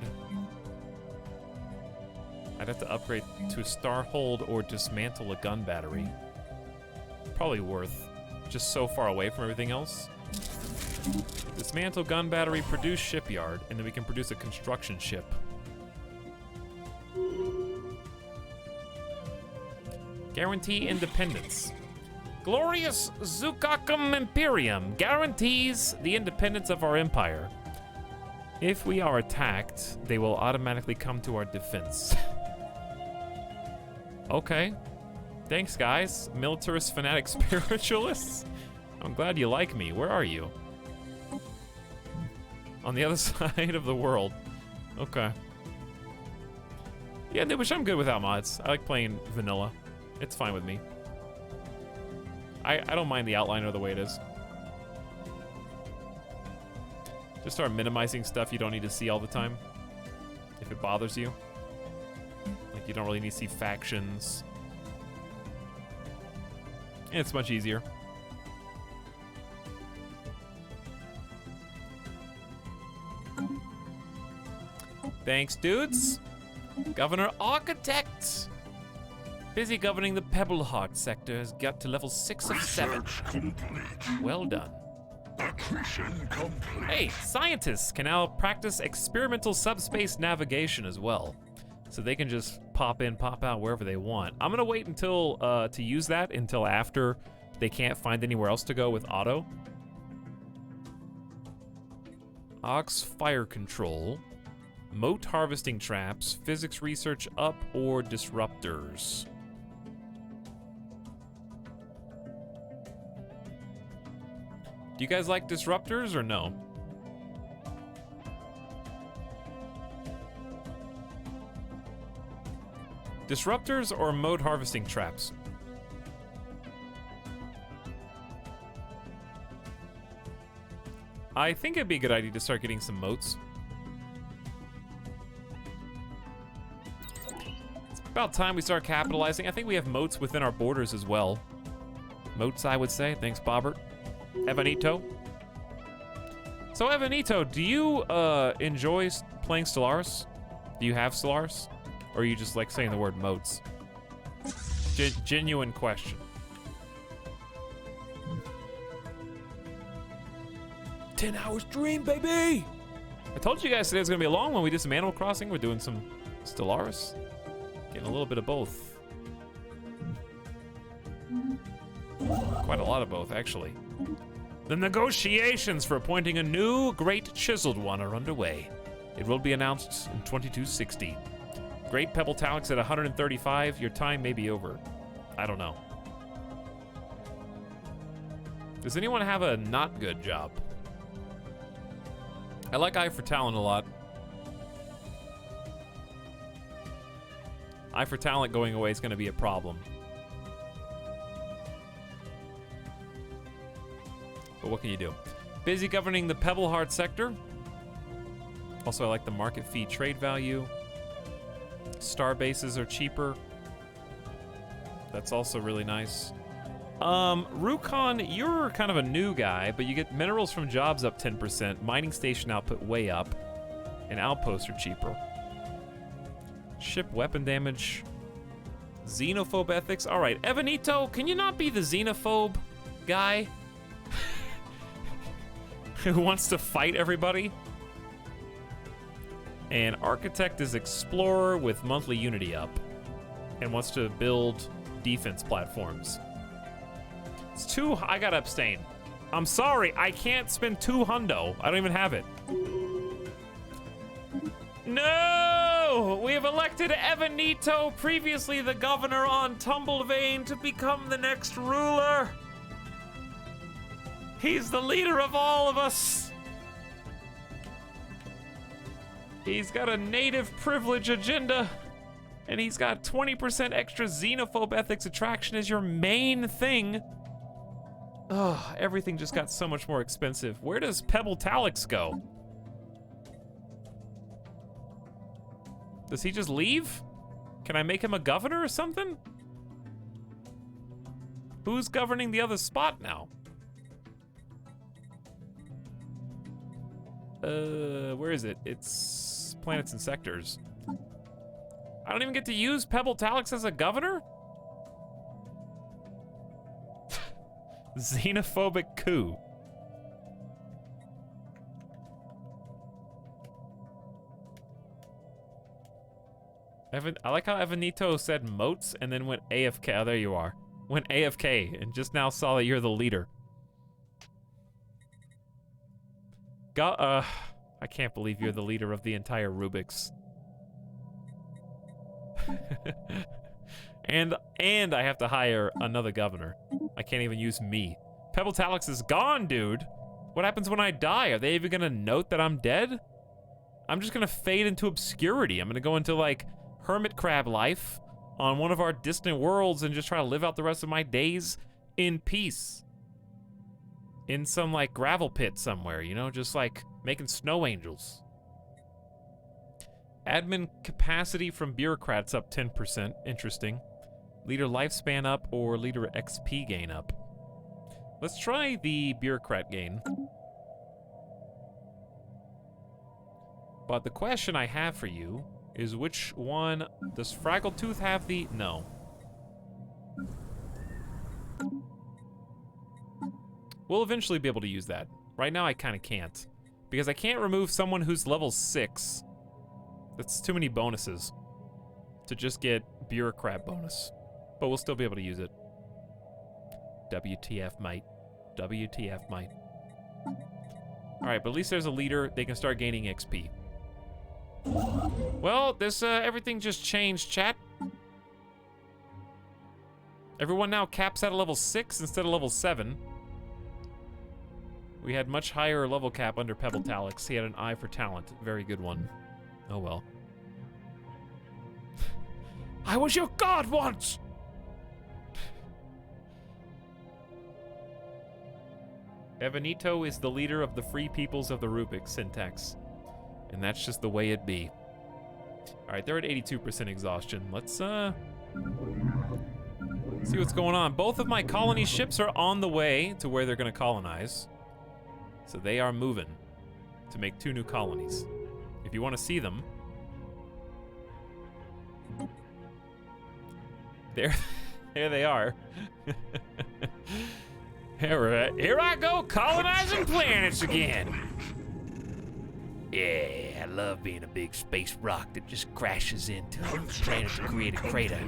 I'd have to upgrade to a starhold or dismantle a gun battery. Probably worth, just so far away from everything else. Dismantle gun battery, produce shipyard, and then we can produce a construction ship. Guarantee independence. Glorious Zukakam Imperium guarantees the independence of our empire. If we are attacked, they will automatically come to our defense. Okay. Thanks, guys. Militarist, fanatic, spiritualists. I'm glad you like me. Where are you? On the other side of the world. Okay. Yeah, which I'm good without mods. I like playing vanilla. It's fine with me. I don't mind the outline or the way it is. Just start minimizing stuff you don't need to see all the time. If it bothers you. Like, you don't really need to see factions. And it's much easier. Thanks, dudes. Governor Architect. Busy governing the Pebbleheart sector, has got to level 6 of 7. Complete. Well done. Accretion complete. Hey, scientists can now practice experimental subspace navigation as well. So they can just pop in, pop out wherever they want. I'm gonna wait until, to use that until after they can't find anywhere else to go with auto. Ox fire control. Moat harvesting traps, physics research up, or disruptors. Do you guys like disruptors or no? Disruptors or moat harvesting traps? I think it'd be a good idea to start getting some moats. It's about time we start capitalizing. I think we have moats within our borders as well. Moats, I would say. Thanks, Bobbert. Evanito. So, Evanito, do you enjoy playing Stellaris? Do you have Stellaris? Or are you just like saying the word moats? Genuine question. $10-hour stream, baby! I told you guys today was gonna be a long one. We did some Animal Crossing. We're doing some Stellaris. Getting a little bit of both. Quite a lot of both, actually. The negotiations for appointing a new Great Chiseled One are underway. It will be announced in 2260. Great Pebble Etalyx at 135. Your time may be over. I don't know. Does anyone have a not good job? I like Eye for Talent a lot. Eye for Talent going away is going to be a problem. But what can you do? Busy governing the Pebbleheart sector. Also, I like the market fee trade value. Star bases are cheaper. That's also really nice. Rukon, you're kind of a new guy, but you get minerals from jobs up 10%, mining station output way up, and outposts are cheaper. Ship weapon damage. Xenophobe ethics. All right, Evanito, can you not be the xenophobe guy? Who wants to fight everybody? And Architect is Explorer with monthly Unity up and wants to build defense platforms. It's too, I gotta abstain. I'm sorry, I can't spend 2 hundo. I don't even have it. No! We have elected Evanito, previously the governor on Tumblevane, to become the next ruler. He's the leader of all of us. He's got a native privilege agenda, and he's got 20% extra xenophobe ethics attraction as your main thing. Ugh, everything just got so much more expensive. Where does Pebble Etalyx go? Does he just leave? Can I make him a governor or something? Who's governing the other spot now? Where is it? It's planets and sectors. I don't even get to use Pebble Etalyx as a governor? Xenophobic coup. I like how Evanito said moats and then went AFK. Oh, there you are. Went AFK and just now saw that you're the leader. I can't believe you're the leader of the entire Rubik's. and I have to hire another governor. I can't even use me. Etalyx is gone, dude. What happens when I die? Are they even gonna note that I'm dead? I'm just gonna fade into obscurity. I'm gonna go into like hermit crab life on one of our distant worlds and just try to live out the rest of my days in peace. In some like gravel pit somewhere, you know, just like making snow angels. Admin capacity from bureaucrats up 10%. Interesting. Leader lifespan up or leader XP gain up. Let's try the bureaucrat gain. But the question I have for you is which one... Does Fraggletooth have the... No. We'll eventually be able to use that. Right now I kind of can't. Because I can't remove someone who's level 6. That's too many bonuses to just get bureaucrat bonus. But we'll still be able to use it. WTF, mate. WTF, mate. Alright, but at least there's a leader. They can start gaining XP. Well, this, everything just changed, chat. Everyone now caps at a level 6 instead of level 7. We had much higher level cap under Etalyx. He had an eye for talent. Very good one. Oh well. I was your god once! Evanito is the leader of the free peoples of the Rubik syntax. And that's just the way it be. Alright, they're at 82% exhaustion. Let's, see what's going on. Both of my colony ships are on the way to where they're gonna colonize. So they are moving to make 2 new colonies. If you want to see them, there they are. Here I go colonizing planets again. Yeah, I love being a big space rock that just crashes into a planet to create a crater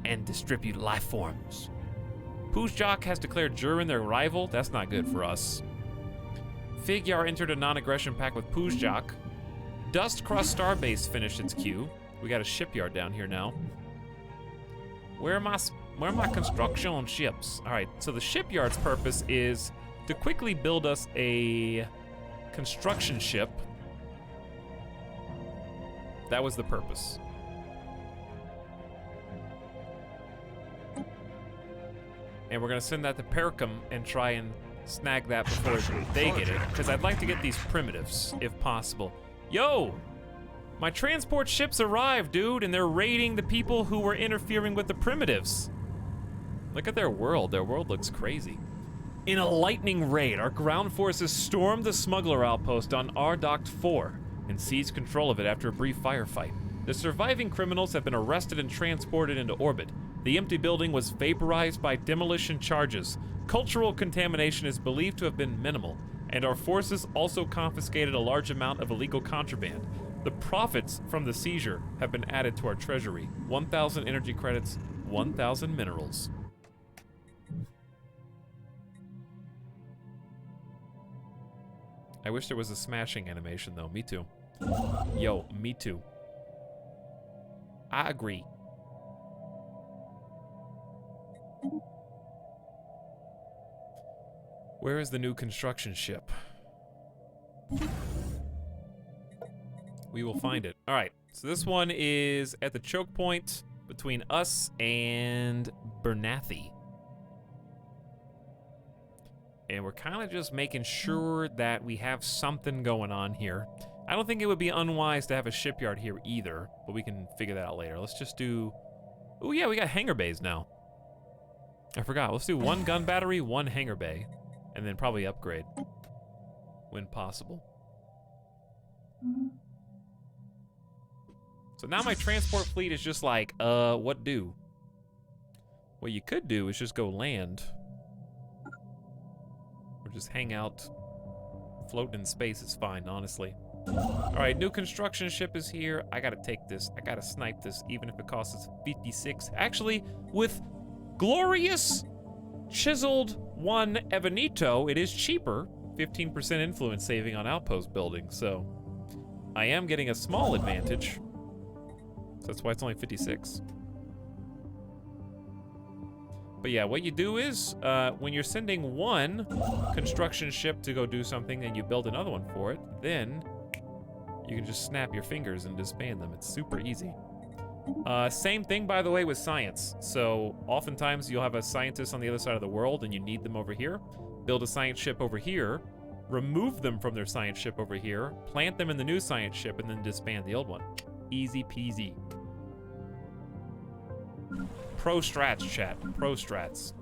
and distribute life forms. Puzjak has declared Jurin their rival. That's not good for us. Figuar entered a non-aggression pact with Puzjak. Dust Crust Starbase finished its queue. We got a shipyard down here now. Where are my construction ships? All right, so the shipyard's purpose is to quickly build us a construction ship. That was the purpose. And we're gonna send that to Pericum and try and snag that before they get it, because I'd like to get these primitives, if possible. Yo! My transport ships arrived, dude, and they're raiding the people who were interfering with the primitives. Look at their world. Their world looks crazy. In a lightning raid, our ground forces stormed the smuggler outpost on Ardoct 4 and seized control of it after a brief firefight. The surviving criminals have been arrested and transported into orbit. The empty building was vaporized by demolition charges. Cultural contamination is believed to have been minimal, and our forces also confiscated a large amount of illegal contraband. The profits from the seizure have been added to our treasury. 1,000 energy credits, 1,000 minerals. I wish there was a smashing animation though, me too. Yo, me too. I agree. Where is the new construction ship? We will find it. All right, so this one is at the choke point between us and Bernathi. And we're kind of just making sure that we have something going on here. I don't think it would be unwise to have a shipyard here either, but we can figure that out later. Let's just do... Oh yeah, we got hangar bays now. I forgot. Let's do 1 gun battery, 1 hangar bay, and then probably upgrade when possible. So now my transport fleet is just like, what do? What you could do is just go land. Or just hang out. Floating in space is fine, honestly. Alright, new construction ship is here. I gotta take this. I gotta snipe this, even if it costs us 56. Actually, with Glorious Chiseled 1 Ebonito. It is cheaper. 15% influence saving on outpost building, so I am getting a small advantage. So that's why it's only 56. But yeah, what you do is, when you're sending one construction ship to go do something and you build another one for it, then you can just snap your fingers and disband them. It's super easy. Same thing, by the way, with science. So oftentimes you'll have a scientist on the other side of the world and you need them over here. Build a science ship over here, remove them from their science ship over here, plant them in the new science ship, and then disband the old one. Easy peasy. Pro strats, chat. Pro strats.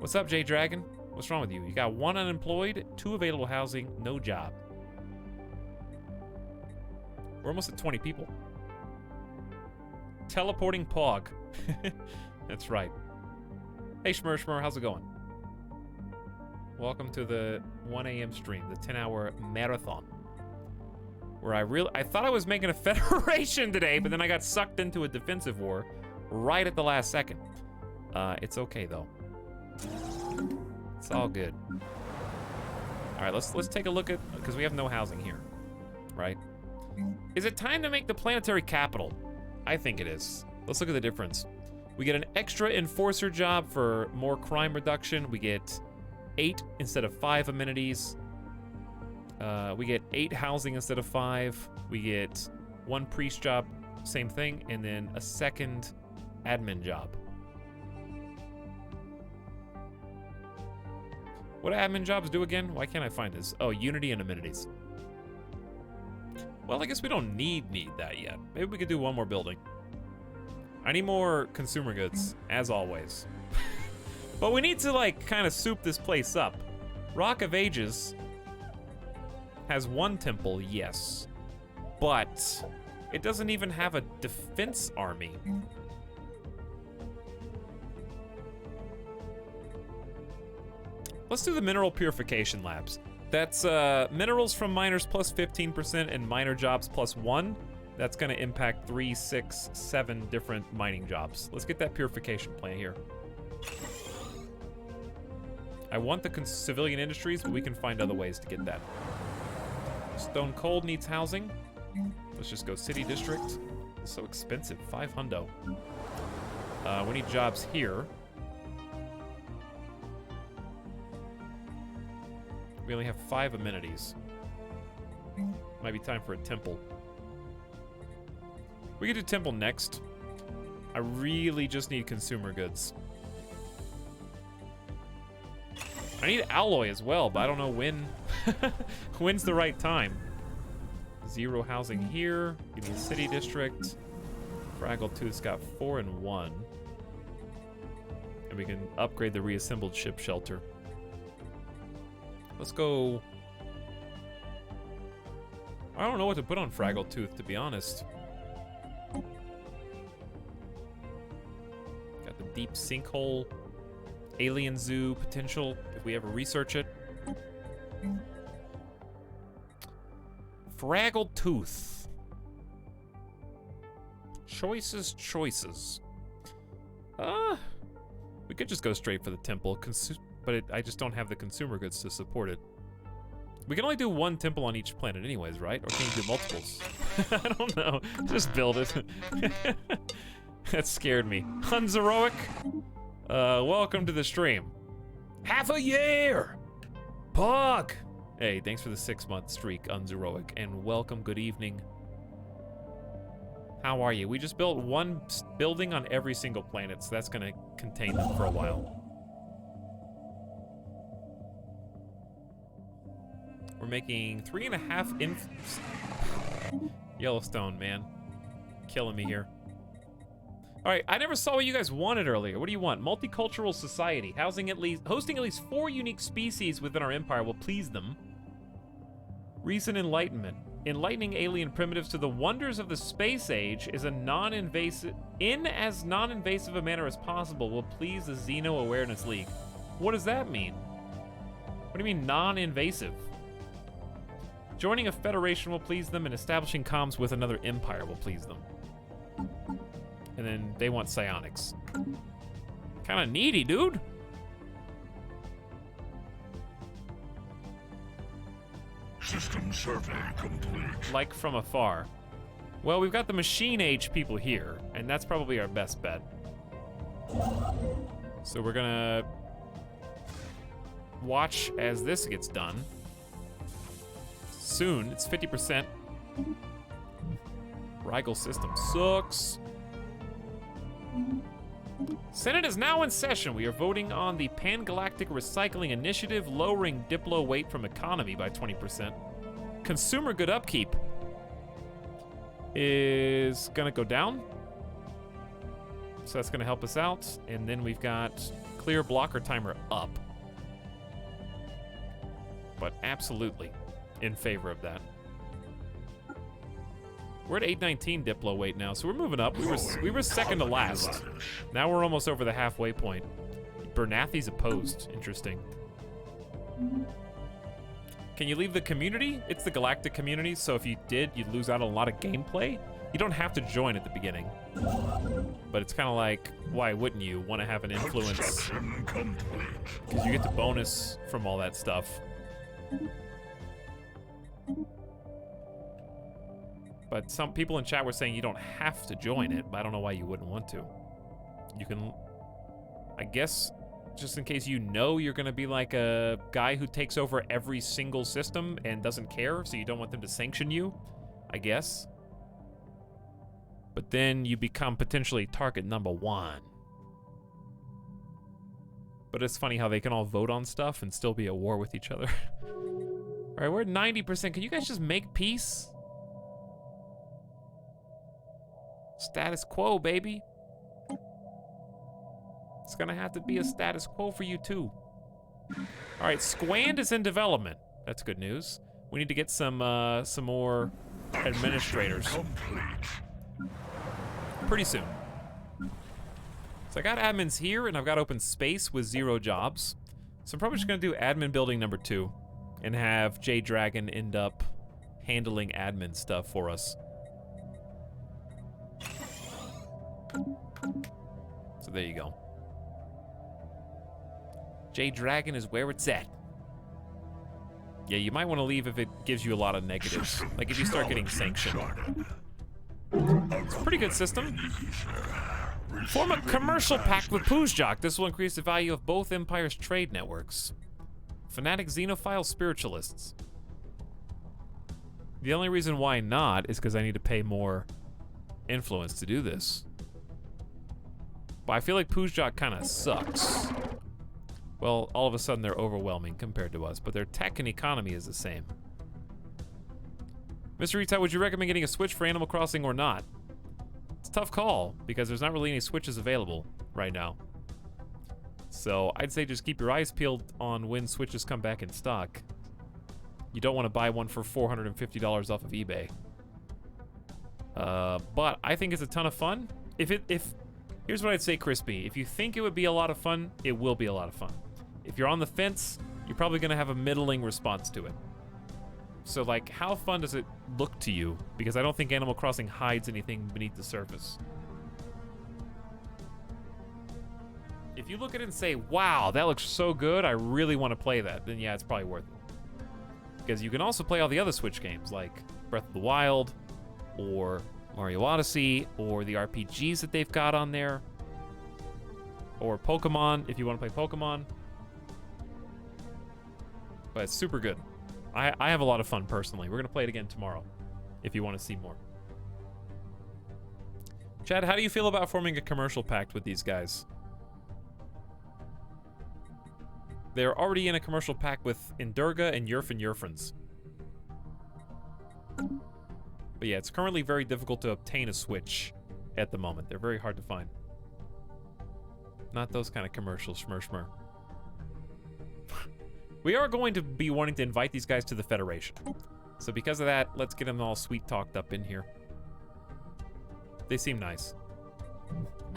What's up, J Dragon? What's wrong with you? You got 1 unemployed, 2 available housing, no job. We're almost at 20 people. Teleporting Pog. That's right. Hey, Shmur, how's it going? Welcome to the 1 a.m. stream, the 10-hour marathon. Where I thought I was making a federation today, but then I got sucked into a defensive war right at the last second. It's okay though. It's all good. All right, let's take a look at, because we have no housing here, right? Is it time to make the planetary capital? I think it is. Let's look at the difference. We get an extra enforcer job for more crime reduction. We get 8 instead of 5 amenities. We get 8 housing instead of 5. We get 1 priest job, same thing, and then a second admin job. What do admin jobs do again? Why can't I find this? Oh, unity and amenities. Well, I guess we don't need that yet. Maybe we could do 1 more building. I need more consumer goods, as always. But we need to, like, kind of soup this place up. Rock of Ages has 1 temple, yes. But it doesn't even have a defense army. Let's do the mineral purification labs. That's minerals from miners plus 15% and miner jobs plus 1. That's gonna impact 3, 6, 7 different mining jobs. Let's get that purification plant here. I want the civilian industries, but we can find other ways to get that. Stone Cold needs housing. Let's just go city district. It's so expensive, 5 hundo. We need jobs here. We only have 5 amenities. Might be time for a temple. We could do temple next. I really just need consumer goods. I need alloy as well, but I don't know when. When's the right time? 0 housing here. Give me a city district. Fraggle Tooth's got 4 and 1. And we can upgrade the reassembled ship shelter. Let's go. I don't know what to put on Fraggle Tooth, to be honest. Got the deep sinkhole, alien zoo potential if we ever research it. Fraggle Tooth. Choices. We could just go straight for the temple, but I just don't have the consumer goods to support it. We can only do 1 temple on each planet anyways, right? Or can you do multiples? I don't know. Just build it. That scared me. Unzeroic, welcome to the stream. Half a year! Pog! Hey, thanks for the 6-month streak, Unzeroic, and welcome, good evening. How are you? We just built 1 building on every single planet, so that's gonna contain them for a while. We're making 3.5 Yellowstone, man. Killing me here. All right, I never saw what you guys wanted earlier. What do you want? Multicultural society. Hosting at least 4 unique species within our empire will please them. Recent enlightenment. Enlightening alien primitives to the wonders of the space age is a non-invasive, in as non-invasive a manner as possible will please the Xeno Awareness League. What does that mean? What do you mean non-invasive? Joining a federation will please them, and establishing comms with another empire will please them. And then they want psionics. Kind of needy, dude. System survey complete. Like from afar. Well, we've got the machine age people here, and that's probably our best bet. So we're gonna watch as this gets done. Soon, it's 50%. Rigel system sucks. Senate is now in session. We are voting on the Pan-Galactic Recycling Initiative, lowering Diplo weight from economy by 20%. Consumer good upkeep is gonna go down. So that's gonna help us out. And then we've got clear blocker timer up. But absolutely in favor of that. We're at 819 Diplo weight now, so we're moving up. We were second to last. Now we're almost over the halfway point. Bernathy's opposed. Interesting. Can you leave the community? It's the galactic community, so if you did, you'd lose out on a lot of gameplay. You don't have to join at the beginning. But it's kind of like, why wouldn't you want to have an influence? Because you get the bonus from all that stuff. But some people in chat were saying you don't have to join it, but I don't know why you wouldn't want to. You can, I guess, just in case you know you're gonna be like a guy who takes over every single system and doesn't care, so you don't want them to sanction you, I guess. But then you become potentially target number 1. But it's funny how they can all vote on stuff and still be at war with each other. All right, we're at 90%. Can you guys just make peace? Status quo, baby. It's gonna have to be a status quo for you too. All right, Squand is in development. That's good news. We need to get some more administrators pretty soon. So I got admins here, and I've got open space with 0 jobs. So I'm probably just gonna do admin building number 2, and have J Dragon end up handling admin stuff for us. So there you go. J Dragon is where it's at. Yeah, you might want to leave if it gives you a lot of negatives. Like if you start getting sanctioned. It's a pretty good system. Form a commercial pact with Puzjak. This will increase the value of both Empire's trade networks. Fanatic Xenophile Spiritualists. The only reason why not is because I need to pay more influence to do this. But I feel like Puzjak kind of sucks. Well, all of a sudden they're overwhelming compared to us, but their tech and economy is the same. Mr. Rita, would you recommend getting a Switch for Animal Crossing or not? It's a tough call, because there's not really any Switches available right now. So I'd say just keep your eyes peeled on when Switches come back in stock. You don't want to buy one for $450 off of eBay. But I think it's a ton of fun. Here's what I'd say, Crispy. If you think it would be a lot of fun, it will be a lot of fun. If you're on the fence, you're probably gonna have a middling response to it. So like, how fun does it look to you? Because I don't think Animal Crossing hides anything beneath the surface. If you look at it and say, wow, that looks so good, I really want to play that, then yeah, it's probably worth it. Because you can also play all the other Switch games, like Breath of the Wild, or Mario Odyssey, or the RPGs that they've got on there, or Pokemon, if you want to play Pokemon. But it's super good. I have a lot of fun personally. We're gonna play it again tomorrow, if you want to see more. Chad, how do you feel about forming a commercial pact with these guys? They're already in a commercial pact with Indurga and Yurfins. But yeah, it's currently very difficult to obtain a Switch at the moment. They're very hard to find. Not those kind of commercials, schmur. We are going to be wanting to invite these guys to the Federation. So because of that, let's get them all sweet-talked up in here. They seem nice.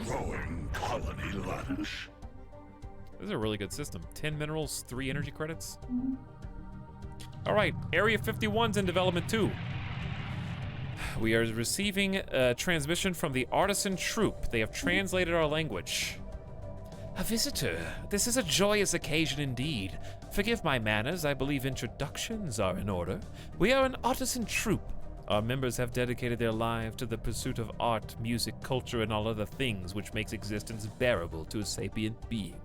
Growing colony lattice. This is a really good system. 10 minerals, 3 energy credits. All right, Area 51's in development too. We are receiving a transmission from the Artisan Troop. They have translated our language. A visitor. This is a joyous occasion indeed. Forgive my manners, I believe introductions are in order. We are an artisan troupe. Our members have dedicated their lives to the pursuit of art, music, culture, and all other things which makes existence bearable to a sapient being.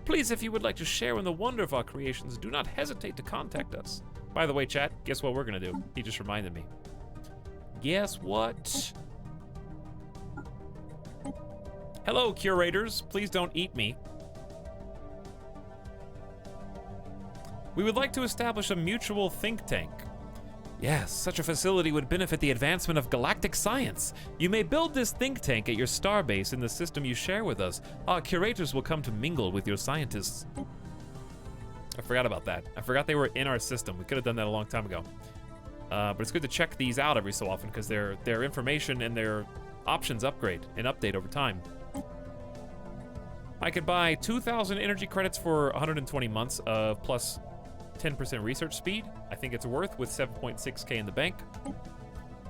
Please, if you would like to share in the wonder of our creations, do not hesitate to contact us. By the way, chat, guess what we're gonna do? He just reminded me. Guess what? Hello, curators. Please don't eat me. We would like to establish a mutual think tank. Yes, such a facility would benefit the advancement of galactic science. You may build this think tank at your starbase in the system you share with us. Our curators will come to mingle with your scientists. I forgot about that. I forgot they were in our system. We could have done that a long time ago. But it's good to check these out every so often because their information and their options upgrade and update over time. I could buy 2,000 energy credits for 120 months of plus 10% research speed. I think it's worth with 7.6k in the bank.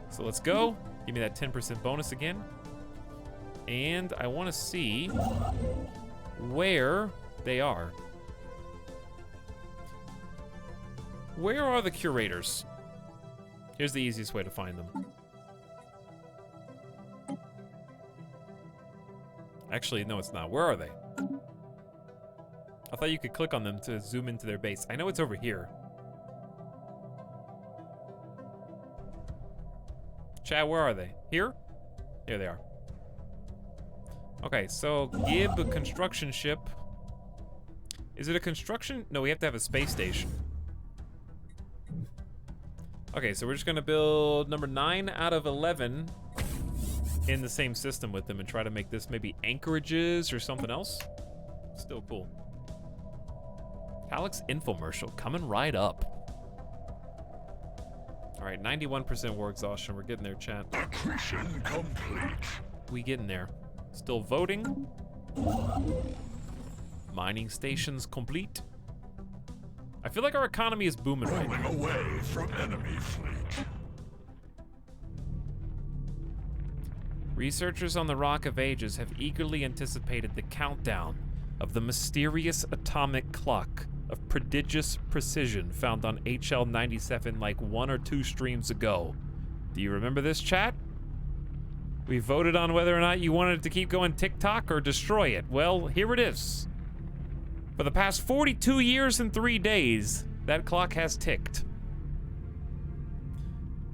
So let's go. Give me that 10% bonus again. And I want to see where they are. Where are the curators? Here's the easiest way to find them. Actually, no, it's not. Where are they? I thought you could click on them to zoom into their base. I know it's over here. Chat, where are they? Here? Here they are. Okay, so Gib, a construction ship. Is it a construction? No, we have to have a space station. Okay, so we're just gonna build number 9 out of 11 in the same system with them and try to make this maybe anchorages or something else. Still cool. Etalyx infomercial coming right up. All right, 91% war exhaustion. We're getting there, chat. Accretion complete. We getting there. Still voting. Mining stations complete. I feel like our economy is booming right now. Pulling away from enemy fleet. Researchers on the Rock of Ages have eagerly anticipated the countdown of the mysterious atomic clock of prodigious precision found on HL 97 like 1 or 2 streams ago. Do you remember this, chat? We voted on whether or not you wanted it to keep going tick-tock or destroy it. Well, here it is. For the past 42 years and 3 days, that clock has ticked.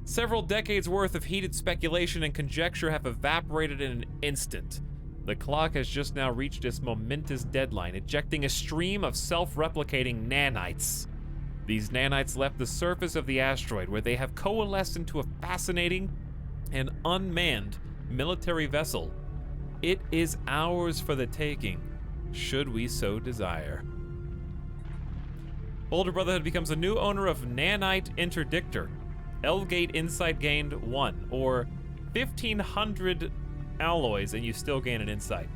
Several decades worth of heated speculation and conjecture have evaporated in an instant. The clock has just now reached its momentous deadline, ejecting a stream of self-replicating nanites. These nanites left the surface of the asteroid, where they have coalesced into a fascinating and unmanned military vessel. It is ours for the taking, should we so desire. Boulder Brotherhood becomes a new owner of Nanite Interdictor. Elgate Insight gained 1, or 1,500 alloys and you still gain an insight.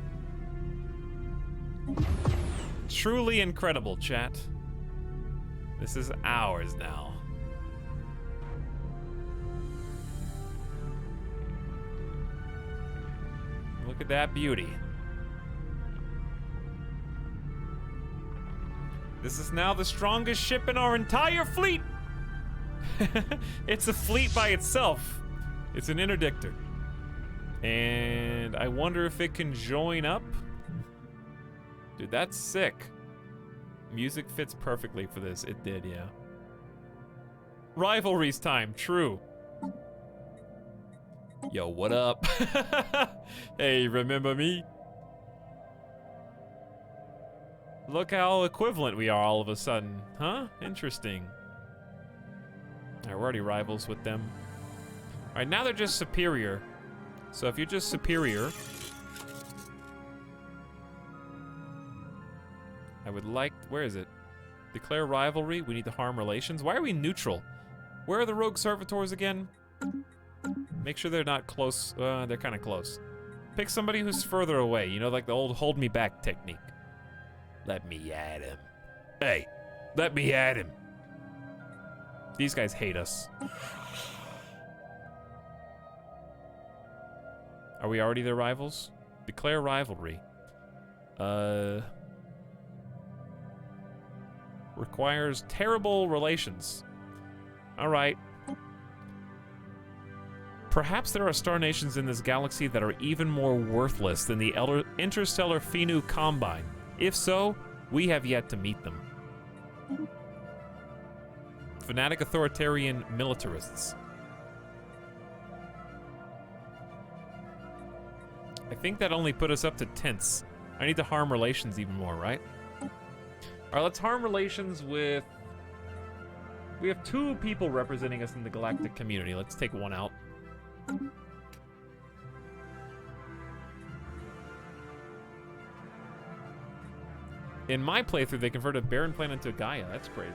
Truly incredible, chat. This is ours now. Look at that beauty. This is now the strongest ship in our entire fleet. It's a fleet by itself. It's an interdictor. And I wonder if it can join up. Dude, that's sick. Music fits perfectly for this. It did, yeah. Rivalries time, true. Yo, what up? Hey, remember me? Look how equivalent we are all of a sudden. Huh? Interesting. Alright, we're already rivals with them. Alright, now they're just superior. So if you're just superior, I would like, where is it? Declare rivalry, we need to harm relations. Why are we neutral? Where are the rogue servitors again? Make sure they're not close, they're kind of close. Pick somebody who's further away, you know, like the old hold me back technique. Let me at him. Hey, let me at him. These guys hate us. Are we already their rivals? Declare rivalry. Requires terrible relations. All right. Perhaps there are star nations in this galaxy that are even more worthless than the interstellar Finu Combine. If so, we have yet to meet them. Fanatic authoritarian militarists. I think that only put us up to tense. I need to harm relations even more, right? All right, let's harm relations with... We have 2 people representing us in the galactic community. Let's take one out. In my playthrough, they converted a barren planet into Gaia. That's crazy.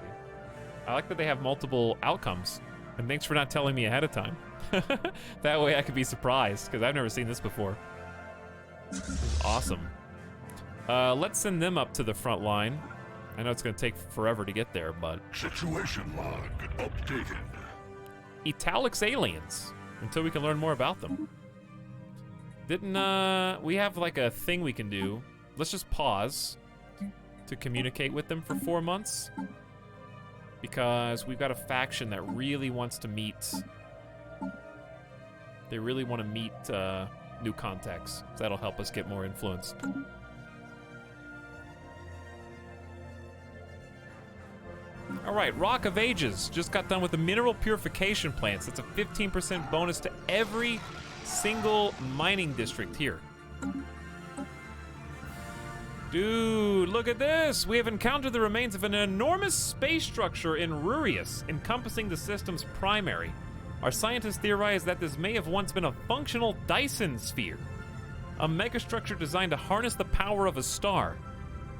I like that they have multiple outcomes. And thanks for not telling me ahead of time. That way I could be surprised, because I've never seen this before. This is awesome. Let's send them up to the front line. I know it's going to take forever to get there, but... Situation log updated. Etalyx aliens. Until we can learn more about them. Didn't, we have like a thing we can do. Let's just pause to communicate with them for 4 months. Because we've got a faction that really wants to meet... They really want to meet, new contacts. So that'll help us get more influence. Alright, Rock of Ages. Just got done with the mineral purification plants. That's a 15% bonus to every single mining district here. Dude, look at this! We have encountered the remains of an enormous space structure in Rurius, encompassing the system's primary. Our scientists theorize that this may have once been a functional Dyson sphere, a megastructure designed to harness the power of a star.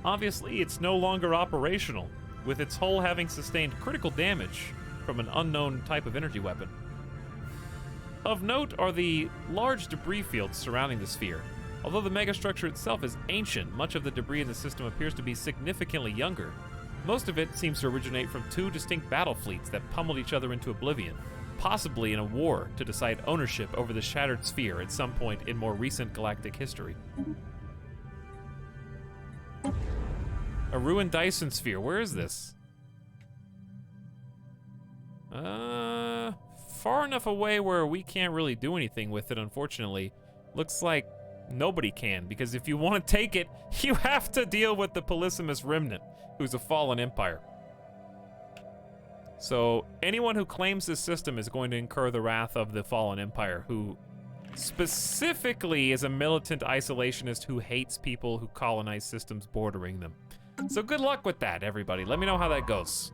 Obviously, it's no longer operational, with its hull having sustained critical damage from an unknown type of energy weapon. Of note are the large debris fields surrounding the sphere. Although the megastructure itself is ancient, much of the debris in the system appears to be significantly younger. Most of it seems to originate from 2 distinct battle fleets that pummeled each other into oblivion, possibly in a war to decide ownership over the shattered sphere at some point in more recent galactic history. A ruined Dyson sphere. Where is this? Far enough away where we can't really do anything with it, unfortunately. Looks like nobody can, because if you want to take it, you have to deal with the Polysimus Remnant, who's a fallen empire. So anyone who claims this system is going to incur the wrath of the fallen empire, who specifically is a militant isolationist who hates people who colonize systems bordering them. So good luck with that, everybody. Let me know how that goes.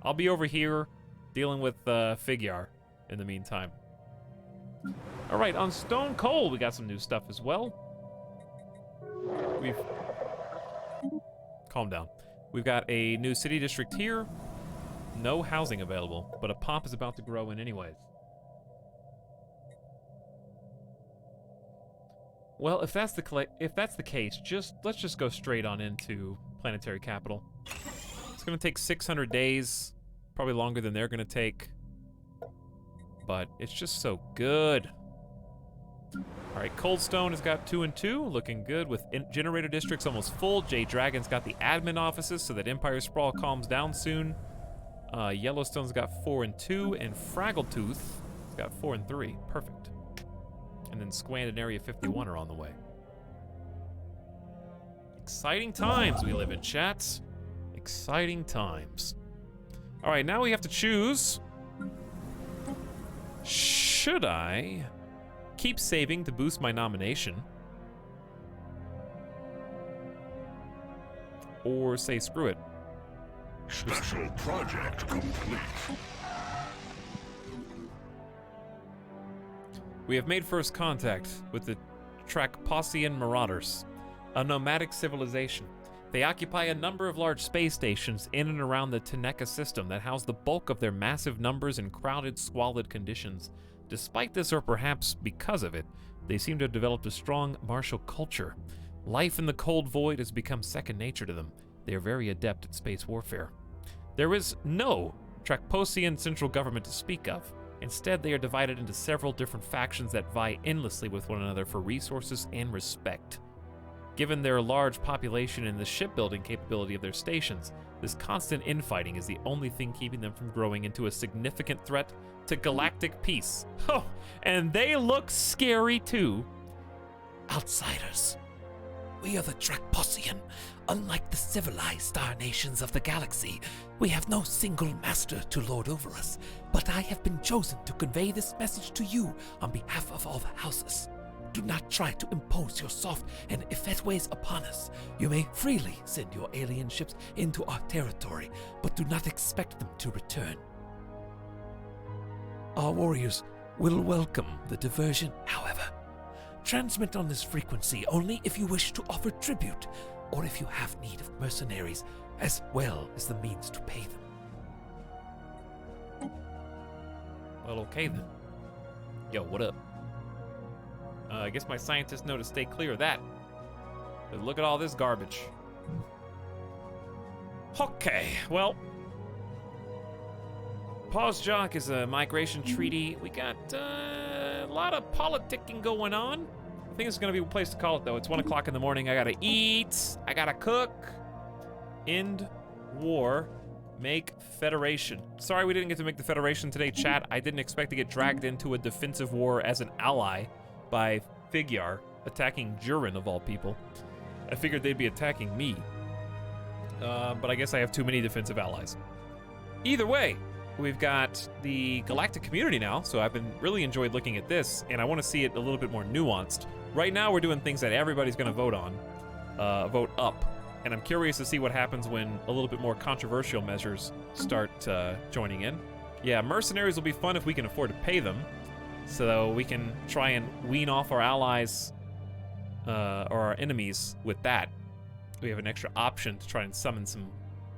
I'll be over here dealing with Figuar in the meantime. All right, on Stone Coal, we got some new stuff as well. Calm down. We've got a new city district here. No housing available, but a pop is about to grow in anyways. Well, if that's the case, let's just go straight on into Planetary Capital. It's gonna take 600 days, probably longer than they're gonna take, but it's just so good. All right, Coldstone has got 2 and 2, looking good with generator districts almost full. Jade Dragon's got the admin offices so that Empire Sprawl calms down soon. Yellowstone's got 4 and 2, and Fraggletooth has got 4 and 3. Perfect. And then Squand and Area 51 are on the way. Exciting times we live in, chats. Exciting times. All right, now we have to choose. Should I keep saving to boost my nomination? Or say screw it? Special project complete. We have made first contact with the Trakposian Marauders, a nomadic civilization. They occupy a number of large space stations in and around the Teneka system that house the bulk of their massive numbers in crowded, squalid conditions. Despite this, or perhaps because of it, they seem to have developed a strong martial culture. Life in the cold void has become second nature to them. They are very adept at space warfare. There is no Trakposian central government to speak of. Instead, they are divided into several different factions that vie endlessly with one another for resources and respect. Given their large population and the shipbuilding capability of their stations, this constant infighting is the only thing keeping them from growing into a significant threat to galactic peace. Oh, and they look scary too. Outsiders. We are the Dracposian. Unlike the civilized star nations of the galaxy, we have no single master to lord over us, but I have been chosen to convey this message to you on behalf of all the houses. Do not try to impose your soft and effete ways upon us. You may freely send your alien ships into our territory, but do not expect them to return. Our warriors will welcome the diversion, however. Transmit on this frequency only if you wish to offer tribute, or if you have need of mercenaries, as well as the means to pay them. Well, okay then. Yo, what up? I guess my scientists know to stay clear of that. But look at all this garbage. Okay, well. Pausjock is a migration treaty. We got a lot of politicking going on. I think it's gonna be a place to call it though. It's 1 o'clock in the morning. I gotta eat. I gotta cook. End war. Make Federation. Sorry we didn't get to make the Federation today, chat. I didn't expect to get dragged into a defensive war as an ally by Fighyar attacking Jurin of all people. I figured they'd be attacking me. But I guess I have too many defensive allies. Either way, we've got the galactic community now, so I've been really enjoyed looking at this, and I want to see it a little bit more nuanced. Right now, we're doing things that everybody's going to vote on, vote up, and I'm curious to see what happens when a little bit more controversial measures start joining in. Yeah, mercenaries will be fun if we can afford to pay them, so we can try and wean off our allies or our enemies with that. We have an extra option to try and summon some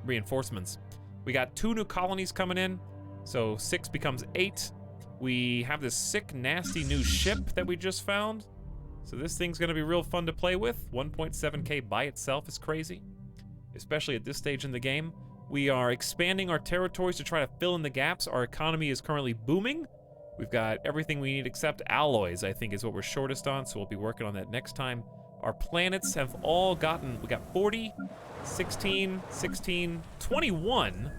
reinforcements. We got 2 new colonies coming in, so 6 becomes 8. We have this sick, nasty new ship that we just found. So this thing's gonna be real fun to play with. 1.7K by itself is crazy, especially at this stage in the game. We are expanding our territories to try to fill in the gaps. Our economy is currently booming. We've got everything we need except alloys, I think is what we're shortest on, so we'll be working on that next time. Our planets have all gotten, we got 40, 16, 16, 21.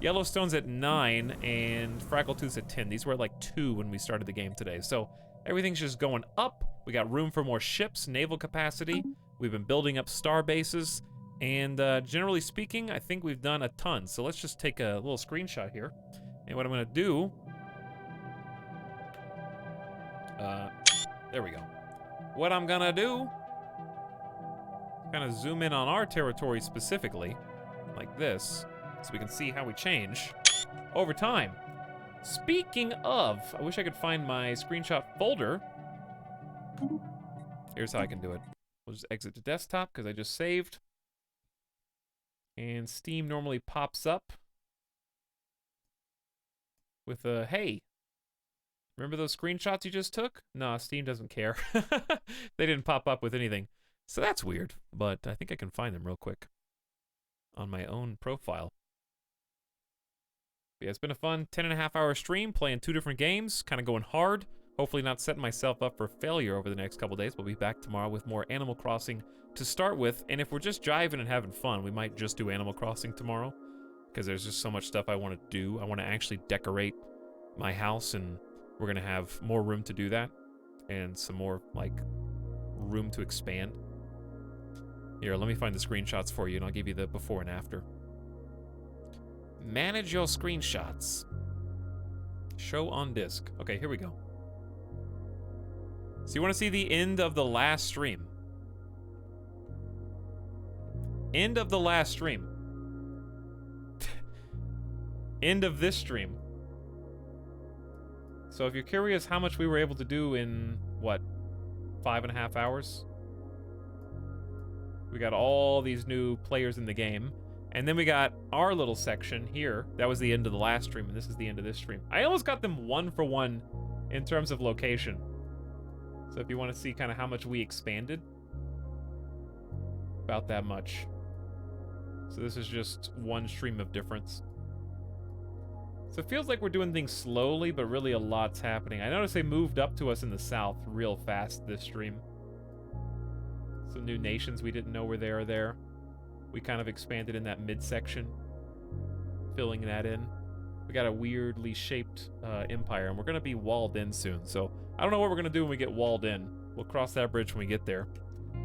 Yellowstone's at 9, and Fraggletooth's at 10. These were like 2 when we started the game today. So everything's just going up. We got room for more ships, naval capacity. We've been building up star bases. And generally speaking, I think we've done a ton. So let's just take a little screenshot here. And what I'm gonna do, there we go. What I'm gonna do, kind of zoom in on our territory specifically, like this, so we can see how we change over time. Speaking of, I wish I could find my screenshot folder. Here's how I can do it. We'll just exit to desktop because I just saved. And Steam normally pops up with a, hey, remember those screenshots you just took? Nah, Steam doesn't care. They didn't pop up with anything. So that's weird, but I think I can find them real quick on my own profile. But yeah, it's been a fun 10.5-hour stream, playing 2 different games, kind of going hard. Hopefully not setting myself up for failure over the next couple days. We'll be back tomorrow with more Animal Crossing to start with. And if we're just jiving and having fun, we might just do Animal Crossing tomorrow, because there's just so much stuff I want to do. I want to actually decorate my house, and we're going to have more room to do that, and some more, like, room to expand. Here, let me find the screenshots for you, and I'll give you the before and after. Manage your screenshots. Show on disk. Okay, here we go. So you want to see the end of the last stream. End of the last stream. End of this stream. So if you're curious how much we were able to do in, what, 5.5 hours? We got all these new players in the game. And then we got our little section here. That was the end of the last stream, and this is the end of this stream. I almost got them 1 for 1 in terms of location. So if you want to see kind of how much we expanded, about that much. So this is just 1 stream of difference. So it feels like we're doing things slowly, but really a lot's happening. I noticed they moved up to us in the south real fast this stream. Some new nations we didn't know were there. We kind of expanded in that midsection, filling that in. We got a weirdly shaped empire, and we're going to be walled in soon. So I don't know what we're going to do when we get walled in. We'll cross that bridge when we get there.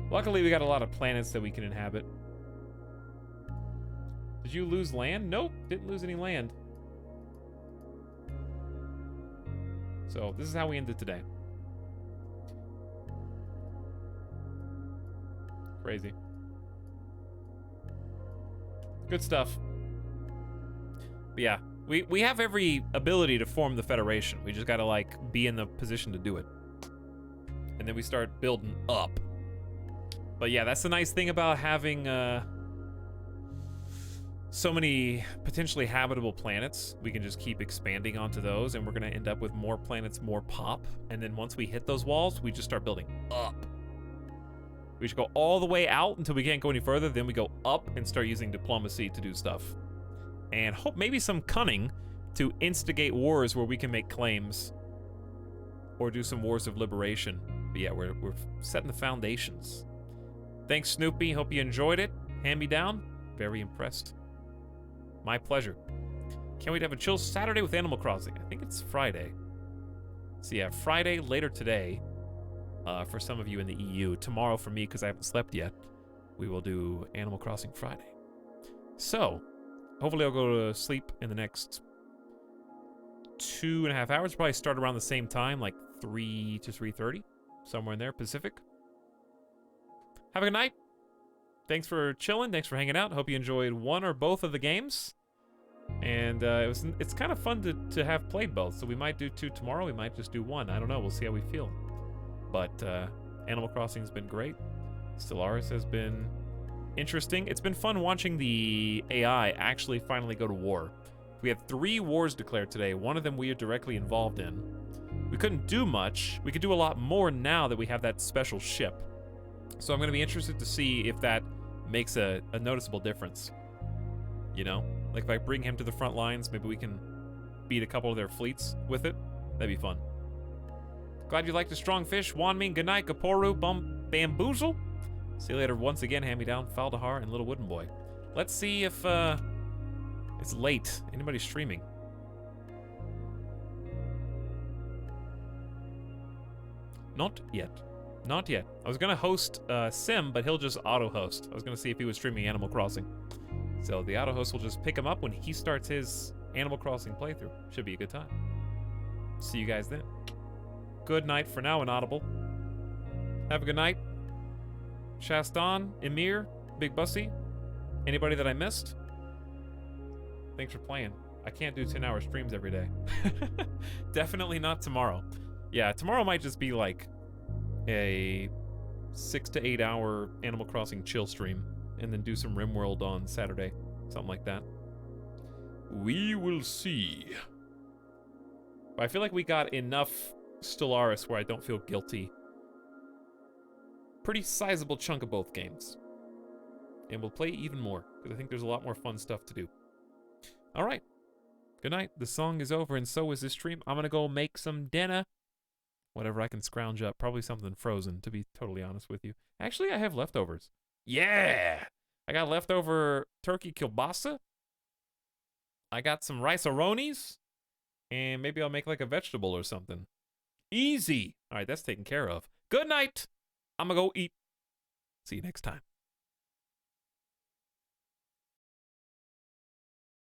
Luckily, we got a lot of planets that we can inhabit. Did you lose land? Nope, didn't lose any land. So this is how we ended today. Crazy. Good stuff. But yeah, we have every ability to form the Federation. We just gotta, like, be in the position to do it. And then we start building up. But yeah, that's the nice thing about having so many potentially habitable planets. We can just keep expanding onto those, and we're gonna end up with more planets, more pop. And then once we hit those walls, we just start building up. We should go all the way out until we can't go any further. Then we go up and start using diplomacy to do stuff. And hope maybe some cunning to instigate wars where we can make claims. Or do some wars of liberation. But yeah, we're setting the foundations. Thanks, Snoopy. Hope you enjoyed it. Hand me down. Very impressed. My pleasure. Can't wait to have a chill Saturday with Animal Crossing. I think it's Friday. So yeah, Friday later today. For some of you in the EU. Tomorrow for me, because I haven't slept yet. We will do Animal Crossing Friday. So, hopefully I'll go to sleep in the next 2.5 hours. Probably start around the same time, like 3 to 3:30. Somewhere in there, Pacific. Have a good night. Thanks for chilling. Thanks for hanging out. Hope you enjoyed one or both of the games. And it's kind of fun to have played both. So we might do 2 tomorrow. We might just do 1. I don't know. We'll see how we feel. But Animal Crossing has been great. Stellaris has been interesting. It's been fun watching the AI actually finally go to war. We had 3 wars declared today. One of them we are directly involved in. We couldn't do much. We could do a lot more now that we have that special ship. So I'm going to be interested to see if that makes a noticeable difference. You know? Like if I bring him to the front lines, maybe we can beat a couple of their fleets with it. That'd be fun. Glad you liked the strong fish. Wanmin, good night, Kaporu, Bamboozle. See you later once again, Hand Me Down, Faldahar, and Little Wooden Boy. Let's see if it's late. Anybody streaming? Not yet. Not yet. I was gonna host Sim, but he'll just auto-host. I was gonna see if he was streaming Animal Crossing. So the auto-host will just pick him up when he starts his Animal Crossing playthrough. Should be a good time. See you guys then. Good night for now, Inaudible. Have a good night. Shaston, Emir, Big Bussy, anybody that I missed? Thanks for playing. I can't do 10-hour streams every day. Definitely not tomorrow. Yeah, tomorrow might just be like a 6 to 8 hour Animal Crossing chill stream, and then do some RimWorld on Saturday. Something like that. We will see. But I feel like we got enough Stellaris where I don't feel guilty. Pretty sizable chunk of both games. And we'll play even more, because I think there's a lot more fun stuff to do. Alright. Good night. The song is over, and so is this stream. I'm gonna go make some dinner. Whatever I can scrounge up. Probably something frozen, to be totally honest with you. Actually, I have leftovers. Yeah! I got leftover turkey kielbasa. I got some rice-a-ronies. And maybe I'll make like a vegetable or something. Easy! Alright, that's taken care of. Good night! I'm gonna go eat. See you next time.